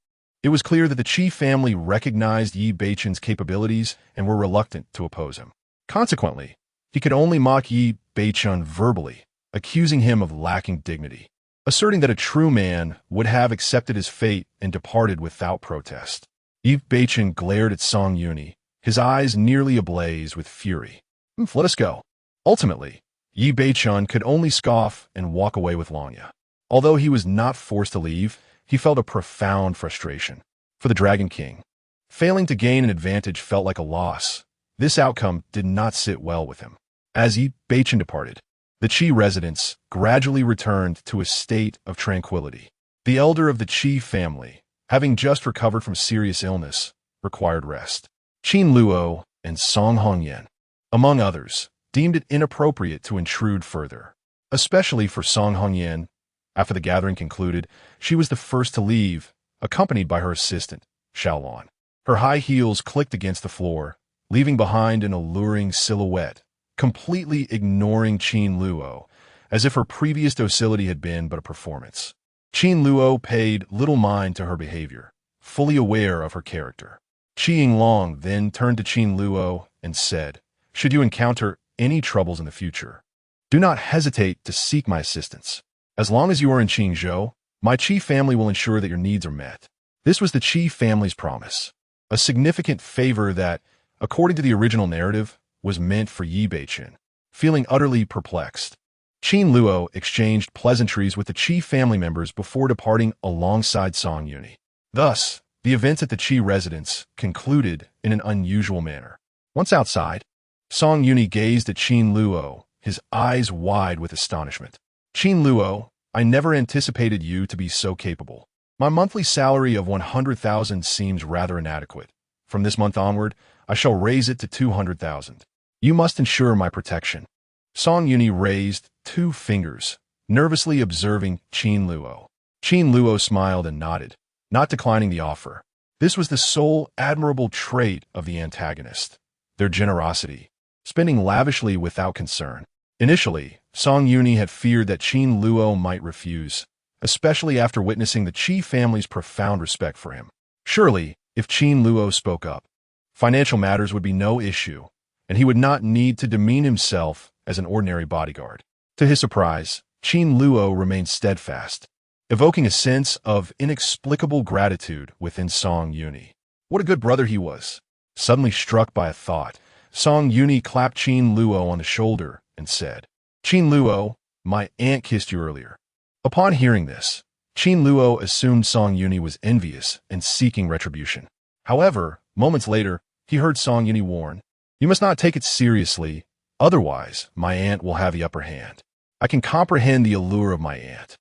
it was clear that the Qi family recognized Yi Beichen's capabilities and were reluctant to oppose him. Consequently, he could only mock Yi Beichen verbally, accusing him of lacking dignity, asserting that a true man would have accepted his fate and departed without protest. Yi Beichen glared at Song Yuni, his eyes nearly ablaze with fury. Let us go. Ultimately, Yi Beichen could only scoff and walk away with Lanya. Although he was not forced to leave, he felt a profound frustration. For the Dragon King, failing to gain an advantage felt like a loss. This outcome did not sit well with him. As Yi Beichen departed, the Qi residence gradually returned to a state of tranquility. The elder of the Qi family, having just recovered from serious illness, required rest. Qin Luo and Song Hongyan, among others, deemed it inappropriate to intrude further. Especially for Song Hongyan, after the gathering concluded, she was the first to leave, accompanied by her assistant, Xiaolon. Her high heels clicked against the floor, leaving behind an alluring silhouette, completely ignoring Qin Luo, as if her previous docility had been but a performance. Qin Luo paid little mind to her behavior, fully aware of her character. Qi Yinglong then turned to Qin Luo and said, "Should you encounter any troubles in the future, do not hesitate to seek my assistance. As long as you are in Qingzhou, my Qi family will ensure that your needs are met." This was the Qi family's promise, a significant favor that, according to the original narrative, was meant for Yi Beichen. Feeling utterly perplexed, Qin Luo exchanged pleasantries with the Qi family members before departing alongside Song Yuni. Thus, the events at the Qi residence concluded in an unusual manner. Once outside, Song Yuni gazed at Qin Luo, his eyes wide with astonishment. "Qin Luo, I never anticipated you to be so capable. My monthly salary of 100,000 seems rather inadequate. From this month onward, I shall raise it to 200,000. You must ensure my protection." Song Yuni raised 2 fingers, nervously observing Qin Luo. Qin Luo smiled and nodded, not declining the offer. This was the sole admirable trait of the antagonist, their generosity, spending lavishly without concern. Initially, Song Yuni had feared that Qin Luo might refuse, especially after witnessing the Qi family's profound respect for him. Surely, if Qin Luo spoke up, financial matters would be no issue, and he would not need to demean himself as an ordinary bodyguard. To his surprise, Qin Luo remained steadfast, evoking a sense of inexplicable gratitude within Song Yuni. What a good brother he was. Suddenly struck by a thought, Song Yuni clapped Qin Luo on the shoulder and said, "Qin Luo, my aunt kissed you earlier." Upon hearing this, Qin Luo assumed Song Yuni was envious and seeking retribution. However, moments later, he heard Song Yuni warn, "You must not take it seriously, otherwise my aunt will have the upper hand." I can comprehend the allure of my aunt,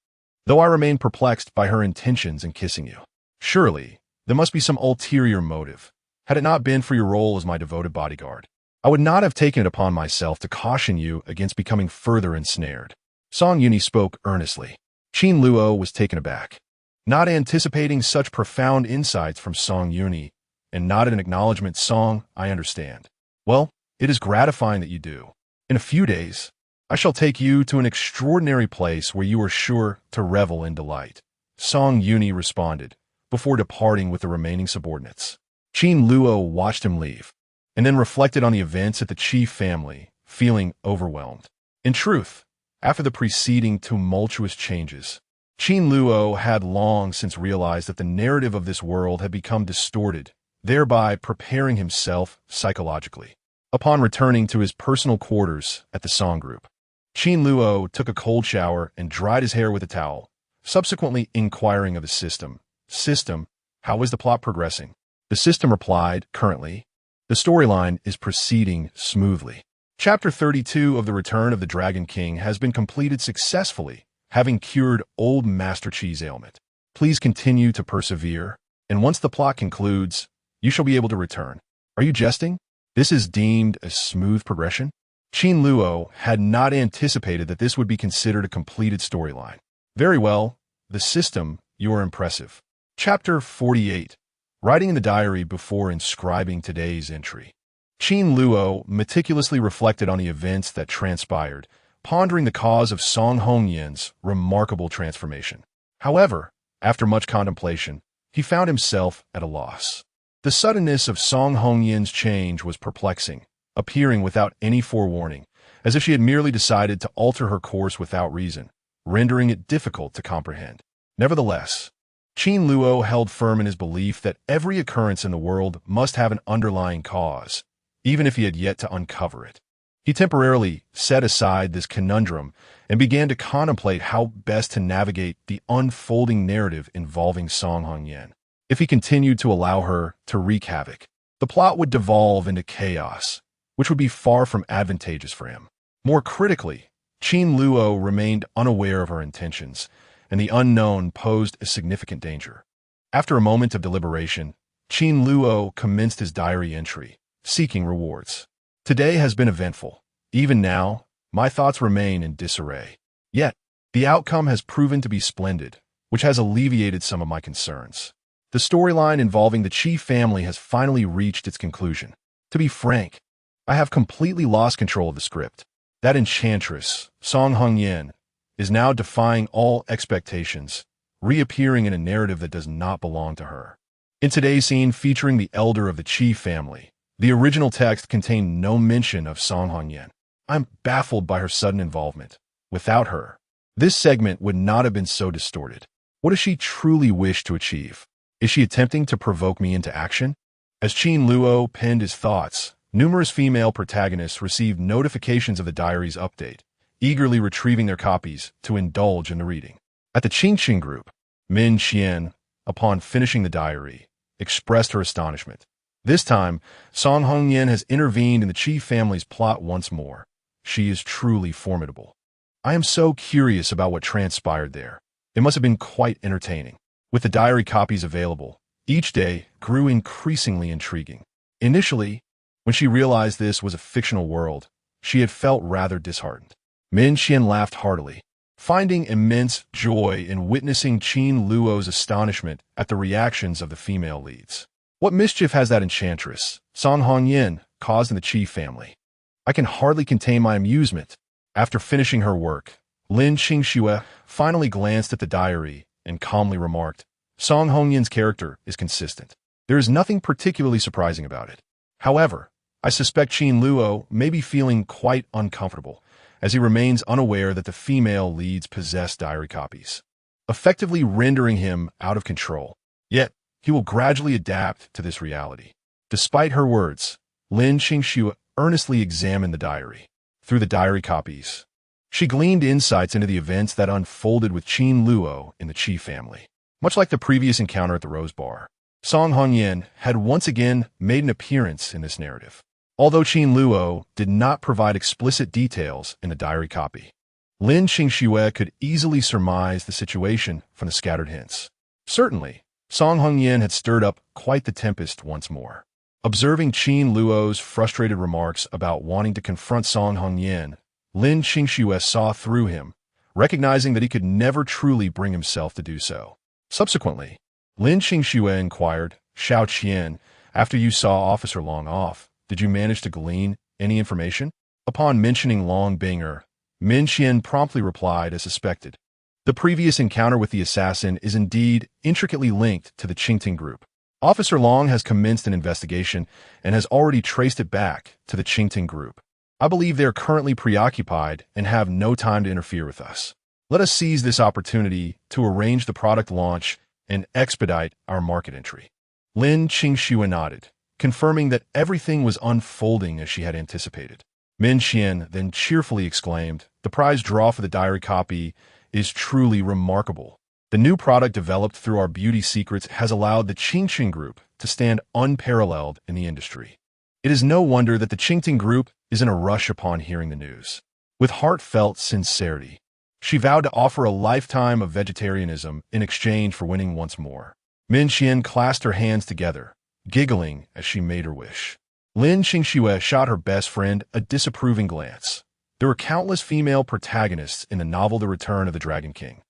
though I remain perplexed by her intentions in kissing you. Surely, there must be some ulterior motive. Had it not been for your role as my devoted bodyguard, I would not have taken it upon myself to caution you against becoming further ensnared. Song Yuni spoke earnestly. Qin Luo was taken aback, not anticipating such profound insights from Song Yuni, and nodded an acknowledgement. "Song, I understand. Well, it is gratifying that you do. In a few days, I shall take you to an extraordinary place where you are sure to revel in delight." Song Yuni responded, before departing with the remaining subordinates. Qin Luo watched him leave, and then reflected on the events at the Qi family, feeling overwhelmed. In truth, after the preceding tumultuous changes, Qin Luo had long since realized that the narrative of this world had become distorted, thereby preparing himself psychologically. Upon returning to his personal quarters at the Song Group, Qin Luo took a cold shower and dried his hair with a towel, subsequently inquiring of his system. System, how is the plot progressing? The system replied, currently, the storyline is proceeding smoothly. Chapter 32 of The Return of the Dragon King has been completed successfully, having cured old Master Chi's ailment. Please continue to persevere, and once the plot concludes, you shall be able to return. Are you jesting? This is deemed a smooth progression? Qin Luo had not anticipated that this would be considered a completed storyline. Very well, the system, you are impressive. Chapter 48. Writing in the diary before inscribing today's entry. Qin Luo meticulously reflected on the events that transpired, pondering the cause of Song Hongyan's remarkable transformation. However, after much contemplation, he found himself at a loss. The suddenness of Song Hongyan's change was perplexing, appearing without any forewarning, as if she had merely decided to alter her course without reason, rendering it difficult to comprehend. Nevertheless, Qin Luo held firm in his belief that every occurrence in the world must have an underlying cause, even if he had yet to uncover it. He temporarily set aside this conundrum and began to contemplate how best to navigate the unfolding narrative involving Song Hongyan. If he continued to allow her to wreak havoc, the plot would devolve into chaos, which would be far from advantageous for him. More critically, Qin Luo remained unaware of her intentions, and the unknown posed a significant danger. After a moment of deliberation, Qin Luo commenced his diary entry, seeking rewards. Today has been eventful. Even now, my thoughts remain in disarray. Yet, the outcome has proven to be splendid, which has alleviated some of my concerns. The storyline involving the Qi family has finally reached its conclusion. To be frank, I have completely lost control of the script. That enchantress, Song Hongyan, is now defying all expectations, reappearing in a narrative that does not belong to her. In today's scene featuring the elder of the Qi family, the original text contained no mention of Song Hongyan. I'm baffled by her sudden involvement. Without her, this segment would not have been so distorted. What does she truly wish to achieve? Is she attempting to provoke me into action? As Qin Luo penned his thoughts, numerous female protagonists received notifications of the diary's update, eagerly retrieving their copies to indulge in the reading. At the Qingqing group, Min Xian, upon finishing the diary, expressed her astonishment. This time, Song Hongyan has intervened in the Qi family's plot once more. She is truly formidable. I am so curious about what transpired there. It must have been quite entertaining. With the diary copies available, each day grew increasingly intriguing. Initially, when she realized this was a fictional world, she had felt rather disheartened. Min Xian laughed heartily, finding immense joy in witnessing Qin Luo's astonishment at the reactions of the female leads. What mischief has that enchantress, Song Hongyan, caused in the Qi family? I can hardly contain my amusement. After finishing her work, Lin Qingxue finally glanced at the diary and calmly remarked, Song Hongyan's character is consistent. There is nothing particularly surprising about it. However, I suspect Qin Luo may be feeling quite uncomfortable, as he remains unaware that the female leads possess diary copies, effectively rendering him out of control. Yet, he will gradually adapt to this reality. Despite her words, Lin Qingxue earnestly examined the diary. Through the diary copies, she gleaned insights into the events that unfolded with Qin Luo in the Qi family. Much like the previous encounter at the Rose Bar, Song Hongyan had once again made an appearance in this narrative. Although Qin Luo did not provide explicit details in the diary copy, Lin Qingxue could easily surmise the situation from the scattered hints. Certainly, Song Hongyan had stirred up quite the tempest once more. Observing Qin Luo's frustrated remarks about wanting to confront Song Hongyan, Lin Qingxue saw through him, recognizing that he could never truly bring himself to do so. Subsequently, Lin Qingxue inquired, Xiao Qian, after you saw Officer Long off, did you manage to glean any information? Upon mentioning Long Binger, Min Xian promptly replied as suspected. The previous encounter with the assassin is indeed intricately linked to the Qingting group. Officer Long has commenced an investigation and has already traced it back to the Qingting group. I believe they are currently preoccupied and have no time to interfere with us. Let us seize this opportunity to arrange the product launch and expedite our market entry. Lin Qingxue nodded, confirming that everything was unfolding as she had anticipated. Min Qian then cheerfully exclaimed, "The prize draw for the diary copy is truly remarkable. The new product developed through our beauty secrets has allowed the Qingqing Group to stand unparalleled in the industry." It is no wonder that the Qingting Group is in a rush upon hearing the news. With heartfelt sincerity, she vowed to offer a lifetime of vegetarianism in exchange for winning once more. Min Qian clasped her hands together, giggling as she made her wish. Lin Qingxue shot her best friend a disapproving glance. There were countless female protagonists in the novel The Return of the Dragon King.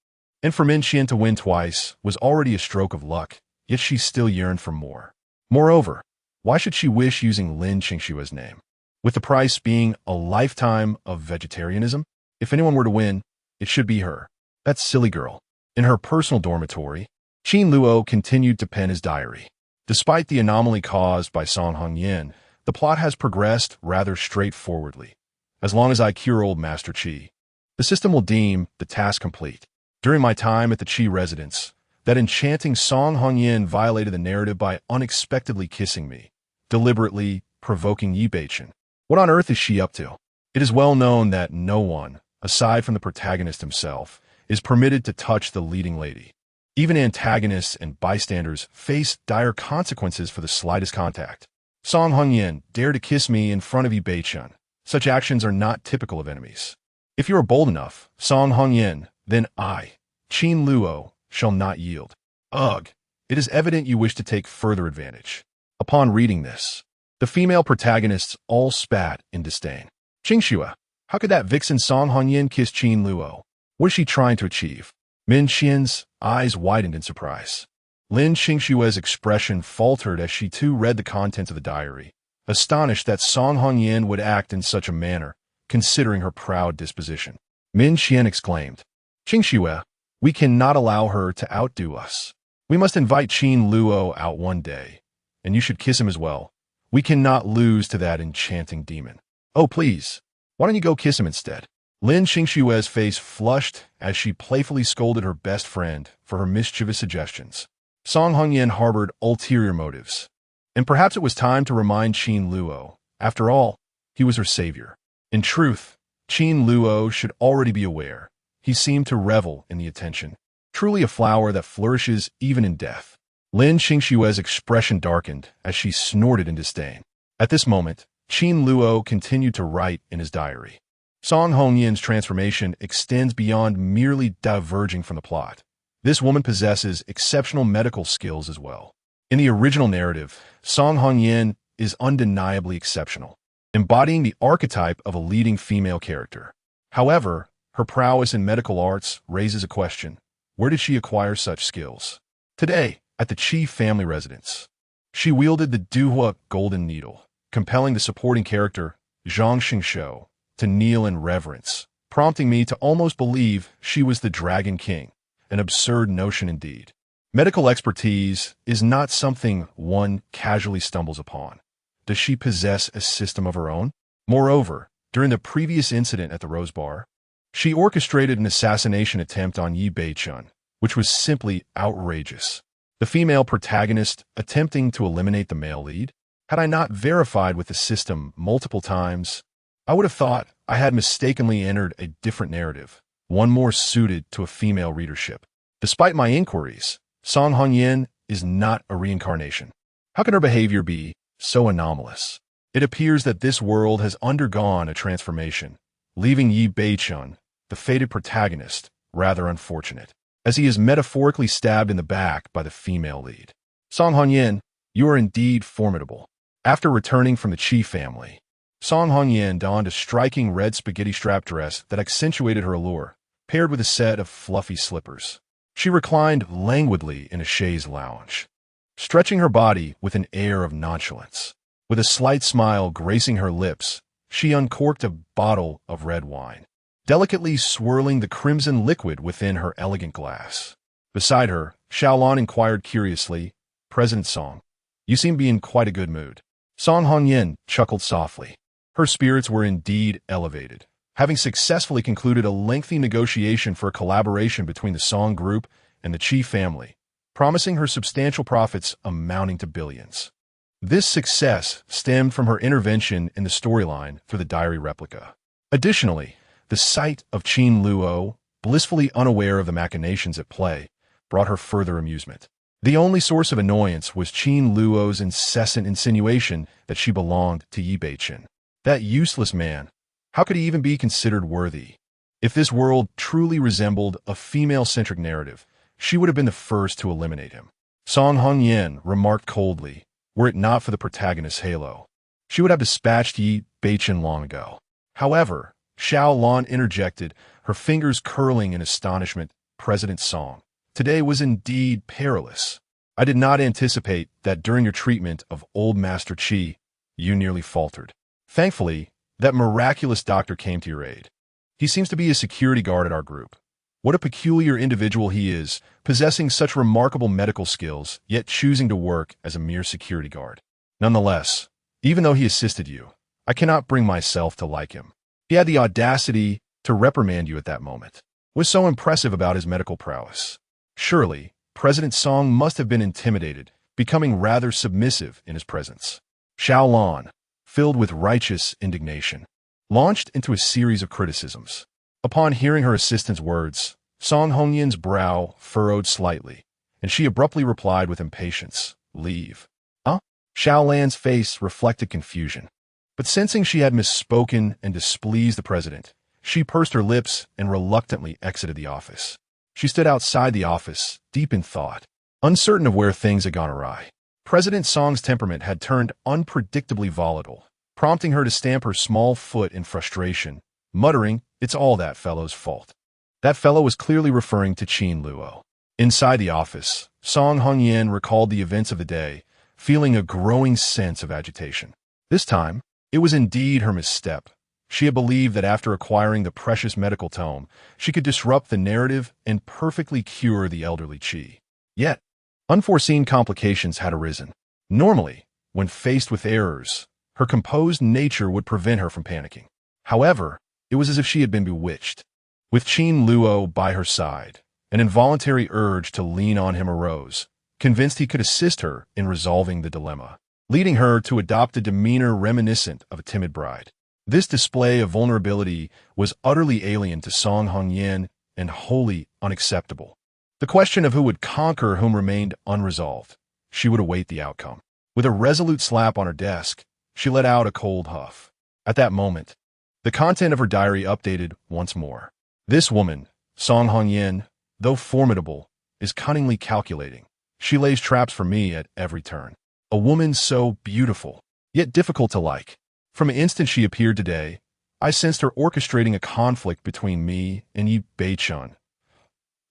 And for Min Qian to win twice was already a stroke of luck, yet she still yearned for more. Moreover, why should she wish using Lin Qingxue's name? With the price being a lifetime of vegetarianism, if anyone were to win, it should be her. That silly girl. In her personal dormitory, Qin Luo continued to pen his diary. Despite the anomaly caused by Song Hongyan, the plot has progressed rather straightforwardly. As long as I cure old Master Qi, the system will deem the task complete. During my time at the Qi residence, that enchanting Song Hongyan violated the narrative by unexpectedly kissing me, deliberately provoking Yi Beichen. What on earth is she up to? It is well known that no one, aside from the protagonist himself, is permitted to touch the leading lady. Even antagonists and bystanders face dire consequences for the slightest contact. Song Hongyan dared to kiss me in front of Yi Beichen. Such actions are not typical of enemies. If you are bold enough, Song Hongyan, then I, Qin Luo, shall not yield. Ugh, it is evident you wish to take further advantage. Upon reading this, the female protagonists all spat in disdain. Qingxue, how could that vixen Song Hongyan kiss Qin Luo? What is she trying to achieve? Min Qian's eyes widened in surprise. Lin Qingxue's expression faltered as she too read the contents of the diary, astonished that Song Hongyan would act in such a manner, considering her proud disposition. Min Qian exclaimed, "Qingxue, we cannot allow her to outdo us. We must invite Qin Luo out one day, and you should kiss him as well. We cannot lose to that enchanting demon. Oh, please, why don't you go kiss him instead?" Lin Qingxue's face flushed as she playfully scolded her best friend for her mischievous suggestions. Song Hongyan harbored ulterior motives, and perhaps it was time to remind Qin Luo. After all, he was her savior. In truth, Qin Luo should already be aware. He seemed to revel in the attention, truly a flower that flourishes even in death. Lin Qingxue's expression darkened as she snorted in disdain. At this moment, Qin Luo continued to write in his diary. Song Hongyan's transformation extends beyond merely diverging from the plot. This woman possesses exceptional medical skills as well. In the original narrative, Song Hongyan is undeniably exceptional, embodying the archetype of a leading female character. However, her prowess in medical arts raises a question. Where did she acquire such skills? Today, at the Qi family residence, she wielded the Duhua golden needle, compelling the supporting character, Zhang Xingshou, to kneel in reverence, prompting me to almost believe she was the Dragon King. An absurd notion indeed. Medical expertise is not something one casually stumbles upon. Does she possess a system of her own? Moreover, during the previous incident at the Rose Bar, she orchestrated an assassination attempt on Yi Beichen, which was simply outrageous. The female protagonist attempting to eliminate the male lead? Had I not verified with the system multiple times, I would have thought I had mistakenly entered a different narrative, one more suited to a female readership. Despite my inquiries, Song Hongyan is not a reincarnation. How can her behavior be so anomalous? It appears that this world has undergone a transformation, leaving Yi Beichen, the fated protagonist, rather unfortunate, as he is metaphorically stabbed in the back by the female lead. Song Hongyan, you are indeed formidable. After returning from the Qi family, Song Hongyan donned a striking red spaghetti strap dress that accentuated her allure, paired with a set of fluffy slippers. She reclined languidly in a chaise lounge, stretching her body with an air of nonchalance. With a slight smile gracing her lips, she uncorked a bottle of red wine, delicately swirling the crimson liquid within her elegant glass. Beside her, Xiaolon inquired curiously, "President Song, you seem to be in quite a good mood." Song Hongyan chuckled softly. Her spirits were indeed elevated, having successfully concluded a lengthy negotiation for a collaboration between the Song Group and the Qi family, promising her substantial profits amounting to billions. This success stemmed from her intervention in the storyline through the diary replica. Additionally, the sight of Qin Luo, blissfully unaware of the machinations at play, brought her further amusement. The only source of annoyance was Qin Luo's incessant insinuation that she belonged to Yi Beichen. That useless man, how could he even be considered worthy? If this world truly resembled a female-centric narrative, she would have been the first to eliminate him. Song Hongyan remarked coldly, were it not for the protagonist's halo. She would have dispatched Yi Beichen long ago. However, Xiao Lan interjected, her fingers curling in astonishment. President Song, today was indeed perilous. I did not anticipate that during your treatment of old Master Qi, you nearly faltered. Thankfully, that miraculous doctor came to your aid. He seems to be a security guard at our group. What a peculiar individual he is, possessing such remarkable medical skills, yet choosing to work as a mere security guard. Nonetheless, even though he assisted you, I cannot bring myself to like him. He had the audacity to reprimand you at that moment. Was so impressive about his medical prowess. Surely, President Song must have been intimidated, becoming rather submissive in his presence. Xiao Lan, filled with righteous indignation, launched into a series of criticisms. Upon hearing her assistant's words, Song Hongyan's brow furrowed slightly, and she abruptly replied with impatience, "Leave." Huh? Xiao Lan's face reflected confusion. But sensing she had misspoken and displeased the president, she pursed her lips and reluctantly exited the office. She stood outside the office, deep in thought, uncertain of where things had gone awry. President Song's temperament had turned unpredictably volatile, prompting her to stamp her small foot in frustration, muttering, "It's all that fellow's fault." That fellow was clearly referring to Qin Luo. Inside the office, Song Hongyan recalled the events of the day, feeling a growing sense of agitation. This time, it was indeed her misstep. She had believed that after acquiring the precious medical tome, she could disrupt the narrative and perfectly cure the elderly Qi. Yet, unforeseen complications had arisen. Normally, when faced with errors, her composed nature would prevent her from panicking. However, it was as if she had been bewitched. With Qin Luo by her side, an involuntary urge to lean on him arose, convinced he could assist her in resolving the dilemma, leading her to adopt a demeanor reminiscent of a timid bride. This display of vulnerability was utterly alien to Song Hongyan and wholly unacceptable. The question of who would conquer whom remained unresolved. She would await the outcome. With a resolute slap on her desk, she let out a cold huff. At that moment, the content of her diary updated once more. This woman, Song Hongyan, though formidable, is cunningly calculating. She lays traps for me at every turn. A woman so beautiful, yet difficult to like. From the instant she appeared today, I sensed her orchestrating a conflict between me and Yi Beichen.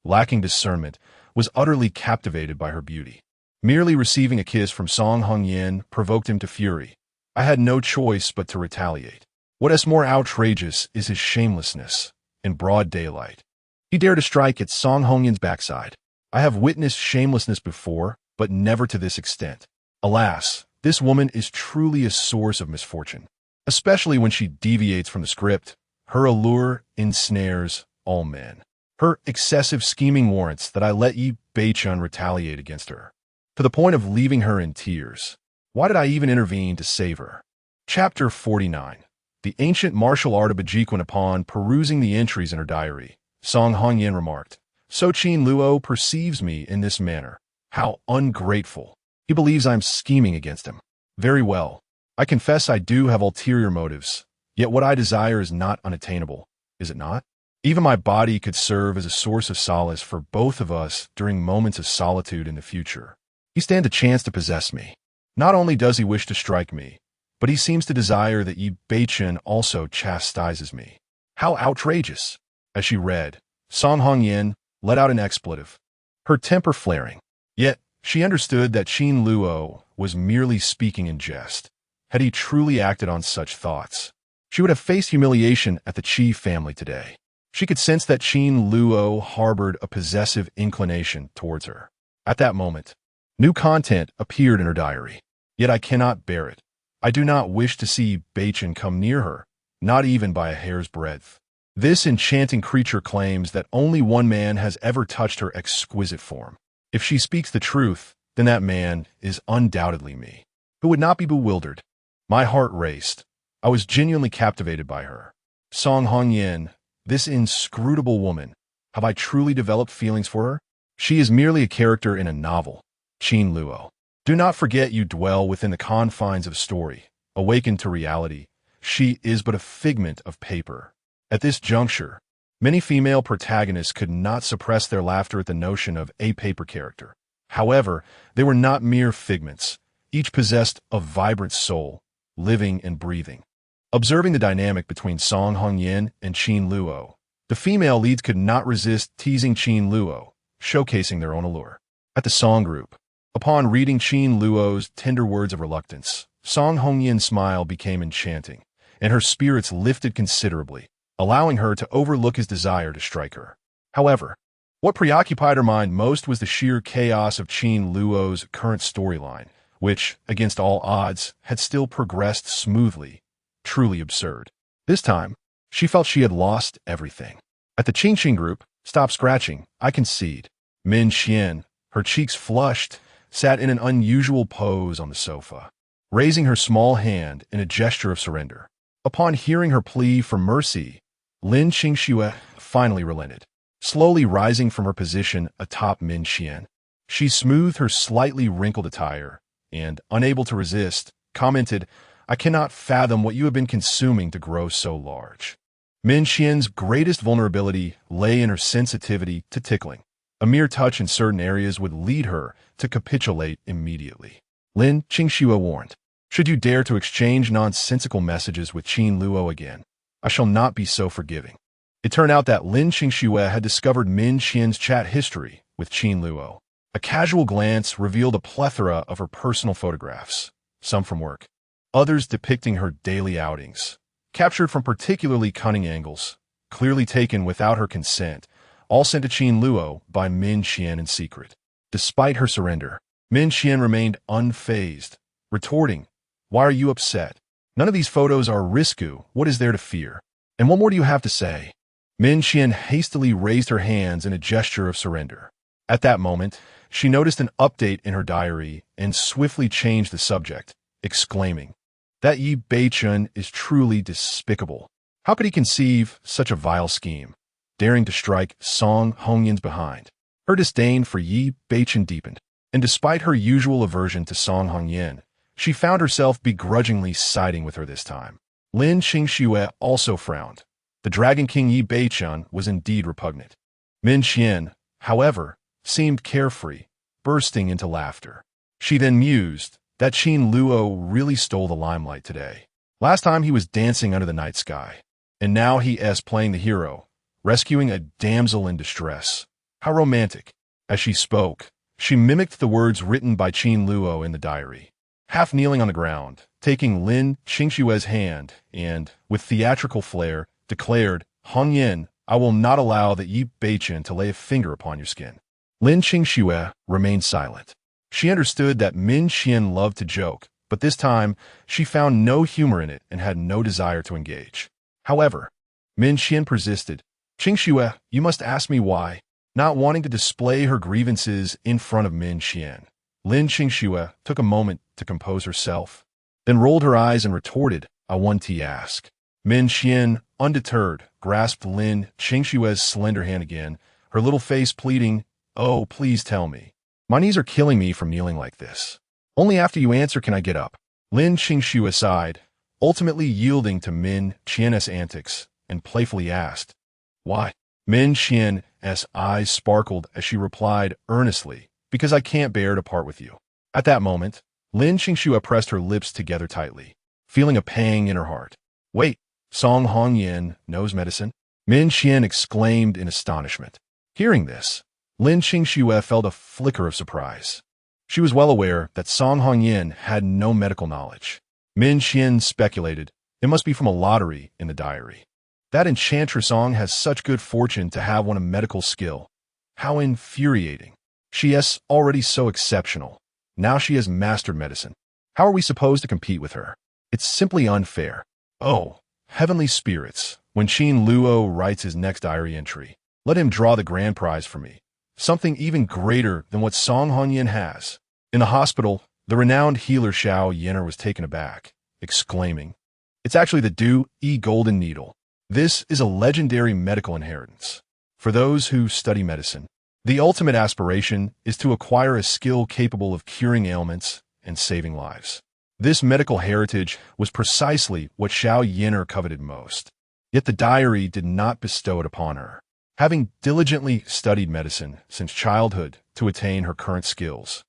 Lacking discernment, was utterly captivated by her beauty. Merely receiving a kiss from Song Hongyan provoked him to fury. I had no choice but to retaliate. What is more outrageous is his shamelessness, in broad daylight. He dared to strike at Song Hongyan's backside. I have witnessed shamelessness before, but never to this extent. Alas, this woman is truly a source of misfortune. Especially when she deviates from the script, her allure ensnares all men. Her excessive scheming warrants that I let Yi Beichen retaliate against her, to the point of leaving her in tears. Why did I even intervene to save her? Chapter 49. The ancient martial art of Bajiquan. Upon perusing the entries in her diary, Song Hongyan remarked, "So Qin Luo perceives me in this manner. How ungrateful. He believes I'm scheming against him. Very well. I confess I do have ulterior motives, yet what I desire is not unattainable, is it not? Even my body could serve as a source of solace for both of us during moments of solitude in the future. He stands a chance to possess me. Not only does he wish to strike me, but he seems to desire that Yi Beichen also chastises me. How outrageous!" As she read, Song Hongyan let out an expletive, her temper flaring. Yet, she understood that Qin Luo was merely speaking in jest. Had he truly acted on such thoughts, she would have faced humiliation at the Qi family today. She could sense that Qin Luo harbored a possessive inclination towards her. At that moment, new content appeared in her diary. Yet I cannot bear it. I do not wish to see Beichen come near her, not even by a hair's breadth. This enchanting creature claims that only one man has ever touched her exquisite form. If she speaks the truth, then that man is undoubtedly me. Who would not be bewildered? My heart raced. I was genuinely captivated by her. Song Hongyan, this inscrutable woman. Have I truly developed feelings for her? She is merely a character in a novel. Qin Luo. Do not forget you dwell within the confines of a story. Awakened to reality, she is but a figment of paper. At this juncture, many female protagonists could not suppress their laughter at the notion of a paper character. However, they were not mere figments. Each possessed a vibrant soul, living and breathing. Observing the dynamic between Song Hongyan and Qin Luo, the female leads could not resist teasing Qin Luo, showcasing their own allure. At the song group, upon reading Qin Luo's tender words of reluctance, Song Hongyan's smile became enchanting, and her spirits lifted considerably, allowing her to overlook his desire to strike her. However, what preoccupied her mind most was the sheer chaos of Qin Luo's current storyline, which, against all odds, had still progressed smoothly. Truly absurd. This time, she felt she had lost everything. At the Qingqing group, stop scratching, I concede. Min Xian, her cheeks flushed, sat in an unusual pose on the sofa, raising her small hand in a gesture of surrender. Upon hearing her plea for mercy, Lin Qingxue finally relented. Slowly rising from her position atop Min Xian, she smoothed her slightly wrinkled attire and, unable to resist, commented, I cannot fathom what you have been consuming to grow so large. Min Xian's greatest vulnerability lay in her sensitivity to tickling. A mere touch in certain areas would lead her to capitulate immediately. Lin Qingxue warned, should you dare to exchange nonsensical messages with Qin Luo again, I shall not be so forgiving. It turned out that Lin Qingxue had discovered Min Xian's chat history with Qin Luo. A casual glance revealed a plethora of her personal photographs, some from work, others depicting her daily outings, captured from particularly cunning angles, clearly taken without her consent, all sent to Qin Luo by Min Xian in secret. Despite her surrender, Min Xian remained unfazed, retorting, why are you upset? None of these photos are risku. What is there to fear? And what more do you have to say? Min Xian hastily raised her hands in a gesture of surrender. At that moment, she noticed an update in her diary and swiftly changed the subject, exclaiming, that Yi Beichun is truly despicable. How could he conceive such a vile scheme, daring to strike Song Hongyan's behind? Her disdain for Yi Beichun deepened, and despite her usual aversion to Song Hongyan, she found herself begrudgingly siding with her this time. Lin Qingxue also frowned. The Dragon King Yi Beichun was indeed repugnant. Min Xian, however, seemed carefree, bursting into laughter. She then mused that Qin Luo really stole the limelight today. Last time he was dancing under the night sky, and now he is playing the hero, rescuing a damsel in distress. How romantic. As she spoke, she mimicked the words written by Qin Luo in the diary. Half kneeling on the ground, taking Lin Qingxue's hand, and, with theatrical flair, declared, Hongyan, I will not allow that Yi Beichun to lay a finger upon your skin. Lin Qingxue remained silent. She understood that Min Xian loved to joke, but this time she found no humor in it and had no desire to engage. However, Min Xian persisted. Qingxue, you must ask me why. Not wanting to display her grievances in front of Min Xian, Lin Qingxue took a moment to compose herself, then rolled her eyes and retorted, I want to ask. Min Xian, undeterred, grasped Lin Qingxue's slender hand again, her little face pleading, oh, please tell me. My knees are killing me from kneeling like this. Only after you answer can I get up. Lin Qingxue sighed, ultimately yielding to Min Xian's antics, and playfully asked, why? Min Xian's eyes sparkled as she replied earnestly, because I can't bear to part with you. At that moment, Lin Qingxue pressed her lips together tightly, feeling a pang in her heart. Wait, Song Hongyan knows medicine? Min Xian exclaimed in astonishment. Hearing this, Lin Qingxue felt a flicker of surprise. She was well aware that Song Hongyan had no medical knowledge. Min Xian speculated, it must be from a lottery in the diary. That enchantress Song has such good fortune to have one of medical skill. How infuriating. She is already so exceptional. Now she has mastered medicine. How are we supposed to compete with her? It's simply unfair. Oh, Heavenly spirits, when Qin Luo writes his next diary entry, let him draw the grand prize for me, something even greater than what Song Hongyan has. In the hospital, the renowned healer Xiao Yenner was taken aback, exclaiming, "It's actually the Du-E Golden Needle. This is a legendary medical inheritance. For those who study medicine, the ultimate aspiration is to acquire a skill capable of curing ailments and saving lives." This medical heritage was precisely what Xiao Yenner coveted most. Yet the diary did not bestow it upon her. Having diligently studied medicine since childhood to attain her current skills,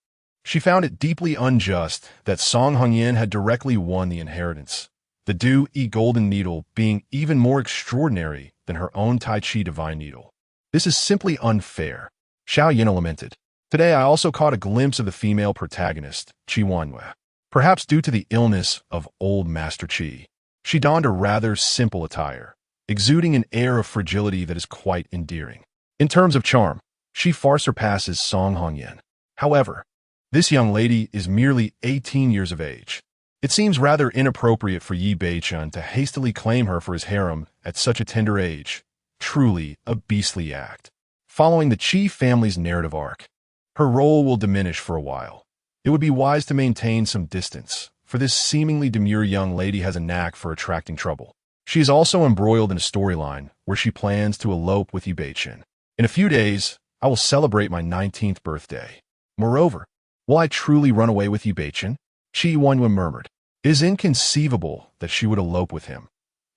she found it deeply unjust that Song Hongyan had directly won the inheritance, the Du-E Golden Needle being even more extraordinary than her own Tai Chi Divine Needle. "This is simply unfair," Xiao Yenner lamented. "Today I also caught a glimpse of the female protagonist, Qi Wanhua. Perhaps due to the illness of old Master Qi, she donned a rather simple attire, exuding an air of fragility that is quite endearing. In terms of charm, she far surpasses Song Hongyan. However, this young lady is merely 18 years of age. It seems rather inappropriate for Yi Beichun to hastily claim her for his harem at such a tender age. Truly a beastly act." Following the Qi family's narrative arc, her role will diminish for a while. It would be wise to maintain some distance, for this seemingly demure young lady has a knack for attracting trouble. She is also embroiled in a storyline where she plans to elope with Yi Beichun. "In a few days, I will celebrate my 19th birthday. Moreover, will I truly run away with Yi Beichun?" Qi Wanhua murmured. It is inconceivable that she would elope with him.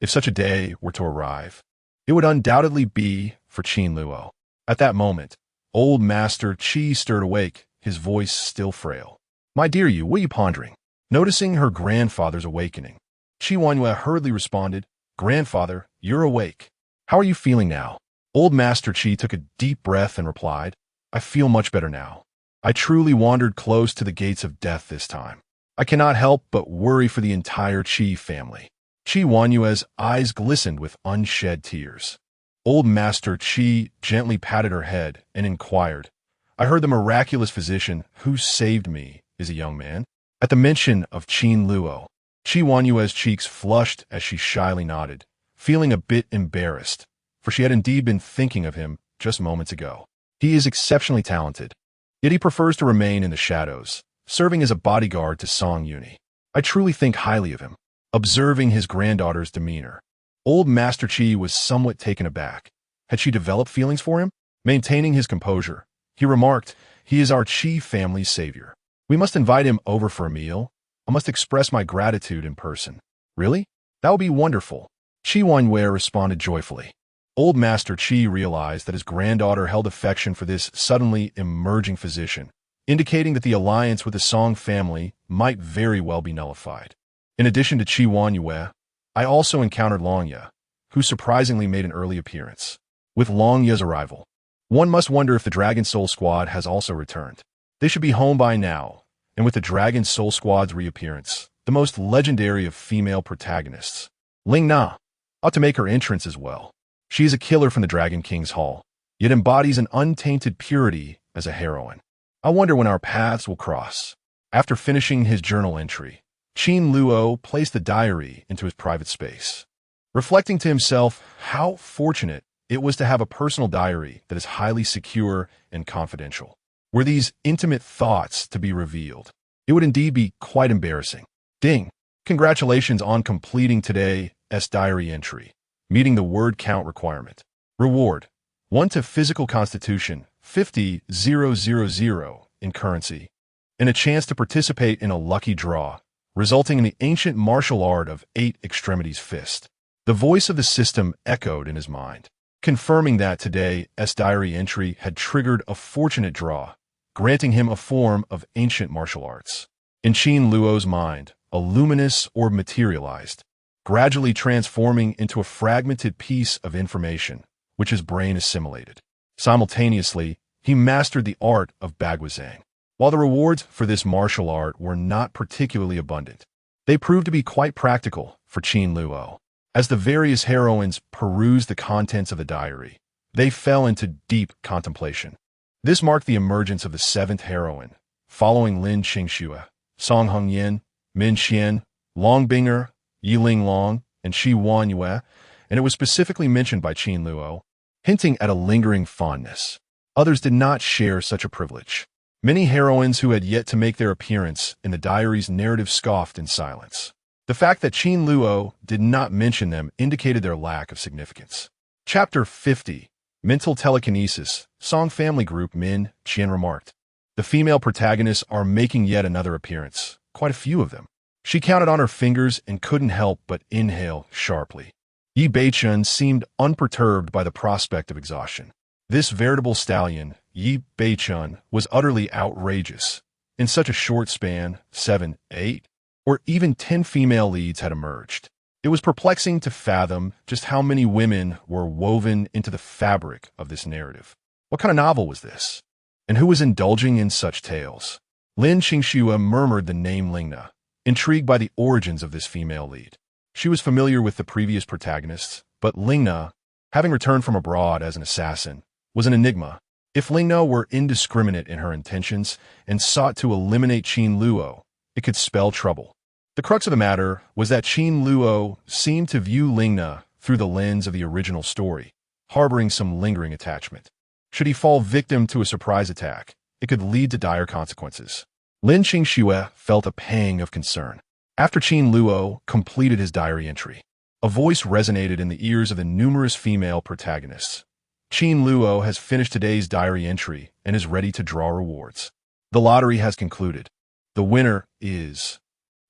If such a day were to arrive, it would undoubtedly be for Qin Luo. At that moment, old Master Qi stirred awake, his voice still frail. "My dear Yu, what are you pondering?" Noticing her grandfather's awakening, Qi Wanhua hurriedly responded, "Grandfather, you're awake. How are you feeling now?" Old Master Qi took a deep breath and replied, "I feel much better now. I truly wandered close to the gates of death this time. I cannot help but worry for the entire Qi family." Qi Wanhua's eyes glistened with unshed tears. Old Master Qi gently patted her head and inquired, "I heard the miraculous physician who saved me is a young man?" At the mention of Qin Luo, Qi Wanhua's cheeks flushed as she shyly nodded, feeling a bit embarrassed, for she had indeed been thinking of him just moments ago. He is exceptionally talented, yet he prefers to remain in the shadows, serving as a bodyguard to Song Yuni. I truly think highly of him. Observing his granddaughter's demeanor, old Master Qi was somewhat taken aback. Had she developed feelings for him? Maintaining his composure, he remarked, "He is our Qi family's savior. We must invite him over for a meal. I must express my gratitude in person." "Really? That would be wonderful." Qi Wanhua responded joyfully. Old Master Qi realized that his granddaughter held affection for this suddenly emerging physician, indicating that the alliance with the Song family might very well be nullified. In addition to Qi Wanhua, I also encountered Longya, who surprisingly made an early appearance. With Longya's arrival, one must wonder if the Dragon Soul Squad has also returned. They should be home by now, and with the Dragon Soul Squad's reappearance, the most legendary of female protagonists, Ling Na, ought to make her entrance as well. She is a killer from the Dragon King's Hall, yet embodies an untainted purity as a heroine. I wonder when our paths will cross. After finishing his journal entry, Qin Luo placed the diary into his private space. Reflecting to himself how fortunate it was to have a personal diary that is highly secure and confidential. Were these intimate thoughts to be revealed, it would indeed be quite embarrassing. Ding! Congratulations on completing today's diary entry, meeting the word count requirement. Reward: 1 to physical constitution, 50,000 in currency, and a chance to participate in a lucky draw, resulting in the ancient martial art of 8 extremities fist. The voice of the system echoed in his mind, confirming that today's diary entry had triggered a fortunate draw, granting him a form of ancient martial arts. In Qin Luo's mind, a luminous orb materialized, gradually transforming into a fragmented piece of information, which his brain assimilated. Simultaneously, he mastered the art of Baguazhang. While the rewards for this martial art were not particularly abundant, they proved to be quite practical for Qin Luo. As the various heroines perused the contents of the diary, they fell into deep contemplation. This marked the emergence of the 7th heroine, following Lin Qingxue, Song Hongyan, Min Xian, Long Binger, Yiling Long, and Qin Luo, and it was specifically mentioned by Qin Luo, hinting at a lingering fondness. Others did not share such a privilege. Many heroines who had yet to make their appearance in the diary's narrative scoffed in silence. The fact that Qin Luo did not mention them indicated their lack of significance. Chapter 50. Mental Telekinesis. Song Family Group Min, Qian remarked. The female protagonists are making yet another appearance, quite a few of them. She counted on her fingers and couldn't help but inhale sharply. Yi Beichun seemed unperturbed by the prospect of exhaustion. This veritable stallion, Yi Beichun, was utterly outrageous. In such a short span, 7, 8, or even 10 female leads had emerged. It was perplexing to fathom just how many women were woven into the fabric of this narrative. What kind of novel was this? And who was indulging in such tales? Lin Qingxue murmured the name Lingna, intrigued by the origins of this female lead. She was familiar with the previous protagonists, but Lingna, having returned from abroad as an assassin, was an enigma. If Lingna were indiscriminate in her intentions and sought to eliminate Qin Luo, it could spell trouble. The crux of the matter was that Qin Luo seemed to view Lingna through the lens of the original story, harboring some lingering attachment. Should he fall victim to a surprise attack, it could lead to dire consequences. Lin Qingxue felt a pang of concern. After Qin Luo completed his diary entry, a voice resonated in the ears of the numerous female protagonists. Qin Luo has finished today's diary entry and is ready to draw rewards. The lottery has concluded. The winner is...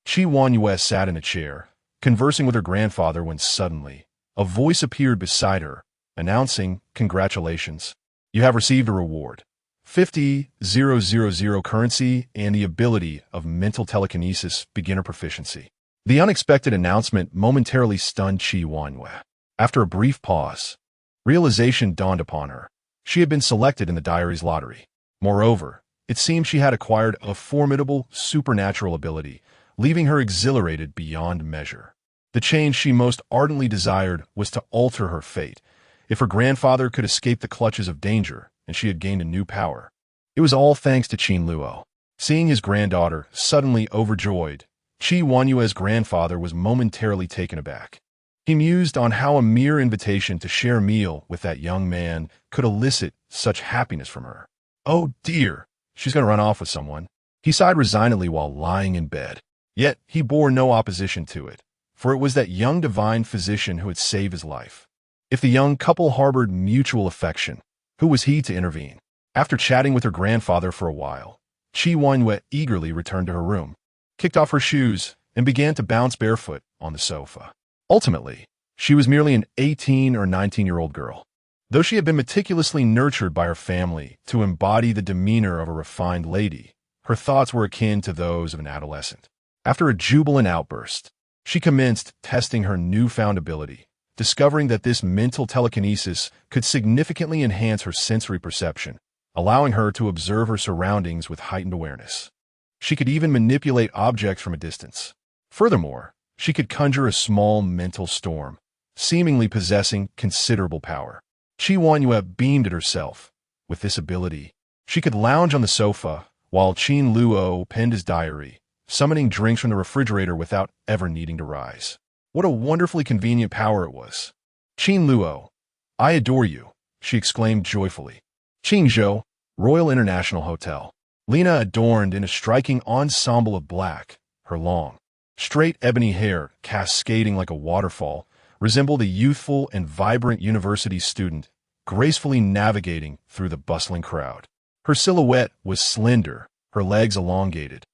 Qin Luo sat in a chair, conversing with her grandfather when suddenly, a voice appeared beside her, announcing, "Congratulations. You have received a reward. 50,000 currency and the ability of mental telekinesis beginner proficiency." The unexpected announcement momentarily stunned Qin Luo. After a brief pause, realization dawned upon her. She had been selected in the diary's lottery. Moreover, it seemed she had acquired a formidable supernatural ability, leaving her exhilarated beyond measure. The change she most ardently desired was to alter her fate. If her grandfather could escape the clutches of danger, and she had gained a new power. It was all thanks to Qin Luo. Seeing his granddaughter suddenly overjoyed, Qin Luo's grandfather was momentarily taken aback. He mused on how a mere invitation to share a meal with that young man could elicit such happiness from her. Oh dear, she's going to run off with someone. He sighed resignedly while lying in bed. Yet he bore no opposition to it, for it was that young divine physician who had saved his life. If the young couple harbored mutual affection, who was he to intervene? After chatting with her grandfather for a while, Qin Luo eagerly returned to her room, kicked off her shoes, and began to bounce barefoot on the sofa. Ultimately, she was merely an 18 or 19-year-old girl. Though she had been meticulously nurtured by her family to embody the demeanor of a refined lady, her thoughts were akin to those of an adolescent. After a jubilant outburst, she commenced testing her newfound ability, discovering that this mental telekinesis could significantly enhance her sensory perception, allowing her to observe her surroundings with heightened awareness. She could even manipulate objects from a distance. Furthermore, she could conjure a small mental storm, seemingly possessing considerable power. Qin Luo beamed at herself. With this ability, she could lounge on the sofa while Qin Luo penned his diary, summoning drinks from the refrigerator without ever needing to rise. What a wonderfully convenient power it was. Qin Luo, I adore you, she exclaimed joyfully. Qingzhou, Royal International Hotel. Lena, adorned in a striking ensemble of black, her long, straight ebony hair cascading like a waterfall, resembled a youthful and vibrant university student, gracefully navigating through the bustling crowd. Her silhouette was slender, her legs elongated,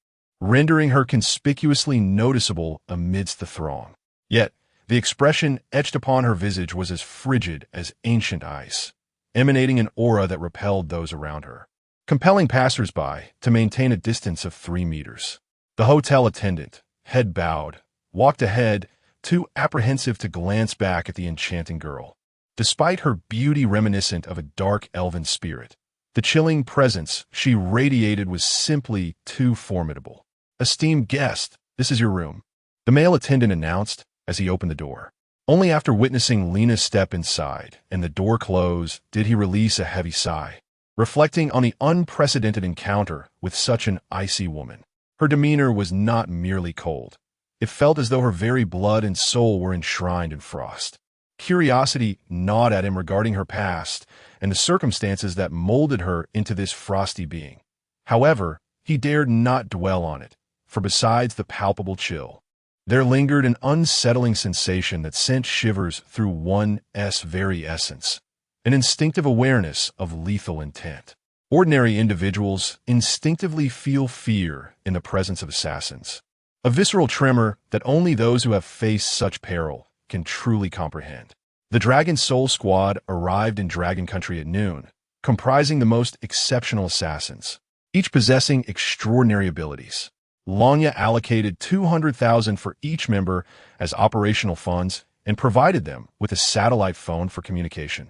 rendering her conspicuously noticeable amidst the throng. Yet, the expression etched upon her visage was as frigid as ancient ice, emanating an aura that repelled those around her, compelling passers-by to maintain a distance of 3 meters. The hotel attendant, head bowed, walked ahead, too apprehensive to glance back at the enchanting girl. Despite her beauty reminiscent of a dark elven spirit, the chilling presence she radiated was simply too formidable. Esteemed guest, this is your room, the male attendant announced as he opened the door. Only after witnessing Lena's step inside and the door close did he release a heavy sigh, reflecting on the unprecedented encounter with such an icy woman. Her demeanor was not merely cold. It felt as though her very blood and soul were enshrined in frost. Curiosity gnawed at him regarding her past and the circumstances that molded her into this frosty being. However, he dared not dwell on it, for besides the palpable chill, there lingered an unsettling sensation that sent shivers through one's very essence, an instinctive awareness of lethal intent. Ordinary individuals instinctively feel fear in the presence of assassins, a visceral tremor that only those who have faced such peril can truly comprehend. The Dragon Soul Squad arrived in Dragon Country at noon, comprising the most exceptional assassins, each possessing extraordinary abilities. Lanya allocated 200,000 for each member as operational funds and provided them with a satellite phone for communication,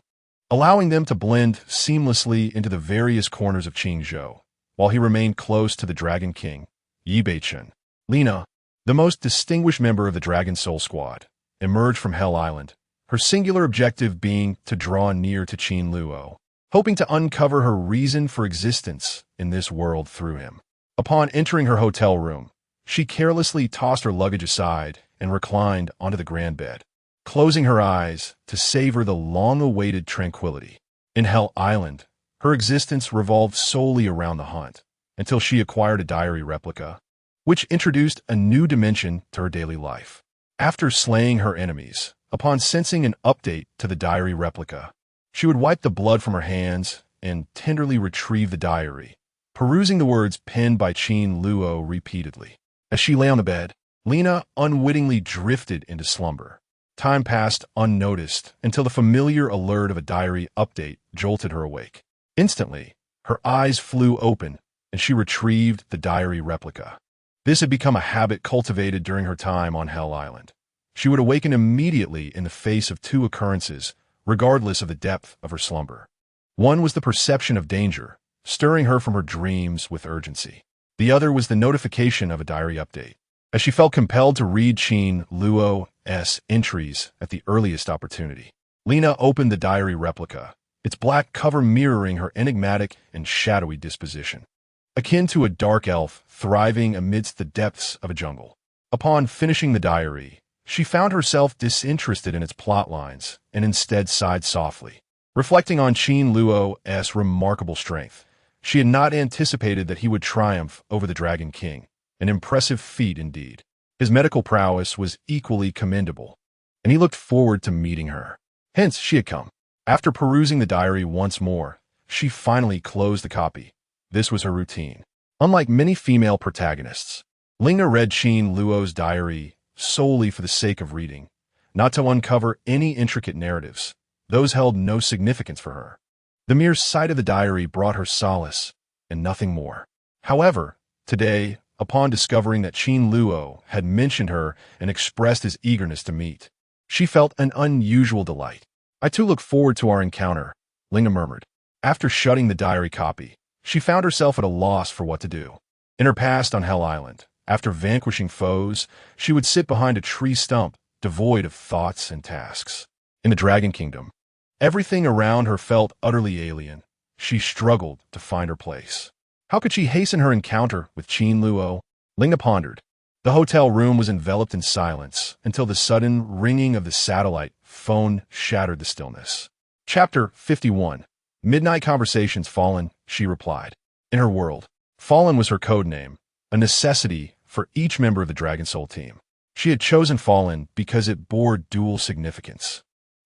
allowing them to blend seamlessly into the various corners of Qingzhou, while he remained close to the Dragon King, Yi Beichen. Lina, the most distinguished member of the Dragon Soul Squad, emerged from Hell Island, her singular objective being to draw near to Qin Luo, hoping to uncover her reason for existence in this world through him. Upon entering her hotel room, she carelessly tossed her luggage aside and reclined onto the grand bed, closing her eyes to savor the long-awaited tranquility. In Hell Island, her existence revolved solely around the hunt, until she acquired a diary replica, which introduced a new dimension to her daily life. After slaying her enemies, upon sensing an update to the diary replica, she would wipe the blood from her hands and tenderly retrieve the diary, perusing the words penned by Qin Luo repeatedly. As she lay on the bed, Lina unwittingly drifted into slumber. Time passed unnoticed until the familiar alert of a diary update jolted her awake. Instantly, her eyes flew open and she retrieved the diary replica. This had become a habit cultivated during her time on Hell Island. She would awaken immediately in the face of two occurrences, regardless of the depth of her slumber. One was the perception of danger, stirring her from her dreams with urgency. The other was the notification of a diary update. As she felt compelled to read Qin Luo's entries at the earliest opportunity, Lina opened the diary replica, its black cover mirroring her enigmatic and shadowy disposition, akin to a dark elf thriving amidst the depths of a jungle. Upon finishing the diary, she found herself disinterested in its plot lines and instead sighed softly. Reflecting on Qin Luo's remarkable strength, she had not anticipated that he would triumph over the Dragon King, an impressive feat indeed. His medical prowess was equally commendable, and he looked forward to meeting her. Hence, she had come. After perusing the diary once more, she finally closed the copy. This was her routine. Unlike many female protagonists, Lina read Qin Luo's diary solely for the sake of reading, not to uncover any intricate narratives. Those held no significance for her. The mere sight of the diary brought her solace, and nothing more. However, today, upon discovering that Qin Luo had mentioned her and expressed his eagerness to meet, she felt an unusual delight. "I too look forward to our encounter," Lina murmured. After shutting the diary copy, she found herself at a loss for what to do. In her past on Hell Island, after vanquishing foes, she would sit behind a tree stump, devoid of thoughts and tasks. In the Dragon Kingdom, everything around her felt utterly alien. She struggled to find her place. How could she hasten her encounter with Qin Luo? Lina pondered. The hotel room was enveloped in silence until the sudden ringing of the satellite phone shattered the stillness. Chapter 51. Midnight Conversations. Fallen, she replied. In her world, Fallen was her code name, a necessity for each member of the Dragon Soul team. She had chosen Fallen because it bore dual significance.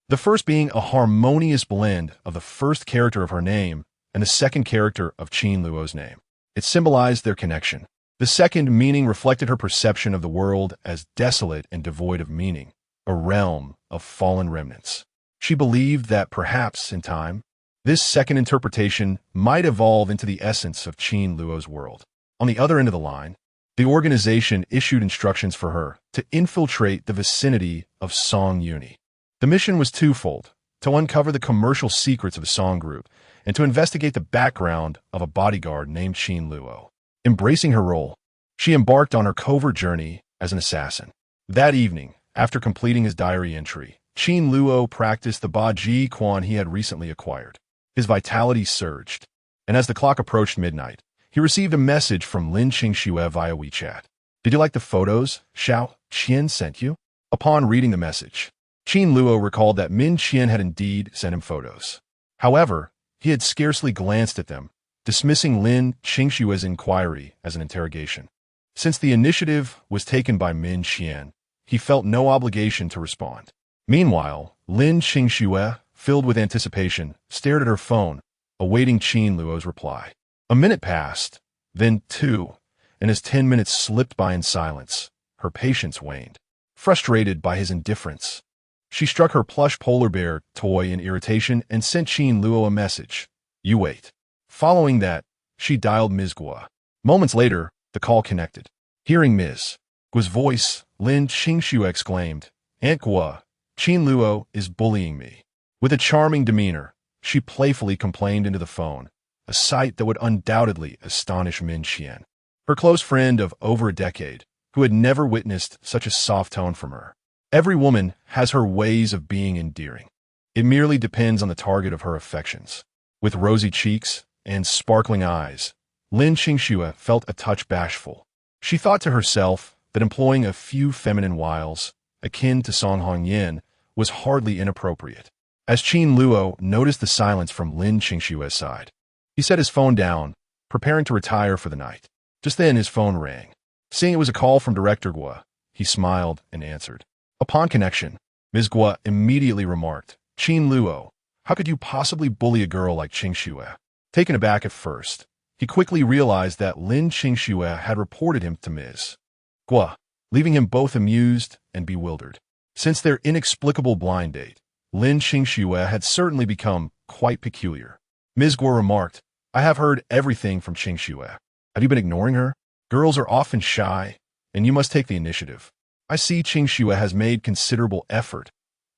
The first being a harmonious blend of the first character of her name and the second character of Qin Luo's name. It symbolized their connection. The second meaning reflected her perception of the world as desolate and devoid of meaning, a realm of fallen remnants. She believed that perhaps, in time, this second interpretation might evolve into the essence of Qin Luo's world. On the other end of the line, the organization issued instructions for her to infiltrate the vicinity of Song Uni. The mission was twofold: to uncover the commercial secrets of the Song Group and to investigate the background of a bodyguard named Qin Luo. Embracing her role, she embarked on her covert journey as an assassin. That evening, after completing his diary entry, Qin Luo practiced the Ba Ji Quan he had recently acquired. His vitality surged, and as the clock approached midnight, he received a message from Lin Qingxue via WeChat. "Did you like the photos, Xiao?" Qin sent you? Upon reading the message, Qin Luo recalled that Min Qian had indeed sent him photos. However, he had scarcely glanced at them, dismissing Lin Qingshue's inquiry as an interrogation. Since the initiative was taken by Min Qian, he felt no obligation to respond. Meanwhile, Lin Qingxue, filled with anticipation, stared at her phone, awaiting Qin Luo's reply. A minute passed, then 2, and as 10 minutes slipped by in silence, her patience waned. Frustrated by his indifference, she struck her plush polar bear toy in irritation and sent Qin Luo a message. You wait. Following that, she dialed Ms. Guo. Moments later, the call connected. Hearing Ms. Guo's voice, Lin Qingxue exclaimed, Aunt Guo, Qin Luo is bullying me. With a charming demeanor, she playfully complained into the phone, a sight that would undoubtedly astonish Min Qian, her close friend of over a decade, who had never witnessed such a soft tone from her. Every woman has her ways of being endearing. It merely depends on the target of her affections. With rosy cheeks and sparkling eyes, Lin Qingxue felt a touch bashful. She thought to herself that employing a few feminine wiles, akin to Song Hongyan, was hardly inappropriate. As Qin Luo noticed the silence from Lin Qingxue's side, he set his phone down, preparing to retire for the night. Just then his phone rang. Seeing it was a call from Director Guo, he smiled and answered. Upon connection, Ms. Guo immediately remarked, Qin Luo, how could you possibly bully a girl like Qingxue? Taken aback at first, he quickly realized that Lin Qingxue had reported him to Ms. Guo, leaving him both amused and bewildered. Since their inexplicable blind date, Lin Qingxue had certainly become quite peculiar. Ms. Guo remarked, I have heard everything from Qingxue. Have you been ignoring her? Girls are often shy, and you must take the initiative. I see Qingxue has made considerable effort.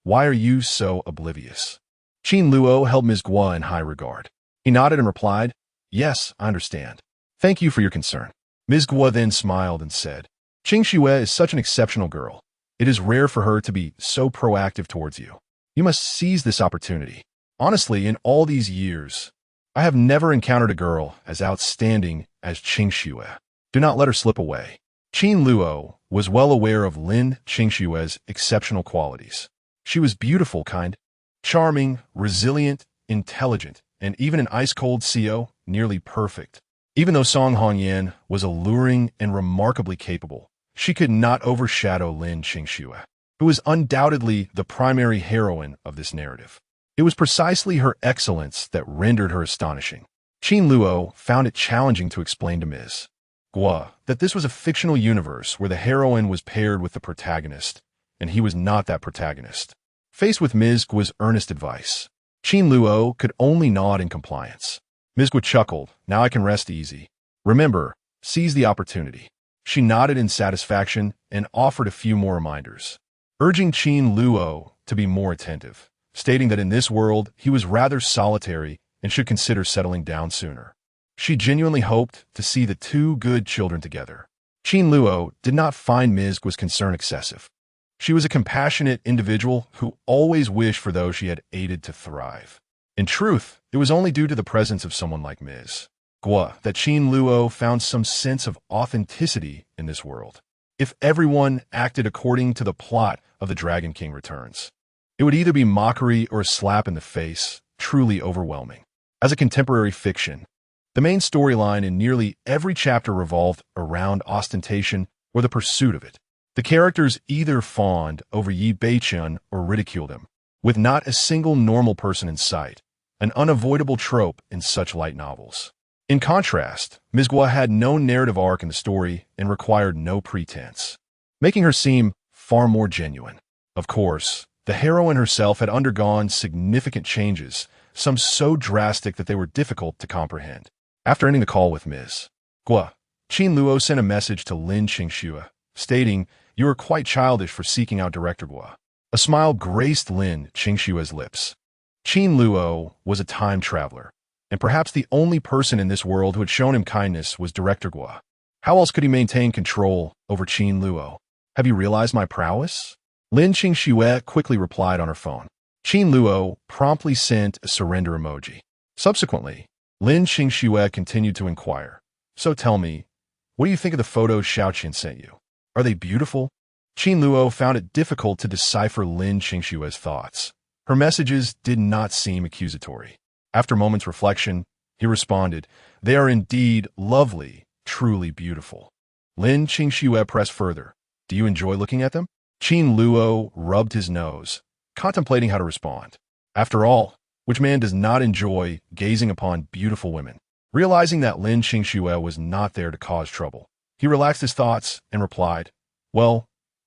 Why are you so oblivious? Qin Luo held Ms. Guo in high regard. He nodded and replied, Yes, I understand. Thank you for your concern. Ms. Guo then smiled and said, Qingxue is such an exceptional girl. It is rare for her to be so proactive towards you. You must seize this opportunity. Honestly, in all these years, I have never encountered a girl as outstanding as Qingxue. Do not let her slip away. Qin Luo was well aware of Lin Qingxue's exceptional qualities. She was beautiful, kind, charming, resilient, intelligent, and even an ice-cold CO, nearly perfect. Even though Song Hongyan was alluring and remarkably capable, she could not overshadow Lin Qingxue, who was undoubtedly the primary heroine of this narrative. It was precisely her excellence that rendered her astonishing. Qin Luo found it challenging to explain to Ms. Guo that this was a fictional universe where the heroine was paired with the protagonist, and he was not that protagonist. Faced with Ms. Guo's earnest advice, Qin Luo could only nod in compliance. Ms. Guo chuckled, Now I can rest easy. Remember, seize the opportunity. She nodded in satisfaction and offered a few more reminders, urging Qin Luo to be more attentive, stating that in this world he was rather solitary and should consider settling down sooner. She genuinely hoped to see the two good children together. Qin Luo did not find Ms. Guo's concern excessive. She was a compassionate individual who always wished for those she had aided to thrive. In truth, it was only due to the presence of someone like Ms. Guo that Qin Luo found some sense of authenticity in this world. If everyone acted according to the plot of The Dragon King Returns, it would either be mockery or a slap in the face, truly overwhelming. As a contemporary fiction, the main storyline in nearly every chapter revolved around ostentation or the pursuit of it. The characters either fawned over Yi Beiqian or ridiculed him, with not a single normal person in sight, an unavoidable trope in such light novels. In contrast, Ms. Guo had no narrative arc in the story and required no pretense, making her seem far more genuine. Of course, the heroine herself had undergone significant changes, some so drastic that they were difficult to comprehend. After ending the call with Ms. Guo, Qin Luo sent a message to Lin Qingxue, stating, You are quite childish for seeking out Director Guo. A smile graced Lin Qingxue's lips. Qin Luo was a time traveler, and perhaps the only person in this world who had shown him kindness was Director Guo. How else could he maintain control over Qin Luo? Have you realized my prowess? Lin Qingxue quickly replied on her phone. Qin Luo promptly sent a surrender emoji. Subsequently, Lin Qingxue continued to inquire. So tell me, what do you think of the photos Xiaoqian sent you? Are they beautiful? Qin Luo found it difficult to decipher Lin Qingshue's thoughts. Her messages did not seem accusatory. After a moment's reflection, he responded, "They are indeed lovely, truly beautiful." Lin Qingxue pressed further, "Do you enjoy looking at them?" Qin Luo rubbed his nose, contemplating how to respond. After all, which man does not enjoy gazing upon beautiful women? Realizing that Lin Qingxue was not there to cause trouble, he relaxed his thoughts and replied, "Well,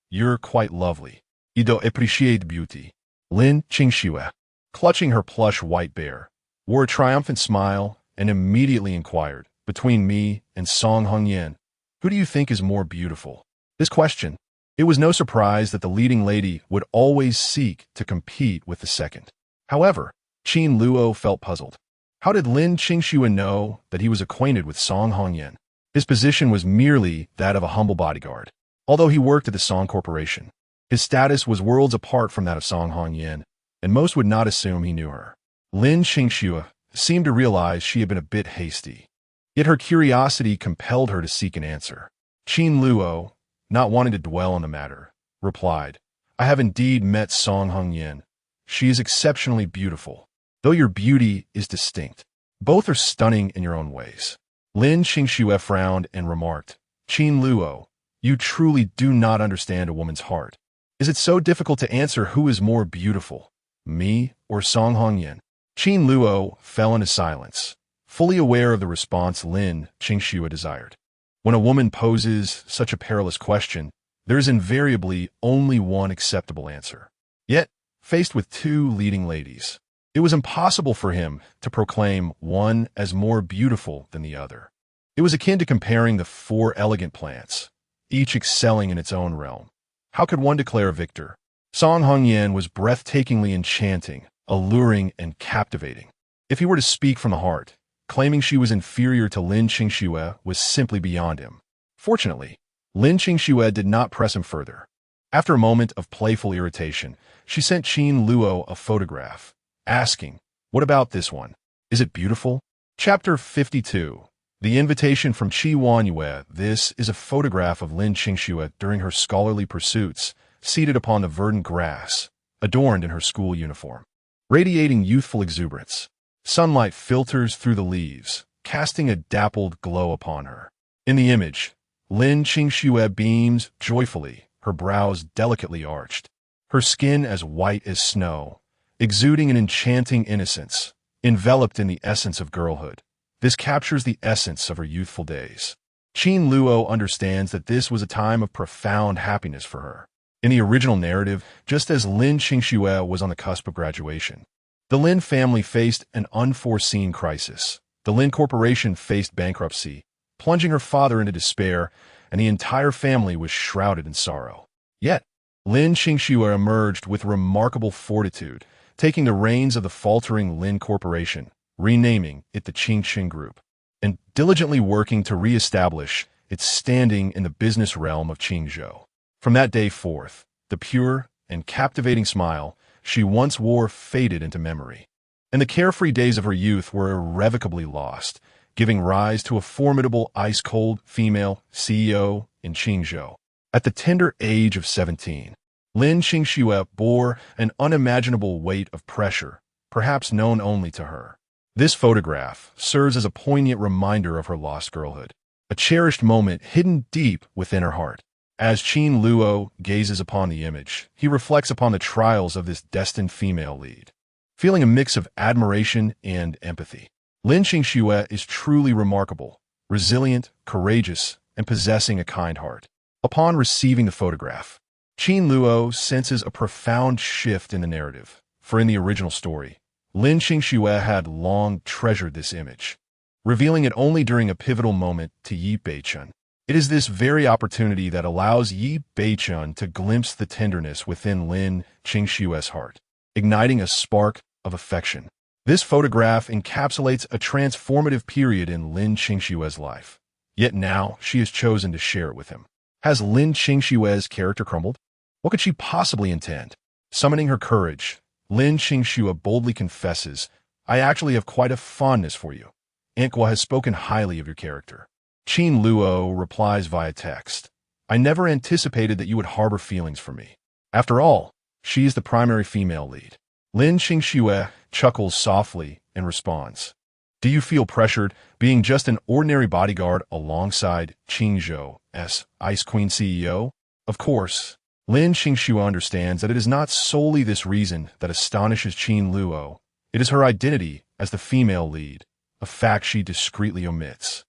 you're quite lovely. I do appreciate beauty." Lin Qingxue, clutching her plush white bear, wore a triumphant smile and immediately inquired, "Between me and Song Hongyan, who do you think is more beautiful?" This question, it was no surprise that the leading lady would always seek to compete with the second. However, Qin Luo felt puzzled. How did Lin Qingxue know that he was acquainted with Song Hongyan? His position was merely that of a humble bodyguard. Although he worked at the Song Corporation, his status was worlds apart from that of Song Hongyan, and most would not assume he knew her. Lin Qingxue seemed to realize she had been a bit hasty. Yet her curiosity compelled her to seek an answer. Qin Luo, not wanting to dwell on the matter, replied, "I have indeed met Song Hongyan. She is exceptionally beautiful, though your beauty is distinct. Both are stunning in your own ways." Lin Qingxue frowned and remarked, "Qin Luo, you truly do not understand a woman's heart. Is it so difficult to answer who is more beautiful, me or Song Hongyan?" Qin Luo fell into silence, fully aware of the response Lin Qingxue desired. When a woman poses such a perilous question, there is invariably only one acceptable answer. Yet, faced with two leading ladies, it was impossible for him to proclaim one as more beautiful than the other. It was akin to comparing the four elegant plants, each excelling in its own realm. How could one declare a victor? Song Hongyan was breathtakingly enchanting, alluring, and captivating. If he were to speak from the heart, claiming she was inferior to Lin Qingxue was simply beyond him. Fortunately, Lin Qingxue did not press him further. After a moment of playful irritation, she sent Qin Luo a photograph, asking, "What about this one? Is it beautiful?" Chapter 52. The Invitation from Qi Wanyue. This is a photograph of Lin Qingxue during her scholarly pursuits, seated upon the verdant grass, adorned in her school uniform. Radiating youthful exuberance, sunlight filters through the leaves, casting a dappled glow upon her. In the image, Lin Qingxue beams joyfully, her brows delicately arched, her skin as white as snow, exuding an enchanting innocence, enveloped in the essence of girlhood. This captures the essence of her youthful days. Qin Luo understands that this was a time of profound happiness for her. In the original narrative, just as Lin Qingxue was on the cusp of graduation, the Lin family faced an unforeseen crisis. The Lin Corporation faced bankruptcy, plunging her father into despair, and the entire family was shrouded in sorrow. Yet, Lin Qingxue emerged with remarkable fortitude, taking the reins of the faltering Lin Corporation, renaming it the Qingqin Group, and diligently working to re-establish its standing in the business realm of Qingzhou. From that day forth, the pure and captivating smile she once wore faded into memory, and the carefree days of her youth were irrevocably lost, giving rise to a formidable ice-cold female CEO in Qingzhou. At the tender age of 17, Lin Qingxue bore an unimaginable weight of pressure, perhaps known only to her. This photograph serves as a poignant reminder of her lost girlhood, a cherished moment hidden deep within her heart. As Qin Luo gazes upon the image, he reflects upon the trials of this destined female lead, feeling a mix of admiration and empathy. Lin Qingxue is truly remarkable, resilient, courageous, and possessing a kind heart. Upon receiving the photograph, Qin Luo senses a profound shift in the narrative, for in the original story, Lin Qingxue had long treasured this image, revealing it only during a pivotal moment to Yi Beichun. It is this very opportunity that allows Yi Beichun to glimpse the tenderness within Lin Qingxue's heart, igniting a spark of affection. This photograph encapsulates a transformative period in Lin Qingxue's life. Yet now she has chosen to share it with him. Has Lin Qingxue's character crumbled? What could she possibly intend? Summoning her courage, Lin Qingxue boldly confesses, "I actually have quite a fondness for you. Anqua has spoken highly of your character." Qin Luo replies via text, I never anticipated that you would harbor feelings for me. After all, she is the primary female lead. Lin Qingxue chuckles softly and responds. Do you feel pressured being just an ordinary bodyguard alongside Qin Zhou's Ice Queen CEO? Of course, Lin Qingxue understands that it is not solely this reason that astonishes Qin Luo. It is her identity as the female lead, a fact she discreetly omits.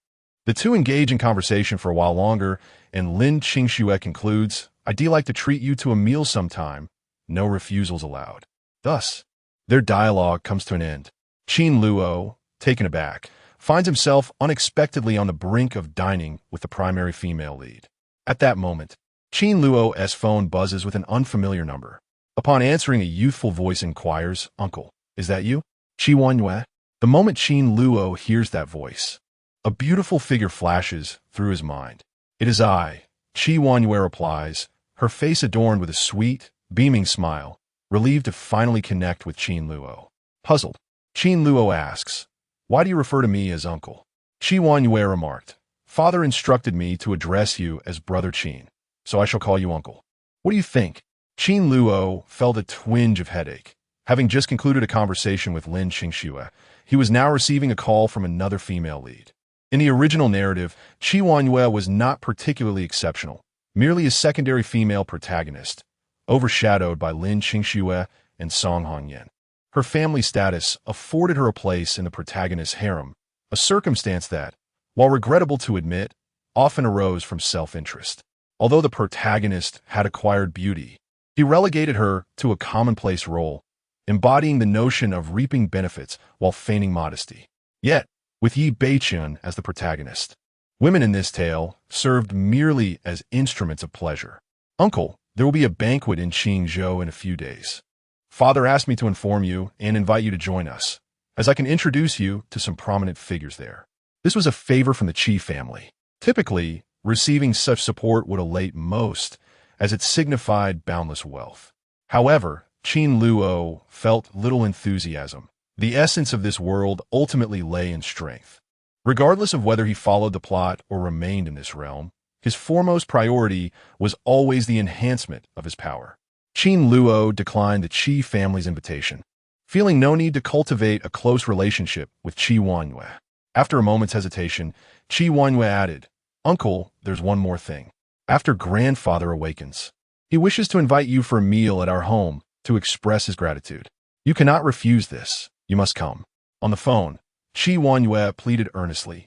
The two engage in conversation for a while longer, and Lin Qingxue concludes, I'd like to treat you to a meal sometime. No refusals allowed. Thus, their dialogue comes to an end. Qin Luo, taken aback, finds himself unexpectedly on the brink of dining with the primary female lead. At that moment, Qin Luo's phone buzzes with an unfamiliar number. Upon answering, a youthful voice inquires, Uncle, is that you? Qi Wanyue? The moment Qin Luo hears that voice, a beautiful figure flashes through his mind. It is I, Qi Wanyue replies, her face adorned with a sweet, beaming smile, relieved to finally connect with Qin Luo. Puzzled, Qin Luo asks, why do you refer to me as uncle? Qi Wanyue remarked, Father instructed me to address you as Brother Qin, so I shall call you uncle. What do you think? Qin Luo felt a twinge of headache. Having just concluded a conversation with Lin Qingxue, he was now receiving a call from another female lead. In the original narrative, Qi Wanyue was not particularly exceptional, merely a secondary female protagonist, overshadowed by Lin Qingxue and Song Hongyan. Her family status afforded her a place in the protagonist's harem, a circumstance that, while regrettable to admit, often arose from self-interest. Although the protagonist had acquired beauty, he relegated her to a commonplace role, embodying the notion of reaping benefits while feigning modesty. Yet, with Yi Beiqian as the protagonist, women in this tale served merely as instruments of pleasure. Uncle, there will be a banquet in Qingzhou in a few days. Father asked me to inform you and invite you to join us, as I can introduce you to some prominent figures there. This was a favor from the Qi family. Typically, receiving such support would elate most, as it signified boundless wealth. However, Qin Luo felt little enthusiasm. The essence of this world ultimately lay in strength. Regardless of whether he followed the plot or remained in this realm, his foremost priority was always the enhancement of his power. Qin Luo declined the Qi family's invitation, feeling no need to cultivate a close relationship with Qi Wanyue. After a moment's hesitation, Qi Wanyue added, Uncle, there's one more thing. After grandfather awakens, he wishes to invite you for a meal at our home to express his gratitude. You cannot refuse this. You must come. On the phone, Qi Wanyue pleaded earnestly,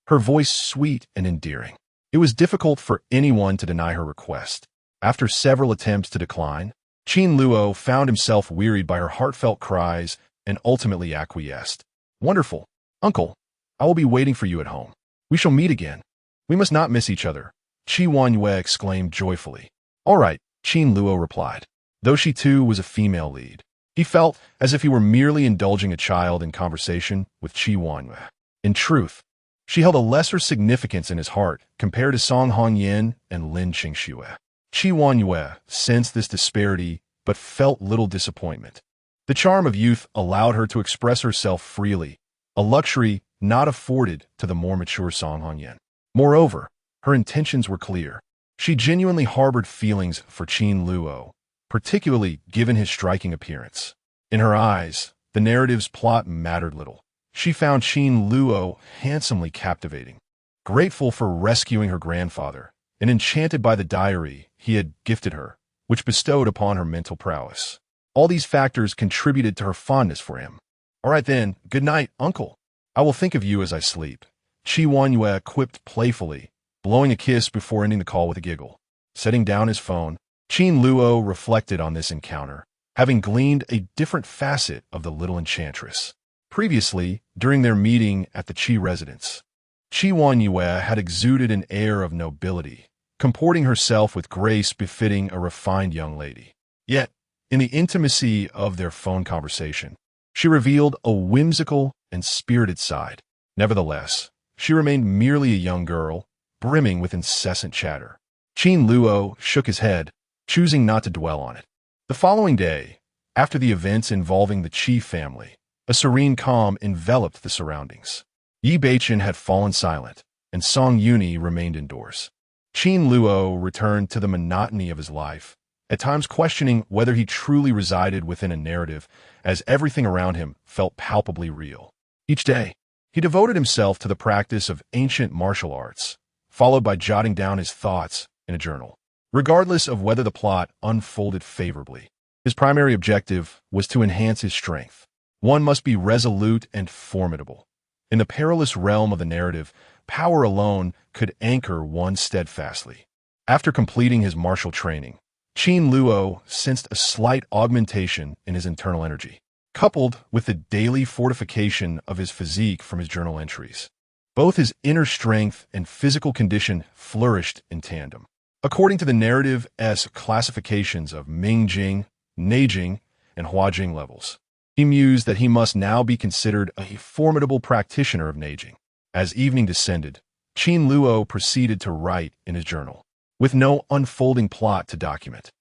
her voice sweet and endearing. It was difficult for anyone to deny her request. After several attempts to decline, Qin Luo found himself wearied by her heartfelt cries and ultimately acquiesced. Wonderful. Uncle, I will be waiting for you at home. We shall meet again. We must not miss each other, Qi Wanyue exclaimed joyfully. All right, Qin Luo replied. Though she too was a female lead, he felt as if he were merely indulging a child in conversation with Qi Wanyue. In truth, she held a lesser significance in his heart compared to Song Hongyan and Lin Qingxue. Qi Wanyue sensed this disparity but felt little disappointment. The charm of youth allowed her to express herself freely, a luxury not afforded to the more mature Song Hongyan. Moreover, her intentions were clear. She genuinely harbored feelings for Qin Luo, particularly given his striking appearance. In her eyes, the narrative's plot mattered little. She found Qin Luo handsomely captivating, grateful for rescuing her grandfather, and enchanted by the diary he had gifted her, which bestowed upon her mental prowess. All these factors contributed to her fondness for him. All right then, good night, uncle. I will think of you as I sleep, Qi Wanyue quipped playfully, blowing a kiss before ending the call with a giggle. Setting down his phone, Qin Luo reflected on this encounter, having gleaned a different facet of the little enchantress. Previously, during their meeting at the Qi residence, Qi Wanyue had exuded an air of nobility, comporting herself with grace befitting a refined young lady. Yet, in the intimacy of their phone conversation, she revealed a whimsical and spirited side. Nevertheless, she remained merely a young girl, brimming with incessant chatter. Qin Luo shook his head, choosing not to dwell on it. The following day, after the events involving the Qi family, a serene calm enveloped the surroundings. Yi Beiqian had fallen silent, and Song Yuni remained indoors. Qin Luo returned to the monotony of his life, at times questioning whether he truly resided within a narrative, as everything around him felt palpably real. Each day, he devoted himself to the practice of ancient martial arts, followed by jotting down his thoughts in a journal. Regardless of whether the plot unfolded favorably, his primary objective was to enhance his strength. One must be resolute and formidable. In the perilous realm of the narrative, power alone could anchor one steadfastly. After completing his martial training, Qin Luo sensed a slight augmentation in his internal energy, coupled with the daily fortification of his physique from his journal entries. Both his inner strength and physical condition flourished in tandem. According to the narrative-esque classifications of Mingjing, Neijing, and Huajing levels, he mused that he must now be considered a formidable practitioner of Neijing. As evening descended, Qin Luo proceeded to write in his journal, with no unfolding plot to document.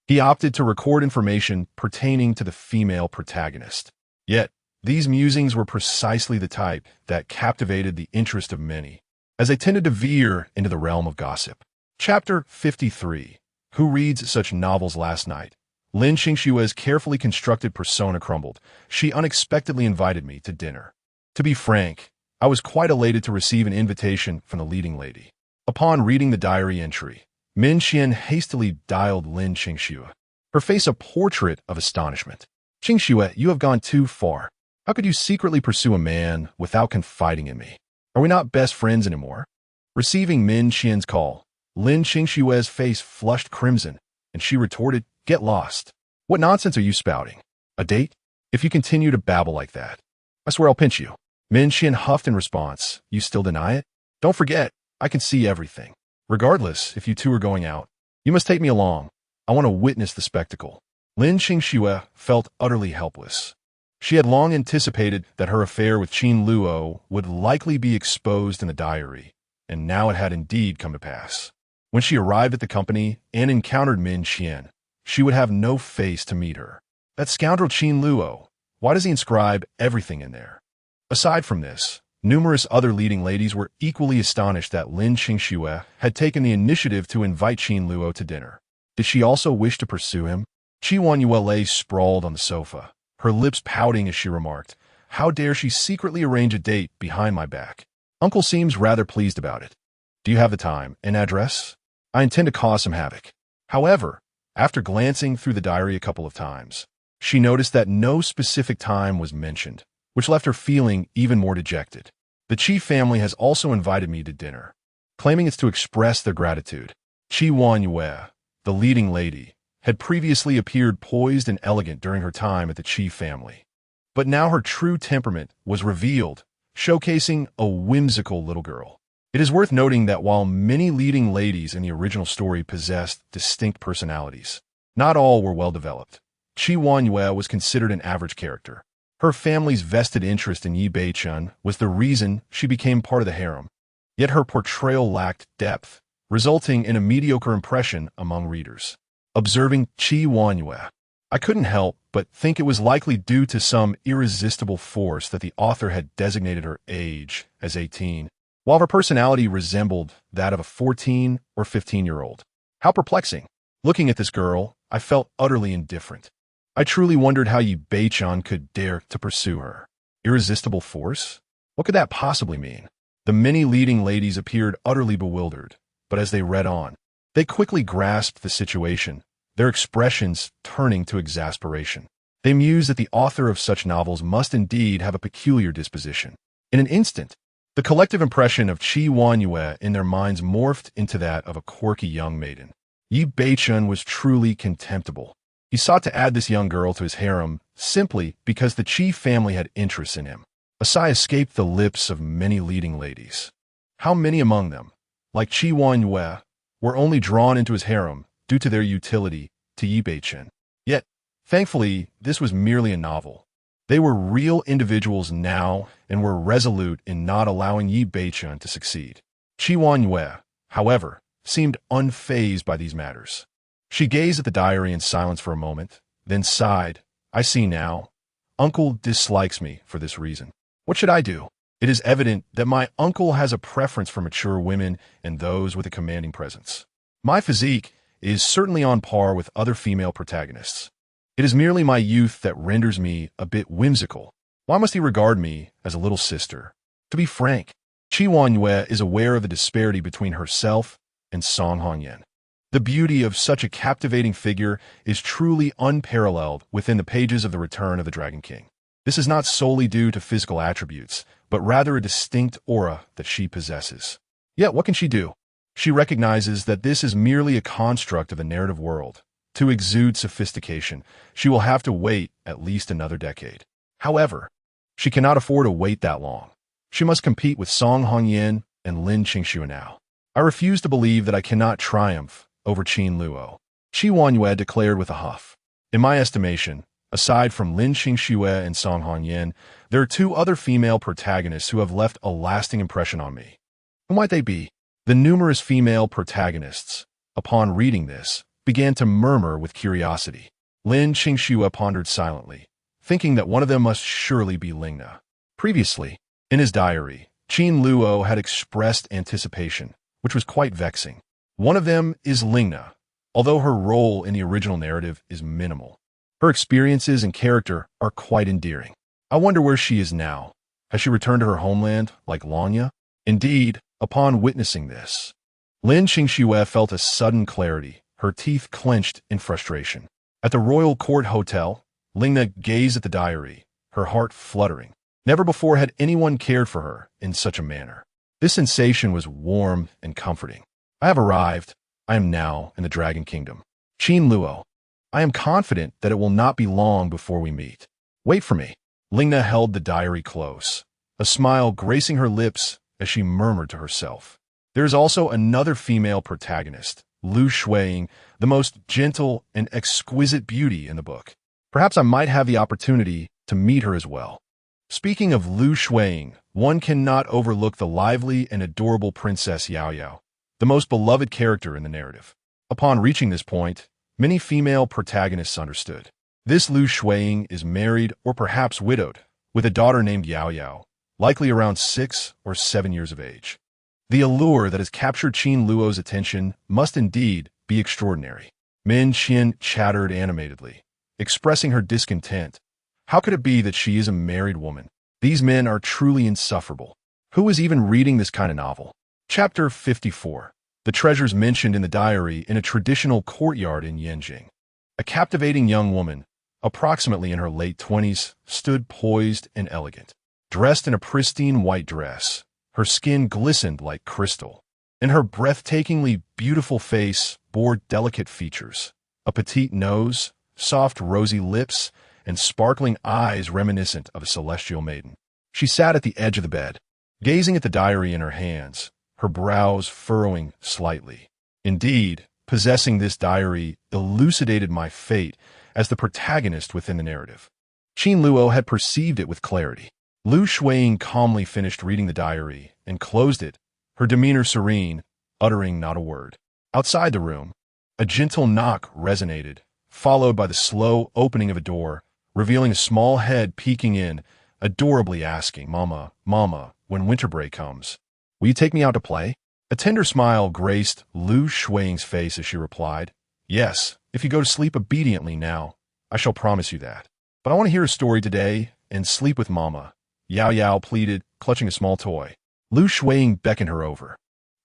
He opted to record information pertaining to the female protagonist. Yet, these musings were precisely the type that captivated the interest of many, as they tended to veer into the realm of gossip. Chapter 53. Who reads such novels last night? Lin Xingshue's carefully constructed persona crumbled. She unexpectedly invited me to dinner. To be frank, I was quite elated to receive an invitation from the leading lady. Upon reading the diary entry, Min Xian hastily dialed Lin Xingxue, her face a portrait of astonishment. Xingxue, you have gone too far. How could you secretly pursue a man without confiding in me? Are we not best friends anymore? Receiving Min Xian's call, Lin Xingshue's face flushed crimson, and she retorted, Get lost. What nonsense are you spouting? A date? If you continue to babble like that, I swear I'll pinch you. Min Xian huffed in response. You still deny it? Don't forget, I can see everything. Regardless, if you two are going out, you must take me along. I want to witness the spectacle. Lin Xingxue felt utterly helpless. She had long anticipated that her affair with Qin Luo would likely be exposed in the diary, and now it had indeed come to pass. When she arrived at the company and encountered Min Xian, she would have no face to meet her. That scoundrel Qin Luo, why does he inscribe everything in there? Aside from this, numerous other leading ladies were equally astonished that Lin Xingxue had taken the initiative to invite Qin Luo to dinner. Did she also wish to pursue him? Qi Wanyue lay sprawled on the sofa, her lips pouting as she remarked, How dare she secretly arrange a date behind my back? Uncle seems rather pleased about it. Do you have the time and address? I intend to cause some havoc. However, after glancing through the diary a couple of times, she noticed that no specific time was mentioned, which left her feeling even more dejected. The Qi family has also invited me to dinner, claiming it's to express their gratitude. Qi Wanyue, the leading lady, had previously appeared poised and elegant during her time at the Qi family. But now her true temperament was revealed, showcasing a whimsical little girl. It is worth noting that while many leading ladies in the original story possessed distinct personalities, not all were well developed. Qi Wanyue was considered an average character. Her family's vested interest in Yi Beichun was the reason she became part of the harem. Yet her portrayal lacked depth, resulting in a mediocre impression among readers. Observing Qi Wanyue, I couldn't help but think it was likely due to some irresistible force that the author had designated her age as 18, while her personality resembled that of a 14 or 15-year-old. How perplexing. Looking at this girl, I felt utterly indifferent. I truly wondered how Yi Beichun could dare to pursue her. Irresistible force? What could that possibly mean? The many leading ladies appeared utterly bewildered, but as they read on, they quickly grasped the situation, their expressions turning to exasperation. They mused that the author of such novels must indeed have a peculiar disposition. In an instant, the collective impression of Qi Wanyue in their minds morphed into that of a quirky young maiden. Yi Beichun was truly contemptible. He sought to add this young girl to his harem simply because the Qi family had interests in him. A sigh escaped the lips of many leading ladies. How many among them, like Qi Wanyue, were only drawn into his harem due to their utility to Yi Beichun? Yet, thankfully, this was merely a novel. They were real individuals now and were resolute in not allowing Yi Beichun to succeed. Qi Wanyue, however, seemed unfazed by these matters. She gazed at the diary in silence for a moment, then sighed. I see now. Uncle dislikes me for this reason. What should I do? It is evident that my uncle has a preference for mature women and those with a commanding presence. My physique is certainly on par with other female protagonists. It is merely my youth that renders me a bit whimsical. Why must he regard me as a little sister? To be frank, Qin Luo is aware of the disparity between herself and Song Hongyan. The beauty of such a captivating figure is truly unparalleled within the pages of The Return of the Dragon King. This is not solely due to physical attributes, but rather a distinct aura that she possesses. Yet what can she do? She recognizes that this is merely a construct of the narrative world. To exude sophistication, she will have to wait at least another decade. However, she cannot afford to wait that long. She must compete with Song Hongyan and Lin Qingxue now. I refuse to believe that I cannot triumph over Qin Luo, Qin Luo declared with a huff. In my estimation, aside from Lin Qingxue and Song Hongyan, there are two other female protagonists who have left a lasting impression on me. Who might they be? The numerous female protagonists, upon reading this, began to murmur with curiosity. Lin Qingxue pondered silently, thinking that one of them must surely be Lingna. Previously, in his diary, Qin Luo had expressed anticipation, which was quite vexing. One of them is Lingna, although her role in the original narrative is minimal. Her experiences and character are quite endearing. I wonder where she is now. Has she returned to her homeland, like Lanya? Indeed, upon witnessing this, Lin Qingxue felt a sudden clarity, her teeth clenched in frustration. At the Royal Court Hotel, Lingna gazed at the diary, her heart fluttering. Never before had anyone cared for her in such a manner. This sensation was warm and comforting. I have arrived. I am now in the Dragon Kingdom. Qin Luo, I am confident that it will not be long before we meet. Wait for me. Lingna held the diary close, a smile gracing her lips as she murmured to herself. There is also another female protagonist, Lu Shuiying, the most gentle and exquisite beauty in the book. Perhaps I might have the opportunity to meet her as well. Speaking of Lu Shuiying, one cannot overlook the lively and adorable Princess Yao Yao, the most beloved character in the narrative. Upon reaching this point, many female protagonists understood. This Lu Shuiying is married or perhaps widowed, with a daughter named Yao Yao, likely around 6 or 7 years of age. The allure that has captured Qin Luo's attention must indeed be extraordinary. Min Qian chattered animatedly, expressing her discontent. How could it be that she is a married woman? These men are truly insufferable. Who is even reading this kind of novel? Chapter 54. The treasures mentioned in the diary in a traditional courtyard in Yanjing. A captivating young woman, approximately in her late 20s, stood poised and elegant. Dressed in a pristine white dress, her skin glistened like crystal. In her breathtakingly beautiful face bore delicate features, a petite nose, soft rosy lips, and sparkling eyes reminiscent of a celestial maiden. She sat at the edge of the bed, gazing at the diary in her hands, her brows furrowing slightly. Indeed, possessing this diary elucidated my fate as the protagonist within the narrative. Qin Luo had perceived it with clarity. Lu Shuiying calmly finished reading the diary and closed it, her demeanor serene, uttering not a word. Outside the room, a gentle knock resonated, followed by the slow opening of a door, revealing a small head peeking in, adorably asking, "Mama, Mama, when winter break comes, will you take me out to play?" A tender smile graced Lu Shuiying's face as she replied, "Yes, if you go to sleep obediently now, I shall promise you that. But I want to hear a story today and sleep with Mama," Yao Yao pleaded, clutching a small toy. Lu Shuiying beckoned her over,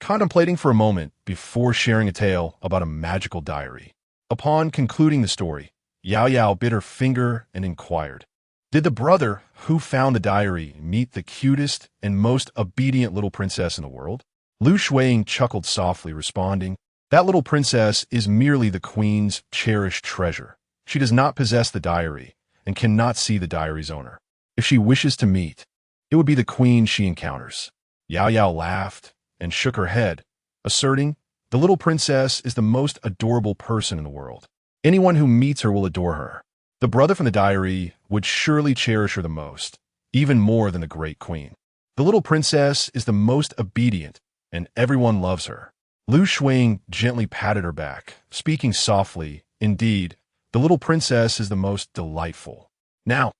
contemplating for a moment before sharing a tale about a magical diary. Upon concluding the story, Yao Yao bit her finger and inquired, "Did the brother who found the diary meet the cutest and most obedient little princess in the world?" Lu Shuiying chuckled softly, responding, "That little princess is merely the queen's cherished treasure. She does not possess the diary and cannot see the diary's owner. If she wishes to meet, it would be the queen she encounters." Yao Yao laughed and shook her head, asserting, "The little princess is the most adorable person in the world. Anyone who meets her will adore her. The brother from the diary would surely cherish her the most, even more than the great queen. The little princess is the most obedient, and everyone loves her." Lu Shuiying gently patted her back, speaking softly, "Indeed, the little princess is the most delightful. Now,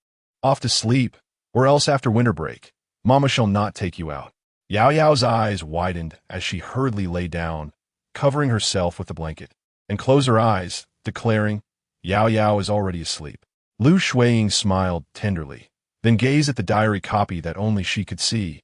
off to sleep, or else after winter break, Mama shall not take you out. Yao Yao's eyes widened as she hurriedly lay down, covering herself with the blanket, and closed her eyes, declaring, Yao Yao is already asleep. Lu Shuiying smiled tenderly, then gazed at the diary copy that only she could see,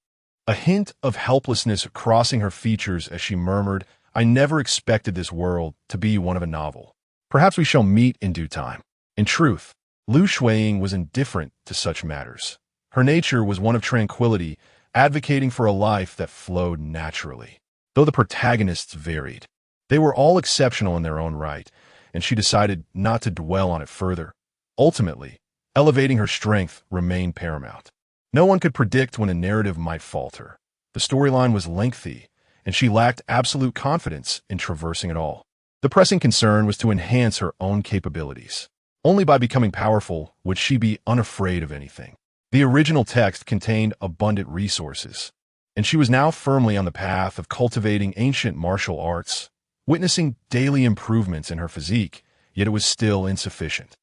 a hint of helplessness crossing her features as she murmured, I never expected this world to be one of a novel. Perhaps we shall meet in due time. In truth, Lu Shuiying was indifferent to such matters. Her nature was one of tranquility, advocating for a life that flowed naturally. Though the protagonists varied, they were all exceptional in their own right, and she decided not to dwell on it further. Ultimately, elevating her strength remained paramount. No one could predict when a narrative might falter. The storyline was lengthy, and she lacked absolute confidence in traversing it all. The pressing concern was to enhance her own capabilities. Only by becoming powerful would she be unafraid of anything. The original text contained abundant resources, and she was now firmly on the path of cultivating ancient martial arts, witnessing daily improvements in her physique, yet it was still insufficient.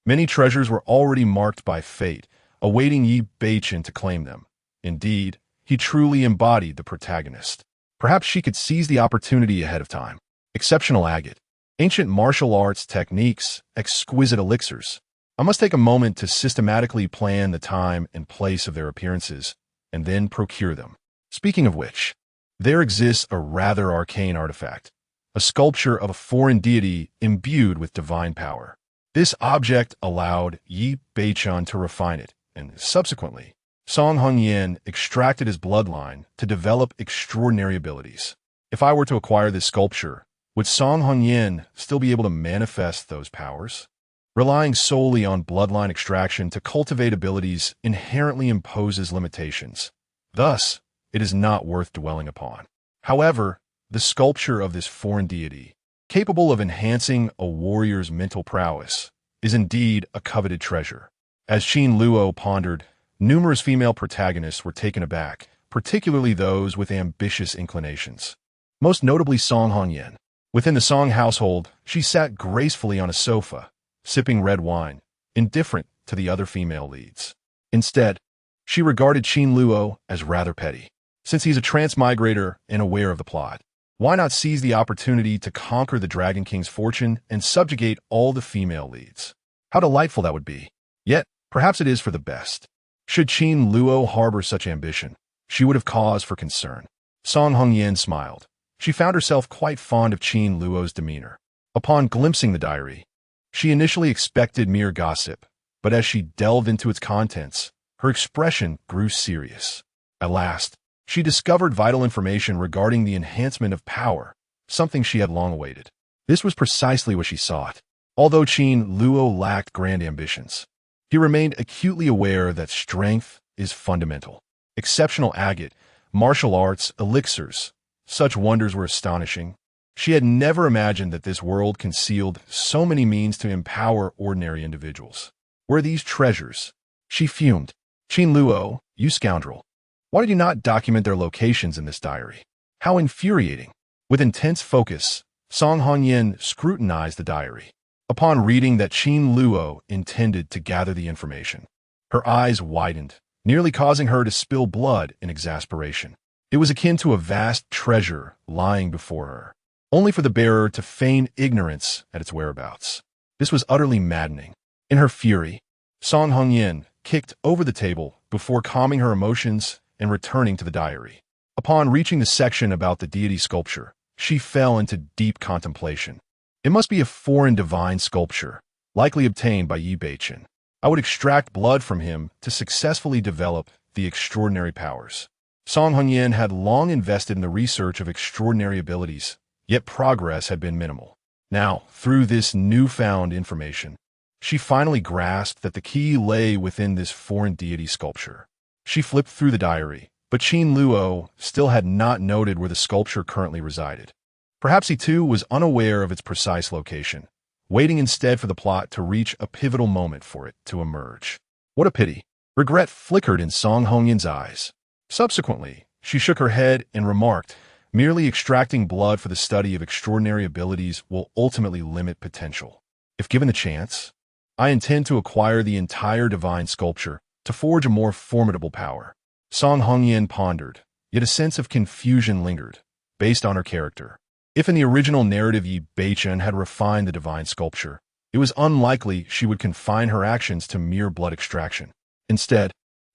Many treasures were already marked by fate, awaiting Yi Beichen to claim them. Indeed, he truly embodied the protagonist. Perhaps she could seize the opportunity ahead of time. Exceptional agate, ancient martial arts techniques, exquisite elixirs. I must take a moment to systematically plan the time and place of their appearances, and then procure them. Speaking of which, there exists a rather arcane artifact, a sculpture of a foreign deity imbued with divine power. This object allowed Yi Beichen to refine it, and subsequently, Song Hongyan extracted his bloodline to develop extraordinary abilities. If I were to acquire this sculpture, would Song Hongyan still be able to manifest those powers? Relying solely on bloodline extraction to cultivate abilities inherently imposes limitations. Thus, it is not worth dwelling upon. However, the sculpture of this foreign deity, capable of enhancing a warrior's mental prowess, is indeed a coveted treasure. As Qin Luo pondered, numerous female protagonists were taken aback, particularly those with ambitious inclinations. Most notably Song Hongyan. Within the Song household, she sat gracefully on a sofa, sipping red wine, indifferent to the other female leads. Instead, she regarded Qin Luo as rather petty. Since he's a transmigrator and aware of the plot, why not seize the opportunity to conquer the Dragon King's fortune and subjugate all the female leads? How delightful that would be. Yet, perhaps it is for the best. Should Qin Luo harbor such ambition, she would have cause for concern. Song Hongyan smiled. She found herself quite fond of Qin Luo's demeanor. Upon glimpsing the diary, she initially expected mere gossip, but as she delved into its contents, her expression grew serious. At last, she discovered vital information regarding the enhancement of power, something she had long awaited. This was precisely what she sought. Although Qin Luo lacked grand ambitions, he remained acutely aware that strength is fundamental. Exceptional agate, martial arts, elixirs, such wonders were astonishing. She had never imagined that this world concealed so many means to empower ordinary individuals. Were these treasures? She fumed. Qin Luo, you scoundrel. Why did you not document their locations in this diary? How infuriating. With intense focus, Song Hongyan scrutinized the diary. Upon reading that Qin Luo intended to gather the information, her eyes widened, nearly causing her to spill blood in exasperation. It was akin to a vast treasure lying before her, only for the bearer to feign ignorance at its whereabouts. This was utterly maddening. In her fury, Song Hongyan kicked over the table before calming her emotions and returning to the diary. Upon reaching the section about the deity sculpture, she fell into deep contemplation. It must be a foreign divine sculpture, likely obtained by Yi Beichen. I would extract blood from him to successfully develop the extraordinary powers. Song Hongyan had long invested in the research of extraordinary abilities, yet progress had been minimal. Now, through this newfound information, she finally grasped that the key lay within this foreign deity sculpture. She flipped through the diary, but Qin Luo still had not noted where the sculpture currently resided. Perhaps he too was unaware of its precise location, waiting instead for the plot to reach a pivotal moment for it to emerge. What a pity. Regret flickered in Song Hongyan's eyes. Subsequently, she shook her head and remarked, merely extracting blood for the study of extraordinary abilities will ultimately limit potential. If given the chance, I intend to acquire the entire divine sculpture to forge a more formidable power. Song Hongyan pondered, yet a sense of confusion lingered, based on her character. If in the original narrative Yi Beichen had refined the divine sculpture, it was unlikely she would confine her actions to mere blood extraction. Instead,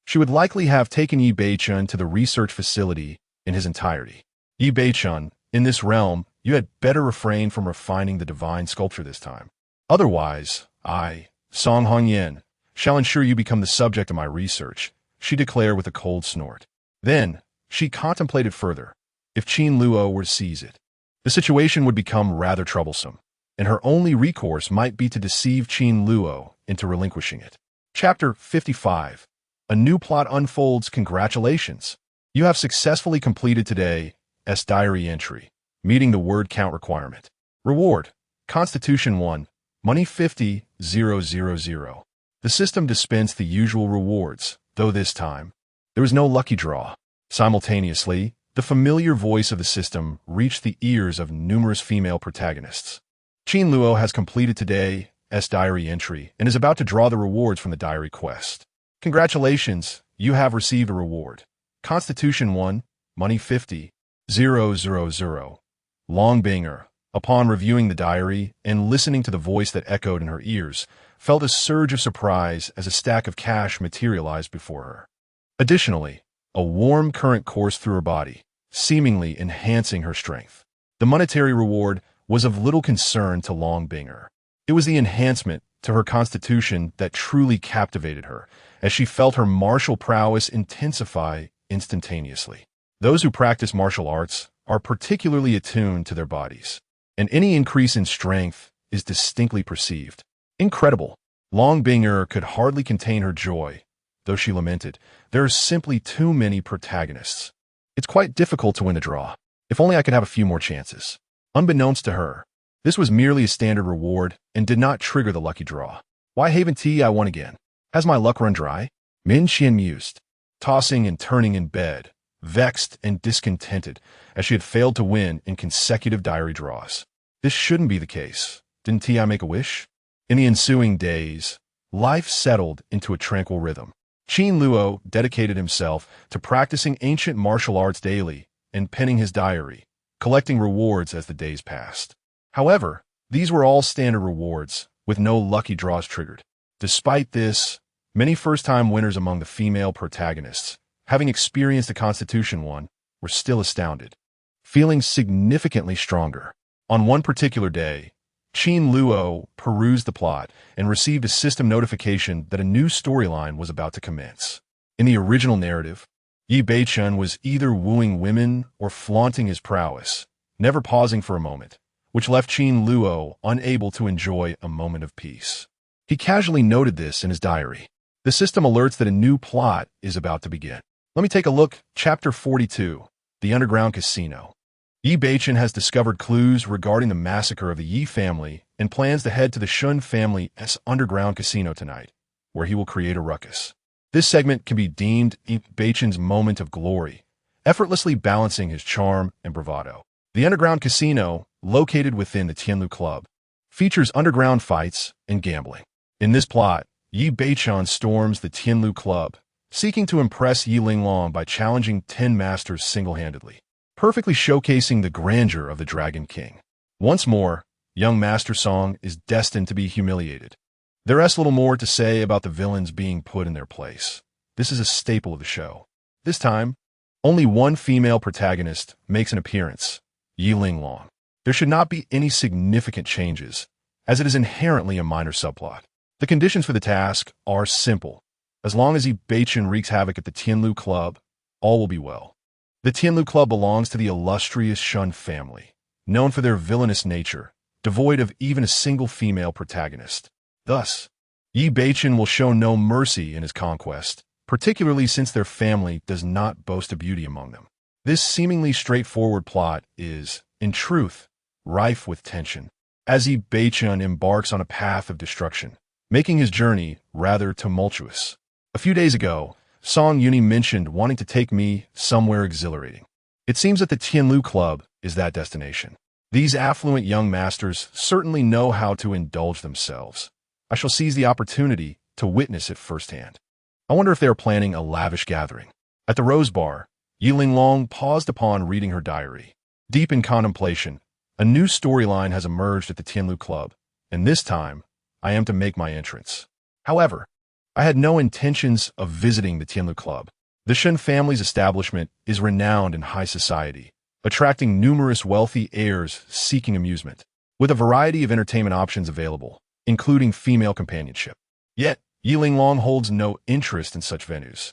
she would likely have taken Yi Beichen to the research facility in his entirety. Yi Beichen, in this realm, you had better refrain from refining the divine sculpture this time. Otherwise, I, Song Hongyan, shall ensure you become the subject of my research, she declared with a cold snort. Then, she contemplated further. If Qin Luo were to seize it, the situation would become rather troublesome, and her only recourse might be to deceive Qin Luo into relinquishing it. Chapter 55. A new plot unfolds. Congratulations! You have successfully completed today's diary entry, meeting the word count requirement. Reward: Constitution 1, money 50,000. The system dispensed the usual rewards, though this time, there was no lucky draw. Simultaneously, the familiar voice of the system reached the ears of numerous female protagonists. Qin Luo has completed today's diary entry and is about to draw the rewards from the diary quest. Congratulations, you have received a reward. Constitution 1, money 50,000. Longbinger, upon reviewing the diary and listening to the voice that echoed in her ears, felt a surge of surprise as a stack of cash materialized before her. Additionally, a warm current coursed through her body, seemingly enhancing her strength. The monetary reward was of little concern to Longbinger. It was the enhancement to her constitution that truly captivated her, as she felt her martial prowess intensify instantaneously. Those who practice martial arts are particularly attuned to their bodies, and any increase in strength is distinctly perceived. Incredible! Longbinger could hardly contain her joy, though she lamented, there are simply too many protagonists. It's quite difficult to win the draw. If only I could have a few more chances. Unbeknownst to her, this was merely a standard reward and did not trigger the lucky draw. Why haven't I won again? Has my luck run dry? Min Qian mused, tossing and turning in bed, vexed and discontented, as she had failed to win in consecutive diary draws. This shouldn't be the case. Didn't I make a wish? In the ensuing days, life settled into a tranquil rhythm. Qin Luo dedicated himself to practicing ancient martial arts daily and penning his diary, collecting rewards as the days passed. However, these were all standard rewards, with no lucky draws triggered. Despite this, many first-time winners among the female protagonists, having experienced the Constitution 1, were still astounded, feeling significantly stronger. On one particular day, Qin Luo perused the plot and received a system notification that a new storyline was about to commence. In the original narrative, Yi Beichen was either wooing women or flaunting his prowess, never pausing for a moment, which left Qin Luo unable to enjoy a moment of peace. He casually noted this in his diary. The system alerts that a new plot is about to begin. Let me take a look. Chapter 42, The Underground Casino. Yi Beichen has discovered clues regarding the massacre of the Yi family and plans to head to the Shun family's underground casino tonight, where he will create a ruckus. This segment can be deemed Yi Beichen's moment of glory, effortlessly balancing his charm and bravado. The underground casino, located within the Qin Luo Club, features underground fights and gambling. In this plot, Yi Beichen storms the Qin Luo Club, seeking to impress Yi Linglong by challenging 10 masters single-handedly, perfectly showcasing the grandeur of the Dragon King. Once more, young Master Song is destined to be humiliated. There's little more to say about the villains being put in their place. This is a staple of the show. This time, only one female protagonist makes an appearance, Yi Linglong. There should not be any significant changes, as it is inherently a minor subplot. The conditions for the task are simple. As long as Yi Beichen wreaks havoc at the Qin Luo Club, all will be well. The Qin Luo Club belongs to the illustrious Shun family, known for their villainous nature, devoid of even a single female protagonist. Thus, Yi Beichen will show no mercy in his conquest, particularly since their family does not boast a beauty among them. This seemingly straightforward plot is, in truth, rife with tension, as Yi Beichen embarks on a path of destruction, making his journey rather tumultuous. A few days ago, Song Yuni mentioned wanting to take me somewhere exhilarating. It seems that the Qin Luo Club is that destination. These affluent young masters certainly know how to indulge themselves. I shall seize the opportunity to witness it firsthand. I wonder if they are planning a lavish gathering. At the Rose Bar, Yi Linglong paused upon reading her diary. Deep in contemplation, a new storyline has emerged at the Qin Luo Club, and this time, I am to make my entrance. However, I had no intentions of visiting the Qin Luo Club. The Shen family's establishment is renowned in high society, attracting numerous wealthy heirs seeking amusement, with a variety of entertainment options available, including female companionship. Yet, Yi Linglong holds no interest in such venues,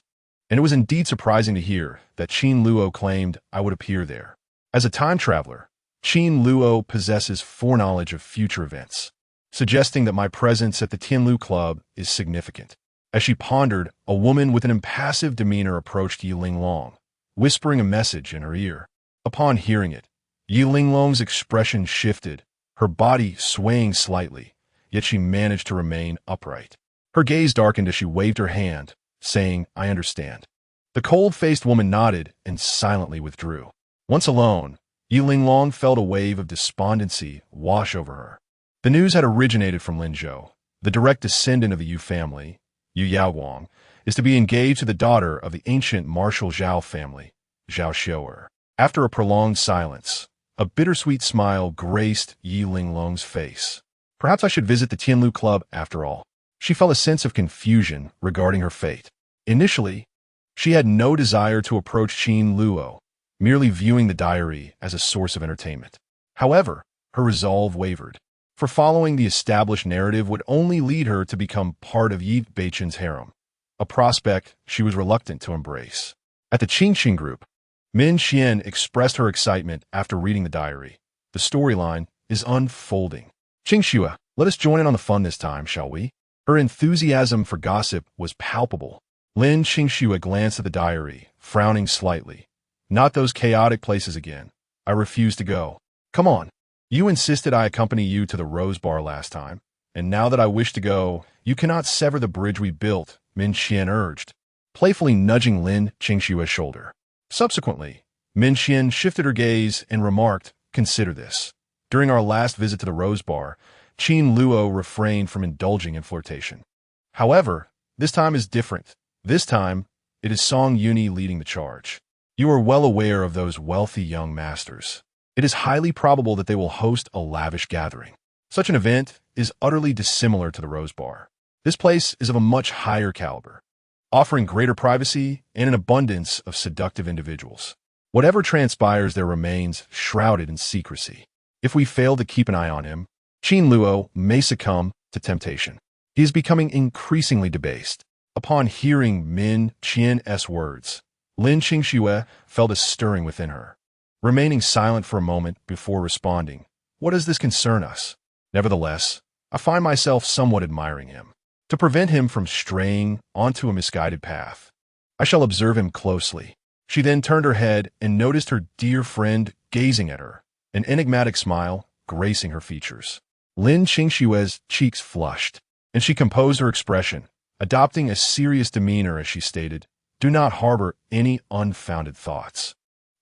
and it was indeed surprising to hear that Qin Luo claimed I would appear there. As a time traveler, Qin Luo possesses foreknowledge of future events, suggesting that my presence at the Qin Luo Club is significant. As she pondered, a woman with an impassive demeanor approached Yi Linglong, whispering a message in her ear. Upon hearing it, Yi Linglong's expression shifted, her body swaying slightly, yet she managed to remain upright. Her gaze darkened as she waved her hand, saying, "I understand." The cold-faced woman nodded and silently withdrew. Once alone, Yi Linglong felt a wave of despondency wash over her. The news had originated from Lin Zhou, the direct descendant of the Yu family. Yu Yaoguang is to be engaged to the daughter of the ancient martial Zhao family, Zhao Xiu'er. After a prolonged silence, a bittersweet smile graced Yi Linglong's face. Perhaps I should visit the Qin Luo Club after all. She felt a sense of confusion regarding her fate. Initially, she had no desire to approach Qin Luo, merely viewing the diary as a source of entertainment. However, her resolve wavered, for following the established narrative would only lead her to become part of Yi Beichen's harem, a prospect she was reluctant to embrace. At the Qingqing group, Min Xian expressed her excitement after reading the diary. The storyline is unfolding. "Qingxue, let us join in on the fun this time, shall we?" Her enthusiasm for gossip was palpable. Lin Qingxue glanced at the diary, frowning slightly. "Not those chaotic places again. I refuse to go." "Come on. You insisted I accompany you to the Rose Bar last time, and now that I wish to go, you cannot sever the bridge we built," Min Xian urged, playfully nudging Lin Qingxue's shoulder. Subsequently, Min Xian shifted her gaze and remarked, "Consider this. During our last visit to the Rose Bar, Qin Luo refrained from indulging in flirtation. However, this time is different. This time, it is Song Yuni leading the charge. You are well aware of those wealthy young masters. It is highly probable that they will host a lavish gathering. Such an event is utterly dissimilar to the Rose Bar. This place is of a much higher caliber, offering greater privacy and an abundance of seductive individuals. Whatever transpires there remains shrouded in secrecy. If we fail to keep an eye on him, Qin Luo may succumb to temptation. He is becoming increasingly debased." Upon hearing Min Qian's words, Lin Qingxue felt a stirring within her, remaining silent for a moment before responding, "What does this concern us? Nevertheless, I find myself somewhat admiring him. To prevent him from straying onto a misguided path, I shall observe him closely." She then turned her head and noticed her dear friend gazing at her, an enigmatic smile gracing her features. Lin Qingxue's cheeks flushed, and she composed her expression, adopting a serious demeanor as she stated, "Do not harbor any unfounded thoughts.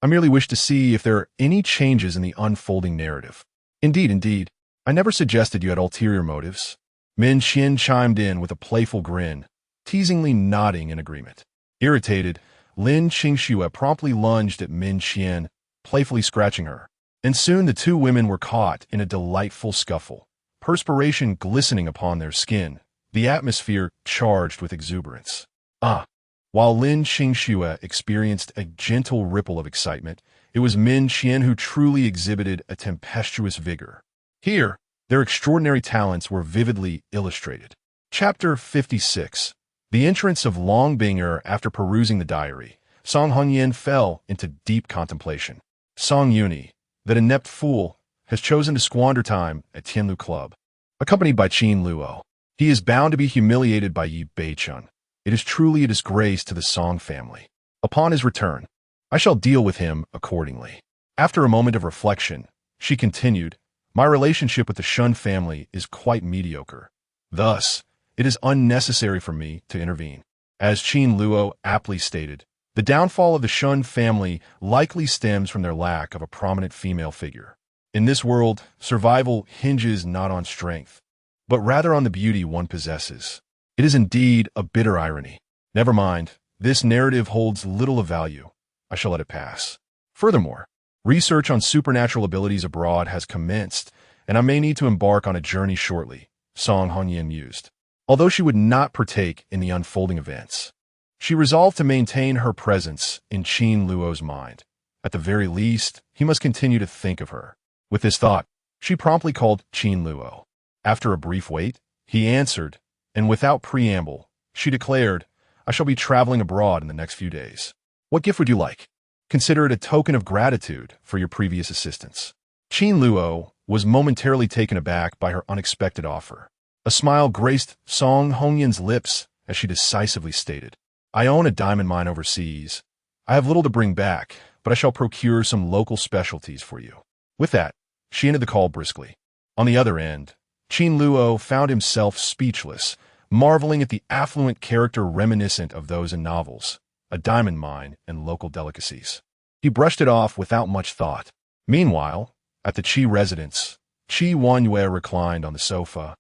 I merely wish to see if there are any changes in the unfolding narrative." Indeed, I never suggested you had ulterior motives." Min Xian chimed in with a playful grin, teasingly nodding in agreement. Irritated, Lin Qingxue promptly lunged at Min Xian, playfully scratching her. And soon the two women were caught in a delightful scuffle, perspiration glistening upon their skin, the atmosphere charged with exuberance. While Lin Qingxue experienced a gentle ripple of excitement, it was Min Xian who truly exhibited a tempestuous vigor. Here, their extraordinary talents were vividly illustrated. Chapter 56. The entrance of Long Bing'er. After perusing the diary, Song Hongyan fell into deep contemplation. Song Yuni, that inept fool, has chosen to squander time at Qin Luo Club, accompanied by Qin Luo. He is bound to be humiliated by Yi Beichen. It is truly a disgrace to the Song family. Upon his return, I shall deal with him accordingly. After a moment of reflection, she continued, "My relationship with the Shun family is quite mediocre. Thus, it is unnecessary for me to intervene." As Qin Luo aptly stated, the downfall of the Shun family likely stems from their lack of a prominent female figure. In this world, survival hinges not on strength, but rather on the beauty one possesses. It is indeed a bitter irony. Never mind, This narrative holds little of value. I shall let it pass. Furthermore, research on supernatural abilities abroad has commenced, and I may need to embark on a journey shortly, Song Hongyan mused. Although she would not partake in the unfolding events, she resolved to maintain her presence in Qin Luo's mind. At the very least, he must continue to think of her. With this thought, she promptly called Qin Luo. After a brief wait, he answered, and without preamble, she declared, I shall be traveling abroad in the next few days. What gift would you like? Consider it a token of gratitude for your previous assistance. Qin Luo was momentarily taken aback by her unexpected offer. A smile graced Song Hongyan's lips as she decisively stated, I own a diamond mine overseas. I have little to bring back, but I shall procure some local specialties for you. With that, she ended the call briskly. On the other end, Qin Luo found himself speechless, marveling at the affluent character reminiscent of those in novels, a diamond mine and local delicacies. He brushed it off without much thought. Meanwhile, at the Qi residence, Qi Wanyue reclined on the sofa,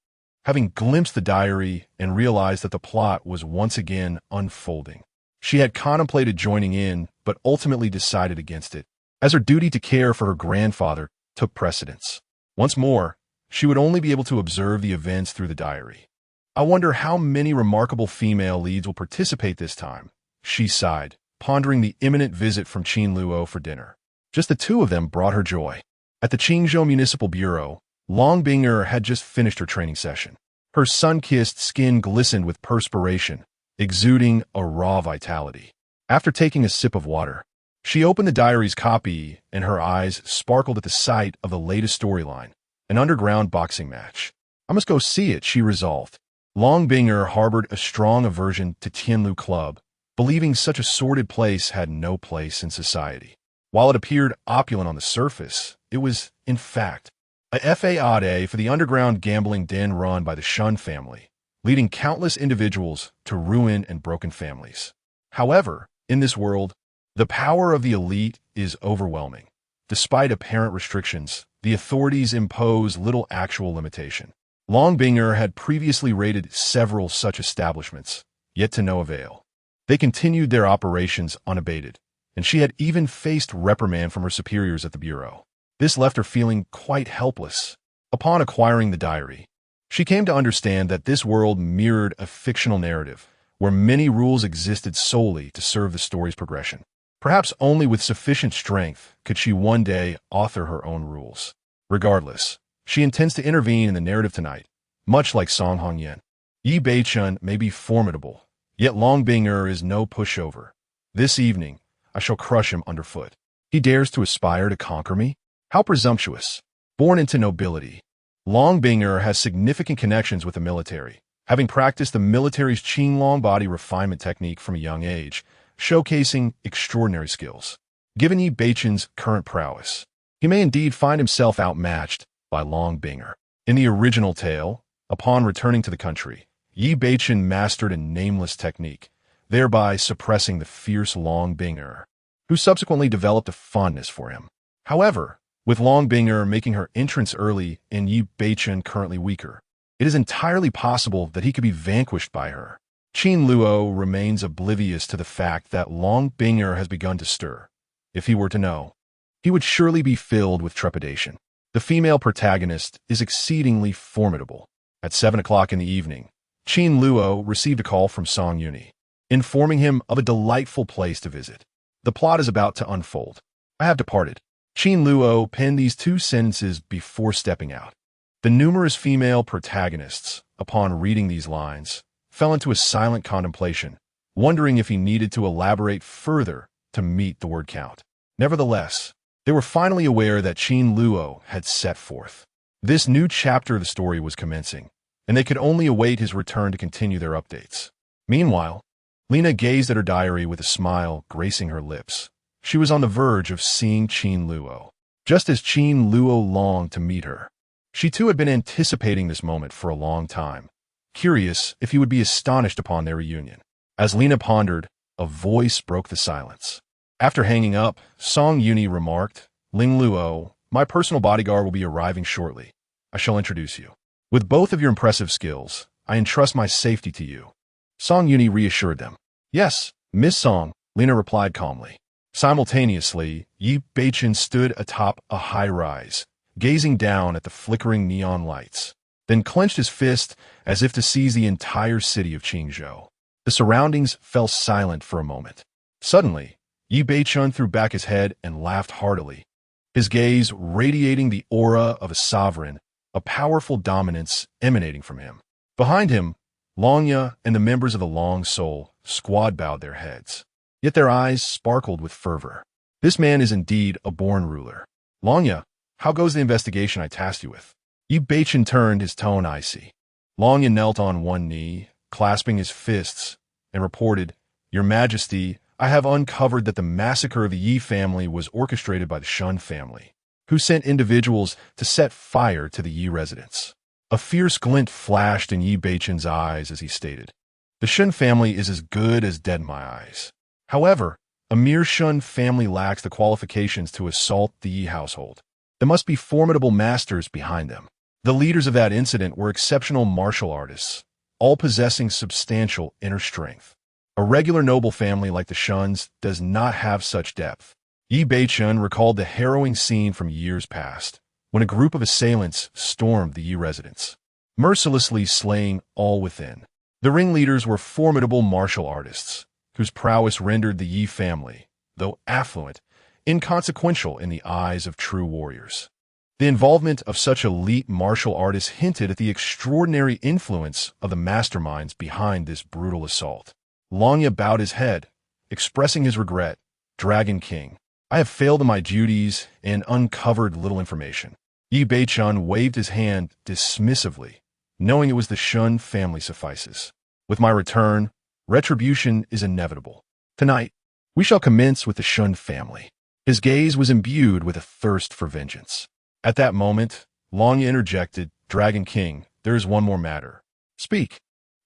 having glimpsed the diary and realized that the plot was once again unfolding. She had contemplated joining in, but ultimately decided against it, as her duty to care for her grandfather took precedence. Once more, she would only be able to observe the events through the diary. I wonder how many remarkable female leads will participate this time, she sighed, pondering the imminent visit from Qin Luo for dinner. Just the two of them brought her joy. At the Qingzhou Municipal Bureau, Long Binger had just finished her training session. Her sun-kissed skin glistened with perspiration, exuding a raw vitality. After taking a sip of water, she opened the diary's copy and her eyes sparkled at the sight of the latest storyline, an underground boxing match. I must go see it, she resolved. Long Binger harbored a strong aversion to Tianlu Club, believing such a sordid place had no place in society. While it appeared opulent on the surface, it was, in fact, a fade for the underground gambling den run by the Shun family, leading countless individuals to ruin and broken families. However, in this world, the power of the elite is overwhelming. Despite apparent restrictions, the authorities impose little actual limitation. Long Binger had previously raided several such establishments, yet to no avail. They continued their operations unabated, and she had even faced reprimand from her superiors at the bureau. This left her feeling quite helpless. Upon acquiring the diary, she came to understand that this world mirrored a fictional narrative, where many rules existed solely to serve the story's progression. Perhaps only with sufficient strength could she one day author her own rules. Regardless, she intends to intervene in the narrative tonight, much like Song Hongyan. Yi Beichun may be formidable, yet Long Binger is no pushover. This evening, I shall crush him underfoot. He dares to aspire to conquer me? How presumptuous. Born into nobility, Long Binger has significant connections with the military, having practiced the military's Qin long body refinement technique from a young age, showcasing extraordinary skills. Given Yi Beichun's current prowess, he may indeed find himself outmatched by Long Binger. In the original tale, upon returning to the country, Yi Beichun mastered a nameless technique, thereby suppressing the fierce Long Binger, who subsequently developed a fondness for him. However, with Long Binger making her entrance early and Yi Beichun currently weaker, it is entirely possible that he could be vanquished by her. Qin Luo remains oblivious to the fact that Long Binger has begun to stir. If he were to know, he would surely be filled with trepidation. The female protagonist is exceedingly formidable. At 7 o'clock in the evening, Qin Luo received a call from Song Yuni, informing him of a delightful place to visit. The plot is about to unfold. I have departed. Qin Luo penned these two sentences before stepping out. The numerous female protagonists, upon reading these lines, fell into a silent contemplation, wondering if he needed to elaborate further to meet the word count. Nevertheless, they were finally aware that Qin Luo had set forth. This new chapter of the story was commencing, and they could only await his return to continue their updates. Meanwhile, Lena gazed at her diary with a smile gracing her lips. She was on the verge of seeing Qin Luo, just as Qin Luo longed to meet her. She too had been anticipating this moment for a long time, curious if he would be astonished upon their reunion. As Lena pondered, a voice broke the silence. After hanging up, Song Yuni remarked, Ling Luo, my personal bodyguard will be arriving shortly. I shall introduce you. With both of your impressive skills, I entrust my safety to you. Song Yuni reassured them. Yes, Miss Song, Lena replied calmly. Simultaneously, Yi Beichen stood atop a high-rise, gazing down at the flickering neon lights, then clenched his fist as if to seize the entire city of Qingzhou. The surroundings fell silent for a moment. Suddenly, Yi Beichen threw back his head and laughed heartily, his gaze radiating the aura of a sovereign, a powerful dominance emanating from him. Behind him, Longya and the members of the Long Soul squad bowed their heads, yet their eyes sparkled with fervor. This man is indeed a born ruler. Longya, how goes the investigation I tasked you with? Yi Beichen turned, his tone icy. Longya knelt on one knee, clasping his fists, and reported, Your Majesty, I have uncovered that the massacre of the Yi family was orchestrated by the Shun family, who sent individuals to set fire to the Yi residence. A fierce glint flashed in Yi Beichen's eyes as he stated, The Shun family is as good as dead in my eyes. However, a mere Shun family lacks the qualifications to assault the Yi household. There must be formidable masters behind them. The leaders of that incident were exceptional martial artists, all possessing substantial inner strength. A regular noble family like the Shuns does not have such depth. Yi Beichen recalled the harrowing scene from years past, when a group of assailants stormed the Yi residence, mercilessly slaying all within. The ringleaders were formidable martial artists, whose prowess rendered the Yi family, though affluent, inconsequential in the eyes of true warriors. The involvement of such elite martial artists hinted at the extraordinary influence of the masterminds behind this brutal assault. Longya bowed his head, expressing his regret. Dragon King, I have failed in my duties and uncovered little information. Yi Beichen waved his hand dismissively, knowing it was the Shun family suffices. With my return, retribution is inevitable. Tonight, we shall commence with the Shun family. His gaze was imbued with a thirst for vengeance. At that moment, Longya interjected, Dragon King, there is one more matter. Speak.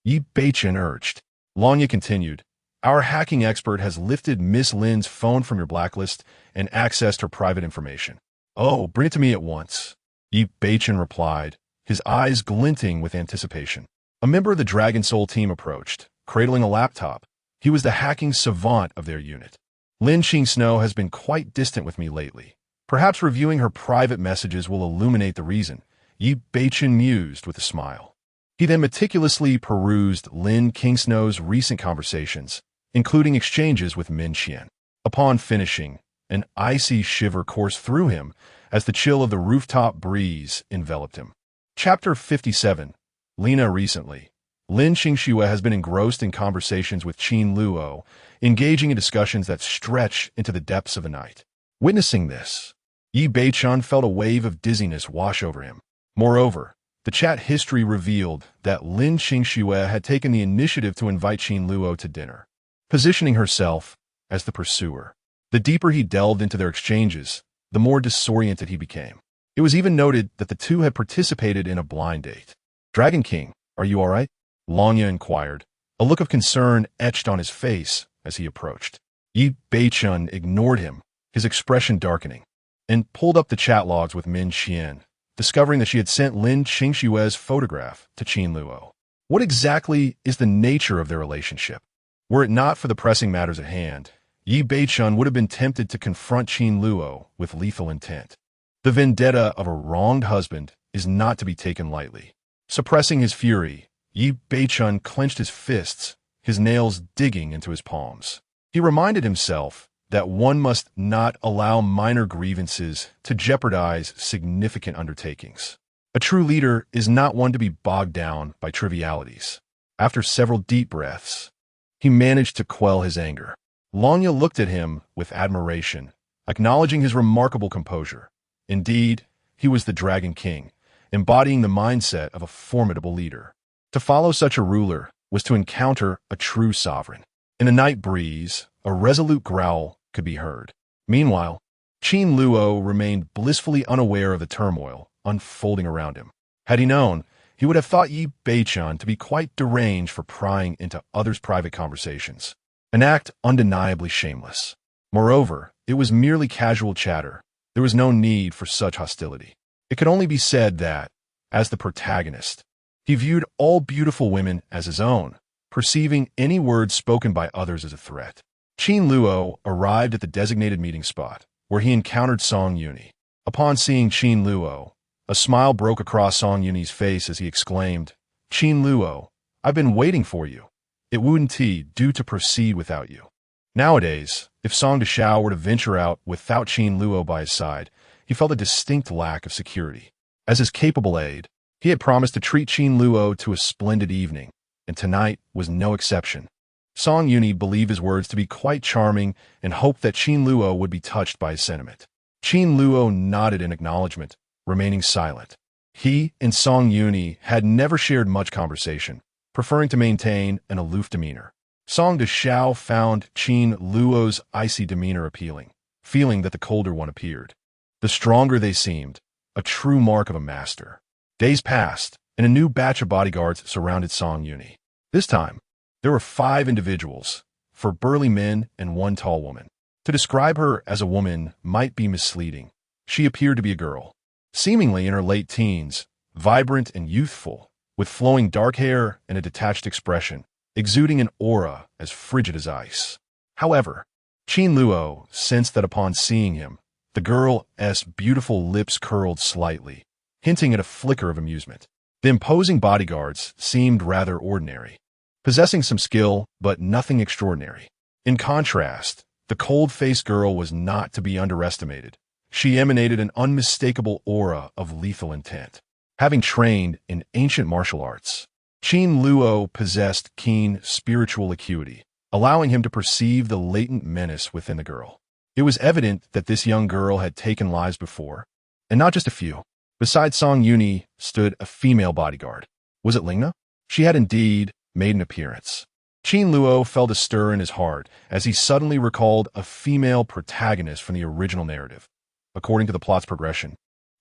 Yi Beichen urged. Longya continued, Our hacking expert has lifted Miss Lin's phone from your blacklist and accessed her private information. Oh, bring it to me at once. Yi Beichen replied, his eyes glinting with anticipation. A member of the Dragon Soul team approached, cradling a laptop. He was the hacking savant of their unit. Lin Qingsnow has been quite distant with me lately. Perhaps reviewing her private messages will illuminate the reason, Yi Beichen mused with a smile. He then meticulously perused Lin Qingsnow's recent conversations, including exchanges with Min Qian. Upon finishing, an icy shiver coursed through him as the chill of the rooftop breeze enveloped him. Chapter 57. Lena recently. Lin Qingxue has been engrossed in conversations with Qin Luo, engaging in discussions that stretch into the depths of the night. Witnessing this, Yi Beichen felt a wave of dizziness wash over him. Moreover, the chat history revealed that Lin Qingxue had taken the initiative to invite Qin Luo to dinner, positioning herself as the pursuer. The deeper he delved into their exchanges, the more disoriented he became. It was even noted that the two had participated in a blind date. Dragon King, are you all right? Longya inquired, a look of concern etched on his face as he approached. Yi Beichen ignored him, his expression darkening, and pulled up the chat logs with Min Qian, discovering that she had sent Lin Qingxue's photograph to Qin Luo. What exactly is the nature of their relationship? Were it not for the pressing matters at hand, Yi Beichen would have been tempted to confront Qin Luo with lethal intent. The vendetta of a wronged husband is not to be taken lightly. Suppressing his fury, Yi Beichen clenched his fists, his nails digging into his palms. He reminded himself that one must not allow minor grievances to jeopardize significant undertakings. A true leader is not one to be bogged down by trivialities. After several deep breaths, he managed to quell his anger. Longya looked at him with admiration, acknowledging his remarkable composure. Indeed, he was the Dragon King, embodying the mindset of a formidable leader. To follow such a ruler was to encounter a true sovereign. In the night breeze, a resolute growl could be heard. Meanwhile, Qin Luo remained blissfully unaware of the turmoil unfolding around him. Had he known, he would have thought Yi Beichen to be quite deranged for prying into others' private conversations, an act undeniably shameless. Moreover, it was merely casual chatter. There was no need for such hostility. It could only be said that, as the protagonist, he viewed all beautiful women as his own, perceiving any words spoken by others as a threat. Qin Luo arrived at the designated meeting spot, where he encountered Song Yuni. Upon seeing Qin Luo, a smile broke across Song Yuni's face as he exclaimed, "Qin Luo, I've been waiting for you. It wouldn't do to proceed without you." Nowadays, if Song Deshao were to venture out without Qin Luo by his side, he felt a distinct lack of security. As his capable aide, he had promised to treat Qin Luo to a splendid evening, and tonight was no exception. Song Yuni believed his words to be quite charming and hoped that Qin Luo would be touched by his sentiment. Qin Luo nodded in acknowledgement, remaining silent. He and Song Yuni had never shared much conversation, preferring to maintain an aloof demeanor. Song Deshao found Qin Luo's icy demeanor appealing, feeling that the colder one appeared. The stronger they seemed, a true mark of a master. Days passed, and a new batch of bodyguards surrounded Song Yuni. This time, there were 5 individuals, 4 burly men and 1 tall woman. To describe her as a woman might be misleading. She appeared to be a girl, seemingly in her late teens, vibrant and youthful, with flowing dark hair and a detached expression, exuding an aura as frigid as ice. However, Qin Luo sensed that upon seeing him, the girl's beautiful lips curled slightly, hinting at a flicker of amusement. The imposing bodyguards seemed rather ordinary, possessing some skill, but nothing extraordinary. In contrast, the cold-faced girl was not to be underestimated. She emanated an unmistakable aura of lethal intent. Having trained in ancient martial arts, Qin Luo possessed keen spiritual acuity, allowing him to perceive the latent menace within the girl. It was evident that this young girl had taken lives before, and not just a few. Beside Song Yuni stood a female bodyguard. Was it Lingna? She had indeed made an appearance. Qin Luo felt a stir in his heart as he suddenly recalled a female protagonist from the original narrative. According to the plot's progression,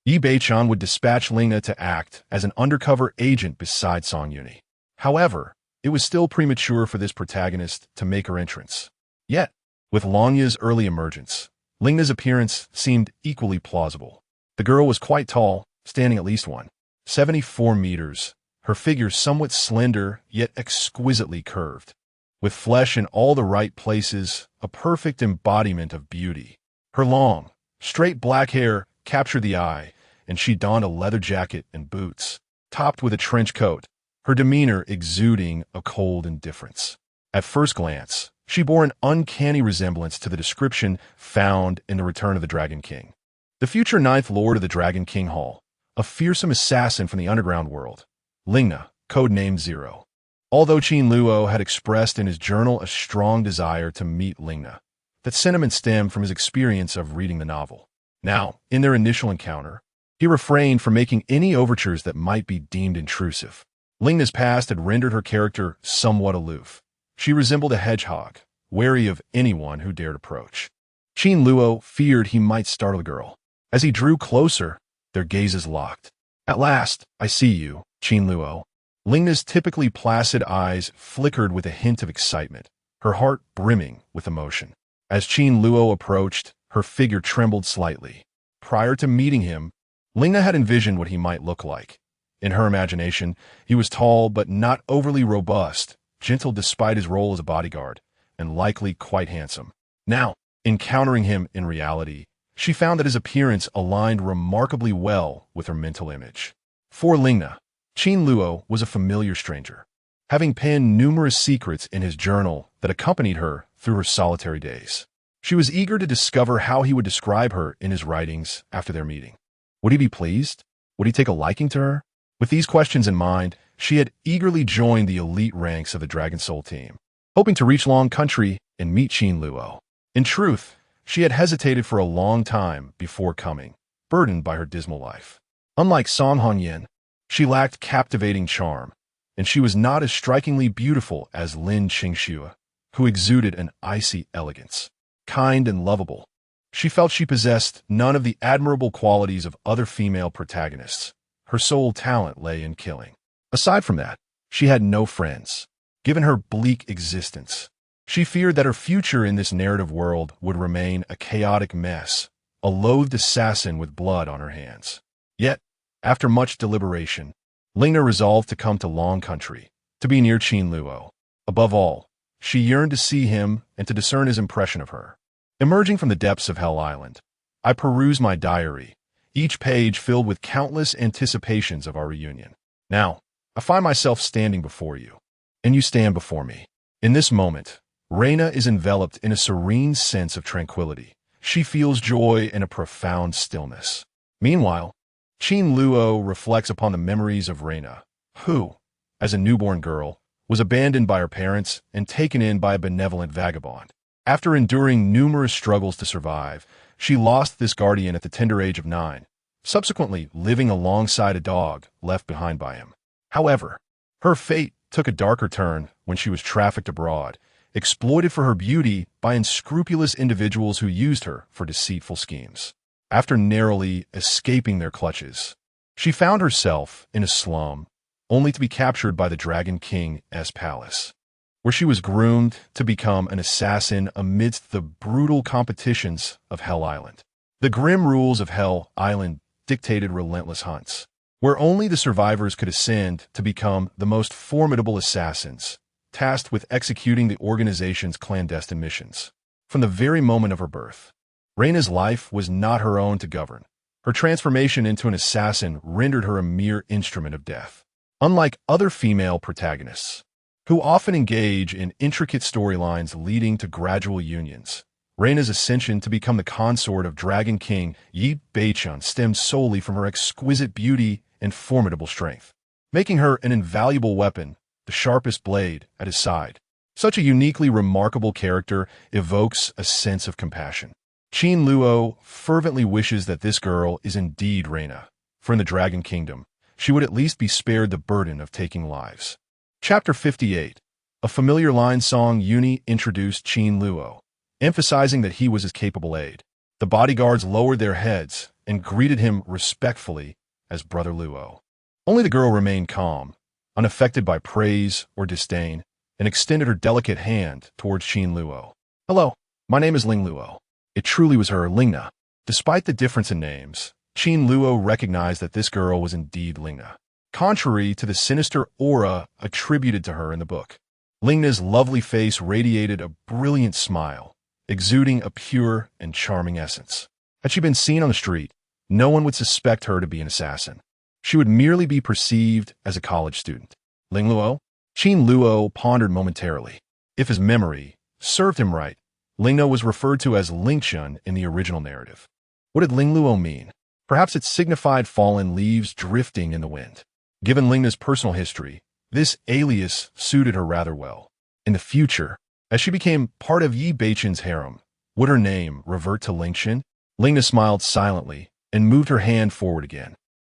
Yi Beichan would dispatch Lingna to act as an undercover agent beside Song Yuni. However, it was still premature for this protagonist to make her entrance. Yet, with Longya's early emergence, Lingna's appearance seemed equally plausible. The girl was quite tall, standing at least 1.74 meters, her figure somewhat slender yet exquisitely curved, with flesh in all the right places, a perfect embodiment of beauty. Her long, straight black hair captured the eye, and she donned a leather jacket and boots, topped with a trench coat, her demeanor exuding a cold indifference. At first glance, she bore an uncanny resemblance to the description found in The Return of the Dragon King. The future 9th Lord of the Dragon King Hall, a fearsome assassin from the underground world, Lingna, codenamed Zero. Although Qin Luo had expressed in his journal a strong desire to meet Lingna, that sentiment stemmed from his experience of reading the novel. Now, in their initial encounter, he refrained from making any overtures that might be deemed intrusive. Lingna's past had rendered her character somewhat aloof. She resembled a hedgehog, wary of anyone who dared approach. Qin Luo feared he might startle the girl. As he drew closer, their gazes locked. "At last, I see you, Qin Luo." Lingna's typically placid eyes flickered with a hint of excitement, her heart brimming with emotion. As Qin Luo approached, her figure trembled slightly. Prior to meeting him, Lingna had envisioned what he might look like. In her imagination, he was tall but not overly robust, gentle despite his role as a bodyguard, and likely quite handsome. Now, encountering him in reality, she found that his appearance aligned remarkably well with her mental image. For Lingna, Qin Luo was a familiar stranger, having penned numerous secrets in his journal that accompanied her through her solitary days. She was eager to discover how he would describe her in his writings after their meeting. Would he be pleased? Would he take a liking to her? With these questions in mind, she had eagerly joined the elite ranks of the Dragon Soul team, hoping to reach Long Country and meet Qin Luo. In truth, she had hesitated for a long time before coming, burdened by her dismal life. Unlike Song Hongyan, she lacked captivating charm, and she was not as strikingly beautiful as Lin Qingxue, who exuded an icy elegance. Kind and lovable, she felt she possessed none of the admirable qualities of other female protagonists. Her sole talent lay in killing. Aside from that, she had no friends. Given her bleak existence, she feared that her future in this narrative world would remain a chaotic mess, a loathed assassin with blood on her hands. Yet, after much deliberation, Lingna resolved to come to Long Country, to be near Qin Luo. Above all, she yearned to see him and to discern his impression of her. Emerging from the depths of Hell Island, I perused my diary, each page filled with countless anticipations of our reunion. Now, I find myself standing before you, and you stand before me. In this moment, Reina is enveloped in a serene sense of tranquility. She feels joy in a profound stillness. Meanwhile, Qin Luo reflects upon the memories of Reina, who, as a newborn girl, was abandoned by her parents and taken in by a benevolent vagabond. After enduring numerous struggles to survive, she lost this guardian at the tender age of 9, subsequently living alongside a dog left behind by him. However, her fate took a darker turn when she was trafficked abroad, exploited for her beauty by unscrupulous individuals who used her for deceitful schemes. After narrowly escaping their clutches, she found herself in a slum, only to be captured by the Dragon King's palace, where she was groomed to become an assassin amidst the brutal competitions of Hell Island. The grim rules of Hell Island dictated relentless hunts, where only the survivors could ascend to become the most formidable assassins, tasked with executing the organization's clandestine missions. From the very moment of her birth, Reina's life was not her own to govern. Her transformation into an assassin rendered her a mere instrument of death. Unlike other female protagonists, who often engage in intricate storylines leading to gradual unions, Reina's ascension to become the consort of Dragon King Yi Beichun stemmed solely from her exquisite beauty and formidable strength, making her an invaluable weapon, the sharpest blade at his side. Such a uniquely remarkable character evokes a sense of compassion. Qin Luo fervently wishes that this girl is indeed Reina, for in the Dragon Kingdom, she would at least be spared the burden of taking lives. Chapter 58. A familiar line song Uni introduced Qin Luo, emphasizing that he was his capable aide. The bodyguards lowered their heads and greeted him respectfully as Brother Luo. Only the girl remained calm, unaffected by praise or disdain, and extended her delicate hand towards Qin Luo. "Hello, my name is Ling Luo." It truly was her, Lingna. Despite the difference in names, Qin Luo recognized that this girl was indeed Lingna, contrary to the sinister aura attributed to her in the book. Lingna's lovely face radiated a brilliant smile, exuding a pure and charming essence. Had she been seen on the street, no one would suspect her to be an assassin. She would merely be perceived as a college student. Ling Luo? Qin Luo pondered momentarily. If his memory served him right, Lingna was referred to as Lingchun in the original narrative. What did Ling Luo mean? Perhaps it signified fallen leaves drifting in the wind. Given Lingna's personal history, this alias suited her rather well. In the future, as she became part of Yi Beichun's harem, would her name revert to Lingchun? Lingna smiled silently and moved her hand forward again.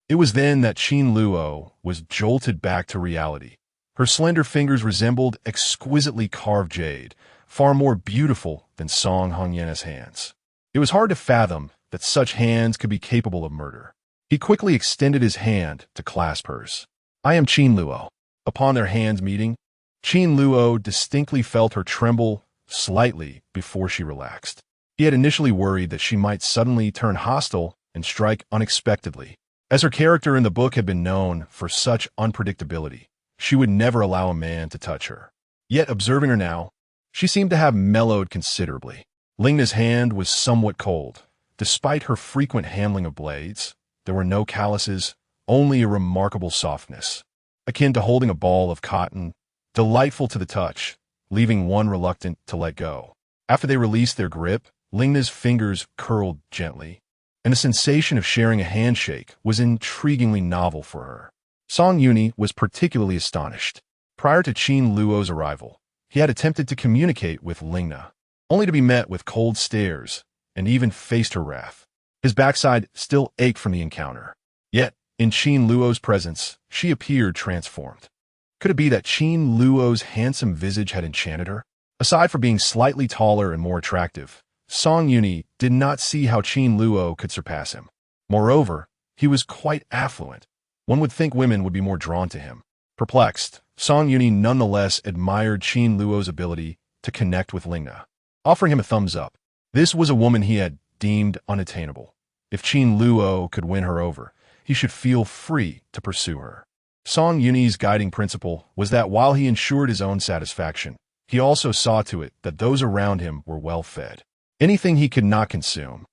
It was then that Qin Luo was jolted back to reality. Her slender fingers resembled exquisitely carved jade, far more beautiful than Song Hongyan's hands. It was hard to fathom that such hands could be capable of murder. He quickly extended his hand to clasp hers. "I am Qin Luo." Upon their hands meeting, Qin Luo distinctly felt her tremble slightly before she relaxed. He had initially worried that she might suddenly turn hostile and strike unexpectedly. As her character in the book had been known for such unpredictability, she would never allow a man to touch her. Yet, observing her now, she seemed to have mellowed considerably. Lingna's hand was somewhat cold. Despite her frequent handling of blades, there were no calluses, only a remarkable softness, akin to holding a ball of cotton, delightful to the touch, leaving one reluctant to let go. After they released their grip, Lingna's fingers curled gently, and the sensation of sharing a handshake was intriguingly novel for her. Song Yuni was particularly astonished. Prior to Qin Luo's arrival, he had attempted to communicate with Lingna, only to be met with cold stares, and even faced her wrath. His backside still ached from the encounter. Yet, in Qin Luo's presence, she appeared transformed. Could it be that Qin Luo's handsome visage had enchanted her? Aside from being slightly taller and more attractive, Song Yuni did not see how Qin Luo could surpass him. Moreover, he was quite affluent. One would think women would be more drawn to him. Perplexed, Song Yuni nonetheless admired Qin Luo's ability to connect with Lingna, offering him a thumbs up. This was a woman he had deemed unattainable. If Qin Luo could win her over, he should feel free to pursue her. Song Yunyi's guiding principle was that while he ensured his own satisfaction, he also saw to it that those around him were well fed. Anything he could not consume,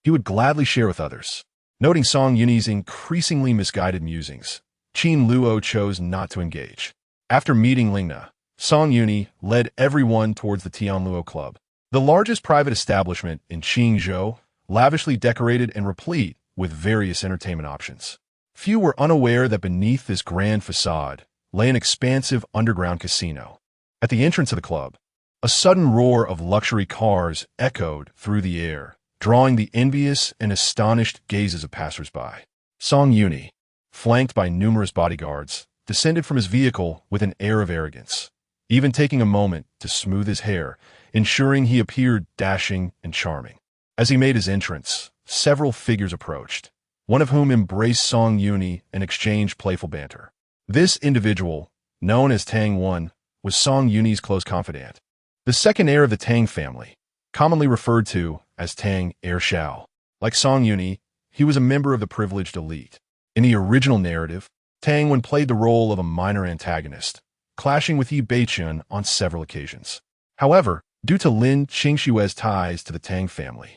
he would gladly share with others. Noting Song Yunyi's increasingly misguided musings, Qin Luo chose not to engage. After meeting Lingna, Song Yunyi led everyone towards the Qin Luo Club, the largest private establishment in Qingzhou, lavishly decorated and replete with various entertainment options. Few were unaware that beneath this grand facade lay an expansive underground casino. At the entrance of the club, a sudden roar of luxury cars echoed through the air, drawing the envious and astonished gazes of passers-by. Song Yunyi, flanked by numerous bodyguards, descended from his vehicle with an air of arrogance, even taking a moment to smooth his hair, ensuring he appeared dashing and charming. As he made his entrance, several figures approached, one of whom embraced Song Yunyi and exchanged playful banter. This individual, known as Tang One, was Song Yunyi's close confidant, the second heir of the Tang family, commonly referred to as Tang Heir Shao. Like Song Yunyi, he was a member of the privileged elite. In the original narrative, Tang Wen played the role of a minor antagonist, clashing with Yi Beichun on several occasions. However, due to Lin Qingshue's ties to the Tang family,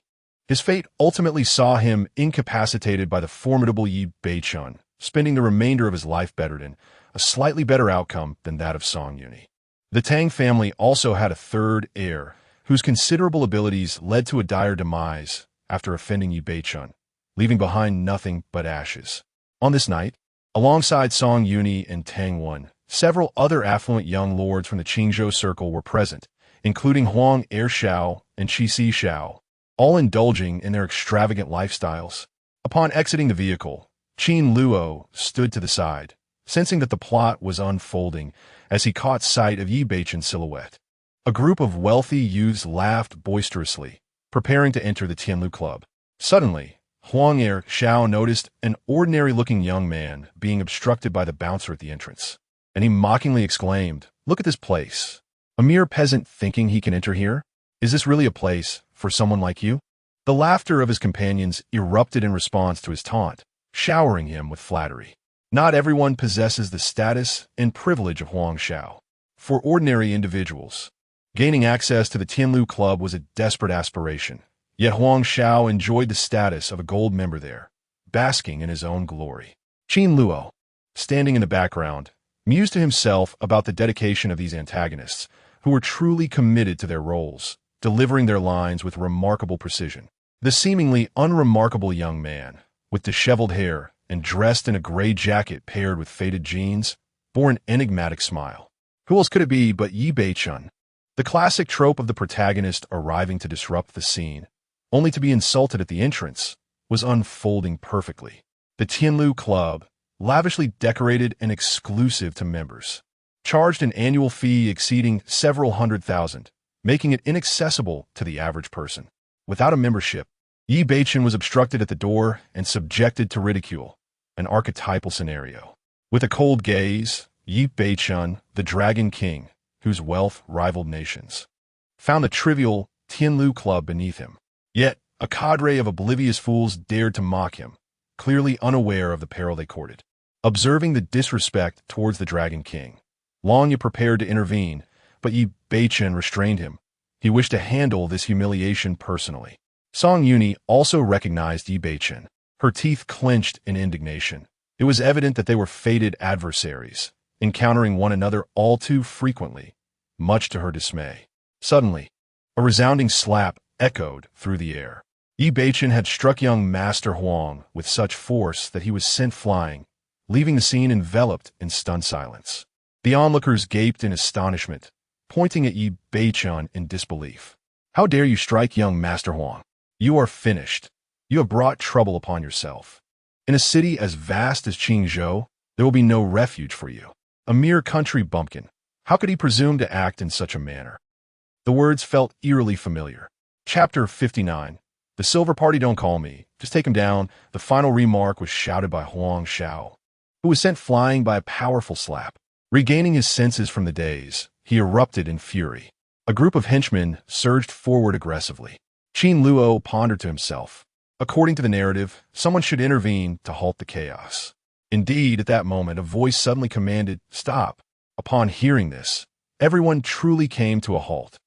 his fate ultimately saw him incapacitated by the formidable Yi Beichun, spending the remainder of his life bettered in a slightly better outcome than that of Song Yunyi. The Tang family also had a third heir, whose considerable abilities led to a dire demise after offending Yi Beichun, leaving behind nothing but ashes. On this night, alongside Song Yunyi and Tang Wen, several other affluent young lords from the Qingzhou circle were present, including Huang Heir Shao and Qi Shao, all indulging in their extravagant lifestyles. Upon exiting the vehicle, Qin Luo stood to the side, sensing that the plot was unfolding as he caught sight of Yi Beichun's silhouette. A group of wealthy youths laughed boisterously, preparing to enter the Qin Luo Club. Suddenly, Huang Heir Shao noticed an ordinary-looking young man being obstructed by the bouncer at the entrance, and he mockingly exclaimed, "Look at this place. A mere peasant thinking he can enter here? Is this really a place for someone like you?" The laughter of his companions erupted in response to his taunt, showering him with flattery. Not everyone possesses the status and privilege of Huang Shao. For ordinary individuals, gaining access to the Qin Luo Club was a desperate aspiration. Yet Huang Shao enjoyed the status of a gold member there, basking in his own glory. Qin Luo, standing in the background, mused to himself about the dedication of these antagonists, who were truly committed to their roles, delivering their lines with remarkable precision. The seemingly unremarkable young man, with disheveled hair and dressed in a gray jacket paired with faded jeans, bore an enigmatic smile. Who else could it be but Yi Beichun? The classic trope of the protagonist arriving to disrupt the scene, only to be insulted at the entrance, was unfolding perfectly. The Qin Luo Club, lavishly decorated and exclusive to members, charged an annual fee exceeding several $100,000, making it inaccessible to the average person. Without a membership, Yi Beichun was obstructed at the door and subjected to ridicule, an archetypal scenario. With a cold gaze, Yi Beichun, the Dragon King, whose wealth rivaled nations, found the trivial Qin Luo Club beneath him. Yet, a cadre of oblivious fools dared to mock him, clearly unaware of the peril they courted. Observing the disrespect towards the Dragon King, Longya prepared to intervene, but Yi Beichun restrained him. He wished to handle this humiliation personally. Song Yunyi also recognized Yi Beichun. Her teeth clenched in indignation. It was evident that they were fated adversaries, encountering one another all too frequently, much to her dismay. Suddenly, a resounding slap echoed through the air. Yi Beichun had struck young Master Huang with such force that he was sent flying, leaving the scene enveloped in stunned silence. The onlookers gaped in astonishment, pointing at Yi Beichun in disbelief. "How dare you strike young Master Huang? You are finished. You have brought trouble upon yourself. In a city as vast as Qingzhou, there will be no refuge for you. A mere country bumpkin. How could he presume to act in such a manner?" The words felt eerily familiar. Chapter 59. The Silver Party don't call me. Just take him down. The final remark was shouted by Huang Shao, who was sent flying by a powerful slap. Regaining his senses from the daze, he erupted in fury. A group of henchmen surged forward aggressively. Qin Luo pondered to himself. According to the narrative, someone should intervene to halt the chaos. Indeed, at that moment, a voice suddenly commanded, "Stop." Upon hearing this, everyone truly came to a halt.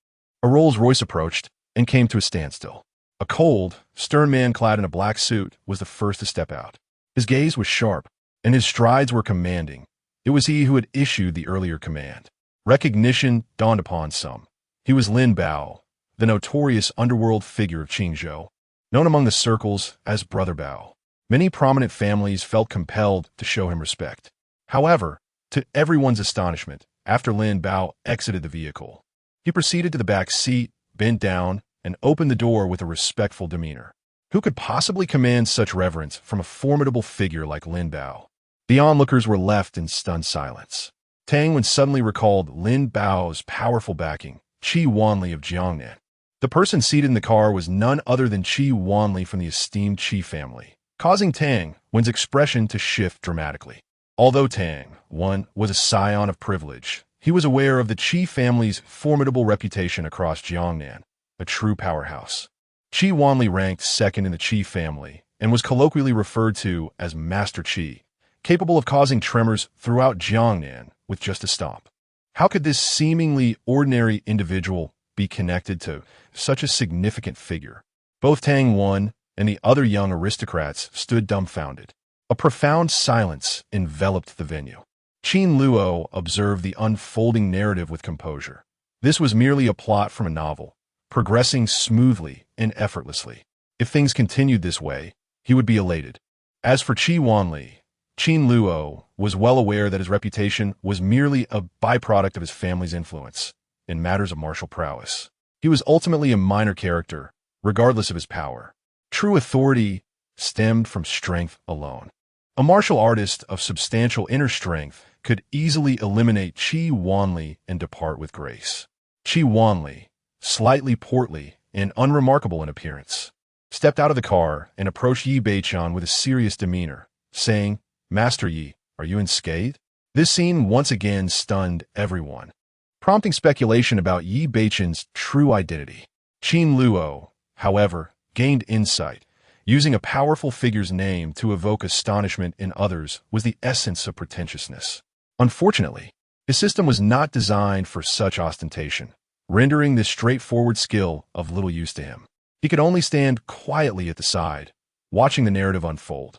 A Rolls-Royce approached and came to a standstill. A cold, stern man clad in a black suit was the first to step out. His gaze was sharp, and his strides were commanding. It was he who had issued the earlier command. Recognition dawned upon some. He was Lin Bao, the notorious underworld figure of Qingzhou, known among the circles as Brother Bao. Many prominent families felt compelled to show him respect. However, to everyone's astonishment, after Lin Bao exited the vehicle, he proceeded to the back seat, bent down, and opened the door with a respectful demeanor. Who could possibly command such reverence from a formidable figure like Lin Bao? The onlookers were left in stunned silence. Tang Wen suddenly recalled Lin Bao's powerful backing, Qi Wanli of Jiangnan. The person seated in the car was none other than Qi Wanli from the esteemed Qi family, causing Tang Wen's expression to shift dramatically. Although Tang Wen was a scion of privilege, he was aware of the Qi family's formidable reputation across Jiangnan, a true powerhouse. Qi Wanli ranked second in the Qi family and was colloquially referred to as Master Qi, capable of causing tremors throughout Jiangnan with just a stomp. How could this seemingly ordinary individual be connected to such a significant figure? Both Tang Wen and the other young aristocrats stood dumbfounded. A profound silence enveloped the venue. Qin Luo observed the unfolding narrative with composure. This was merely a plot from a novel, progressing smoothly and effortlessly. If things continued this way, he would be elated. As for Qi Wanli, Qin Luo was well aware that his reputation was merely a byproduct of his family's influence in matters of martial prowess. He was ultimately a minor character, regardless of his power. True authority stemmed from strength alone. A martial artist of substantial inner strength could easily eliminate Qi Wanli and depart with grace. Qi Wanli, slightly portly and unremarkable in appearance, stepped out of the car and approached Yi Beichen with a serious demeanor, saying, "Master Yi, are you unscathed?" This scene once again stunned everyone, prompting speculation about Yi Beichen's true identity. Qin Luo, however, gained insight. Using a powerful figure's name to evoke astonishment in others was the essence of pretentiousness. Unfortunately, his system was not designed for such ostentation, rendering this straightforward skill of little use to him. He could only stand quietly at the side, watching the narrative unfold.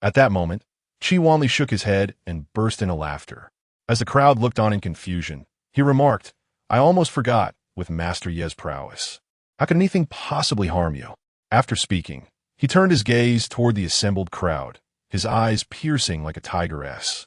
At that moment, Qi Wanli shook his head and burst into laughter. As the crowd looked on in confusion, he remarked, "I almost forgot with Master Ye's prowess. How could anything possibly harm you?" After speaking, he turned his gaze toward the assembled crowd, his eyes piercing like a tigress,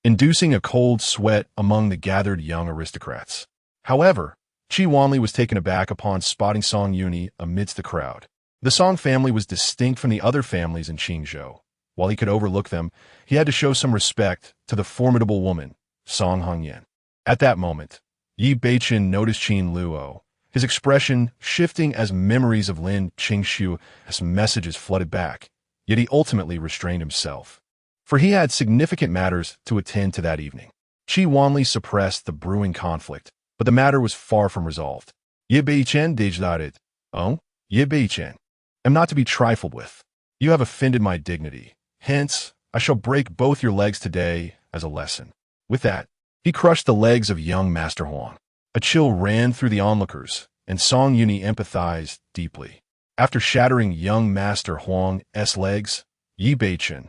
inducing a cold sweat among the gathered young aristocrats. However, Qi Wanli was taken aback upon spotting Song Yuni amidst the crowd. The Song family was distinct from the other families in Qingzhou. While he could overlook them, he had to show some respect to the formidable woman, Song Hongyan. At that moment, Yi Beichen noticed Qin Luo, his expression shifting as memories of Lin Qingshu's messages flooded back, yet he ultimately restrained himself, for he had significant matters to attend to that evening. Qi Wanli suppressed the brewing conflict, but the matter was far from resolved. "Yi Beichen dejdad. Oh, Yi Beichen, am not to be trifled with. You have offended my dignity. Hence, I shall break both your legs today as a lesson." With that, he crushed the legs of young Master Huang. A chill ran through the onlookers, and Song Yuni empathized deeply. After shattering young Master Huang's legs, Yi Beichen,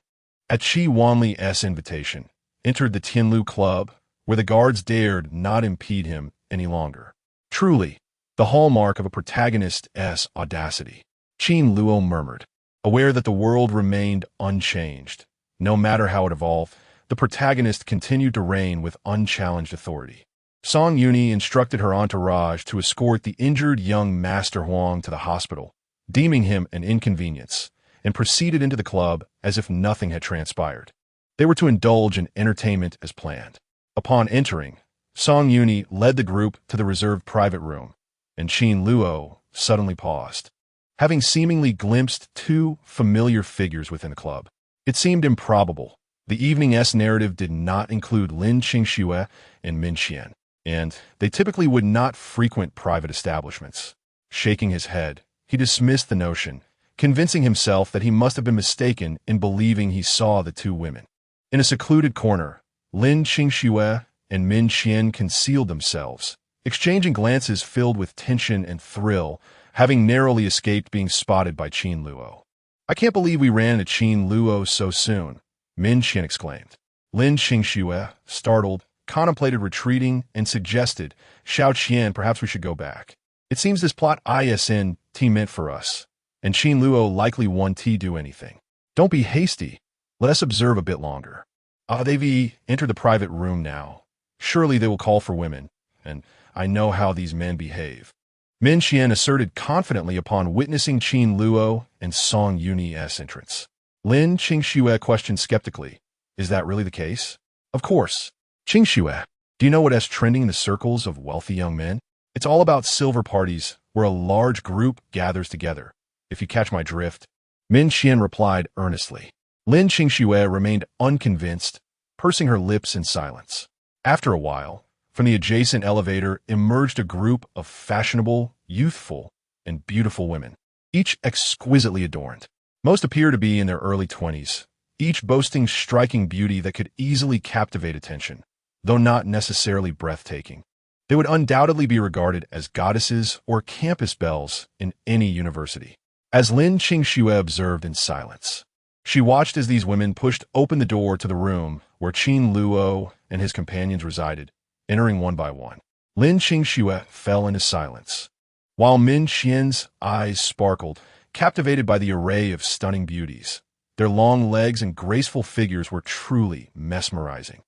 at Qi Wanli's invitation, entered the Qin Luo club, where the guards dared not impede him any longer. Truly, the hallmark of a protagonist's audacity. Qin Luo murmured, aware that the world remained unchanged. No matter how it evolved, the protagonist continued to reign with unchallenged authority. Song Yuni instructed her entourage to escort the injured young Master Huang to the hospital, deeming him an inconvenience, and proceeded into the club as if nothing had transpired. They were to indulge in entertainment as planned. Upon entering, Song Yuni led the group to the reserved private room, and Qin Luo suddenly paused, having seemingly glimpsed two familiar figures within the club. It seemed improbable. The evening's narrative did not include Lin Qingxue and Min Qian, and they typically would not frequent private establishments. Shaking his head, he dismissed the notion, convincing himself that he must have been mistaken in believing he saw the two women. In a secluded corner, Lin Qingxue and Min Qian concealed themselves, exchanging glances filled with tension and thrill, having narrowly escaped being spotted by Qin Luo. "I can't believe we ran into Qin Luo so soon," Min Qian exclaimed. Lin Qingxue, startled, contemplated retreating and suggested, "Xiao Qian, perhaps we should go back. It seems this plot isn't meant for us, and Qin Luo likely won't do anything. Don't be hasty. Let us observe a bit longer." They've entered the private room now. Surely they will call for women, and I know how these men behave. Min Qian asserted confidently upon witnessing Qin Luo and Song Yunyi's entrance. Lin Qingxue questioned skeptically, "Is that really the case?" "Of course. Qingxue, do you know what is trending in the circles of wealthy young men? It's all about silver parties where a large group gathers together, if you catch my drift." Min Qian replied earnestly. Lin Qingxue remained unconvinced, pursing her lips in silence. After a while, from the adjacent elevator emerged a group of fashionable, youthful, and beautiful women, each exquisitely adorned. Most appear to be in their early 20s, each boasting striking beauty that could easily captivate attention, though not necessarily breathtaking. They would undoubtedly be regarded as goddesses or campus belles in any university. As Lin Qingxue observed in silence, she watched as these women pushed open the door to the room where Qin Luo and his companions resided, entering one by one. Lin Qingxue fell into silence, while Min Qian's eyes sparkled, captivated by the array of stunning beauties. Their long legs and graceful figures were truly mesmerizing.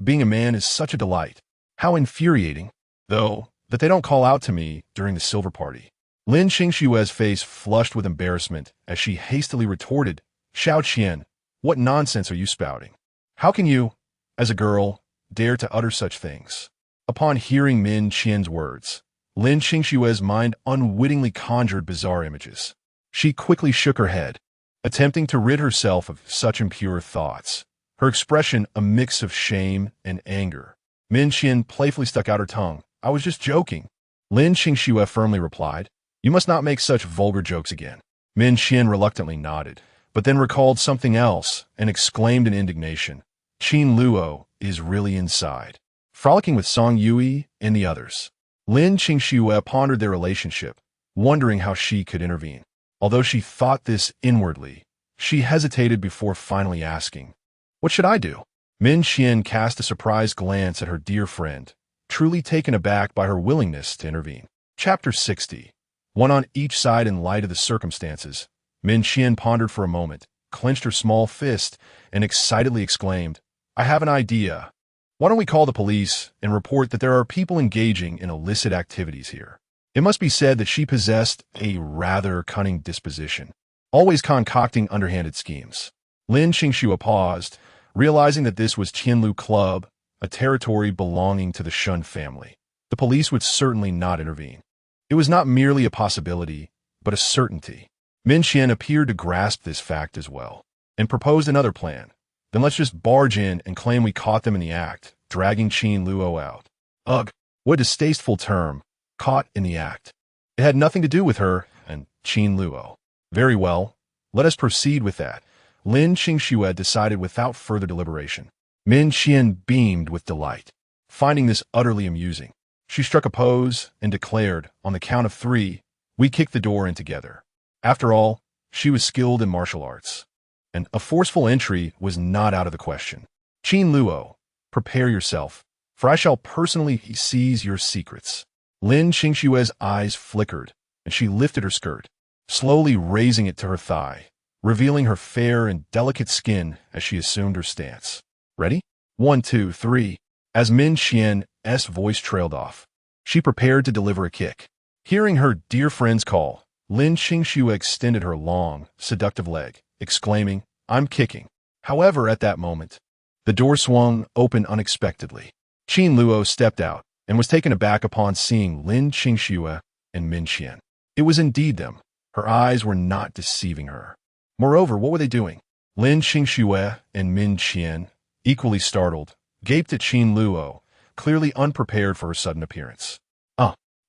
Being a man is such a delight. How infuriating, though, that they don't call out to me during the silver party. Lin Qingxue's face flushed with embarrassment as she hastily retorted, "Xiao Qian, what nonsense are you spouting? How can you, as a girl, dare to utter such things?" Upon hearing Min Qian's words, Lin Qingxue's mind unwittingly conjured bizarre images. She quickly shook her head, attempting to rid herself of such impure thoughts, her expression a mix of shame and anger. Min Qian playfully stuck out her tongue. "I was just joking." Lin Qingxue firmly replied, "You must not make such vulgar jokes again." Min Qian reluctantly nodded, but then recalled something else and exclaimed in indignation, "Qin Luo is really inside, frolicking with Song Yui and the others." Lin Qingxue pondered their relationship, wondering how she could intervene. Although she thought this inwardly, she hesitated before finally asking, "What should I do?" Min Qian cast a surprised glance at her dear friend, truly taken aback by her willingness to intervene. Chapter 60. One on each side in light of the circumstances. Min Qian pondered for a moment, clenched her small fist, and excitedly exclaimed, "I have an idea. Why don't we call the police and report that there are people engaging in illicit activities here?" It must be said that she possessed a rather cunning disposition, always concocting underhanded schemes. Lin Qingxue paused, realizing that this was Qin Luo Club, a territory belonging to the Shun family. The police would certainly not intervene. It was not merely a possibility, but a certainty. Min Qian appeared to grasp this fact as well, and proposed another plan. "Then let's just barge in and claim we caught them in the act, dragging Qin Luo out." Ugh, what a distasteful term, caught in the act. It had nothing to do with her and Qin Luo. Very well, let us proceed with that, Lin Qingxue decided without further deliberation. Min Qian beamed with delight, finding this utterly amusing. She struck a pose and declared, on the count of 3, we kick the door in together. After all, she was skilled in martial arts, and a forceful entry was not out of the question. Qin Luo, prepare yourself, for I shall personally seize your secrets. Lin Qingxue's eyes flickered, and she lifted her skirt, slowly raising it to her thigh, revealing her fair and delicate skin as she assumed her stance. Ready? 1, 2, 3. As Min Qian's voice trailed off, she prepared to deliver a kick. Hearing her dear friend's call, Lin Qingxue extended her long, seductive leg, exclaiming, I'm kicking. However, at that moment, the door swung open unexpectedly. Qin Luo stepped out and was taken aback upon seeing Lin Qingxue and Min Qian. It was indeed them. Her eyes were not deceiving her. Moreover, what were they doing? Lin Qingxue and Min Qian, equally startled, gaped at Qin Luo, clearly unprepared for her sudden appearance.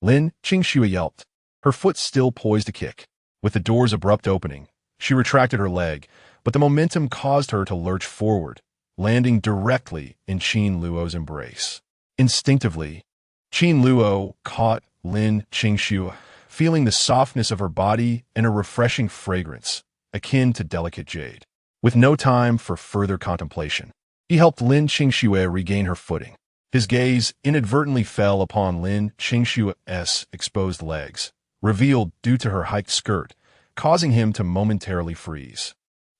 Lin Qingxue yelped, her foot still poised to kick. With the door's abrupt opening, she retracted her leg, but the momentum caused her to lurch forward, landing directly in Qin Luo's embrace. Instinctively, Qin Luo caught Lin Qingxue, feeling the softness of her body and a refreshing fragrance, akin to delicate jade. With no time for further contemplation, he helped Lin Qingxue regain her footing. His gaze inadvertently fell upon Lin Qingxue's exposed legs, revealed due to her hiked skirt, causing him to momentarily freeze.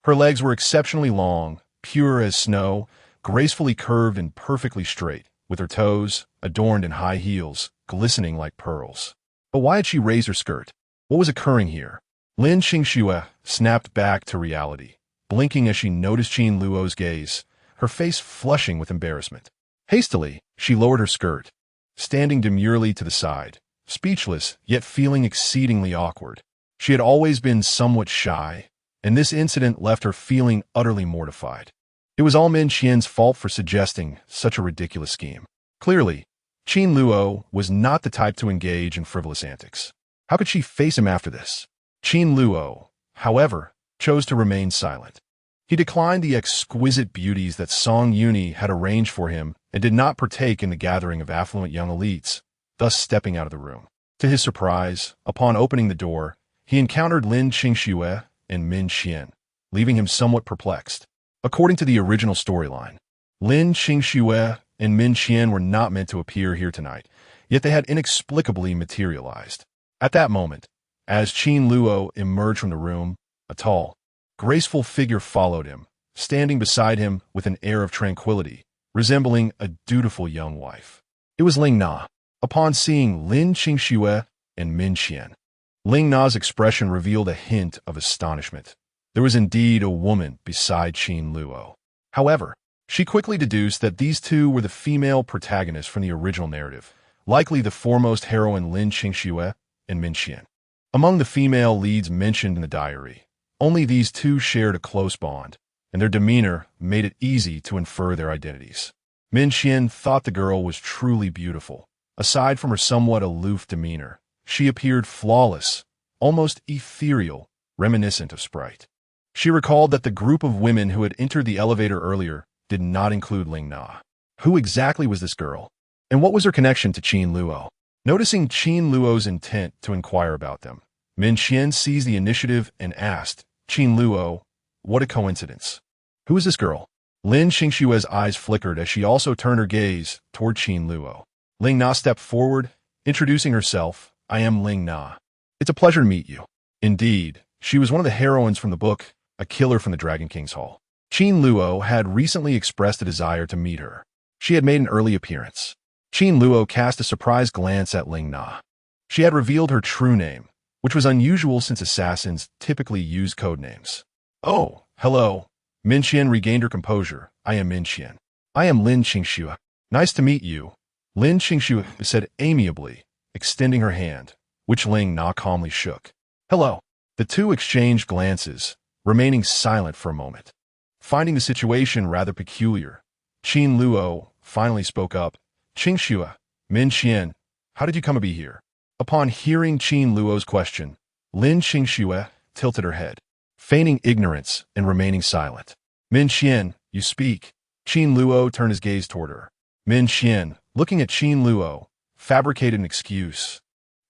Her legs were exceptionally long, pure as snow, gracefully curved and perfectly straight, with her toes, adorned in high heels, glistening like pearls. But why had she raised her skirt? What was occurring here? Lin Qingxue snapped back to reality, blinking as she noticed Qin Luo's gaze, her face flushing with embarrassment. Hastily, she lowered her skirt, standing demurely to the side, speechless yet feeling exceedingly awkward. She had always been somewhat shy, and this incident left her feeling utterly mortified. It was all Min Qian's fault for suggesting such a ridiculous scheme. Clearly, Qin Luo was not the type to engage in frivolous antics. How could she face him after this? Qin Luo, however, chose to remain silent. He declined the exquisite beauties that Song Yuni had arranged for him and did not partake in the gathering of affluent young elites, thus stepping out of the room. To his surprise, upon opening the door, he encountered Lin Qingxue and Min Qian, leaving him somewhat perplexed. According to the original storyline, Lin Qingxue and Min Qian were not meant to appear here tonight, yet they had inexplicably materialized. At that moment, as Qin Luo emerged from the room, a tall, graceful figure followed him, standing beside him with an air of tranquility, resembling a dutiful young wife. It was Ling Na. Upon seeing Lin Qingxue and Min Qian, Ling Na's expression revealed a hint of astonishment. There was indeed a woman beside Qin Luo. However, she quickly deduced that these two were the female protagonists from the original narrative, likely the foremost heroine Lin Qingxue and Min Qian. Among the female leads mentioned in the diary, only these two shared a close bond, and their demeanor made it easy to infer their identities. Min Qian thought the girl was truly beautiful. Aside from her somewhat aloof demeanor, she appeared flawless, almost ethereal, reminiscent of Sprite. She recalled that the group of women who had entered the elevator earlier did not include Ling Na. Who exactly was this girl? And what was her connection to Qin Luo? Noticing Qin Luo's intent to inquire about them, Min Qian seized the initiative and asked, Qin Luo, what a coincidence. Who is this girl? Lin Qingxue's eyes flickered as she also turned her gaze toward Qin Luo. Ling Na stepped forward, introducing herself. I am Ling Na. It's a pleasure to meet you. Indeed, she was one of the heroines from the book, A Killer from the Dragon King's Hall. Qin Luo had recently expressed a desire to meet her. She had made an early appearance. Qin Luo cast a surprised glance at Ling Na. She had revealed her true name, which was unusual since assassins typically use code names. Oh, hello. Min Qian regained her composure. I am Min Qian. I am Lin Qingxue. Nice to meet you. Lin Qingxue said amiably, extending her hand, which Ling Na calmly shook. Hello. The two exchanged glances, remaining silent for a moment. Finding the situation rather peculiar, Qin Luo finally spoke up. Qingxue, Min Qian, how did you come to be here? Upon hearing Qin Luo's question, Lin Qingxue tilted her head, feigning ignorance and remaining silent. Min Qian, you speak. Qin Luo turned his gaze toward her. Min Qian, looking at Qin Luo, fabricated an excuse.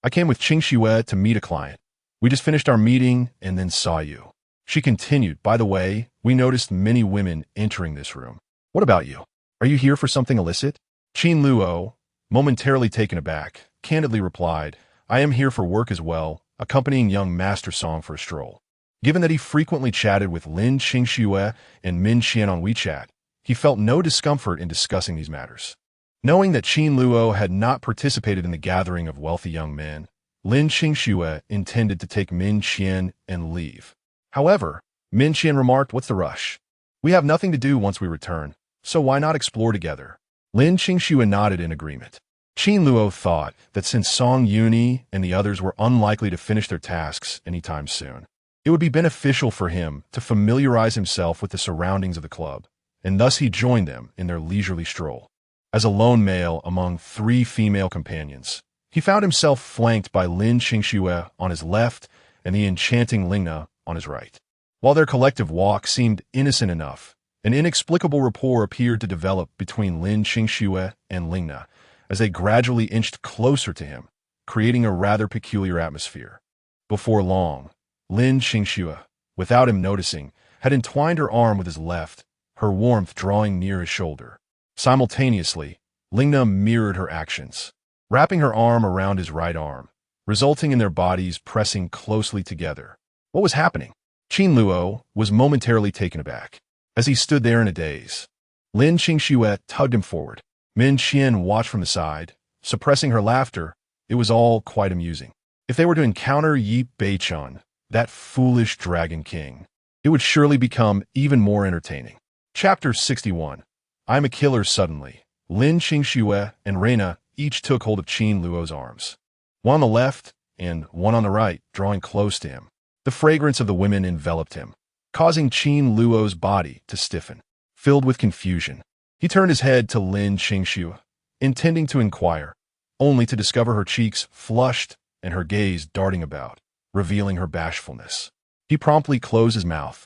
I came with Qingxue to meet a client. We just finished our meeting and then saw you. She continued, by the way, we noticed many women entering this room. What about you? Are you here for something illicit? Qin Luo, momentarily taken aback, candidly replied, I am here for work as well, accompanying young Master Song for a stroll. Given that he frequently chatted with Lin Qingxue and Min Qian on WeChat, he felt no discomfort in discussing these matters. Knowing that Qin Luo had not participated in the gathering of wealthy young men, Lin Qingxue intended to take Min Qian and leave. However, Min Qian remarked, what's the rush? We have nothing to do once we return, so why not explore together? Lin Qingxue nodded in agreement. Qin Luo thought that since Song Yuni and the others were unlikely to finish their tasks anytime soon, it would be beneficial for him to familiarize himself with the surroundings of the club, and thus he joined them in their leisurely stroll. As a lone male among three female companions, he found himself flanked by Lin Qingxue on his left and the enchanting Ling Na on his right. While their collective walk seemed innocent enough, An inexplicable rapport appeared to develop between Lin Qingxue and Lingna as they gradually inched closer to him, creating a rather peculiar atmosphere. Before long, Lin Qingxue, without him noticing, had entwined her arm with his left, her warmth drawing near his shoulder. Simultaneously, Lingna mirrored her actions, wrapping her arm around his right arm, resulting in their bodies pressing closely together. What was happening? Qin Luo was momentarily taken aback. As he stood there in a daze, Lin Qingxue tugged him forward. Min Qian watched from the side, suppressing her laughter. It was all quite amusing. If they were to encounter Yi Beichun, that foolish dragon king, it would surely become even more entertaining. Chapter 61. I'm a killer suddenly. Lin Qingxue and Reina each took hold of Qin Luo's arms, one on the left and one on the right, drawing close to him. The fragrance of the women enveloped him, causing Qin Luo's body to stiffen. Filled with confusion, he turned his head to Lin Qingxue, intending to inquire, only to discover her cheeks flushed and her gaze darting about, revealing her bashfulness. He promptly closed his mouth,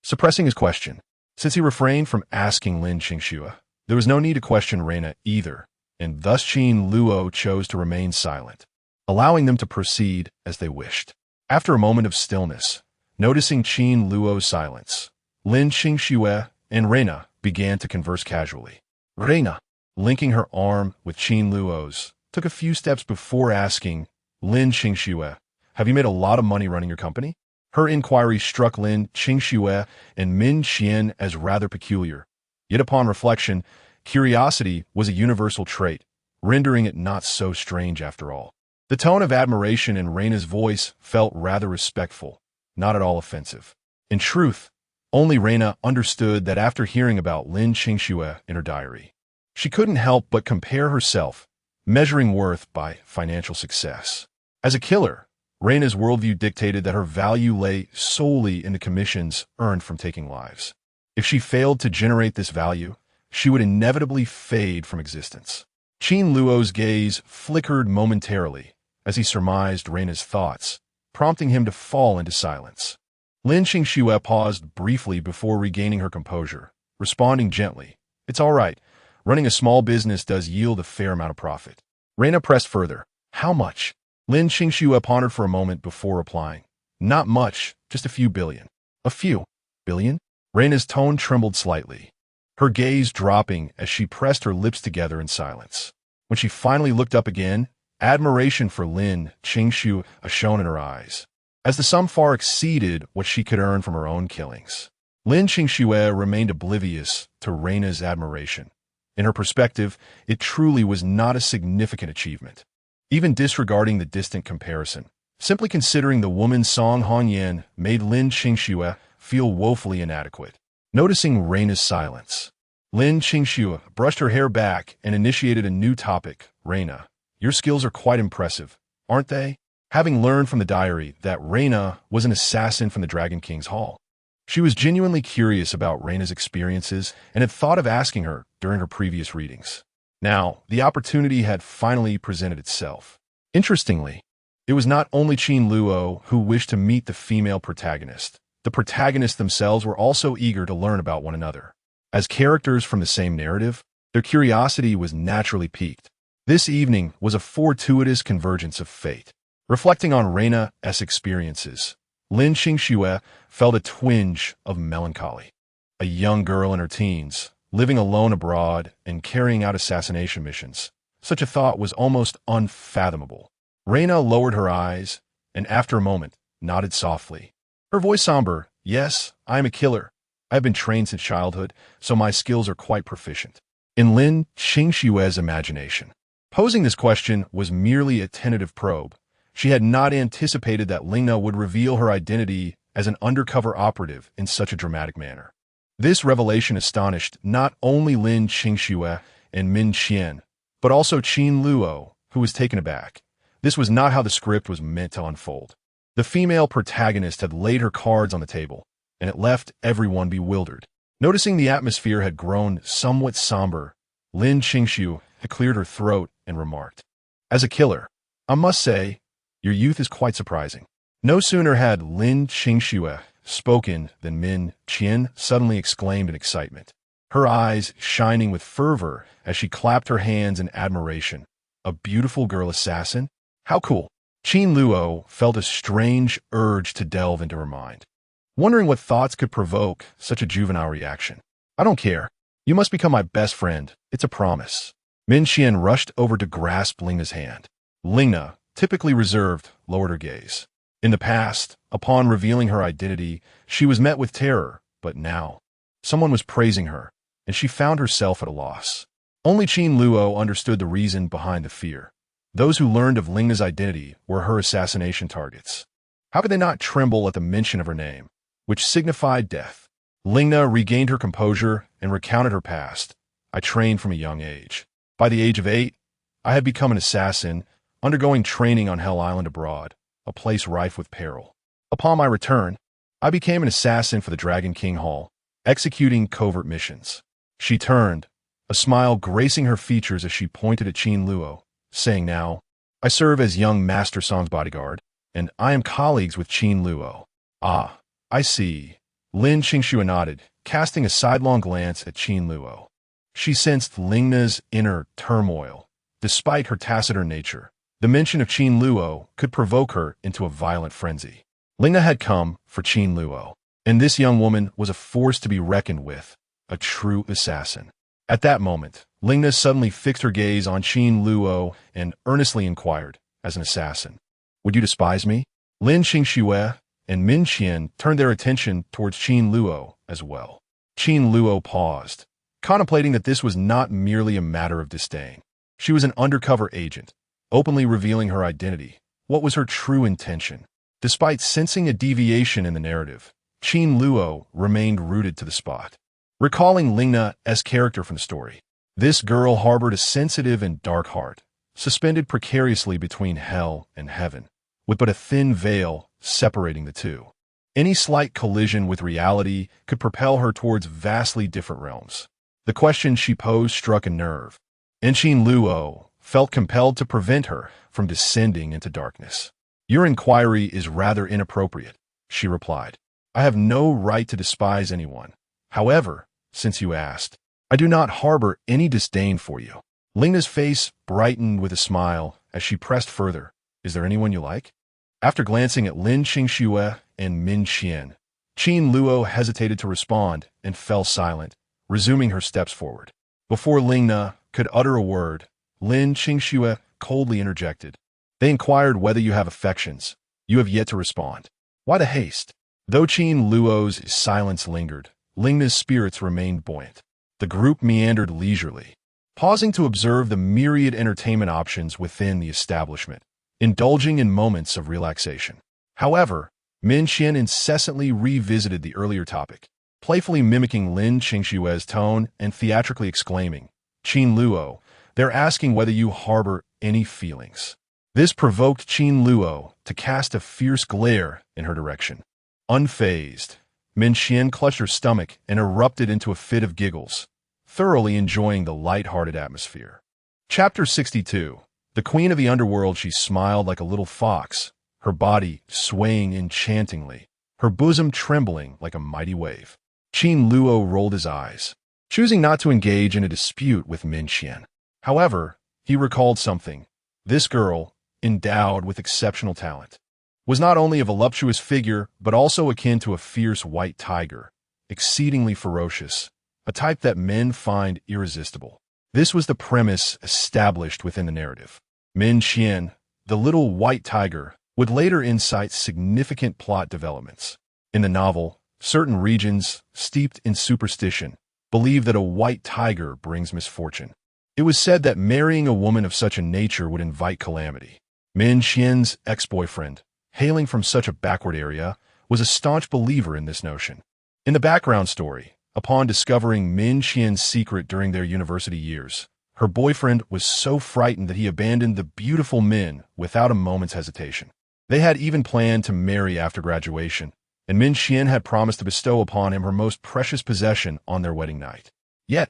suppressing his question. Since he refrained from asking Lin Qingxue, there was no need to question Reina either, and thus Qin Luo chose to remain silent, allowing them to proceed as they wished. After a moment of stillness, noticing Qin Luo's silence, Lin Qingxue and Reina began to converse casually. Reina, linking her arm with Qin Luo's, took a few steps before asking Lin Qingxue, "Have you made a lot of money running your company?" Her inquiry struck Lin Qingxue and Min Qian as rather peculiar. Yet upon reflection, curiosity was a universal trait, rendering it not so strange after all. The tone of admiration in Reina's voice felt rather respectful, not at all offensive. In truth, only Reina understood that after hearing about Lin Qingxue in her diary, she couldn't help but compare herself, measuring worth by financial success. As a killer, Reina's worldview dictated that her value lay solely in the commissions earned from taking lives. If she failed to generate this value, she would inevitably fade from existence. Qin Luo's gaze flickered momentarily as he surmised Reina's thoughts, prompting him to fall into silence. Lin Qingxue paused briefly before regaining her composure, responding gently, "It's all right. Running a small business does yield a fair amount of profit." Reina pressed further. "How much?" Lin Qingxue pondered for a moment before replying, "Not much, just a few billion." "A few billion?" Reina's tone trembled slightly, her gaze dropping as she pressed her lips together in silence. When she finally looked up again, admiration for Lin Qingxue shone in her eyes, as the sum far exceeded what she could earn from her own killings. Lin Qingxue remained oblivious to Reina's admiration. In her perspective, it truly was not a significant achievement. Even disregarding the distant comparison, simply considering the woman's Song Hanyan made Lin Qingxue feel woefully inadequate. Noticing Reina's silence, Lin Qingxue brushed her hair back and initiated a new topic. "Reina, your skills are quite impressive, aren't they?" Having learned from the diary that Reina was an assassin from the Dragon King's Hall, she was genuinely curious about Reina's experiences and had thought of asking her during her previous readings. Now, the opportunity had finally presented itself. Interestingly, it was not only Qin Luo who wished to meet the female protagonist. The protagonists themselves were also eager to learn about one another. As characters from the same narrative, their curiosity was naturally piqued. This evening was a fortuitous convergence of fate. Reflecting on Reina's experiences, Lin Qingxue felt a twinge of melancholy. A young girl in her teens, living alone abroad and carrying out assassination missions. Such a thought was almost unfathomable. Reina lowered her eyes and, after a moment, nodded softly. Her voice somber, "Yes, I am a killer. I have been trained since childhood, so my skills are quite proficient." In Lin Qingxue's imagination, posing this question was merely a tentative probe. She had not anticipated that Lingna would reveal her identity as an undercover operative in such a dramatic manner. This revelation astonished not only Lin Qingxue and Min Qian, but also Qin Luo, who was taken aback. This was not how the script was meant to unfold. The female protagonist had laid her cards on the table, and it left everyone bewildered. Noticing the atmosphere had grown somewhat somber, Lin Qingxue had cleared her throat and remarked, "As a killer, I must say, your youth is quite surprising." No sooner had Lin Qingxue spoken than Min Qian suddenly exclaimed in excitement, her eyes shining with fervor as she clapped her hands in admiration. A beautiful girl assassin? How cool! Qin Luo felt a strange urge to delve into her mind, wondering what thoughts could provoke such a juvenile reaction. I don't care. You must become my best friend. It's a promise. Min Qian rushed over to grasp Lingna's hand. Lingna, typically reserved, lowered her gaze. In the past, upon revealing her identity, she was met with terror, but now, someone was praising her, and she found herself at a loss. Only Qin Luo understood the reason behind the fear. Those who learned of Lingna's identity were her assassination targets. How could they not tremble at the mention of her name, which signified death? Lingna regained her composure and recounted her past. I trained from a young age. By the age of 8, I had become an assassin, undergoing training on Hell Island abroad, a place rife with peril. Upon my return, I became an assassin for the Dragon King Hall, executing covert missions. She turned, a smile gracing her features as she pointed at Qin Luo, saying, now, I serve as young Master Song's bodyguard, and I am colleagues with Qin Luo. Ah, I see. Lin Qingxue nodded, casting a sidelong glance at Qin Luo. She sensed Lingna's inner turmoil. Despite her taciturn nature, the mention of Qin Luo could provoke her into a violent frenzy. Lingna had come for Qin Luo, and this young woman was a force to be reckoned with, a true assassin. At that moment, Lingna suddenly fixed her gaze on Qin Luo and earnestly inquired, as an assassin, would you despise me? Lin Qingxue and Min Qian turned their attention towards Qin Luo as well. Qin Luo paused, contemplating that this was not merely a matter of disdain. She was an undercover agent, openly revealing her identity. What was her true intention? Despite sensing a deviation in the narrative, Qin Luo remained rooted to the spot. Recalling Lingna's character from the story, this girl harbored a sensitive and dark heart, suspended precariously between hell and heaven, with but a thin veil separating the two. Any slight collision with reality could propel her towards vastly different realms. The question she posed struck a nerve, and Qin Luo felt compelled to prevent her from descending into darkness. Your inquiry is rather inappropriate, she replied. I have no right to despise anyone. However, since you asked, I do not harbor any disdain for you. Lingna's face brightened with a smile as she pressed further. Is there anyone you like? After glancing at Lin Qingxue and Min Qian, Qin Luo hesitated to respond and fell silent, resuming her steps forward. Before Lingna could utter a word, Lin Qingxue coldly interjected. They inquired whether you have affections. You have yet to respond. Why the haste? Though Qin Luo's silence lingered, Lingna's spirits remained buoyant. The group meandered leisurely, pausing to observe the myriad entertainment options within the establishment, indulging in moments of relaxation. However, Min Qian incessantly revisited the earlier topic, playfully mimicking Lin Qingxue's tone and theatrically exclaiming, Qin Luo, they're asking whether you harbor any feelings. This provoked Qin Luo to cast a fierce glare in her direction. Unfazed, Min Qian clutched her stomach and erupted into a fit of giggles, thoroughly enjoying the light-hearted atmosphere. Chapter 62. The Queen of the Underworld. She smiled like a little fox, her body swaying enchantingly, her bosom trembling like a mighty wave. Qin Luo rolled his eyes, choosing not to engage in a dispute with Min Qian. However, he recalled something. This girl, endowed with exceptional talent, was not only a voluptuous figure, but also akin to a fierce white tiger, exceedingly ferocious, a type that men find irresistible. This was the premise established within the narrative. Min Qian, the little white tiger, would later incite significant plot developments. In the novel, certain regions, steeped in superstition, believe that a white tiger brings misfortune. It was said that marrying a woman of such a nature would invite calamity. Min Qian's ex-boyfriend, hailing from such a backward area, was a staunch believer in this notion. In the background story, upon discovering Min Qian's secret during their university years, her boyfriend was so frightened that he abandoned the beautiful Min without a moment's hesitation. They had even planned to marry after graduation, and Min Qian had promised to bestow upon him her most precious possession on their wedding night. Yet,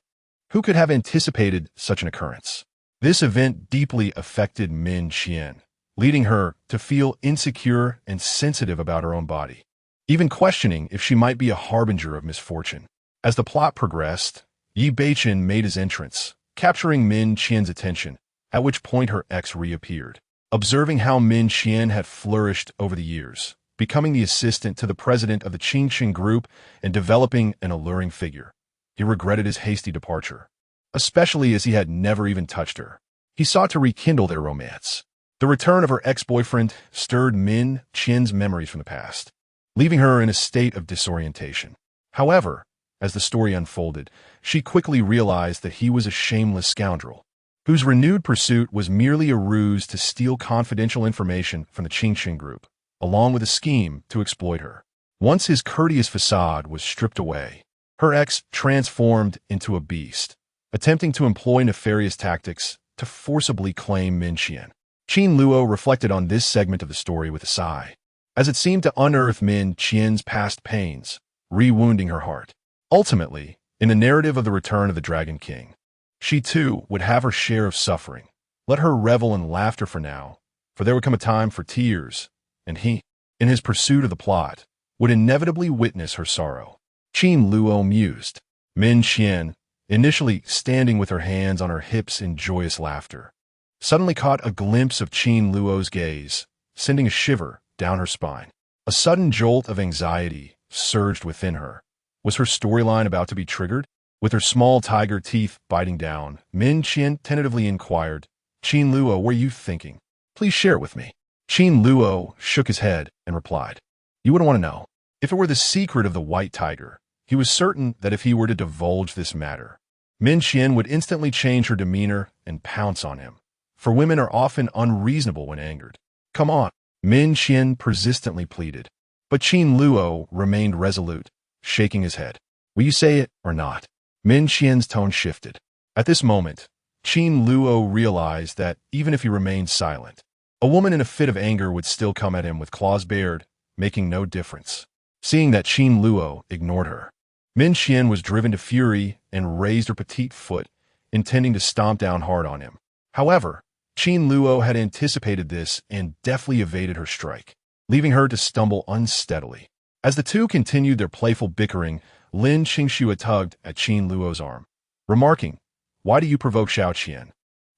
who could have anticipated such an occurrence? This event deeply affected Min Qian, leading her to feel insecure and sensitive about her own body. even questioning if she might be a harbinger of misfortune. As the plot progressed, Yi Beichen made his entrance, capturing Min Qian's attention, at which point her ex reappeared. Observing how Min Qian had flourished over the years, becoming the assistant to the president of the Qin group and developing an alluring figure, he regretted his hasty departure, especially as he had never even touched her. He sought to rekindle their romance. The return of her ex-boyfriend stirred Min Qian's memories from the past, leaving her in a state of disorientation. However, as the story unfolded, she quickly realized that he was a shameless scoundrel, whose renewed pursuit was merely a ruse to steal confidential information from the Qin group, along with a scheme to exploit her. Once his courteous facade was stripped away, her ex transformed into a beast, attempting to employ nefarious tactics to forcibly claim Min Qian. Qin Luo reflected on this segment of the story with a sigh, as it seemed to unearth Min Qian's past pains, re-wounding her heart. Ultimately, in the narrative of the return of the Dragon King, she too would have her share of suffering. Let her revel in laughter for now, for there would come a time for tears, and he, in his pursuit of the plot, would inevitably witness her sorrow. Qin Luo mused. Min Qian, initially standing with her hands on her hips in joyous laughter, suddenly caught a glimpse of Qin Luo's gaze, sending a shiver down her spine. A sudden jolt of anxiety surged within her. Was her storyline about to be triggered? With her small tiger teeth biting down, Min Qian tentatively inquired, "Qin Luo, what are you thinking? Please share it with me." Qin Luo shook his head and replied, "You wouldn't want to know. If it were the secret of the white tiger, he was certain that if he were to divulge this matter, Min Qian would instantly change her demeanor and pounce on him. For women are often unreasonable when angered. Come on," Min Qian persistently pleaded. But Qin Luo remained resolute, shaking his head. "Will you say it or not?" Min Qian's tone shifted. At this moment, Qin Luo realized that even if he remained silent, a woman in a fit of anger would still come at him with claws bared, making no difference. Seeing that Qin Luo ignored her, Min Qian was driven to fury and raised her petite foot, intending to stomp down hard on him. However, Qin Luo had anticipated this and deftly evaded her strike, leaving her to stumble unsteadily. As the two continued their playful bickering, Lin Qingxue tugged at Qin Luo's arm, remarking, "Why do you provoke Xiao Qian?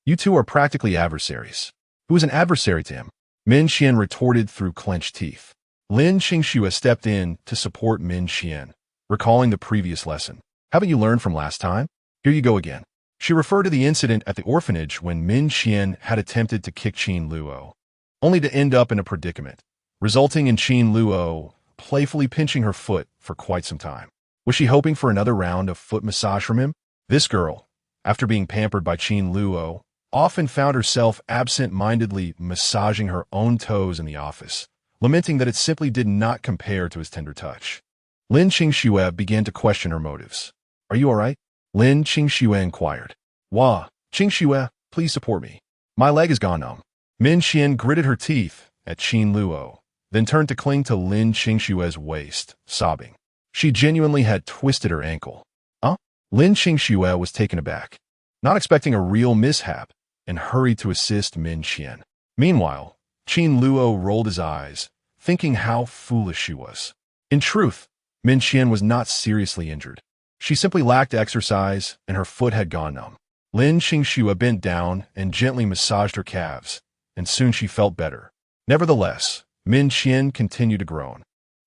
You two are practically adversaries." "Who is an adversary to him?" Min Qian retorted through clenched teeth. Lin Qingxue stepped in to support Min Qian, recalling the previous lesson. "Haven't you learned from last time? Here you go again." She referred to the incident at the orphanage when Min Qian had attempted to kick Qin Luo, only to end up in a predicament, resulting in Qin Luo playfully pinching her foot for quite some time. Was she hoping for another round of foot massage from him? This girl, after being pampered by Qin Luo, often found herself absent-mindedly massaging her own toes in the office, lamenting that it simply did not compare to his tender touch. Lin Qingxue began to question her motives. "Are you all right?" Lin Qingxue inquired. "Wah, Qingxue, please support me. My leg has gone numb." Min Qian gritted her teeth at Qin Luo, then turned to cling to Lin Qingxue's waist, sobbing. She genuinely had twisted her ankle. "Huh?" Lin Qingxue was taken aback, not expecting a real mishap, and hurried to assist Min Qian. Meanwhile, Qin Luo rolled his eyes, thinking how foolish she was. In truth, Min Qian was not seriously injured. She simply lacked exercise, and her foot had gone numb. Lin Qingxue bent down and gently massaged her calves, and soon she felt better. Nevertheless, Min Qian continued to groan.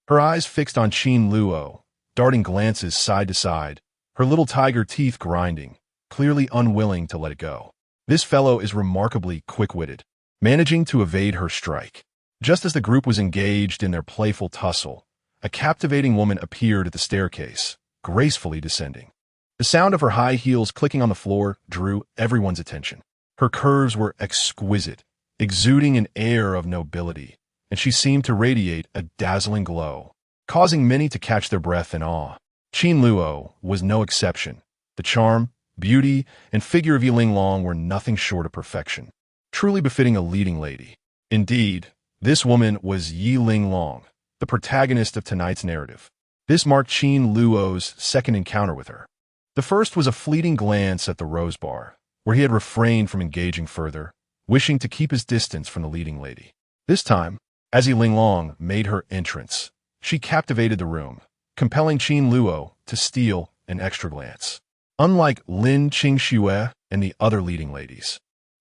Her eyes fixed on Qin Luo, darting glances side to side, her little tiger teeth grinding, clearly unwilling to let it go. This fellow is remarkably quick-witted, managing to evade her strike. Just as the group was engaged in their playful tussle, a captivating woman appeared at the staircase, gracefully descending. The sound of her high heels clicking on the floor drew everyone's attention. Her curves were exquisite, exuding an air of nobility, and she seemed to radiate a dazzling glow, causing many to catch their breath in awe. Qin Luo was no exception. The charm, beauty, and figure of Yi Linglong were nothing short of perfection, truly befitting a leading lady. Indeed, this woman was Yi Linglong, the protagonist of tonight's narrative. This marked Qin Luo's second encounter with her. The first was a fleeting glance at the Rose Bar, where he had refrained from engaging further, wishing to keep his distance from the leading lady. This time, as Yi Linglong made her entrance, She captivated the room, compelling Qin Luo to steal an extra glance. Unlike Lin Qingxue and the other leading ladies,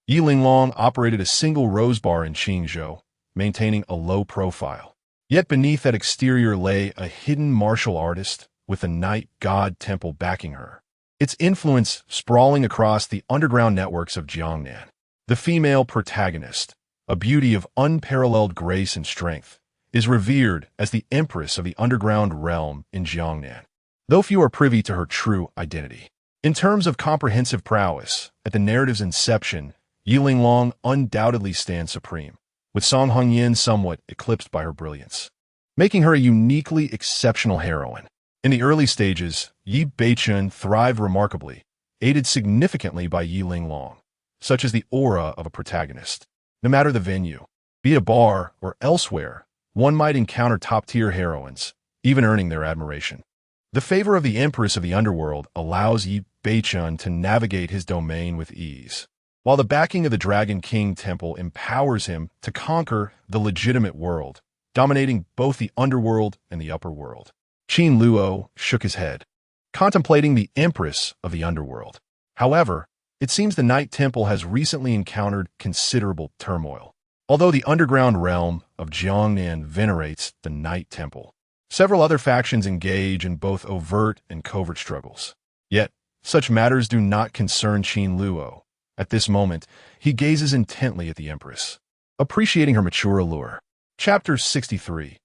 Yi Linglong operated a single rose bar in Qingzhou, maintaining a low profile. Yet beneath that exterior lay a hidden martial artist with a night god temple backing her, its influence sprawling across the underground networks of Jiangnan. The female protagonist, a beauty of unparalleled grace and strength, is revered as the empress of the underground realm in Jiangnan, though few are privy to her true identity. In terms of comprehensive prowess, at the narrative's inception, Yi Linglong undoubtedly stands supreme, with Song Hongyan somewhat eclipsed by her brilliance, making her a uniquely exceptional heroine. In the early stages, Yi Beichun thrived remarkably, aided significantly by Yi Linglong, such as the aura of a protagonist. No matter the venue, be it a bar or elsewhere, one might encounter top-tier heroines, even earning their admiration. The favor of the Empress of the Underworld allows Yi Beichun to navigate his domain with ease, while the backing of the Dragon King Temple empowers him to conquer the legitimate world, dominating both the underworld and the upper world. Qin Luo shook his head, contemplating the Empress of the Underworld. However, it seems the Night Temple has recently encountered considerable turmoil. Although the underground realm of Jiangnan venerates the Night Temple, several other factions engage in both overt and covert struggles. Yet, such matters do not concern Qin Luo. At this moment, he gazes intently at the Empress, appreciating her mature allure. Chapter 63.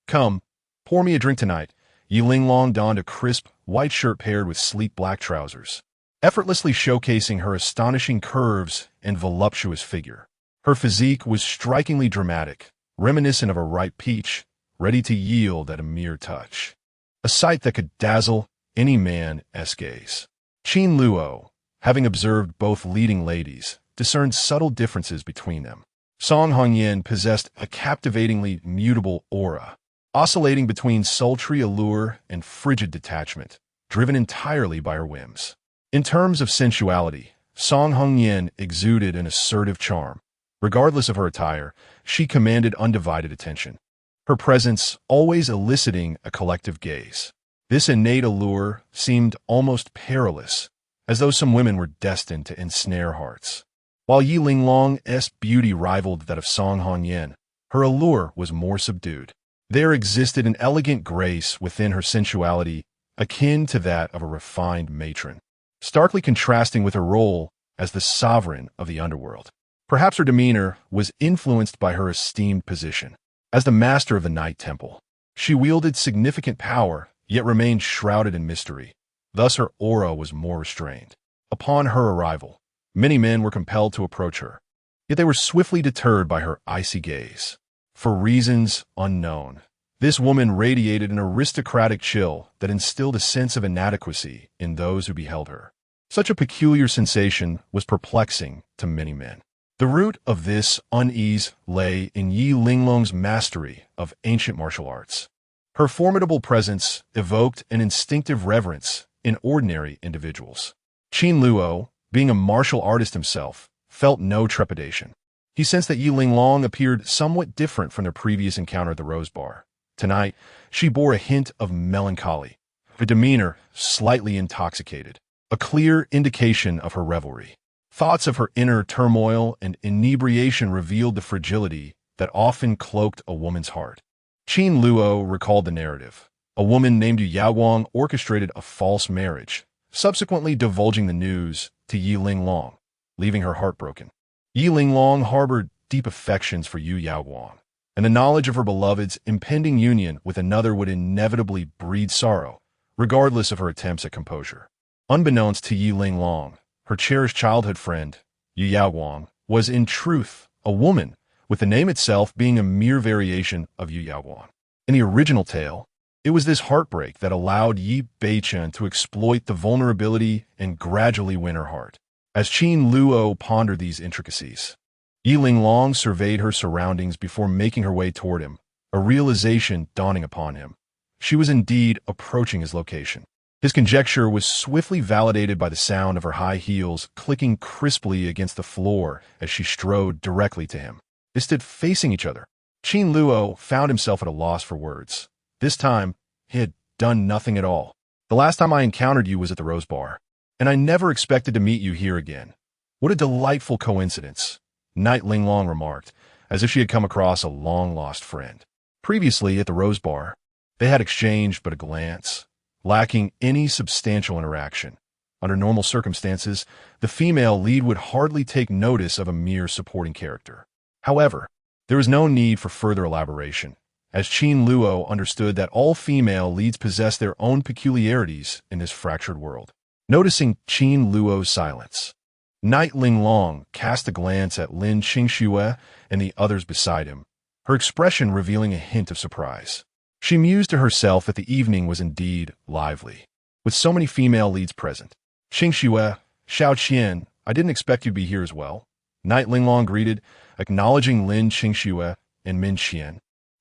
Come, pour me a drink tonight. Yi Linglong donned a crisp, white shirt paired with sleek black trousers, effortlessly showcasing her astonishing curves and voluptuous figure. Her physique was strikingly dramatic, reminiscent of a ripe peach, ready to yield at a mere touch. A sight that could dazzle any man's gaze. Qin Luo, having observed both leading ladies, discerned subtle differences between them. Song Hongyan possessed a captivatingly mutable aura, oscillating between sultry allure and frigid detachment, driven entirely by her whims. In terms of sensuality, Song Hongyan exuded an assertive charm. Regardless of her attire, she commanded undivided attention, her presence always eliciting a collective gaze. This innate allure seemed almost perilous, as though some women were destined to ensnare hearts. While Yi Linglong's beauty rivaled that of Song Hongyan, her allure was more subdued. There existed an elegant grace within her sensuality, akin to that of a refined matron, starkly contrasting with her role as the sovereign of the underworld. Perhaps her demeanor was influenced by her esteemed position. As the master of the Night Temple, she wielded significant power, yet remained shrouded in mystery. Thus her aura was more restrained. Upon her arrival, many men were compelled to approach her, yet they were swiftly deterred by her icy gaze. For reasons unknown, this woman radiated an aristocratic chill that instilled a sense of inadequacy in those who beheld her. Such a peculiar sensation was perplexing to many men. The root of this unease lay in Yi Linglong's mastery of ancient martial arts. Her formidable presence evoked an instinctive reverence in ordinary individuals. Qin Luo, being a martial artist himself, felt no trepidation. He sensed that Yi Linglong appeared somewhat different from their previous encounter at the Rose Bar. Tonight, she bore a hint of melancholy, her demeanor slightly intoxicated, a clear indication of her revelry. Thoughts of her inner turmoil and inebriation revealed the fragility that often cloaked a woman's heart. Qin Luo recalled the narrative. A woman named Yu Yaoguang orchestrated a false marriage, subsequently divulging the news to Yi Linglong, leaving her heartbroken. Yi Linglong harbored deep affections for Yu Yaoguang, and the knowledge of her beloved's impending union with another would inevitably breed sorrow, regardless of her attempts at composure. Unbeknownst to Yi Linglong, her cherished childhood friend, Yu Yaoguang, was in truth a woman, with the name itself being a mere variation of Yu Yaoguang. In the original tale, it was this heartbreak that allowed Yi Beichun to exploit the vulnerability and gradually win her heart. As Qin Luo pondered these intricacies, Yi Linglong surveyed her surroundings before making her way toward him, a realization dawning upon him. She was indeed approaching his location. His conjecture was swiftly validated by the sound of her high heels clicking crisply against the floor as she strode directly to him. They stood facing each other. Qin Luo found himself at a loss for words. This time, he had done nothing at all. The last time I encountered you was at the Rose Bar, and I never expected to meet you here again. What a delightful coincidence, Knight Linglong remarked, as if she had come across a long-lost friend. Previously, at the Rose Bar, they had exchanged but a glance, lacking any substantial interaction. Under normal circumstances, the female lead would hardly take notice of a mere supporting character. However, there was no need for further elaboration, as Qin Luo understood that all female leads possess their own peculiarities in this fractured world. Noticing Qin Luo's silence, Knight Linglong cast a glance at Lin Qingxue and the others beside him, her expression revealing a hint of surprise. She mused to herself that the evening was indeed lively, with so many female leads present. Qingxue, Xiao Qian, I didn't expect you to be here as well, Knight Linglong greeted, acknowledging Lin Qingxue and Min Qian,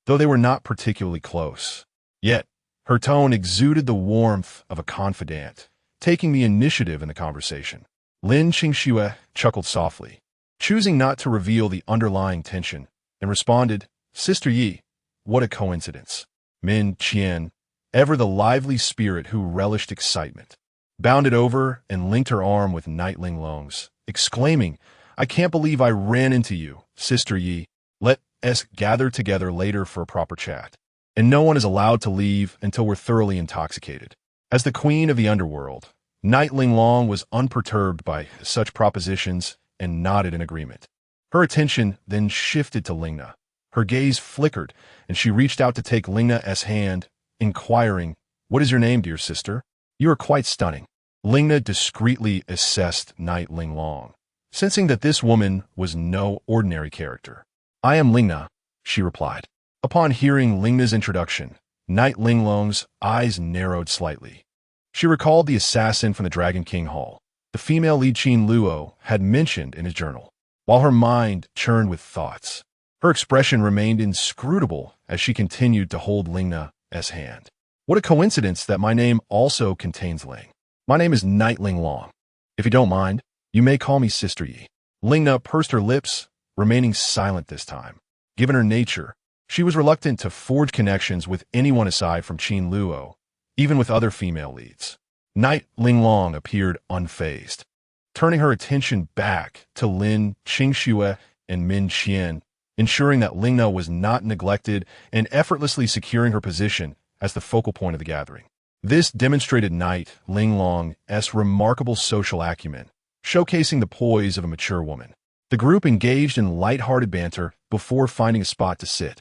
though they were not particularly close. Yet, her tone exuded the warmth of a confidant, taking the initiative in the conversation. Lin Qingxue chuckled softly, choosing not to reveal the underlying tension, and responded, Sister Yi, what a coincidence. Min Qian, ever the lively spirit who relished excitement, bounded over and linked her arm with Knight Linglong's, exclaiming, I can't believe I ran into you, Sister Yi. Let us gather together later for a proper chat. And no one is allowed to leave until we're thoroughly intoxicated. As the queen of the underworld, Knight Linglong was unperturbed by such propositions and nodded in agreement. Her attention then shifted to Lingna. Her gaze flickered, and she reached out to take Lingna's hand, inquiring, What is your name, dear sister? You are quite stunning. Lingna discreetly assessed Knight Linglong, sensing that this woman was no ordinary character. I am Lingna, she replied. Upon hearing Lingna's introduction, Knight Linglong's eyes narrowed slightly. She recalled the assassin from the Dragon King Hall, the female lead Qin Luo had mentioned in his journal. While her mind churned with thoughts, her expression remained inscrutable as she continued to hold Lingna's hand. What a coincidence that my name also contains Ling. My name is Knight Linglong. If you don't mind, you may call me Sister Yi. Lingna pursed her lips, remaining silent this time. Given her nature, she was reluctant to forge connections with anyone aside from Qin Luo, even with other female leads. Knight Linglong appeared unfazed, turning her attention back to Lin Qingxue and Min Qian, ensuring that Lingna was not neglected and effortlessly securing her position as the focal point of the gathering. This demonstrated Knight Linglong's remarkable social acumen, showcasing the poise of a mature woman. The group engaged in light-hearted banter before finding a spot to sit.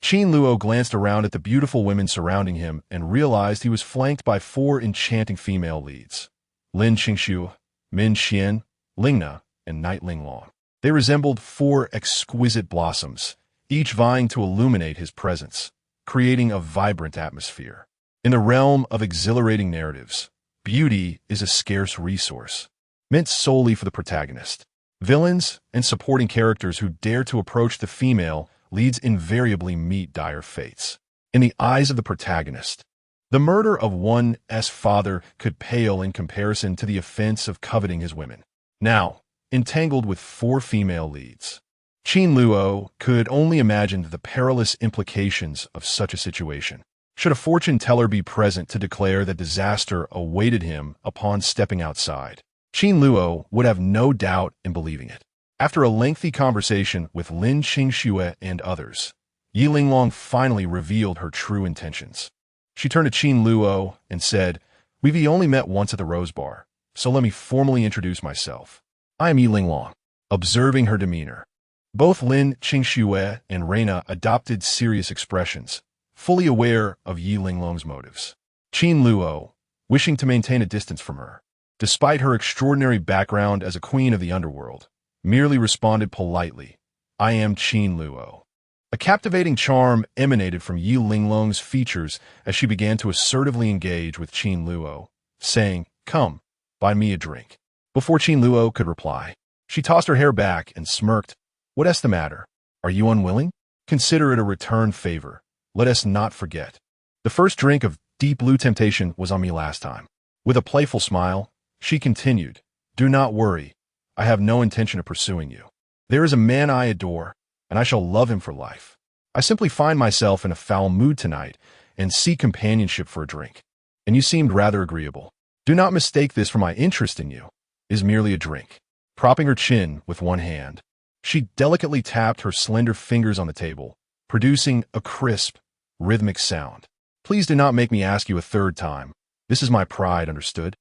Qin Luo glanced around at the beautiful women surrounding him and realized he was flanked by 4 enchanting female leads: Lin Qingxue, Min Qian, Lingna, and Knight Linglong. They resembled 4 exquisite blossoms, each vying to illuminate his presence, creating a vibrant atmosphere. In the realm of exhilarating narratives, beauty is a scarce resource, meant solely for the protagonist. Villains and supporting characters who dare to approach the female leads invariably meet dire fates. In the eyes of the protagonist, the murder of one's father could pale in comparison to the offense of coveting his women. Now, entangled with 4 female leads, Qin Luo could only imagine the perilous implications of such a situation. Should a fortune teller be present to declare that disaster awaited him upon stepping outside, Qin Luo would have no doubt in believing it. After a lengthy conversation with Lin Qingxue and others, Yi Linglong finally revealed her true intentions. She turned to Qin Luo and said, We've only met once at the Rose Bar, so let me formally introduce myself. I am Yi Linglong. Observing her demeanor, both Lin Qingxue and Reina adopted serious expressions, fully aware of Yi Linglong's motives. Qin Luo, wishing to maintain a distance from her, despite her extraordinary background as a queen of the underworld, merely responded politely, I am Qin Luo. A captivating charm emanated from Yi Linglong's features as she began to assertively engage with Qin Luo, saying, Come, buy me a drink. Before Qin Luo could reply, she tossed her hair back and smirked. What's the matter? Are you unwilling? Consider it a return favor. Let us not forget. The first drink of Deep Blue Temptation was on me last time. With a playful smile, she continued, Do not worry. I have no intention of pursuing you. There is a man I adore, and I shall love him for life. I simply find myself in a foul mood tonight, and seek companionship for a drink. And you seemed rather agreeable. Do not mistake this for my interest in you. It is merely a drink. Propping her chin with one hand, she delicately tapped her slender fingers on the table, producing a crisp, rhythmic sound. Please do not make me ask you a third time. This is my pride, understood?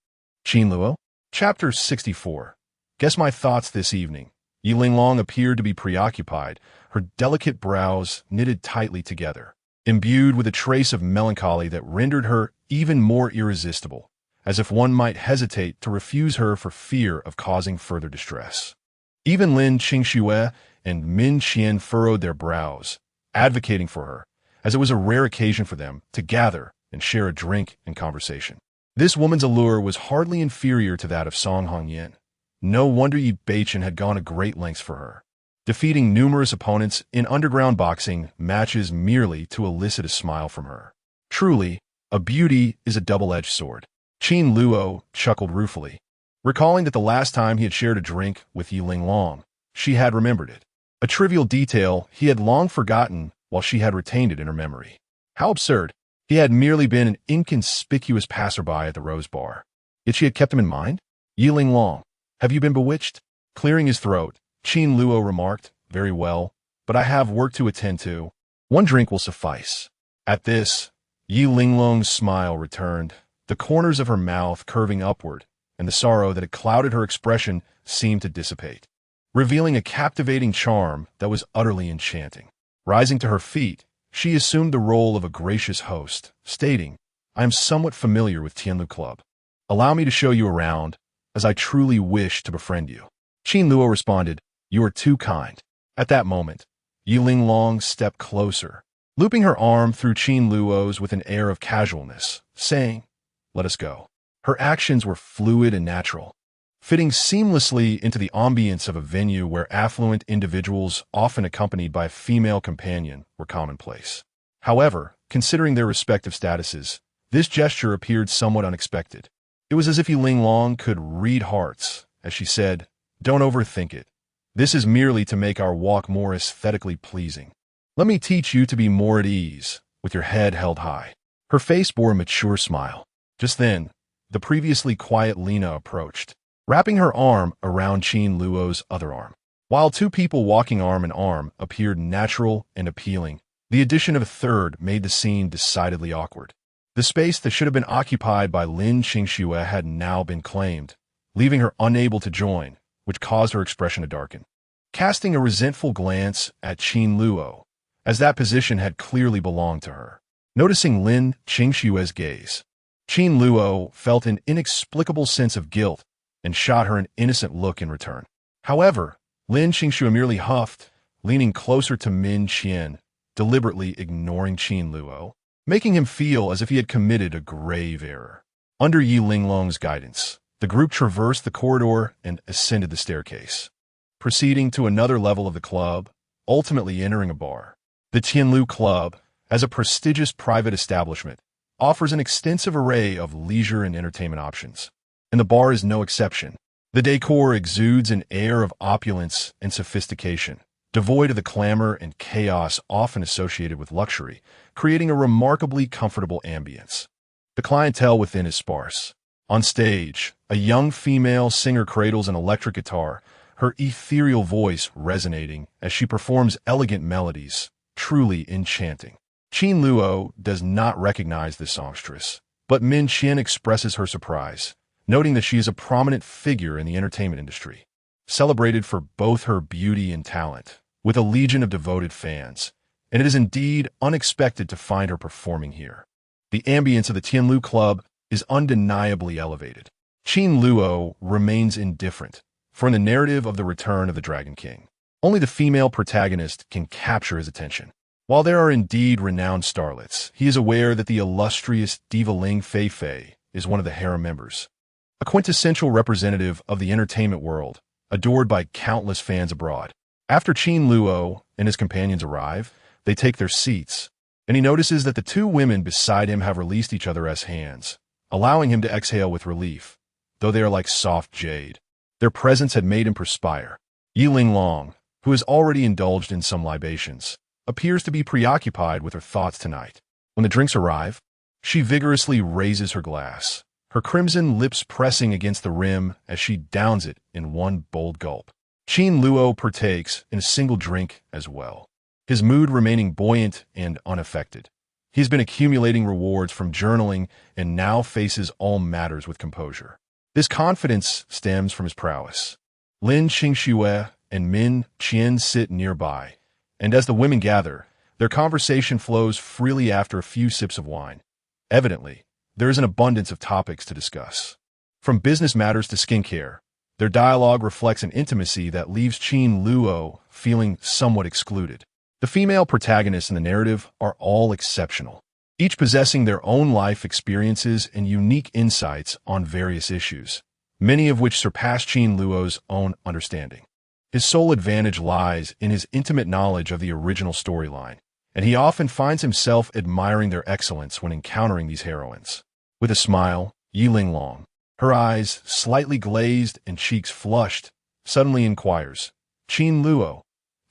Qin Luo? Chapter 64. Guess my thoughts this evening. Yi Linglong appeared to be preoccupied, her delicate brows knitted tightly together, imbued with a trace of melancholy that rendered her even more irresistible, as if one might hesitate to refuse her for fear of causing further distress. Even Lin Qingxue and Min Qian furrowed their brows, advocating for her, as it was a rare occasion for them to gather and share a drink and conversation. This woman's allure was hardly inferior to that of Song Hongyan. No wonder Yi Beichen had gone to great lengths for her, defeating numerous opponents in underground boxing matches merely to elicit a smile from her. Truly, a beauty is a double-edged sword. Qin Luo chuckled ruefully, recalling that the last time he had shared a drink with Yi Linglong, she had remembered it. A trivial detail he had long forgotten while she had retained it in her memory. How absurd. He had merely been an inconspicuous passerby at the Rose Bar. Yet she had kept him in mind? Yi Linglong, have you been bewitched? Clearing his throat, Qin Luo remarked, very well, but I have work to attend to. One drink will suffice. At this, Yi Linglong's smile returned, the corners of her mouth curving upward, and the sorrow that had clouded her expression seemed to dissipate, revealing a captivating charm that was utterly enchanting. Rising to her feet, she assumed the role of a gracious host, stating, I am somewhat familiar with Qin Luo Club. Allow me to show you around, as I truly wish to befriend you. Qin Luo responded, You are too kind. At that moment, Yi Linglong stepped closer, looping her arm through Qin Luo's with an air of casualness, saying, Let us go. Her actions were fluid and natural, fitting seamlessly into the ambience of a venue where affluent individuals, often accompanied by a female companion, were commonplace. However, considering their respective statuses, this gesture appeared somewhat unexpected. It was as if Yi Linglong could read hearts, as she said, Don't overthink it. This is merely to make our walk more aesthetically pleasing. Let me teach you to be more at ease, with your head held high. Her face bore a mature smile. Just then, the previously quiet Lena approached, wrapping her arm around Qin Luo's other arm. While two people walking arm in arm appeared natural and appealing, the addition of a third made the scene decidedly awkward. The space that should have been occupied by Lin Qingxue had now been claimed, leaving her unable to join, which caused her expression to darken. Casting a resentful glance at Qin Luo, as that position had clearly belonged to her. Noticing Lin Qingxue's gaze, Qin Luo felt an inexplicable sense of guilt and shot her an innocent look in return. However, Lin Qingxue merely huffed, leaning closer to Min Qian, deliberately ignoring Qin Luo, making him feel as if he had committed a grave error. Under Yi Linglong's guidance, the group traversed the corridor and ascended the staircase, proceeding to another level of the club, ultimately entering a bar. The Qin Luo Club, as a prestigious private establishment, offers an extensive array of leisure and entertainment options, and the bar is no exception. The decor exudes an air of opulence and sophistication, devoid of the clamor and chaos often associated with luxury, creating a remarkably comfortable ambience. The clientele within is sparse. On stage, a young female singer cradles an electric guitar, her ethereal voice resonating as she performs elegant melodies, truly enchanting. Qin Luo does not recognize this songstress, but Min Qian expresses her surprise, noting that she is a prominent figure in the entertainment industry, celebrated for both her beauty and talent, with a legion of devoted fans, and it is indeed unexpected to find her performing here. The ambience of the Qin Luo Club is undeniably elevated. Qin Luo remains indifferent, for in the narrative of the return of the Dragon King, only the female protagonist can capture his attention. While there are indeed renowned starlets, he is aware that the illustrious Diva Ling Fei is one of the harem members, a quintessential representative of the entertainment world, adored by countless fans abroad. After Qin Luo and his companions arrive, they take their seats, and he notices that the two women beside him have released each other as hands, allowing him to exhale with relief, though they are like soft jade. Their presence had made him perspire. Yi Linglong, who has already indulged in some libations, appears to be preoccupied with her thoughts tonight. When the drinks arrive, she vigorously raises her glass, her crimson lips pressing against the rim as she downs it in one bold gulp. Qin Luo partakes in a single drink as well, his mood remaining buoyant and unaffected. He's been accumulating rewards from journaling and now faces all matters with composure. This confidence stems from his prowess. Lin Qingxue and Min Qian sit nearby, and as the women gather, their conversation flows freely after a few sips of wine. Evidently, there is an abundance of topics to discuss. From business matters to skincare, their dialogue reflects an intimacy that leaves Qin Luo feeling somewhat excluded. The female protagonists in the narrative are all exceptional, each possessing their own life experiences and unique insights on various issues, many of which surpass Qin Luo's own understanding. His sole advantage lies in his intimate knowledge of the original storyline, and he often finds himself admiring their excellence when encountering these heroines. With a smile, Yi Linglong, her eyes slightly glazed and cheeks flushed, suddenly inquires, "Qin Luo,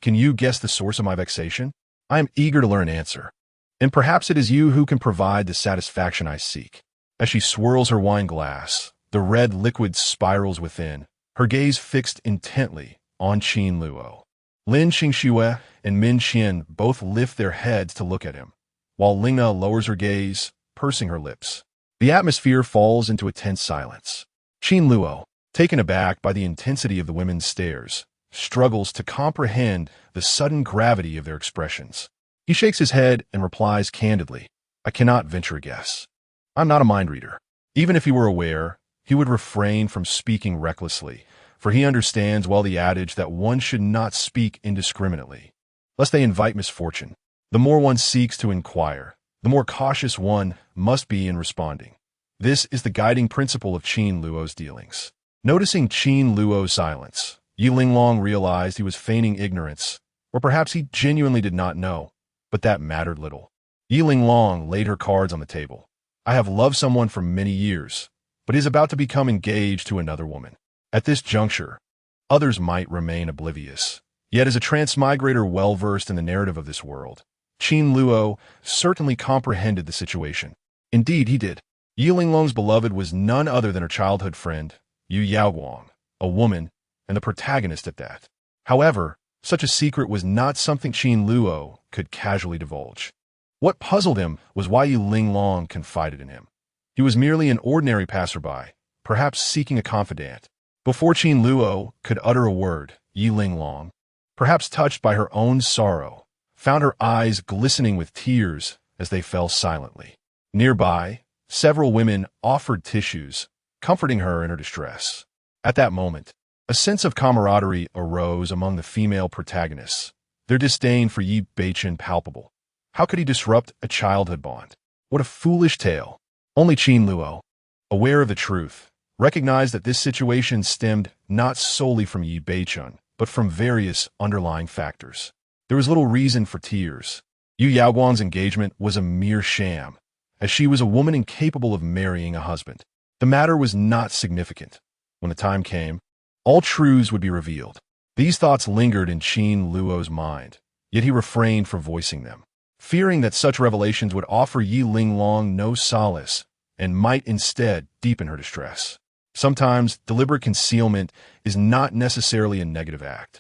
can you guess the source of my vexation? I am eager to learn an answer. And perhaps it is you who can provide the satisfaction I seek." As she swirls her wine glass, the red liquid spirals within, her gaze fixed intently on Qin Luo. Lin Qingxue and Min Qian both lift their heads to look at him, while Lingna lowers her gaze, pursing her lips. The atmosphere falls into a tense silence. Qin Luo, taken aback by the intensity of the women's stares, struggles to comprehend the sudden gravity of their expressions. He shakes his head and replies candidly, "I cannot venture a guess. I'm not a mind reader." Even if he were aware, he would refrain from speaking recklessly, for he understands well the adage that one should not speak indiscriminately, lest they invite misfortune. The more one seeks to inquire, the more cautious one must be in responding. This is the guiding principle of Qin Luo's dealings. Noticing Qin Luo's silence, Yi Linglong realized he was feigning ignorance, or perhaps he genuinely did not know, but that mattered little. Yi Linglong laid her cards on the table. "I have loved someone for many years, but he is about to become engaged to another woman. At this juncture, others might remain oblivious. Yet as a transmigrator well-versed in the narrative of this world, Qin Luo certainly comprehended the situation. Indeed, he did. Yi Linglong's beloved was none other than her childhood friend, Yu Yaoguang, a woman, and the protagonist at that. However, such a secret was not something Qin Luo could casually divulge. What puzzled him was why Yi Linglong confided in him. He was merely an ordinary passerby, perhaps seeking a confidant. Before Qin Luo could utter a word, Yi Linglong, perhaps touched by her own sorrow, found her eyes glistening with tears as they fell silently. Nearby, several women offered tissues, comforting her in her distress. At that moment, a sense of camaraderie arose among the female protagonists, their disdain for Yi Beichen palpable. How could he disrupt a childhood bond? What a foolish tale. Only Qin Luo, aware of the truth, recognized that this situation stemmed not solely from Yi Beichen, but from various underlying factors. There was little reason for tears. Yu Yaoguang's engagement was a mere sham, as she was a woman incapable of marrying a husband. The matter was not significant. When the time came, all truths would be revealed. These thoughts lingered in Qin Luo's mind, yet he refrained from voicing them, fearing that such revelations would offer Yi Linglong no solace and might instead deepen her distress. Sometimes deliberate concealment is not necessarily a negative act.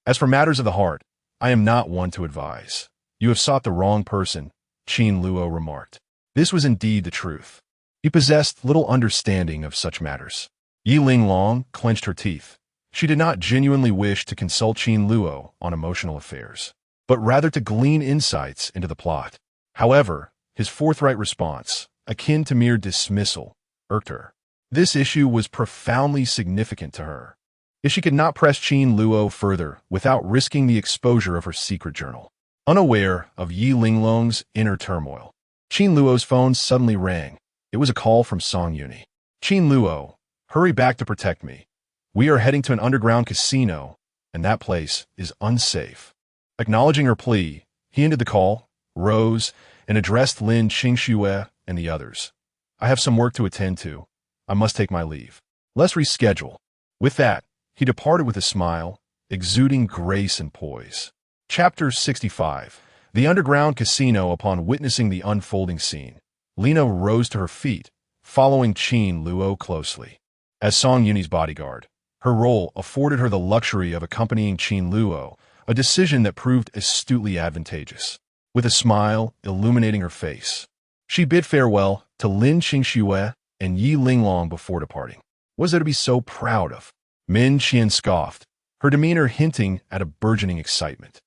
As for matters of the heart, I am not one to advise. You have sought the wrong person, Qin Luo remarked. This was indeed the truth. He possessed little understanding of such matters. Yi Linglong clenched her teeth. She did not genuinely wish to consult Qin Luo on emotional affairs, but rather to glean insights into the plot. However, his forthright response, akin to mere dismissal, irked her. This issue was profoundly significant to her, if she could not press Qin Luo further without risking the exposure of her secret journal. Unaware of Yi Linglong's inner turmoil, Qin Luo's phone suddenly rang. It was a call from Song Yuni. "Qin Luo, hurry back to protect me. We are heading to an underground casino, and that place is unsafe." Acknowledging her plea, he ended the call, rose, and addressed Lin Qingxue and the others. "I have some work to attend to. I must take my leave. Let's reschedule." With that, he departed with a smile, exuding grace and poise. Chapter 65. The underground casino, upon witnessing the unfolding scene, Lina rose to her feet, following Qin Luo closely. As Song Yuni's bodyguard, her role afforded her the luxury of accompanying Qin Luo, a decision that proved astutely advantageous. With a smile illuminating her face, she bid farewell to Lin Qingxue and Yi Linglong before departing. What was there to be so proud of? Min Qian scoffed, her demeanor hinting at a burgeoning excitement.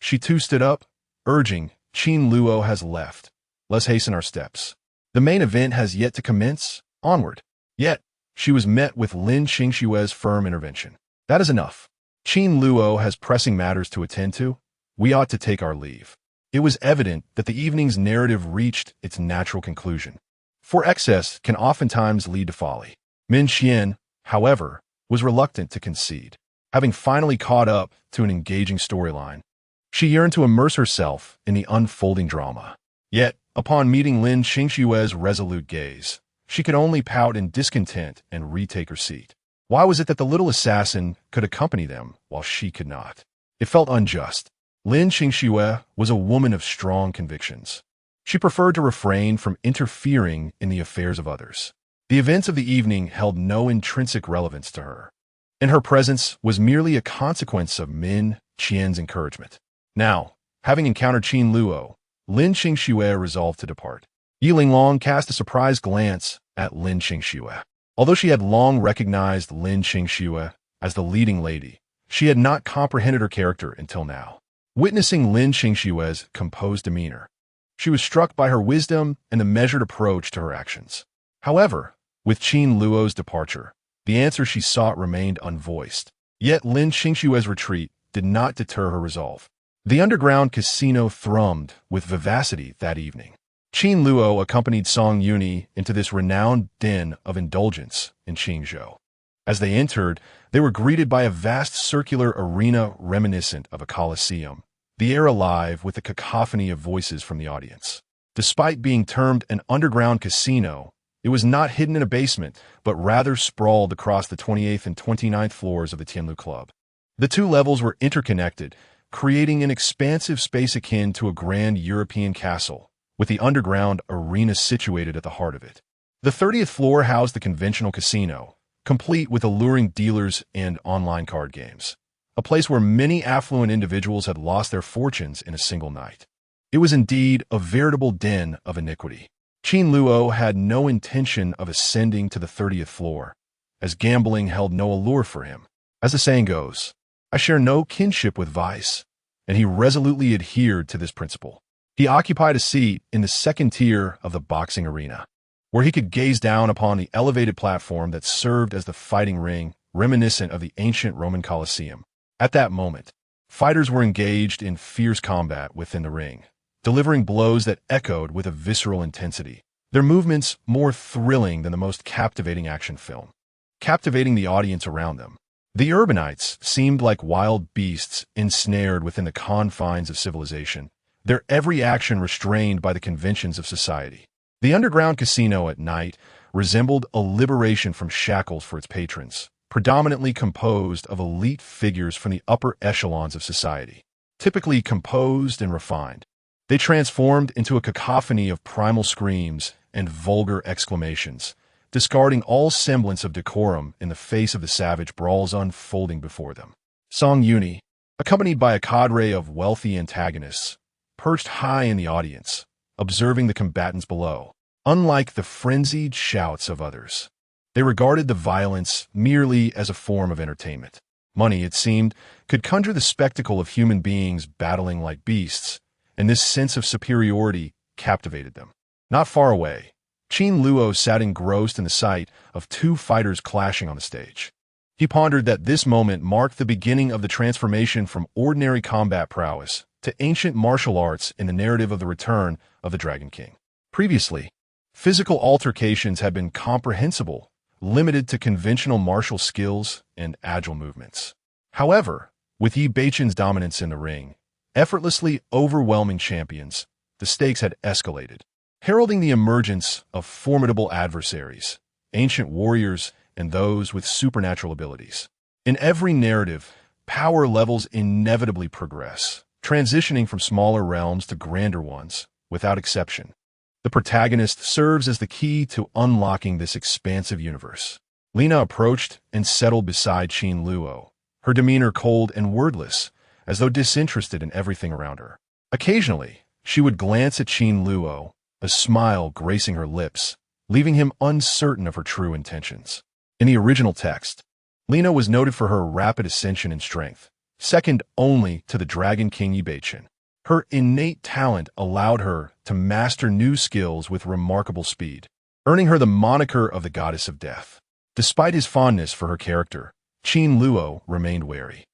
She too stood up, urging, Qin Luo has left. Let's hasten our steps. The main event has yet to commence. Onward. Yet, she was met with Lin Qingxue's firm intervention. That is enough. Qin Luo has pressing matters to attend to. We ought to take our leave. It was evident that the evening's narrative reached its natural conclusion. For excess can oftentimes lead to folly. Min Qian, however, was reluctant to concede. Having finally caught up to an engaging storyline, she yearned to immerse herself in the unfolding drama. Yet, upon meeting Lin Qingxue's resolute gaze, she could only pout in discontent and retake her seat. Why was it that the little assassin could accompany them while she could not? It felt unjust. Lin Qingxue was a woman of strong convictions. She preferred to refrain from interfering in the affairs of others. The events of the evening held no intrinsic relevance to her, and her presence was merely a consequence of Min Qian's encouragement. Now, having encountered Qin Luo, Lin Qingxue resolved to depart. Yi Linglong cast a surprised glance at Lin Qingxue. Although she had long recognized Lin Qingxue as the leading lady, she had not comprehended her character until now. Witnessing Lin Qingxue's composed demeanor, she was struck by her wisdom and the measured approach to her actions. However, with Qin Luo's departure, the answer she sought remained unvoiced. Yet Lin Qingxue's retreat did not deter her resolve. The underground casino thrummed with vivacity that evening. Qin Luo accompanied Song Yuni into this renowned den of indulgence in Qingzhou. As they entered, they were greeted by a vast circular arena reminiscent of a coliseum, the air alive with the cacophony of voices from the audience. Despite being termed an underground casino, it was not hidden in a basement, but rather sprawled across the 28th and 29th floors of the Qin Club. The two levels were interconnected, creating an expansive space akin to a grand European castle, with the underground arena situated at the heart of it. The 30th floor housed the conventional casino, complete with alluring dealers and online card games, a place where many affluent individuals had lost their fortunes in a single night. It was indeed a veritable den of iniquity. Qin Luo had no intention of ascending to the 30th floor, as gambling held no allure for him. As the saying goes, I share no kinship with vice, and he resolutely adhered to this principle. He occupied a seat in the second tier of the boxing arena, where he could gaze down upon the elevated platform that served as the fighting ring, reminiscent of the ancient Roman Colosseum. At that moment, fighters were engaged in fierce combat within the ring, delivering blows that echoed with a visceral intensity, their movements more thrilling than the most captivating action film, captivating the audience around them. The urbanites seemed like wild beasts ensnared within the confines of civilization, their every action restrained by the conventions of society. The underground casino at night resembled a liberation from shackles for its patrons, predominantly composed of elite figures from the upper echelons of society. Typically composed and refined, they transformed into a cacophony of primal screams and vulgar exclamations, discarding all semblance of decorum in the face of the savage brawls unfolding before them. Song Yuni, accompanied by a cadre of wealthy antagonists, perched high in the audience, observing the combatants below. Unlike the frenzied shouts of others, they regarded the violence merely as a form of entertainment. Money, it seemed, could conjure the spectacle of human beings battling like beasts, and this sense of superiority captivated them. Not far away, Qin Luo sat engrossed in the sight of two fighters clashing on the stage. He pondered that this moment marked the beginning of the transformation from ordinary combat prowess to ancient martial arts in the narrative of the return of the Dragon King. Previously, physical altercations had been comprehensible, limited to conventional martial skills and agile movements. However, with Yi Beichen's dominance in the ring, effortlessly overwhelming champions, the stakes had escalated, heralding the emergence of formidable adversaries, ancient warriors, and those with supernatural abilities. In every narrative, power levels inevitably progress, transitioning from smaller realms to grander ones, without exception. The protagonist serves as the key to unlocking this expansive universe. Lina approached and settled beside Qin Luo, her demeanor cold and wordless, as though disinterested in everything around her. Occasionally, she would glance at Qin Luo, a smile gracing her lips, leaving him uncertain of her true intentions. In the original text, Lina was noted for her rapid ascension in strength, second only to the Dragon King Yi Beichen. Her innate talent allowed her to master new skills with remarkable speed, earning her the moniker of the Goddess of Death. Despite his fondness for her character, Qin Luo remained wary.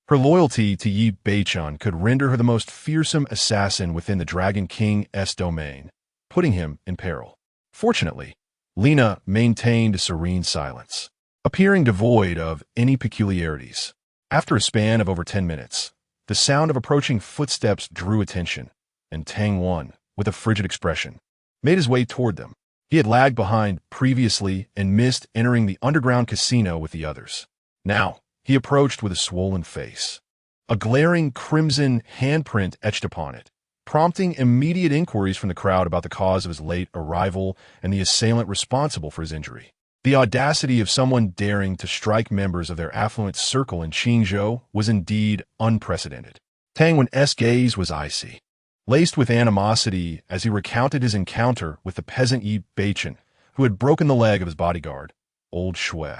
Her loyalty to Yi Beichen could render her the most fearsome assassin within the Dragon King's domain, putting him in peril. Fortunately, Lina maintained a serene silence, appearing devoid of any peculiarities. After a span of over 10 minutes, the sound of approaching footsteps drew attention, and Tang Wan, with a frigid expression, made his way toward them. He had lagged behind previously and missed entering the underground casino with the others. Now, he approached with a swollen face, a glaring crimson handprint etched upon it, prompting immediate inquiries from the crowd about the cause of his late arrival and the assailant responsible for his injury. The audacity of someone daring to strike members of their affluent circle in Qingzhou was indeed unprecedented. Tang Wan's gaze was icy, laced with animosity as he recounted his encounter with the peasant Yi Beichen, who had broken the leg of his bodyguard, Old Shui,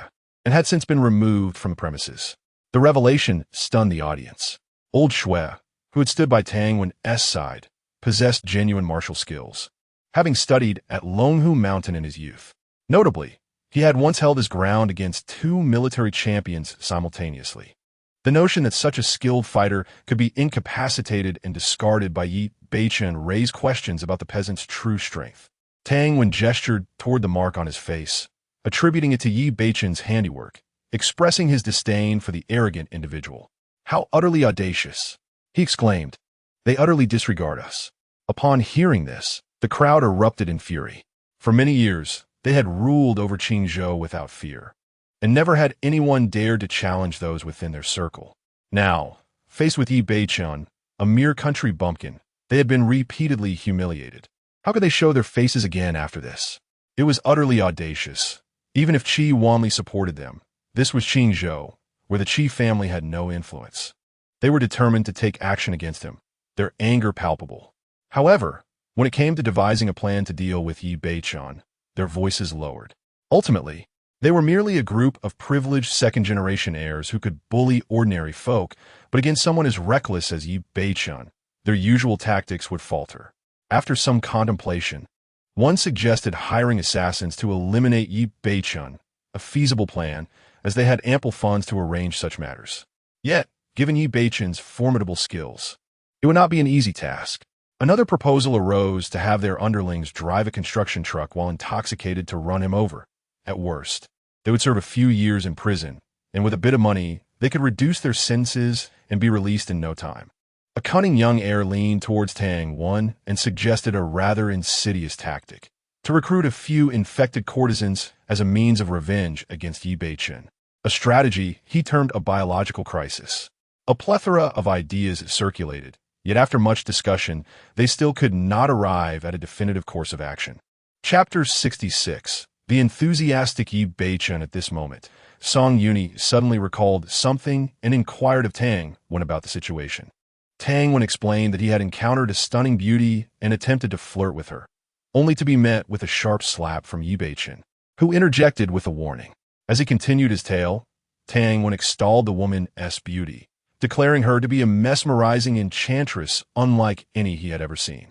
and had since been removed from the premises. The revelation stunned the audience. Old Shui, who had stood by Tang Wan's side, possessed genuine martial skills, having studied at Longhu Mountain in his youth. Notably, he had once held his ground against two military champions simultaneously. The notion that such a skilled fighter could be incapacitated and discarded by Yi Beichen raised questions about the peasant's true strength. Tang Wan gestured toward the mark on his face, attributing it to Yi Beichen's handiwork, expressing his disdain for the arrogant individual. "How utterly audacious!" he exclaimed. "They utterly disregard us." Upon hearing this, the crowd erupted in fury. For many years, they had ruled over Qingzhou without fear, and never had anyone dared to challenge those within their circle. Now, faced with Yi Beichen, a mere country bumpkin, they had been repeatedly humiliated. How could they show their faces again after this? It was utterly audacious. Even if Qi warmly supported them, this was Qingzhou, where the Qi family had no influence. They were determined to take action against him, their anger palpable. However, when it came to devising a plan to deal with Yi Beichen, their voices lowered. Ultimately, they were merely a group of privileged second-generation heirs who could bully ordinary folk, but against someone as reckless as Yi Beichen, their usual tactics would falter. After some contemplation, one suggested hiring assassins to eliminate Yi Beichen, a feasible plan, as they had ample funds to arrange such matters. Yet, given Yi Beichen's formidable skills, it would not be an easy task. Another proposal arose to have their underlings drive a construction truck while intoxicated to run him over. At worst, they would serve a few years in prison, and with a bit of money, they could reduce their sentences and be released in no time. A cunning young heir leaned towards Tang Wan and suggested a rather insidious tactic: to recruit a few infected courtesans as a means of revenge against Yi Beichen, a strategy he termed a biological crisis. A plethora of ideas circulated, yet after much discussion, they still could not arrive at a definitive course of action. Chapter 66. The enthusiastic Yi Beichen at this moment. Song Yuni suddenly recalled something and inquired of Tang Wan about the situation. Tang Wan explained that he had encountered a stunning beauty and attempted to flirt with her, only to be met with a sharp slap from Yi Beichen, who interjected with a warning. As he continued his tale, Tang Wan extolled the woman's beauty, declaring her to be a mesmerizing enchantress unlike any he had ever seen.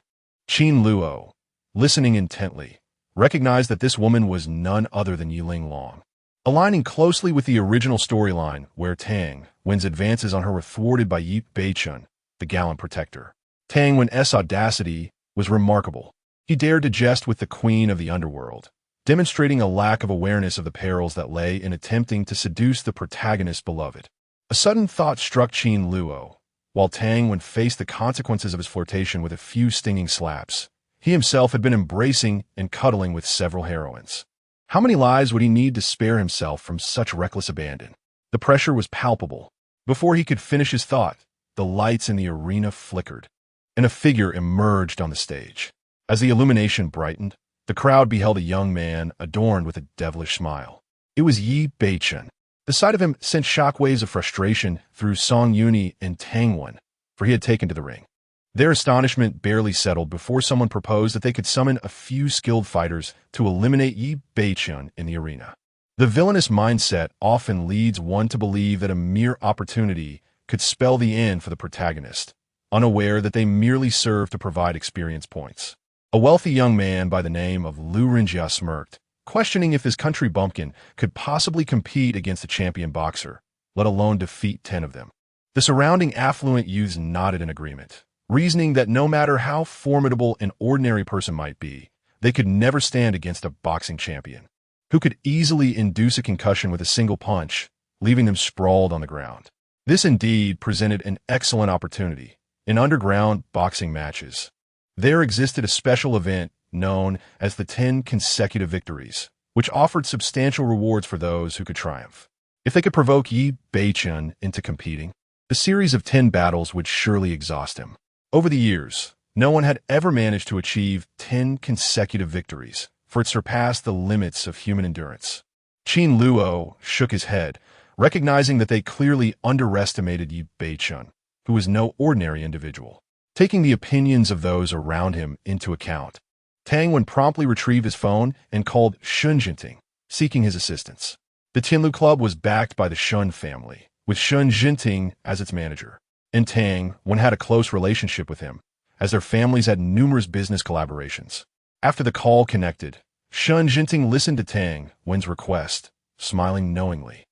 Qin Luo, listening intently, recognized that this woman was none other than Yiling Long, aligning closely with the original storyline where Tang Wan's advances on her were thwarted by Yi Beichen, the gallant protector. Tang Wan's audacity was remarkable. He dared to jest with the queen of the underworld, demonstrating a lack of awareness of the perils that lay in attempting to seduce the protagonist's beloved. A sudden thought struck Qin Luo. While Tang Wan faced the consequences of his flirtation with a few stinging slaps, he himself had been embracing and cuddling with several heroines. How many lives would he need to spare himself from such reckless abandon? The pressure was palpable. Before he could finish his thought, the lights in the arena flickered, and a figure emerged on the stage. As the illumination brightened, the crowd beheld a young man adorned with a devilish smile. It was Yi Beichen. The sight of him sent shockwaves of frustration through Song Yuni and Tang Wen, for he had taken to the ring. Their astonishment barely settled before someone proposed that they could summon a few skilled fighters to eliminate Yi Beichen in the arena. The villainous mindset often leads one to believe that a mere opportunity could spell the end for the protagonist, unaware that they merely serve to provide experience points. A wealthy young man by the name of Lu Rinjia smirked, questioning if his country bumpkin could possibly compete against a champion boxer, let alone defeat 10 of them. The surrounding affluent youths nodded in agreement, reasoning that no matter how formidable an ordinary person might be, they could never stand against a boxing champion, who could easily induce a concussion with a single punch, leaving them sprawled on the ground. This indeed presented an excellent opportunity. In underground boxing matches, there existed a special event known as the 10 consecutive victories, which offered substantial rewards for those who could triumph. If they could provoke Yi Beichen into competing, the series of 10 battles would surely exhaust him. Over the years, no one had ever managed to achieve 10 consecutive victories, for it surpassed the limits of human endurance. Qin Luo shook his head, recognizing that they clearly underestimated Yi Beichen, who was no ordinary individual. Taking the opinions of those around him into account, Tang Wen promptly retrieved his phone and called Shun Jinting, seeking his assistance. The Qin Luo Club was backed by the Shun family, with Shun Jinting as its manager, and Tang Wen had a close relationship with him, as their families had numerous business collaborations. After the call connected, Shun Jinting listened to Tang Wen's request, smiling knowingly.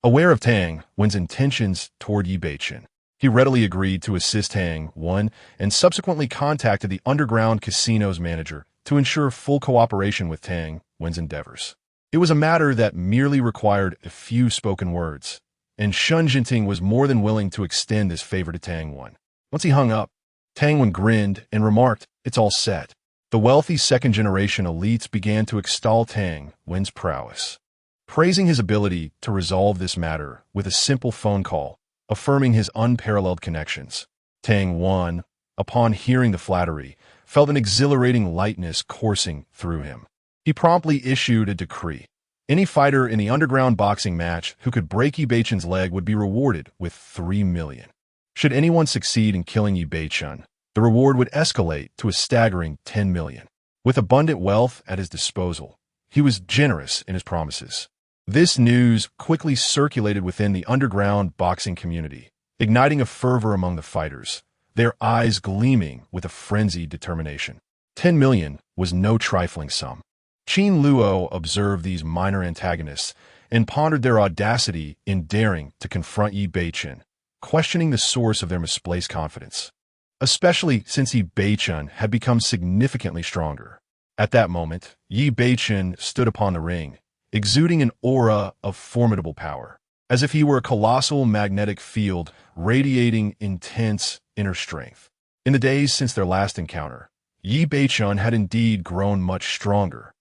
Aware of Tang Wen's intentions toward Yi Beichen, he readily agreed to assist Tang Wen and subsequently contacted the underground casino's manager to ensure full cooperation with Tang Wen's endeavors. It was a matter that merely required a few spoken words, and Shun Jinting was more than willing to extend this favor to Tang Wen. Once he hung up, Tang Wen grinned and remarked, "It's all set." The wealthy second-generation elites began to extol Tang Wen's prowess, praising his ability to resolve this matter with a simple phone call, affirming his unparalleled connections. Tang Wen, upon hearing the flattery, felt an exhilarating lightness coursing through him. He promptly issued a decree. Any fighter in the underground boxing match who could break Yi Beichen's leg would be rewarded with 3 million. Should anyone succeed in killing Yi Beichen, the reward would escalate to a staggering 10 million. With abundant wealth at his disposal, he was generous in his promises. This news quickly circulated within the underground boxing community, igniting a fervor among the fighters, their eyes gleaming with a frenzied determination. 10 million was no trifling sum. Qin Luo observed these minor antagonists and pondered their audacity in daring to confront Yi Beichen, questioning the source of their misplaced confidence, especially since Yi Beichen had become significantly stronger. At that moment, Yi Beichen stood upon the ring, exuding an aura of formidable power, as if he were a colossal magnetic field radiating intense inner strength. In the days since their last encounter, Yi Beichen had indeed grown much stronger,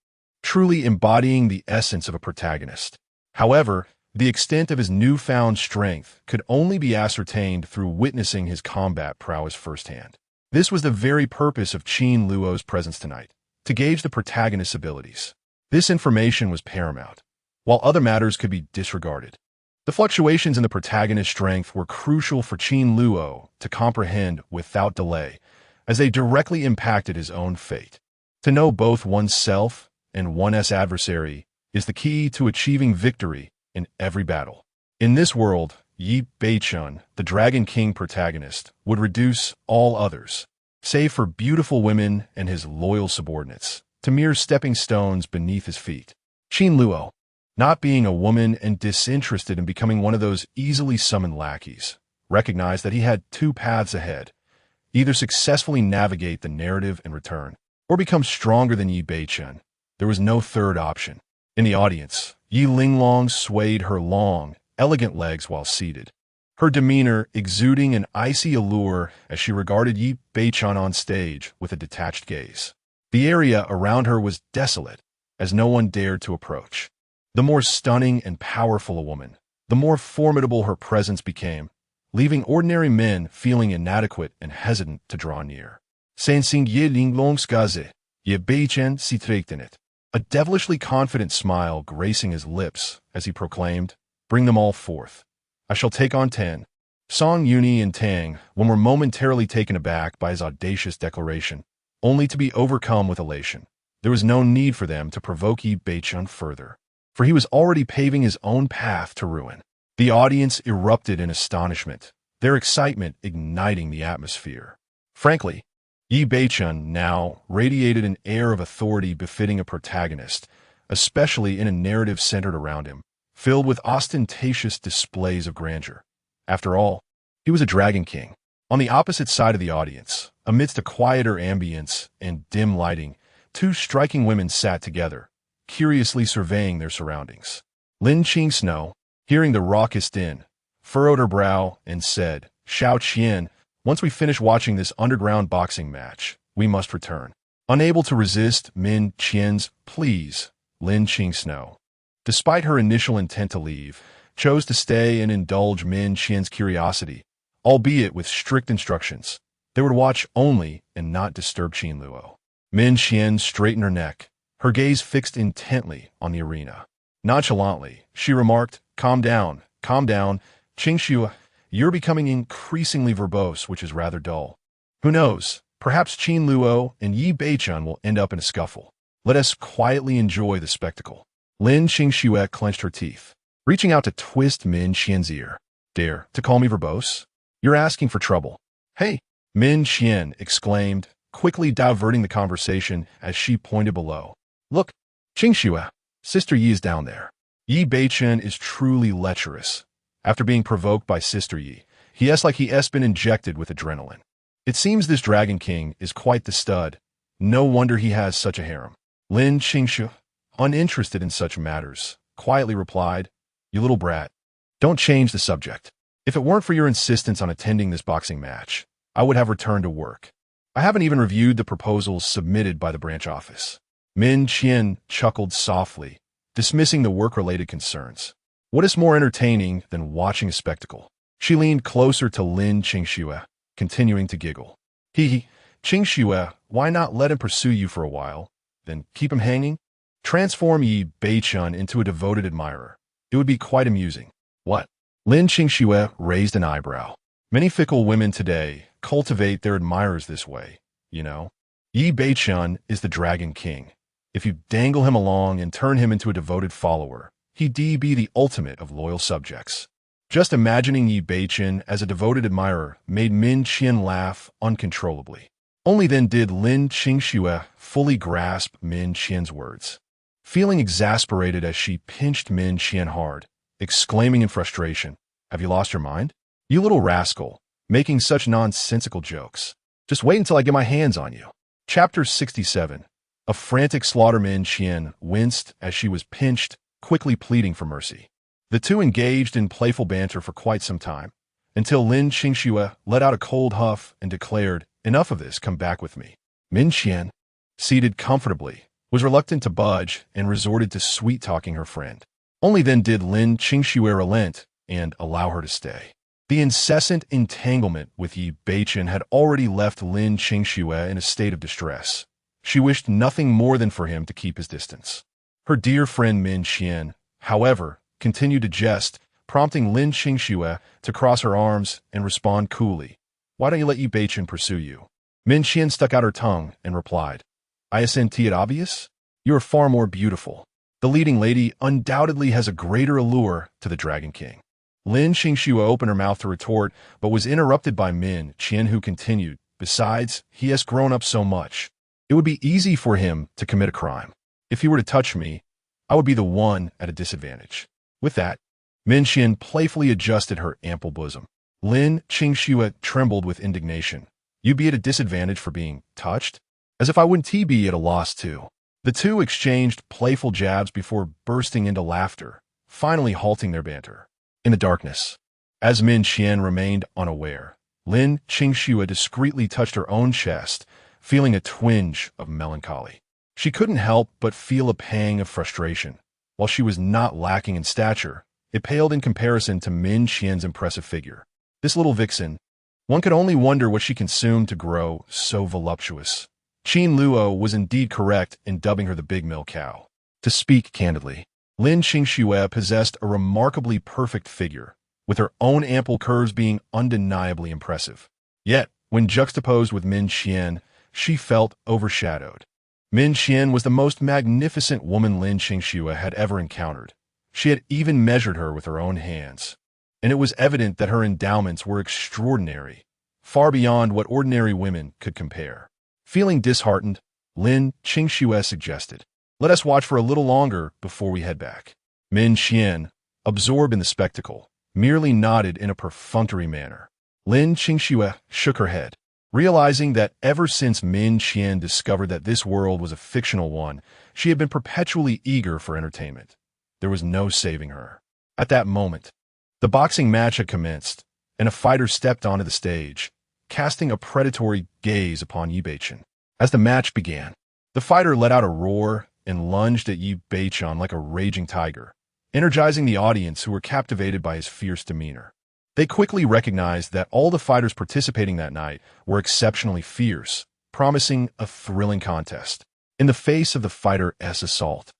truly embodying the essence of a protagonist. However, the extent of his newfound strength could only be ascertained through witnessing his combat prowess firsthand. This was the very purpose of Qin Luo's presence tonight, to gauge the protagonist's abilities. This information was paramount, while other matters could be disregarded. The fluctuations in the protagonist's strength were crucial for Qin Luo to comprehend without delay, as they directly impacted his own fate. To know both oneself and one's adversary is the key to achieving victory in every battle. In this world, Yi Beichen, the Dragon King protagonist, would reduce all others, save for beautiful women and his loyal subordinates, to mere stepping stones beneath his feet. Qin Luo, not being a woman and disinterested in becoming one of those easily summoned lackeys, recognized that he had 2 paths ahead: either successfully navigate the narrative and return, or become stronger than Yi Beichen. There was no third option. In the audience, Yi Linglong swayed her long, elegant legs while seated, her demeanor exuding an icy allure as she regarded Yi Beichen on stage with a detached gaze. The area around her was desolate, as no one dared to approach. The more stunning and powerful a woman, the more formidable her presence became, leaving ordinary men feeling inadequate and hesitant to draw near. Sansing ye ling long skaze, ye beichen si it. A devilishly confident smile gracing his lips as he proclaimed, "Bring them all forth. I shall take on 10. Song Yuni and Tang were momentarily taken aback by his audacious declaration, only to be overcome with elation. There was no need for them to provoke Yi Beichun further, for he was already paving his own path to ruin. The audience erupted in astonishment, their excitement igniting the atmosphere. Frankly, Yi Beichun now radiated an air of authority befitting a protagonist, especially in a narrative centered around him, filled with ostentatious displays of grandeur. After all, he was a dragon king. On the opposite side of the audience, amidst a quieter ambience and dim lighting, two striking women sat together, curiously surveying their surroundings. Lin Qingsno, hearing the raucous din, furrowed her brow and said, "Xiao Qian, once we finish watching this underground boxing match, we must return." Unable to resist Min Qian's pleas, Lin Qingsno, despite her initial intent to leave, chose to stay and indulge Min Qian's curiosity, albeit with strict instructions. They were to watch only and not disturb Qin Luo. Min Qian straightened her neck, her gaze fixed intently on the arena. Nonchalantly, she remarked, calm down, Qingxue, you're becoming increasingly verbose, which is rather dull. Who knows, perhaps Qin Luo and Yi Beichun will end up in a scuffle. Let us quietly enjoy the spectacle." Lin Qingxue clenched her teeth, reaching out to twist Min Qian's ear. "Dare to call me verbose? You're asking for trouble." "Hey!" Min Qian exclaimed, quickly diverting the conversation as she pointed below. "Look, Qingxue, Sister Yi is down there." Yi Beichun is truly lecherous. After being provoked by Sister Yi, he has like he has been injected with adrenaline. It seems this Dragon King is quite the stud. No wonder he has such a harem. Lin Qingxue, uninterested in such matters, quietly replied, "You little brat, don't change the subject. If it weren't for your insistence on attending this boxing match, I would have returned to work. I haven't even reviewed the proposals submitted by the branch office." Min Qian chuckled softly, dismissing the work-related concerns. What is more entertaining than watching a spectacle? She leaned closer to Lin Qingxue, continuing to giggle. Qingxue, why not let him pursue you for a while, then keep him hanging? Transform Yi Beichun into a devoted admirer. It would be quite amusing. What? Lin Qingxue raised an eyebrow. Many fickle women today cultivate their admirers this way, you know. Yi Beichun is the Dragon King. If you dangle him along and turn him into a devoted follower, he'd be the ultimate of loyal subjects. Just imagining Yi Beichun as a devoted admirer made Min Qian laugh uncontrollably. Only then did Lin Qingxue fully grasp Min Qian's words. Feeling exasperated as she pinched Min Qian hard, exclaiming in frustration, "Have you lost your mind? You little rascal, making such nonsensical jokes. Just wait until I get my hands on you." Chapter 67. A frantic slaughter. Min Qian winced as she was pinched, quickly pleading for mercy. The two engaged in playful banter for quite some time, until Lin Qingxue let out a cold huff and declared, "Enough of this, come back with me." Min Qian, seated comfortably, was reluctant to budge and resorted to sweet-talking her friend. Only then did Lin Qingxue relent and allow her to stay. The incessant entanglement with Yi Beichun had already left Lin Qingxue in a state of distress. She wished nothing more than for him to keep his distance. Her dear friend Min Qian, however, continued to jest, prompting Lin Qingxue to cross her arms and respond coolly, "Why don't you let Yi Beichun pursue you?" Min Qian stuck out her tongue and replied, "Isn't it obvious? You are far more beautiful. The leading lady undoubtedly has a greater allure to the Dragon King." Lin Qingxue opened her mouth to retort, but was interrupted by Min Qian, who continued, "Besides, he has grown up so much. It would be easy for him to commit a crime. If he were to touch me, I would be the one at a disadvantage." With that, Min Qian playfully adjusted her ample bosom. Lin Qingxue trembled with indignation. "You'd be at a disadvantage for being touched? As if I wouldn't be at a loss too." The two exchanged playful jabs before bursting into laughter, finally halting their banter. In the darkness, as Min Qian remained unaware, Lin Qingxue discreetly touched her own chest, feeling a twinge of melancholy. She couldn't help but feel a pang of frustration. While she was not lacking in stature, it paled in comparison to Min Qian's impressive figure. This little vixen, one could only wonder what she consumed to grow so voluptuous. Qin Luo was indeed correct in dubbing her the big milk cow. To speak candidly, Lin Qingxue possessed a remarkably perfect figure, with her own ample curves being undeniably impressive. Yet, when juxtaposed with Min Qian, she felt overshadowed. Min Qian was the most magnificent woman Lin Qingxue had ever encountered. She had even measured her with her own hands, and it was evident that her endowments were extraordinary, far beyond what ordinary women could compare. Feeling disheartened, Lin Qingxue suggested, "Let us watch for a little longer before we head back." Min Qian, absorbed in the spectacle, merely nodded in a perfunctory manner. Lin Qingxue shook her head, realizing that ever since Min Qian discovered that this world was a fictional one, she had been perpetually eager for entertainment. There was no saving her. At that moment, the boxing match had commenced, and a fighter stepped onto the stage, casting a predatory gaze upon Yi Beichen. As the match began, the fighter let out a roar and lunged at Yi Beichen like a raging tiger, energizing the audience who were captivated by his fierce demeanor. They quickly recognized that all the fighters participating that night were exceptionally fierce, promising a thrilling contest. In the face of the fighter's assault,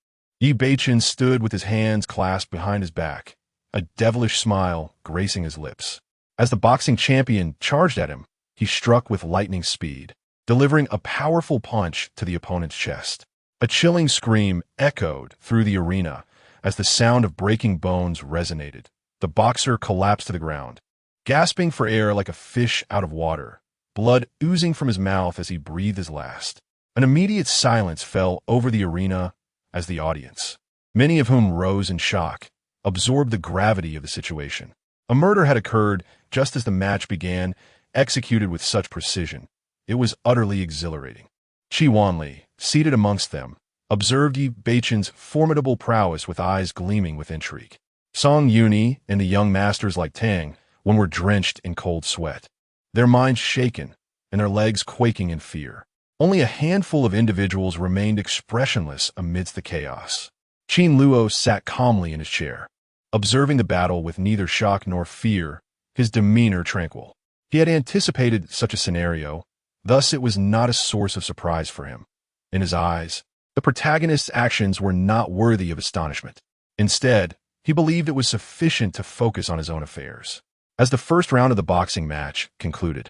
Yi Beichen stood with his hands clasped behind his back, a devilish smile gracing his lips. As the boxing champion charged at him, he struck with lightning speed, delivering a powerful punch to the opponent's chest. A chilling scream echoed through the arena as the sound of breaking bones resonated. The boxer collapsed to the ground, gasping for air like a fish out of water, blood oozing from his mouth as he breathed his last. An immediate silence fell over the arena as the audience, many of whom rose in shock, absorbed the gravity of the situation. A murder had occurred just as the match began, executed with such precision. It was utterly exhilarating. Qi Wanli, seated amongst them, observed Yi Beichen's formidable prowess with eyes gleaming with intrigue. Song Yuni and the young masters like Tang were drenched in cold sweat, their minds shaken and their legs quaking in fear. Only a handful of individuals remained expressionless amidst the chaos. Qin Luo sat calmly in his chair, observing the battle with neither shock nor fear, his demeanor tranquil. He had anticipated such a scenario, thus it was not a source of surprise for him. In his eyes, the protagonist's actions were not worthy of astonishment. Instead, he believed it was sufficient to focus on his own affairs. As the first round of the boxing match concluded,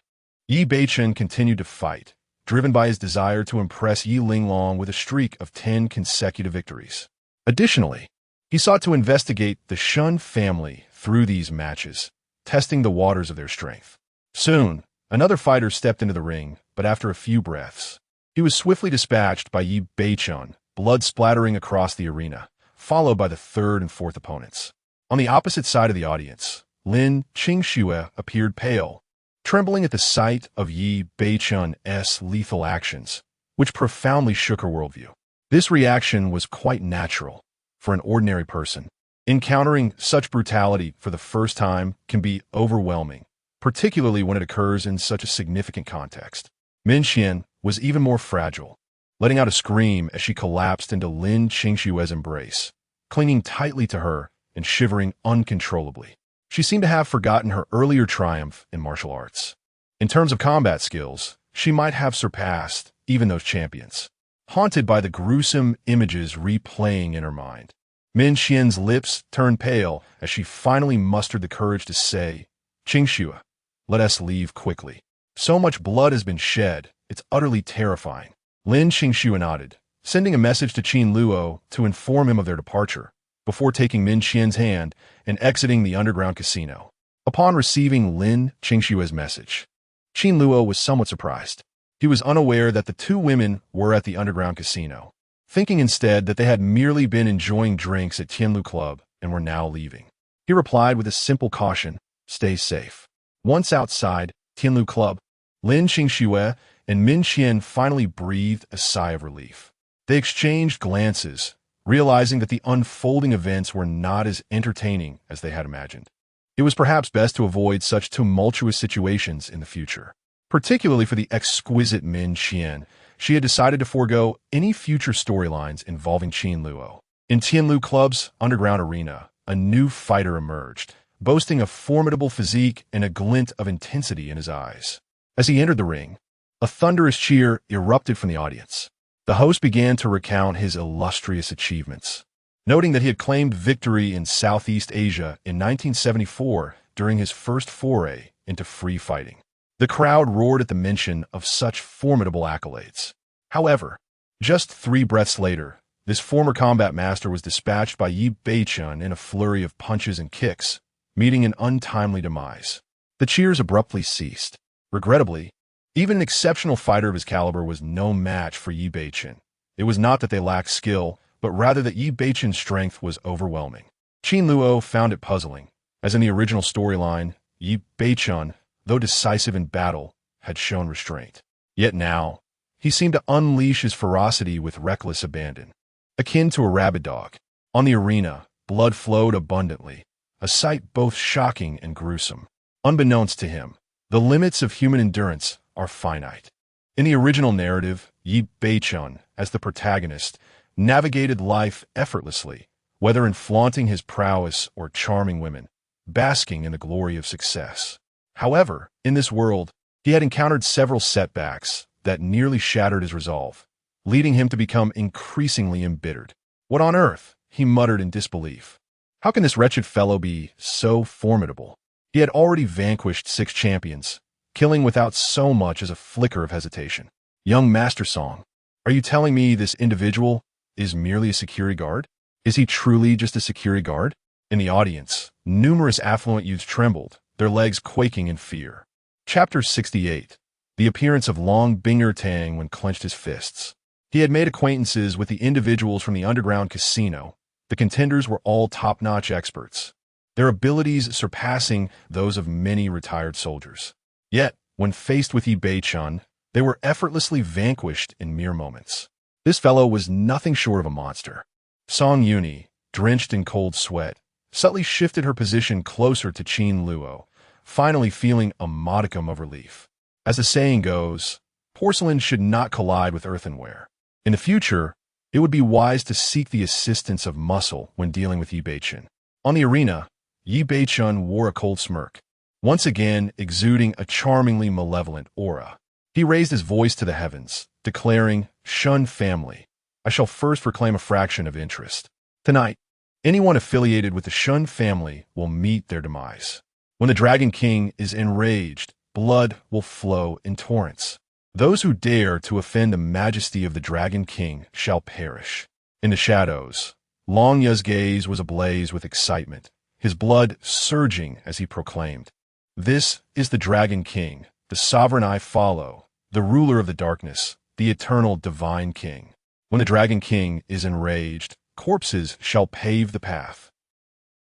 Yi Beichen continued to fight, driven by his desire to impress Yi Linglong with a streak of 10 consecutive victories. Additionally, he sought to investigate the Shun family through these matches, testing the waters of their strength. Soon, another fighter stepped into the ring, but after a few breaths, he was swiftly dispatched by Yi Beichen, blood splattering across the arena, followed by the third and fourth opponents. On the opposite side of the audience, Lin Qingxue appeared pale, trembling at the sight of Yi Beichen's lethal actions, which profoundly shook her worldview. This reaction was quite natural for an ordinary person. Encountering such brutality for the first time can be overwhelming, particularly when it occurs in such a significant context. Min Qian was even more fragile, letting out a scream as she collapsed into Lin Qingxue's embrace, clinging tightly to her and shivering uncontrollably. She seemed to have forgotten her earlier triumph in martial arts. In terms of combat skills, she might have surpassed even those champions. Haunted by the gruesome images replaying in her mind, Min Qian's lips turned pale as she finally mustered the courage to say, "Qingxue, let us leave quickly. So much blood has been shed, it's utterly terrifying." Lin Qingxue nodded, sending a message to Qin Luo to inform him of their departure, before taking Min Qian's hand and exiting the underground casino. Upon receiving Lin Qingxue's message, Qin Luo was somewhat surprised. He was unaware that the two women were at the underground casino, thinking instead that they had merely been enjoying drinks at Qin Luo Club and were now leaving. He replied with a simple caution, "Stay safe." Once outside Qin Luo Club, Lin Qingxue and Min Qian finally breathed a sigh of relief. They exchanged glances, realizing that the unfolding events were not as entertaining as they had imagined. It was perhaps best to avoid such tumultuous situations in the future. Particularly for the exquisite Min Qian, she had decided to forego any future storylines involving Qin Luo. In Qin Luo Club's underground arena, a new fighter emerged, boasting a formidable physique and a glint of intensity in his eyes. As he entered the ring, a thunderous cheer erupted from the audience. The host began to recount his illustrious achievements, noting that he had claimed victory in Southeast Asia in 1974 during his first foray into free fighting. The crowd roared at the mention of such formidable accolades. However, just 3 breaths later, this former combat master was dispatched by Yi Beichun in a flurry of punches and kicks, meeting an untimely demise. The cheers abruptly ceased. Regrettably, even an exceptional fighter of his caliber was no match for Yi Beichun. It was not that they lacked skill, but rather that Yi Beichun's strength was overwhelming. Qin Luo found it puzzling, as in the original storyline, Yi Beichun, though decisive in battle, had shown restraint. Yet now, he seemed to unleash his ferocity with reckless abandon. Akin to a rabid dog. On the arena, blood flowed abundantly, a sight both shocking and gruesome. Unbeknownst to him, the limits of human endurance are finite. In the original narrative, Yi Beichun, as the protagonist, navigated life effortlessly, whether in flaunting his prowess or charming women, basking in the glory of success. However, in this world, he had encountered several setbacks that nearly shattered his resolve, leading him to become increasingly embittered. What on earth? He muttered in disbelief. How can this wretched fellow be so formidable? He had already vanquished 6 champions, killing without so much as a flicker of hesitation. Young Master Song, are you telling me this individual is merely a security guard? Is he truly just a security guard? In the audience, numerous affluent youths trembled, their legs quaking in fear. Chapter 68. The appearance of Long Binger Tang when clenched his fists. He had made acquaintances with the individuals from the underground casino. The contenders were all top-notch experts, their abilities surpassing those of many retired soldiers. Yet, when faced with Yi Beichun, they were effortlessly vanquished in mere moments. This fellow was nothing short of a monster. Song Yuni, drenched in cold sweat, subtly shifted her position closer to Qin Luo, finally feeling a modicum of relief. As the saying goes, porcelain should not collide with earthenware. In the future, it would be wise to seek the assistance of muscle when dealing with Yi Beichun. On the arena, Yi Beichun wore a cold smirk, once again exuding a charmingly malevolent aura. He raised his voice to the heavens, declaring, "Shun family, I shall first proclaim a fraction of interest. Tonight, anyone affiliated with the Shun family will meet their demise. When the Dragon King is enraged, blood will flow in torrents. Those who dare to offend the majesty of the Dragon King shall perish." In the shadows, Long Ya's gaze was ablaze with excitement, his blood surging as he proclaimed, "This is the Dragon King, the sovereign I follow, the ruler of the darkness, the eternal divine king. When the Dragon King is enraged, corpses shall pave the path."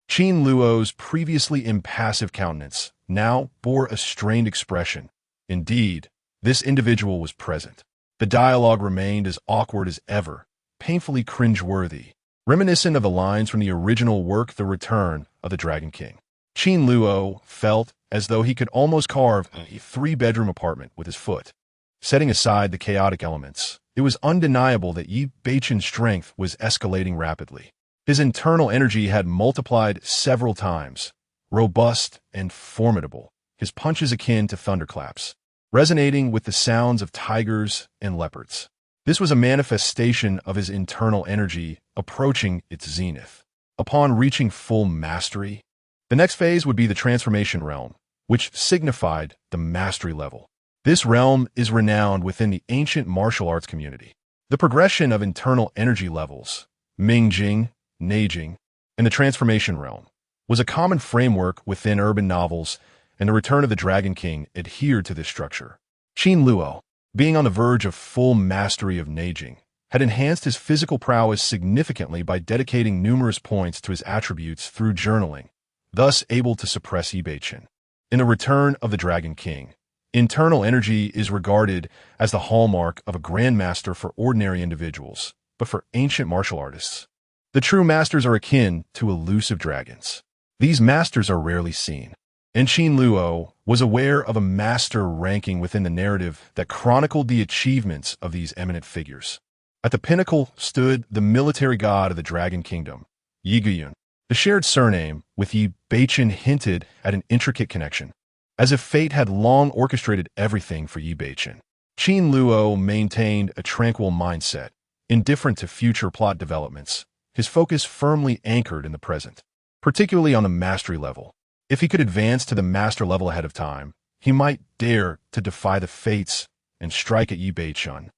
Qin Luo's previously impassive countenance now bore a strained expression. Indeed, this individual was present. The dialogue remained as awkward as ever, painfully cringeworthy, reminiscent of the lines from the original work The Return of the Dragon King. Qin Luo felt as though he could almost carve a 3-bedroom apartment with his foot. Setting aside the chaotic elements, it was undeniable that Yi Beichun's strength was escalating rapidly. His internal energy had multiplied several times, robust and formidable, his punches akin to thunderclaps, resonating with the sounds of tigers and leopards. This was a manifestation of his internal energy approaching its zenith. Upon reaching full mastery, the next phase would be the transformation realm, which signified the mastery level. This realm is renowned within the ancient martial arts community. The progression of internal energy levels, Mingjing, Neijing, and the transformation realm, was a common framework within urban novels, and The Return of the Dragon King adhered to this structure. Qin Luo, being on the verge of full mastery of Neijing, had enhanced his physical prowess significantly by dedicating numerous points to his attributes through journaling, thus able to suppress Yi Beichun. In The Return of the Dragon King, internal energy is regarded as the hallmark of a grandmaster for ordinary individuals, but for ancient martial artists, the true masters are akin to elusive dragons. These masters are rarely seen, and Qin Luo was aware of a master ranking within the narrative that chronicled the achievements of these eminent figures. At the pinnacle stood the military god of the Dragon Kingdom, Yi Guyun, The shared surname with Yi Beichen hinted at an intricate connection, as if fate had long orchestrated everything for Yi Beichen. Qin Luo maintained a tranquil mindset, indifferent to future plot developments, his focus firmly anchored in the present, particularly on the mastery level. If he could advance to the master level ahead of time, he might dare to defy the fates and strike at Yi Beichen,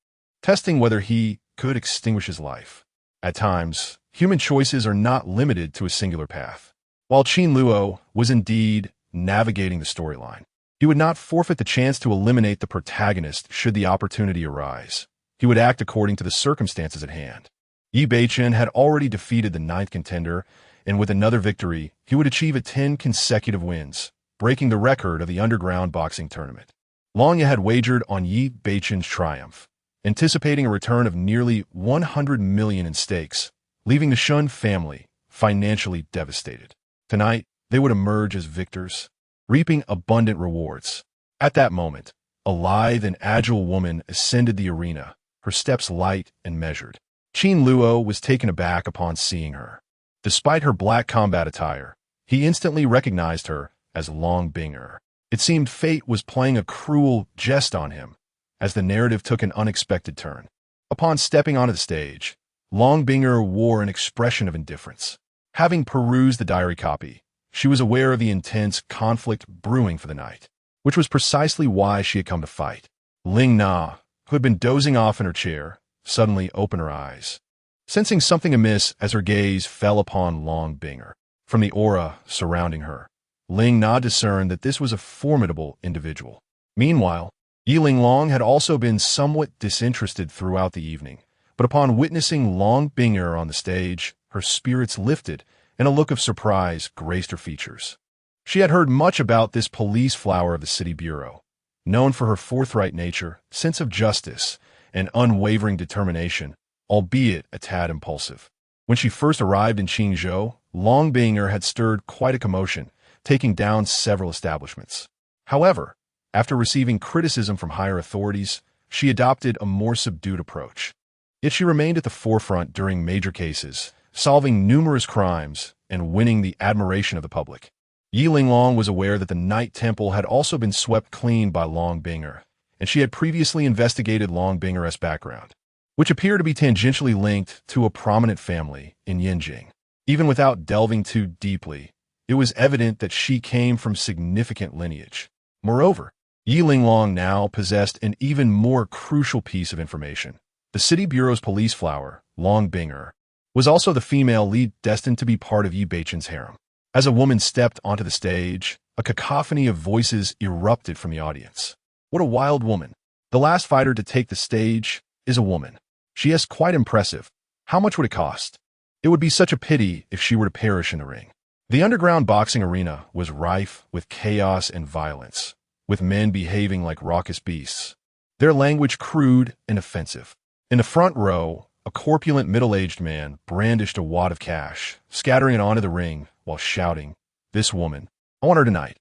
testing whether he could extinguish his life. At times, human choices are not limited to a singular path. While Qin Luo was indeed navigating the storyline, he would not forfeit the chance to eliminate the protagonist should the opportunity arise. He would act according to the circumstances at hand. Yi Beichen had already defeated the 9th contender, and with another victory, he would achieve 10 consecutive wins, breaking the record of the underground boxing tournament. Long Ye had wagered on Yi Beichen's triumph, anticipating a return of nearly 100 million in stakes, leaving the Shun family financially devastated. Tonight, they would emerge as victors, reaping abundant rewards. At that moment, a lithe and agile woman ascended the arena, her steps light and measured. Qin Luo was taken aback upon seeing her. Despite her black combat attire, he instantly recognized her as Long Binger. It seemed fate was playing a cruel jest on him, as the narrative took an unexpected turn. Upon stepping onto the stage, Long Binger wore an expression of indifference. Having perused the diary copy, she was aware of the intense conflict brewing for the night, which was precisely why she had come to fight. Ling Na, who had been dozing off in her chair, suddenly opened her eyes, sensing something amiss as her gaze fell upon Long Binger. From the aura surrounding her, Ling Na discerned that this was a formidable individual. Meanwhile, Yi Linglong had also been somewhat disinterested throughout the evening, but upon witnessing Long Binger on the stage, her spirits lifted and a look of surprise graced her features. She had heard much about this police flower of the city bureau, known for her forthright nature, sense of justice, and unwavering determination, albeit a tad impulsive. When she first arrived in Qingzhou, Long Binger had stirred quite a commotion, taking down several establishments. However, after receiving criticism from higher authorities, she adopted a more subdued approach. Yet she remained at the forefront during major cases, solving numerous crimes and winning the admiration of the public. Yi Linglong was aware that the Night Temple had also been swept clean by Long Binger, and she had previously investigated Long Binger's background, which appeared to be tangentially linked to a prominent family in Yinjing. Even without delving too deeply, it was evident that she came from significant lineage. Moreover, Yi Linglong now possessed an even more crucial piece of information. The city bureau's police flower, Long Binger, was also the female lead destined to be part of Yi Beichen's harem. As a woman stepped onto the stage, a cacophony of voices erupted from the audience. What a wild woman. The last fighter to take the stage is a woman. She is quite impressive. How much would it cost? It would be such a pity if she were to perish in the ring. The underground boxing arena was rife with chaos and violence, with men behaving like raucous beasts, their language crude and offensive. In the front row, a corpulent middle-aged man brandished a wad of cash, scattering it onto the ring while shouting, "This woman, I want her tonight.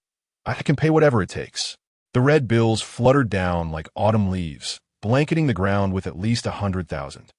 I can pay whatever it takes." The red bills fluttered down like autumn leaves, blanketing the ground with at least 100,000.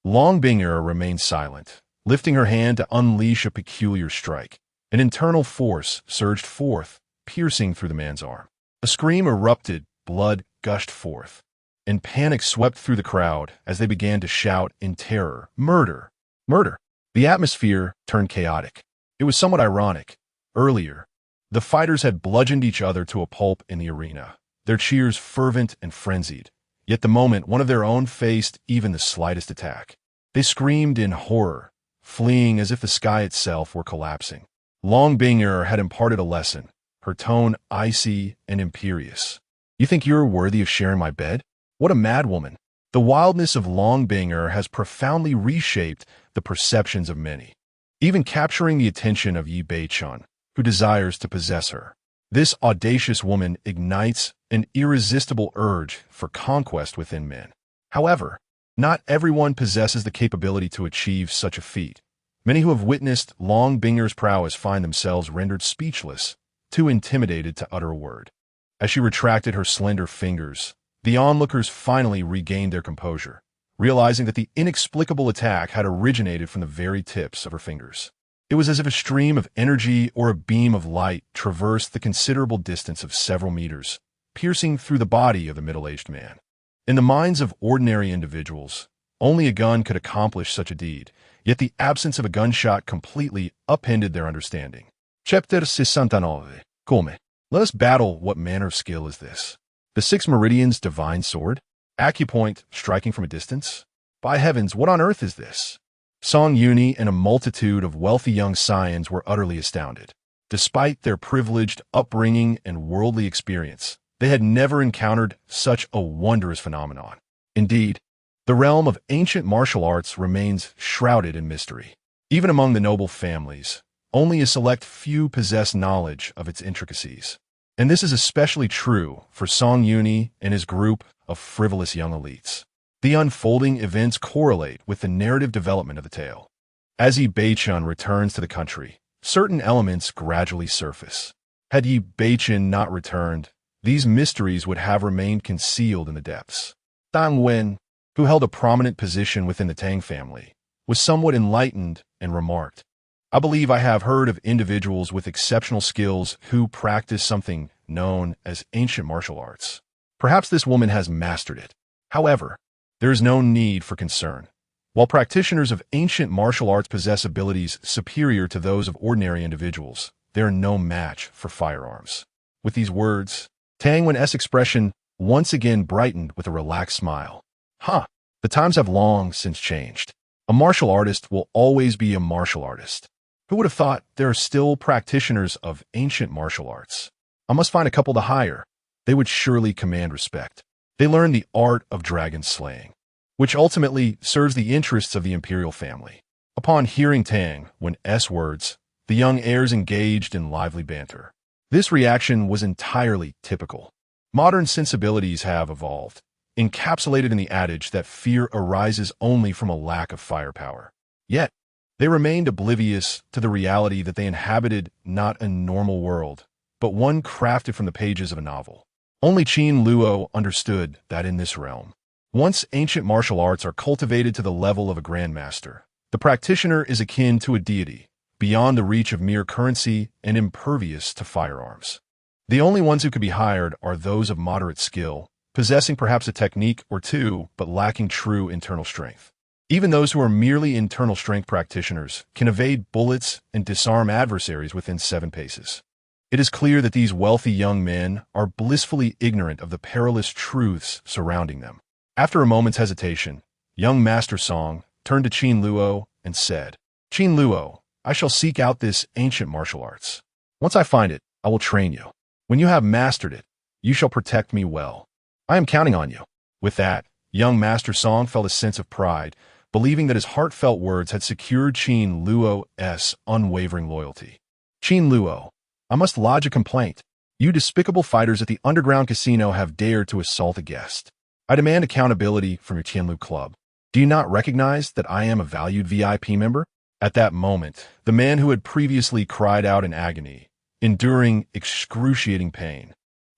Long Binger remained silent, lifting her hand to unleash a peculiar strike. An internal force surged forth, piercing through the man's arm. A scream erupted, blood gushed forth, and panic swept through the crowd as they began to shout in terror, "Murder! Murder!" The atmosphere turned chaotic. It was somewhat ironic. Earlier, the fighters had bludgeoned each other to a pulp in the arena, their cheers fervent and frenzied. Yet the moment one of their own faced even the slightest attack, they screamed in horror, fleeing as if the sky itself were collapsing. Long Binger had imparted a lesson, her tone icy and imperious. "You think you're worthy of sharing my bed? What a mad woman!" The wildness of Long Binger has profoundly reshaped the perceptions of many, even capturing the attention of Yi Beichen, who desires to possess her. This audacious woman ignites an irresistible urge for conquest within men. However, not everyone possesses the capability to achieve such a feat. Many who have witnessed Long Binger's prowess find themselves rendered speechless, too intimidated to utter a word. As she retracted her slender fingers, the onlookers finally regained their composure, realizing that the inexplicable attack had originated from the very tips of her fingers. It was as if a stream of energy or a beam of light traversed the considerable distance of several meters, piercing through the body of the middle-aged man. In the minds of ordinary individuals, only a gun could accomplish such a deed, yet the absence of a gunshot completely upended their understanding. Chapter 69. Come. Let us battle. What manner of skill is this? The Six Meridians' divine sword? Acupoint, striking from a distance? By heavens, what on earth is this? Song Yuni and a multitude of wealthy young scions were utterly astounded. Despite their privileged upbringing and worldly experience, they had never encountered such a wondrous phenomenon. Indeed, the realm of ancient martial arts remains shrouded in mystery. Even among the noble families, only a select few possess knowledge of its intricacies. And this is especially true for Song Yuni and his group of frivolous young elites. The unfolding events correlate with the narrative development of the tale. As Yi Beichun returns to the country, certain elements gradually surface. Had Yi Beichun not returned, these mysteries would have remained concealed in the depths. Dang Wen, who held a prominent position within the Tang family, was somewhat enlightened and remarked, "I believe I have heard of individuals with exceptional skills who practice something known as ancient martial arts. Perhaps this woman has mastered it. However, there is no need for concern. While practitioners of ancient martial arts possess abilities superior to those of ordinary individuals, they are no match for firearms." With these words, Tang Wen's expression once again brightened with a relaxed smile. The times have long since changed. A martial artist will always be a martial artist. Who would have thought there are still practitioners of ancient martial arts? I must find a couple to hire. They would surely command respect. They learn the art of dragon slaying, which ultimately serves the interests of the imperial family. Upon hearing Tang Wen's words, the young heirs engaged in lively banter. This reaction was entirely typical. Modern sensibilities have evolved, encapsulated in the adage that fear arises only from a lack of firepower. Yet, they remained oblivious to the reality that they inhabited not a normal world, but one crafted from the pages of a novel. Only Qin Luo understood that in this realm, once ancient martial arts are cultivated to the level of a grandmaster, the practitioner is akin to a deity, beyond the reach of mere currency and impervious to firearms. The only ones who could be hired are those of moderate skill, possessing perhaps a technique or two, but lacking true internal strength. Even those who are merely internal strength practitioners can evade bullets and disarm adversaries within 7 paces. It is clear that these wealthy young men are blissfully ignorant of the perilous truths surrounding them. After a moment's hesitation, young Master Song turned to Qin Luo and said, "Qin Luo, I shall seek out this ancient martial arts. Once I find it, I will train you. When you have mastered it, you shall protect me well. I am counting on you." With that, young Master Song felt a sense of pride, believing that his heartfelt words had secured Qin Luo's unwavering loyalty. "Qin Luo, I must lodge a complaint. You despicable fighters at the underground casino have dared to assault a guest. I demand accountability from your Qin Luo club. Do you not recognize that I am a valued VIP member?" At that moment, the man who had previously cried out in agony, enduring excruciating pain,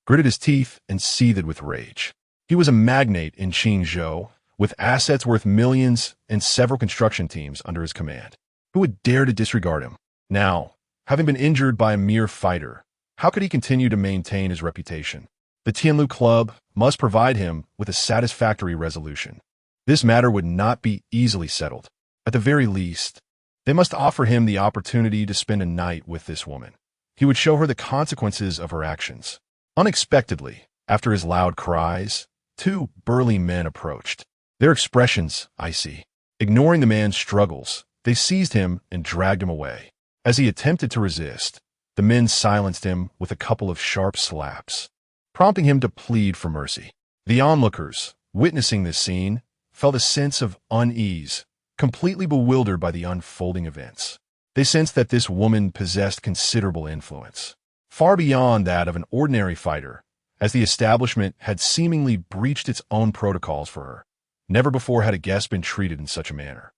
gritted his teeth and seethed with rage. He was a magnate in Qingzhou, with assets worth millions and several construction teams under his command. Who would dare to disregard him? Now, having been injured by a mere fighter, how could he continue to maintain his reputation? The Qin Luo Club must provide him with a satisfactory resolution. This matter would not be easily settled. At the very least, they must offer him the opportunity to spend a night with this woman. He would show her the consequences of her actions. Unexpectedly, after his loud cries, 2 burly men approached. Their expressions icy. Ignoring the man's struggles, they seized him and dragged him away. As he attempted to resist, the men silenced him with a couple of sharp slaps, prompting him to plead for mercy. The onlookers, witnessing this scene, felt a sense of unease, completely bewildered by the unfolding events. They sensed that this woman possessed considerable influence, far beyond that of an ordinary fighter, as the establishment had seemingly breached its own protocols for her. Never before had a guest been treated in such a manner.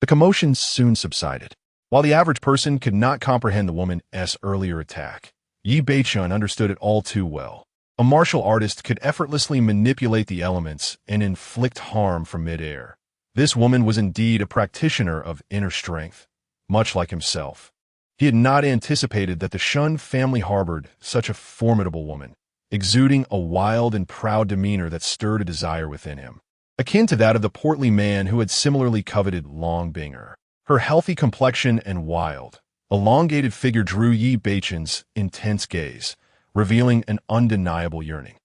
The commotion soon subsided. While the average person could not comprehend the woman's earlier attack, Yi Beichun understood it all too well. A martial artist could effortlessly manipulate the elements and inflict harm from midair. This woman was indeed a practitioner of inner strength, much like himself. He had not anticipated that the Shun family harbored such a formidable woman, exuding a wild and proud demeanor that stirred a desire within him, akin to that of the portly man who had similarly coveted Long Binger. Her healthy complexion and wild, elongated figure drew Yi Beichen's intense gaze, revealing an undeniable yearning.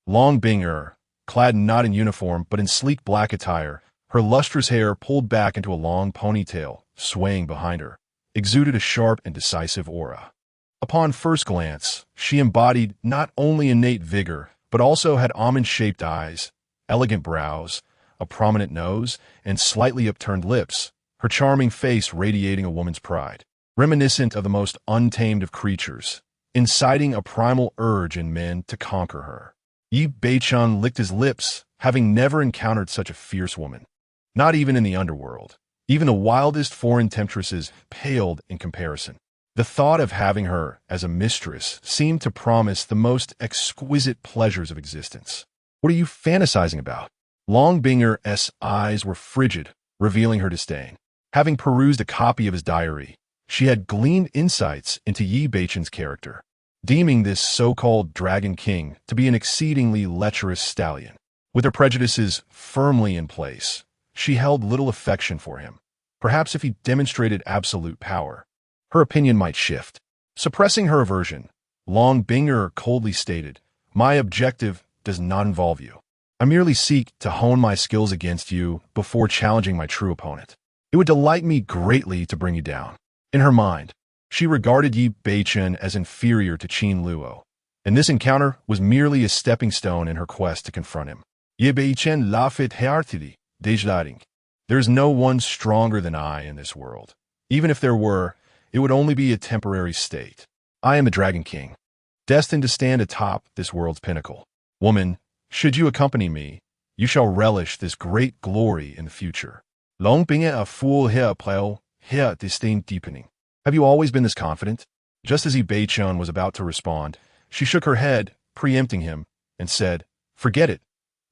Long Binger, clad not in uniform but in sleek black attire, her lustrous hair pulled back into a long ponytail, swaying behind her, exuded a sharp and decisive aura. Upon first glance, she embodied not only innate vigor, but also had almond-shaped eyes, elegant brows, a prominent nose, and slightly upturned lips, her charming face radiating a woman's pride, reminiscent of the most untamed of creatures, inciting a primal urge in men to conquer her. Yi Beichen licked his lips, having never encountered such a fierce woman. Not even in the underworld. Even the wildest foreign temptresses paled in comparison. The thought of having her as a mistress seemed to promise the most exquisite pleasures of existence. What are you fantasizing about? Long Binger's eyes were frigid, revealing her disdain. Having perused a copy of his diary, she had gleaned insights into Yi Beichen's character, deeming this so-called Dragon King to be an exceedingly lecherous stallion. With her prejudices firmly in place, she held little affection for him. Perhaps if he demonstrated absolute power, her opinion might shift. Suppressing her aversion, Long Binger coldly stated, "My objective does not involve you. I merely seek to hone my skills against you before challenging my true opponent. It would delight me greatly to bring you down." In her mind, she regarded Yi Beichen as inferior to Qin Luo, and this encounter was merely a stepping stone in her quest to confront him. Yi Beichen laughed heartily, declaring, "There is no one stronger than I in this world. Even if there were, it would only be a temporary state. I am the Dragon King, destined to stand atop this world's pinnacle. Woman, should you accompany me, you shall relish this great glory in the future." Long Binger a fool here pleo, here disdain deepening. Have you always been this confident? Just as Yi Beichen was about to respond, she shook her head, preempting him, and said, "Forget it.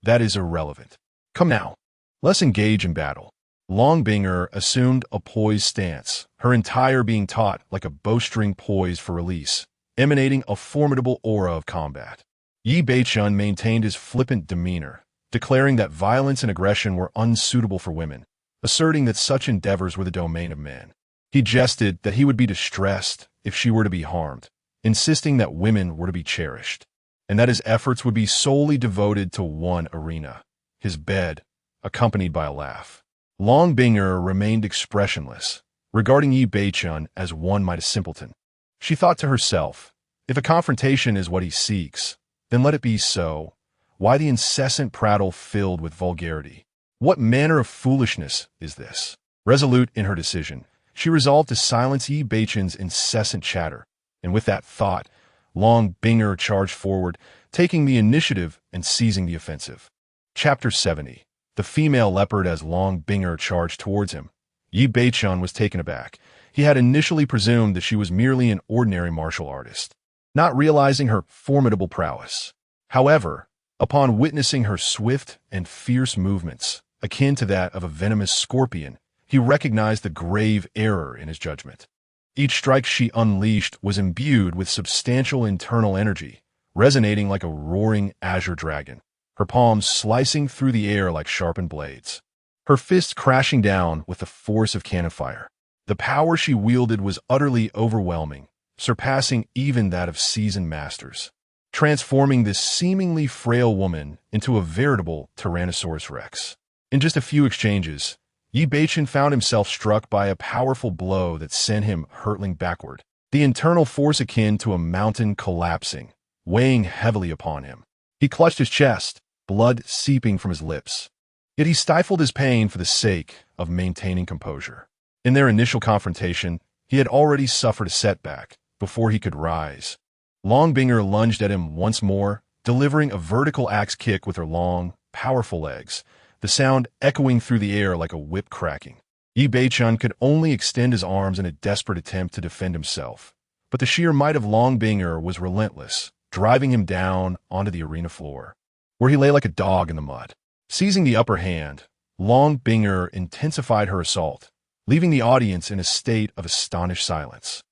That is irrelevant. Come now. Let's engage in battle." Long Binger assumed a poised stance, her entire being taut like a bowstring poised for release, emanating a formidable aura of combat. Yi Beichen maintained his flippant demeanor, declaring that violence and aggression were unsuitable for women, asserting that such endeavors were the domain of men. He jested that he would be distressed if she were to be harmed, insisting that women were to be cherished, and that his efforts would be solely devoted to one arena, his bed, accompanied by a laugh. Long Binger remained expressionless, regarding Yi Beichen as one might a simpleton. She thought to herself, if a confrontation is what he seeks, then let it be so. Why the incessant prattle filled with vulgarity? What manner of foolishness is this? Resolute in her decision, she resolved to silence Yi Beichen's incessant chatter, and with that thought, Long Binger charged forward, taking the initiative and seizing the offensive. Chapter 70. The female leopard. As Long Binger charged towards him, Yi Beichen was taken aback. He had initially presumed that she was merely an ordinary martial artist, not realizing her formidable prowess. However, upon witnessing her swift and fierce movements, akin to that of a venomous scorpion, he recognized the grave error in his judgment. Each strike she unleashed was imbued with substantial internal energy, resonating like a roaring azure dragon, her palms slicing through the air like sharpened blades, her fists crashing down with the force of cannon fire. The power she wielded was utterly overwhelming, surpassing even that of seasoned masters, transforming this seemingly frail woman into a veritable Tyrannosaurus Rex. In just a few exchanges, Yi Beichen found himself struck by a powerful blow that sent him hurtling backward, the internal force akin to a mountain collapsing, weighing heavily upon him. He clutched his chest, blood seeping from his lips. Yet he stifled his pain for the sake of maintaining composure. In their initial confrontation, he had already suffered a setback before he could rise. Long Binger lunged at him once more, delivering a vertical axe kick with her long, powerful legs, the sound echoing through the air like a whip cracking. Yi Beichen could only extend his arms in a desperate attempt to defend himself, but the sheer might of Long Binger was relentless, driving him down onto the arena floor, where he lay like a dog in the mud. Seizing the upper hand, Long Binger intensified her assault, leaving the audience in a state of astonished silence.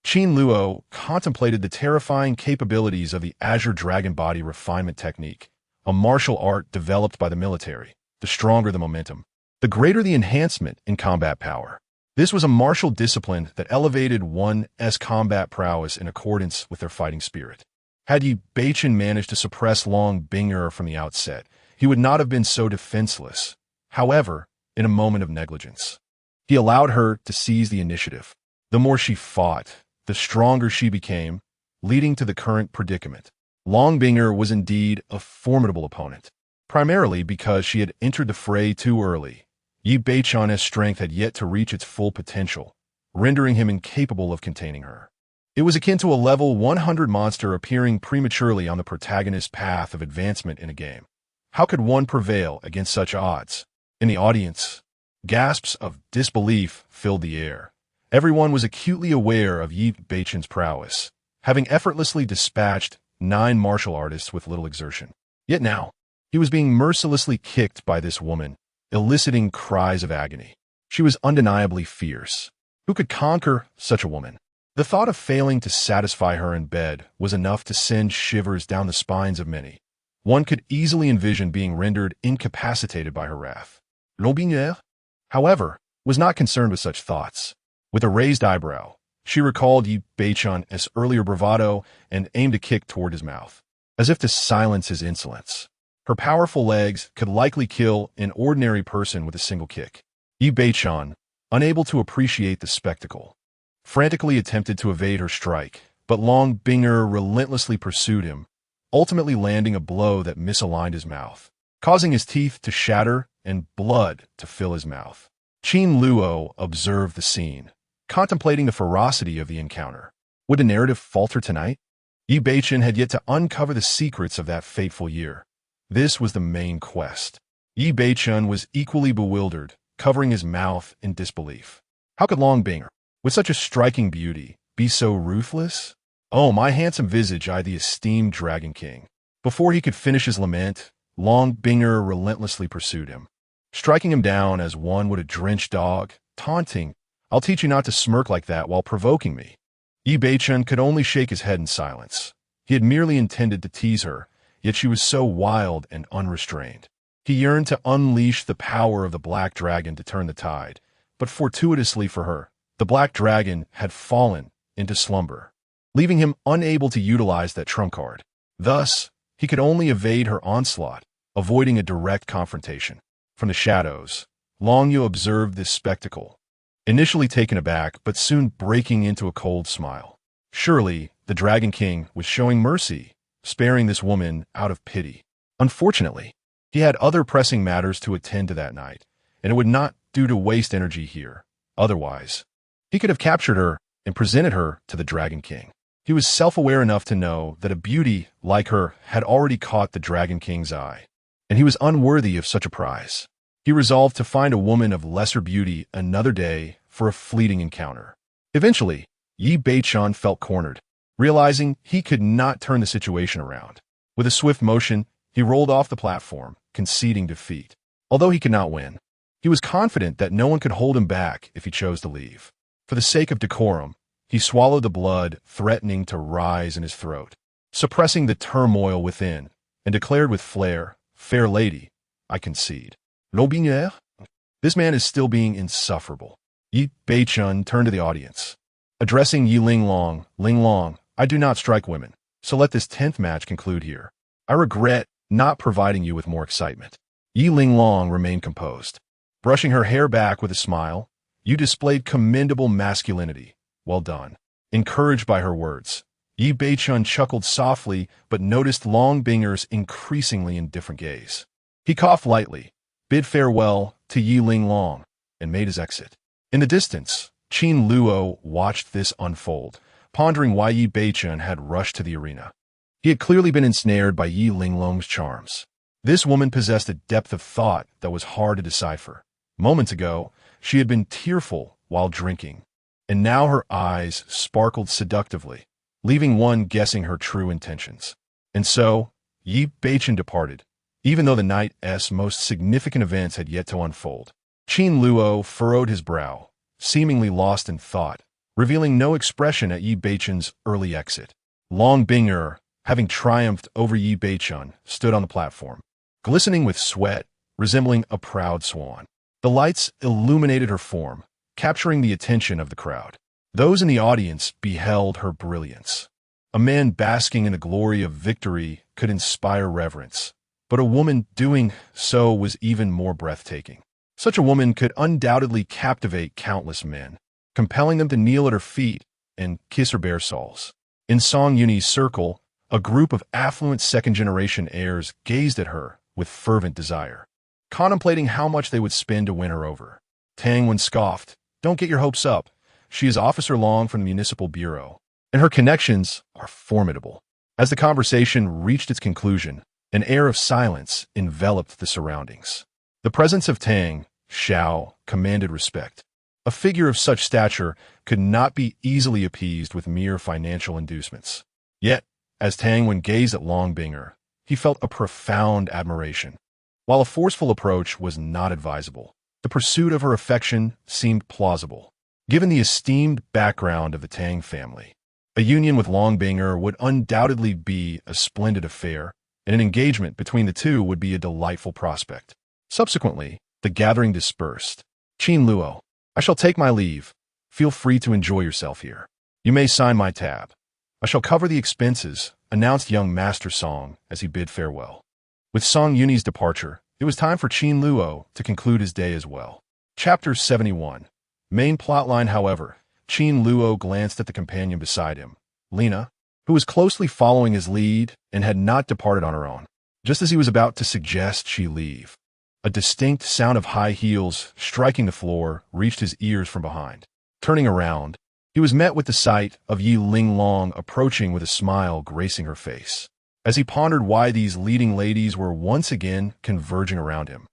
Qin Luo contemplated the terrifying capabilities of the Azure Dragon Body Refinement Technique, a martial art developed by the military. The stronger the momentum, the greater the enhancement in combat power. This was a martial discipline that elevated one's combat prowess in accordance with their fighting spirit. Had Yi Beichen managed to suppress Long Binger from the outset, he would not have been so defenseless. However, in a moment of negligence, he allowed her to seize the initiative. The more she fought, the stronger she became, leading to the current predicament. Long Binger was indeed a formidable opponent, primarily because she had entered the fray too early. Yi Beichen's strength had yet to reach its full potential, rendering him incapable of containing her. It was akin to a level 100 monster appearing prematurely on the protagonist's path of advancement in a game. How could one prevail against such odds? In the audience, gasps of disbelief filled the air. Everyone was acutely aware of Yi Beichen's prowess, having effortlessly dispatched 9 martial artists with little exertion. Yet now, he was being mercilessly kicked by this woman, eliciting cries of agony. She was undeniably fierce. Who could conquer such a woman? The thought of failing to satisfy her in bed was enough to send shivers down the spines of many. One could easily envision being rendered incapacitated by her wrath. Lobinière, however, was not concerned with such thoughts. With a raised eyebrow, she recalled Yi Beichen's earlier bravado and aimed a kick toward his mouth, as if to silence his insolence. Her powerful legs could likely kill an ordinary person with a single kick. Yi Beichen, unable to appreciate the spectacle, frantically attempted to evade her strike, but Long Binger relentlessly pursued him, ultimately landing a blow that misaligned his mouth, causing his teeth to shatter and blood to fill his mouth. Qin Luo observed the scene, contemplating the ferocity of the encounter. Would the narrative falter tonight? Yi Beichen had yet to uncover the secrets of that fateful year. This was the main quest. Yi Beichen was equally bewildered, covering his mouth in disbelief. How could Long Binger, with such a striking beauty, be so ruthless? Oh, my handsome visage, eyed the esteemed Dragon King. Before he could finish his lament, Long Binger relentlessly pursued him, striking him down as one would a drenched dog, taunting, "I'll teach you not to smirk like that while provoking me." Yi Beichen could only shake his head in silence. He had merely intended to tease her, yet she was so wild and unrestrained. He yearned to unleash the power of the Black Dragon to turn the tide, but fortuitously for her, the Black Dragon had fallen into slumber, leaving him unable to utilize that trump card. Thus, he could only evade her onslaught, avoiding a direct confrontation. From the shadows, Long Yu observed this spectacle, initially taken aback but soon breaking into a cold smile. Surely, the Dragon King was showing mercy, sparing this woman out of pity. Unfortunately, he had other pressing matters to attend to that night, and it would not do to waste energy here. Otherwise, he could have captured her and presented her to the Dragon King. He was self-aware enough to know that a beauty like her had already caught the Dragon King's eye, and he was unworthy of such a prize. He resolved to find a woman of lesser beauty another day for a fleeting encounter. Eventually, Yi Beichen felt cornered, realizing he could not turn the situation around. With a swift motion, he rolled off the platform, conceding defeat. Although he could not win, he was confident that no one could hold him back if he chose to leave. For the sake of decorum, he swallowed the blood threatening to rise in his throat, suppressing the turmoil within, and declared with flair, "Fair lady, I concede." Lobinière? This man is still being insufferable. Yi Beichen turned to the audience, addressing Yi Linglong. "Linglong, I do not strike women, so let this 10th match conclude here. I regret not providing you with more excitement." Yi Linglong remained composed. Brushing her hair back with a smile, "You displayed commendable masculinity. Well done." Encouraged by her words, Yi Beichen chuckled softly but noticed Long Binger's increasingly indifferent gaze. He coughed lightly, bid farewell to Yi Linglong, and made his exit. In the distance, Qin Luo watched this unfold, pondering why Yi Beichen had rushed to the arena. He had clearly been ensnared by Yi Linglong's charms. This woman possessed a depth of thought that was hard to decipher. Moments ago, she had been tearful while drinking, and now her eyes sparkled seductively, leaving one guessing her true intentions. And so, Yi Beichen departed, even though the night's most significant events had yet to unfold. Qin Luo furrowed his brow, seemingly lost in thought, revealing no expression at Yi Beichun's early exit. Long Bing'er, having triumphed over Yi Beichun, stood on the platform, glistening with sweat, resembling a proud swan. The lights illuminated her form, capturing the attention of the crowd. Those in the audience beheld her brilliance. A man basking in the glory of victory could inspire reverence, but a woman doing so was even more breathtaking. Such a woman could undoubtedly captivate countless men, compelling them to kneel at her feet and kiss her bare soles. In Song Yunyi's circle, a group of affluent second-generation heirs gazed at her with fervent desire, contemplating how much they would spend to win her over. Tang Wen scoffed, "Don't get your hopes up. She is Officer Long from the Municipal Bureau, and her connections are formidable." As the conversation reached its conclusion, an air of silence enveloped the surroundings. The presence of Tang Xiao commanded respect. A figure of such stature could not be easily appeased with mere financial inducements. Yet, as Tang Wen gazed at Long Bing'er, he felt a profound admiration. While a forceful approach was not advisable, the pursuit of her affection seemed plausible. Given the esteemed background of the Tang family, a union with Long Bing'er would undoubtedly be a splendid affair, and an engagement between the two would be a delightful prospect. Subsequently, the gathering dispersed. "Qin Luo, I shall take my leave. Feel free to enjoy yourself here. You may sign my tab. I shall cover the expenses," announced young Master Song as he bid farewell. With Song Yunyi's departure, it was time for Qin Luo to conclude his day as well. Chapter 71. Main plotline. However, Qin Luo glanced at the companion beside him, Lina, who was closely following his lead and had not departed on her own. Just as he was about to suggest she leave, a distinct sound of high heels striking the floor reached his ears from behind. Turning around, he was met with the sight of Yi Linglong approaching with a smile gracing her face. As he pondered why these leading ladies were once again converging around him,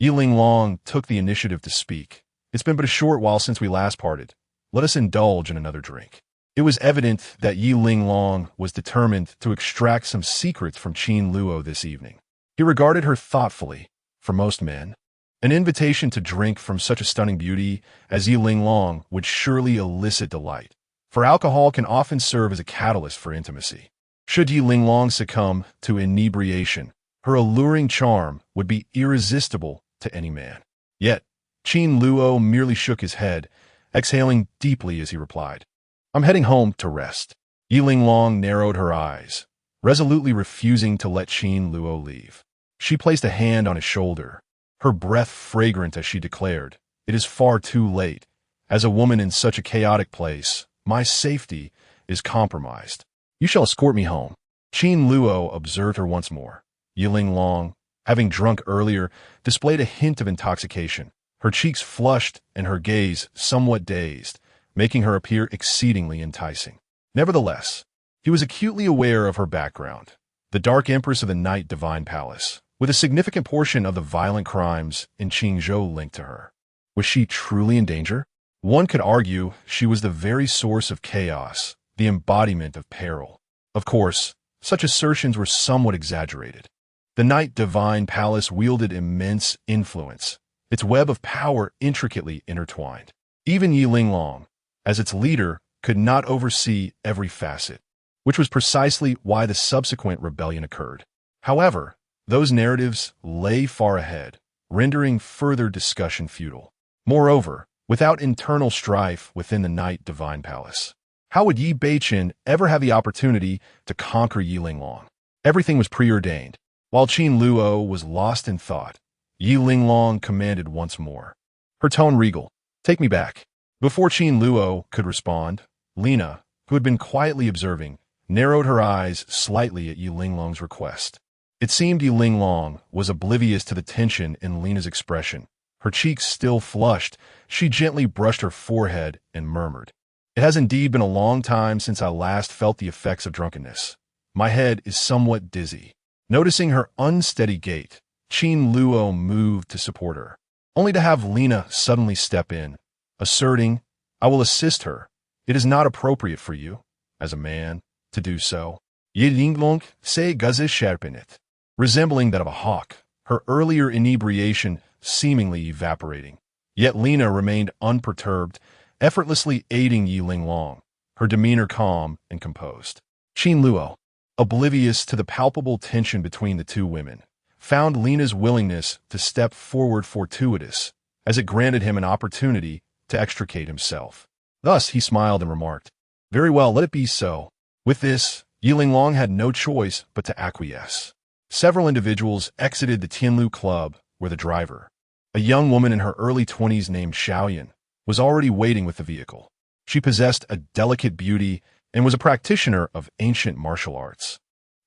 Yi Linglong took the initiative to speak. "It's been but a short while since we last parted. Let us indulge in another drink." It was evident that Yi Linglong was determined to extract some secrets from Qin Luo this evening. He regarded her thoughtfully. For most men, an invitation to drink from such a stunning beauty as Yi Linglong would surely elicit delight, for alcohol can often serve as a catalyst for intimacy. Should Yi Linglong succumb to inebriation, her alluring charm would be irresistible to any man. Yet, Qin Luo merely shook his head, exhaling deeply as he replied, "I'm heading home to rest." Yi Linglong narrowed her eyes, resolutely refusing to let Qin Luo leave. She placed a hand on his shoulder, her breath fragrant as she declared, "It is far too late. As a woman in such a chaotic place, my safety is compromised. You shall escort me home." Qin Luo observed her once more. Yi Linglong, having drunk earlier, displayed a hint of intoxication. Her cheeks flushed and her gaze somewhat dazed, making her appear exceedingly enticing. Nevertheless, he was acutely aware of her background, the Dark Empress of the Night Divine Palace, with a significant portion of the violent crimes in Qingzhou linked to her. Was she truly in danger? One could argue she was the very source of chaos, the embodiment of peril. Of course, such assertions were somewhat exaggerated. The Night Divine Palace wielded immense influence, its web of power intricately intertwined. Even Yi Linglong, as its leader, could not oversee every facet, which was precisely why the subsequent rebellion occurred. However, those narratives lay far ahead, rendering further discussion futile. Moreover, without internal strife within the Night Divine Palace, how would Yi Beichun ever have the opportunity to conquer Yi Linglong? Everything was preordained. While Qin Luo was lost in thought, Yi Linglong commanded once more, her tone regal, "Take me back." Before Qin Luo could respond, Lina, who had been quietly observing, narrowed her eyes slightly at Yi Linglong's request. It seemed Yi Linglong was oblivious to the tension in Lina's expression. Her cheeks still flushed, she gently brushed her forehead and murmured, "It has indeed been a long time since I last felt the effects of drunkenness. My head is somewhat dizzy." Noticing her unsteady gait, Qin Luo moved to support her, only to have Lina suddenly step in, asserting, "I will assist her. It is not appropriate for you, as a man, to do so." Yi Linglong se gaze sharpenet, resembling that of a hawk, her earlier inebriation seemingly evaporating. Yet Lina remained unperturbed, effortlessly aiding Yi Linglong, her demeanor calm and composed. Qin Luo, oblivious to the palpable tension between the two women, found Lena's willingness to step forward fortuitous, as it granted him an opportunity to extricate himself. Thus he smiled and remarked, "Very well, let it be so." With this, Yi Linglong had no choice but to acquiesce. Several individuals exited the Qin Luo club where the driver, a young woman in her early 20s named Xiaoyan, was already waiting with the vehicle. She possessed a delicate beauty and was a practitioner of ancient martial arts,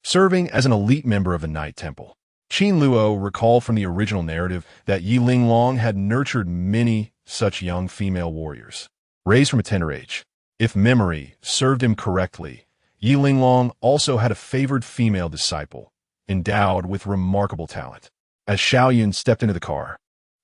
serving as an elite member of the Night Temple. Qin Luo recalled from the original narrative that Yi Linglong had nurtured many such young female warriors, raised from a tender age. If memory served him correctly, Yi Linglong also had a favored female disciple, endowed with remarkable talent. As Xiaoyan stepped into the car,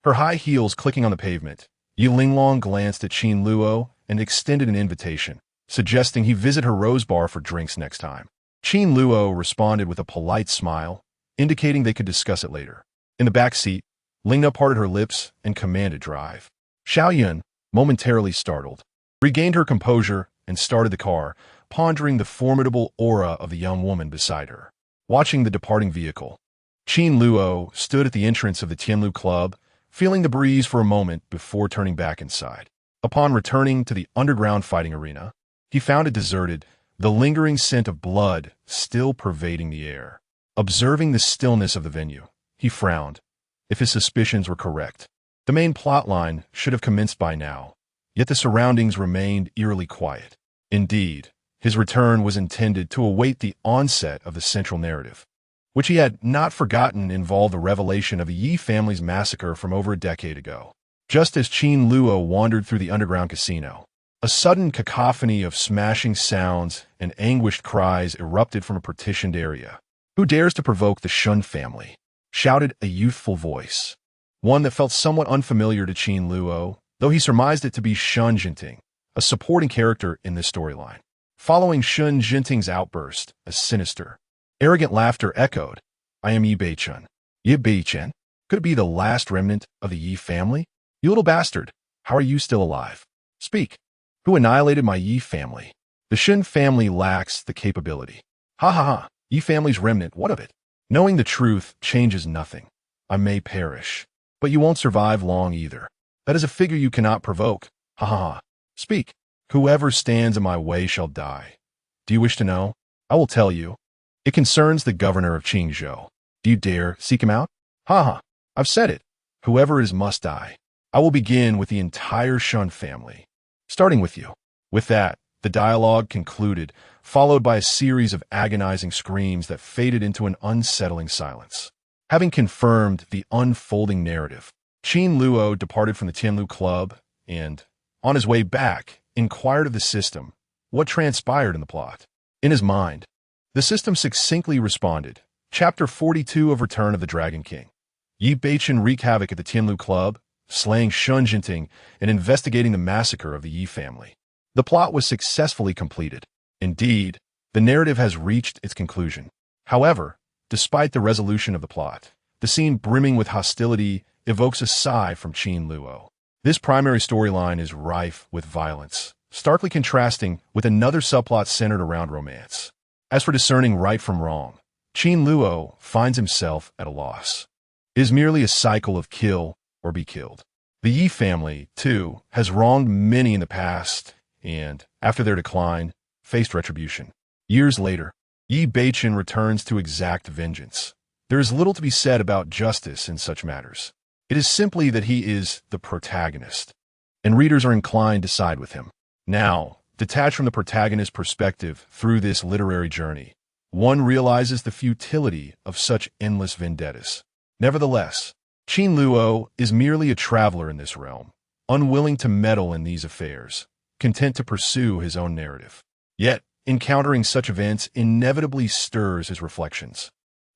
her high heels clicking on the pavement, Yi Linglong glanced at Qin Luo and extended an invitation, suggesting he visit her rose bar for drinks next time. Qin Luo responded with a polite smile, indicating they could discuss it later. In the back seat, Lingna parted her lips and commanded drive. Xiaoyan, momentarily startled, regained her composure and started the car, pondering the formidable aura of the young woman beside her. Watching the departing vehicle, Qin Luo stood at the entrance of the Tianlu Club, feeling the breeze for a moment before turning back inside. Upon returning to the underground fighting arena, he found it deserted, the lingering scent of blood still pervading the air. Observing the stillness of the venue, he frowned. If his suspicions were correct, the main plotline should have commenced by now, yet the surroundings remained eerily quiet. Indeed, his return was intended to await the onset of the central narrative, which he had not forgotten involved the revelation of the Yi family's massacre from over a decade ago. Just as Qin Luo wandered through the underground casino, a sudden cacophony of smashing sounds and anguished cries erupted from a partitioned area. "Who dares to provoke the Shun family?" shouted a youthful voice, one that felt somewhat unfamiliar to Qin Luo, though he surmised it to be Shun Jinting, a supporting character in this storyline. Following Shun Jinting's outburst, a sinister, arrogant laughter echoed. "I am Yi Beichen." Yi Beichen? Could it be the last remnant of the Yi family? "You little bastard, how are you still alive? Speak. Who annihilated my Yi family?" "The Shun family lacks the capability." "Ha ha ha. Yi family's remnant, what of it? Knowing the truth changes nothing. I may perish, but you won't survive long either. That is a figure you cannot provoke. Ha ha ha. Speak. Whoever stands in my way shall die. Do you wish to know? I will tell you. It concerns the governor of Qingzhou. Do you dare seek him out? Ha ha. I've said it. Whoever it is must die. I will begin with the entire Shun family, starting with you." With that, the dialogue concluded, followed by a series of agonizing screams that faded into an unsettling silence. Having confirmed the unfolding narrative, Qin Luo departed from the Tianlu Club and, on his way back, inquired of the system what transpired in the plot. In his mind, the system succinctly responded, Chapter 42 of Return of the Dragon King. Yi Beichen wreaked havoc at the Tianlu Club, slaying Shun Jinting and investigating the massacre of the Yi family. The plot was successfully completed. Indeed, the narrative has reached its conclusion. However, despite the resolution of the plot, the scene brimming with hostility evokes a sigh from Qin Luo. This primary storyline is rife with violence, starkly contrasting with another subplot centered around romance. As for discerning right from wrong, Qin Luo finds himself at a loss. It is merely a cycle of kill or be killed. The Yi family, too, has wronged many in the past and, after their decline, faced retribution. Years later, Yi Beichen returns to exact vengeance. There is little to be said about justice in such matters. It is simply that he is the protagonist, and readers are inclined to side with him. Now, detached from the protagonist's perspective through this literary journey, one realizes the futility of such endless vendettas. Nevertheless, Qin Luo is merely a traveler in this realm, unwilling to meddle in these affairs, content to pursue his own narrative. Yet, encountering such events inevitably stirs his reflections.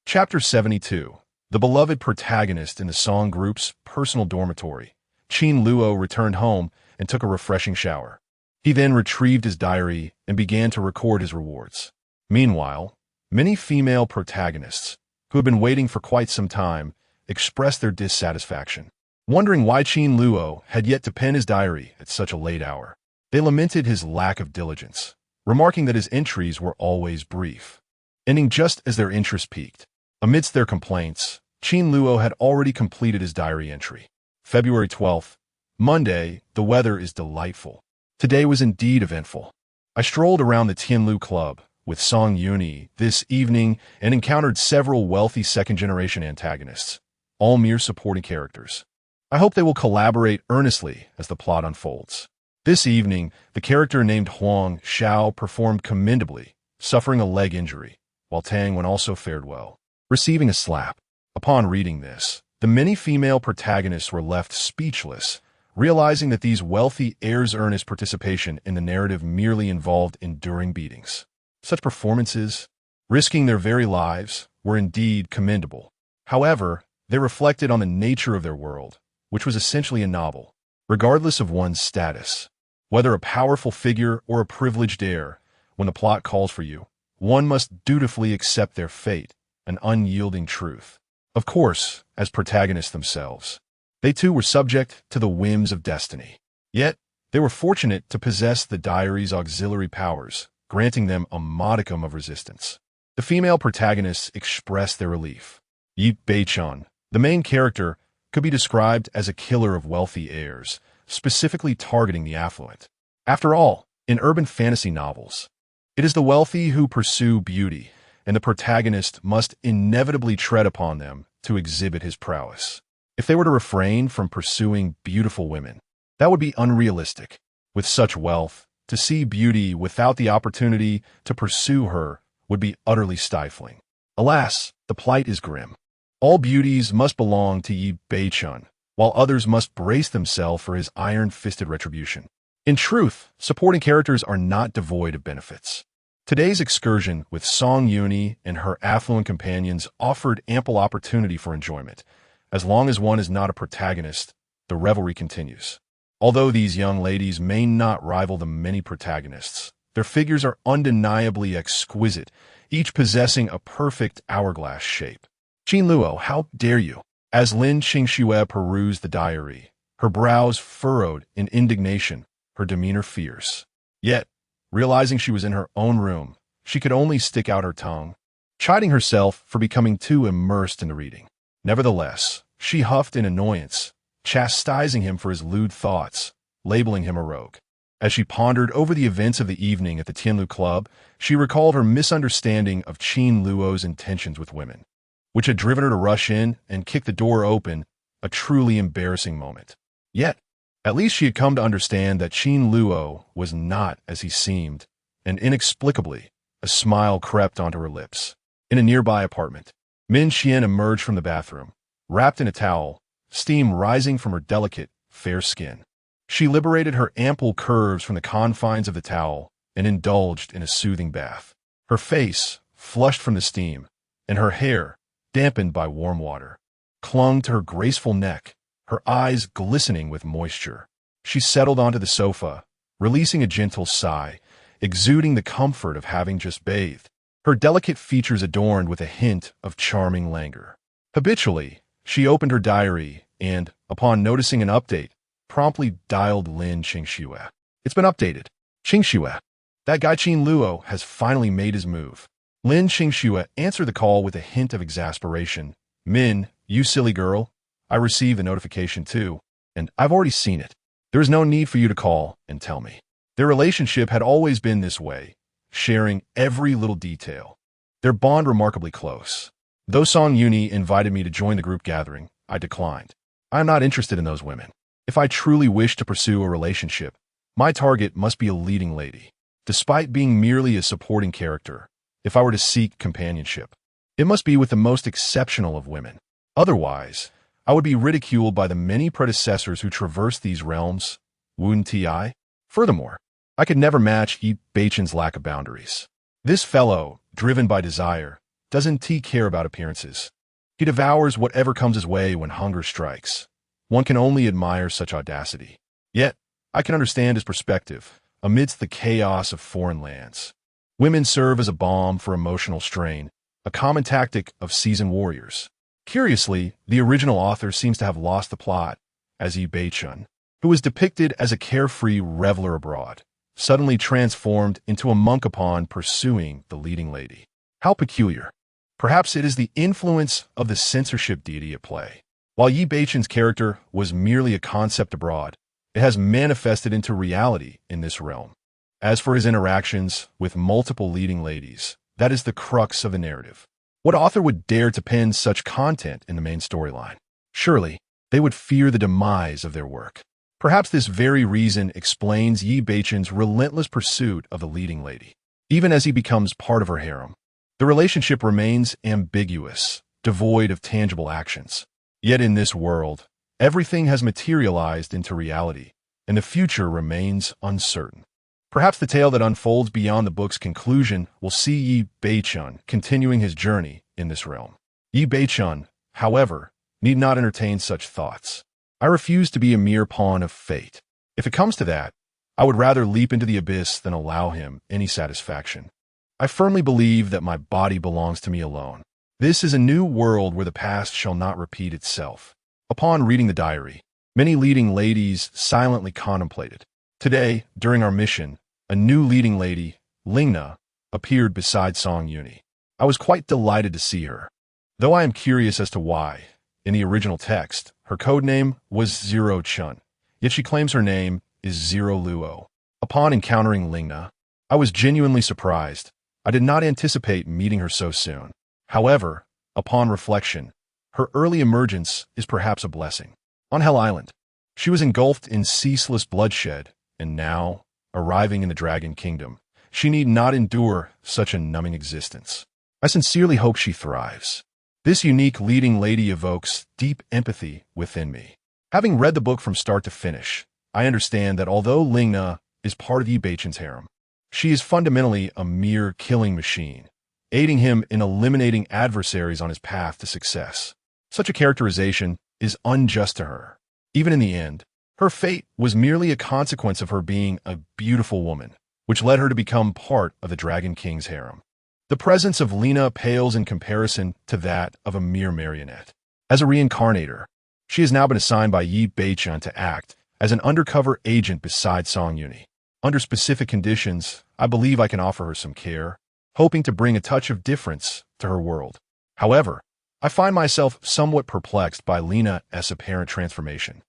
Chapter 72. The beloved protagonist in the Song Group's personal dormitory, Qin Luo returned home and took a refreshing shower. He then retrieved his diary and began to record his rewards. Meanwhile, many female protagonists, who had been waiting for quite some time, expressed their dissatisfaction, wondering why Qin Luo had yet to pen his diary at such a late hour. They lamented his lack of diligence, remarking that his entries were always brief, ending just as their interest peaked. Amidst their complaints, Qin Luo had already completed his diary entry. February 12th, Monday, the weather is delightful. Today was indeed eventful. I strolled around the Qin Club with Song Yuni this evening and encountered several wealthy second-generation antagonists, all mere supporting characters. I hope they will collaborate earnestly as the plot unfolds. This evening, the character named Huang Xiao performed commendably, suffering a leg injury, while Tang Wen also fared well, receiving a slap. Upon reading this, the many female protagonists were left speechless, realizing that these wealthy heirs' earnest participation in the narrative merely involved enduring beatings. Such performances, risking their very lives, were indeed commendable. However, they reflected on the nature of their world, which was essentially a novel. Regardless of one's status, whether a powerful figure or a privileged heir, when the plot calls for you, one must dutifully accept their fate, an unyielding truth. Of course, as protagonists themselves, they too were subject to the whims of destiny. Yet, they were fortunate to possess the diary's auxiliary powers, granting them a modicum of resistance. The female protagonists expressed their relief. Yi Beichun, the main character, could be described as a killer of wealthy heirs, specifically targeting the affluent. After all, in urban fantasy novels, it is the wealthy who pursue beauty, and the protagonist must inevitably tread upon them to exhibit his prowess. If they were to refrain from pursuing beautiful women, that would be unrealistic. With such wealth, to see beauty without the opportunity to pursue her would be utterly stifling. Alas, the plight is grim. All beauties must belong to Yi Beichun, while others must brace themselves for his iron-fisted retribution. In truth, supporting characters are not devoid of benefits. Today's excursion with Song Yuni and her affluent companions offered ample opportunity for enjoyment. As long as one is not a protagonist, the revelry continues. Although these young ladies may not rival the many protagonists, their figures are undeniably exquisite, each possessing a perfect hourglass shape. Qin Luo, how dare you? As Lin Qingxue perused the diary, her brows furrowed in indignation, her demeanor fierce. Yet, realizing she was in her own room, she could only stick out her tongue, chiding herself for becoming too immersed in the reading. Nevertheless, she huffed in annoyance, chastising him for his lewd thoughts, labeling him a rogue. As she pondered over the events of the evening at the Qin Club, she recalled her misunderstanding of Qin Luo's intentions with women, which had driven her to rush in and kick the door open, a truly embarrassing moment. Yet, at least she had come to understand that Qin Luo was not as he seemed, and inexplicably, a smile crept onto her lips. In a nearby apartment, Min Xian emerged from the bathroom, wrapped in a towel, steam rising from her delicate, fair skin. She liberated her ample curves from the confines of the towel and indulged in a soothing bath. Her face, flushed from the steam, and her hair, dampened by warm water, clung to her graceful neck, her eyes glistening with moisture. She settled onto the sofa, releasing a gentle sigh, exuding the comfort of having just bathed, her delicate features adorned with a hint of charming languor. Habitually, she opened her diary and, upon noticing an update, promptly dialed Lin Qingxue. It's been updated. Qingxue. That guy Qin Luo has finally made his move. Lin Qingxue answered the call with a hint of exasperation. Min, you silly girl. I received the notification too, and I've already seen it. There is no need for you to call and tell me. Their relationship had always been this way, sharing every little detail. Their bond remarkably close. Though Song Yuni invited me to join the group gathering, I declined. I am not interested in those women. If I truly wish to pursue a relationship, my target must be a leading lady. Despite being merely a supporting character, if I were to seek companionship, it must be with the most exceptional of women. Otherwise, I would be ridiculed by the many predecessors who traversed these realms, wouldn't I? Furthermore, I could never match Yi Beichun's lack of boundaries. This fellow, driven by desire, doesn't care about appearances. He devours whatever comes his way when hunger strikes. One can only admire such audacity. Yet, I can understand his perspective, amidst the chaos of foreign lands. Women serve as a balm for emotional strain, a common tactic of seasoned warriors. Curiously, the original author seems to have lost the plot, as Yi Beichun. who was depicted as a carefree reveler abroad, suddenly transformed into a monk upon pursuing the leading lady. How peculiar. Perhaps it is the influence of the censorship deity at play. While Yi Beichen's character was merely a concept abroad, it has manifested into reality in this realm. As for his interactions with multiple leading ladies, that is the crux of the narrative. What author would dare to pen such content in the main storyline? Surely, they would fear the demise of their work. Perhaps this very reason explains Yi Beichen's relentless pursuit of the leading lady. Even as he becomes part of her harem, the relationship remains ambiguous, devoid of tangible actions. Yet in this world, everything has materialized into reality, and the future remains uncertain. Perhaps the tale that unfolds beyond the book's conclusion will see Yi Beichen continuing his journey in this realm. Yi Beichen, however, need not entertain such thoughts. I refuse to be a mere pawn of fate. If it comes to that, I would rather leap into the abyss than allow him any satisfaction. I firmly believe that my body belongs to me alone. This is a new world where the past shall not repeat itself. Upon reading the diary, many leading ladies silently contemplated. Today, during our mission, a new leading lady, Lingna, appeared beside Song Yuni. I was quite delighted to see her, though I am curious as to why. In the original text, her codename was Zero Chun, yet she claims her name is Zero Luo. Upon encountering Lingna, I was genuinely surprised. I did not anticipate meeting her so soon. However, upon reflection, her early emergence is perhaps a blessing. On Hell Island, she was engulfed in ceaseless bloodshed, and now, arriving in the Dragon Kingdom, she need not endure such a numbing existence. I sincerely hope she thrives. This unique leading lady evokes deep empathy within me. Having read the book from start to finish, I understand that although Lingna is part of Yi Beichen's harem, she is fundamentally a mere killing machine, aiding him in eliminating adversaries on his path to success. Such a characterization is unjust to her. Even in the end, her fate was merely a consequence of her being a beautiful woman, which led her to become part of the Dragon King's harem. The presence of Lina pales in comparison to that of a mere marionette. As a reincarnator, she has now been assigned by Yi Beichen to act as an undercover agent beside Song Yuni. Under specific conditions, I believe I can offer her some care, hoping to bring a touch of difference to her world. However, I find myself somewhat perplexed by Lina's apparent transformation.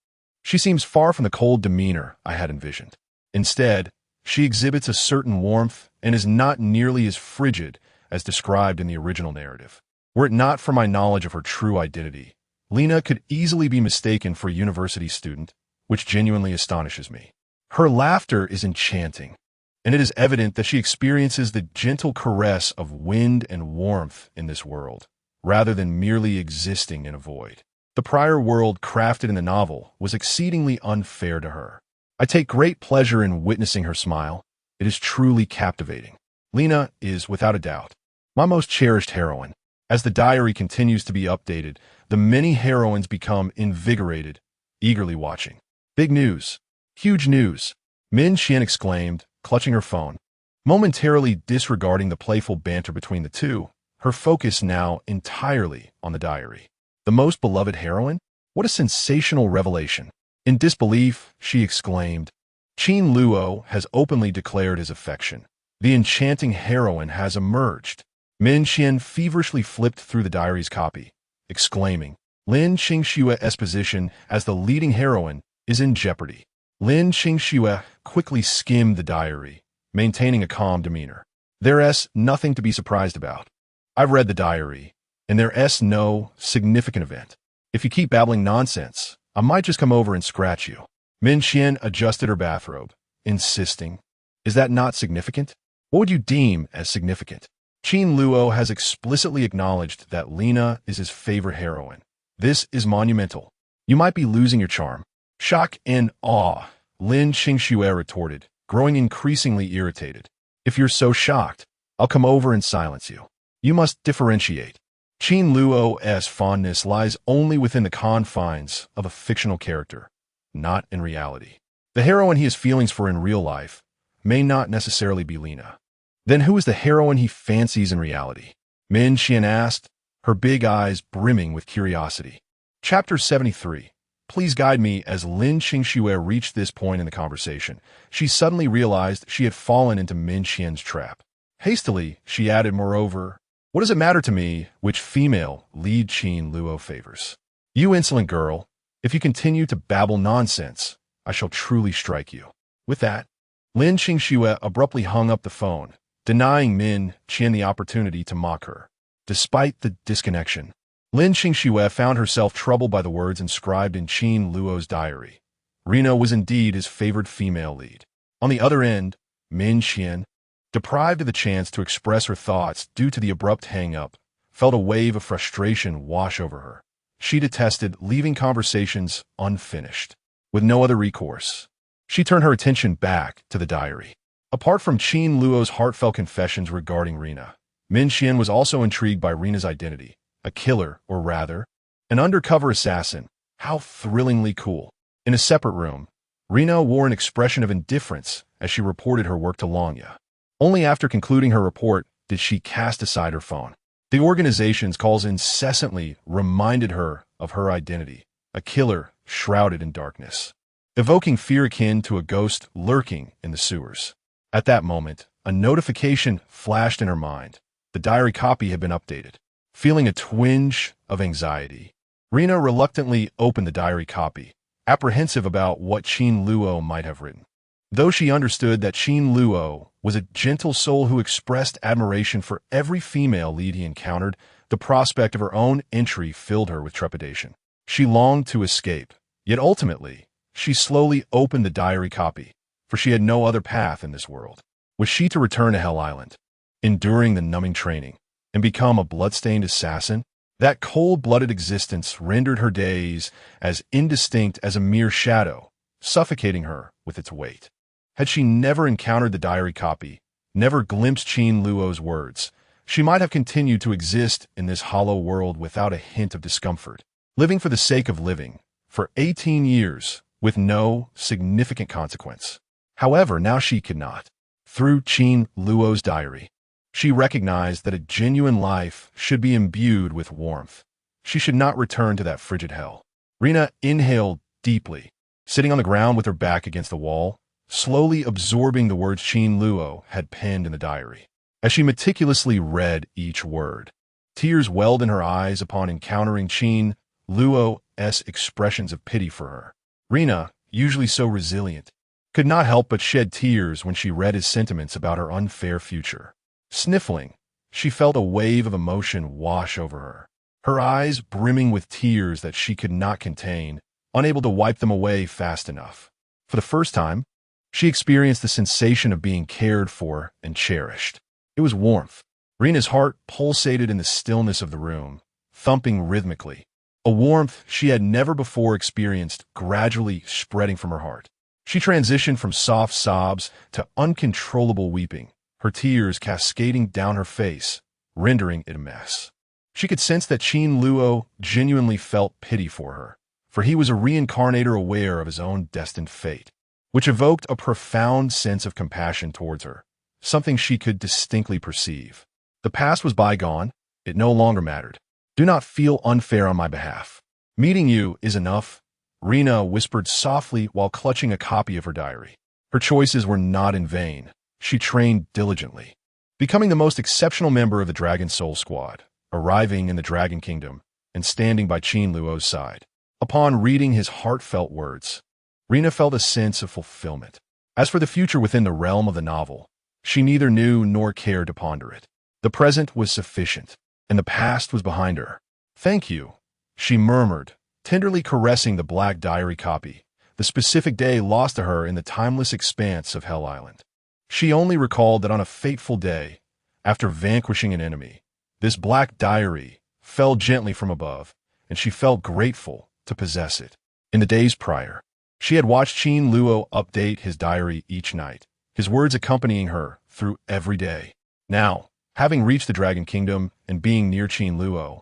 She seems far from the cold demeanor I had envisioned. Instead, she exhibits a certain warmth and is not nearly as frigid as described in the original narrative. Were it not for my knowledge of her true identity, Lina could easily be mistaken for a university student, which genuinely astonishes me. Her laughter is enchanting, and it is evident that she experiences the gentle caress of wind and warmth in this world, rather than merely existing in a void. The prior world crafted in the novel was exceedingly unfair to her. I take great pleasure in witnessing her smile. It is truly captivating. Lina is, without a doubt, my most cherished heroine. As the diary continues to be updated, the many heroines become invigorated, eagerly watching. Big news. Huge news. Min Xian exclaimed, clutching her phone. Momentarily disregarding the playful banter between the two, her focus now entirely on the diary. The most beloved heroine? What a sensational revelation. In disbelief, she exclaimed, Qin Luo has openly declared his affection. The enchanting heroine has emerged. Min Xian feverishly flipped through the diary's copy, exclaiming, Lin Qingshue's position as the leading heroine is in jeopardy. Lin Qingxue quickly skimmed the diary, maintaining a calm demeanor. There's nothing to be surprised about. I've read the diary, and there's no significant event. If you keep babbling nonsense, I might just come over and scratch you. Min Xian adjusted her bathrobe, insisting, Is that not significant? What would you deem as significant? Qin Luo has explicitly acknowledged that Lina is his favorite heroine. This is monumental. You might be losing your charm. Shock and awe, Lin Qingxue retorted, growing increasingly irritated. If you're so shocked, I'll come over and silence you. You must differentiate. Qin Luo's fondness lies only within the confines of a fictional character, not in reality. The heroine he has feelings for in real life may not necessarily be Lina. Then who is the heroine he fancies in reality? Min Xian asked, her big eyes brimming with curiosity. Chapter 73. please guide me. As Lin Qingxue reached this point in the conversation, she suddenly realized she had fallen into Min Qian's trap. Hastily, she added, moreover, what does it matter to me which female lead Qin Luo favors? You insolent girl, if you continue to babble nonsense, I shall truly strike you. With that, Lin Qingxue abruptly hung up the phone, denying Min Qian the opportunity to mock her. Despite the disconnection, Lin Qingxue found herself troubled by the words inscribed in Qin Luo's diary. Rina was indeed his favored female lead. On the other end, Min Qian, deprived of the chance to express her thoughts due to the abrupt hang-up, felt a wave of frustration wash over her. She detested leaving conversations unfinished. With no other recourse, she turned her attention back to the diary. Apart from Qin Luo's heartfelt confessions regarding Rina, Min Qian was also intrigued by Rina's identity, a killer, or rather, an undercover assassin. How thrillingly cool. In a separate room, Rina wore an expression of indifference as she reported her work to Longya. Only after concluding her report did she cast aside her phone. The organization's calls incessantly reminded her of her identity, a killer shrouded in darkness, evoking fear akin to a ghost lurking in the sewers. At that moment, a notification flashed in her mind. The diary copy had been updated. Feeling a twinge of anxiety, Rina reluctantly opened the diary copy, apprehensive about what Qin Luo might have written. Though she understood that Qin Luo was a gentle soul who expressed admiration for every female lead he encountered, the prospect of her own entry filled her with trepidation. She longed to escape, yet ultimately, she slowly opened the diary copy, for she had no other path in this world. Was she to return to Hell Island, enduring the numbing training, and become a bloodstained assassin? That cold-blooded existence rendered her days as indistinct as a mere shadow, suffocating her with its weight. Had she never encountered the diary copy, never glimpsed Qin Luo's words, she might have continued to exist in this hollow world without a hint of discomfort, living for the sake of living, for 18 years, with no significant consequence. However, now she could not. Through Qin Luo's diary, she recognized that a genuine life should be imbued with warmth. She should not return to that frigid hell. Rina inhaled deeply, sitting on the ground with her back against the wall, slowly absorbing the words Qin Luo had penned in the diary. As she meticulously read each word, tears welled in her eyes upon encountering Qin Luo's expressions of pity for her. Rina, usually so resilient, could not help but shed tears when she read his sentiments about her unfair future. Sniffling, she felt a wave of emotion wash over her, her eyes brimming with tears that she could not contain, unable to wipe them away fast enough. For the first time, she experienced the sensation of being cared for and cherished. It was warmth. Rina's heart pulsated in the stillness of the room, thumping rhythmically. A warmth she had never before experienced gradually spreading from her heart. She transitioned from soft sobs to uncontrollable weeping, her tears cascading down her face, rendering it a mess. She could sense that Qin Luo genuinely felt pity for her, for he was a reincarnator aware of his own destined fate, which evoked a profound sense of compassion towards her, something she could distinctly perceive. The past was bygone, it no longer mattered. Do not feel unfair on my behalf. Meeting you is enough, Rina whispered softly while clutching a copy of her diary. Her choices were not in vain. She trained diligently, becoming the most exceptional member of the Dragon Soul Squad, arriving in the Dragon Kingdom and standing by Qin Luo's side. Upon reading his heartfelt words, Rina felt a sense of fulfillment. As for the future within the realm of the novel, she neither knew nor cared to ponder it. The present was sufficient, and the past was behind her. Thank you, she murmured, tenderly caressing the black diary copy, the specific day lost to her in the timeless expanse of Hell Island. She only recalled that on a fateful day, after vanquishing an enemy, this black diary fell gently from above, and she felt grateful to possess it. In the days prior, she had watched Qin Luo update his diary each night, his words accompanying her through every day. Now, having reached the Dragon Kingdom and being near Qin Luo,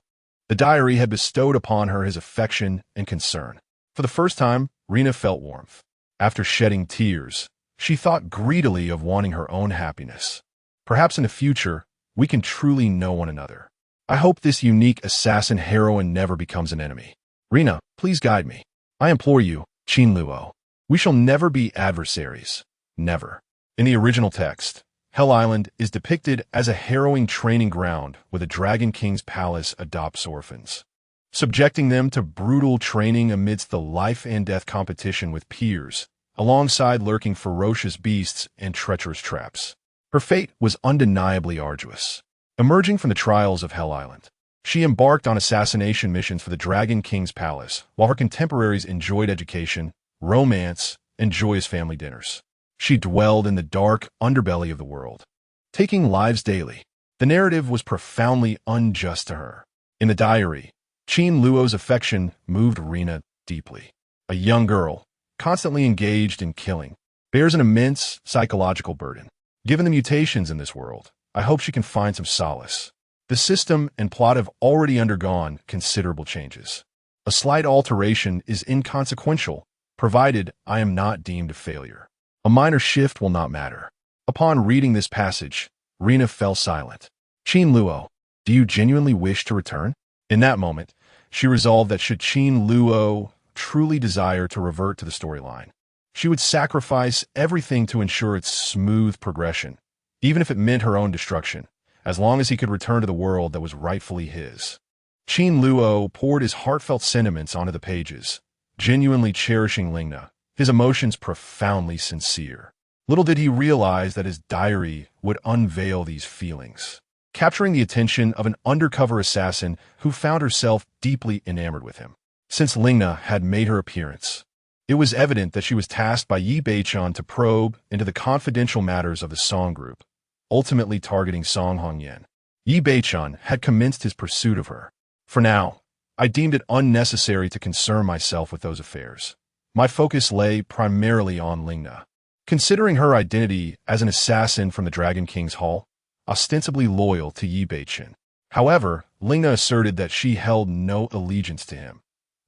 the diary had bestowed upon her his affection and concern. For the first time, Rina felt warmth. After shedding tears, she thought greedily of wanting her own happiness. Perhaps in the future, we can truly know one another. I hope this unique assassin heroine never becomes an enemy. Rina, please guide me. I implore you, Qin Luo. We shall never be adversaries. Never. In the original text, Hell Island is depicted as a harrowing training ground where the Dragon King's palace adopts orphans, subjecting them to brutal training amidst the life-and-death competition with peers, alongside lurking ferocious beasts and treacherous traps. Her fate was undeniably arduous. Emerging from the trials of Hell Island, she embarked on assassination missions for the Dragon King's palace, while her contemporaries enjoyed education, romance, and joyous family dinners. She dwelled in the dark underbelly of the world, taking lives daily. The narrative was profoundly unjust to her. In the diary, Qin Luo's affection moved Rina deeply. A young girl, constantly engaged in killing, bears an immense psychological burden. Given the mutations in this world, I hope she can find some solace. The system and plot have already undergone considerable changes. A slight alteration is inconsequential, provided I am not deemed a failure. A minor shift will not matter. Upon reading this passage, Rina fell silent. Qin Luo, do you genuinely wish to return? In that moment, she resolved that should Qin Luo truly desire to revert to the storyline, she would sacrifice everything to ensure its smooth progression, even if it meant her own destruction, as long as he could return to the world that was rightfully his. Qin Luo poured his heartfelt sentiments onto the pages, genuinely cherishing Lingna, his emotions profoundly sincere. Little did he realize that his diary would unveil these feelings, capturing the attention of an undercover assassin who found herself deeply enamored with him. Since Lingna had made her appearance, it was evident that she was tasked by Yi Beichan to probe into the confidential matters of the Song Group, ultimately targeting Song Hongyan. Yi Beichan had commenced his pursuit of her. For now, I deemed it unnecessary to concern myself with those affairs. My focus lay primarily on Lingna. Considering her identity as an assassin from the Dragon King's Hall, ostensibly loyal to Yi Beichan. However, Lingna asserted that she held no allegiance to him.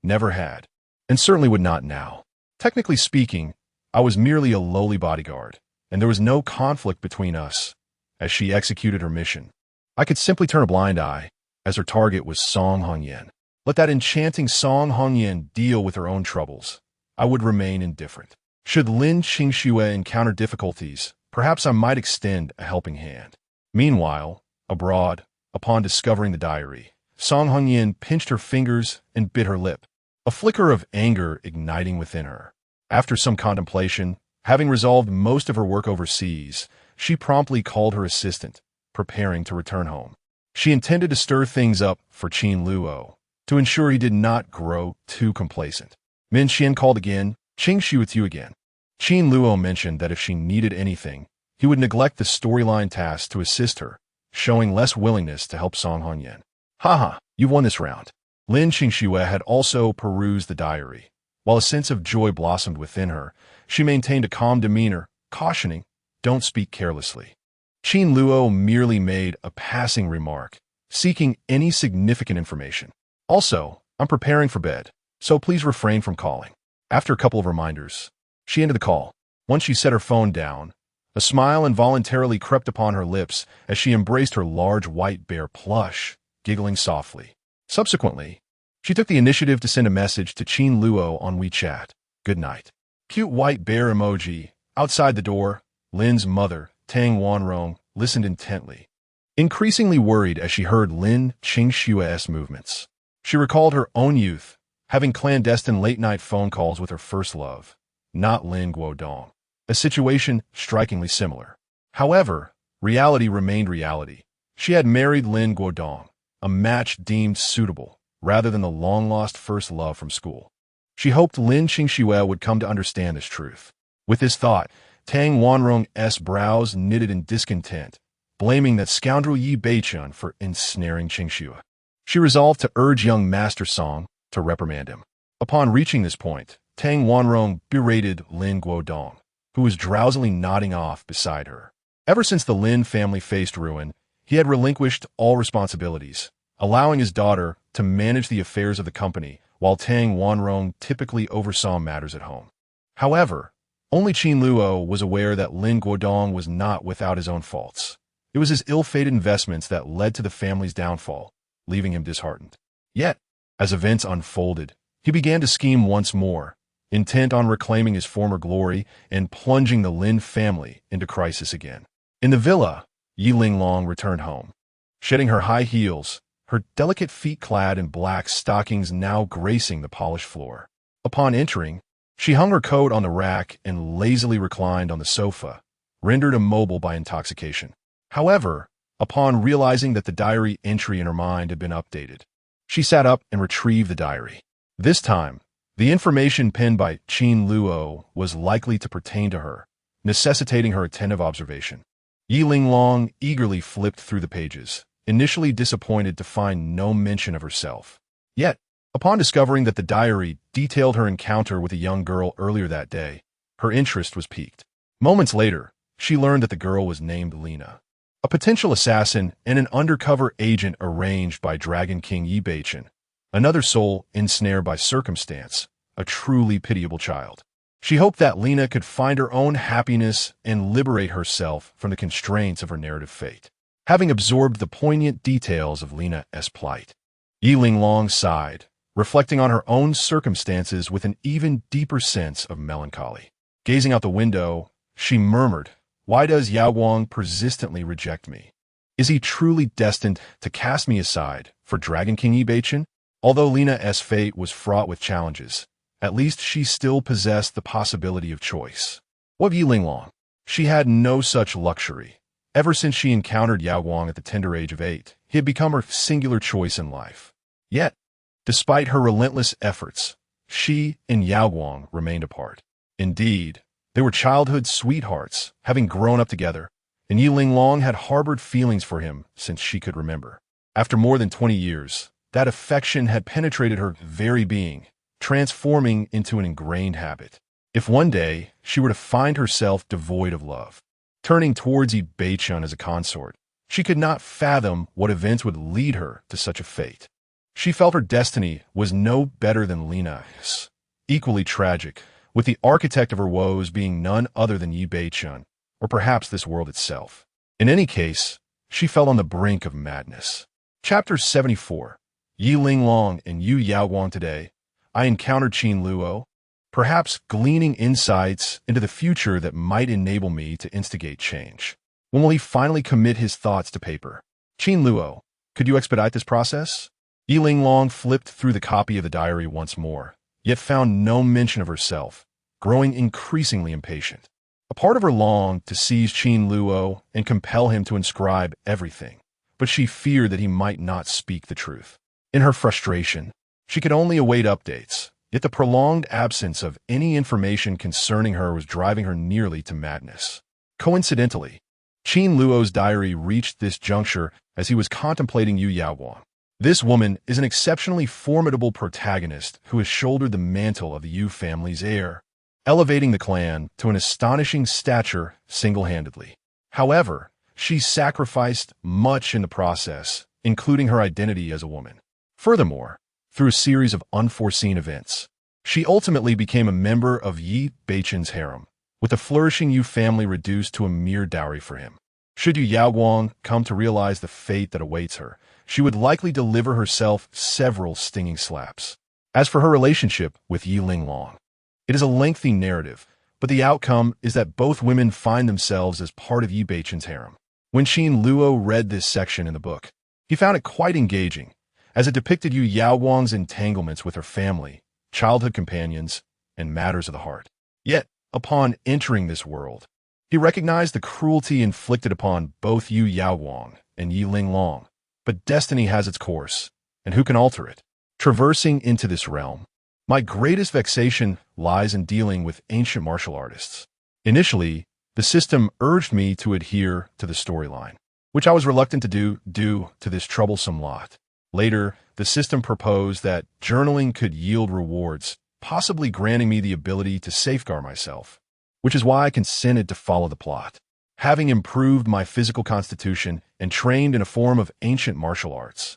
Never had. And certainly would not now. Technically speaking, I was merely a lowly bodyguard, and there was no conflict between us as she executed her mission. I could simply turn a blind eye, as her target was Song Hongyan. Let that enchanting Song Hongyan deal with her own troubles. I would remain indifferent. Should Lin Qingxue encounter difficulties, perhaps I might extend a helping hand. Meanwhile, abroad, upon discovering the diary, Song Hongyan pinched her fingers and bit her lip, a flicker of anger igniting within her. After some contemplation, having resolved most of her work overseas, she promptly called her assistant, preparing to return home. She intended to stir things up for Qin Luo, to ensure he did not grow too complacent. Min Xian called again. Qingxue with you again. Qin Luo mentioned that if she needed anything, he would neglect the storyline task to assist her, showing less willingness to help Song Hongyan. Haha, you've won this round. Lin Qingxue had also perused the diary. While a sense of joy blossomed within her, she maintained a calm demeanor, cautioning, don't speak carelessly. Qin Luo merely made a passing remark, seeking any significant information. Also, I'm preparing for bed, so please refrain from calling. After a couple of reminders, she ended the call. Once she set her phone down, a smile involuntarily crept upon her lips as she embraced her large white bear plush, giggling softly. Subsequently, she took the initiative to send a message to Qin Luo on WeChat. Good night. Cute white bear emoji. Outside the door, Lin's mother, Tang Wanrong, listened intently, increasingly worried as she heard Lin Qingxue's movements. She recalled her own youth, having clandestine late-night phone calls with her first love, not Lin Guodong, a situation strikingly similar. However, reality remained reality. She had married Lin Guodong, a match deemed suitable, rather than the long-lost first love from school. She hoped Lin Qingxue would come to understand this truth. With this thought, Tang Wanrong's brows knitted in discontent, blaming that scoundrel Yi Beichan for ensnaring Qingxue. She resolved to urge young Master Song to reprimand him. Upon reaching this point, Tang Wanrong berated Lin Guodong, who was drowsily nodding off beside her. Ever since the Lin family faced ruin, he had relinquished all responsibilities, allowing his daughter to manage the affairs of the company, while Tang Wanrong typically oversaw matters at home. However, only Qin Luo was aware that Lin Guodong was not without his own faults. It was his ill-fated investments that led to the family's downfall, leaving him disheartened. Yet, as events unfolded, He began to scheme once more, intent on reclaiming his former glory and plunging the Lin family into crisis again. In the villa, Yi Linglong returned home. Shedding her high heels, her delicate feet clad in black stockings now gracing the polished floor. Upon entering, she hung her coat on the rack and lazily reclined on the sofa, rendered immobile by intoxication. However, upon realizing that the diary entry in her mind had been updated, she sat up and retrieved the diary. This time, the information penned by Qin Luo was likely to pertain to her, necessitating her attentive observation. Yi Linglong eagerly flipped through the pages, initially disappointed to find no mention of herself. Yet, upon discovering that the diary detailed her encounter with a young girl earlier that day, her interest was piqued. Moments later, she learned that the girl was named Lina, a potential assassin and an undercover agent arranged by Dragon King Yi Baichen, another soul ensnared by circumstance, a truly pitiable child. She hoped that Lina could find her own happiness and liberate herself from the constraints of her narrative fate. Having absorbed the poignant details of Lina's plight, Yi Linglong sighed, reflecting on her own circumstances with an even deeper sense of melancholy. Gazing out the window, she murmured, "Why does Yao Guang persistently reject me? Is he truly destined to cast me aside for Dragon King Yi Baichen?" Although Lina's fate was fraught with challenges, at least she still possessed the possibility of choice. What of Yi Linglong? She had no such luxury. Ever since she encountered Yao Guang at the tender age of 8, he had become her singular choice in life. Yet, despite her relentless efforts, she and Yao Guang remained apart. Indeed, they were childhood sweethearts, having grown up together, and Yi Linglong had harbored feelings for him since she could remember. After more than 20 years, that affection had penetrated her very being, transforming into an ingrained habit. If one day she were to find herself devoid of love, turning towards Yi Baichen as a consort, she could not fathom what events would lead her to such a fate. She felt her destiny was no better than Lina's, equally tragic, with the architect of her woes being none other than Yi Baichen, or perhaps this world itself. In any case, she felt on the brink of madness. Chapter 74. Yi Linglong and Yu Yaoguang. Today, I encountered Qin Luo, perhaps gleaning insights into the future that might enable me to instigate change. When will he finally commit his thoughts to paper? Qin Luo, could you expedite this process? Yi Linglong flipped through the copy of the diary once more, yet found no mention of herself, growing increasingly impatient. A part of her longed to seize Qin Luo and compel him to inscribe everything, but she feared that he might not speak the truth. In her frustration, she could only await updates, yet the prolonged absence of any information concerning her was driving her nearly to madness. Coincidentally, Qin Luo's diary reached this juncture as he was contemplating Yu Yaoguang. This woman is an exceptionally formidable protagonist who has shouldered the mantle of the Yu family's heir, elevating the clan to an astonishing stature single-handedly. However, she sacrificed much in the process, including her identity as a woman. Furthermore, through a series of unforeseen events, she ultimately became a member of Yi Baichen's harem, with the flourishing Yu family reduced to a mere dowry for him. Should Yu Yaoguang come to realize the fate that awaits her, she would likely deliver herself several stinging slaps. As for her relationship with Yi Linglong, it is a lengthy narrative, but the outcome is that both women find themselves as part of Yi Baichen's harem. When Qin Luo read this section in the book, he found it quite engaging, as it depicted Yu Yaoguang's entanglements with her family, childhood companions, and matters of the heart. Yet, upon entering this world, he recognized the cruelty inflicted upon both Yu Yaoguang and Yi Linglong. But destiny has its course, and who can alter it? Traversing into this realm, my greatest vexation lies in dealing with ancient martial artists. Initially, the system urged me to adhere to the storyline, which I was reluctant to do due to this troublesome lot. Later, the system proposed that journaling could yield rewards, possibly granting me the ability to safeguard myself, which is why I consented to follow the plot. Having improved my physical constitution and trained in a form of ancient martial arts,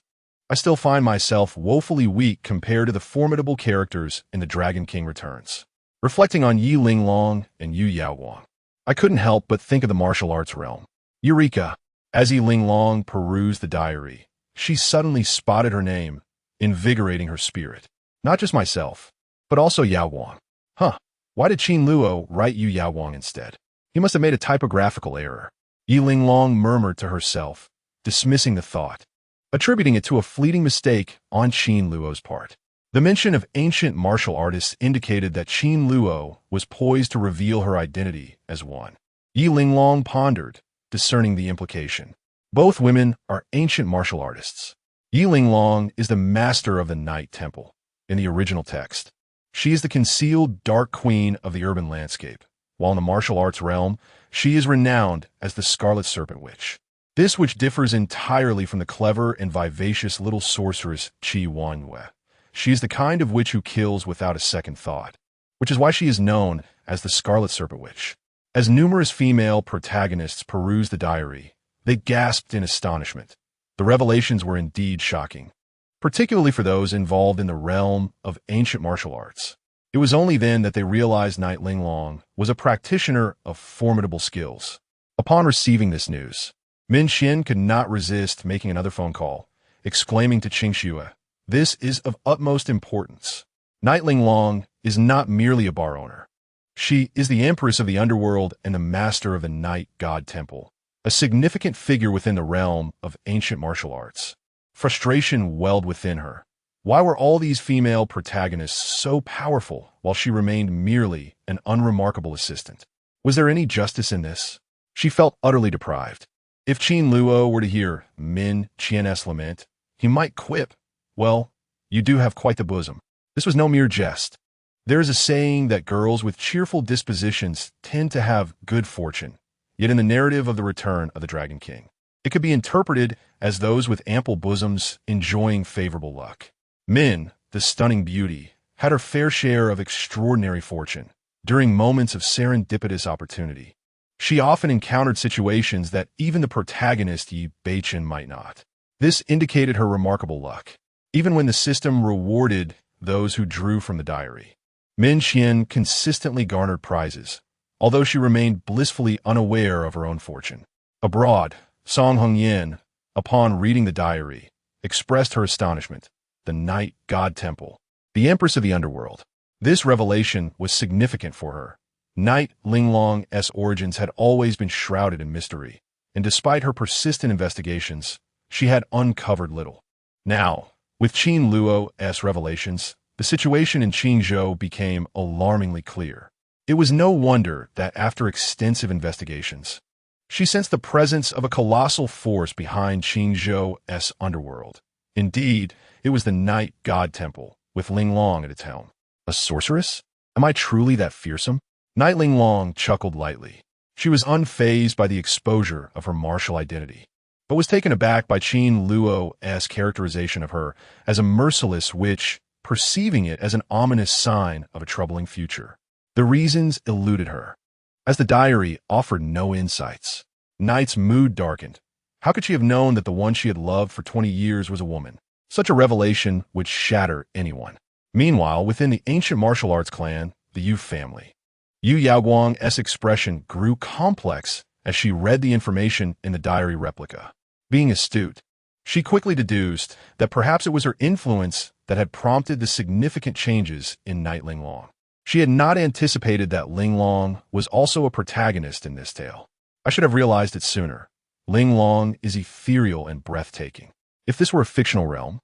I still find myself woefully weak compared to the formidable characters in The Dragon King Returns. Reflecting on Yi Linglong and Yu Yaoguang, I couldn't help but think of the martial arts realm. Eureka! As Yi Linglong perused the diary, she suddenly spotted her name, invigorating her spirit. Not just myself, but also Yao Wang. Huh, why did Qin Luo write you Yao Wang instead? He must have made a typographical error. Yi Linglong murmured to herself, dismissing the thought, attributing it to a fleeting mistake on Qin Luo's part. The mention of ancient martial artists indicated that Qin Luo was poised to reveal her identity as one. Yi Linglong pondered, discerning the implication. Both women are ancient martial artists. Yi Linglong is the master of the Night Temple. In the original text, she is the concealed dark queen of the urban landscape, while in the martial arts realm, she is renowned as the Scarlet Serpent Witch. This witch differs entirely from the clever and vivacious little sorceress Qi Wanwei. She is the kind of witch who kills without a second thought, which is why she is known as the Scarlet Serpent Witch. As numerous female protagonists perused the diary, they gasped in astonishment. The revelations were indeed shocking, particularly for those involved in the realm of ancient martial arts. It was only then that they realized Night Linglong was a practitioner of formidable skills. Upon receiving this news, Min Xian could not resist making another phone call, exclaiming to Qing Xue, "This is of utmost importance. Night Linglong is not merely a bar owner. She is the empress of the underworld and the master of the Night God Temple, a significant figure within the realm of ancient martial arts." Frustration welled within her. Why were all these female protagonists so powerful while she remained merely an unremarkable assistant? Was there any justice in this? She felt utterly deprived. If Qin Luo were to hear Min Qian's lament, he might quip, "Well, you do have quite the bosom." This was no mere jest. There is a saying that girls with cheerful dispositions tend to have good fortune, yet in the narrative of the return of the Dragon King, it could be interpreted as those with ample bosoms enjoying favorable luck. Min, the stunning beauty, had her fair share of extraordinary fortune. During moments of serendipitous opportunity, she often encountered situations that even the protagonist Yi Beichen might not. This indicated her remarkable luck, even when the system rewarded those who drew from the diary. Min Xian consistently garnered prizes, although she remained blissfully unaware of her own fortune. Abroad, Song Hongyan, upon reading the diary, expressed her astonishment. The Night God Temple, the Empress of the Underworld. This revelation was significant for her. Night Linglong's origins had always been shrouded in mystery, and despite her persistent investigations, she had uncovered little. Now, with Qin Luo's revelations, the situation in Qingzhou became alarmingly clear. It was no wonder that after extensive investigations, she sensed the presence of a colossal force behind Qingzhou's underworld. Indeed, it was the Night God Temple, with Linglong at its helm. A sorceress? Am I truly that fearsome? Night Linglong chuckled lightly. She was unfazed by the exposure of her martial identity, but was taken aback by Qin Luo's characterization of her as a merciless witch, perceiving it as an ominous sign of a troubling future. The reasons eluded her, as the diary offered no insights. Night's mood darkened. How could she have known that the one she had loved for 20 years was a woman? Such a revelation would shatter anyone. Meanwhile, within the ancient martial arts clan, the Yu family, Yu Yaoguang's expression grew complex as she read the information in the diary replica. Being astute, she quickly deduced that perhaps it was her influence that had prompted the significant changes in Night Linglong. She had not anticipated that Linglong was also a protagonist in this tale. I should have realized it sooner. Linglong is ethereal and breathtaking. If this were a fictional realm,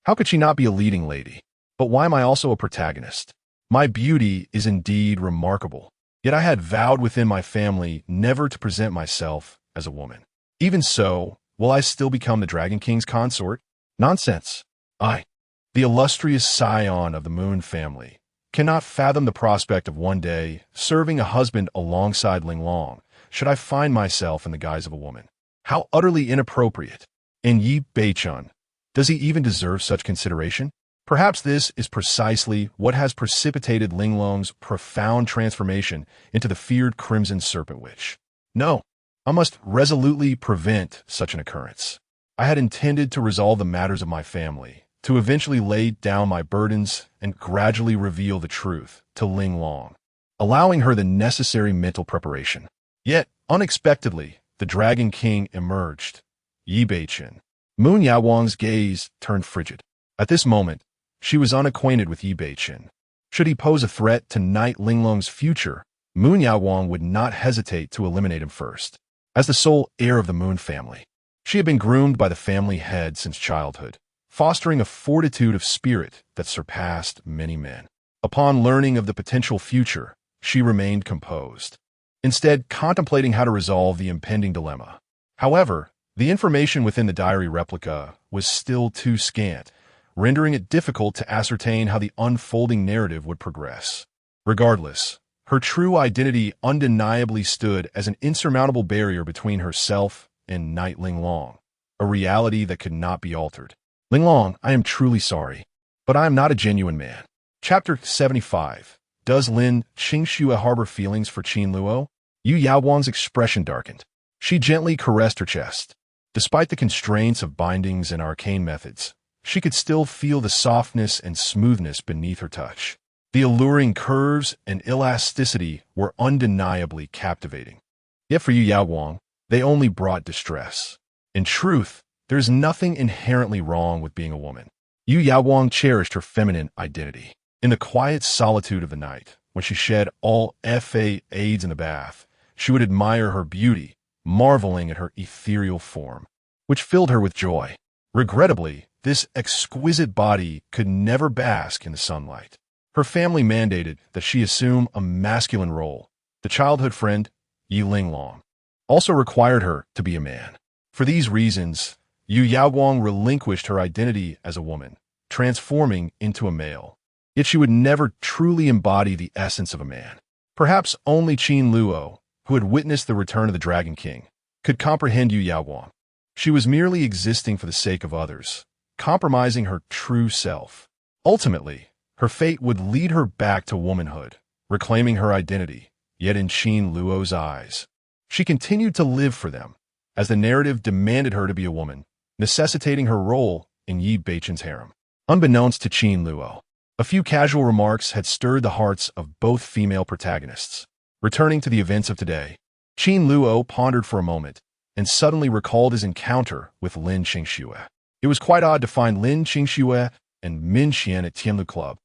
how could she not be a leading lady? But why am I also a protagonist? My beauty is indeed remarkable, yet I had vowed within my family never to present myself as a woman. Even so, will I still become the Dragon King's consort? Nonsense. I, the illustrious scion of the Moon family, cannot fathom the prospect of one day serving a husband alongside Linglong should I find myself in the guise of a woman. How utterly inappropriate. And Yi Beichun, does he even deserve such consideration? Perhaps this is precisely what has precipitated Linglong's profound transformation into the feared Crimson Serpent Witch. No, I must resolutely prevent such an occurrence. I had intended to resolve the matters of my family, to eventually lay down my burdens and gradually reveal the truth to Linglong, allowing her the necessary mental preparation. Yet, unexpectedly, the Dragon King emerged. Yi Beichen. Moon Yaoguang's gaze turned frigid. At this moment, She was unacquainted with Yi Beichen. Should he pose a threat to Knight Linglong's future, Moon Yaowang would not hesitate to eliminate him first. As the sole heir of the Moon family, she had been groomed by the family head since childhood, fostering a fortitude of spirit that surpassed many men. Upon learning of the potential future, she remained composed, instead contemplating how to resolve the impending dilemma. However, the information within the diary replica was still too scant, rendering it difficult to ascertain how the unfolding narrative would progress. Regardless, her true identity undeniably stood as an insurmountable barrier between herself and Knight Linglong, a reality that could not be altered. Linglong, I am truly sorry, but I am not a genuine man. Chapter 75. Does Lin Qingxue harbor feelings for Qin Luo? Yu Yaowang's expression darkened. She gently caressed her chest. Despite the constraints of bindings and arcane methods, she could still feel the softness and smoothness beneath her touch. The alluring curves and elasticity were undeniably captivating. Yet for Yu Yaowang, they only brought distress. In truth, there's nothing inherently wrong with being a woman. Yu Yaowang cherished her feminine identity. In the quiet solitude of the night, when she shed all aids in the bath, she would admire her beauty, marveling at her ethereal form, which filled her with joy. Regrettably, this exquisite body could never bask in the sunlight. Her family mandated that she assume a masculine role. The childhood friend, Yi Linglong, also required her to be a man. For these reasons, Yu Yaowang relinquished her identity as a woman, transforming into a male. Yet she would never truly embody the essence of a man. Perhaps only Qin Luo, who had witnessed the return of the Dragon King, could comprehend Yu Yaowang. She was merely existing for the sake of others, compromising her true self. Ultimately, her fate would lead her back to womanhood, reclaiming her identity, yet in Qin Luo's eyes. She continued to live for them, as the narrative demanded her to be a woman, necessitating her role in Yi Beichen's harem. Unbeknownst to Qin Luo, a few casual remarks had stirred the hearts of both female protagonists. Returning to the events of today, Qin Luo pondered for a moment and suddenly recalled his encounter with Lin Qingxue. It was quite odd to find Lin Qingxue and Min Qian at Qin Luo Club,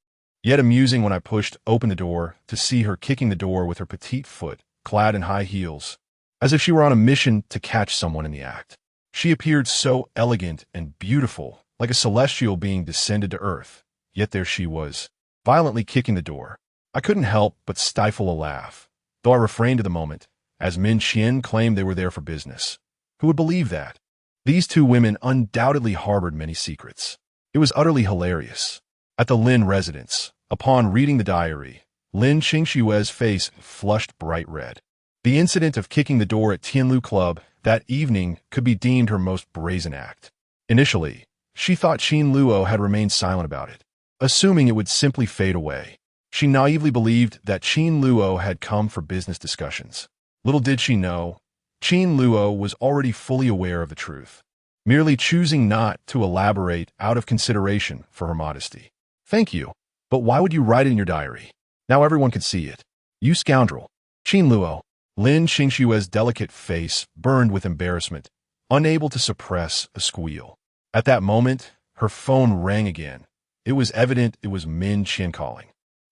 yet amusing when I pushed open the door to see her kicking the door with her petite foot, clad in high heels, as if she were on a mission to catch someone in the act. She appeared so elegant and beautiful, like a celestial being descended to earth, yet there she was, violently kicking the door. I couldn't help but stifle a laugh, though I refrained at the moment, as Min Qian claimed they were there for business. Who would believe that? These two women undoubtedly harbored many secrets. It was utterly hilarious. At the Lin residence, upon reading the diary, Lin Qingxue's face flushed bright red. The incident of kicking the door at Qin Luo Club that evening could be deemed her most brazen act. Initially, she thought Qin Luo had remained silent about it, assuming it would simply fade away. She naively believed that Qin Luo had come for business discussions. Little did she know, Qin Luo was already fully aware of the truth, merely choosing not to elaborate out of consideration for her modesty. Thank you, but why would you write it in your diary? Now everyone could see it. You scoundrel. Qin Luo. Lin Qingxue's delicate face burned with embarrassment, unable to suppress a squeal. At that moment, her phone rang again. It was evident it was Min Qian calling.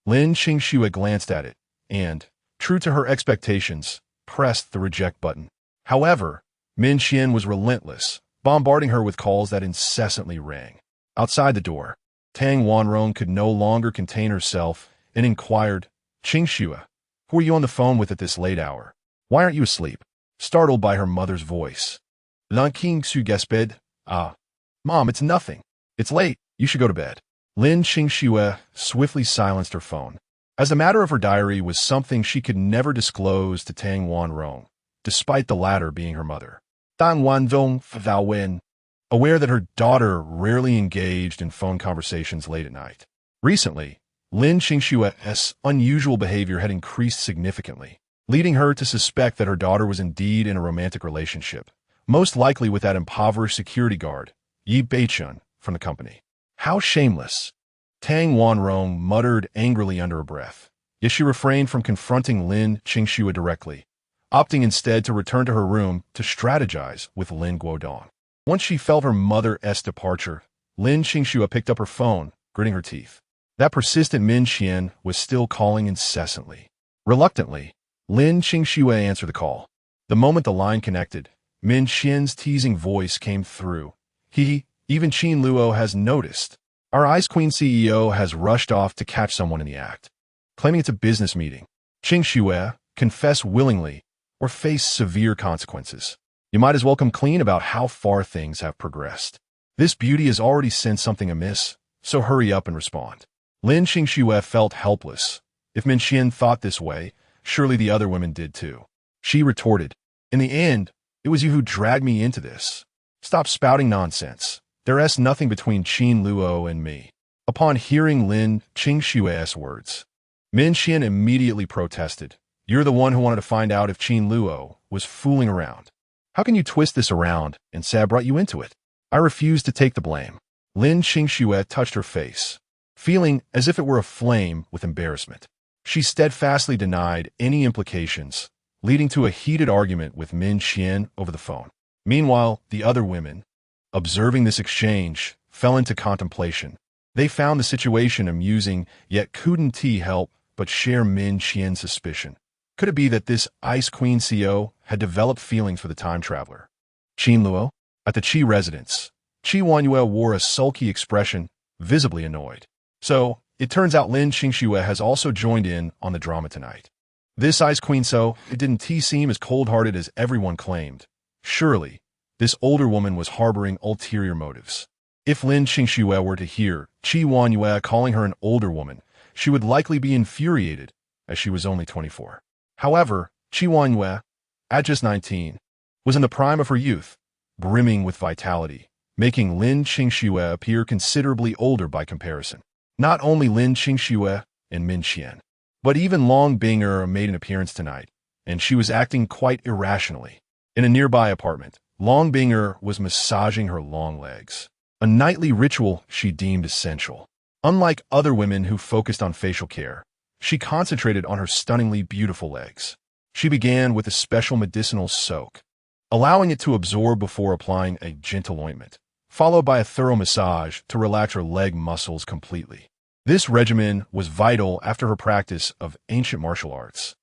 Lin Qingxue glanced at it and, true to her expectations, pressed the reject button. However, Min Qian was relentless, bombarding her with calls that incessantly rang. Outside the door, Tang Wanrong could no longer contain herself and inquired, "Qingxue, who are you on the phone with at this late hour? Why aren't you asleep?" Startled by her mother's voice. "Lan King Su Gesped? Mom, it's nothing. It's late. You should go to bed." Lin Qingxue swiftly silenced her phone, as the matter of her diary was something she could never disclose to Tang Wanrong, despite the latter being her mother. Tang Wanzong Thou Wen, aware that her daughter rarely engaged in phone conversations late at night. Recently, Lin Qingxue's unusual behavior had increased significantly, leading her to suspect that her daughter was indeed in a romantic relationship, most likely with that impoverished security guard, Yi Beichen, from the company. How shameless! Tang Wanrong muttered angrily under her breath, yet she refrained from confronting Lin Qingxue directly, opting instead to return to her room to strategize with Lin Guodong. Once she felt her mother's departure, Lin Qingxue picked up her phone, gritting her teeth. That persistent Min Qian was still calling incessantly. Reluctantly, Lin Qingxue answered the call. The moment the line connected, Min Qian's teasing voice came through. Even Qin Luo has noticed. Our Ice Queen CEO has rushed off to catch someone in the act, claiming it's a business meeting. Qingxue, confess willingly or face severe consequences. You might as well come clean about how far things have progressed. This beauty has already sensed something amiss, so hurry up and respond. Lin Qingxue felt helpless. If Min Qian thought this way, surely the other women did too. She retorted, "In the end, it was you who dragged me into this. Stop spouting nonsense. There's nothing between Qin Luo and me." Upon hearing Lin Qingxue's words, Min Qian immediately protested. "You're the one who wanted to find out if Qin Luo was fooling around. How can you twist this around and say I brought you into it?" "I refuse to take the blame." Lin Qingxue touched her face, feeling as if it were aflame with embarrassment. She steadfastly denied any implications, leading to a heated argument with Min Qian over the phone. Meanwhile, the other women, observing this exchange, fell into contemplation. They found the situation amusing, yet couldn't help but share Min Qian's suspicion. Could it be that this Ice Queen CEO had developed feelings for the time traveler? Qin Luo? At the Qi residence, Qi Wanyue wore a sulky expression, visibly annoyed. So, it turns out Lin Qingxue has also joined in on the drama tonight. This Ice Queen, so it didn't seem as cold-hearted as everyone claimed. Surely, this older woman was harboring ulterior motives. If Lin Qingxue were to hear Qi Wanyue calling her an older woman, she would likely be infuriated, as she was only 24. However, Qi Wanyue, at just 19, was in the prime of her youth, brimming with vitality, making Lin Qingxue appear considerably older by comparison. Not only Lin Qingxue and Min Qian, but even Long Binger made an appearance tonight, and she was acting quite irrationally. In a nearby apartment, Long Binger was massaging her long legs, a nightly ritual she deemed essential. Unlike other women who focused on facial care, she concentrated on her stunningly beautiful legs. She began with a special medicinal soak, allowing it to absorb before applying a gentle ointment, followed by a thorough massage to relax her leg muscles completely. This regimen was vital after her practice of ancient martial arts.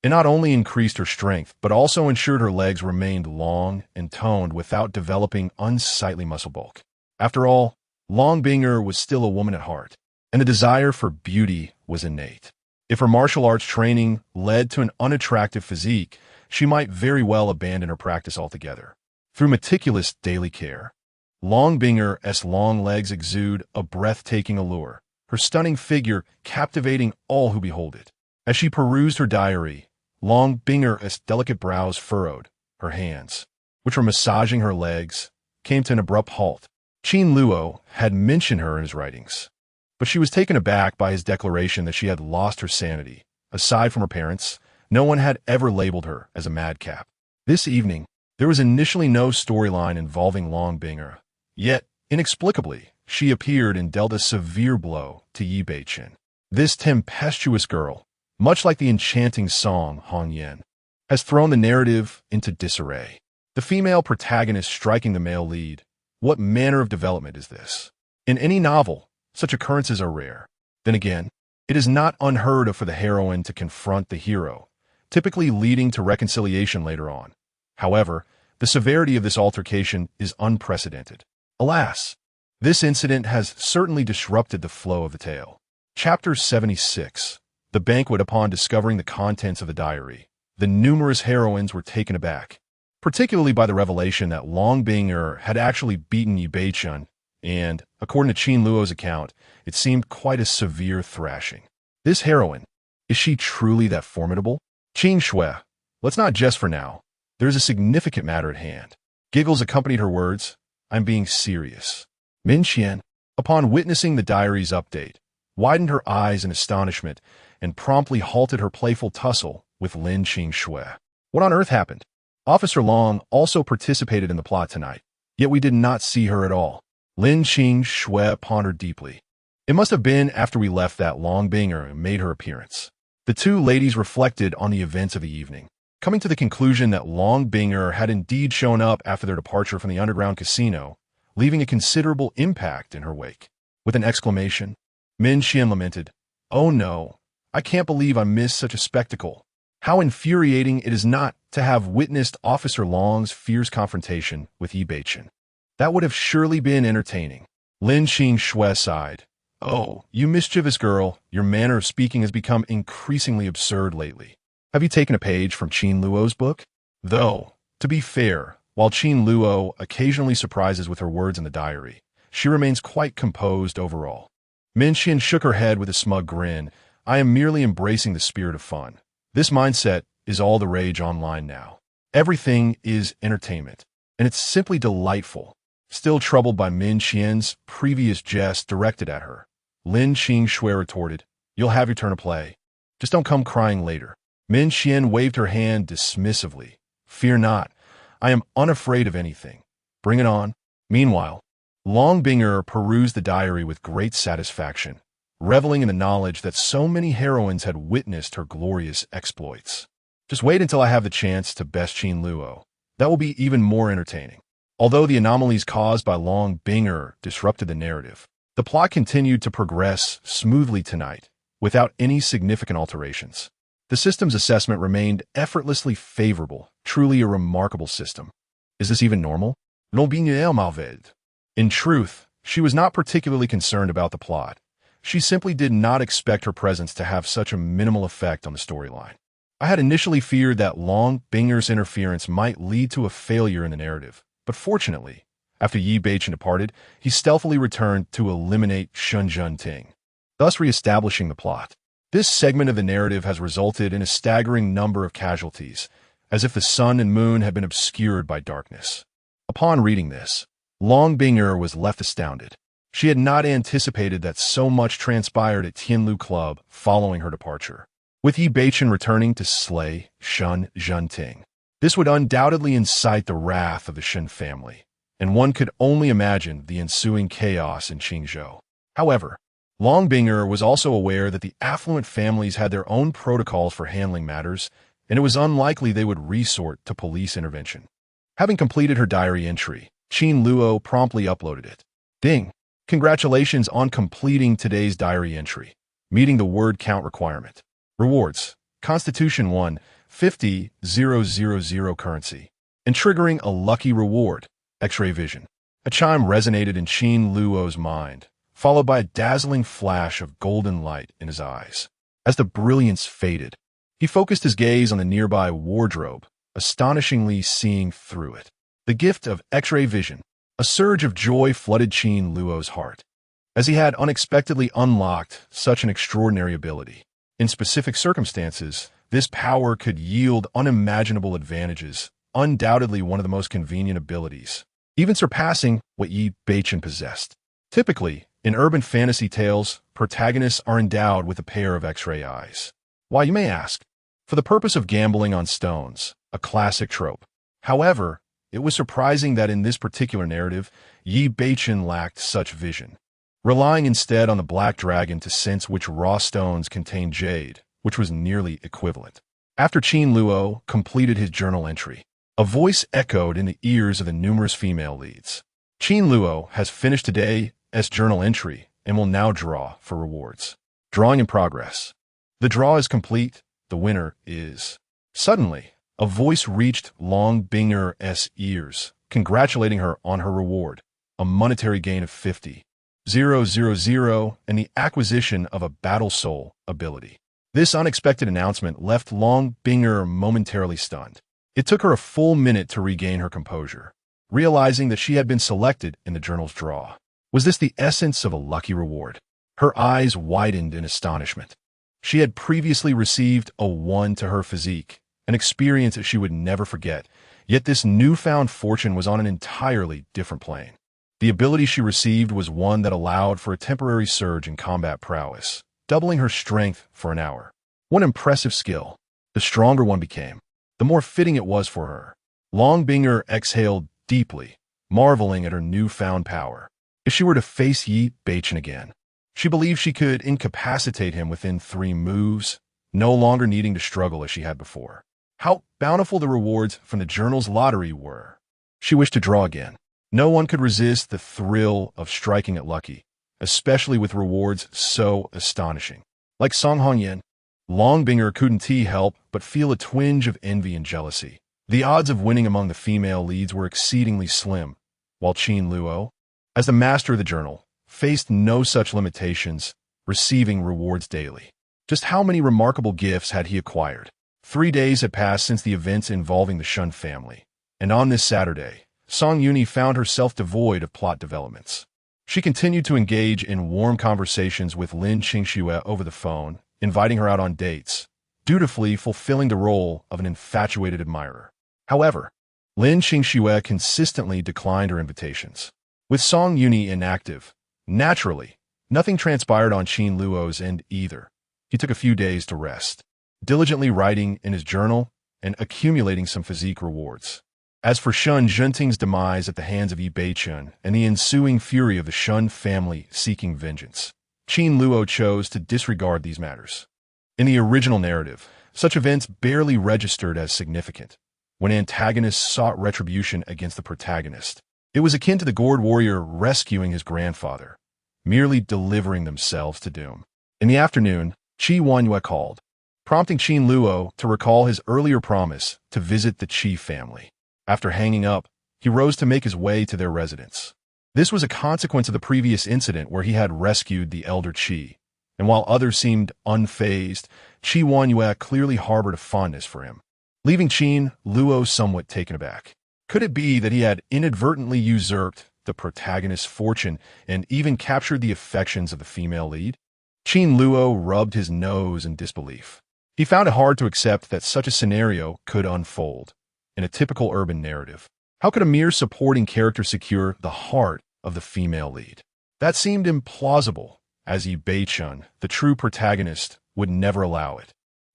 It not only increased her strength, but also ensured her legs remained long and toned without developing unsightly muscle bulk. After all, Long Binger was still a woman at heart, and the desire for beauty was innate. If her martial arts training led to an unattractive physique, she might very well abandon her practice altogether. Through meticulous daily care, Long Binger's long legs exude a breathtaking allure, her stunning figure captivating all who behold it. As she perused her diary, Long Binger's delicate brows furrowed. Her hands, which were massaging her legs, came to an abrupt halt. Qin Luo had mentioned her in his writings, but she was taken aback by his declaration that she had lost her sanity. Aside from her parents, no one had ever labeled her as a madcap. This evening, there was initially no storyline involving Long Binger, yet, inexplicably, she appeared and dealt a severe blow to Yi Beiqin. This tempestuous girl, much like the enchanting song Hong Yan, has thrown the narrative into disarray. The female protagonist striking the male lead. What manner of development is this? In any novel, such occurrences are rare. Then again, it is not unheard of for the heroine to confront the hero, typically leading to reconciliation later on. However, the severity of this altercation is unprecedented. Alas, this incident has certainly disrupted the flow of the tale. Chapter 76. The banquet. Upon discovering the contents of the diary, the numerous heroines were taken aback, particularly by the revelation that Long Binger had actually beaten Yi Beiqin, and, according to Qin Luo's account, it seemed quite a severe thrashing. This heroine, is she truly that formidable? Qin Shui, let's not jest for now. There's a significant matter at hand. Giggles accompanied her words. I'm being serious. Min Qian, upon witnessing the diary's update, widened her eyes in astonishment and promptly halted her playful tussle with Lin Qingxue. What on earth happened? Officer Long also participated in the plot tonight, yet we did not see her at all. Lin Qingxue pondered deeply. It must have been after we left that Long Binger made her appearance. The two ladies reflected on the events of the evening, coming to the conclusion that Long Binger had indeed shown up after their departure from the underground casino, leaving a considerable impact in her wake. With an exclamation, Min Xian lamented. Oh no, I can't believe I missed such a spectacle. How infuriating it is not to have witnessed Officer Long's fierce confrontation with Yi Beichen. That would have surely been entertaining. Lin Xing Shui sighed. Oh, you mischievous girl, your manner of speaking has become increasingly absurd lately. Have you taken a page from Qin Luo's book? Though, to be fair, while Qin Luo occasionally surprises with her words in the diary, she remains quite composed overall. Min Xian shook her head with a smug grin. I am merely embracing the spirit of fun. This mindset is all the rage online now. Everything is entertainment, and it's simply delightful. Still troubled by Min Xian's previous jest directed at her, Lin Xing Shui retorted, You'll have your turn to play. Just don't come crying later. Min Xian waved her hand dismissively. Fear not. I am unafraid of anything. Bring it on. Meanwhile, Long Binger perused the diary with great satisfaction, reveling in the knowledge that so many heroines had witnessed her glorious exploits. Just wait until I have the chance to best Qin Luo. That will be even more entertaining. Although the anomalies caused by Long Binger disrupted the narrative, the plot continued to progress smoothly tonight, without any significant alterations. The system's assessment remained effortlessly favorable, truly a remarkable system. Is this even normal? Long Binger est malveillé. In truth, she was not particularly concerned about the plot. She simply did not expect her presence to have such a minimal effect on the storyline. I had initially feared that Long Binger's interference might lead to a failure in the narrative, but fortunately, after Yi Beichen departed, he stealthily returned to eliminate Shun Jun Ting, thus re-establishing the plot. This segment of the narrative has resulted in a staggering number of casualties, as if the sun and moon had been obscured by darkness. Upon reading this, Long Binger was left astounded. She had not anticipated that so much transpired at Qin Luo Club following her departure. With Yi Beichen returning to slay Shun Jun Ting, this would undoubtedly incite the wrath of the Shen family, and one could only imagine the ensuing chaos in Qingzhou. However, Long Binger was also aware that the affluent families had their own protocols for handling matters, and it was unlikely they would resort to police intervention. Having completed her diary entry, Qin Luo promptly uploaded it. Ding! Congratulations on completing today's diary entry, meeting the word count requirement. Rewards: Constitution 1, 50,000 currency, and triggering a lucky reward, X-ray vision. A chime resonated in Qin Luo's mind, followed by a dazzling flash of golden light in his eyes. As the brilliance faded, he focused his gaze on the nearby wardrobe, astonishingly seeing through it. The gift of X-ray vision. A surge of joy flooded Qin Luo's heart, as he had unexpectedly unlocked such an extraordinary ability. In specific circumstances, this power could yield unimaginable advantages, undoubtedly one of the most convenient abilities, even surpassing what Yi Beichen possessed. Typically, in urban fantasy tales, protagonists are endowed with a pair of X-ray eyes. Why, you may ask? For the purpose of gambling on stones, a classic trope. However, it was surprising that in this particular narrative, Yi Beichen lacked such vision, relying instead on the black dragon to sense which raw stones contained jade, which was nearly equivalent. After Qin Luo completed his journal entry, a voice echoed in the ears of the numerous female leads. Qin Luo has finished today's journal entry and will now draw for rewards. Drawing in progress. The draw is complete. The winner is... Suddenly, a voice reached Long Binger's ears, congratulating her on her reward, a monetary gain of 50,000 and the acquisition of a Battle Soul ability. This unexpected announcement left Long Binger momentarily stunned. It took her a full minute to regain her composure, realizing that she had been selected in the journal's draw. Was this the essence of a lucky reward? Her eyes widened in astonishment. She had previously received a 1 to her physique, an experience that she would never forget, yet this newfound fortune was on an entirely different plane. The ability she received was one that allowed for a temporary surge in combat prowess, doubling her strength for an hour. One impressive skill. The stronger one became, the more fitting it was for her. Long Binger exhaled deeply, marveling at her newfound power. If she were to face Yi Beichen again, she believed she could incapacitate him within 3 moves, no longer needing to struggle as she had before. How bountiful the rewards from the journal's lottery were. She wished to draw again. No one could resist the thrill of striking it lucky, especially with rewards so astonishing. Like Song Hongyan, Longbinger couldn't help but feel a twinge of envy and jealousy. The odds of winning among the female leads were exceedingly slim, while Qin Luo, as the master of the journal, faced no such limitations, receiving rewards daily. Just how many remarkable gifts had he acquired? 3 days had passed since the events involving the Shun family, and on this Saturday, Song Yuni found herself devoid of plot developments. She continued to engage in warm conversations with Lin Qingxue over the phone, inviting her out on dates, dutifully fulfilling the role of an infatuated admirer. However, Lin Qingxue consistently declined her invitations. With Song Yuni inactive, naturally, nothing transpired on Qin Luo's end either. He took a few days to rest, diligently writing in his journal and accumulating some physique rewards. As for Shun Zhenting's demise at the hands of Yi Beichun and the ensuing fury of the Shun family seeking vengeance, Qin Luo chose to disregard these matters. In the original narrative, such events barely registered as significant. When antagonists sought retribution against the protagonist, it was akin to the gourd warrior rescuing his grandfather, merely delivering themselves to doom. In the afternoon, Qi Wanyue called, prompting Qin Luo to recall his earlier promise to visit the Qi family. After hanging up, he rose to make his way to their residence. This was a consequence of the previous incident where he had rescued the elder Qi, and while others seemed unfazed, Qi Wanyue clearly harbored a fondness for him, leaving Qin Luo somewhat taken aback. Could it be that he had inadvertently usurped the protagonist's fortune and even captured the affections of the female lead? Qin Luo rubbed his nose in disbelief. He found it hard to accept that such a scenario could unfold. In a typical urban narrative, how could a mere supporting character secure the heart of the female lead? That seemed implausible, as Yi Beichun, the true protagonist, would never allow it.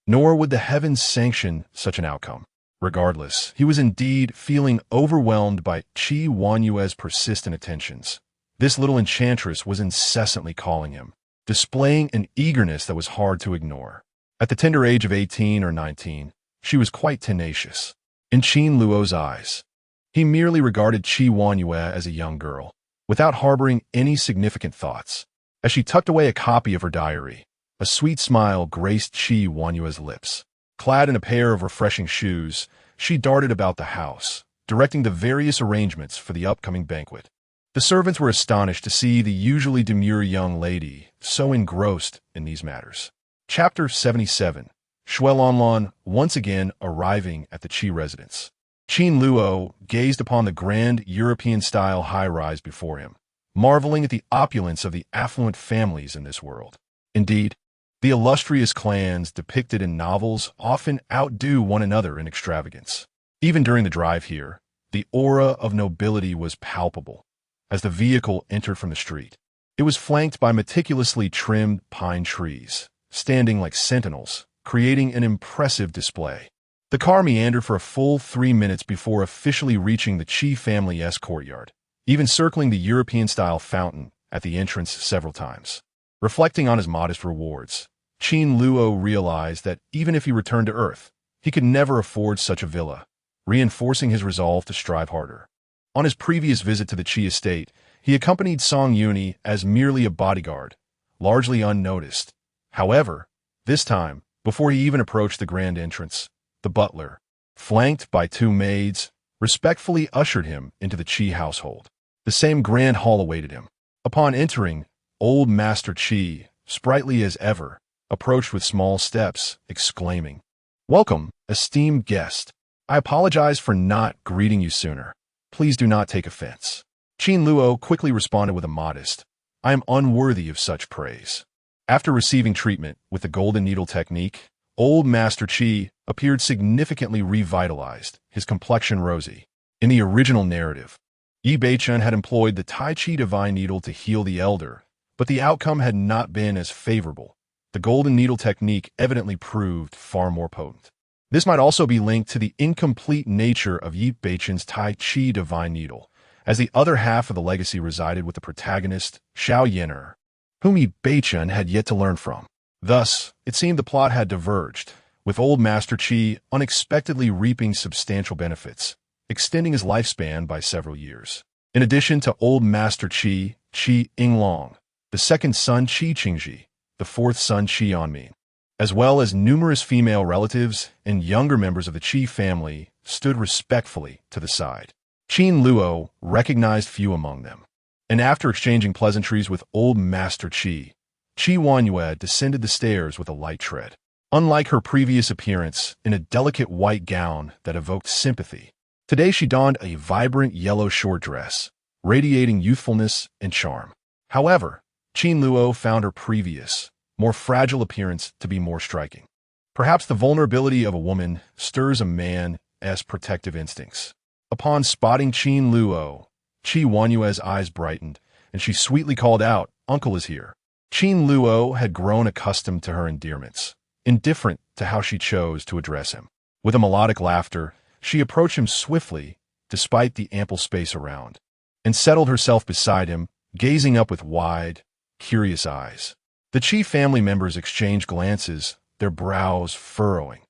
Nor would the heavens sanction such an outcome. Regardless, he was indeed feeling overwhelmed by Qi Wanyue's persistent attentions. This little enchantress was incessantly calling him, displaying an eagerness that was hard to ignore. At the tender age of 18 or 19, she was quite tenacious. In Qin Luo's eyes, he merely regarded Qi Wanyue as a young girl, without harboring any significant thoughts. As she tucked away a copy of her diary, a sweet smile graced Qi Wanyue's lips. Clad in a pair of refreshing shoes, she darted about the house, directing the various arrangements for the upcoming banquet. The servants were astonished to see the usually demure young lady so engrossed in these matters. Chapter 77. Xuelanlan once again arriving at the Qi residence. Qin Luo gazed upon the grand European-style high-rise before him, marveling at the opulence of the affluent families in this world. Indeed, the illustrious clans depicted in novels often outdo one another in extravagance. Even during the drive here, the aura of nobility was palpable. As the vehicle entered from the street, it was flanked by meticulously trimmed pine trees, standing like sentinels, creating an impressive display. The car meandered for a full 3 minutes before officially reaching the Qi family's courtyard, even circling the European-style fountain at the entrance several times. Reflecting on his modest rewards, Qin Luo realized that even if he returned to Earth, he could never afford such a villa, reinforcing his resolve to strive harder. On his previous visit to the Qi estate, he accompanied Song Yuni as merely a bodyguard, largely unnoticed. However, this time, before he even approached the grand entrance, the butler, flanked by 2 maids, respectfully ushered him into the Qi household. The same grand hall awaited him. Upon entering, old Master Qi, sprightly as ever, approached with small steps, exclaiming, "Welcome, esteemed guest. I apologize for not greeting you sooner. Please do not take offense." Qin Luo quickly responded with a modest, "I am unworthy of such praise." After receiving treatment with the golden needle technique, old Master Qi appeared significantly revitalized, his complexion rosy. In the original narrative, Yi Beichun had employed the Tai Chi divine needle to heal the elder, but the outcome had not been as favorable. The golden needle technique evidently proved far more potent. This might also be linked to the incomplete nature of Yi Beichun's Tai Chi divine needle, as the other half of the legacy resided with the protagonist, Xiao Yener, whom Yi Beichun had yet to learn from. Thus, it seemed the plot had diverged, with old Master Qi unexpectedly reaping substantial benefits, extending his lifespan by several years. In addition to old Master Qi, Qi Yinglong, the second son Qi Qingji, the fourth son Qi Anmin, as well as numerous female relatives and younger members of the Qi family stood respectfully to the side. Qin Luo recognized few among them, and after exchanging pleasantries with old Master Qi Huanyue descended the stairs with a light tread. Unlike her previous appearance in a delicate white gown that evoked sympathy, today she donned a vibrant yellow short dress, radiating youthfulness and charm. However, Qin Luo found her previous, more fragile appearance to be more striking. Perhaps the vulnerability of a woman stirs a man's protective instincts. Upon spotting Qin Luo, Qi Huanyue's eyes brightened, and she sweetly called out, "Uncle is here." Qin Luo had grown accustomed to her endearments, indifferent to how she chose to address him. With a melodic laughter, she approached him swiftly, despite the ample space around, and settled herself beside him, gazing up with wide, curious eyes. The Qi family members exchanged glances, their brows furrowing.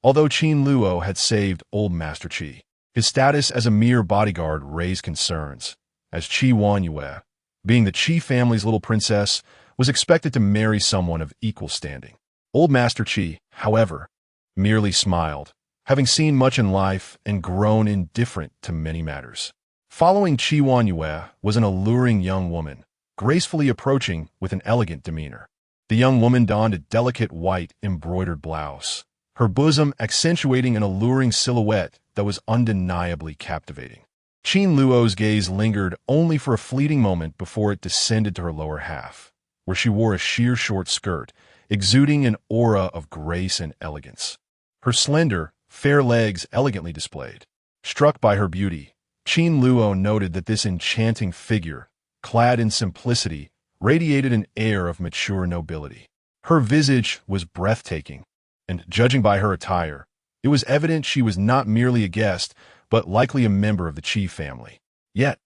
Although Qin Luo had saved old Master Qi, his status as a mere bodyguard raised concerns, as Qi Huanyue, being the Qi family's little princess, was expected to marry someone of equal standing. Old Master Qi, however, merely smiled, having seen much in life and grown indifferent to many matters. Following Qi Huanyue was an alluring young woman, gracefully approaching with an elegant demeanor. The young woman donned a delicate white embroidered blouse, her bosom accentuating an alluring silhouette that was undeniably captivating. Qin Luo's gaze lingered only for a fleeting moment before it descended to her lower half, where she wore a sheer short skirt, exuding an aura of grace and elegance. Her slender, fair legs elegantly displayed. Struck by her beauty, Qin Luo noted that this enchanting figure, clad in simplicity, radiated an air of mature nobility. Her visage was breathtaking, and judging by her attire, it was evident she was not merely a guest, but likely a member of the Qi family. Yet,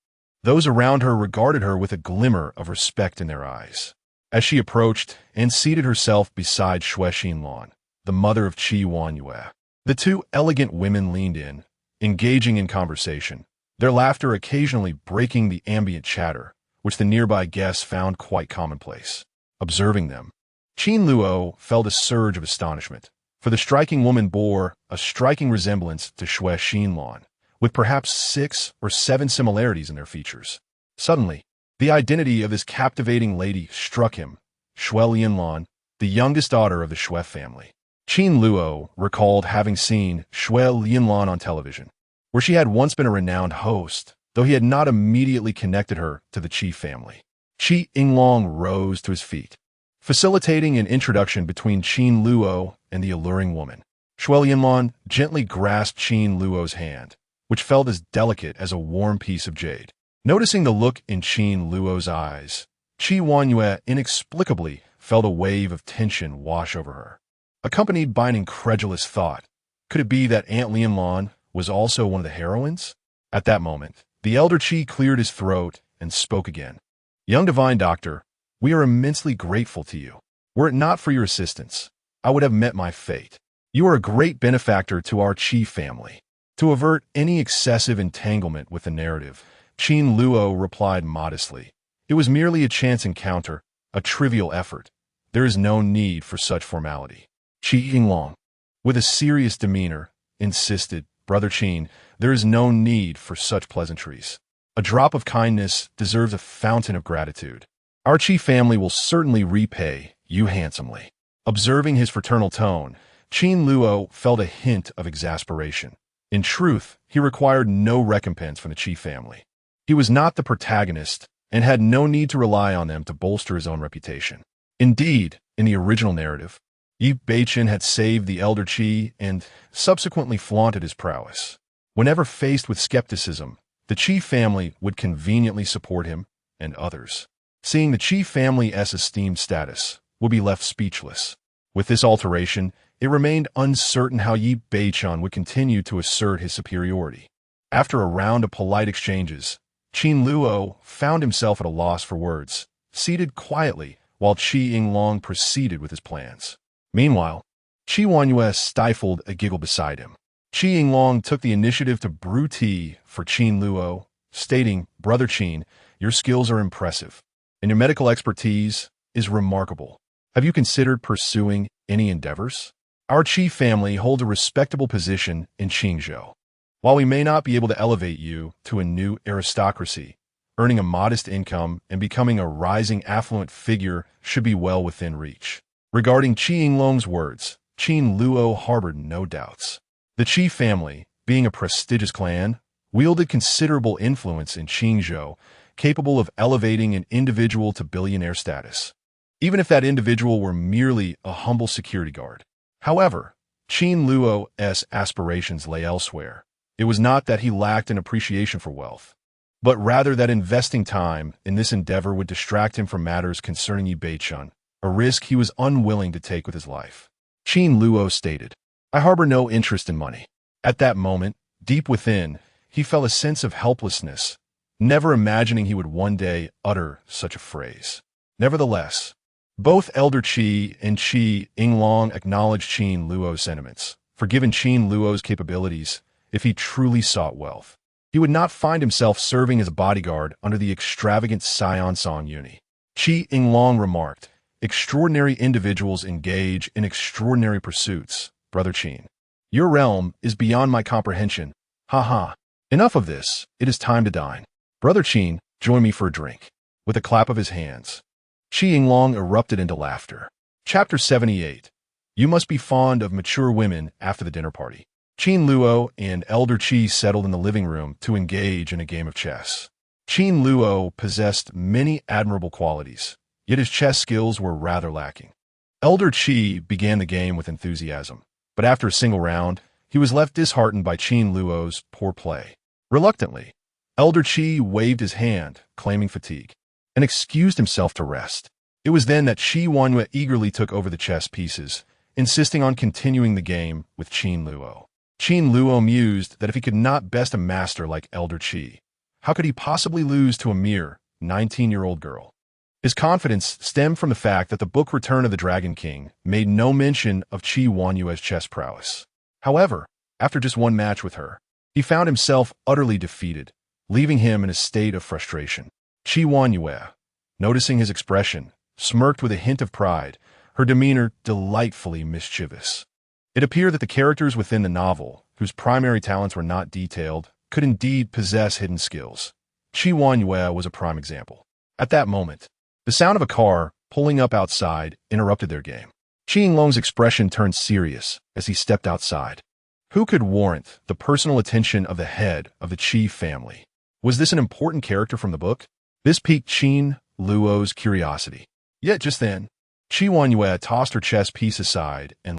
those around her regarded her with a glimmer of respect in their eyes. As she approached and seated herself beside Xue Xinlan, the mother of Qi Huanyue, the two elegant women leaned in, engaging in conversation, their laughter occasionally breaking the ambient chatter, which the nearby guests found quite commonplace. Observing them, Qin Luo felt a surge of astonishment, for the striking woman bore a striking resemblance to Xue Xinlan, with perhaps 6 or 7 similarities in their features. Suddenly, the identity of this captivating lady struck him, Xue Lianlan, the youngest daughter of the Xue family. Qin Luo recalled having seen Xue Lianlan on television, where she had once been a renowned host, though he had not immediately connected her to the Qi family. Qi Yinglong rose to his feet, facilitating an introduction between Qin Luo and the alluring woman. Xue Lianlan gently grasped Qin Luo's hand, which felt as delicate as a warm piece of jade. Noticing the look in Qin Luo's eyes, Qi Huanyue inexplicably felt a wave of tension wash over her, accompanied by an incredulous thought. Could it be that Aunt Lianlan was also one of the heroines? At that moment, the elder Qi cleared his throat and spoke again. "Young divine doctor, we are immensely grateful to you. Were it not for your assistance, I would have met my fate. You are a great benefactor to our Qi family." To avert any excessive entanglement with the narrative, Qin Luo replied modestly, "It was merely a chance encounter, a trivial effort. There is no need for such formality." Qi Yinglong, with a serious demeanor, insisted, "Brother Qin, there is no need for such pleasantries. A drop of kindness deserves a fountain of gratitude. Our Qi family will certainly repay you handsomely." Observing his fraternal tone, Qin Luo felt a hint of exasperation. In truth, he required no recompense from the Qi family. He was not the protagonist and had no need to rely on them to bolster his own reputation. Indeed, in the original narrative, Yi Beichen had saved the elder Qi and subsequently flaunted his prowess. Whenever faced with skepticism, the Qi family would conveniently support him and others. Seeing the Qi family's esteemed status, would be left speechless. With this alteration, it remained uncertain how Yi Beichen would continue to assert his superiority. After a round of polite exchanges, Qin Luo found himself at a loss for words, seated quietly while Qi Yinglong proceeded with his plans. Meanwhile, Qi Huanyue stifled a giggle beside him. Qi Yinglong took the initiative to brew tea for Qin Luo, stating, "Brother Qin, your skills are impressive. and your medical expertise is remarkable. Have you considered pursuing any endeavors? Our Qi family holds a respectable position in Qingzhou. While we may not be able to elevate you to a new aristocracy, earning a modest income and becoming a rising affluent figure should be well within reach. Regarding Qi Long's words, Qin Luo harbored no doubts. The Qi family, being a prestigious clan, wielded considerable influence in Qingzhou, capable of elevating an individual to billionaire status, even if that individual were merely a humble security guard. However, Qin Luo's aspirations lay elsewhere. It was not that he lacked an appreciation for wealth, but rather that investing time in this endeavor would distract him from matters concerning Yibeichun, a risk he was unwilling to take with his life. Qin Luo stated, "I harbor no interest in money." At that moment, deep within, he felt a sense of helplessness, never imagining he would one day utter such a phrase. Nevertheless, both Elder Qi and Qi Long acknowledged Qin Luo's sentiments, forgiving Qin Luo's capabilities if he truly sought wealth. He would not find himself serving as a bodyguard under the extravagant Sion Song Uni. Qi Long remarked, "Extraordinary individuals engage in extraordinary pursuits, Brother Qin. Your realm is beyond my comprehension. Ha ha. Enough of this. It is time to dine. Brother Qin, join me for a drink." With a clap of his hands, Qi Long erupted into laughter. Chapter 78. You must be fond of mature women after the dinner party. Qin Luo and Elder Qi settled in the living room to engage in a game of chess. Qin Luo possessed many admirable qualities, yet his chess skills were rather lacking. Elder Qi began the game with enthusiasm, but after a single round, he was left disheartened by Qin Luo's poor play. Reluctantly, Elder Qi waved his hand, claiming fatigue, and excused himself to rest. It was then that Qi Huanyue eagerly took over the chess pieces, insisting on continuing the game with Qin Luo. Qin Luo mused that if he could not best a master like Elder Qi, how could he possibly lose to a mere 19-year-old girl? His confidence stemmed from the fact that the book Return of the Dragon King made no mention of Qi Huanyue's chess prowess. However, after just one match with her, he found himself utterly defeated, leaving him in a state of frustration. Qi Huanyue, noticing his expression, smirked with a hint of pride, her demeanor delightfully mischievous. It appeared that the characters within the novel, whose primary talents were not detailed, could indeed possess hidden skills. Qi Huanyue was a prime example. At that moment, the sound of a car pulling up outside interrupted their game. Qi Long's expression turned serious as he stepped outside. Who could warrant the personal attention of the head of the Qi family? Was this an important character from the book? This piqued Qin Luo's curiosity. Yet just then, Qi Huanyue tossed her chess piece aside and